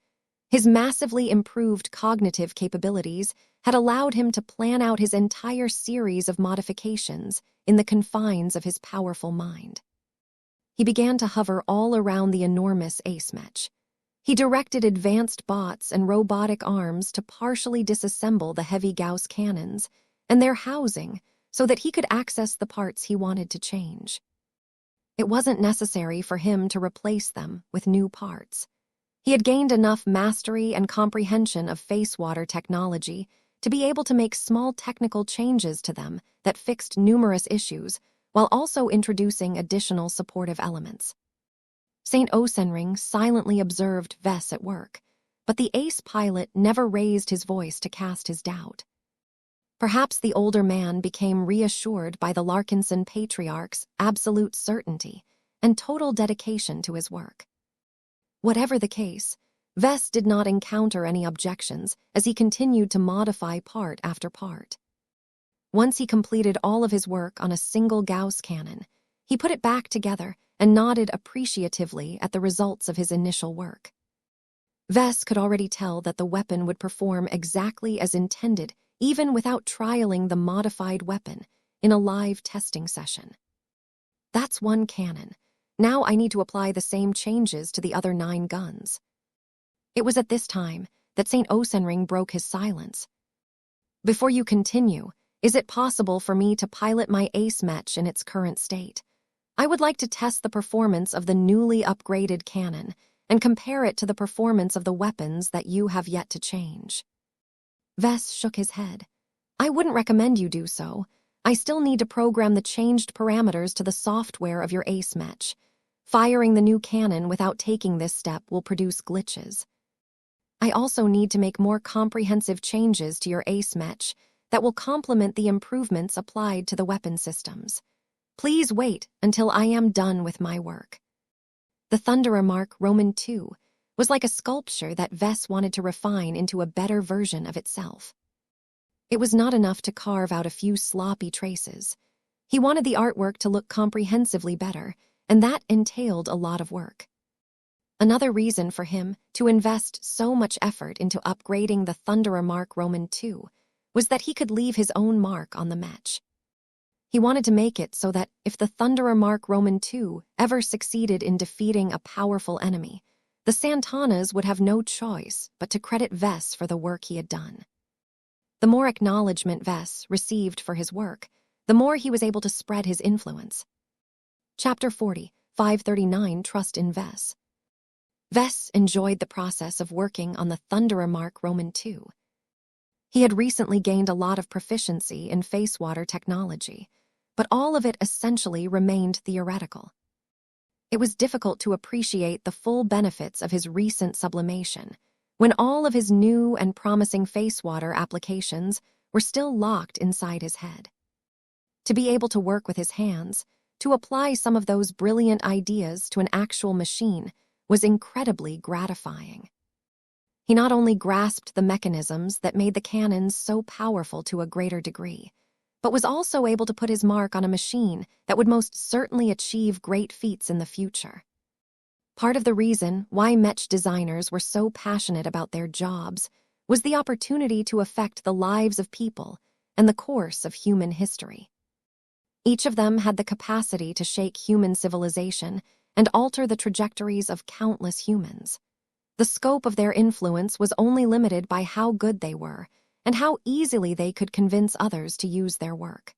His massively improved cognitive capabilities had allowed him to plan out his entire series of modifications in the confines of his powerful mind. He began to hover all around the enormous ace Mech. He directed advanced bots and robotic arms to partially disassemble the heavy Gauss cannons and their housing so that he could access the parts he wanted to change. It wasn't necessary for him to replace them with new parts. He had gained enough mastery and comprehension of face water technology to be able to make small technical changes to them that fixed numerous issues while also introducing additional supportive elements. St. Osenring silently observed Ves at work, but the ace pilot never raised his voice to cast his doubt. Perhaps the older man became reassured by the Larkinson Patriarch's absolute certainty and total dedication to his work. Whatever the case, Ves did not encounter any objections as he continued to modify part after part. Once he completed all of his work on a single Gauss cannon, he put it back together and nodded appreciatively at the results of his initial work. Ves could already tell that the weapon would perform exactly as intended even without trialing the modified weapon in a live testing session. That's one cannon. Now I need to apply the same changes to the other 9 guns. It was at this time that St. Osenring broke his silence. Before you continue, is it possible for me to pilot my ace Mech in its current state? I would like to test the performance of the newly upgraded cannon and compare it to the performance of the weapons that you have yet to change. Ves shook his head. I wouldn't recommend you do so. I still need to program the changed parameters to the software of your ace Mech. Firing the new cannon without taking this step will produce glitches. I also need to make more comprehensive changes to your ace Mech that will complement the improvements applied to the weapon systems. Please wait until I am done with my work. The Thunderer Mark Roman II was like a sculpture that Ves wanted to refine into a better version of itself. It was not enough to carve out a few sloppy traces. He wanted the artwork to look comprehensively better, and that entailed a lot of work. Another reason for him to invest so much effort into upgrading the Thunderer Mark Roman II was that he could leave his own mark on the Mech. He wanted to make it so that if the Thunderer Mark Roman II ever succeeded in defeating a powerful enemy, the Santanas would have no choice but to credit Ves for the work he had done. The more acknowledgement Ves received for his work, the more he was able to spread his influence. Chapter 40, 539 Trust in Ves. Ves enjoyed the process of working on the Thunderer Mark Roman II. He had recently gained a lot of proficiency in face water technology, but all of it essentially remained theoretical. It was difficult to appreciate the full benefits of his recent sublimation, when all of his new and promising face water applications were still locked inside his head. To be able to work with his hands, to apply some of those brilliant ideas to an actual machine, was incredibly gratifying. He not only grasped the mechanisms that made the cannons so powerful to a greater degree, but was also able to put his mark on a machine that would most certainly achieve great feats in the future. Part of the reason why Mech designers were so passionate about their jobs was the opportunity to affect the lives of people and the course of human history. Each of them had the capacity to shake human civilization and alter the trajectories of countless humans. The scope of their influence was only limited by how good they were and how easily they could convince others to use their work.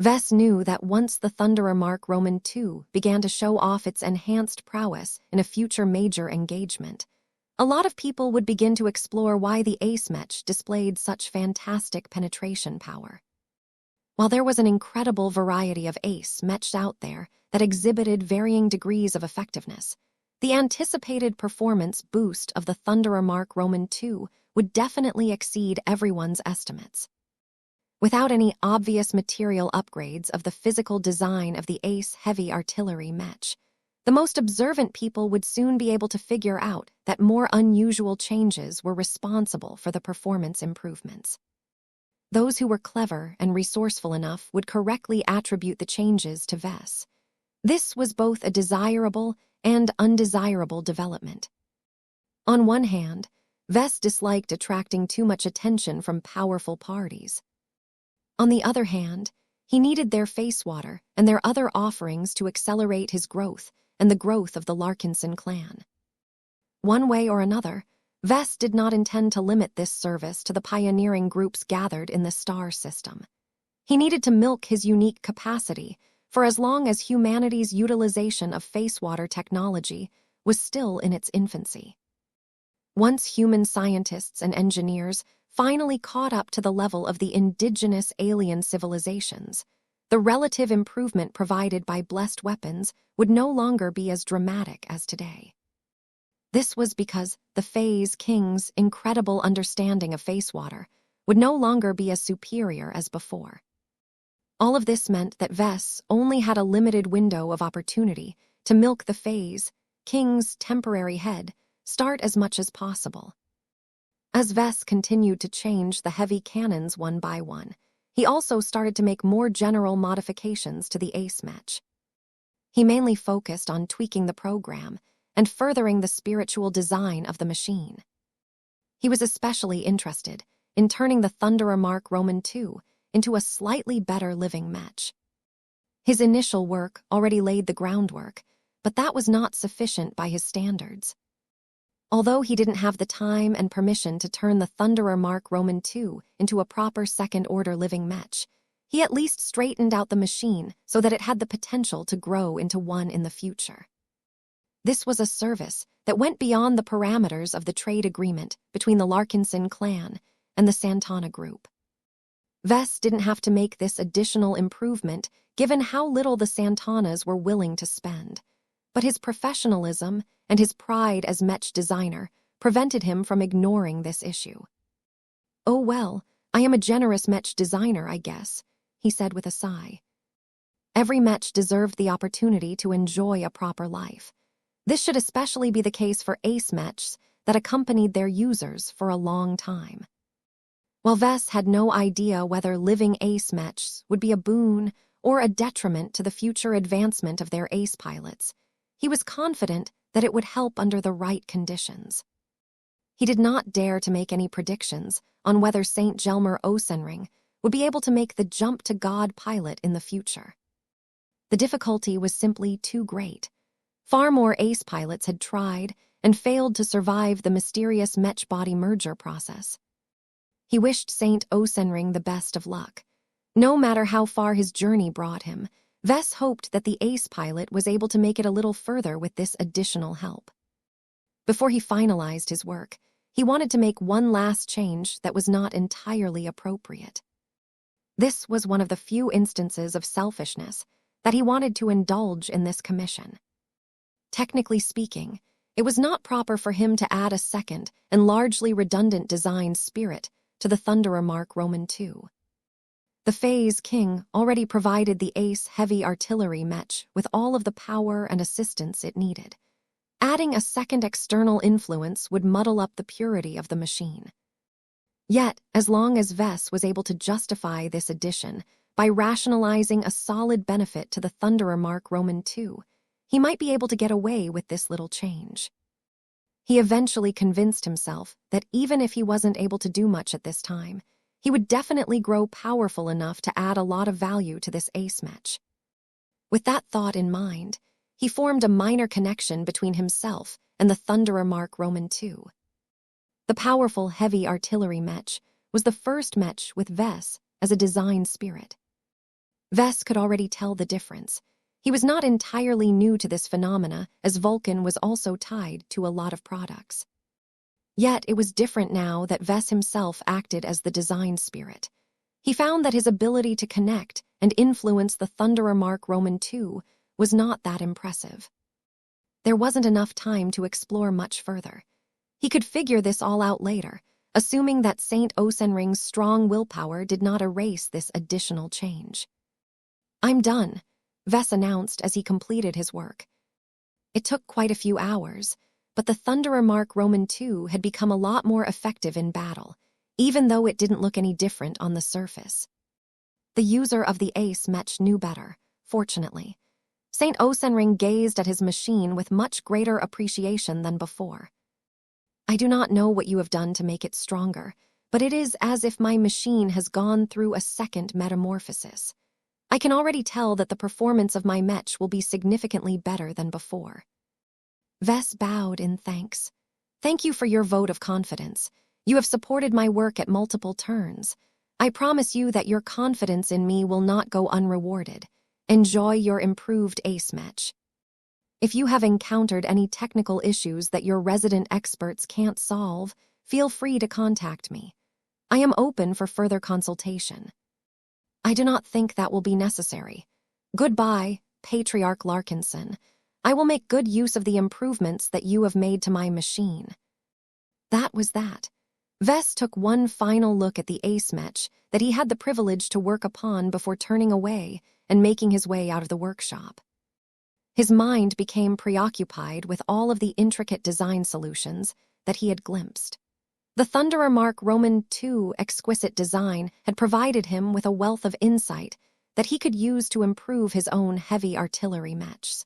Vess knew that once the Thunderer Mark Roman II began to show off its enhanced prowess in a future major engagement, a lot of people would begin to explore why the Ace Mech displayed such fantastic penetration power. While there was an incredible variety of Ace Mechs out there that exhibited varying degrees of effectiveness, the anticipated performance boost of the Thunderer Mark Roman II would definitely exceed everyone's estimates. Without any obvious material upgrades of the physical design of the Ace heavy artillery Mech, the most observant people would soon be able to figure out that more unusual changes were responsible for the performance improvements. Those who were clever and resourceful enough would correctly attribute the changes to Vess. This was both a desirable and undesirable development. On one hand, Vess disliked attracting too much attention from powerful parties. On the other hand, he needed their face water and their other offerings to accelerate his growth and the growth of the Larkinson clan. One way or another, Vess did not intend to limit this service to the pioneering groups gathered in the star system. He needed to milk his unique capacity for as long as humanity's utilization of face water technology was still in its infancy. Once human scientists and engineers finally caught up to the level of the indigenous alien civilizations, the relative improvement provided by blessed weapons would no longer be as dramatic as today. This was because the Phase King's incredible understanding of face water would no longer be as superior as before. All of this meant that Vess only had a limited window of opportunity to milk the Phase King's temporary head start as much as possible. As Vess continued to change the heavy cannons one by one, he also started to make more general modifications to the Ace Mech. He mainly focused on tweaking the program and furthering the spiritual design of the machine. He was especially interested in turning the Thunderer Mark Roman II into a slightly better living Mech. His initial work already laid the groundwork, but that was not sufficient by his standards. Although he didn't have the time and permission to turn the Thunderer Mark Roman II into a proper second-order living Mech, he at least straightened out the machine so that it had the potential to grow into one in the future. This was a service that went beyond the parameters of the trade agreement between the Larkinson clan and the Santana group. Vess didn't have to make this additional improvement given how little the Santanas were willing to spend, but his professionalism and his pride as Mech designer prevented him from ignoring this issue. "Oh well, I am a generous Mech designer, I guess," he said with a sigh. Every Mech deserved the opportunity to enjoy a proper life. This should especially be the case for Ace Mechs that accompanied their users for a long time. While Vess had no idea whether living Ace Mechs would be a boon or a detriment to the future advancement of their Ace pilots, he was confident that it would help under the right conditions. He did not dare to make any predictions on whether St. Gelmer Osenring would be able to make the jump to God pilot in the future. The difficulty was simply too great. Far more Ace pilots had tried and failed to survive the mysterious Mech-body merger process. He wished St. Osenring the best of luck. No matter how far his journey brought him, Vess hoped that the Ace pilot was able to make it a little further with this additional help. Before he finalized his work, he wanted to make one last change that was not entirely appropriate. This was one of the few instances of selfishness that he wanted to indulge in this commission. Technically speaking, It was not proper for him to add a second and largely redundant design spirit to the Thunderer Mark Roman II. The Phase King already provided the Ace heavy artillery Mech with all of the power and assistance it needed. Adding a second external influence would muddle up the purity of the machine. Yet, as long as Vess was able to justify this addition by rationalizing a solid benefit to the Thunderer Mark Roman II, he might be able to get away with this little change. He eventually convinced himself that even if he wasn't able to do much at this time, he would definitely grow powerful enough to add a lot of value to this Ace Mech. With that thought in mind, he formed a minor connection between himself and the Thunderer Mark Roman II. The powerful heavy artillery Mech was the first Mech with Vess as a design spirit. Vess could already tell the difference. He was not entirely new to this phenomena, as Vulcan was also tied to a lot of products. Yet it was different now that Vess himself acted as the design spirit. He found that his ability to connect and influence the Thunderer Mark Roman II was not that impressive. There wasn't enough time to explore much further. He could figure this all out later, assuming that Saint Osenring's strong willpower did not erase this additional change. "I'm done," Vess announced as he completed his work. It took quite a few hours, but the Thunderer Mark Roman II had become a lot more effective in battle, even though it didn't look any different on the surface. The user of the Ace Mech knew better, fortunately. Saint Osenring gazed at his machine with much greater appreciation than before. "I do not know what you have done to make it stronger, but it is as if my machine has gone through a second metamorphosis. I can already tell that the performance of my Mech will be significantly better than before." Vess bowed in thanks. "Thank you for your vote of confidence. You have supported my work at multiple turns. I promise you that your confidence in me will not go unrewarded. Enjoy your improved Ace Mech. If you have encountered any technical issues that your resident experts can't solve, feel free to contact me. I am open for further consultation." "I do not think that will be necessary. Goodbye, Patriarch Larkinson. I will make good use of the improvements that you have made to my machine." That was that. Vess took one final look at the Ace Mech that he had the privilege to work upon before turning away and making his way out of the workshop. His mind became preoccupied with all of the intricate design solutions that he had glimpsed. The Thunderer Mark Roman II exquisite design had provided him with a wealth of insight that he could use to improve his own heavy artillery Mechs.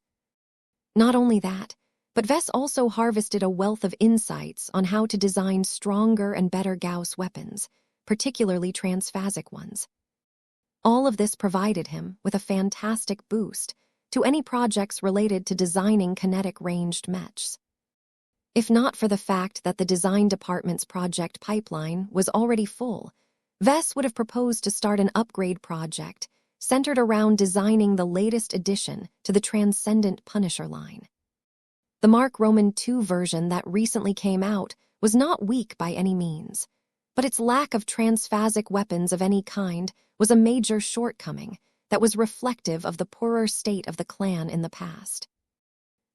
Not only that, but Vess also harvested a wealth of insights on how to design stronger and better Gauss weapons, particularly transphasic ones. All of this provided him with a fantastic boost to any projects related to designing kinetic ranged Mechs. If not for the fact that the design department's project pipeline was already full, Vess would have proposed to start an upgrade project centered around designing the latest addition to the Transcendent Punisher line. The Mark Roman II version that recently came out was not weak by any means, but its lack of transphasic weapons of any kind was a major shortcoming that was reflective of the poorer state of the clan in the past.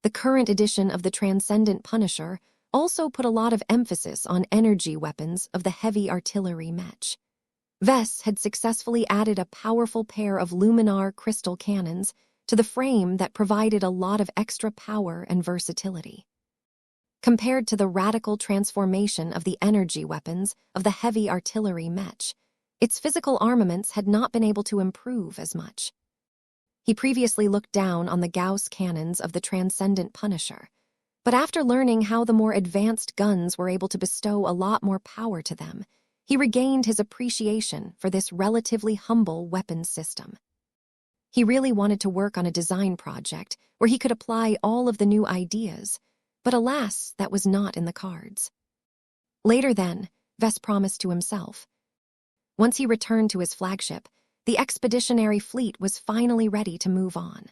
The current edition of the Transcendent Punisher also put a lot of emphasis on energy weapons of the heavy artillery Mech. Vess had successfully added a powerful pair of luminar crystal cannons to the frame that provided a lot of extra power and versatility. Compared to the radical transformation of the energy weapons of the heavy artillery Mech, its physical armaments had not been able to improve as much. He previously looked down on the Gauss cannons of the Transcendent Punisher, but after learning how the more advanced guns were able to bestow a lot more power to them, he regained his appreciation for this relatively humble weapons system. He really wanted to work on a design project where he could apply all of the new ideas, but alas, that was not in the cards. Later then, Vess promised to himself. Once he returned to his flagship, the expeditionary fleet was finally ready to move on.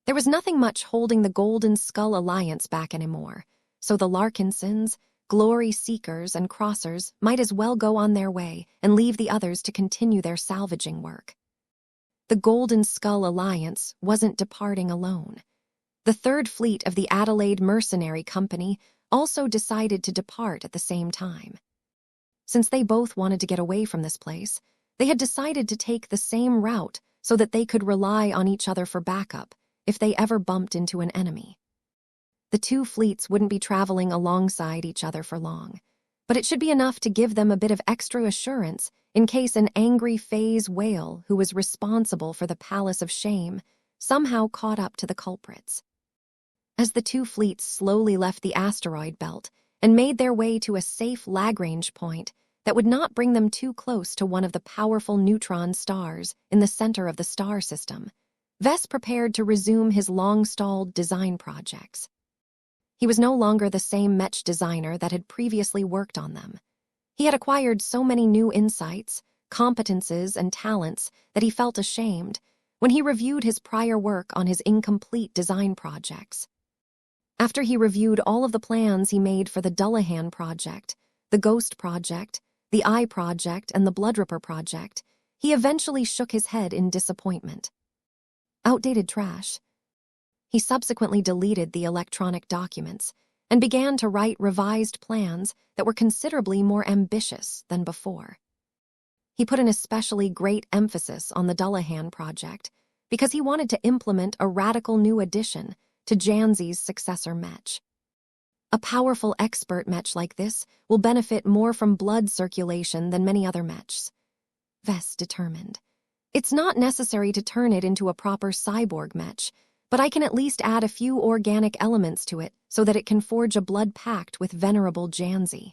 There was nothing much holding the Golden Skull Alliance back anymore, so the Larkinsons, Glory Seekers, and Crossers might as well go on their way and leave the others to continue their salvaging work. The Golden Skull Alliance wasn't departing alone. The third fleet of the Adelaide Mercenary Company also decided to depart at the same time. Since they both wanted to get away from this place, they had decided to take the same route so that they could rely on each other for backup if they ever bumped into an enemy. The two fleets wouldn't be traveling alongside each other for long, but it should be enough to give them a bit of extra assurance in case an angry phase whale who was responsible for the Palace of Shame somehow caught up to the culprits. As the two fleets slowly left the asteroid belt and made their way to a safe Lagrange point that would not bring them too close to one of the powerful neutron stars in the center of the star system, Vess prepared to resume his long-stalled design projects. He was no longer the same Mech designer that had previously worked on them. He had acquired so many new insights, competences, and talents that he felt ashamed when he reviewed his prior work on his incomplete design projects. After he reviewed all of the plans he made for the Dullahan Project, the Ghost Project, the Eye Project, and the Bloodripper Project, he eventually shook his head in disappointment. Outdated trash. He subsequently deleted the electronic documents and began to write revised plans that were considerably more ambitious than before. He put an especially great emphasis on the Dullahan Project because he wanted to implement a radical new addition to Janzi's successor Mech. A powerful expert Mech like this will benefit more from blood circulation than many other Mechs. Vess determined. It's not necessary to turn it into a proper cyborg Mech, but I can at least add a few organic elements to it so that it can forge a blood pact with venerable Janzi.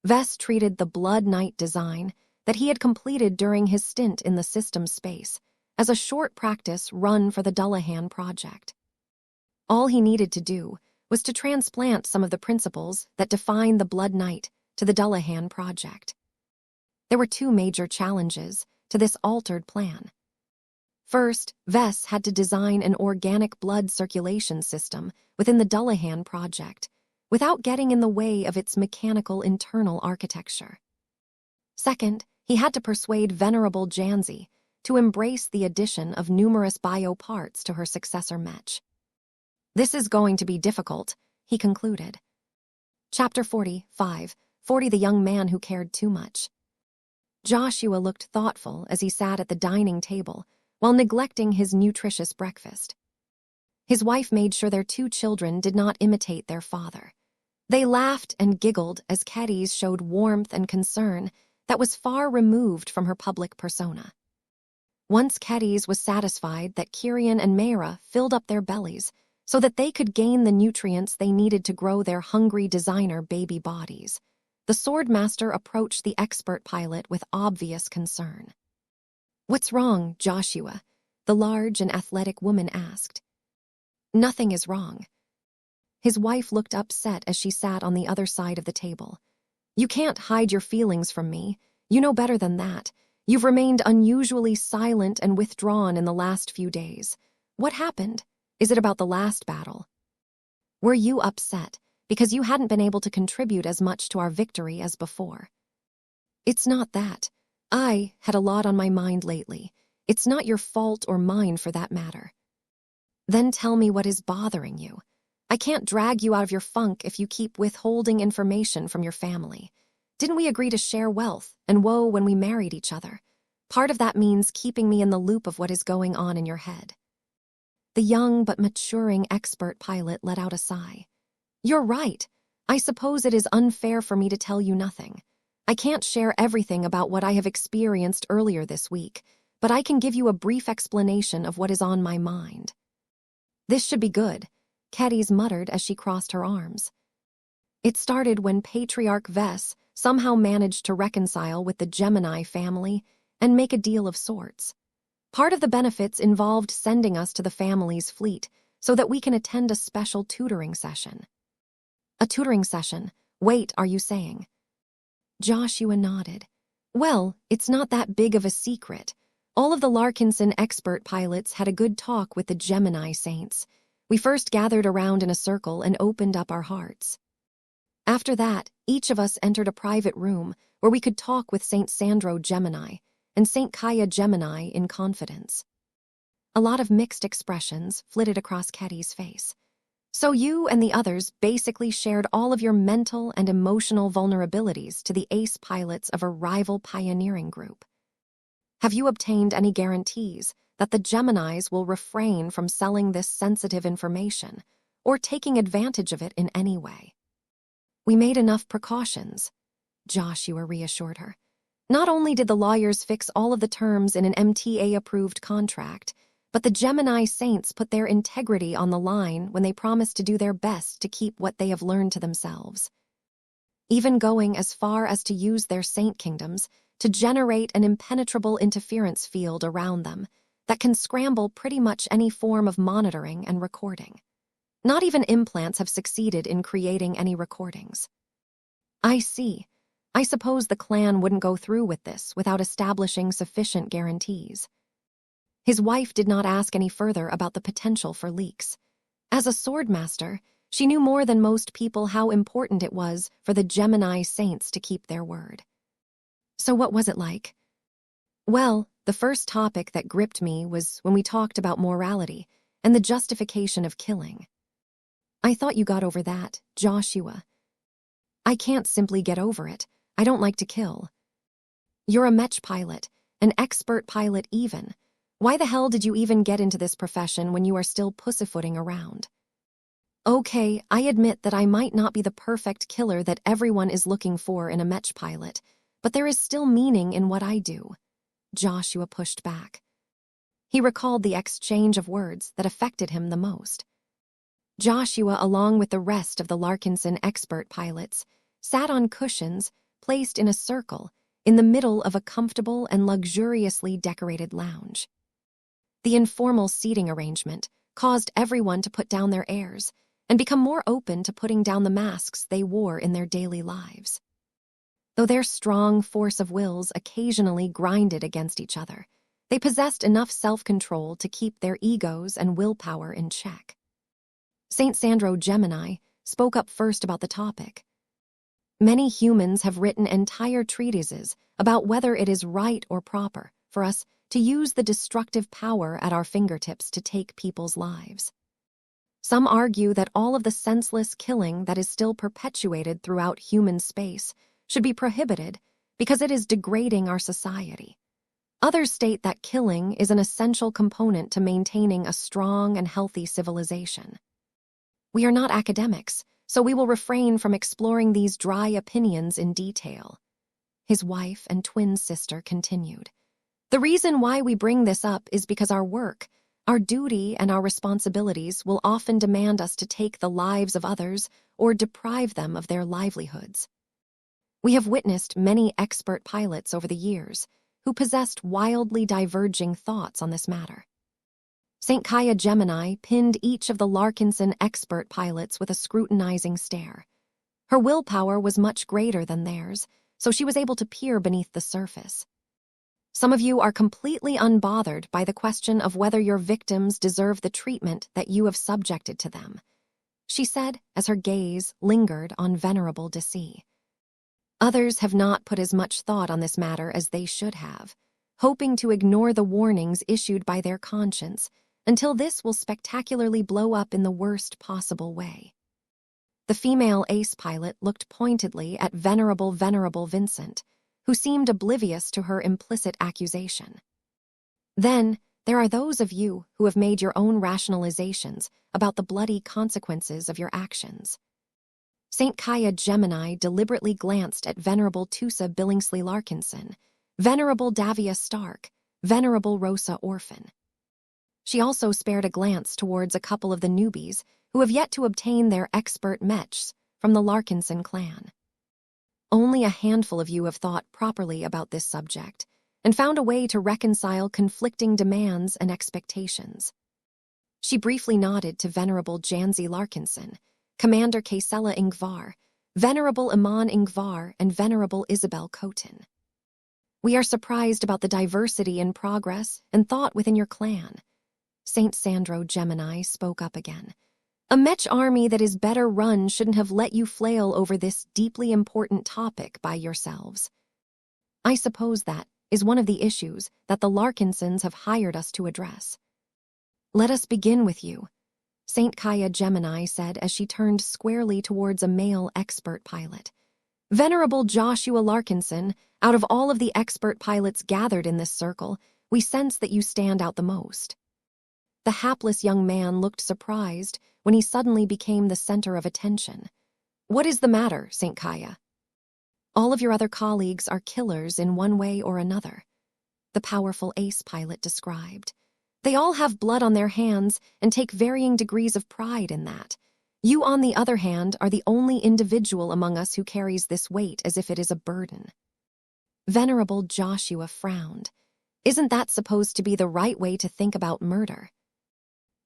Vess treated the Blood Knight design that he had completed during his stint in the system space as a short practice run for the Dullahan Project. All he needed to do was to transplant some of the principles that define the Blood Knight to the Dullahan Project. There were two major challenges to this altered plan. First, Vess had to design an organic blood circulation system within the Dullahan Project without getting in the way of its mechanical internal architecture. Second, he had to persuade venerable Janzi to embrace the addition of numerous bioparts to her successor Mech. This is going to be difficult, he concluded. Chapter 45, 40 The Young Man Who Cared Too Much. Joshua looked thoughtful as he sat at the dining table while neglecting his nutritious breakfast. His wife made sure their two children did not imitate their father. They laughed and giggled as Keddies showed warmth and concern that was far removed from her public persona. Once Keddies was satisfied that Kyrian and Mayra filled up their bellies so that they could gain the nutrients they needed to grow their hungry designer baby bodies, the Swordmaster approached the expert pilot with obvious concern. "What's wrong, Joshua?" the large and athletic woman asked. "Nothing is wrong." His wife looked upset as she sat on the other side of the table. "You can't hide your feelings from me. You know better than that. You've remained unusually silent and withdrawn in the last few days. What happened? Is it about the last battle? Were you upset because you hadn't been able to contribute as much to our victory as before?" "It's not that. I had a lot on my mind lately. It's not your fault or mine for that matter." "Then tell me what is bothering you. I can't drag you out of your funk if you keep withholding information from your family. Didn't we agree to share wealth and woe when we married each other? Part of that means keeping me in the loop of what is going on in your head." The young but maturing expert pilot let out a sigh. "You're right. I suppose it is unfair for me to tell you nothing. I can't share everything about what I have experienced earlier this week, but I can give you a brief explanation of what is on my mind." "This should be good," Keddies muttered as she crossed her arms. It started when Patriarch Vess somehow managed to reconcile with the Gemini family and make a deal of sorts. Part of the benefits involved sending us to the family's fleet so that we can attend a special tutoring session. "A tutoring session? Wait, are you saying?" Joshua nodded. "Well, it's not that big of a secret. All of the Larkinson expert pilots had a good talk with the Gemini saints. We first gathered around in a circle and opened up our hearts. After that, each of us entered a private room where we could talk with Saint Sandro Gemini and Saint Kaya Gemini in confidence. A lot of mixed expressions flitted across Ketty's face. So you and the others basically shared all of your mental and emotional vulnerabilities to the ace pilots of a rival pioneering group. Have you obtained any guarantees that the Geminis will refrain from selling this sensitive information or taking advantage of it in any way? We made enough precautions, Joshua reassured her. Not only did the lawyers fix all of the terms in an MTA-approved contract, but the Gemini saints put their integrity on the line when they promised to do their best to keep what they have learned to themselves. Even going as far as to use their saint kingdoms to generate an impenetrable interference field around them that can scramble pretty much any form of monitoring and recording. Not even implants have succeeded in creating any recordings. I see. I suppose the clan wouldn't go through with this without establishing sufficient guarantees. His wife did not ask any further about the potential for leaks. As a swordmaster, she knew more than most people how important it was for the Gemini saints to keep their word. So what was it like? Well, the first topic that gripped me was when we talked about morality and the justification of killing. I thought you got over that, Joshua. I can't simply get over it. I don't like to kill. You're a Mech pilot, an expert pilot even. Why the hell did you even get into this profession when you are still pussyfooting around? Okay, I admit that I might not be the perfect killer that everyone is looking for in a Mech pilot, but there is still meaning in what I do. Joshua pushed back. He recalled the exchange of words that affected him the most. Joshua, along with the rest of the Larkinson expert pilots, sat on cushions placed in a circle in the middle of a comfortable and luxuriously decorated lounge. The informal seating arrangement caused everyone to put down their airs and become more open to putting down the masks they wore in their daily lives. Though their strong force of wills occasionally grinded against each other, they possessed enough self-control to keep their egos and willpower in check. Saint Sandro Gemini spoke up first about the topic. Many humans have written entire treatises about whether it is right or proper for us to use the destructive power at our fingertips to take people's lives. Some argue that all of the senseless killing that is still perpetuated throughout human space should be prohibited because it is degrading our society. Others state that killing is an essential component to maintaining a strong and healthy civilization. We are not academics, so we will refrain from exploring these dry opinions in detail. His wife and twin sister continued. The reason why we bring this up is because our work, our duty, and our responsibilities will often demand us to take the lives of others or deprive them of their livelihoods. We have witnessed many expert pilots over the years who possessed wildly diverging thoughts on this matter. St. Kaya Gemini pinned each of the Larkinson expert pilots with a scrutinizing stare. Her willpower was much greater than theirs, so she was able to peer beneath the surface. Some of you are completely unbothered by the question of whether your victims deserve the treatment that you have subjected to them, she said as her gaze lingered on Venerable Deci. Others have not put as much thought on this matter as they should have, hoping to ignore the warnings issued by their conscience until this will spectacularly blow up in the worst possible way. The female ace pilot looked pointedly at Venerable Vincent, who seemed oblivious to her implicit accusation. Then, there are those of you who have made your own rationalizations about the bloody consequences of your actions. St. Kaya Gemini deliberately glanced at Venerable Tusa Billingsley Larkinson, Venerable Davia Stark, Venerable Rosa Orphan. She also spared a glance towards a couple of the newbies who have yet to obtain their expert mechs from the Larkinson clan. Only a handful of you have thought properly about this subject and found a way to reconcile conflicting demands and expectations. She briefly nodded to Venerable Janzi Larkinson, Commander Kaysela Ingvar, Venerable Iman Ingvar, and Venerable Isabel Coton. We are surprised about the diversity in progress and thought within your clan. Saint Sandro Gemini spoke up again. A Mech army that is better run shouldn't have let you flail over this deeply important topic by yourselves. I suppose that is one of the issues that the Larkinsons have hired us to address. "Let us begin with you," Saint Kaya Gemini said as she turned squarely towards a male expert pilot. "Venerable Joshua Larkinson, out of all of the expert pilots gathered in this circle, we sense that you stand out the most." The hapless young man looked surprised when he suddenly became the center of attention. "What is the matter, Saint Kaya?" "All of your other colleagues are killers in one way or another," the powerful ace pilot described. "They all have blood on their hands and take varying degrees of pride in that. You, on the other hand, are the only individual among us who carries this weight as if it is a burden." Venerable Joshua frowned. "Isn't that supposed to be the right way to think about murder?"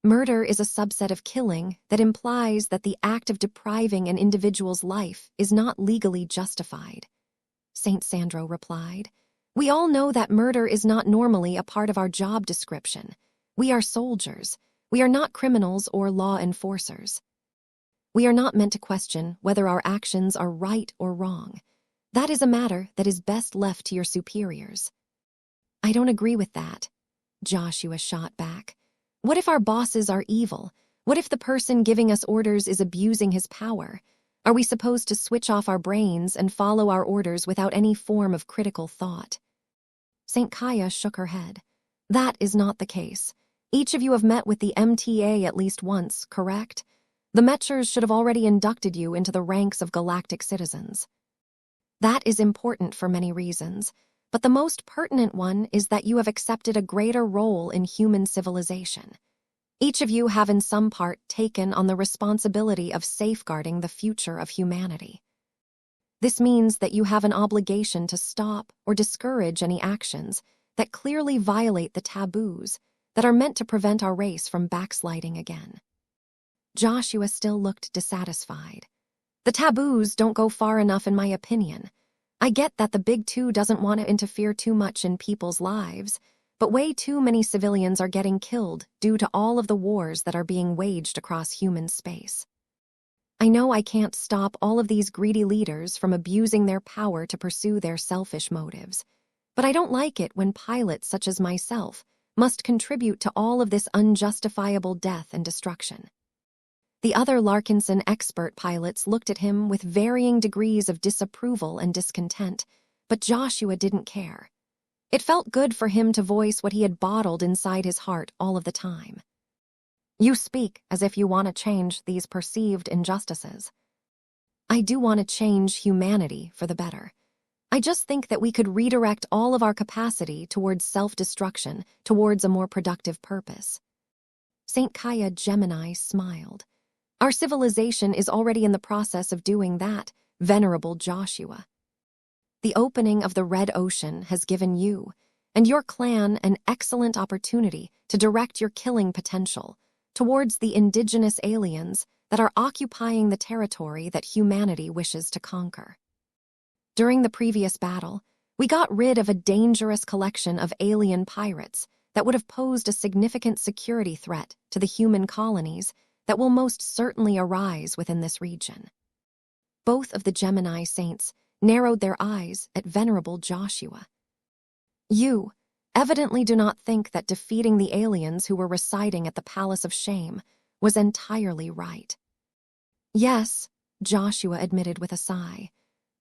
"Murder is a subset of killing that implies that the act of depriving an individual's life is not legally justified," Saint Sandro replied. "We all know that murder is not normally a part of our job description. We are soldiers. We are not criminals or law enforcers. We are not meant to question whether our actions are right or wrong. That is a matter that is best left to your superiors." "I don't agree with that," Joshua shot back. "What if our bosses are evil? What if the person giving us orders is abusing his power? Are we supposed to switch off our brains and follow our orders without any form of critical thought?" Saint Kaya shook her head. "That is not the case. Each of you have met with the MTA at least once, correct? The Mechers should have already inducted you into the ranks of galactic citizens. That is important for many reasons, but the most pertinent one is that you have accepted a greater role in human civilization. Each of you have in some part taken on the responsibility of safeguarding the future of humanity. This means that you have an obligation to stop or discourage any actions that clearly violate the taboos that are meant to prevent our race from backsliding again." Joshua still looked dissatisfied. "The taboos don't go far enough in my opinion. I get that the Big Two doesn't want to interfere too much in people's lives, but way too many civilians are getting killed due to all of the wars that are being waged across human space. I know I can't stop all of these greedy leaders from abusing their power to pursue their selfish motives, but I don't like it when pilots such as myself must contribute to all of this unjustifiable death and destruction." The other Larkinson expert pilots looked at him with varying degrees of disapproval and discontent, but Joshua didn't care. It felt good for him to voice what he had bottled inside his heart all of the time. "You speak as if you want to change these perceived injustices." "I do want to change humanity for the better. I just think that we could redirect all of our capacity towards self-destruction, towards a more productive purpose." Saint Kaya Gemini smiled. "Our civilization is already in the process of doing that, Venerable Joshua. The opening of the Red Ocean has given you and your clan an excellent opportunity to direct your killing potential towards the indigenous aliens that are occupying the territory that humanity wishes to conquer. During the previous battle, we got rid of a dangerous collection of alien pirates that would have posed a significant security threat to the human colonies that will most certainly arise within this region." Both of the Gemini saints narrowed their eyes at Venerable Joshua. "You evidently do not think that defeating the aliens who were residing at the Palace of Shame was entirely right." "Yes," Joshua admitted with a sigh.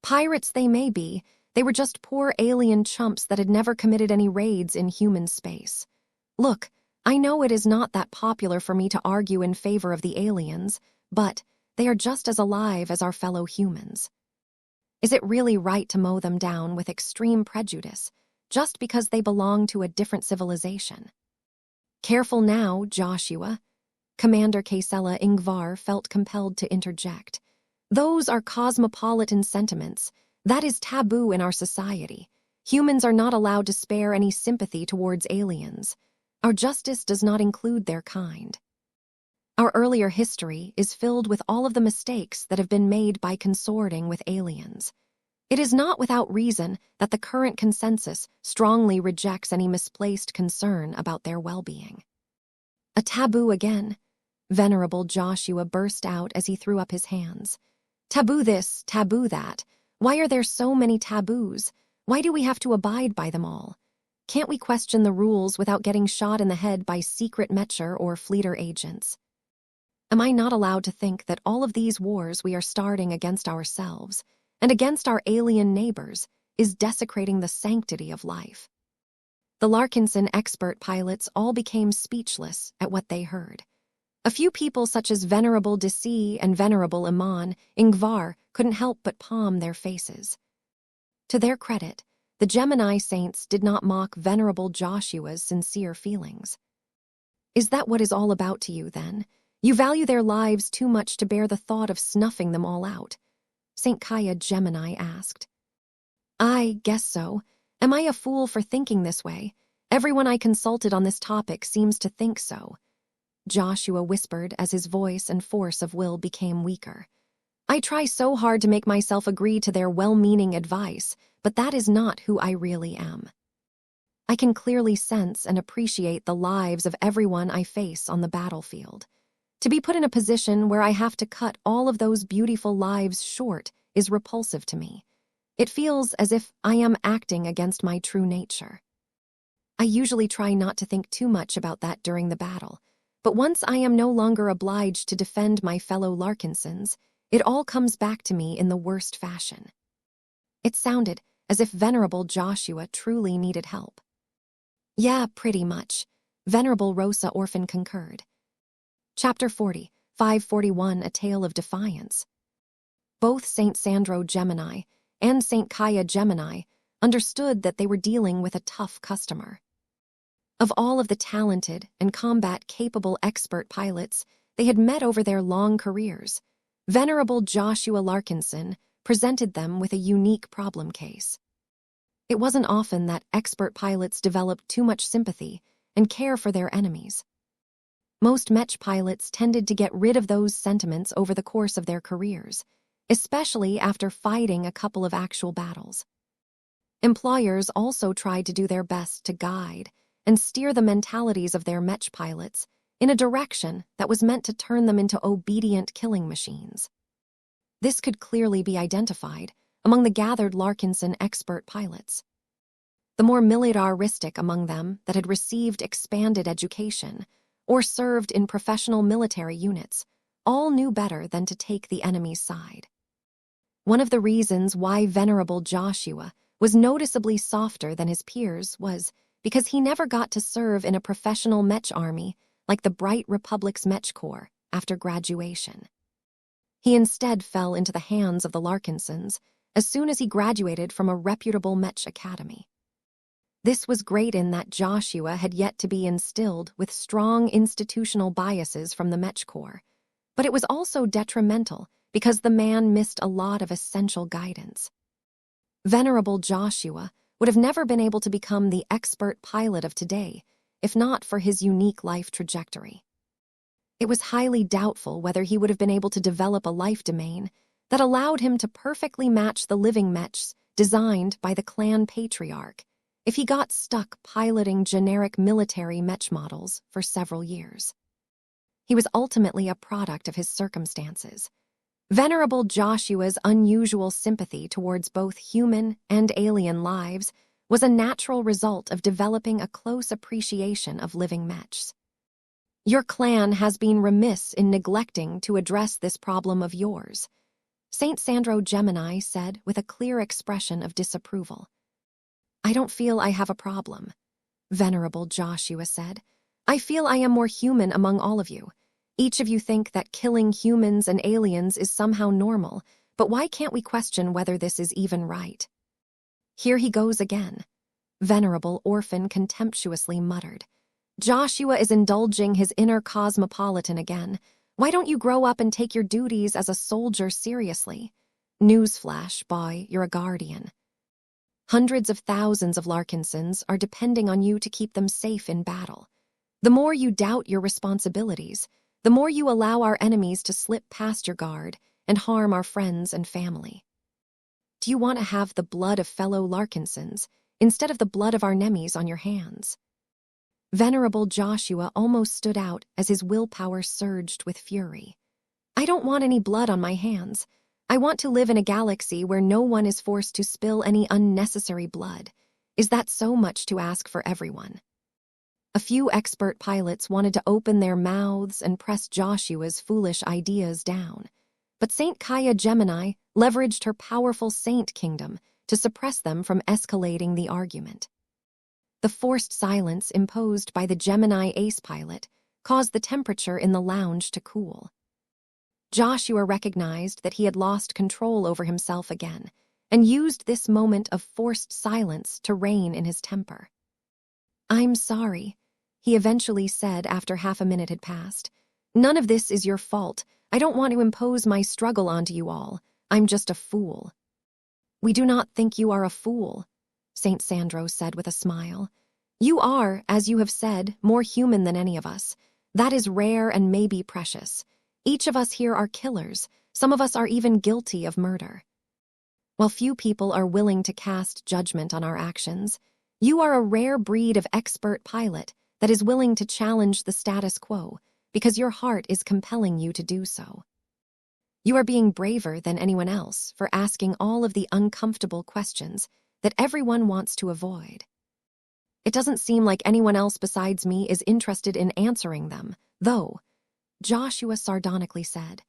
"Pirates they may be, they were just poor alien chumps that had never committed any raids in human space. Look, I know it is not that popular for me to argue in favor of the aliens, but they are just as alive as our fellow humans. Is it really right to mow them down with extreme prejudice just because they belong to a different civilization?" "Careful now, Joshua." Commander Kaisela Ingvar felt compelled to interject. "Those are cosmopolitan sentiments. That is taboo in our society. Humans are not allowed to spare any sympathy towards aliens. Our justice does not include their kind. Our earlier history is filled with all of the mistakes that have been made by consorting with aliens. It is not without reason that the current consensus strongly rejects any misplaced concern about their well-being." "A taboo again," Venerable Joshua burst out as he threw up his hands. "Taboo this, taboo that. Why are there so many taboos? Why do we have to abide by them all? can't we question the rules without getting shot in the head by secret Mecher or Fleeter agents? Am I not allowed to think that all of these wars we are starting against ourselves and against our alien neighbors is desecrating the sanctity of life? The Larkinson expert pilots all became speechless at what they heard. A few people such as Venerable Desi and Venerable Iman Ingvar couldn't help but palm their faces. To their credit, the Gemini saints did not mock Venerable Joshua's sincere feelings. Is that what is all about to you, then? You value their lives too much to bear the thought of snuffing them all out? St. Kaya Gemini asked. I guess so. Am I a fool for thinking this way? Everyone I consulted on this topic seems to think so. Joshua whispered as his voice and force of will became weaker. I try so hard to make myself agree to their well-meaning advice, but that is not who I really am. I can clearly sense and appreciate the lives of everyone I face on the battlefield. To be put in a position where I have to cut all of those beautiful lives short is repulsive to me. It feels as if I am acting against my true nature. I usually try not to think too much about that during the battle, but once I am no longer obliged to defend my fellow Larkinsons, it all comes back to me in the worst fashion. It sounded as if Venerable Joshua truly needed help. Yeah, pretty much, Venerable Rosa Orphan concurred. Chapter 40, 541, A Tale of Defiance. Both St. Sandro Gemini and St. Kaya Gemini understood that they were dealing with a tough customer. Of all of the talented and combat-capable expert pilots they had met over their long careers, Venerable Joshua Larkinson presented them with a unique problem case. It wasn't often that expert pilots developed too much sympathy and care for their enemies. Most Mech pilots tended to get rid of those sentiments over the course of their careers, especially after fighting a couple of actual battles. Employers also tried to do their best to guide and steer the mentalities of their Mech pilots in a direction that was meant to turn them into obedient killing machines. This could clearly be identified among the gathered Larkinson expert pilots. The more militaristic among them that had received expanded education or served in professional military units all knew better than to take the enemy's side. One of the reasons why Venerable Joshua was noticeably softer than his peers was because he never got to serve in a professional Mech army like the Bright Republic's Mech Corps after graduation. He instead fell into the hands of the Larkinsons as soon as he graduated from a reputable Mech academy. This was great in that Joshua had yet to be instilled with strong institutional biases from the Mech Corps, but it was also detrimental because the man missed a lot of essential guidance. Venerable Joshua would have never been able to become the expert pilot of today if not for his unique life trajectory. It was highly doubtful whether he would have been able to develop a life domain that allowed him to perfectly match the living Mechs designed by the clan patriarch if he got stuck piloting generic military Mech models for several years. He was ultimately a product of his circumstances. Venerable Joshua's unusual sympathy towards both human and alien lives was a natural result of developing a close appreciation of living Mechs. Your clan has been remiss in neglecting to address this problem of yours, St. Sandro Gemini said with a clear expression of disapproval. I don't feel I have a problem, Venerable Joshua said. I feel I am more human among all of you. Each of you think that killing humans and aliens is somehow normal, but why can't we question whether this is even right? Here he goes again, Venerable Orphan contemptuously muttered. Joshua is indulging his inner cosmopolitan again. Why don't you grow up and take your duties as a soldier seriously? Newsflash, boy, you're a guardian. Hundreds of thousands of Larkinsons are depending on you to keep them safe in battle. The more you doubt your responsibilities, the more you allow our enemies to slip past your guard and harm our friends and family. Do you want to have the blood of fellow Larkinsons instead of the blood of our nemies on your hands? Venerable Joshua almost stood out as his willpower surged with fury. I don't want any blood on my hands. I want to live in a galaxy where no one is forced to spill any unnecessary blood. Is that so much to ask for everyone? A few expert pilots wanted to open their mouths and press Joshua's foolish ideas down, but Saint Kaya Gemini leveraged her powerful saint kingdom to suppress them from escalating the argument. The forced silence imposed by the Gemini ace pilot caused the temperature in the lounge to cool. Joshua recognized that he had lost control over himself again and used this moment of forced silence to rein in his temper. "I'm sorry," he eventually said after half a minute had passed. "None of this is your fault. I don't want to impose my struggle onto you all. I'm just a fool." "We do not think you are a fool," Saint Sandro said with a smile. "You are, as you have said, more human than any of us. That is rare and maybe precious. Each of us here are killers. Some of us are even guilty of murder. While few people are willing to cast judgment on our actions, you are a rare breed of expert pilot that is willing to challenge the status quo because your heart is compelling you to do so. You are being braver than anyone else for asking all of the uncomfortable questions that everyone wants to avoid. It doesn't seem like anyone else besides me is interested in answering them, though," Joshua sardonically said.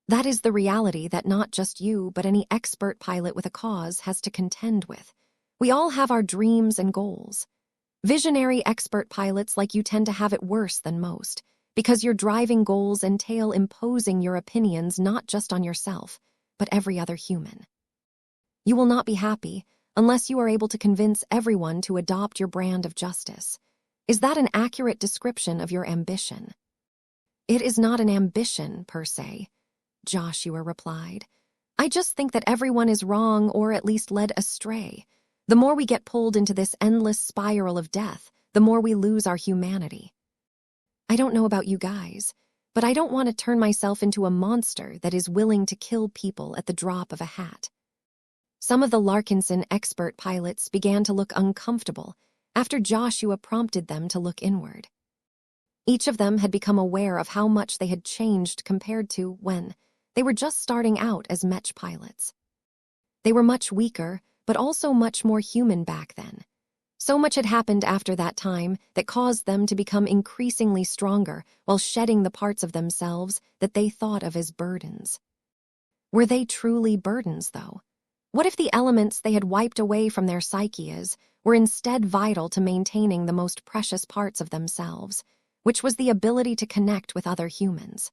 "That is the reality that not just you, but any expert pilot with a cause has to contend with. We all have our dreams and goals. Visionary expert pilots like you tend to have it worse than most, because your driving goals entail imposing your opinions not just on yourself, but every other human. You will not be happy unless you are able to convince everyone to adopt your brand of justice. Is that an accurate description of your ambition?" "It is not an ambition, per se," Joshua replied. "I just think that everyone is wrong or at least led astray. The more we get pulled into this endless spiral of death, the more we lose our humanity. I don't know about you guys, but I don't want to turn myself into a monster that is willing to kill people at the drop of a hat." Some of the Larkinson expert pilots began to look uncomfortable after Joshua prompted them to look inward. Each of them had become aware of how much they had changed compared to when they were just starting out as Mech pilots. They were much weaker, but also much more human back then. So much had happened after that time that caused them to become increasingly stronger while shedding the parts of themselves that they thought of as burdens. Were they truly burdens, though? What if the elements they had wiped away from their psyches were instead vital to maintaining the most precious parts of themselves, which was the ability to connect with other humans?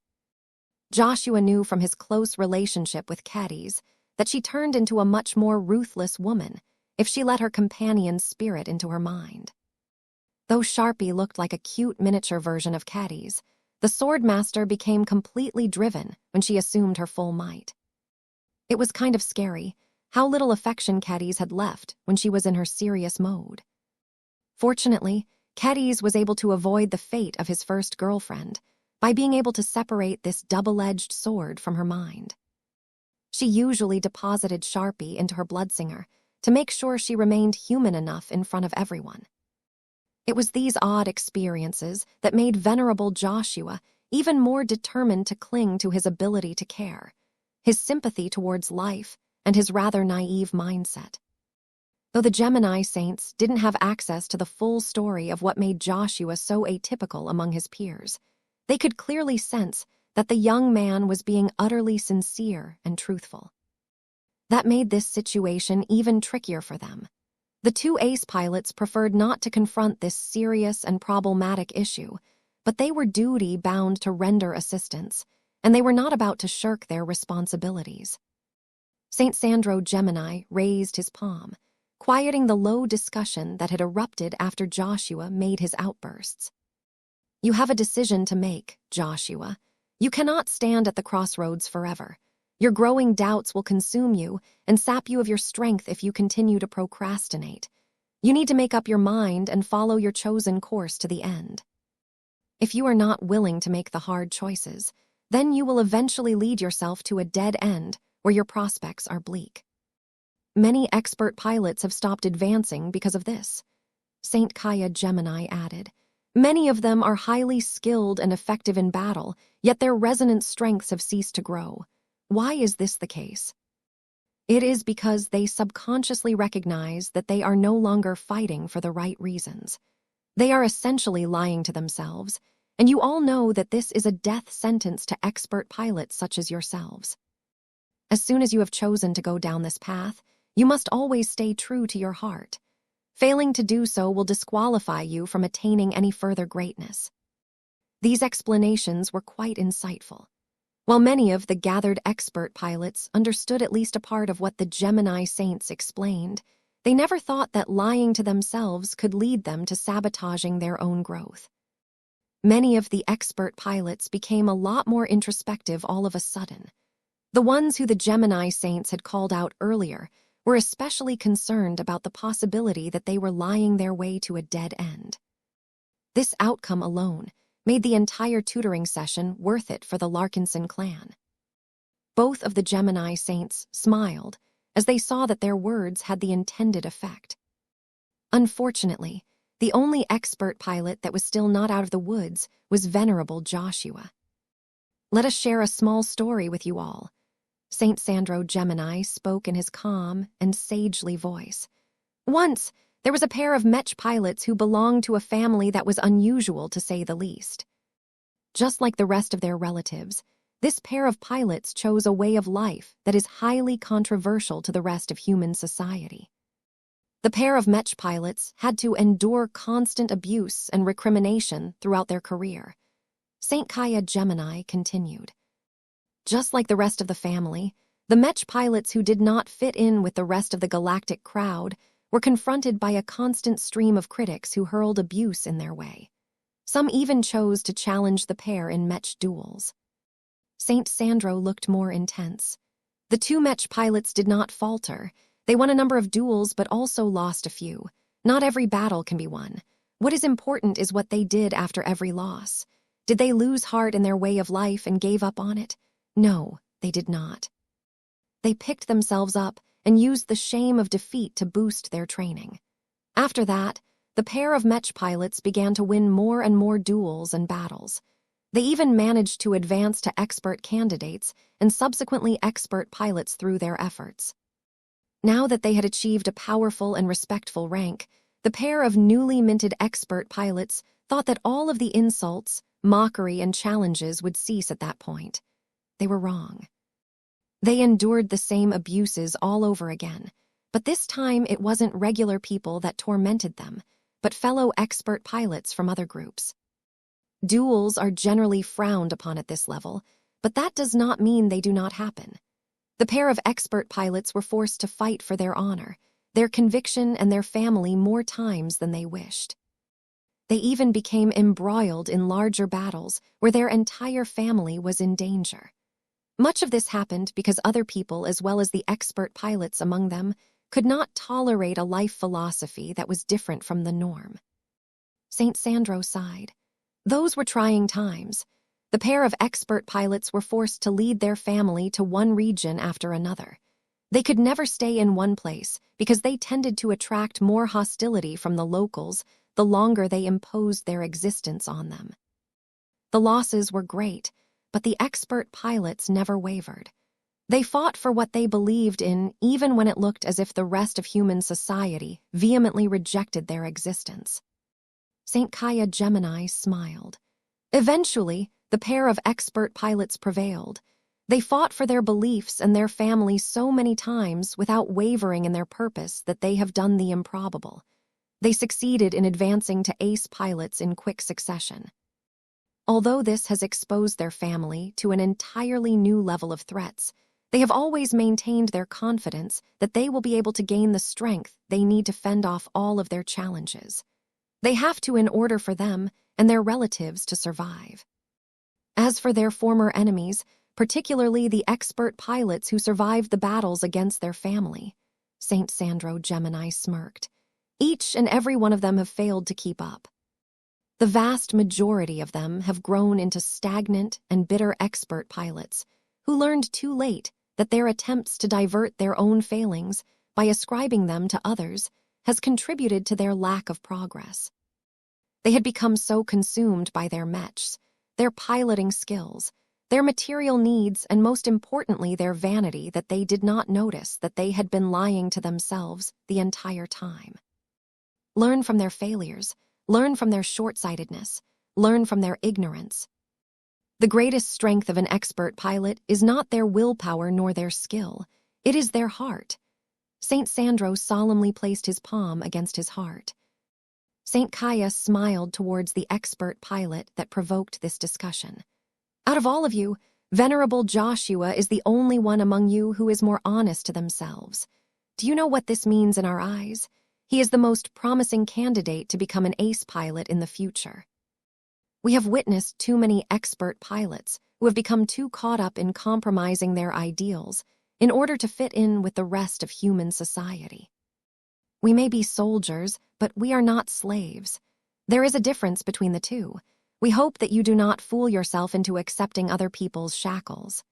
Joshua knew from his close relationship with Caddies that she turned into a much more ruthless woman if she let her companion's spirit into her mind. Though Sharpie looked like a cute miniature version of Caddies, the Swordmaster became completely driven when she assumed her full might. It was kind of scary how little affection Caddies had left when she was in her serious mode. Fortunately, Caddies was able to avoid the fate of his first girlfriend by being able to separate this double-edged sword from her mind. She usually deposited Sharpie into her bloodsinger to make sure she remained human enough in front of everyone. It was these odd experiences that made venerable Joshua even more determined to cling to his ability to care, his sympathy towards life, and his rather naive mindset. Though the Gemini saints didn't have access to the full story of what made Joshua so atypical among his peers, they could clearly sense that the young man was being utterly sincere and truthful. That made this situation even trickier for them. The two ace pilots preferred not to confront this serious and problematic issue, but they were duty-bound to render assistance, and they were not about to shirk their responsibilities. Saint Sandro Gemini raised his palm, quieting the low discussion that had erupted after Joshua made his outbursts. "You have a decision to make, Joshua. You cannot stand at the crossroads forever. Your growing doubts will consume you and sap you of your strength if you continue to procrastinate. You need to make up your mind and follow your chosen course to the end. If you are not willing to make the hard choices, then you will eventually lead yourself to a dead end where your prospects are bleak." Many expert pilots have stopped advancing because of this, Saint Kaya Gemini added. Many of them are highly skilled and effective in battle, yet their resonant strengths have ceased to grow. Why is this the case? It is because they subconsciously recognize that they are no longer fighting for the right reasons. They are essentially lying to themselves, and you all know that this is a death sentence to expert pilots such as yourselves. As soon as you have chosen to go down this path, you must always stay true to your heart. Failing to do so will disqualify you from attaining any further greatness. These explanations were quite insightful. While many of the gathered expert pilots understood at least a part of what the Gemini Saints explained, they never thought that lying to themselves could lead them to sabotaging their own growth. Many of the expert pilots became a lot more introspective all of a sudden. The ones who the Gemini Saints had called out earlier were especially concerned about the possibility that they were lying their way to a dead end. This outcome alone made the entire tutoring session worth it for the Larkinson clan. Both of the Gemini Saints smiled as they saw that their words had the intended effect. Unfortunately, the only expert pilot that was still not out of the woods was Venerable Joshua. Let us share a small story with you all. Saint Sandro Gemini spoke in his calm and sagely voice. Once, there was a pair of Mech pilots who belonged to a family that was unusual to say the least. Just like the rest of their relatives, this pair of pilots chose a way of life that is highly controversial to the rest of human society. The pair of Mech pilots had to endure constant abuse and recrimination throughout their career. Saint Kaya Gemini continued. Just like the rest of the family, the Mech pilots who did not fit in with the rest of the galactic crowd were confronted by a constant stream of critics who hurled abuse in their way. Some even chose to challenge the pair in Mech duels. Saint Sandro looked more intense. The two Mech pilots did not falter. They won a number of duels but also lost a few. Not every battle can be won. What is important is what they did after every loss. Did they lose heart in their way of life and gave up on it? No, they did not. They picked themselves up and used the shame of defeat to boost their training. After that, the pair of Mech pilots began to win more and more duels and battles. They even managed to advance to expert candidates and subsequently expert pilots through their efforts. Now that they had achieved a powerful and respectful rank, the pair of newly minted expert pilots thought that all of the insults, mockery, and challenges would cease at that point. They were wrong. They endured the same abuses all over again, but this time it wasn't regular people that tormented them, but fellow expert pilots from other groups. Duels are generally frowned upon at this level, but that does not mean they do not happen. The pair of expert pilots were forced to fight for their honor, their conviction, and their family more times than they wished. They even became embroiled in larger battles where their entire family was in danger. Much of this happened because other people, as well as the expert pilots among them, could not tolerate a life philosophy that was different from the norm. Saint Sandro sighed. Those were trying times. The pair of expert pilots were forced to lead their family to one region after another. They could never stay in one place because they tended to attract more hostility from the locals the longer they imposed their existence on them. The losses were great, but the expert pilots never wavered. They fought for what they believed in, even when it looked as if the rest of human society vehemently rejected their existence. Saint Kaya Gemini smiled. Eventually, the pair of expert pilots prevailed. They fought for their beliefs and their families so many times without wavering in their purpose that they have done the improbable. They succeeded in advancing to ace pilots in quick succession. Although this has exposed their family to an entirely new level of threats, they have always maintained their confidence that they will be able to gain the strength they need to fend off all of their challenges. They have to in order for them and their relatives to survive. As for their former enemies, particularly the expert pilots who survived the battles against their family, Saint Sandro Gemini smirked. Each and every one of them have failed to keep up. The vast majority of them have grown into stagnant and bitter expert pilots who learned too late that their attempts to divert their own failings by ascribing them to others has contributed to their lack of progress. They had become so consumed by their mechs, their piloting skills, their material needs, and most importantly, their vanity, that they did not notice that they had been lying to themselves the entire time. Learn from their failures, learn from their short-sightedness, learn from their ignorance. The greatest strength of an expert pilot is not their willpower nor their skill, it is their heart. Saint Sandro solemnly placed his palm against his heart. Saint Caius smiled towards the expert pilot that provoked this discussion. Out of all of you, Venerable Joshua is the only one among you who is more honest to themselves. Do you know what this means in our eyes? He is the most promising candidate to become an ace pilot in the future. We have witnessed too many expert pilots who have become too caught up in compromising their ideals in order to fit in with the rest of human society. We may be soldiers, but we are not slaves. There is a difference between the two. We hope that you do not fool yourself into accepting other people's shackles.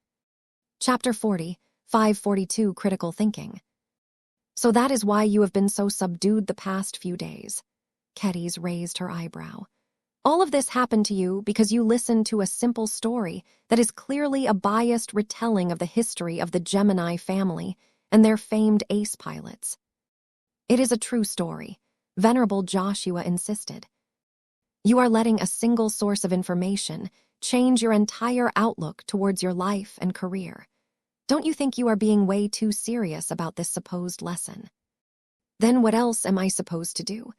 Chapter 40, 542 Critical Thinking. So that is why you have been so subdued the past few days. Kedis raised her eyebrow. All of this happened to you because you listened to a simple story that is clearly a biased retelling of the history of the Gemini family and their famed ace pilots. It is a true story, Venerable Joshua insisted. You are letting a single source of information change your entire outlook towards your life and career. Don't you think you are being way too serious about this supposed lesson? Then what else am I supposed to do?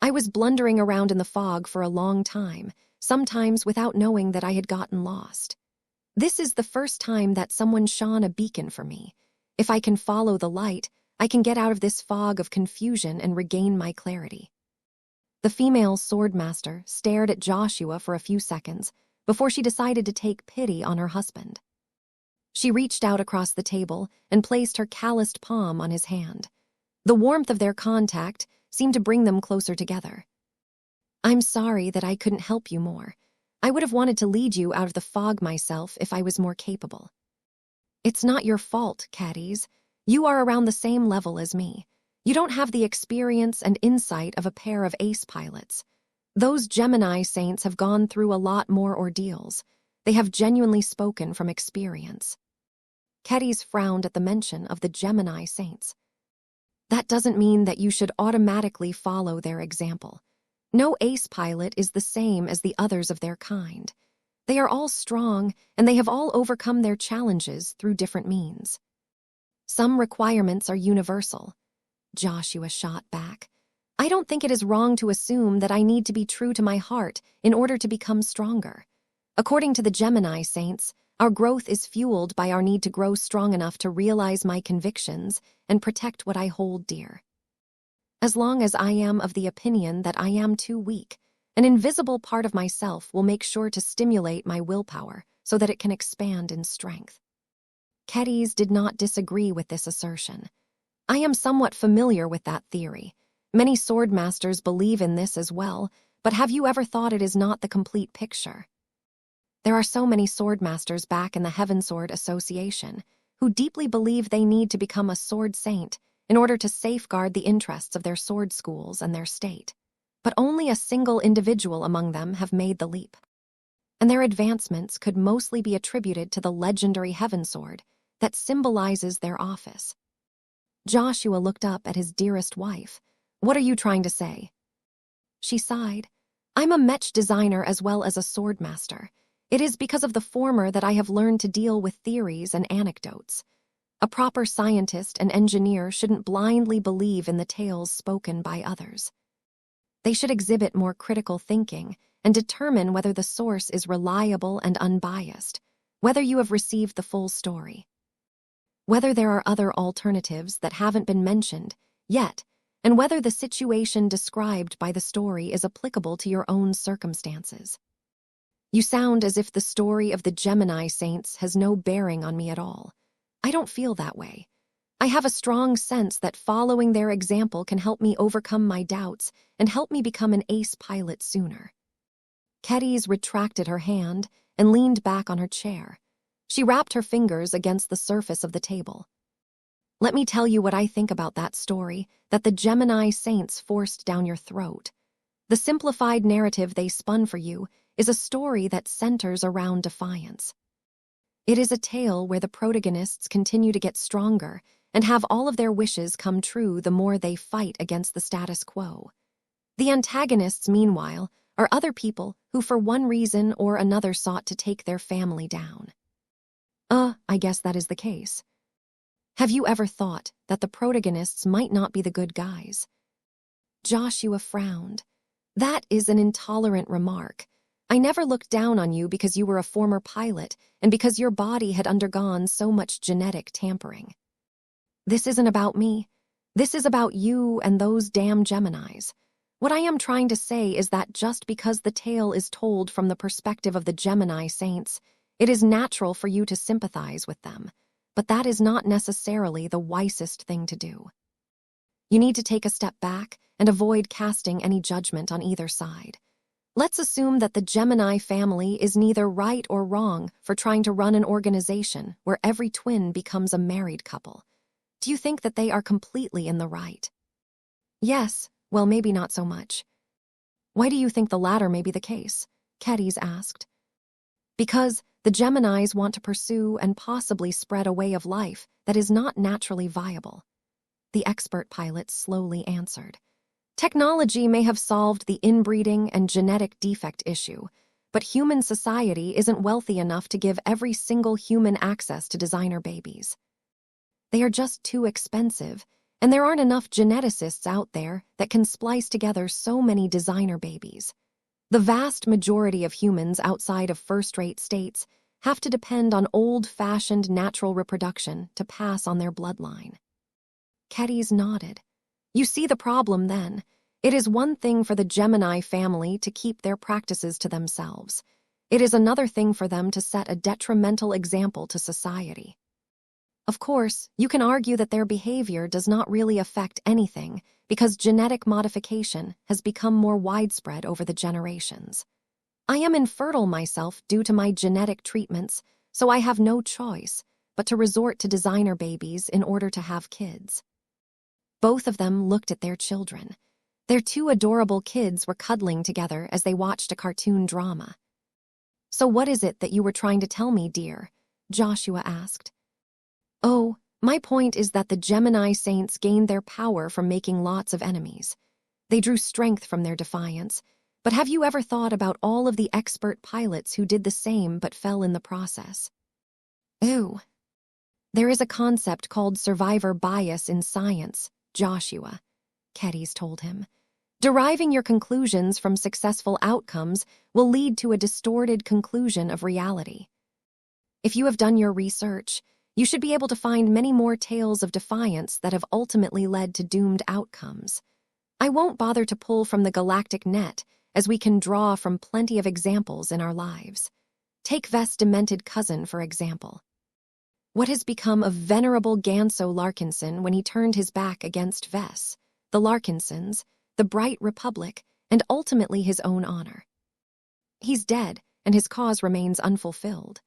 I was blundering around in the fog for a long time, sometimes without knowing that I had gotten lost. This is the first time that someone shone a beacon for me. If I can follow the light, I can get out of this fog of confusion and regain my clarity. The female swordmaster stared at Joshua for a few seconds before she decided to take pity on her husband. She reached out across the table and placed her calloused palm on his hand. The warmth of their contact seemed to bring them closer together. I'm sorry that I couldn't help you more. I would have wanted to lead you out of the fog myself if I was more capable. It's not your fault, Caddies. You are around the same level as me. You don't have the experience and insight of a pair of ace pilots. Those Gemini saints have gone through a lot more ordeals. They have genuinely spoken from experience. Kedis frowned at the mention of the Gemini saints. That doesn't mean that you should automatically follow their example. No ace pilot is the same as the others of their kind. They are all strong, and they have all overcome their challenges through different means. Some requirements are universal. Joshua shot back. I don't think it is wrong to assume that I need to be true to my heart in order to become stronger. According to the Gemini saints, our growth is fueled by our need to grow strong enough to realize my convictions and protect what I hold dear. As long as I am of the opinion that I am too weak, an invisible part of myself will make sure to stimulate my willpower so that it can expand in strength. Kedis did not disagree with this assertion. I am somewhat familiar with that theory. Many swordmasters believe in this as well, but have you ever thought it is not the complete picture? There are so many swordmasters back in the Heavensword Association who deeply believe they need to become a sword saint in order to safeguard the interests of their sword schools and their state. But only a single individual among them have made the leap. And their advancements could mostly be attributed to the legendary Heavensword that symbolizes their office. Joshua looked up at his dearest wife. What are you trying to say? She sighed. I'm a Mech designer as well as a swordmaster. It is because of the former that I have learned to deal with theories and anecdotes. A proper scientist and engineer shouldn't blindly believe in the tales spoken by others. They should exhibit more critical thinking and determine whether the source is reliable and unbiased, whether you have received the full story, whether there are other alternatives that haven't been mentioned yet, and whether the situation described by the story is applicable to your own circumstances. You sound as if the story of the Gemini saints has no bearing on me at all. I don't feel that way. I have a strong sense that following their example can help me overcome my doubts and help me become an ace pilot sooner. Kedis retracted her hand and leaned back on her chair. She wrapped her fingers against the surface of the table. Let me tell you what I think about that story that the Gemini saints forced down your throat. The simplified narrative they spun for you is a story that centers around defiance. It is a tale where the protagonists continue to get stronger and have all of their wishes come true the more they fight against the status quo. The antagonists, meanwhile, are other people who for one reason or another sought to take their family down. I guess that is the case. Have you ever thought that the protagonists might not be the good guys? Joshua frowned. That is an intolerant remark. I never looked down on you because you were a former pilot and because your body had undergone so much genetic tampering. This isn't about me. This is about you and those damn Geminis. What I am trying to say is that just because the tale is told from the perspective of the Gemini saints, it is natural for you to sympathize with them, but that is not necessarily the wisest thing to do. You need to take a step back and avoid casting any judgment on either side. Let's assume that the Gemini family is neither right or wrong for trying to run an organization where every twin becomes a married couple. Do you think that they are completely in the right? Yes, well, maybe not so much. Why do you think the latter may be the case? Kedis asked. Because the Geminis want to pursue and possibly spread a way of life that is not naturally viable. The expert pilot slowly answered. Technology may have solved the inbreeding and genetic defect issue, but human society isn't wealthy enough to give every single human access to designer babies. They are just too expensive, and there aren't enough geneticists out there that can splice together so many designer babies. The vast majority of humans outside of first-rate states have to depend on old-fashioned natural reproduction to pass on their bloodline. Kedis nodded. You see the problem then. It is one thing for the Gemini family to keep their practices to themselves. It is another thing for them to set a detrimental example to society. Of course, you can argue that their behavior does not really affect anything because genetic modification has become more widespread over the generations. I am infertile myself due to my genetic treatments, so I have no choice but to resort to designer babies in order to have kids. Both of them looked at their children. Their two adorable kids were cuddling together as they watched a cartoon drama. So what is it that you were trying to tell me, dear? Joshua asked. Oh, my point is that the Gemini saints gained their power from making lots of enemies. They drew strength from their defiance, but have you ever thought about all of the expert pilots who did the same but fell in the process? Ew. There is a concept called survivor bias in science, Joshua, Kedis told him. Deriving your conclusions from successful outcomes will lead to a distorted conclusion of reality. If you have done your research, you should be able to find many more tales of defiance that have ultimately led to doomed outcomes. I won't bother to pull from the galactic net, as we can draw from plenty of examples in our lives. Take Vest's demented cousin, for example. What has become of venerable Ganso Larkinson when he turned his back against Vest, the Larkinsons, the Bright Republic, and ultimately his own honor? He's dead, and his cause remains unfulfilled.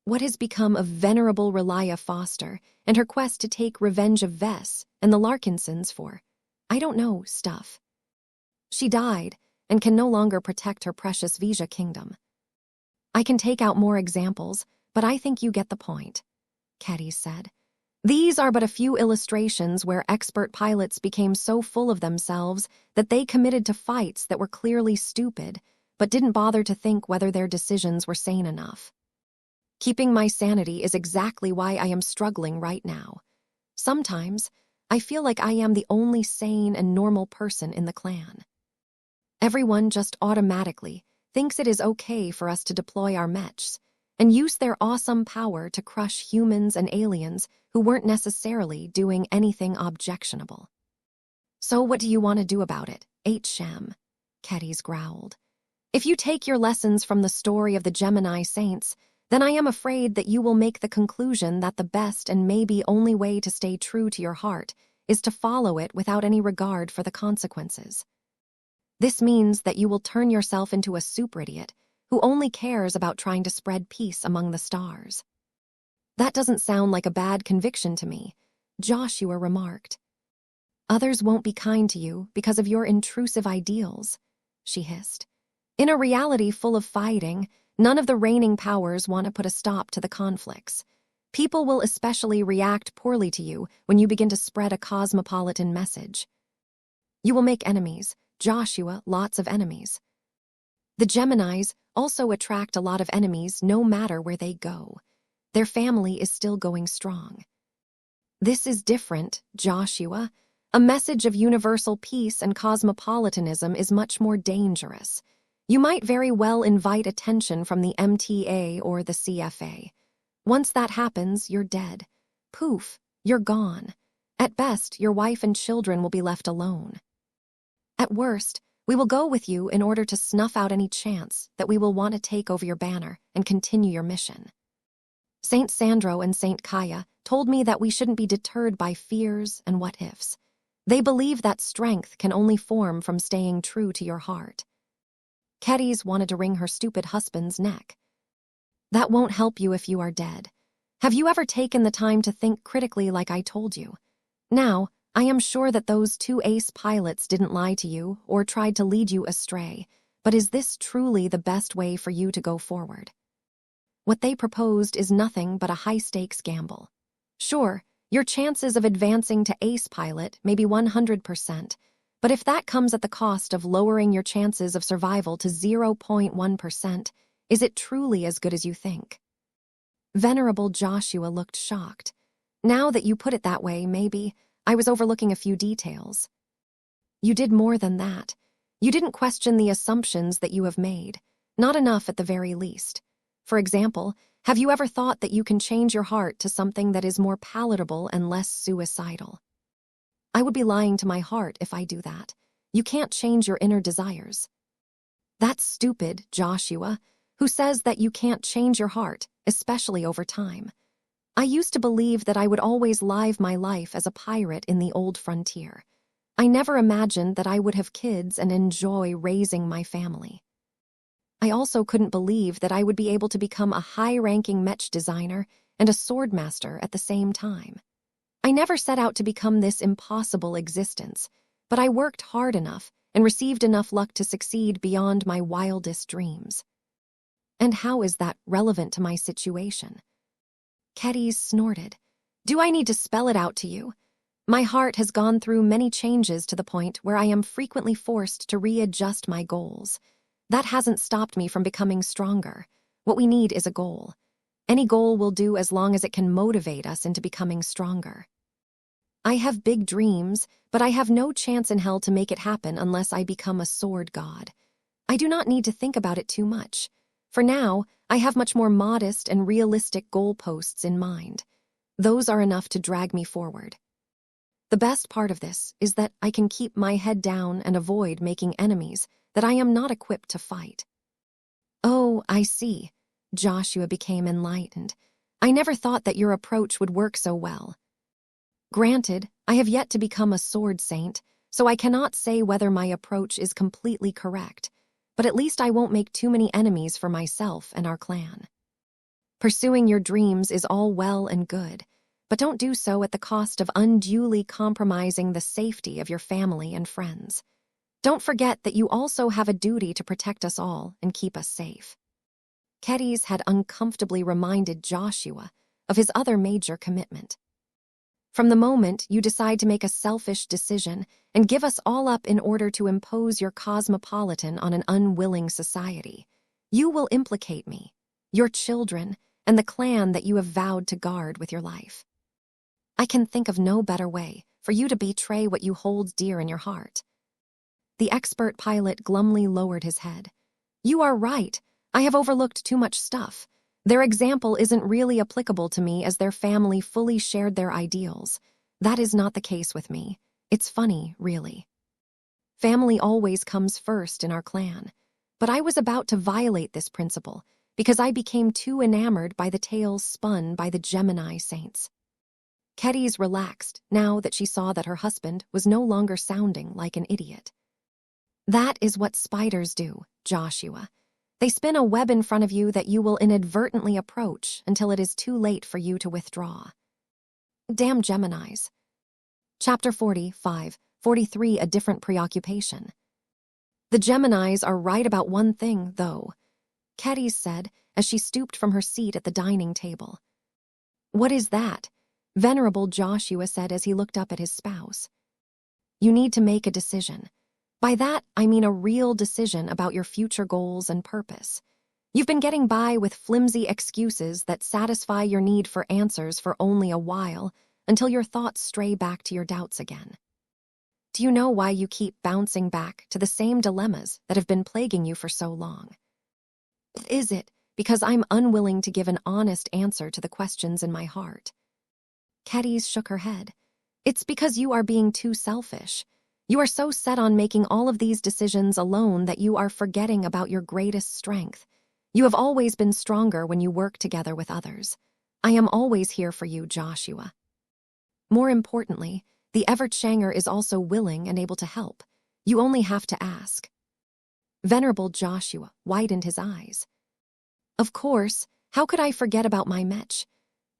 What has become of venerable Relia Foster and her quest to take revenge of Vest and the Larkinsons for, I don't know, stuff? She died and can no longer protect her precious Vija kingdom. I can take out more examples, but I think you get the point, Kedis said. These are but a few illustrations where expert pilots became so full of themselves that they committed to fights that were clearly stupid, but didn't bother to think whether their decisions were sane enough. Keeping my sanity is exactly why I am struggling right now. Sometimes, I feel like I am the only sane and normal person in the clan. Everyone just automatically thinks it is okay for us to deploy our mechs and use their awesome power to crush humans and aliens who weren't necessarily doing anything objectionable. So what do you want to do about it, H-Shem? Kedis growled. If you take your lessons from the story of the Gemini saints, then I am afraid that you will make the conclusion that the best and maybe only way to stay true to your heart is to follow it without any regard for the consequences. This means that you will turn yourself into a super idiot who only cares about trying to spread peace among the stars. That doesn't sound like a bad conviction to me, Joshua remarked. Others won't be kind to you because of your intrusive ideals, she hissed. In a reality full of fighting, None of the reigning powers want to put a stop to the conflicts. People will especially react poorly to you when you begin to spread a cosmopolitan message. You will make enemies. Joshua, lots of enemies. The Geminis also attract a lot of enemies no matter where they go. Their family is still going strong. This is different, Joshua. A message of universal peace and cosmopolitanism is much more dangerous. You might very well invite attention from the MTA or the CFA. Once that happens, you're dead. Poof, you're gone. At best, your wife and children will be left alone. At worst, we will go with you in order to snuff out any chance that we will want to take over your banner and continue your mission. Saint Sandro and Saint Kaya told me that we shouldn't be deterred by fears and what-ifs. They believe that strength can only form from staying true to your heart. Kedis wanted to wring her stupid husband's neck. That won't help you if you are dead. Have you ever taken the time to think critically like I told you? Now, I am sure that those two ace pilots didn't lie to you or tried to lead you astray, but is this truly the best way for you to go forward? What they proposed is nothing but a high-stakes gamble. Sure, your chances of advancing to ace pilot may be 100%, but if that comes at the cost of lowering your chances of survival to 0.1%, is it truly as good as you think? Venerable Joshua looked shocked. Now that you put it that way, maybe I was overlooking a few details. You did more than that. You didn't question the assumptions that you have made. Not enough at the very least. For example, have you ever thought that you can change your heart to something that is more palatable and less suicidal? I would be lying to my heart if I do that. You can't change your inner desires. That's stupid, Joshua. Who says that you can't change your heart, especially over time? I used to believe that I would always live my life as a pirate in the old frontier. I never imagined that I would have kids and enjoy raising my family. I also couldn't believe that I would be able to become a high-ranking Mech designer and a swordmaster at the same time. I never set out to become this impossible existence, but I worked hard enough and received enough luck to succeed beyond my wildest dreams. And how is that relevant to my situation? Kedis snorted. Do I need to spell it out to you? My heart has gone through many changes to the point where I am frequently forced to readjust my goals. That hasn't stopped me from becoming stronger. What we need is a goal. Any goal will do as long as it can motivate us into becoming stronger. I have big dreams, but I have no chance in hell to make it happen unless I become a sword god. I do not need to think about it too much. For now, I have much more modest and realistic goalposts in mind. Those are enough to drag me forward. The best part of this is that I can keep my head down and avoid making enemies that I am not equipped to fight. Oh, I see. Joshua became enlightened. I never thought that your approach would work so well. Granted, I have yet to become a sword saint, so I cannot say whether my approach is completely correct, but at least I won't make too many enemies for myself and our clan. Pursuing your dreams is all well and good, but don't do so at the cost of unduly compromising the safety of your family and friends. Don't forget that you also have a duty to protect us all and keep us safe. Kedis had uncomfortably reminded Joshua of his other major commitment. From the moment you decide to make a selfish decision and give us all up in order to impose your cosmopolitan on an unwilling society, you will implicate me, your children, and the clan that you have vowed to guard with your life. I can think of no better way for you to betray what you hold dear in your heart. The expert pilot glumly lowered his head. You are right. I have overlooked too much stuff. Their example isn't really applicable to me as their family fully shared their ideals. That is not the case with me. It's funny, really. Family always comes first in our clan. But I was about to violate this principle because I became too enamored by the tales spun by the Gemini saints. Kedis relaxed now that she saw that her husband was no longer sounding like an idiot. That is what spiders do, Joshua. They spin a web in front of you that you will inadvertently approach until it is too late for you to withdraw. Damn Geminis. Chapter 45, 43, A Different Preoccupation. The Geminis are right about one thing, though. Kedis said as she stooped from her seat at the dining table. What is that? Venerable Joshua said as he looked up at his spouse. You need to make a decision. By that, I mean a real decision about your future goals and purpose. You've been getting by with flimsy excuses that satisfy your need for answers for only a while until your thoughts stray back to your doubts again. Do you know why you keep bouncing back to the same dilemmas that have been plaguing you for so long? Is it because I'm unwilling to give an honest answer to the questions in my heart? Kedis shook her head. It's because you are being too selfish. You are so set on making all of these decisions alone that you are forgetting about your greatest strength. You have always been stronger when you work together with others. I am always here for you, Joshua. More importantly, the Evertshanger is also willing and able to help. You only have to ask. Venerable Joshua widened his eyes. Of course, how could I forget about my Mech?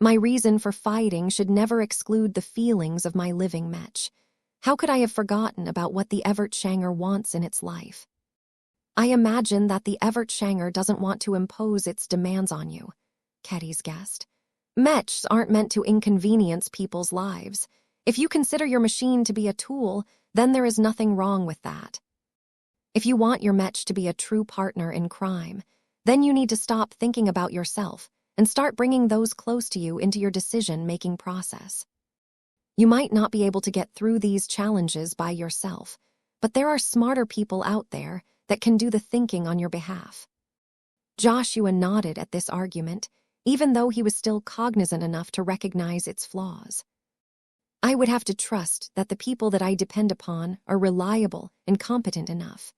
My reason for fighting should never exclude the feelings of my living Mech. How could I have forgotten about what the Evertshanger wants in its life? I imagine that the Evertshanger doesn't want to impose its demands on you, Kedis guessed. Mechs aren't meant to inconvenience people's lives. If you consider your machine to be a tool, then there is nothing wrong with that. If you want your Mech to be a true partner in crime, then you need to stop thinking about yourself and start bringing those close to you into your decision-making process. You might not be able to get through these challenges by yourself, but there are smarter people out there that can do the thinking on your behalf. Joshua nodded at this argument, even though he was still cognizant enough to recognize its flaws. I would have to trust that the people that I depend upon are reliable and competent enough.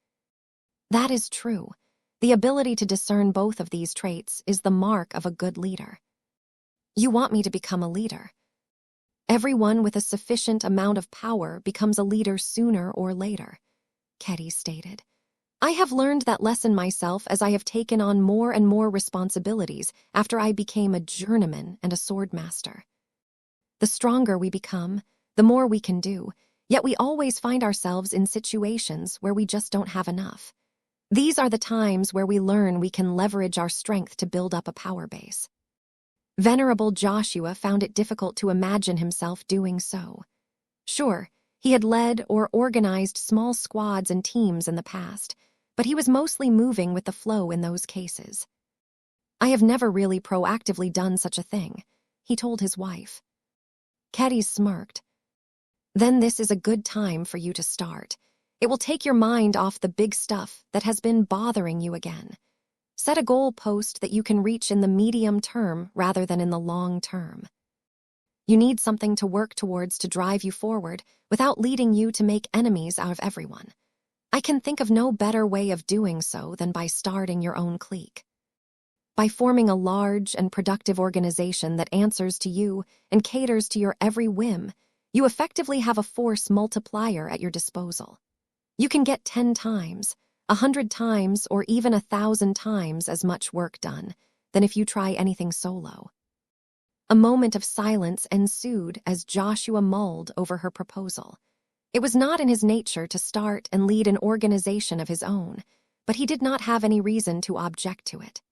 That is true. The ability to discern both of these traits is the mark of a good leader. You want me to become a leader. Everyone with a sufficient amount of power becomes a leader sooner or later, Kedis stated. I have learned that lesson myself as I have taken on more and more responsibilities after I became a journeyman and a swordmaster. The stronger we become, the more we can do, yet we always find ourselves in situations where we just don't have enough. These are the times where we learn we can leverage our strength to build up a power base. Venerable Joshua found it difficult to imagine himself doing so. Sure, he had led or organized small squads and teams in the past, but he was mostly moving with the flow in those cases. I have never really proactively done such a thing, he told his wife. Kedis smirked. Then this is a good time for you to start. It will take your mind off the big stuff that has been bothering you again. Set a goal post that you can reach in the medium term rather than in the long term. You need something to work towards to drive you forward without leading you to make enemies out of everyone. I can think of no better way of doing so than by starting your own clique. By forming a large and productive organization that answers to you and caters to your every whim, you effectively have a force multiplier at your disposal. You can get 10 times, 100 times, or even 1,000 times as much work done than if you try anything solo. A moment of silence ensued as Joshua mulled over her proposal. It was not in his nature to start and lead an organization of his own, but he did not have any reason to object to it.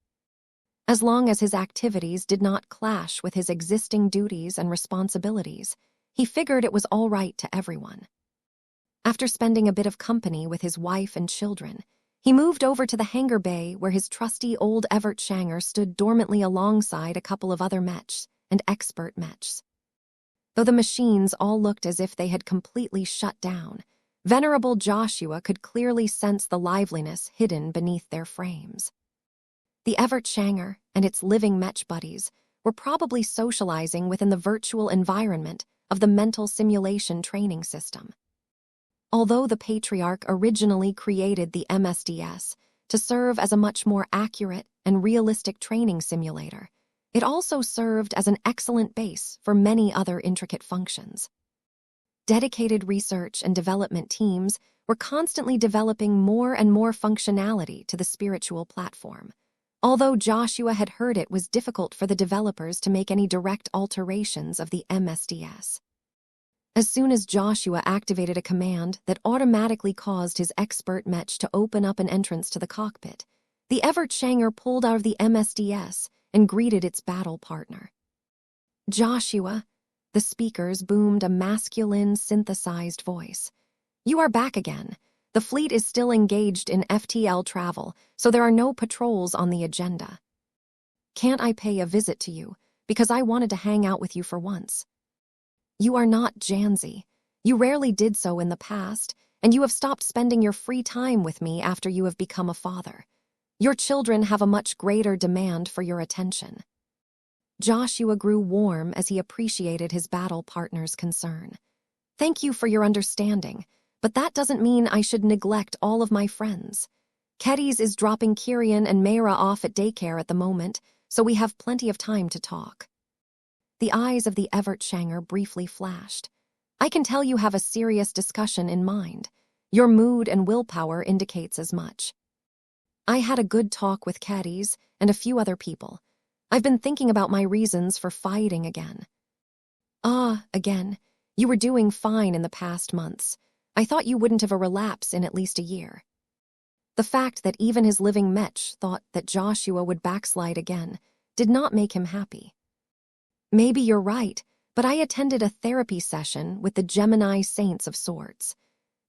As long as his activities did not clash with his existing duties and responsibilities, he figured it was all right to everyone. After spending a bit of company with his wife and children, he moved over to the hangar bay where his trusty old Evertshanger stood dormantly alongside a couple of other Mechs and expert Mechs. Though the machines all looked as if they had completely shut down, Venerable Joshua could clearly sense the liveliness hidden beneath their frames. The Evertshanger and its living Mech buddies were probably socializing within the virtual environment of the mental simulation training system. Although the Patriarch originally created the MSDS to serve as a much more accurate and realistic training simulator, it also served as an excellent base for many other intricate functions. Dedicated research and development teams were constantly developing more and more functionality to the spiritual platform, although Joshua had heard it was difficult for the developers to make any direct alterations of the MSDS. As soon as Joshua activated a command that automatically caused his expert Mech to open up an entrance to the cockpit, The Evertshanger pulled out of the MSDS and greeted its battle partner. Joshua, the speakers boomed a masculine, synthesized voice. You are back again. The fleet is still engaged in FTL travel, so there are no patrols on the agenda. Can't I pay a visit to you, because I wanted to hang out with you for once? You are not Janzi. You rarely did so in the past, and you have stopped spending your free time with me after you have become a father. Your children have a much greater demand for your attention. Joshua grew warm as he appreciated his battle partner's concern. Thank you for your understanding, but that doesn't mean I should neglect all of my friends. Keddies is dropping Kyrian and Mayra off at daycare at the moment, so we have plenty of time to talk. The eyes of the Evertshanger briefly flashed. I can tell you have a serious discussion in mind. Your mood and willpower indicates as much. I had a good talk with Keddies and a few other people. I've been thinking about my reasons for fighting again. Again. You were doing fine in the past months. I thought you wouldn't have a relapse in at least a year. The fact that even his living Mech thought that Joshua would backslide again did not make him happy. Maybe you're right, but I attended a therapy session with the Gemini Saints of sorts.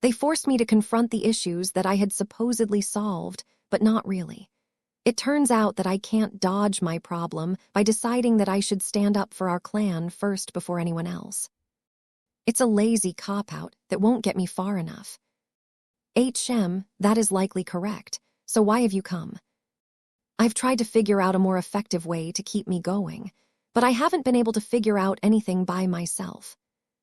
They forced me to confront the issues that I had supposedly solved, but not really. It turns out that I can't dodge my problem by deciding that I should stand up for our clan first before anyone else. It's a lazy cop-out that won't get me far enough. That is likely correct, so why have you come? I've tried to figure out a more effective way to keep me going, but I haven't been able to figure out anything by myself.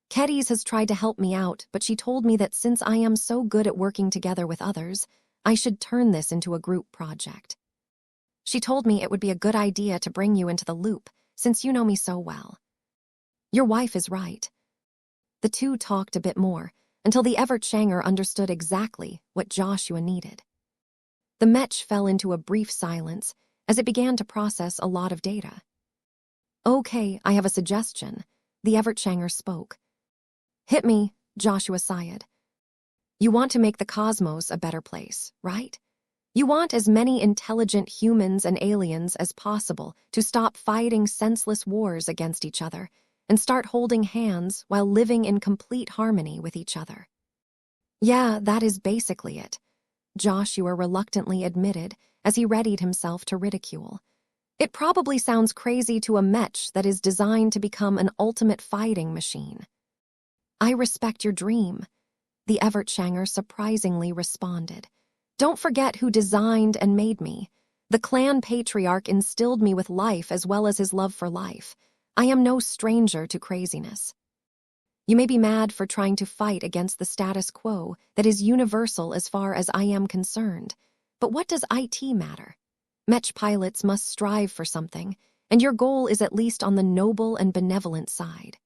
Keddies has tried to help me out, but she told me that since I am so good at working together with others, I should turn this into a group project. She told me it would be a good idea to bring you into the loop, since you know me so well. Your wife is right. The two talked a bit more, until the Evertshanger understood exactly what Joshua needed. The Mech fell into a brief silence as it began to process a lot of data. Okay, I have a suggestion, the Evertshanger spoke. Hit me, Joshua sighed. You want to make the cosmos a better place, right? You want as many intelligent humans and aliens as possible to stop fighting senseless wars against each other and start holding hands while living in complete harmony with each other. Yeah, that is basically it, Joshua reluctantly admitted as he readied himself to ridicule. It probably sounds crazy to a Mech that is designed to become an ultimate fighting machine. I respect your dream, the Evertshanger surprisingly responded. Don't forget who designed and made me. The clan patriarch instilled me with life as well as his love for life. I am no stranger to craziness. You may be mad for trying to fight against the status quo that is universal as far as I am concerned, but what does IT matter? Mech pilots must strive for something, and your goal is at least on the noble and benevolent side.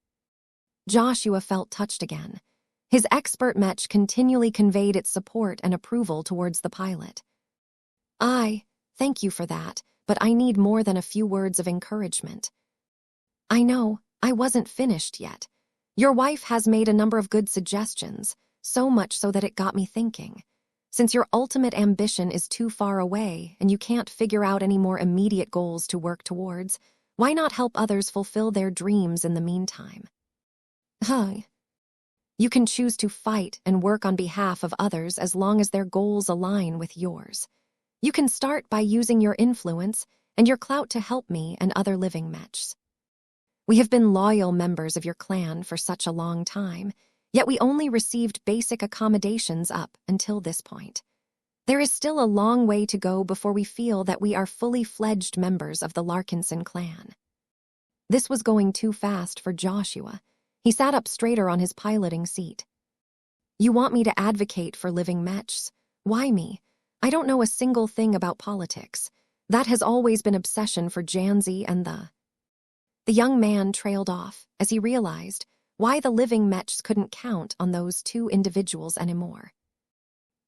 Joshua felt touched again. His expert Mech continually conveyed its support and approval towards the pilot. Thank you for that, but I need more than a few words of encouragement. I know, I wasn't finished yet. Your wife has made a number of good suggestions, so much so that it got me thinking. Since your ultimate ambition is too far away and you can't figure out any more immediate goals to work towards, why not help others fulfill their dreams in the meantime? You can choose to fight and work on behalf of others as long as their goals align with yours. You can start by using your influence and your clout to help me and other living Mechs. We have been loyal members of your clan for such a long time, yet we only received basic accommodations up until this point. There is still a long way to go before we feel that we are fully fledged members of the Larkinson clan. This was going too fast for Joshua. He sat up straighter on his piloting seat. You want me to advocate for living Mechs? Why me? I don't know a single thing about politics. That has always been obsession for Janzi and The young man trailed off as he realized why the living Mechs couldn't count on those two individuals anymore.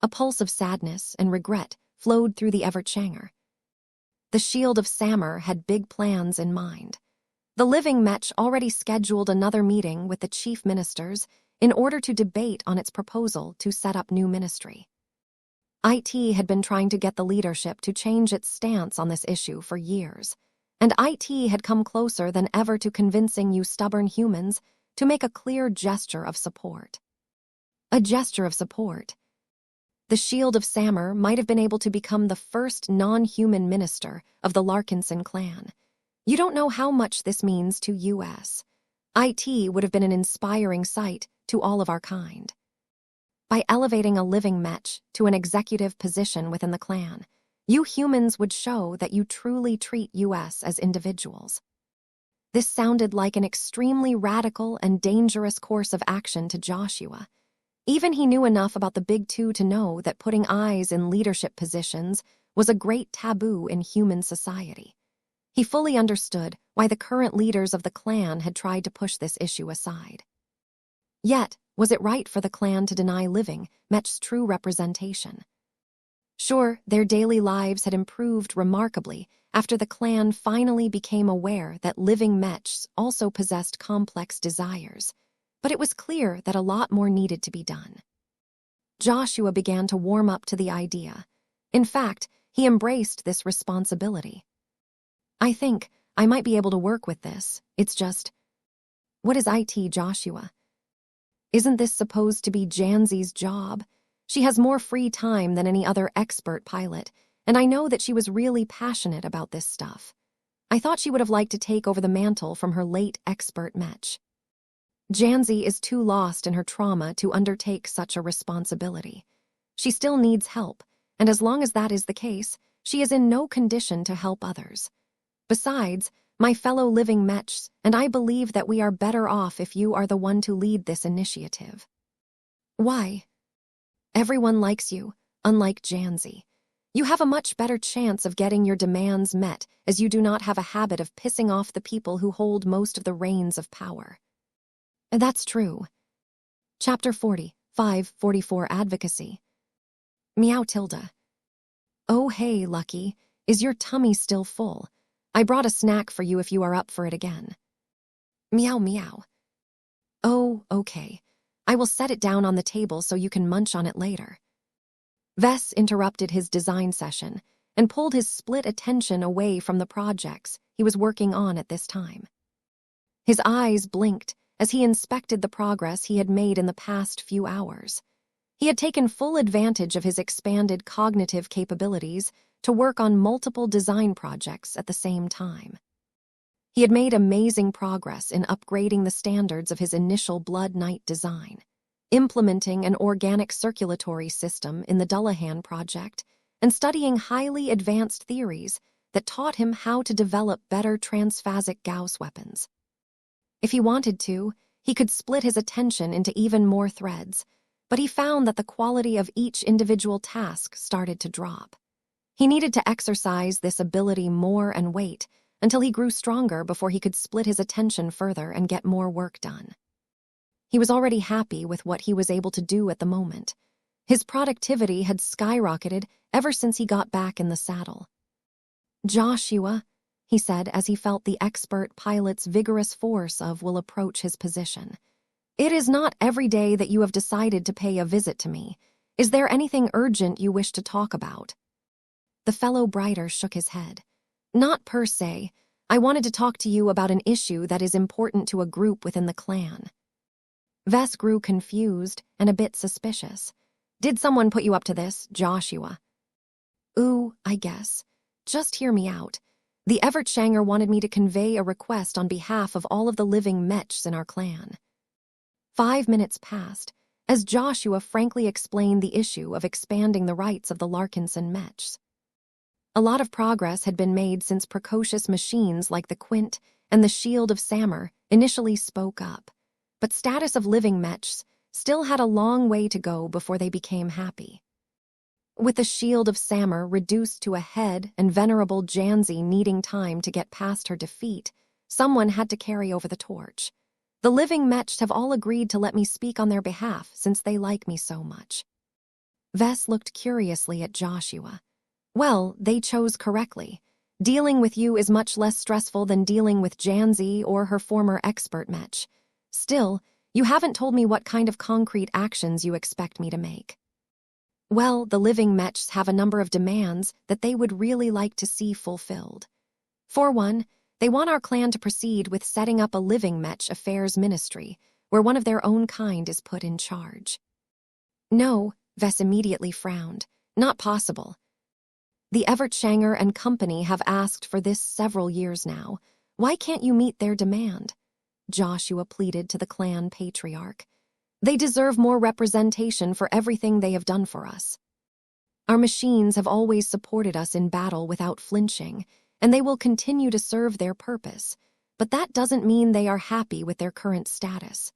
A pulse of sadness and regret flowed through the Evertshanger. The Shield of Samur had big plans in mind. The living Mech already scheduled another meeting with the chief ministers in order to debate on its proposal to set up new ministry. IT had been trying to get the leadership to change its stance on this issue for years, and IT had come closer than ever to convincing you stubborn humans to make a clear gesture of support. A gesture of support. The Shield of Samur might have been able to become the first non-human minister of the Larkinson clan. You don't know how much this means to US. IT would have been an inspiring sight to all of our kind. By elevating a living Mech to an executive position within the clan, you humans would show that you truly treat US as individuals. This sounded like an extremely radical and dangerous course of action to Joshua. Even he knew enough about the Big Two to know that putting eyes in leadership positions was a great taboo in human society. He fully understood why the current leaders of the clan had tried to push this issue aside. Yet, was it right for the clan to deny living Mech's true representation? Sure, their daily lives had improved remarkably after the clan finally became aware that living Mechs also possessed complex desires, but it was clear that a lot more needed to be done. Joshua began to warm up to the idea. In fact, he embraced this responsibility. I think I might be able to work with this. It's just, what is IT, Joshua? Isn't this supposed to be Janzi's job? She has more free time than any other expert pilot, and I know that she was really passionate about this stuff. I thought she would have liked to take over the mantle from her late expert Mech. Janzi is too lost in her trauma to undertake such a responsibility. She still needs help, and as long as that is the case, she is in no condition to help others. Besides, my fellow living Mechs, and I believe that we are better off if you are the one to lead this initiative. Why? Everyone likes you, unlike Janzi. You have a much better chance of getting your demands met, as you do not have a habit of pissing off the people who hold most of the reins of power. That's true. Chapter 40, 544 Advocacy. Meow Tilda. Oh hey, Lucky, is your tummy still full? I brought a snack for you if you are up for it again. Meow meow. Oh, okay. I will set it down on the table so you can munch on it later. Vess interrupted his design session and pulled his split attention away from the projects he was working on at this time. His eyes blinked as he inspected the progress he had made in the past few hours. He had taken full advantage of his expanded cognitive capabilities to work on multiple design projects at the same time. He had made amazing progress in upgrading the standards of his initial Blood Knight design, implementing an organic circulatory system in the Dullahan project, and studying highly advanced theories that taught him how to develop better transphasic Gauss weapons. If he wanted to, he could split his attention into even more threads, but he found that the quality of each individual task started to drop. He needed to exercise this ability more and wait until he grew stronger before he could split his attention further and get more work done. He was already happy with what he was able to do at the moment. His productivity had skyrocketed ever since he got back in the saddle. Joshua, he said as he felt the expert pilot's vigorous force of will approach his position. It is not every day that you have decided to pay a visit to me. Is there anything urgent you wish to talk about? The fellow Brighter shook his head. Not per se. I wanted to talk to you about an issue that is important to a group within the clan. Vess grew confused and a bit suspicious. Did someone put you up to this, Joshua? Ooh, I guess. Just hear me out. The Evertshanger wanted me to convey a request on behalf of all of the living Mechs in our clan. 5 minutes passed, as Joshua frankly explained the issue of expanding the rights of the Larkinson Mechs. A lot of progress had been made since precocious machines like the Quint and the Shield of Samur initially spoke up, but status of living Mechs still had a long way to go before they became happy. With the Shield of Samur reduced to a head and venerable Janzi needing time to get past her defeat, someone had to carry over the torch. The living Mechs have all agreed to let me speak on their behalf since they like me so much. Vess looked curiously at Joshua. Well, they chose correctly. Dealing with you is much less stressful than dealing with Janzi or her former expert Mech. Still, you haven't told me what kind of concrete actions you expect me to make. Well, the living Mechs have a number of demands that they would really like to see fulfilled. For one, they want our clan to proceed with setting up a living Mech affairs ministry, where one of their own kind is put in charge. No, Vess immediately frowned. Not possible. The Evertshanger and company have asked for this several years now. Why can't you meet their demand? Joshua pleaded to the clan patriarch. They deserve more representation for everything they have done for us. Our machines have always supported us in battle without flinching, and they will continue to serve their purpose, but that doesn't mean they are happy with their current status.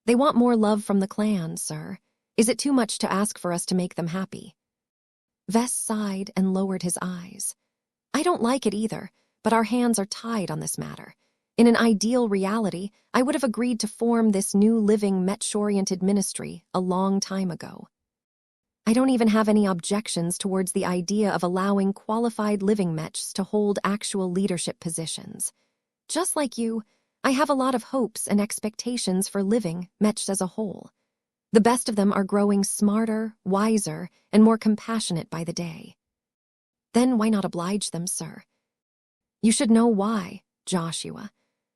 They want more love from the clan, sir. Is it too much to ask for us to make them happy? Vess sighed and lowered his eyes. I don't like it either, but our hands are tied on this matter. In an ideal reality, I would have agreed to form this new living Mech-oriented ministry a long time ago. I don't even have any objections towards the idea of allowing qualified living Mechs to hold actual leadership positions. Just like you, I have a lot of hopes and expectations for living Mechs as a whole. The best of them are growing smarter, wiser, and more compassionate by the day. Then why not oblige them, sir? You should know why, Joshua.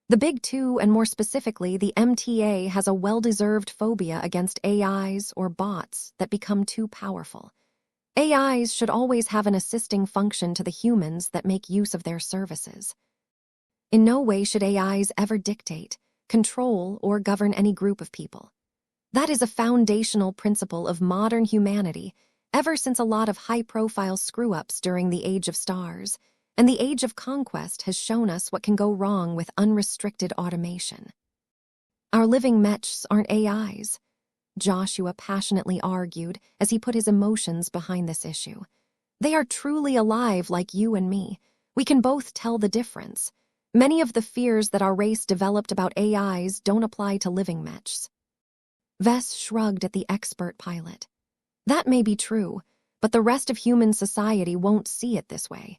The Big Two, and more specifically the MTA, has a well-deserved phobia against AIs or bots that become too powerful. AIs should always have an assisting function to the humans that make use of their services. In no way should AIs ever dictate, control, or govern any group of people. That is a foundational principle of modern humanity ever since a lot of high-profile screw-ups during the Age of Stars, and the Age of Conquest has shown us what can go wrong with unrestricted automation. Our living Mechs aren't AIs, Joshua passionately argued as he put his emotions behind this issue. They are truly alive like you and me. We can both tell the difference. Many of the fears that our race developed about AIs don't apply to living Mechs. Vess shrugged at the expert pilot. That may be true, but the rest of human society won't see it this way.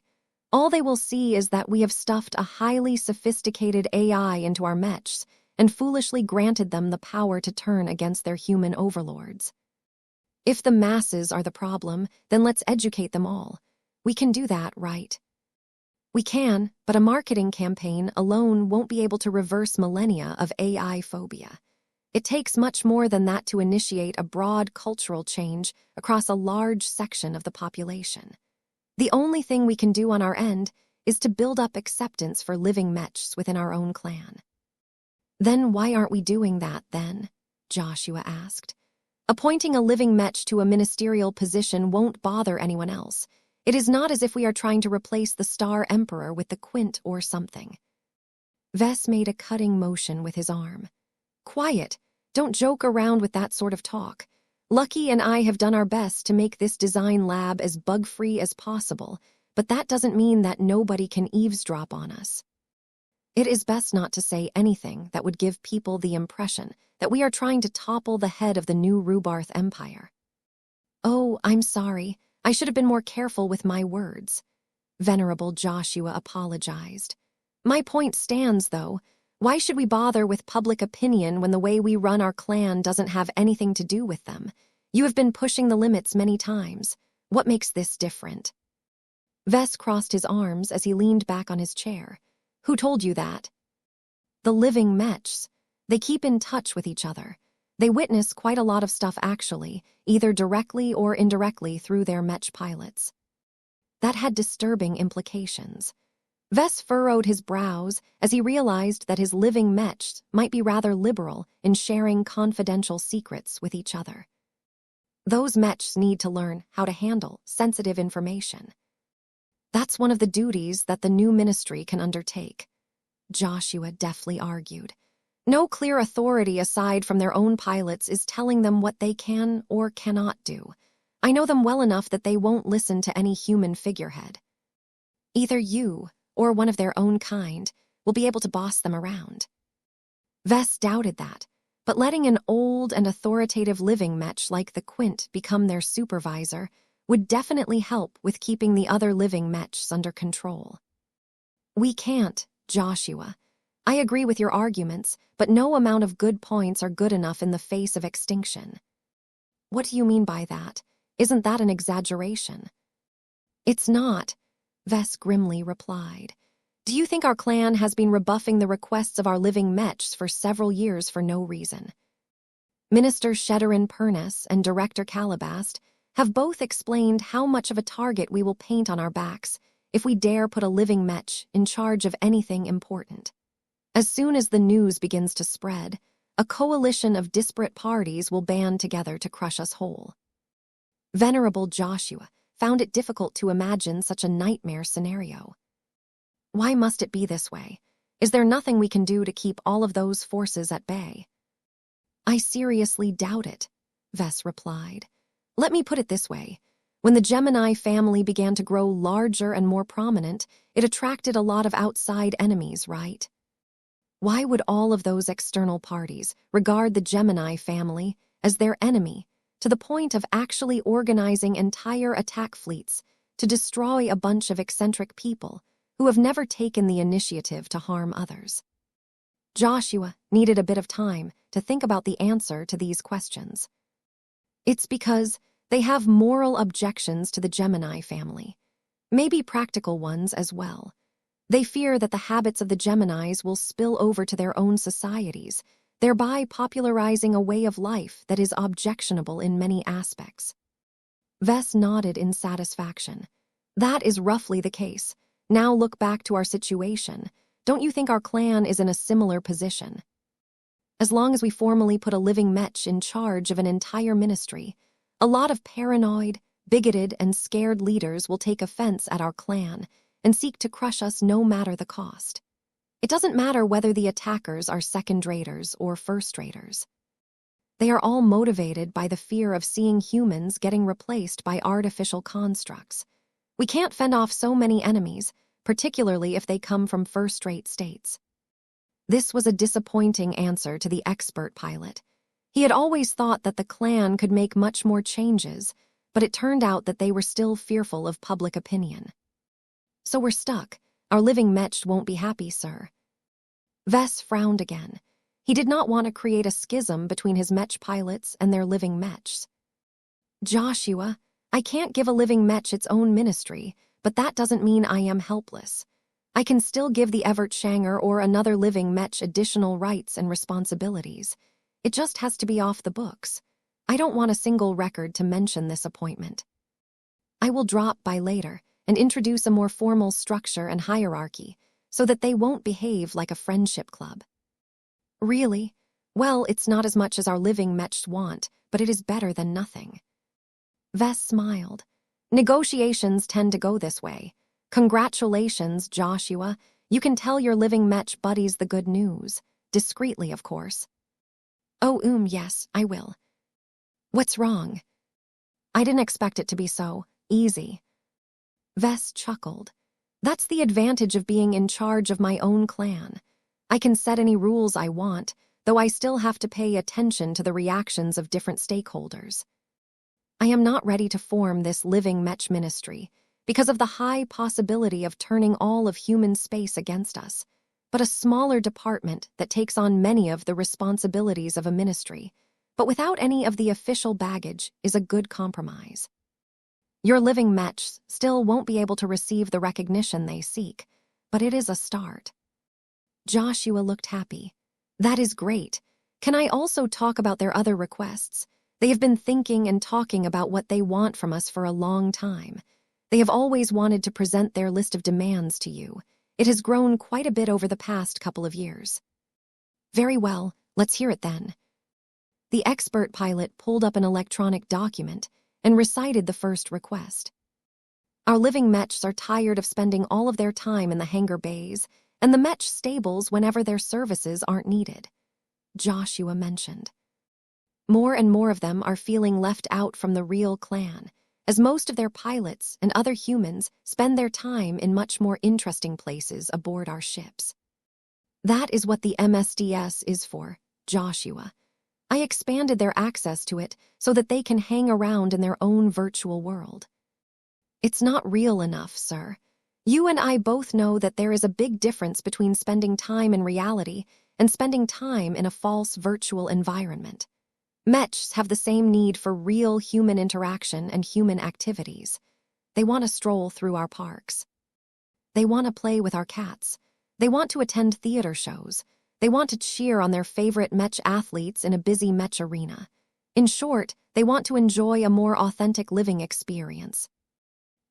All they will see is that we have stuffed a highly sophisticated AI into our Mechs and foolishly granted them the power to turn against their human overlords. If the masses are the problem, then let's educate them all. We can do that, right? We can, but a marketing campaign alone won't be able to reverse millennia of AI phobia. It takes much more than that to initiate a broad cultural change across a large section of the population. The only thing we can do on our end is to build up acceptance for living Mechs within our own clan. Then why aren't we doing that, then? Joshua asked. Appointing a living Mech to a ministerial position won't bother anyone else. It is not as if we are trying to replace the Star Emperor with the Quint or something. Vess made a cutting motion with his arm. Quiet. Don't joke around with that sort of talk. Lucky and I have done our best to make this design lab as bug-free as possible, but that doesn't mean that nobody can eavesdrop on us. It is best not to say anything that would give people the impression that we are trying to topple the head of the new Rubarth Empire. Oh, I'm sorry. I should have been more careful with my words. Venerable Joshua apologized. My point stands, though. Why should we bother with public opinion when the way we run our clan doesn't have anything to do with them? You have been pushing the limits many times. What makes this different? Vess crossed his arms as he leaned back on his chair. Who told you that? The living Mechs. They keep in touch with each other. They witness quite a lot of stuff actually, either directly or indirectly through their Mech pilots. That had disturbing implications. Vess furrowed his brows as he realized that his living Mechs might be rather liberal in sharing confidential secrets with each other. Those Mechs need to learn how to handle sensitive information. That's one of the duties that the new ministry can undertake, Joshua deftly argued. No clear authority aside from their own pilots is telling them what they can or cannot do. I know them well enough that they won't listen to any human figurehead. Either you or one of their own kind will be able to boss them around. Vess doubted that, but letting an old and authoritative living Mech like the Quint become their supervisor would definitely help with keeping the other living Mechs under control. We can't, Joshua. I agree with your arguments, but no amount of good points are good enough in the face of extinction. What do you mean by that? Isn't that an exaggeration? It's not, Vess grimly replied. Do you think our clan has been rebuffing the requests of our living Mechs for several years for no reason? Minister Sheddarin Purness and Director Calabast have both explained how much of a target we will paint on our backs if we dare put a living Mech in charge of anything important. As soon as the news begins to spread, a coalition of disparate parties will band together to crush us whole. Venerable Joshua found it difficult to imagine such a nightmare scenario. Why must it be this way? Is there nothing we can do to keep all of those forces at bay? I seriously doubt it, Vess replied. Let me put it this way. When the Gemini family began to grow larger and more prominent, it attracted a lot of outside enemies, right? Why would all of those external parties regard the Gemini family as their enemy, to the point of actually organizing entire attack fleets to destroy a bunch of eccentric people who have never taken the initiative to harm others? Joshua needed a bit of time to think about the answer to these questions. It's because they have moral objections to the Gemini family, maybe practical ones as well. They fear that the habits of the Geminis will spill over to their own societies, thereby popularizing a way of life that is objectionable in many aspects. Vess nodded in satisfaction. That is roughly the case. Now look back to our situation. Don't you think our clan is in a similar position? As long as we formally put a living Mech in charge of an entire ministry, a lot of paranoid, bigoted, and scared leaders will take offense at our clan and seek to crush us no matter the cost. It doesn't matter whether the attackers are second-raters or first-raters. They are all motivated by the fear of seeing humans getting replaced by artificial constructs. We can't fend off so many enemies, particularly if they come from first-rate states. This was a disappointing answer to the expert pilot. He had always thought that the clan could make much more changes, but it turned out that they were still fearful of public opinion. So we're stuck. Our living Mech won't be happy, sir. Vess frowned again. He did not want to create a schism between his Mech pilots and their living Mechs. Joshua, I can't give a living Mech its own ministry, but that doesn't mean I am helpless. I can still give the Evert Shanger or another living Mech additional rights and responsibilities. It just has to be off the books. I don't want a single record to mention this appointment. I will drop by later and introduce a more formal structure and hierarchy so that they won't behave like a friendship club. Really? Well, it's not as much as our living Mechs want, but it is better than nothing. Vess smiled. Negotiations tend to go this way. Congratulations, Joshua. You can tell your living Mech buddies the good news. Discreetly, of course. Oh, yes, I will. What's wrong? I didn't expect it to be so easy. Vess chuckled. That's the advantage of being in charge of my own clan. I can set any rules I want, though I still have to pay attention to the reactions of different stakeholders. I am not ready to form this living Mech ministry because of the high possibility of turning all of human space against us, but a smaller department that takes on many of the responsibilities of a ministry, but without any of the official baggage, is a good compromise. Your living Mechs still won't be able to receive the recognition they seek, but it is a start. Joshua looked happy. That is great. Can I also talk about their other requests? They have been thinking and talking about what they want from us for a long time. They have always wanted to present their list of demands to you. It has grown quite a bit over the past couple of years. Very well, let's hear it then. The expert pilot pulled up an electronic document and recited the first request. Our living Mechs are tired of spending all of their time in the hangar bays and the Mech stables whenever their services aren't needed, Joshua mentioned. More and more of them are feeling left out from the real clan, as most of their pilots and other humans spend their time in much more interesting places aboard our ships. That is what the MSDS is for, Joshua. I expanded their access to it so that they can hang around in their own virtual world. It's not real enough, sir. You and I both know that there is a big difference between spending time in reality and spending time in a false virtual environment. Mechs have the same need for real human interaction and human activities. They want to stroll through our parks. They want to play with our cats. They want to attend theater shows. They want to cheer on their favorite Mech athletes in a busy Mech arena. In short, they want to enjoy a more authentic living experience.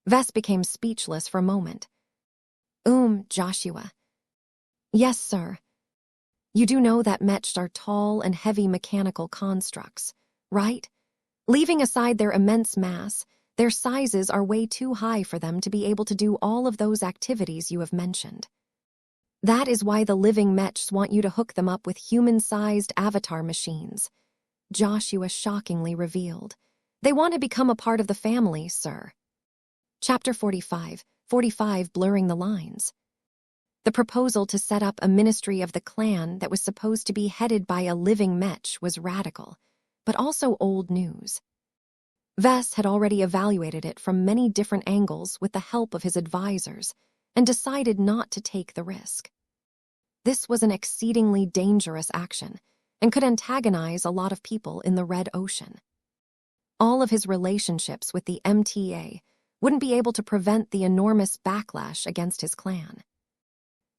Vess became speechless for a moment. Joshua. Yes, sir. You do know that Mechs are tall and heavy mechanical constructs, right? Leaving aside their immense mass, their sizes are way too high for them to be able to do all of those activities you have mentioned. That is why the living Mechs want you to hook them up with human-sized avatar machines. Joshua shockingly revealed. They want to become a part of the family, sir. Chapter 45, Blurring the Lines. The proposal to set up a ministry of the clan that was supposed to be headed by a living Mech was radical, but also old news. Vess had already evaluated it from many different angles with the help of his advisors and decided not to take the risk. This was an exceedingly dangerous action and could antagonize a lot of people in the Red Ocean. All of his relationships with the MTA wouldn't be able to prevent the enormous backlash against his clan.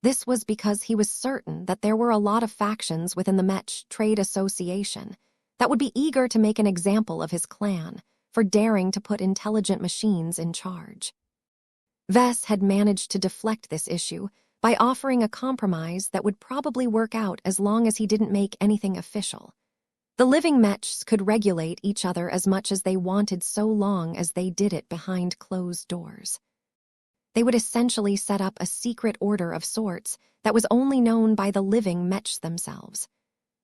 This was because he was certain that there were a lot of factions within the Mech Trade Association that would be eager to make an example of his clan for daring to put intelligent machines in charge. Vess had managed to deflect this issue by offering a compromise that would probably work out as long as he didn't make anything official. The living Mechs could regulate each other as much as they wanted so long as they did it behind closed doors. They would essentially set up a secret order of sorts that was only known by the living Mechs themselves.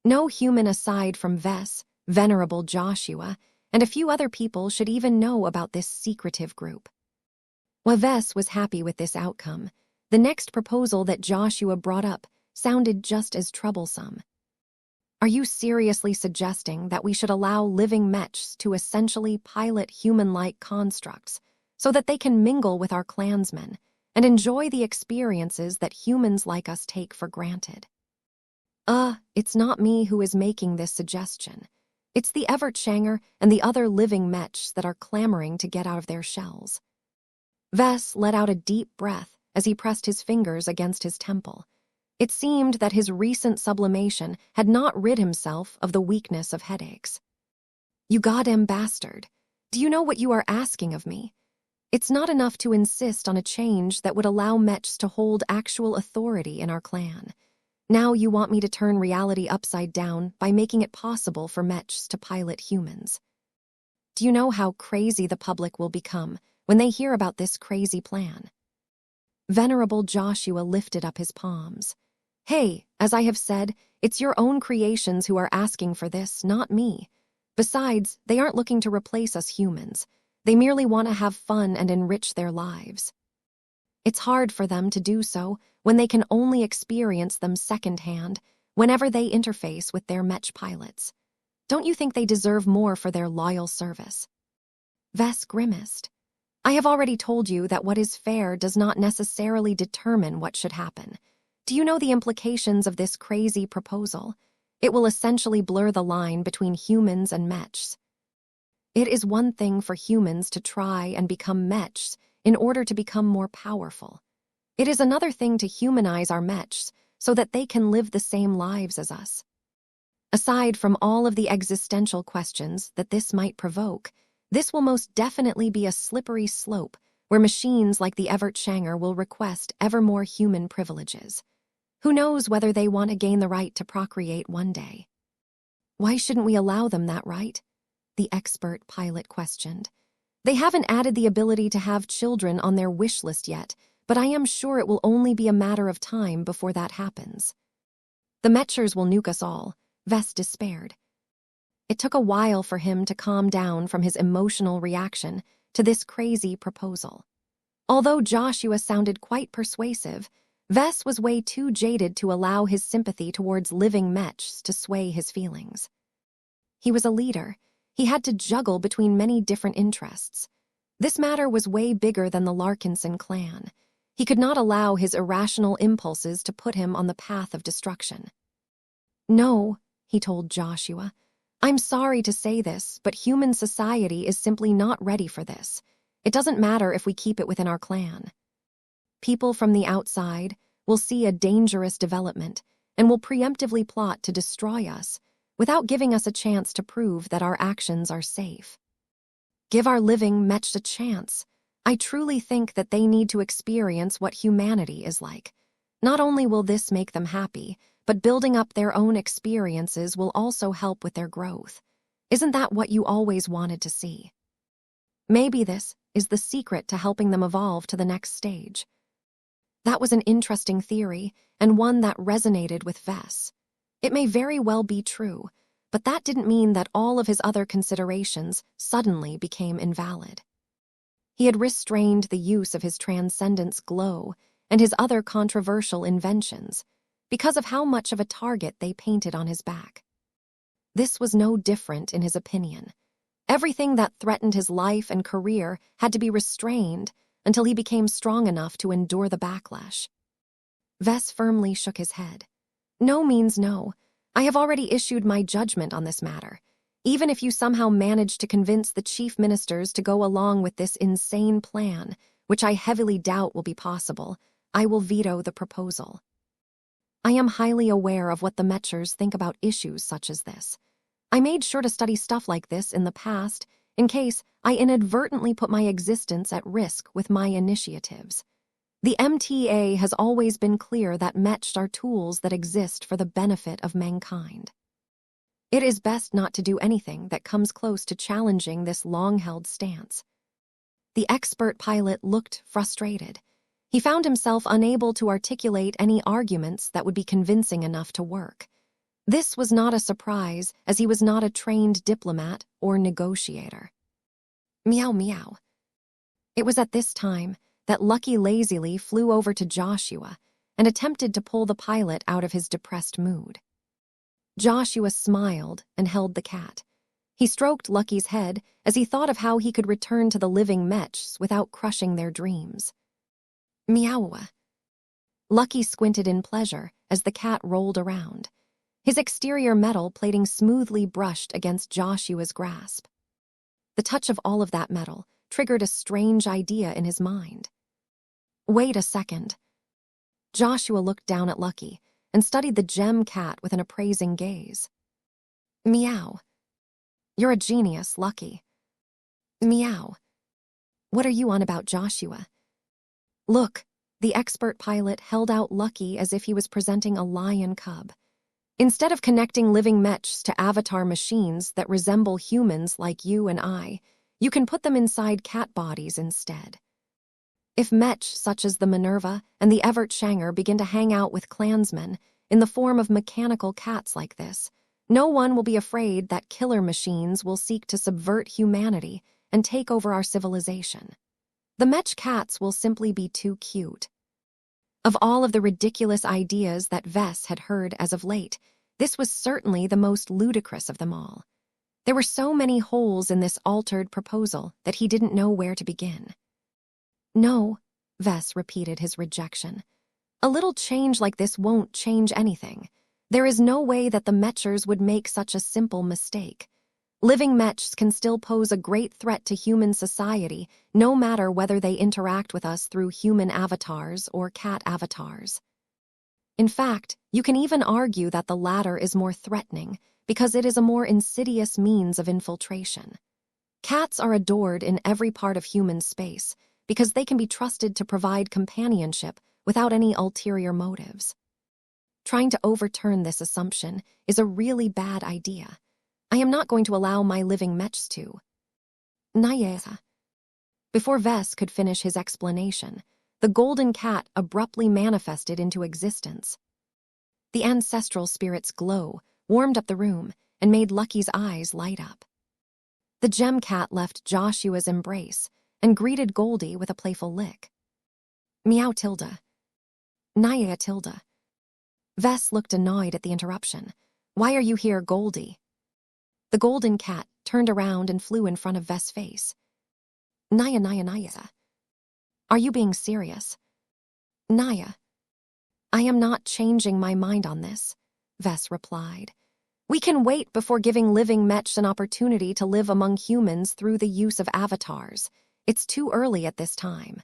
No human aside from Vess, Venerable Joshua, and a few other people should even know about this secretive group. While Vess was happy with this outcome, the next proposal that Joshua brought up sounded just as troublesome. Are you seriously suggesting that we should allow living Mechs to essentially pilot human-like constructs so that they can mingle with our clansmen and enjoy the experiences that humans like us take for granted? It's not me who is making this suggestion. It's the Evertshanger and the other living Mechs that are clamoring to get out of their shells. Vess let out a deep breath as he pressed his fingers against his temple. It seemed that his recent sublimation had not rid himself of the weakness of headaches. You goddamn bastard. Do you know what you are asking of me? It's not enough to insist on a change that would allow Mechs to hold actual authority in our clan. Now you want me to turn reality upside down by making it possible for Mechs to pilot humans. Do you know how crazy the public will become when they hear about this crazy plan? Venerable Joshua lifted up his palms. Hey, as I have said, it's your own creations who are asking for this, not me. Besides, they aren't looking to replace us humans. They merely want to have fun and enrich their lives. It's hard for them to do so when they can only experience them secondhand whenever they interface with their Mech pilots. Don't you think they deserve more for their loyal service? Vess grimaced. I have already told you that what is fair does not necessarily determine what should happen. Do you know the implications of this crazy proposal? It will essentially blur the line between humans and Mechs. It is one thing for humans to try and become Mechs in order to become more powerful. It is another thing to humanize our Mechs so that they can live the same lives as us. Aside from all of the existential questions that this might provoke, this will most definitely be a slippery slope where machines like the Evertshanger will request ever more human privileges. Who knows whether they want to gain the right to procreate one day? Why shouldn't we allow them that right? The expert pilot questioned. They haven't added the ability to have children on their wish list yet, but I am sure it will only be a matter of time before that happens. The Mechers will nuke us all, Vess despaired. It took a while for him to calm down from his emotional reaction to this crazy proposal. Although Joshua sounded quite persuasive, Vess was way too jaded to allow his sympathy towards living Mechs to sway his feelings. He was a leader. He had to juggle between many different interests. This matter was way bigger than the Larkinson clan. He could not allow his irrational impulses to put him on the path of destruction. No, he told Joshua, I'm sorry to say this, but human society is simply not ready for this. It doesn't matter if we keep it within our clan. People from the outside will see a dangerous development and will preemptively plot to destroy us without giving us a chance to prove that our actions are safe. Give our living Mech a chance. I truly think that they need to experience what humanity is like. Not only will this make them happy, but building up their own experiences will also help with their growth. Isn't that what you always wanted to see? Maybe this is the secret to helping them evolve to the next stage. That was an interesting theory, and one that resonated with Vess. It may very well be true, but that didn't mean that all of his other considerations suddenly became invalid. He had restrained the use of his transcendence glow and his other controversial inventions because of how much of a target they painted on his back. This was no different in his opinion. Everything that threatened his life and career had to be restrained until he became strong enough to endure the backlash. Vess firmly shook his head. No means no. I have already issued my judgment on this matter. Even if you somehow manage to convince the chief ministers to go along with this insane plan, which I heavily doubt will be possible, I will veto the proposal. I am highly aware of what the Mechers think about issues such as this. I made sure to study stuff like this in the past, in case I inadvertently put my existence at risk with my initiatives. The MTA has always been clear that Mech are tools that exist for the benefit of mankind. It is best not to do anything that comes close to challenging this long-held stance. The expert pilot looked frustrated. He found himself unable to articulate any arguments that would be convincing enough to work. This was not a surprise, as he was not a trained diplomat or negotiator. Meow meow. It was at this time that Lucky lazily flew over to Joshua and attempted to pull the pilot out of his depressed mood. Joshua smiled and held the cat. He stroked Lucky's head as he thought of how he could return to the living Mechs without crushing their dreams. Meow. Lucky squinted in pleasure as the cat rolled around, his exterior metal plating smoothly brushed against Joshua's grasp. The touch of all of that metal triggered a strange idea in his mind. Wait a second. Joshua looked down at Lucky and studied the gem cat with an appraising gaze. Meow. You're a genius, Lucky. Meow. What are you on about, Joshua? Look, the expert pilot held out Lucky as if he was presenting a lion cub. Instead of connecting living Mechs to avatar machines that resemble humans like you and I, you can put them inside cat bodies instead. If Mech such as the Minerva and the Evert Shanger begin to hang out with clansmen in the form of mechanical cats like this, no one will be afraid that killer machines will seek to subvert humanity and take over our civilization. The Mech cats will simply be too cute. Of all of the ridiculous ideas that Vess had heard as of late, this was certainly the most ludicrous of them all. There were so many holes in this altered proposal that he didn't know where to begin. No, Vess repeated his rejection. A little change like this won't change anything. There is no way that the Mechers would make such a simple mistake. Living Mechs can still pose a great threat to human society, no matter whether they interact with us through human avatars or cat avatars. In fact, you can even argue that the latter is more threatening because it is a more insidious means of infiltration. Cats are adored in every part of human space because they can be trusted to provide companionship without any ulterior motives. Trying to overturn this assumption is a really bad idea. I am not going to allow my living Mechs to. Nayesa. Before Vess could finish his explanation, the golden cat abruptly manifested into existence. The ancestral spirit's glow warmed up the room and made Lucky's eyes light up. The gem cat left Joshua's embrace and greeted Goldie with a playful lick. Meow Tilda. Naya Tilda. Vess looked annoyed at the interruption. Why are you here, Goldie? The golden cat turned around and flew in front of Vess' face. Naya. Are you being serious? Naya. I am not changing my mind on this, Vess replied. We can wait before giving living mechs an opportunity to live among humans through the use of avatars. It's too early at this time.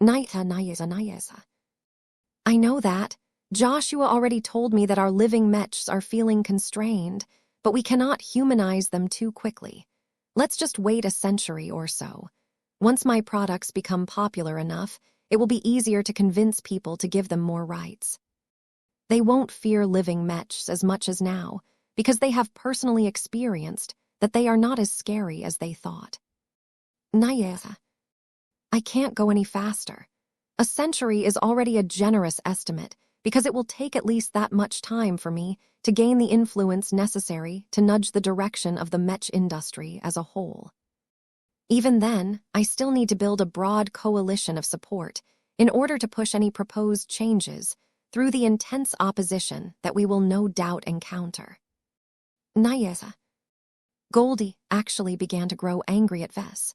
Nayesa. I know that. Joshua already told me that our living mechs are feeling constrained, but we cannot humanize them too quickly. Let's just wait a century or so. Once my products become popular enough, it will be easier to convince people to give them more rights. They won't fear living mechs as much as now, because they have personally experienced that they are not as scary as they thought. Nayesa. I can't go any faster. A century is already a generous estimate, because it will take at least that much time for me to gain the influence necessary to nudge the direction of the mech industry as a whole. Even then, I still need to build a broad coalition of support in order to push any proposed changes through the intense opposition that we will no doubt encounter. Nayesa. Goldie actually began to grow angry at Vess.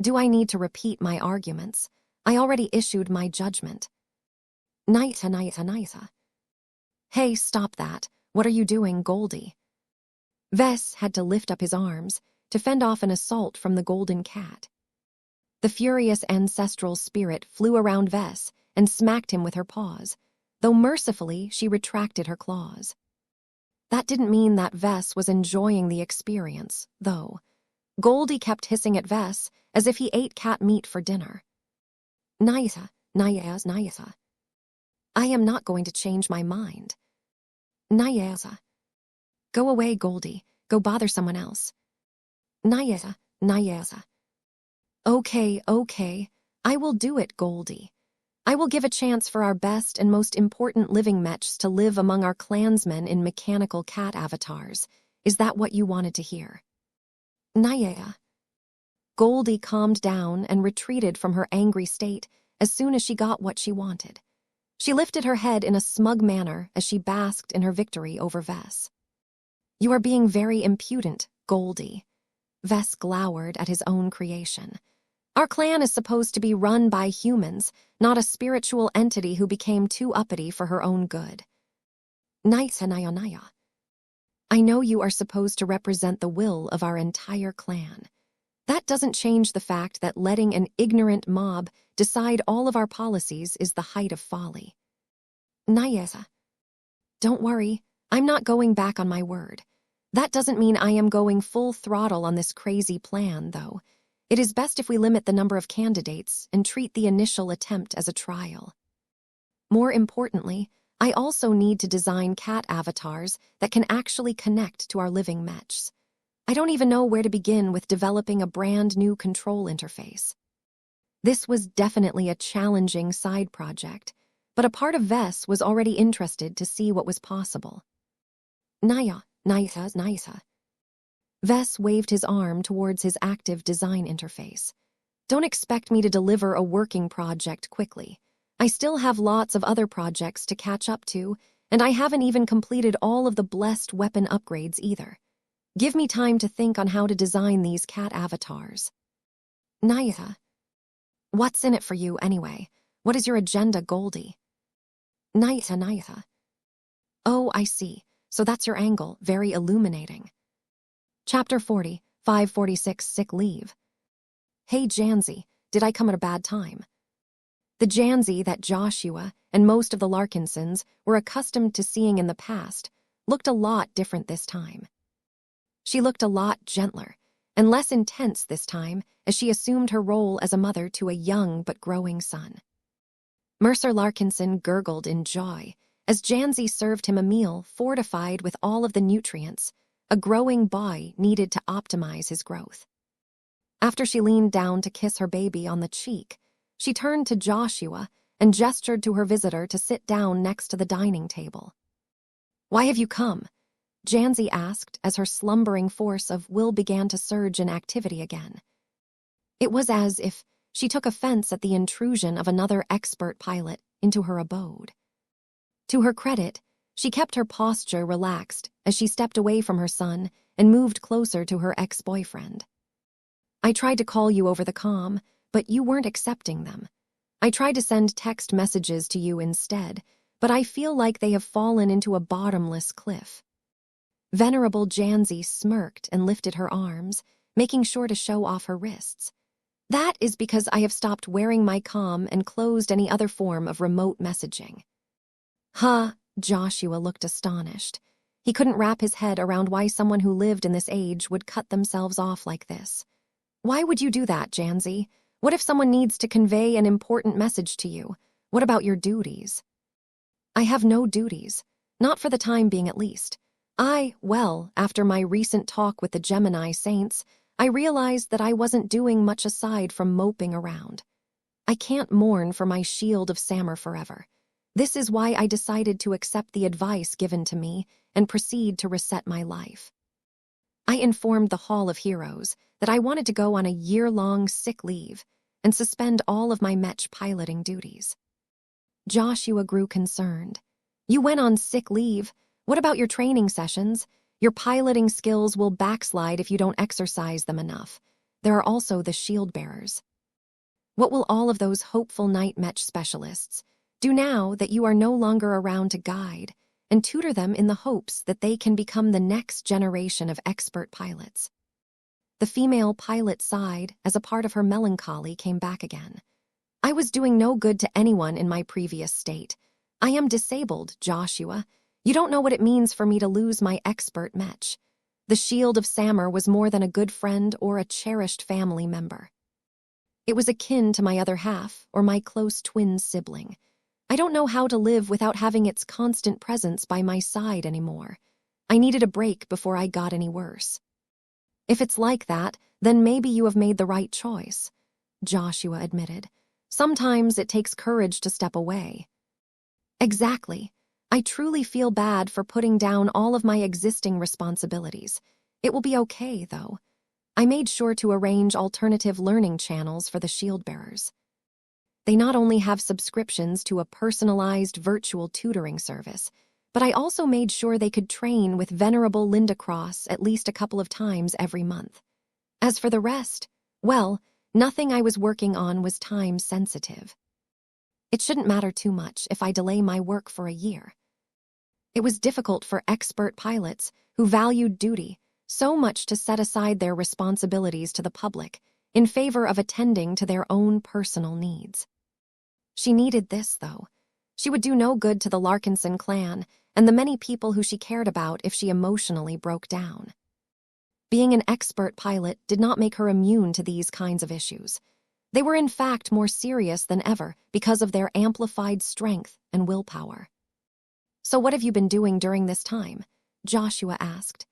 Do I need to repeat my arguments? I already issued my judgment. Nayesa. Hey, stop that. What are you doing, Goldie? Vess had to lift up his arms to fend off an assault from the golden cat. The furious ancestral spirit flew around Vess and smacked him with her paws, though mercifully she retracted her claws. That didn't mean that Vess was enjoying the experience, though. Goldie kept hissing at Vess as if he ate cat meat for dinner. Nayesa. I am not going to change my mind. Nayesa. Go away, Goldie. Go bother someone else. Nayesa. Okay. I will do it, Goldie. I will give a chance for our best and most important living mechs to live among our clansmen in mechanical cat avatars. Is that what you wanted to hear? Nayesa. Goldie calmed down and retreated from her angry state as soon as she got what she wanted. She lifted her head in a smug manner as she basked in her victory over Vess. You are being very impudent, Goldie. Vess glowered at his own creation. Our clan is supposed to be run by humans, not a spiritual entity who became too uppity for her own good. Naya. I know you are supposed to represent the will of our entire clan. That doesn't change the fact that letting an ignorant mob decide all of our policies is the height of folly. Nayesa. Don't worry, I'm not going back on my word. That doesn't mean I am going full throttle on this crazy plan, though. It is best if we limit the number of candidates and treat the initial attempt as a trial. More importantly, I also need to design cat avatars that can actually connect to our living mechs. I don't even know where to begin with developing a brand new control interface. This was definitely a challenging side project, but a part of Vess was already interested to see what was possible. Nayesa. Vess waved his arm towards his active design interface. Don't expect me to deliver a working project quickly. I still have lots of other projects to catch up to, and I haven't even completed all of the blessed weapon upgrades either. Give me time to think on how to design these cat avatars. Nayesa. What's in it for you, anyway? What is your agenda, Goldie? Nayesa. Oh, I see. So that's your angle. Very illuminating. Chapter 40, 546 Sick Leave. Hey, Janzi, did I come at a bad time? The Janzi that Joshua and most of the Larkinsons were accustomed to seeing in the past looked a lot different this time. She looked a lot gentler and less intense this time as she assumed her role as a mother to a young but growing son. Mercer Larkinson gurgled in joy as Janzi served him a meal fortified with all of the nutrients a growing boy needed to optimize his growth. After she leaned down to kiss her baby on the cheek, she turned to Joshua and gestured to her visitor to sit down next to the dining table. Why have you come? Janzi asked as her slumbering force of will began to surge in activity again. It was as if she took offense at the intrusion of another expert pilot into her abode. To her credit, she kept her posture relaxed as she stepped away from her son and moved closer to her ex-boyfriend. I tried to call you over the comm, but you weren't accepting them. I tried to send text messages to you instead, but I feel like they have fallen into a bottomless cliff. Venerable Janzi smirked and lifted her arms, making sure to show off her wrists. That is because I have stopped wearing my comm and closed any other form of remote messaging. Huh, Joshua looked astonished. He couldn't wrap his head around why someone who lived in this age would cut themselves off like this. Why would you do that, Janzi? What if someone needs to convey an important message to you? What about your duties? I have no duties. Not for the time being, at least. After my recent talk with the Gemini Saints, I realized that I wasn't doing much aside from moping around. I can't mourn for my shield of Samur forever. This is why I decided to accept the advice given to me and proceed to reset my life. I informed the Hall of Heroes that I wanted to go on a year-long sick leave and suspend all of my Mech piloting duties. Joshua grew concerned. You went on sick leave? What about your training sessions? Your piloting skills will backslide if you don't exercise them enough. There are also the shield bearers. What will all of those hopeful night Mech specialists do now that you are no longer around to guide and tutor them in the hopes that they can become the next generation of expert pilots? The female pilot sighed as a part of her melancholy came back again. I was doing no good to anyone in my previous state. I am disabled, Joshua. You don't know what it means for me to lose my expert Mech. The shield of Samur was more than a good friend or a cherished family member. It was akin to my other half or my close twin sibling. I don't know how to live without having its constant presence by my side anymore. I needed a break before I got any worse. If it's like that, then maybe you have made the right choice, Joshua admitted. Sometimes it takes courage to step away. Exactly. I truly feel bad for putting down all of my existing responsibilities. It will be okay, though. I made sure to arrange alternative learning channels for the shield bearers. They not only have subscriptions to a personalized virtual tutoring service, but I also made sure they could train with Venerable Linda Cross at least a couple of times every month. As for the rest, nothing I was working on was time-sensitive. It shouldn't matter too much if I delay my work for a year. It was difficult for expert pilots who valued duty so much to set aside their responsibilities to the public in favor of attending to their own personal needs. She needed this, though. She would do no good to the Larkinson clan and the many people who she cared about if she emotionally broke down. Being an expert pilot did not make her immune to these kinds of issues. They were in fact more serious than ever because of their amplified strength and willpower. So what have you been doing during this time? Joshua asked.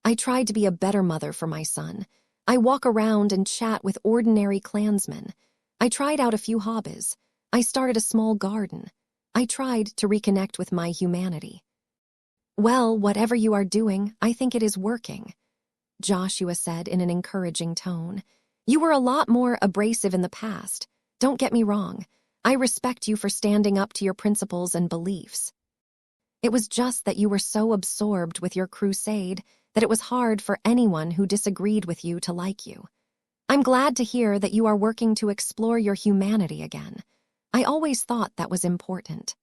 I tried to be a better mother for my son. I walk around and chat with ordinary clansmen. I tried out a few hobbies. I started a small garden. I tried to reconnect with my humanity. Well, whatever you are doing, I think it is working, Joshua said in an encouraging tone. You were a lot more abrasive in the past. Don't get me wrong. I respect you for standing up to your principles and beliefs. It was just that you were so absorbed with your crusade that it was hard for anyone who disagreed with you to like you. I'm glad to hear that you are working to explore your humanity again. I always thought that was important.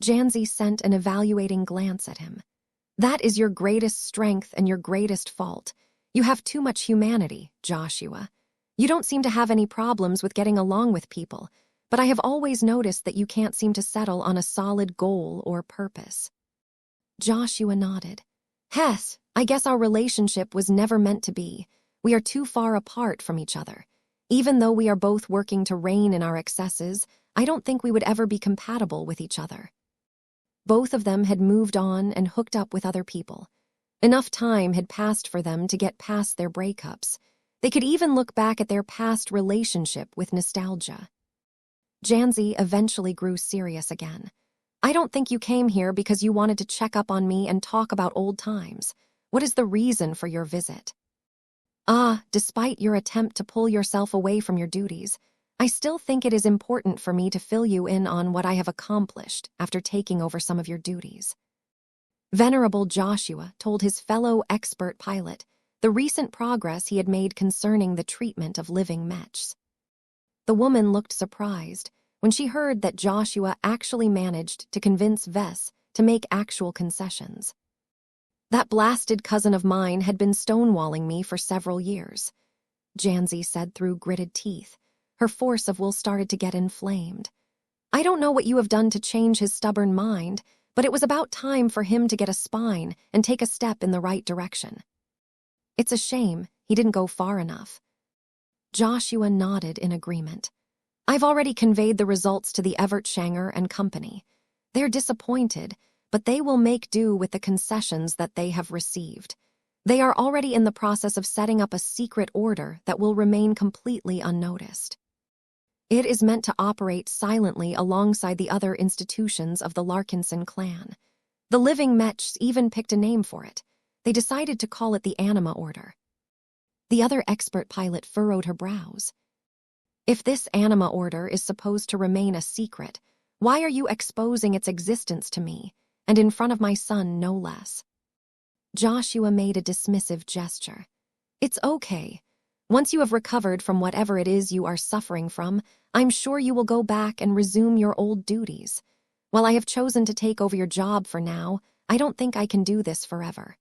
Janzi sent an evaluating glance at him. That is your greatest strength and your greatest fault. You have too much humanity, Joshua. You don't seem to have any problems with getting along with people, but I have always noticed that you can't seem to settle on a solid goal or purpose. Joshua nodded. Hess, I guess our relationship was never meant to be. We are too far apart from each other. Even though we are both working to rein in our excesses, I don't think we would ever be compatible with each other. Both of them had moved on and hooked up with other people. Enough time had passed for them to get past their breakups. They could even look back at their past relationship with nostalgia. Janzi eventually grew serious again. I don't think you came here because you wanted to check up on me and talk about old times. What is the reason for your visit? Despite your attempt to pull yourself away from your duties, I still think it is important for me to fill you in on what I have accomplished after taking over some of your duties. Venerable Joshua told his fellow expert pilot the recent progress he had made concerning the treatment of living Mechs. The woman looked surprised when she heard that Joshua actually managed to convince Vess to make actual concessions. That blasted cousin of mine had been stonewalling me for several years, Janzi said through gritted teeth. Her force of will started to get inflamed. I don't know what you have done to change his stubborn mind, but it was about time for him to get a spine and take a step in the right direction. It's a shame he didn't go far enough. Joshua nodded in agreement. I've already conveyed the results to the Evertshanger and company. They're disappointed, but they will make do with the concessions that they have received. They are already in the process of setting up a secret order that will remain completely unnoticed. It is meant to operate silently alongside the other institutions of the Larkinson clan. The living Mechs even picked a name for it. They decided to call it the Anima Order. The other expert pilot furrowed her brows. If this Anima Order is supposed to remain a secret, why are you exposing its existence to me, and in front of my son no less? Joshua made a dismissive gesture. It's okay. Once you have recovered from whatever it is you are suffering from, I'm sure you will go back and resume your old duties. While I have chosen to take over your job for now, I don't think I can do this forever.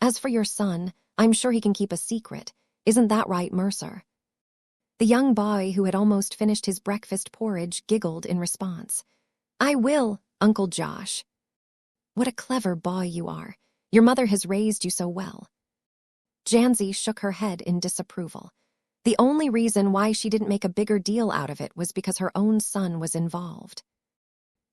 As for your son, I'm sure he can keep a secret. Isn't that right, Mercer? The young boy who had almost finished his breakfast porridge giggled in response. I will, Uncle Josh. What a clever boy you are. Your mother has raised you so well. Janzi shook her head in disapproval. The only reason why she didn't make a bigger deal out of it was because her own son was involved.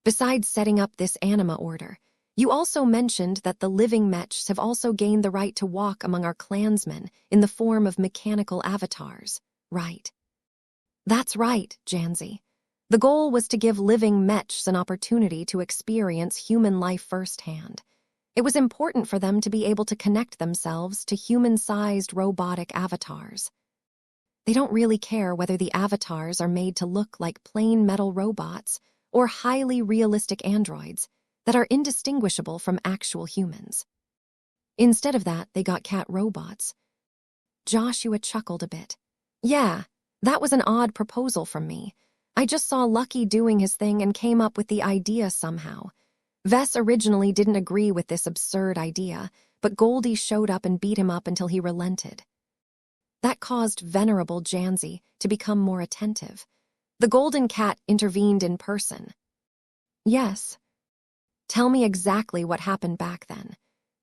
Besides setting up this Anima Order, you also mentioned that the living Mechs have also gained the right to walk among our clansmen in the form of mechanical avatars, right? That's right, Janzi. The goal was to give living Mechs an opportunity to experience human life firsthand. It was important for them to be able to connect themselves to human-sized robotic avatars. They don't really care whether the avatars are made to look like plain metal robots or highly realistic androids that are indistinguishable from actual humans. Instead of that, they got cat robots. Joshua chuckled a bit. Yeah, that was an odd proposal from me. I just saw Lucky doing his thing and came up with the idea somehow. Vess originally didn't agree with this absurd idea, but Goldie showed up and beat him up until he relented. That caused venerable Janzi to become more attentive. The golden cat intervened in person. Yes. Tell me exactly what happened back then.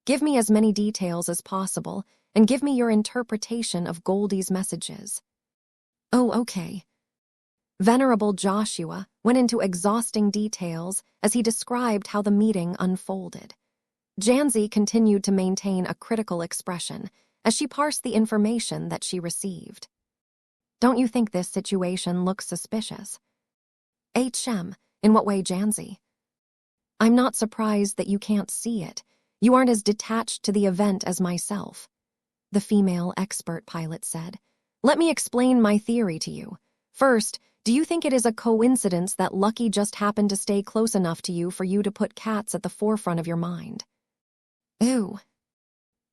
Give me as many details as possible, and give me your interpretation of Goldie's messages. Oh, okay. Venerable Joshua went into exhausting details as he described how the meeting unfolded. Janzi continued to maintain a critical expression as she parsed the information that she received. Don't you think this situation looks suspicious? HM, in what way, Janzi? I'm not surprised that you can't see it. You aren't as detached to the event as myself, the female expert pilot said. Let me explain my theory to you. First, do you think it is a coincidence that Lucky just happened to stay close enough to you for you to put cats at the forefront of your mind? Ew.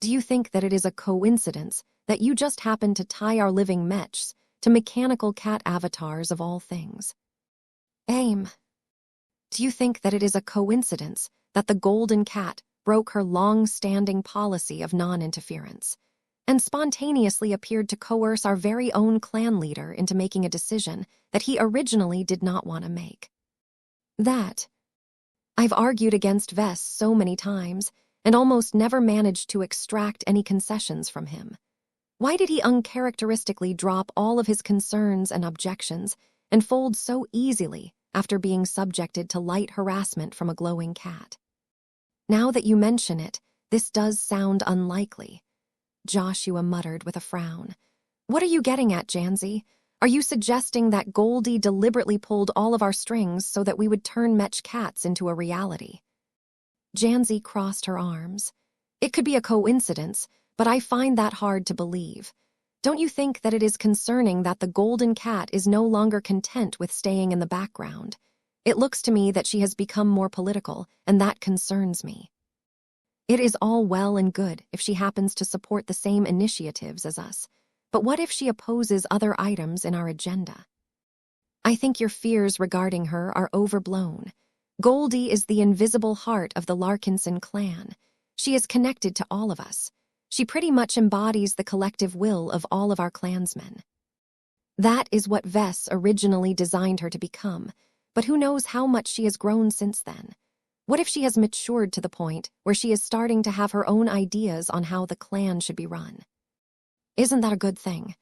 Do you think that it is a coincidence that you just happened to tie our living Mechs to mechanical cat avatars of all things? Aim. Do you think that it is a coincidence that the golden cat broke her long-standing policy of non-interference and spontaneously appeared to coerce our very own clan leader into making a decision that he originally did not want to make? That. I've argued against Vess so many times and almost never managed to extract any concessions from him. Why did he uncharacteristically drop all of his concerns and objections and fold so easily after being subjected to light harassment from a glowing cat? Now that you mention it, this does sound unlikely, Joshua muttered with a frown. What are you getting at, Janzi? Are you suggesting that Goldie deliberately pulled all of our strings so that we would turn Mech cats into a reality? Janzi crossed her arms. It could be a coincidence, but I find that hard to believe. Don't you think that it is concerning that the golden cat is no longer content with staying in the background? It looks to me that she has become more political, and that concerns me. It is all well and good if she happens to support the same initiatives as us, but what if she opposes other items in our agenda? I think your fears regarding her are overblown. Goldie is the invisible heart of the Larkinson clan. She is connected to all of us. She pretty much embodies the collective will of all of our clansmen. That is what Vess originally designed her to become, but who knows how much she has grown since then. What if she has matured to the point where she is starting to have her own ideas on how the clan should be run? Isn't that a good thing?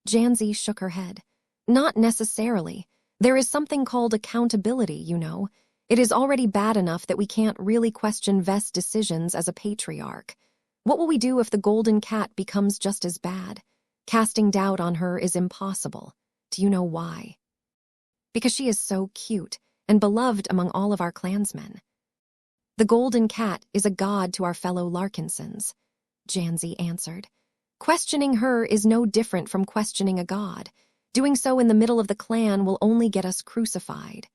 Janzi shook her head. Not necessarily. There is something called accountability, you know. It is already bad enough that we can't really question Vess' decisions as a patriarch. What will we do if the golden cat becomes just as bad? Casting doubt on her is impossible. Do you know why? Because she is so cute and beloved among all of our clansmen. The golden cat is a god to our fellow Larkinsons, Janzi answered. Questioning her is no different from questioning a god. Doing so in the middle of the clan will only get us crucified.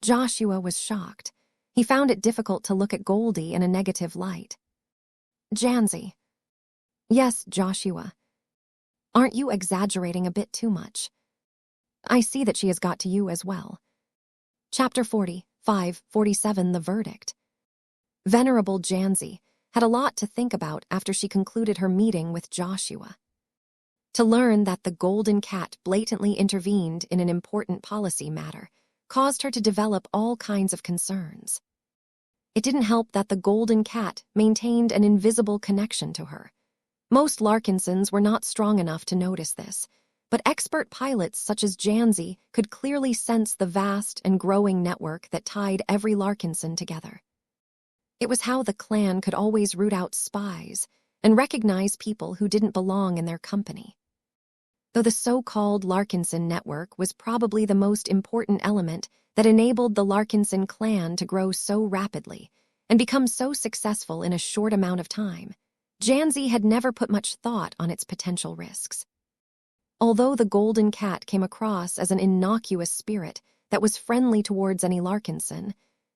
Joshua was shocked. He found it difficult to look at Goldie in a negative light. Janzi. Yes, Joshua. Aren't you exaggerating a bit too much? I see that she has got to you as well. Chapter 47, The Verdict. Venerable Janzi had a lot to think about after she concluded her meeting with Joshua. To learn that the golden cat blatantly intervened in an important policy matter caused her to develop all kinds of concerns. It didn't help that the golden cat maintained an invisible connection to her. Most Larkinsons were not strong enough to notice this, but expert pilots such as Janzi could clearly sense the vast and growing network that tied every Larkinson together. It was how the clan could always root out spies and recognize people who didn't belong in their company. Though the so-called Larkinson network was probably the most important element that enabled the Larkinson clan to grow so rapidly and become so successful in a short amount of time, Janzi had never put much thought on its potential risks. Although the golden cat came across as an innocuous spirit that was friendly towards any Larkinson,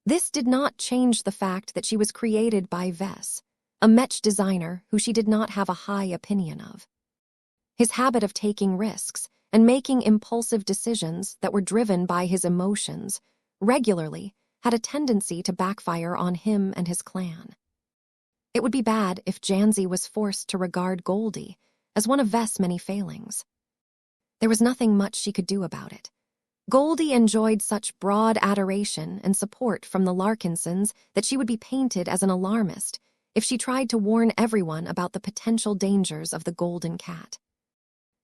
this did not change the fact that she was created by Vess, a Mech designer who she did not have a high opinion of. His habit of taking risks and making impulsive decisions that were driven by his emotions regularly had a tendency to backfire on him and his clan. It would be bad if Janzi was forced to regard Goldie as one of Vess' many failings. There was nothing much she could do about it. Goldie enjoyed such broad adoration and support from the Larkinsons that she would be painted as an alarmist if she tried to warn everyone about the potential dangers of the golden cat.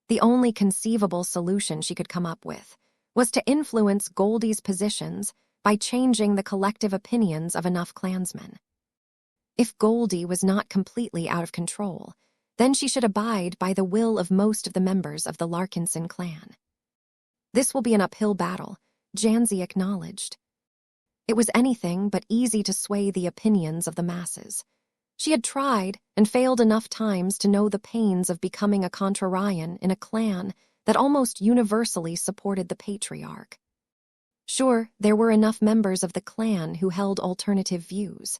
The only conceivable solution she could come up with was to influence Goldie's positions by changing the collective opinions of enough clansmen. If Goldie was not completely out of control, then she should abide by the will of most of the members of the Larkinson clan. This will be an uphill battle, Janzi acknowledged. It was anything but easy to sway the opinions of the masses. She had tried and failed enough times to know the pains of becoming a contrarian in a clan that almost universally supported the patriarch. Sure, there were enough members of the clan who held alternative views.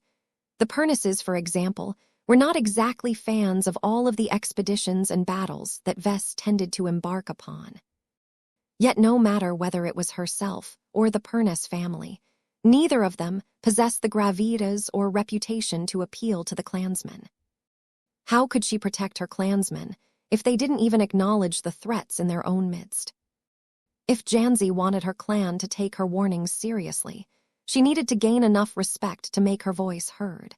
The Pernices, for example, were not exactly fans of all of the expeditions and battles that Vess tended to embark upon. Yet no matter whether it was herself or the Pernice family, neither of them possessed the gravitas or reputation to appeal to the clansmen. How could she protect her clansmen if they didn't even acknowledge the threats in their own midst? If Janzi wanted her clan to take her warnings seriously, she needed to gain enough respect to make her voice heard.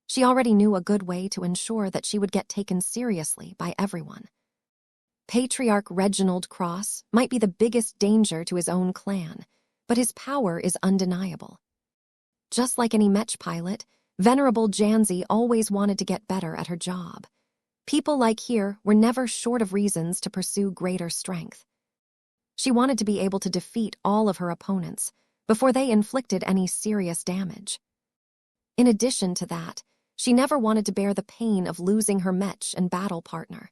She already knew a good way to ensure that she would get taken seriously by everyone. Patriarch Reginald Cross might be the biggest danger to his own clan, but his power is undeniable. Just like any Mech pilot, Venerable Janzi always wanted to get better at her job. People like here were never short of reasons to pursue greater strength. She wanted to be able to defeat all of her opponents before they inflicted any serious damage. In addition to that, she never wanted to bear the pain of losing her Mech and battle partner.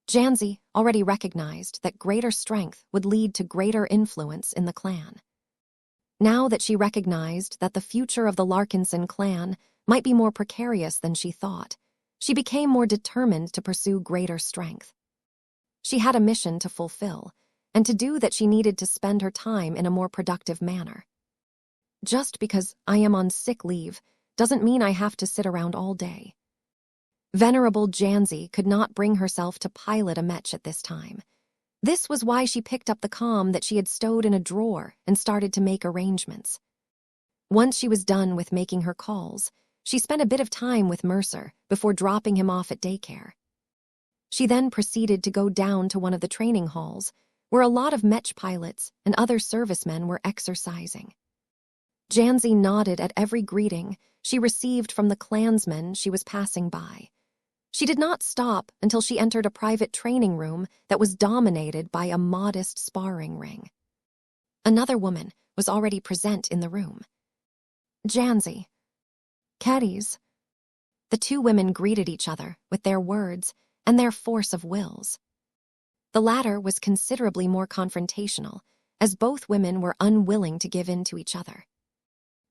Janzi already recognized that greater strength would lead to greater influence in the clan. Now that she recognized that the future of the Larkinson clan might be more precarious than she thought, she became more determined to pursue greater strength. She had a mission to fulfill, and to do that she needed to spend her time in a more productive manner. Just because I am on sick leave doesn't mean I have to sit around all day. Venerable Janzi could not bring herself to pilot a Mech at this time. This was why she picked up the comm that she had stowed in a drawer and started to make arrangements. Once she was done with making her calls, she spent a bit of time with Mercer before dropping him off at daycare. She then proceeded to go down to one of the training halls, where a lot of Mech pilots and other servicemen were exercising. Janzi nodded at every greeting she received from the clansmen she was passing by. She did not stop until she entered a private training room that was dominated by a modest sparring ring. Another woman was already present in the room. Janzi. Caddies. The two women greeted each other with their words and their force of wills. The latter was considerably more confrontational, as both women were unwilling to give in to each other.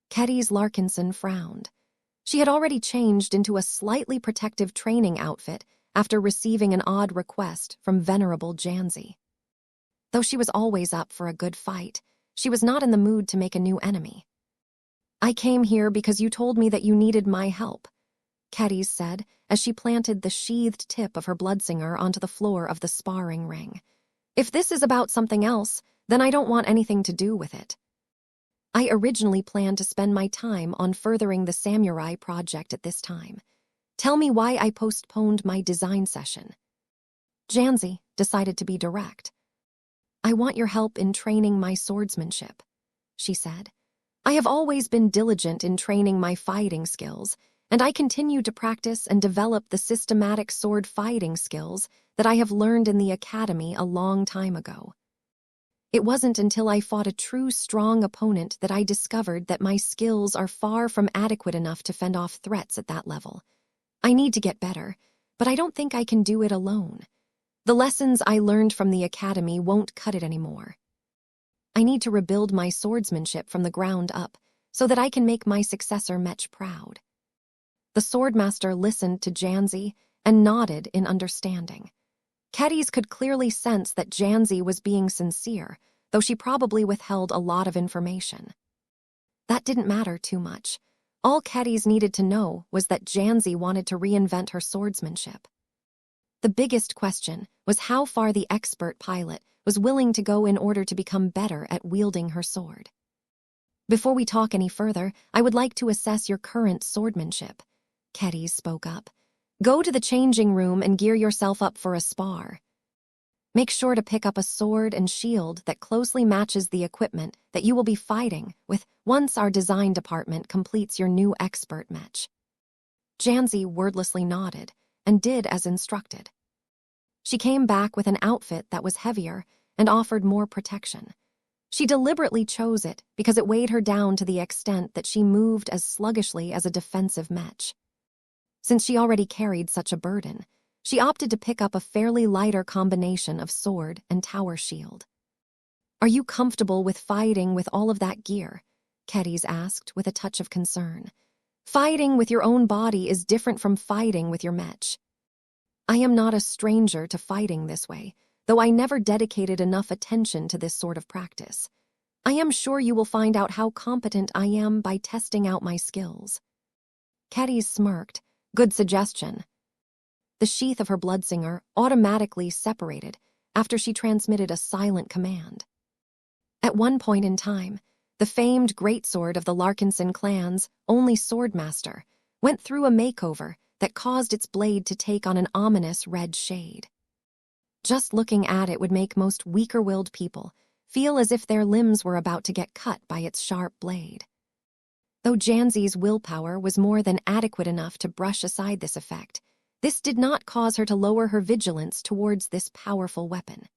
Caddies Larkinson frowned. She had already changed into a slightly protective training outfit after receiving an odd request from Venerable Janzi. Though she was always up for a good fight, she was not in the mood to make a new enemy. I came here because you told me that you needed my help, Caddies said as she planted the sheathed tip of her bloodsinger onto the floor of the sparring ring. If this is about something else, then I don't want anything to do with it. I originally planned to spend my time on furthering the samurai project at this time. Tell me why I postponed my design session. Janzi decided to be direct. I want your help in training my swordsmanship, she said. I have always been diligent in training my fighting skills, and I continue to practice and develop the systematic sword fighting skills that I have learned in the academy a long time ago. It wasn't until I fought a true strong opponent that I discovered that my skills are far from adequate enough to fend off threats at that level. I need to get better, but I don't think I can do it alone. The lessons I learned from the academy won't cut it anymore. I need to rebuild my swordsmanship from the ground up so that I can make my successor Mech proud. The swordmaster listened to Janzi and nodded in understanding. Caddies could clearly sense that Janzi was being sincere, though she probably withheld a lot of information. That didn't matter too much. All Caddies needed to know was that Janzi wanted to reinvent her swordsmanship. The biggest question was how far the expert pilot was willing to go in order to become better at wielding her sword. Before we talk any further, I would like to assess your current swordmanship, Caddies spoke up. Go to the changing room and gear yourself up for a spar. Make sure to pick up a sword and shield that closely matches the equipment that you will be fighting with once our design department completes your new expert match. Janzi wordlessly nodded and did as instructed. She came back with an outfit that was heavier and offered more protection. She deliberately chose it because it weighed her down to the extent that she moved as sluggishly as a defensive Mech. Since she already carried such a burden, she opted to pick up a fairly lighter combination of sword and tower shield. Are you comfortable with fighting with all of that gear? Caddies asked with a touch of concern. Fighting with your own body is different from fighting with your Mech. I am not a stranger to fighting this way, though I never dedicated enough attention to this sort of practice. I am sure you will find out how competent I am by testing out my skills. Caddies smirked. Good suggestion. The sheath of her bloodsinger automatically separated after she transmitted a silent command. At one point in time, the famed greatsword of the Larkinson clan's only swordmaster went through a makeover that caused its blade to take on an ominous red shade. Just looking at it would make most weaker-willed people feel as if their limbs were about to get cut by its sharp blade. Though Janzi's willpower was more than adequate enough to brush aside this effect, this did not cause her to lower her vigilance towards this powerful weapon.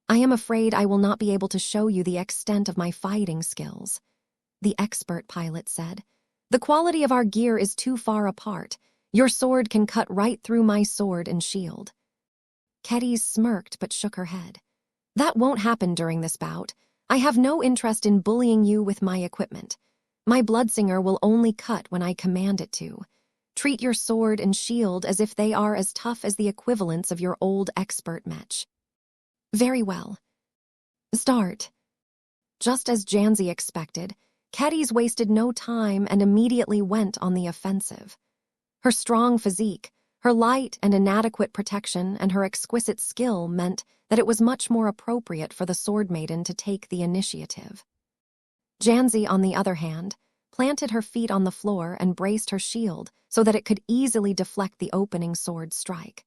I am afraid I will not be able to show you the extent of my fighting skills, the expert pilot said. The quality of our gear is too far apart. Your sword can cut right through my sword and shield. Caddies smirked but shook her head. That won't happen during this bout. I have no interest in bullying you with my equipment. My bloodsinger will only cut when I command it to. Treat your sword and shield as if they are as tough as the equivalents of your old expert Mech. Very well. Start. Just as Janzi expected, Cadiz wasted no time and immediately went on the offensive. Her strong physique, her light and inadequate protection, and her exquisite skill meant that it was much more appropriate for the sword maiden to take the initiative. Janzi, on the other hand, planted her feet on the floor and braced her shield so that it could easily deflect the opening sword strike.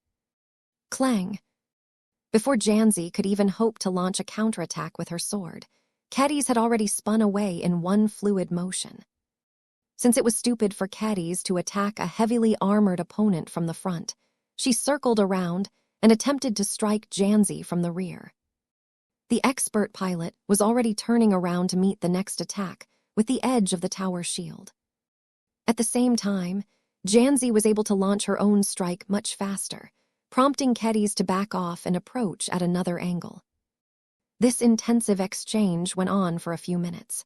Clang! Before Janzi could even hope to launch a counterattack with her sword, Cadiz had already spun away in one fluid motion. Since it was stupid for Cadiz to attack a heavily armored opponent from the front, she circled around and attempted to strike Janzi from the rear. The expert pilot was already turning around to meet the next attack with the edge of the tower shield. At the same time, Janzi was able to launch her own strike much faster, prompting Cadiz to back off and approach at another angle. This intensive exchange went on for a few minutes.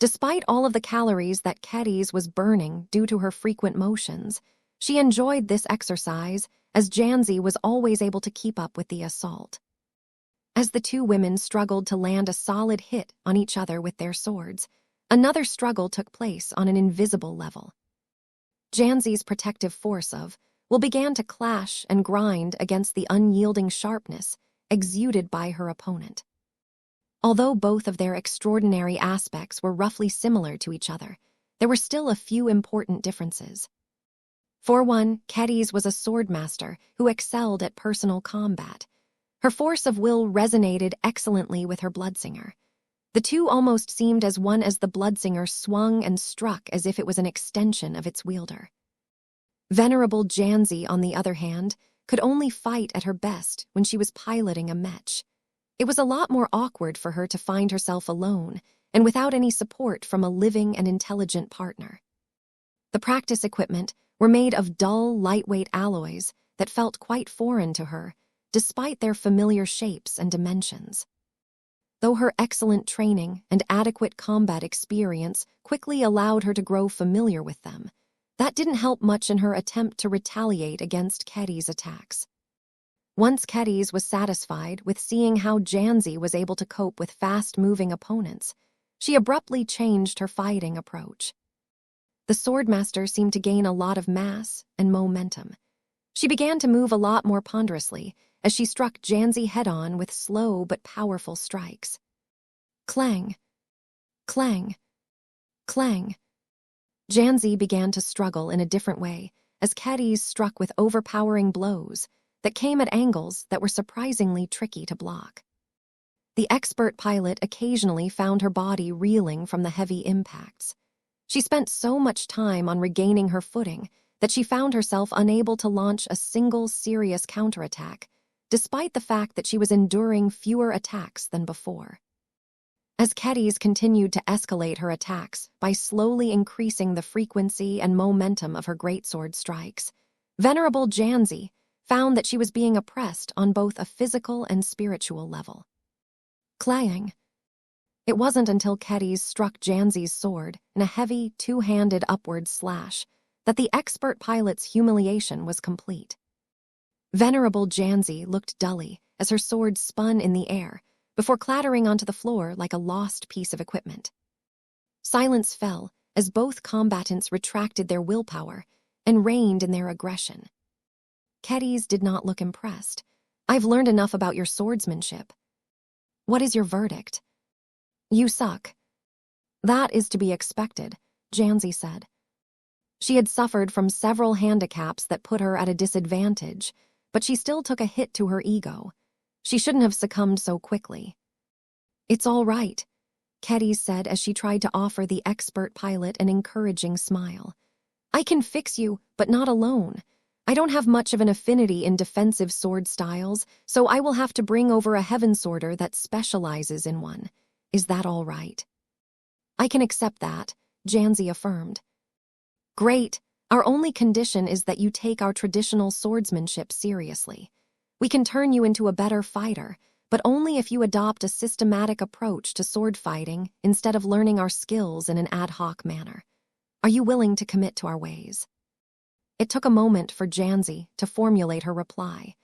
Despite all of the calories that Cadiz was burning due to her frequent motions, she enjoyed this exercise as Janzi was always able to keep up with the assault. As the two women struggled to land a solid hit on each other with their swords, another struggle took place on an invisible level. Janzi's protective force of will began to clash and grind against the unyielding sharpness exuded by her opponent. Although both of their extraordinary aspects were roughly similar to each other, there were still a few important differences. For one, Cadiz was a swordmaster who excelled at personal combat. Her force of will resonated excellently with her bloodsinger. The two almost seemed as one as the bloodsinger swung and struck as if it was an extension of its wielder. Venerable Janzi, on the other hand, could only fight at her best when she was piloting a Mech. It was a lot more awkward for her to find herself alone and without any support from a living and intelligent partner. The practice equipment were made of dull, lightweight alloys that felt quite foreign to her, despite their familiar shapes and dimensions. Though her excellent training and adequate combat experience quickly allowed her to grow familiar with them, that didn't help much in her attempt to retaliate against Cadiz's attacks. Once Cadiz was satisfied with seeing how Janzi was able to cope with fast-moving opponents, she abruptly changed her fighting approach. The swordmaster seemed to gain a lot of mass and momentum. She began to move a lot more ponderously as she struck Janzi head-on with slow but powerful strikes. Clang! Clang! Clang! Janzi began to struggle in a different way as Cadiz struck with overpowering blows that came at angles that were surprisingly tricky to block. The expert pilot occasionally found her body reeling from the heavy impacts. She spent so much time on regaining her footing that she found herself unable to launch a single serious counterattack, despite the fact that she was enduring fewer attacks than before. As Cadiz continued to escalate her attacks by slowly increasing the frequency and momentum of her greatsword strikes, Venerable Janzi found that she was being oppressed on both a physical and spiritual level. Clang! It wasn't until Cadiz struck Janzi's sword in a heavy, two-handed upward slash that the expert pilot's humiliation was complete. Venerable Janzi looked dully as her sword spun in the air before clattering onto the floor like a lost piece of equipment. Silence fell as both combatants retracted their willpower and reined in their aggression. Cadiz did not look impressed. "I've learned enough about your swordsmanship." "What is your verdict?" "You suck." "That is to be expected," Janzi said. She had suffered from several handicaps that put her at a disadvantage, but she still took a hit to her ego. She shouldn't have succumbed so quickly. "It's all right," Cadiz said as she tried to offer the expert pilot an encouraging smile. "I can fix you, but not alone. I don't have much of an affinity in defensive sword styles, so I will have to bring over a heaven sworder that specializes in one. Is that all right?" "I can accept that," Janzi affirmed. "Great. Our only condition is that you take our traditional swordsmanship seriously. We can turn you into a better fighter, but only if you adopt a systematic approach to sword fighting instead of learning our skills in an ad hoc manner. Are you willing to commit to our ways?" It took a moment for Janzi to formulate her reply.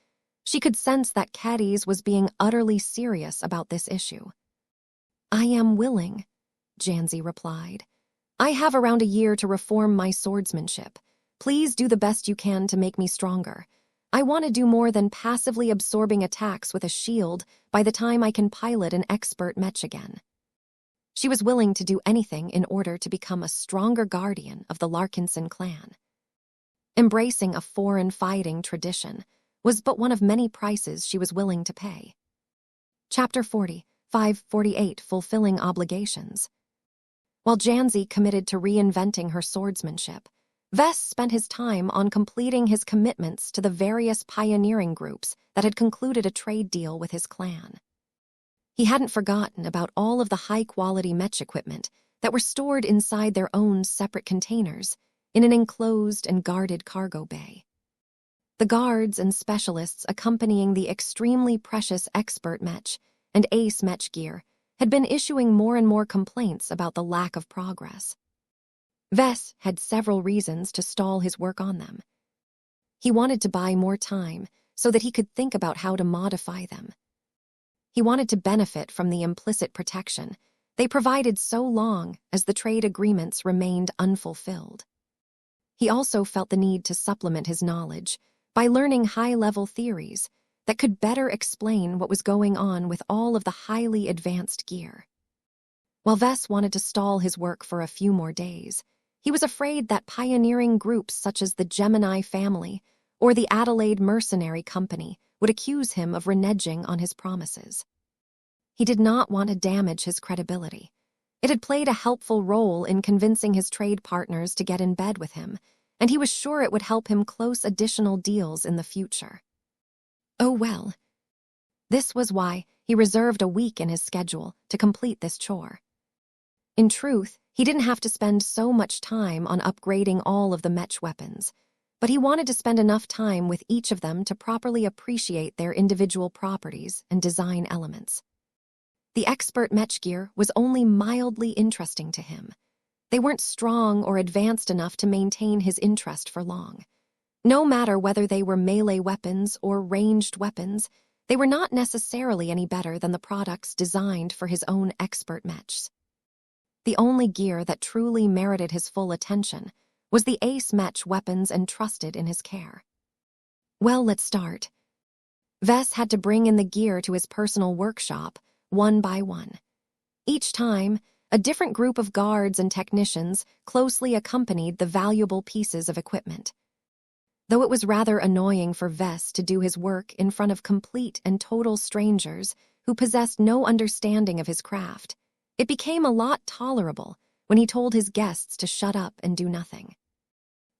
She could sense that Cadiz was being utterly serious about this issue. "I am willing," Janzi replied, I have around a year to reform my swordsmanship. Please do the best you can to make me stronger. I want to do more than passively absorbing attacks with a shield by the time I can pilot an expert mech again. She was willing to do anything in order to become a stronger guardian of the Larkinson clan. Embracing a foreign fighting tradition was but one of many prices she was willing to pay. Chapter 40, 548 Fulfilling Obligations. While Janzi committed to reinventing her swordsmanship, Vess spent his time on completing his commitments to the various pioneering groups that had concluded a trade deal with his clan. He hadn't forgotten about all of the high-quality mech equipment that were stored inside their own separate containers in an enclosed and guarded cargo bay. The guards and specialists accompanying the extremely precious expert mech and ace mech gear had been issuing more and more complaints about the lack of progress. Vess had several reasons to stall his work on them. He wanted to buy more time so that he could think about how to modify them. He wanted to benefit from the implicit protection they provided so long as the trade agreements remained unfulfilled. He also felt the need to supplement his knowledge by learning high-level theories that could better explain what was going on with all of the highly advanced gear. While Vess wanted to stall his work for a few more days, he was afraid that pioneering groups such as the Gemini family or the Adelaide Mercenary Company would accuse him of reneging on his promises. He did not want to damage his credibility. It had played a helpful role in convincing his trade partners to get in bed with him, and he was sure it would help him close additional deals in the future. Oh well. This was why he reserved a week in his schedule to complete this chore. In truth, he didn't have to spend so much time on upgrading all of the mech weapons, but he wanted to spend enough time with each of them to properly appreciate their individual properties and design elements. The expert mech gear was only mildly interesting to him. They weren't strong or advanced enough to maintain his interest for long. No matter whether they were melee weapons or ranged weapons, they were not necessarily any better than the products designed for his own expert mechs. The only gear that truly merited his full attention was the ace mech weapons entrusted in his care. Well, let's start. Vess had to bring in the gear to his personal workshop, one by one. Each time, a different group of guards and technicians closely accompanied the valuable pieces of equipment. Though it was rather annoying for Vess to do his work in front of complete and total strangers who possessed no understanding of his craft, it became a lot tolerable when he told his guests to shut up and do nothing.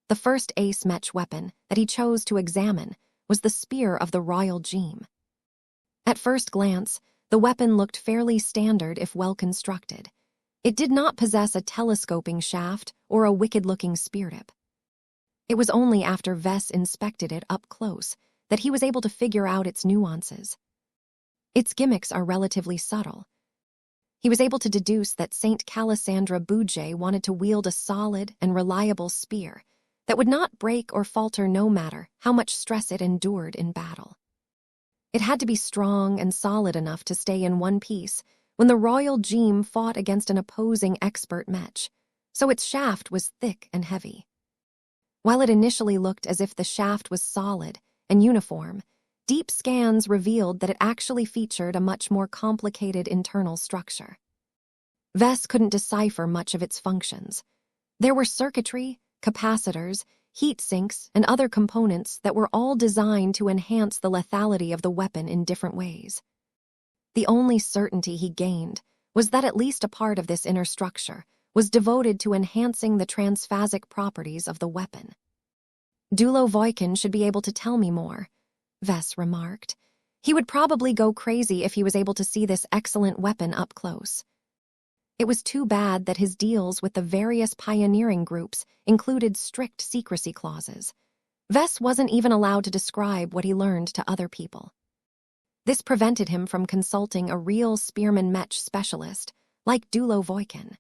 The first ace mech weapon that he chose to examine was the spear of the Royal Gem. At first glance, the weapon looked fairly standard if well constructed. It did not possess a telescoping shaft or a wicked-looking spear tip. It was only after Vess inspected it up close that he was able to figure out its nuances. Its gimmicks are relatively subtle. He was able to deduce that Saint Calisandra Bouget wanted to wield a solid and reliable spear that would not break or falter no matter how much stress it endured in battle. It had to be strong and solid enough to stay in one piece when the Royal Gem fought against an opposing expert mech, so its shaft was thick and heavy. While it initially looked as if the shaft was solid and uniform, deep scans revealed that it actually featured a much more complicated internal structure. Vess couldn't decipher much of its functions. There were circuitry, capacitors, heat sinks, and other components that were all designed to enhance the lethality of the weapon in different ways. The only certainty he gained was that at least a part of this inner structure was devoted to enhancing the transphasic properties of the weapon. Dulo Voikin should be able to tell me more, Vess remarked. He would probably go crazy if he was able to see this excellent weapon up close. It was too bad that his deals with the various pioneering groups included strict secrecy clauses. Vess wasn't even allowed to describe what he learned to other people. This prevented him from consulting a real spearman mech specialist like Dulo Voikin.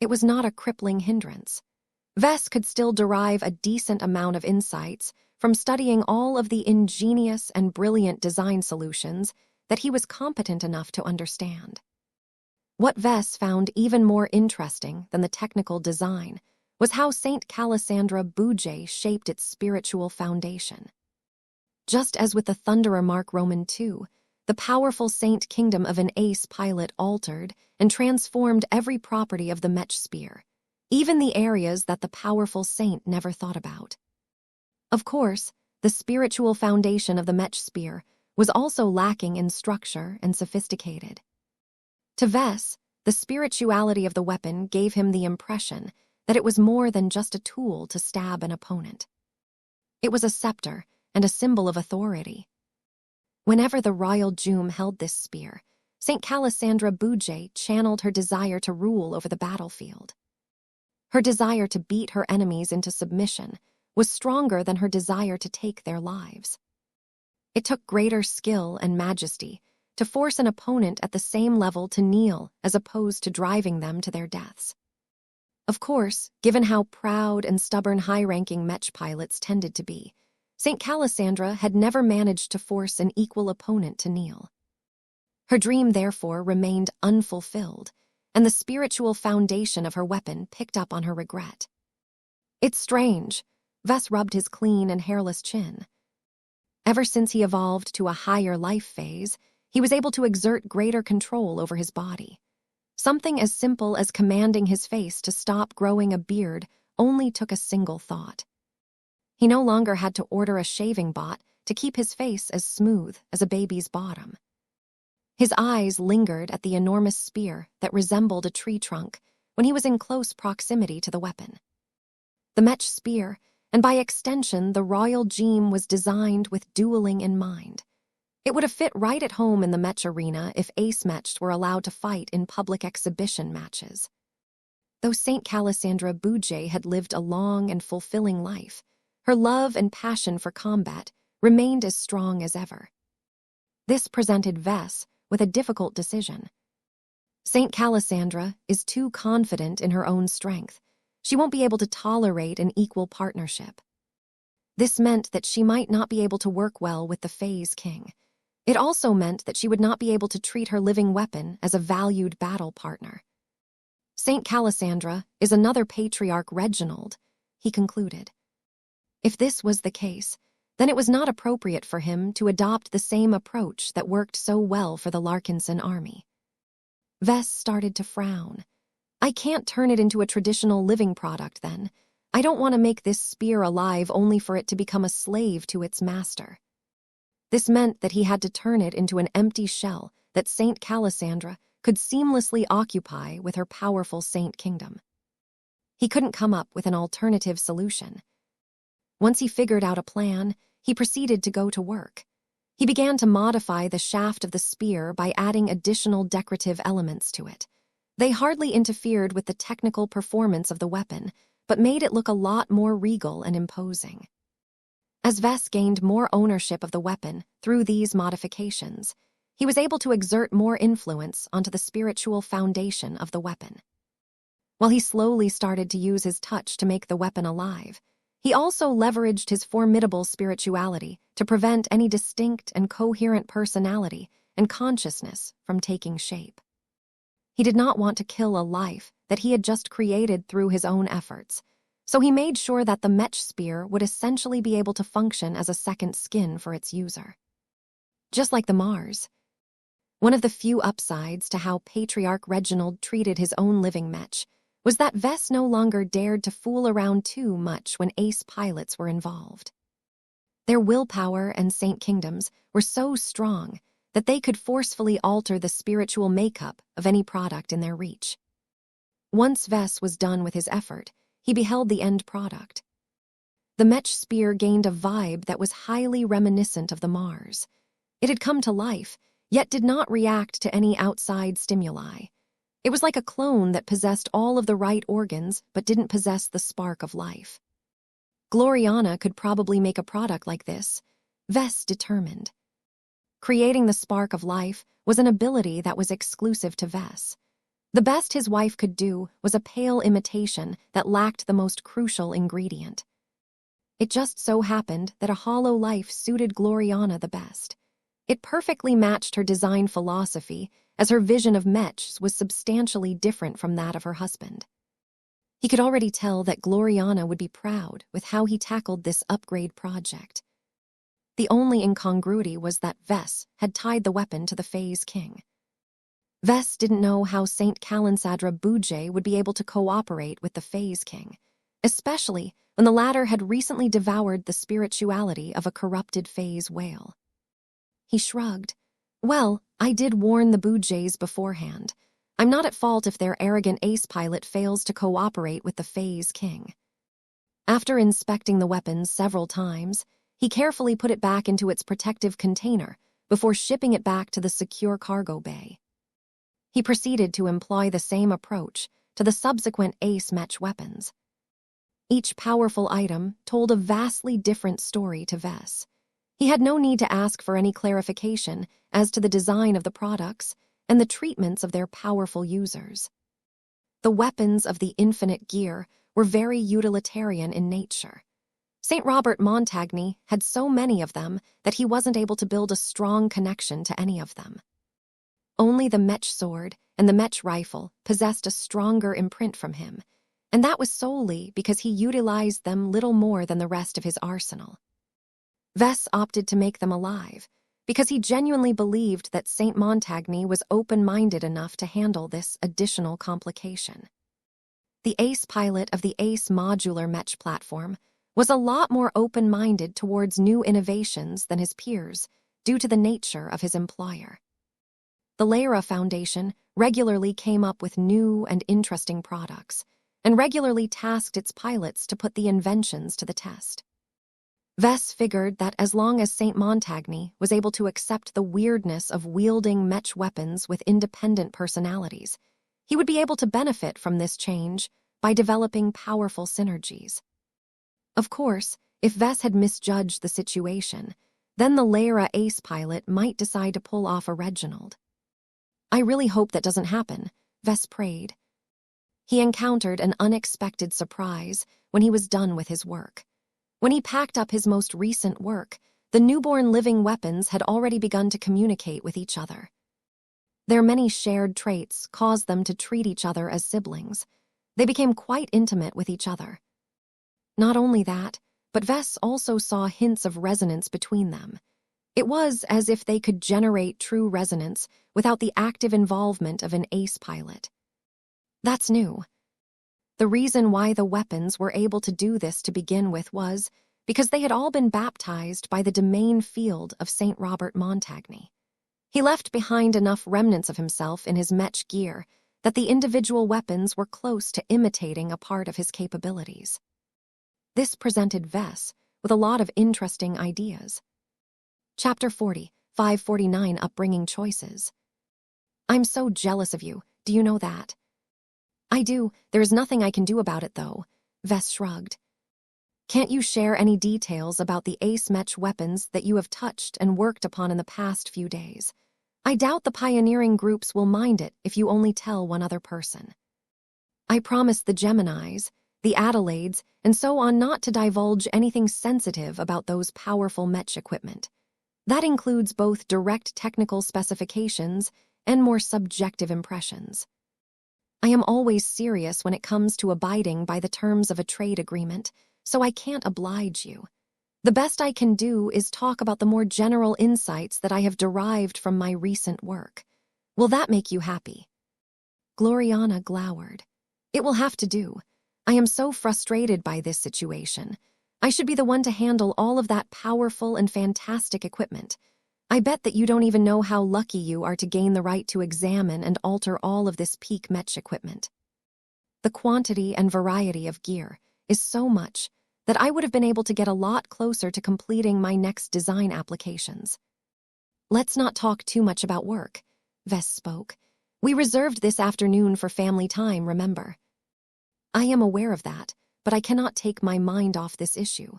It was not a crippling hindrance. Vess could still derive a decent amount of insights from studying all of the ingenious and brilliant design solutions that he was competent enough to understand. What Vess found even more interesting than the technical design was how Saint Calasandra Bouget shaped its spiritual foundation. Just as with the Thunderer Mark Roman II, the powerful Saint Kingdom of an ace pilot altered and transformed every property of the Mech spear, even the areas that the powerful saint never thought about. Of course, the spiritual foundation of the Mech spear was also lacking in structure and sophisticated. To Vess, the spirituality of the weapon gave him the impression that it was more than just a tool to stab an opponent. It was a scepter and a symbol of authority. Whenever the royal Jume held this spear, Saint Calasandra Bouget channeled her desire to rule over the battlefield. Her desire to beat her enemies into submission was stronger than her desire to take their lives. It took greater skill and majesty to force an opponent at the same level to kneel as opposed to driving them to their deaths. Of course, given how proud and stubborn high-ranking Mech pilots tended to be, Saint Calasandra had never managed to force an equal opponent to kneel. Her dream, therefore, remained unfulfilled, and the spiritual foundation of her weapon picked up on her regret. "It's strange," Vess rubbed his clean and hairless chin. Ever since he evolved to a higher life phase, he was able to exert greater control over his body. Something as simple as commanding his face to stop growing a beard only took a single thought. He no longer had to order a shaving bot to keep his face as smooth as a baby's bottom. His eyes lingered at the enormous spear that resembled a tree trunk when he was in close proximity to the weapon. The Mech spear, and by extension the royal Jume, was designed with dueling in mind. It would have fit right at home in the Mech arena if ace Mechs were allowed to fight in public exhibition matches. Though Saint Calasandra Bouget had lived a long and fulfilling life, her love and passion for combat remained as strong as ever. This presented Vess with a difficult decision. Saint Calasandra is too confident in her own strength. She won't be able to tolerate an equal partnership. This meant that she might not be able to work well with the Phase King. It also meant that she would not be able to treat her living weapon as a valued battle partner. Saint Calasandra is another patriarch Reginald, he concluded. If this was the case, then it was not appropriate for him to adopt the same approach that worked so well for the Larkinson army. Vess started to frown. "I can't turn it into a traditional living product then. I don't want to make this spear alive only for it to become a slave to its master." This meant that he had to turn it into an empty shell that Saint Calasandra could seamlessly occupy with her powerful Saint Kingdom. He couldn't come up with an alternative solution. Once he figured out a plan, he proceeded to go to work. He began to modify the shaft of the spear by adding additional decorative elements to it. They hardly interfered with the technical performance of the weapon, but made it look a lot more regal and imposing. As Vess gained more ownership of the weapon through these modifications, he was able to exert more influence onto the spiritual foundation of the weapon. While he slowly started to use his touch to make the weapon alive, he also leveraged his formidable spirituality to prevent any distinct and coherent personality and consciousness from taking shape. He did not want to kill a life that he had just created through his own efforts, so he made sure that the Mech spear would essentially be able to function as a second skin for its user. Just like the Mars. One of the few upsides to how Patriarch Reginald treated his own living Mech was that Vess no longer dared to fool around too much when ace pilots were involved. Their willpower and Saint Kingdoms were so strong that they could forcefully alter the spiritual makeup of any product in their reach. Once Vess was done with his effort, he beheld the end product. The Mech spear gained a vibe that was highly reminiscent of the Mars. It had come to life, yet did not react to any outside stimuli. It was like a clone that possessed all of the right organs but didn't possess the spark of life. Gloriana could probably make a product like this, Vess determined. Creating the spark of life was an ability that was exclusive to Vess. The best his wife could do was a pale imitation that lacked the most crucial ingredient. It just so happened that a hollow life suited Gloriana the best. It perfectly matched her design philosophy, as her vision of Mechs was substantially different from that of her husband. He could already tell that Gloriana would be proud with how he tackled this upgrade project. The only incongruity was that Vess had tied the weapon to the Fae's king. Vess didn't know how Saint Kalansadra Bujay would be able to cooperate with the Fae's king, especially when the latter had recently devoured the spirituality of a corrupted Fae's whale. He shrugged. Well, I did warn the Bujays beforehand. I'm not at fault if their arrogant ace pilot fails to cooperate with the Fae's king. After inspecting the weapon several times, he carefully put it back into its protective container before shipping it back to the secure cargo bay. He proceeded to employ the same approach to the subsequent ace Mech weapons. Each powerful item told a vastly different story to Vess. He had no need to ask for any clarification as to the design of the products and the treatments of their powerful users. The weapons of the infinite gear were very utilitarian in nature. St. Robert Montagne had so many of them that he wasn't able to build a strong connection to any of them. Only the Mech sword and the Mech rifle possessed a stronger imprint from him, and that was solely because he utilized them little more than the rest of his arsenal. Vess opted to make them alive, because he genuinely believed that St. Montagne was open-minded enough to handle this additional complication. The ace pilot of the Ace modular Mech platform was a lot more open-minded towards new innovations than his peers due to the nature of his employer. The Lyra Foundation regularly came up with new and interesting products, and regularly tasked its pilots to put the inventions to the test. Vess figured that as long as St. Montagne was able to accept the weirdness of wielding Mech weapons with independent personalities, he would be able to benefit from this change by developing powerful synergies. Of course, if Vess had misjudged the situation, then the Lyra ace pilot might decide to pull off a Reginald. I really hope that doesn't happen, Vess prayed. He encountered an unexpected surprise when he was done with his work. When he packed up his most recent work, the newborn living weapons had already begun to communicate with each other. Their many shared traits caused them to treat each other as siblings. They became quite intimate with each other. Not only that, but Vess also saw hints of resonance between them. It was as if they could generate true resonance without the active involvement of an ace pilot. That's new. The reason why the weapons were able to do this to begin with was because they had all been baptized by the domain field of St. Robert Montagne. He left behind enough remnants of himself in his Mech gear that the individual weapons were close to imitating a part of his capabilities. This presented Vess with a lot of interesting ideas. Chapter 40, 549 Upbringing Choices. I'm so jealous of you, do you know that? I do, there is nothing I can do about it though, Vess shrugged. Can't you share any details about the ace Mech weapons that you have touched and worked upon in the past few days? I doubt the pioneering groups will mind it if you only tell one other person. I promised the Geminis, the Adelaides, and so on not to divulge anything sensitive about those powerful Mech equipment. That includes both direct technical specifications and more subjective impressions. I am always serious when it comes to abiding by the terms of a trade agreement, so I can't oblige you. The best I can do is talk about the more general insights that I have derived from my recent work. Will that make you happy? Gloriana glowered. It will have to do. I am so frustrated by this situation. I should be the one to handle all of that powerful and fantastic equipment. I bet that you don't even know how lucky you are to gain the right to examine and alter all of this peak Mech equipment. The quantity and variety of gear is so much that I would have been able to get a lot closer to completing my next design applications. Let's not talk too much about work, Vess spoke. We reserved this afternoon for family time, remember? I am aware of that, but I cannot take my mind off this issue.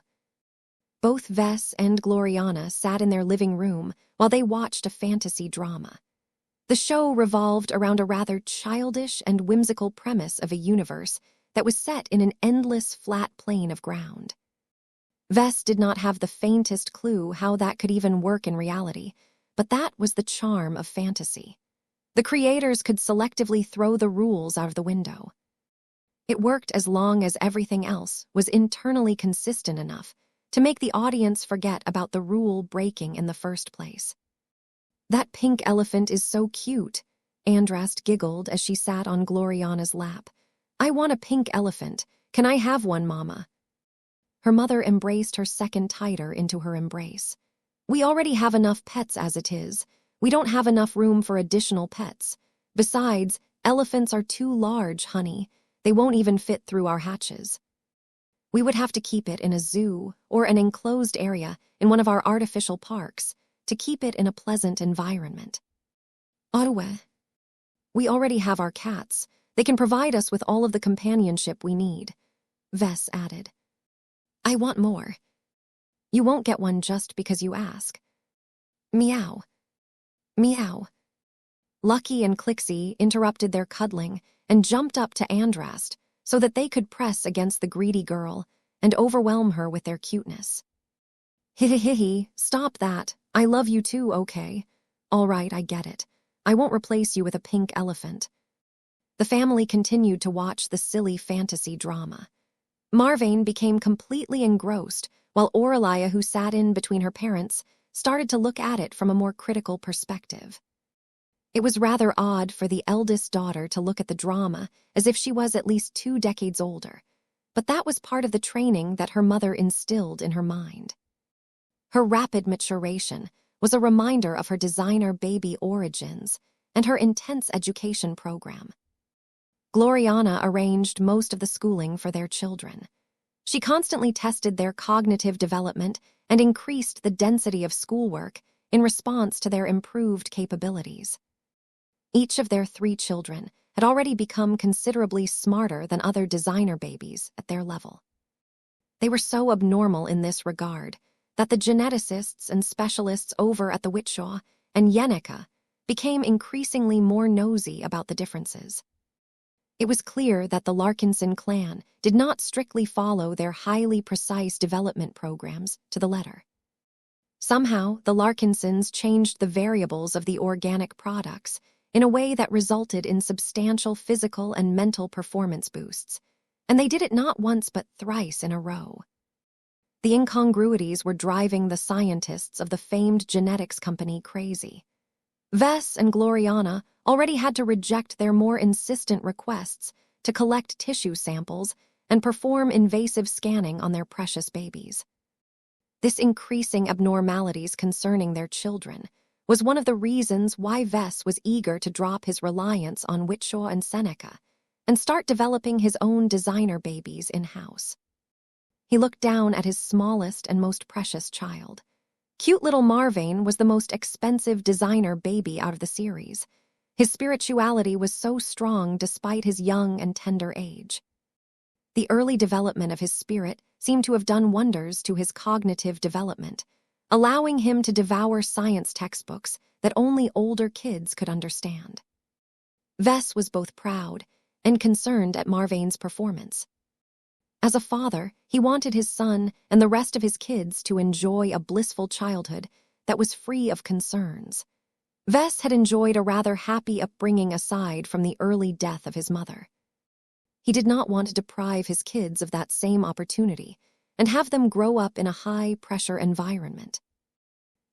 Both Vess and Gloriana sat in their living room while they watched a fantasy drama. The show revolved around a rather childish and whimsical premise of a universe that was set in an endless flat plane of ground. Vess did not have the faintest clue how that could even work in reality, But that was the charm of fantasy. The creators could selectively throw the rules out of the window. It worked as long as everything else was internally consistent enough to make the audience forget about the rule breaking in the first place. "That pink elephant is so cute," Andrast giggled as she sat on Gloriana's lap. "I want a pink elephant. Can I have one, Mama?" Her mother embraced her second tighter into her embrace. "We already have enough pets as it is. We don't have enough room for additional pets. Besides, elephants are too large, honey. They won't even fit through our hatches. We would have to keep it in a zoo or an enclosed area in one of our artificial parks to keep it in a pleasant environment." "Ottawa, we already have our cats. They can provide us with all of the companionship we need," Vess added. "I want more. You won't get one just because you ask." "Meow. Meow." Lucky and Clixie interrupted their cuddling and jumped up to Andrast so that they could press against the greedy girl and overwhelm her with their cuteness. "Hihihihi, stop that. I love you too, okay? All right, I get it. I won't replace you with a pink elephant." The family continued to watch the silly fantasy drama. Marvane became completely engrossed, while Aurelia, who sat in between her parents, started to look at it from a more critical perspective. It was rather odd for the eldest daughter to look at the drama as if she was at least 2 decades older, but that was part of the training that her mother instilled in her mind. Her rapid maturation was a reminder of her designer baby origins and her intense education program. Gloriana arranged most of the schooling for their children. She constantly tested their cognitive development and increased the density of schoolwork in response to their improved capabilities. Each of their 3 children had already become considerably smarter than other designer babies at their level. They were so abnormal in this regard that the geneticists and specialists over at the Witshaw and Yenica became increasingly more nosy about the differences. It was clear that the Larkinson clan did not strictly follow their highly precise development programs to the letter. Somehow, the Larkinsons changed the variables of the organic products in a way that resulted in substantial physical and mental performance boosts, and they did it not once but thrice in a row. The incongruities were driving the scientists of the famed genetics company crazy. Vess and Gloriana already had to reject their more insistent requests to collect tissue samples and perform invasive scanning on their precious babies. This increasing abnormalities concerning their children was one of the reasons why Vess was eager to drop his reliance on Witshaw and Seneca and start developing his own designer babies in-house. He looked down at his smallest and most precious child. Cute little Marvane was the most expensive designer baby out of the series. His spirituality was so strong despite his young and tender age. The early development of his spirit seemed to have done wonders to his cognitive development, allowing him to devour science textbooks that only older kids could understand. Vess was both proud and concerned at Marvane's performance. As a father, he wanted his son and the rest of his kids to enjoy a blissful childhood that was free of concerns. Vess had enjoyed a rather happy upbringing aside from the early death of his mother. He did not want to deprive his kids of that same opportunity and have them grow up in a high-pressure environment.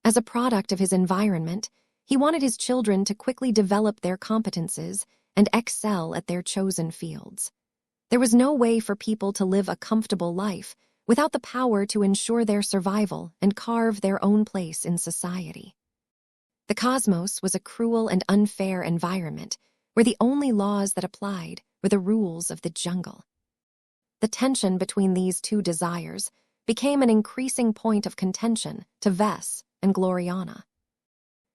As a product of his environment, he wanted his children to quickly develop their competences and excel at their chosen fields. There was no way for people to live a comfortable life without the power to ensure their survival and carve their own place in society. The cosmos was a cruel and unfair environment where the only laws that applied were the rules of the jungle. The tension between these 2 desires became an increasing point of contention to Vess and Gloriana.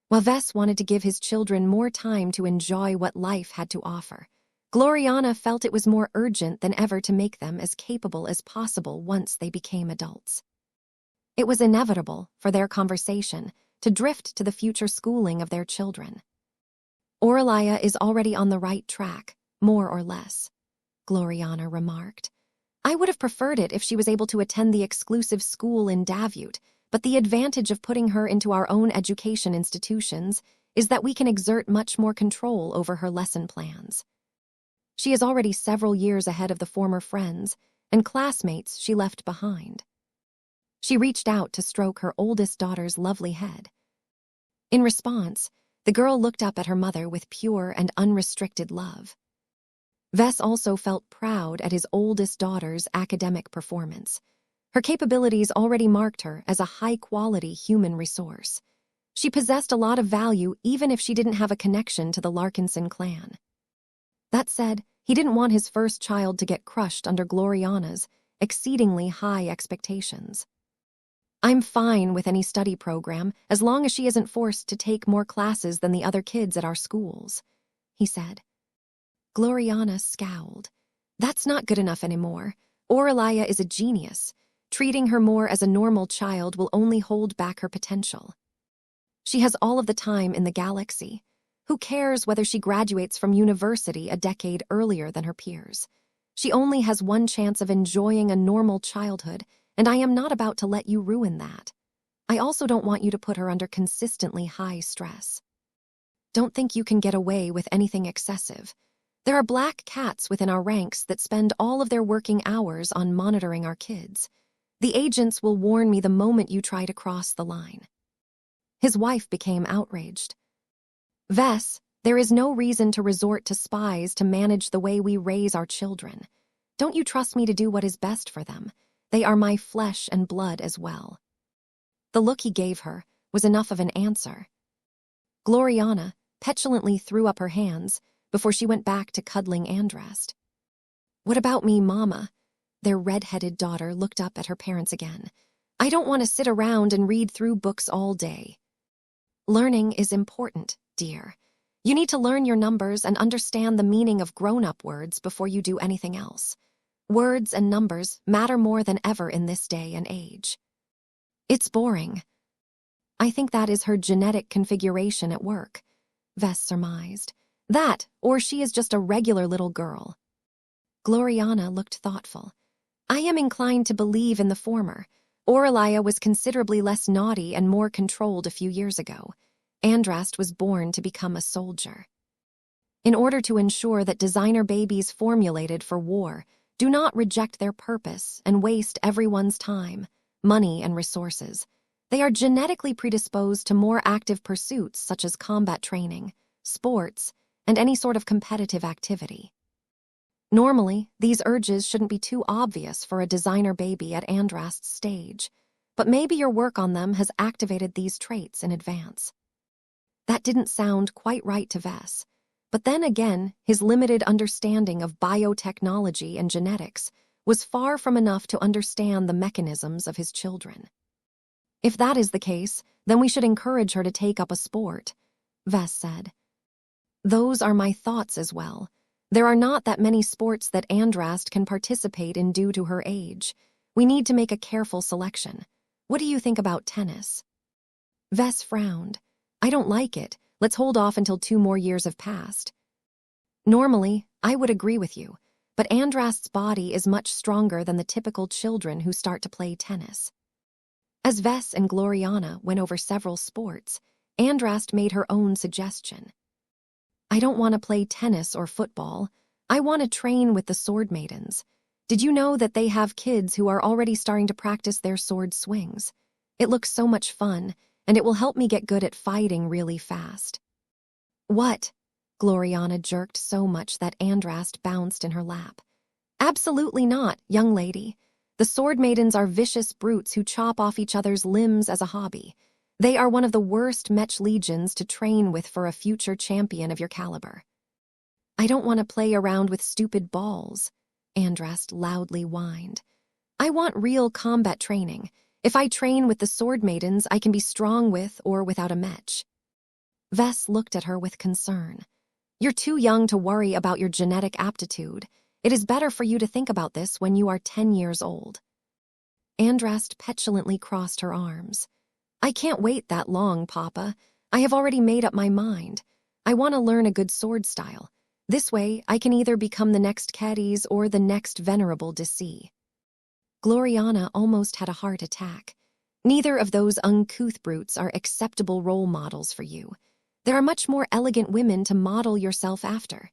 While Vess wanted to give his children more time to enjoy what life had to offer, Gloriana felt it was more urgent than ever to make them as capable as possible once they became adults. It was inevitable for their conversation to drift to the future schooling of their children. "Aurelia is already on the right track, more or less," Gloriana remarked. "I would have preferred it if she was able to attend the exclusive school in Davute, but the advantage of putting her into our own education institutions is that we can exert much more control over her lesson plans. She is already several years ahead of the former friends and classmates she left behind. She reached out to stroke her oldest daughter's lovely head. In response, the girl looked up at her mother with pure and unrestricted love. Vess also felt proud at his oldest daughter's academic performance. Her capabilities already marked her as a high-quality human resource. She possessed a lot of value even if she didn't have a connection to the Larkinson clan. That said, he didn't want his first child to get crushed under Gloriana's exceedingly high expectations. "I'm fine with any study program as long as she isn't forced to take more classes than the other kids at our schools," he said. Gloriana scowled. "That's not good enough anymore. Aurelia is a genius. Treating her more as a normal child will only hold back her potential. She has all of the time in the galaxy. Who cares whether she graduates from university a decade earlier than her peers? She only has one chance of enjoying a normal childhood, and I am not about to let you ruin that. I also don't want you to put her under consistently high stress. Don't think you can get away with anything excessive. There are black cats within our ranks that spend all of their working hours on monitoring our kids. The agents will warn me the moment you try to cross the line." His wife became outraged. "Vess, there is no reason to resort to spies to manage the way we raise our children. Don't you trust me to do what is best for them? They are my flesh and blood as well." The look he gave her was enough of an answer. Gloriana petulantly threw up her hands before she went back to cuddling Andrast. "What about me, Mama?" Their red-headed daughter looked up at her parents again. "I don't want to sit around and read through books all day." "Learning is important, dear. You need to learn your numbers and understand the meaning of grown-up words before you do anything else. Words and numbers matter more than ever in this day and age." "It's boring." "I think that is her genetic configuration at work," Vess surmised. "That, or she is just a regular little girl." Gloriana looked thoughtful. "I am inclined to believe in the former. Aurelia was considerably less naughty and more controlled a few years ago. Andrast was born to become a soldier. In order to ensure that designer babies formulated for war do not reject their purpose and waste everyone's time, money, and resources, they are genetically predisposed to more active pursuits such as combat training, sports, and any sort of competitive activity. Normally, these urges shouldn't be too obvious for a designer baby at Andrast's stage, but maybe your work on them has activated these traits in advance." That didn't sound quite right to Vess, but then again, his limited understanding of biotechnology and genetics was far from enough to understand the mechanisms of his children. "If that is the case, then we should encourage her to take up a sport," Vess said. "Those are my thoughts as well. There are not that many sports that Andrast can participate in due to her age. We need to make a careful selection. What do you think about tennis?" Vess frowned. "I don't like it. Let's hold off until 2 more years have passed." "Normally, I would agree with you, but Andrast's body is much stronger than the typical children who start to play tennis." As Vess and Gloriana went over several sports, Andrast made her own suggestion. "I don't want to play tennis or football. I want to train with the sword maidens. Did you know that they have kids who are already starting to practice their sword swings? It looks so much fun, and it will help me get good at fighting really fast." "What?" Gloriana jerked so much that Andrast bounced in her lap. "Absolutely not, young lady. The sword maidens are vicious brutes who chop off each other's limbs as a hobby. They are one of the worst Mech legions to train with for a future champion of your caliber." "I don't want to play around with stupid balls," Andrast loudly whined. "I want real combat training. If I train with the sword maidens, I can be strong with or without a Mech." Vess looked at her with concern. "You're too young to worry about your genetic aptitude. It is better for you to think about this when you are 10 years old." Andrast petulantly crossed her arms. "I can't wait that long, Papa. I have already made up my mind. I want to learn a good sword style. This way, I can either become the next Cadiz or the next Venerable Desi." Gloriana almost had a heart attack. Neither of those uncouth brutes are acceptable role models for you. There are much more elegant women to model yourself after.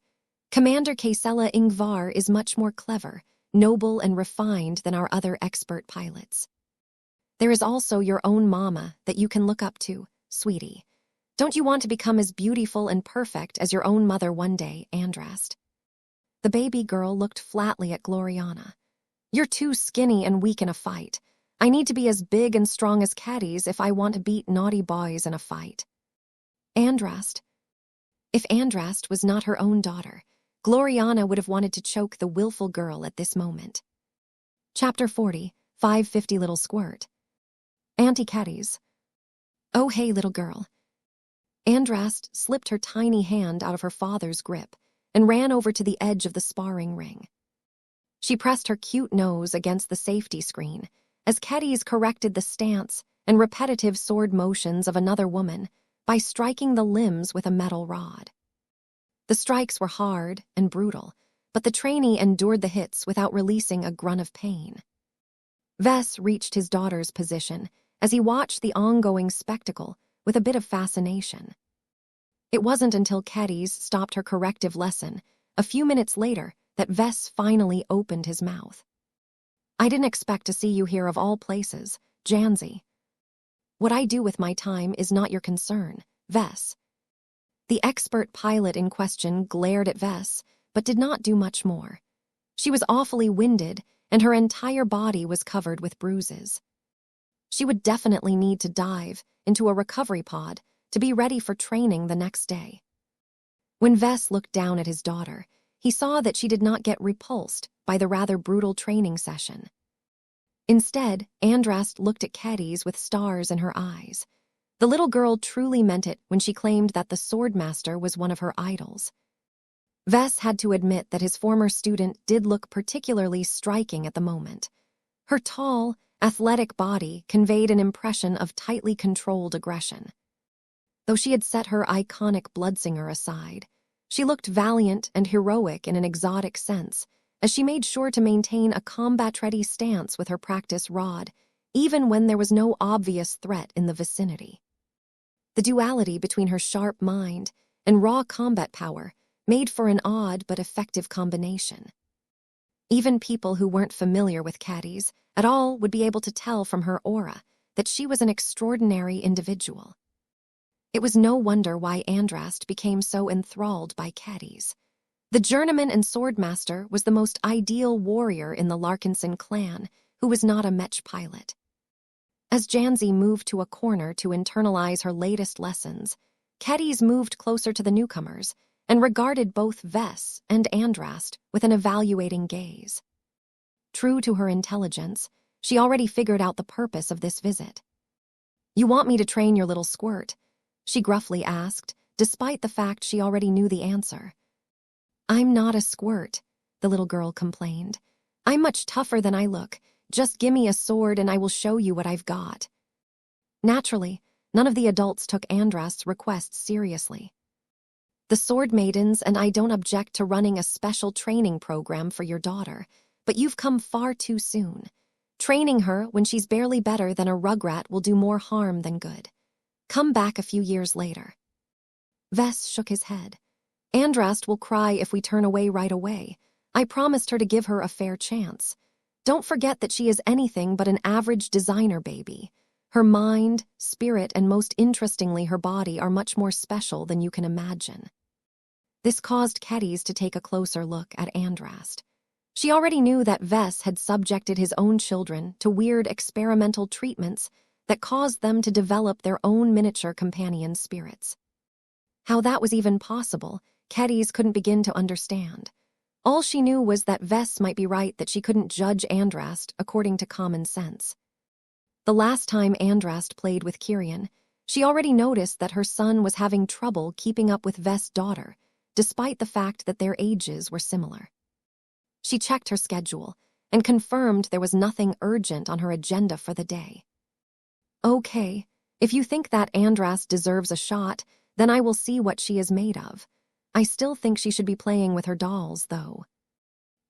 Commander Kaesela Ingvar is much more clever, noble, and refined than our other expert pilots. There is also your own mama that you can look up to, sweetie. Don't you want to become as beautiful and perfect as your own mother one day, Andrast? The baby girl looked flatly at Gloriana. You're too skinny and weak in a fight. I need to be as big and strong as Caddies if I want to beat naughty boys in a fight. Andrast. If Andrast was not her own daughter, Gloriana would have wanted to choke the willful girl at this moment. Chapter 40, 550 Little Squirt. Auntie Caddies. Oh, hey, little girl. Andrast slipped her tiny hand out of her father's grip and ran over to the edge of the sparring ring. She pressed her cute nose against the safety screen as Caddies corrected the stance and repetitive sword motions of another woman by striking the limbs with a metal rod. The strikes were hard and brutal, but the trainee endured the hits without releasing a grunt of pain. Ves reached his daughter's position as he watched the ongoing spectacle with a bit of fascination. It wasn't until Caddies stopped her corrective lesson a few minutes later that Ves finally opened his mouth. I didn't expect to see you here of all places, Janzi. What I do with my time is not your concern, Ves. The expert pilot in question glared at Ves, but did not do much more. She was awfully winded, and her entire body was covered with bruises. She would definitely need to dive into a recovery pod to be ready for training the next day. When Ves looked down at his daughter, he saw that she did not get repulsed by the rather brutal training session. Instead, Andrast looked at Caddies with stars in her eyes. The little girl truly meant it when she claimed that the swordmaster was one of her idols. Ves had to admit that his former student did look particularly striking at the moment. Her tall, athletic body conveyed an impression of tightly controlled aggression. Though she had set her iconic bloodsinger aside, she looked valiant and heroic in an exotic sense, as she made sure to maintain a combat-ready stance with her practice rod, even when there was no obvious threat in the vicinity. The duality between her sharp mind and raw combat power made for an odd but effective combination. Even people who weren't familiar with Caddies at all would be able to tell from her aura that she was an extraordinary individual. It was no wonder why Andrast became so enthralled by Caddies. The journeyman and swordmaster was the most ideal warrior in the Larkinson clan who was not a Mech pilot. As Janzi moved to a corner to internalize her latest lessons, Caddies moved closer to the newcomers and regarded both Ves and Andrast with an evaluating gaze. True to her intelligence, she already figured out the purpose of this visit. "You want me to train your little squirt?" she gruffly asked, despite the fact she already knew the answer. "I'm not a squirt," the little girl complained. "I'm much tougher than I look. Just gimme a sword and I will show you what I've got." Naturally, none of the adults took Andrast's requests seriously. "The sword maidens and I don't object to running a special training program for your daughter, but you've come far too soon. Training her when she's barely better than a rugrat will do more harm than good. Come back a few years later." Ves shook his head. "Andrast will cry if we turn away right away. I promised her to give her a fair chance. Don't forget that she is anything but an average designer baby. Her mind, spirit, and most interestingly her body are much more special than you can imagine." This caused Caddies to take a closer look at Andrast. She already knew that Ves had subjected his own children to weird experimental treatments that caused them to develop their own miniature companion spirits. How that was even possible, Caddies couldn't begin to understand. All she knew was that Ves might be right that she couldn't judge Andrast according to common sense. The last time Andrast played with Kyrian, she already noticed that her son was having trouble keeping up with Ves' daughter, despite the fact that their ages were similar. She checked her schedule and confirmed there was nothing urgent on her agenda for the day. "Okay, if you think that Andrast deserves a shot, then I will see what she is made of. I still think she should be playing with her dolls, though."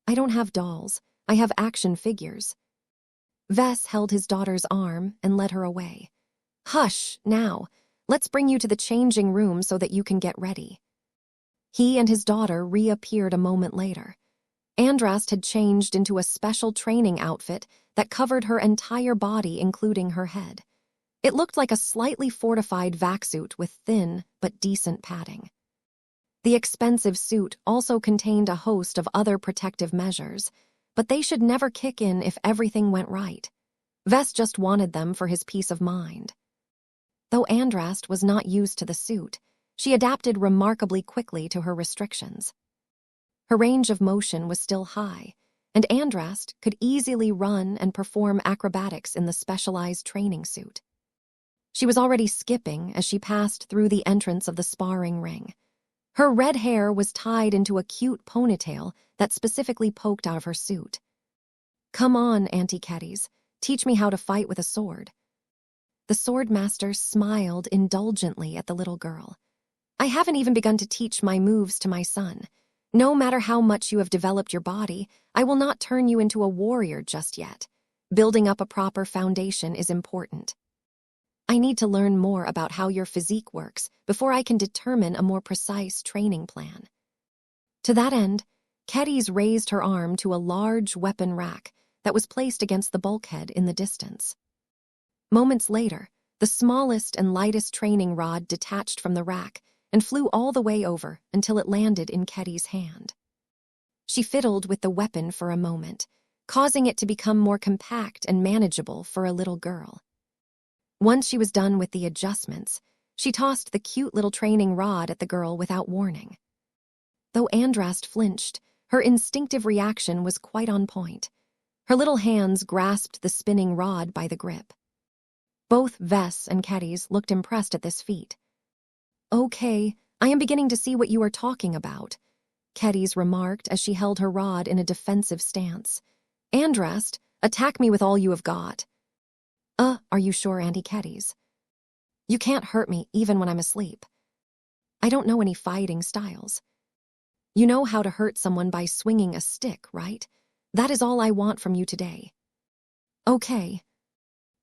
"I don't have dolls. I have action figures." Vess held his daughter's arm and led her away. "Hush, now. Let's bring you to the changing room so that you can get ready." He and his daughter reappeared a moment later. Andrast had changed into a special training outfit that covered her entire body, including her head. It looked like a slightly fortified vac-suit with thin but decent padding. The expensive suit also contained a host of other protective measures, but they should never kick in if everything went right. Vess just wanted them for his peace of mind. Though Andrast was not used to the suit, she adapted remarkably quickly to her restrictions. Her range of motion was still high, and Andrast could easily run and perform acrobatics in the specialized training suit. She was already skipping as she passed through the entrance of the sparring ring. Her red hair was tied into a cute ponytail that specifically poked out of her suit. "Come on, Auntie Keddies, teach me how to fight with a sword." The swordmaster smiled indulgently at the little girl. "I haven't even begun to teach my moves to my son. No matter how much you have developed your body, I will not turn you into a warrior just yet. Building up a proper foundation is important. I need to learn more about how your physique works before I can determine a more precise training plan." To that end, Keddies raised her arm to a large weapon rack that was placed against the bulkhead in the distance. Moments later, the smallest and lightest training rod detached from the rack and flew all the way over until it landed in Keddies' hand. She fiddled with the weapon for a moment, causing it to become more compact and manageable for a little girl. Once she was done with the adjustments, she tossed the cute little training rod at the girl without warning. Though Andrast flinched, her instinctive reaction was quite on point. Her little hands grasped the spinning rod by the grip. Both Vess and Keddies looked impressed at this feat. "Okay, I am beginning to see what you are talking about," Keddies remarked as she held her rod in a defensive stance. "Andrast, attack me with all you have got." Are you sure, Auntie Keddies? You can't hurt me even when I'm asleep. I don't know any fighting styles. You know how to hurt someone by swinging a stick, right? That is all I want from you today." "Okay.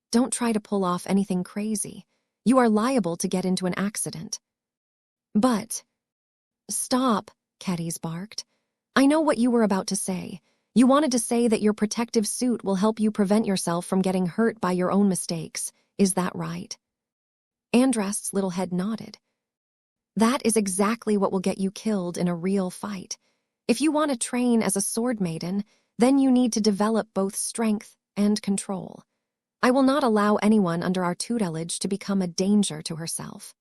Don't try to pull off anything crazy. You are liable to get into an accident." "But..." "Stop," Keddies barked. "I know what you were about to say. You wanted to say that your protective suit will help you prevent yourself from getting hurt by your own mistakes. Is that right?" Andrast's little head nodded. "That is exactly what will get you killed in a real fight. If you want to train as a sword maiden, then you need to develop both strength and control. I will not allow anyone under our tutelage to become a danger to herself.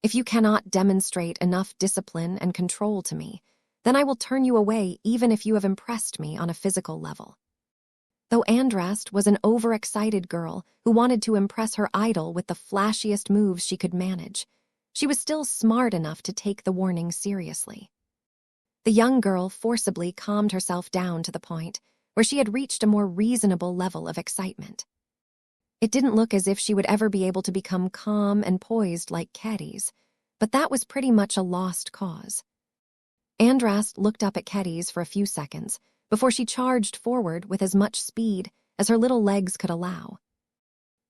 If you cannot demonstrate enough discipline and control to me, then I will turn you away even if you have impressed me on a physical level." Though Andrast was an overexcited girl who wanted to impress her idol with the flashiest moves she could manage, she was still smart enough to take the warning seriously. The young girl forcibly calmed herself down to the point where she had reached a more reasonable level of excitement. It didn't look as if she would ever be able to become calm and poised like Keddies, but that was pretty much a lost cause. Andrast looked up at Keddies for a few seconds before she charged forward with as much speed as her little legs could allow.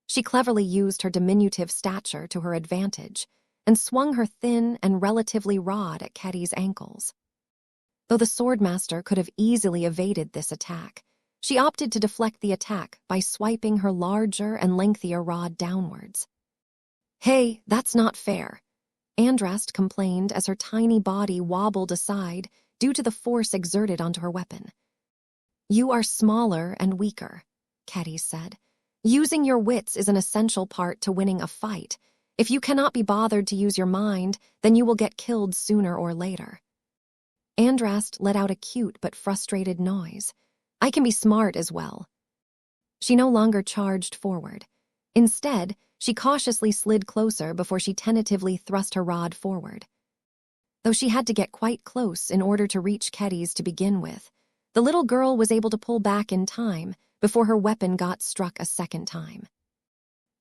She cleverly used her diminutive stature to her advantage and swung her thin and relatively rod at Keddies' ankles. Though the swordmaster could have easily evaded this attack, she opted to deflect the attack by swiping her larger and lengthier rod downwards. "Hey, that's not fair," Andrast complained as her tiny body wobbled aside due to the force exerted onto her weapon. "You are smaller and weaker," Keddies said. "Using your wits is an essential part to winning a fight. If you cannot be bothered to use your mind, then you will get killed sooner or later." Andrast let out a cute but frustrated noise. "I can be smart as well." She no longer charged forward. Instead, she cautiously slid closer before she tentatively thrust her rod forward. Though she had to get quite close in order to reach Keddies to begin with, the little girl was able to pull back in time before her weapon got struck a second time.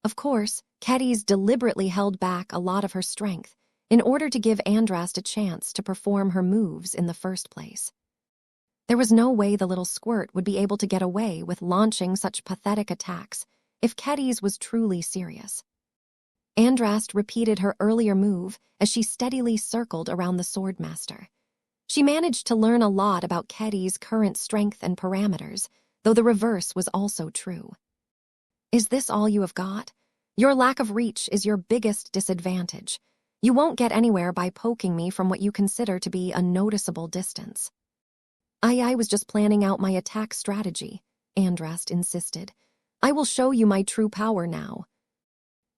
Of course, Keddies deliberately held back a lot of her strength in order to give Andrast a chance to perform her moves in the first place. There was no way the little squirt would be able to get away with launching such pathetic attacks if Kedis was truly serious. Andrast repeated her earlier move as she steadily circled around the swordmaster. She managed to learn a lot about Kedis' current strength and parameters, though the reverse was also true. Is this all you have got? Your lack of reach is your biggest disadvantage. You won't get anywhere by poking me from what you consider to be a noticeable distance. I was just planning out my attack strategy, Andrast insisted. I will show you my true power now.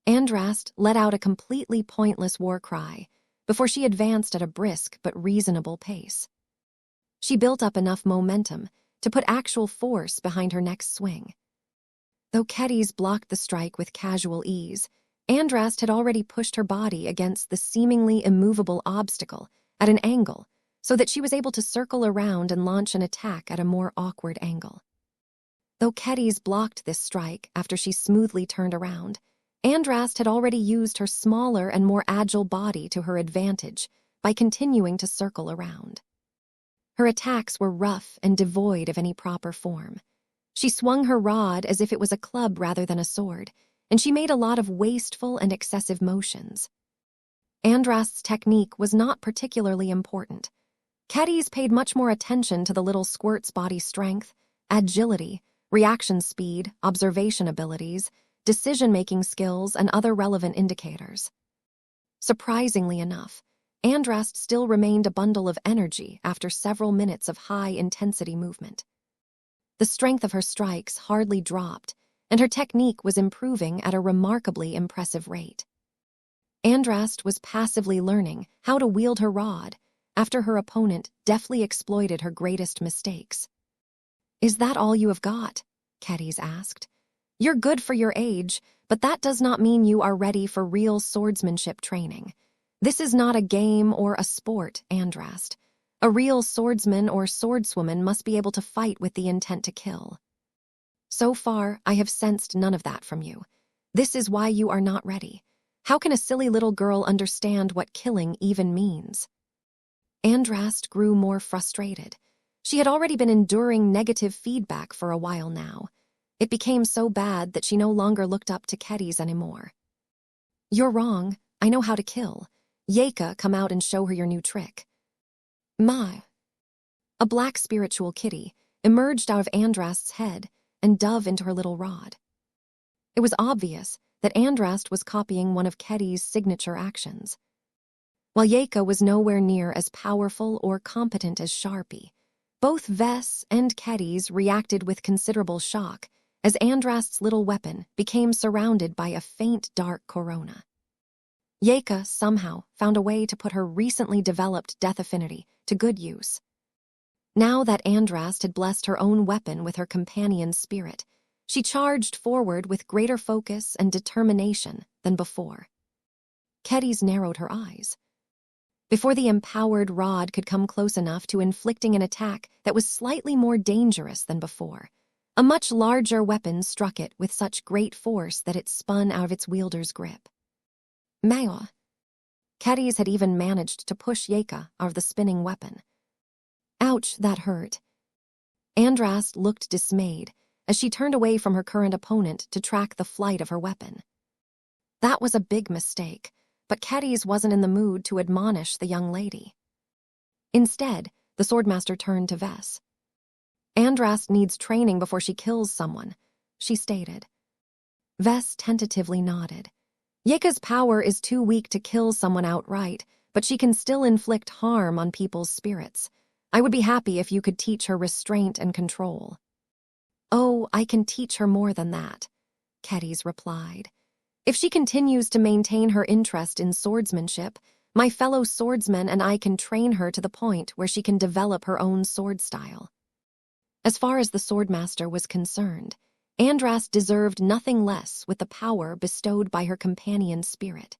Andrast let out a completely pointless war cry before she advanced at a brisk but reasonable pace. She built up enough momentum to put actual force behind her next swing. Though Kedis blocked the strike with casual ease, Andrast had already pushed her body against the seemingly immovable obstacle at an angle so that she was able to circle around and launch an attack at a more awkward angle. Though Kedis blocked this strike after she smoothly turned around, Andrast had already used her smaller and more agile body to her advantage by continuing to circle around. Her attacks were rough and devoid of any proper form. She swung her rod as if it was a club rather than a sword, and she made a lot of wasteful and excessive motions. Andrast's technique was not particularly important. Kedis paid much more attention to the little squirt's body strength, agility, reaction speed, observation abilities, decision-making skills, and other relevant indicators. Surprisingly enough, Andrast still remained a bundle of energy after several minutes of high-intensity movement. The strength of her strikes hardly dropped, and her technique was improving at a remarkably impressive rate. Andrast was passively learning how to wield her rod after her opponent deftly exploited her greatest mistakes. "Is that all you have got?" Kedis asked. "You're good for your age, but that does not mean you are ready for real swordsmanship training. This is not a game or a sport, Andrast. A real swordsman or swordswoman must be able to fight with the intent to kill. So far, I have sensed none of that from you. This is why you are not ready. How can a silly little girl understand what killing even means?" Andrast grew more frustrated. She had already been enduring negative feedback for a while now. It became so bad that she no longer looked up to Kedis anymore. "You're wrong. I know how to kill. Yeka, come out and show her your new trick." Ma. A black spiritual kitty emerged out of Andrast's head and dove into her little rod. It was obvious that Andrast was copying one of Kedis' signature actions. While Yeka was nowhere near as powerful or competent as Sharpie, both Vess and Kedis reacted with considerable shock as Andrast's little weapon became surrounded by a faint dark corona. Yeka somehow found a way to put her recently developed death affinity to good use. Now that Andrast had blessed her own weapon with her companion's spirit, she charged forward with greater focus and determination than before. Kedis narrowed her eyes. Before the empowered rod could come close enough to inflicting an attack that was slightly more dangerous than before, a much larger weapon struck it with such great force that it spun out of its wielder's grip. Mao. Kedis had even managed to push Yeka out of the spinning weapon. Ouch, that hurt. Andrast looked dismayed as she turned away from her current opponent to track the flight of her weapon. That was a big mistake, but Kedis wasn't in the mood to admonish the young lady. Instead, the swordmaster turned to Vess. "Andrast needs training before she kills someone," she stated. Vess tentatively nodded. "Yeka's power is too weak to kill someone outright, but she can still inflict harm on people's spirits. I would be happy if you could teach her restraint and control." "Oh, I can teach her more than that," Kedis replied. "If she continues to maintain her interest in swordsmanship, my fellow swordsmen and I can train her to the point where she can develop her own sword style." As far as the swordmaster was concerned, Andrast deserved nothing less with the power bestowed by her companion's spirit.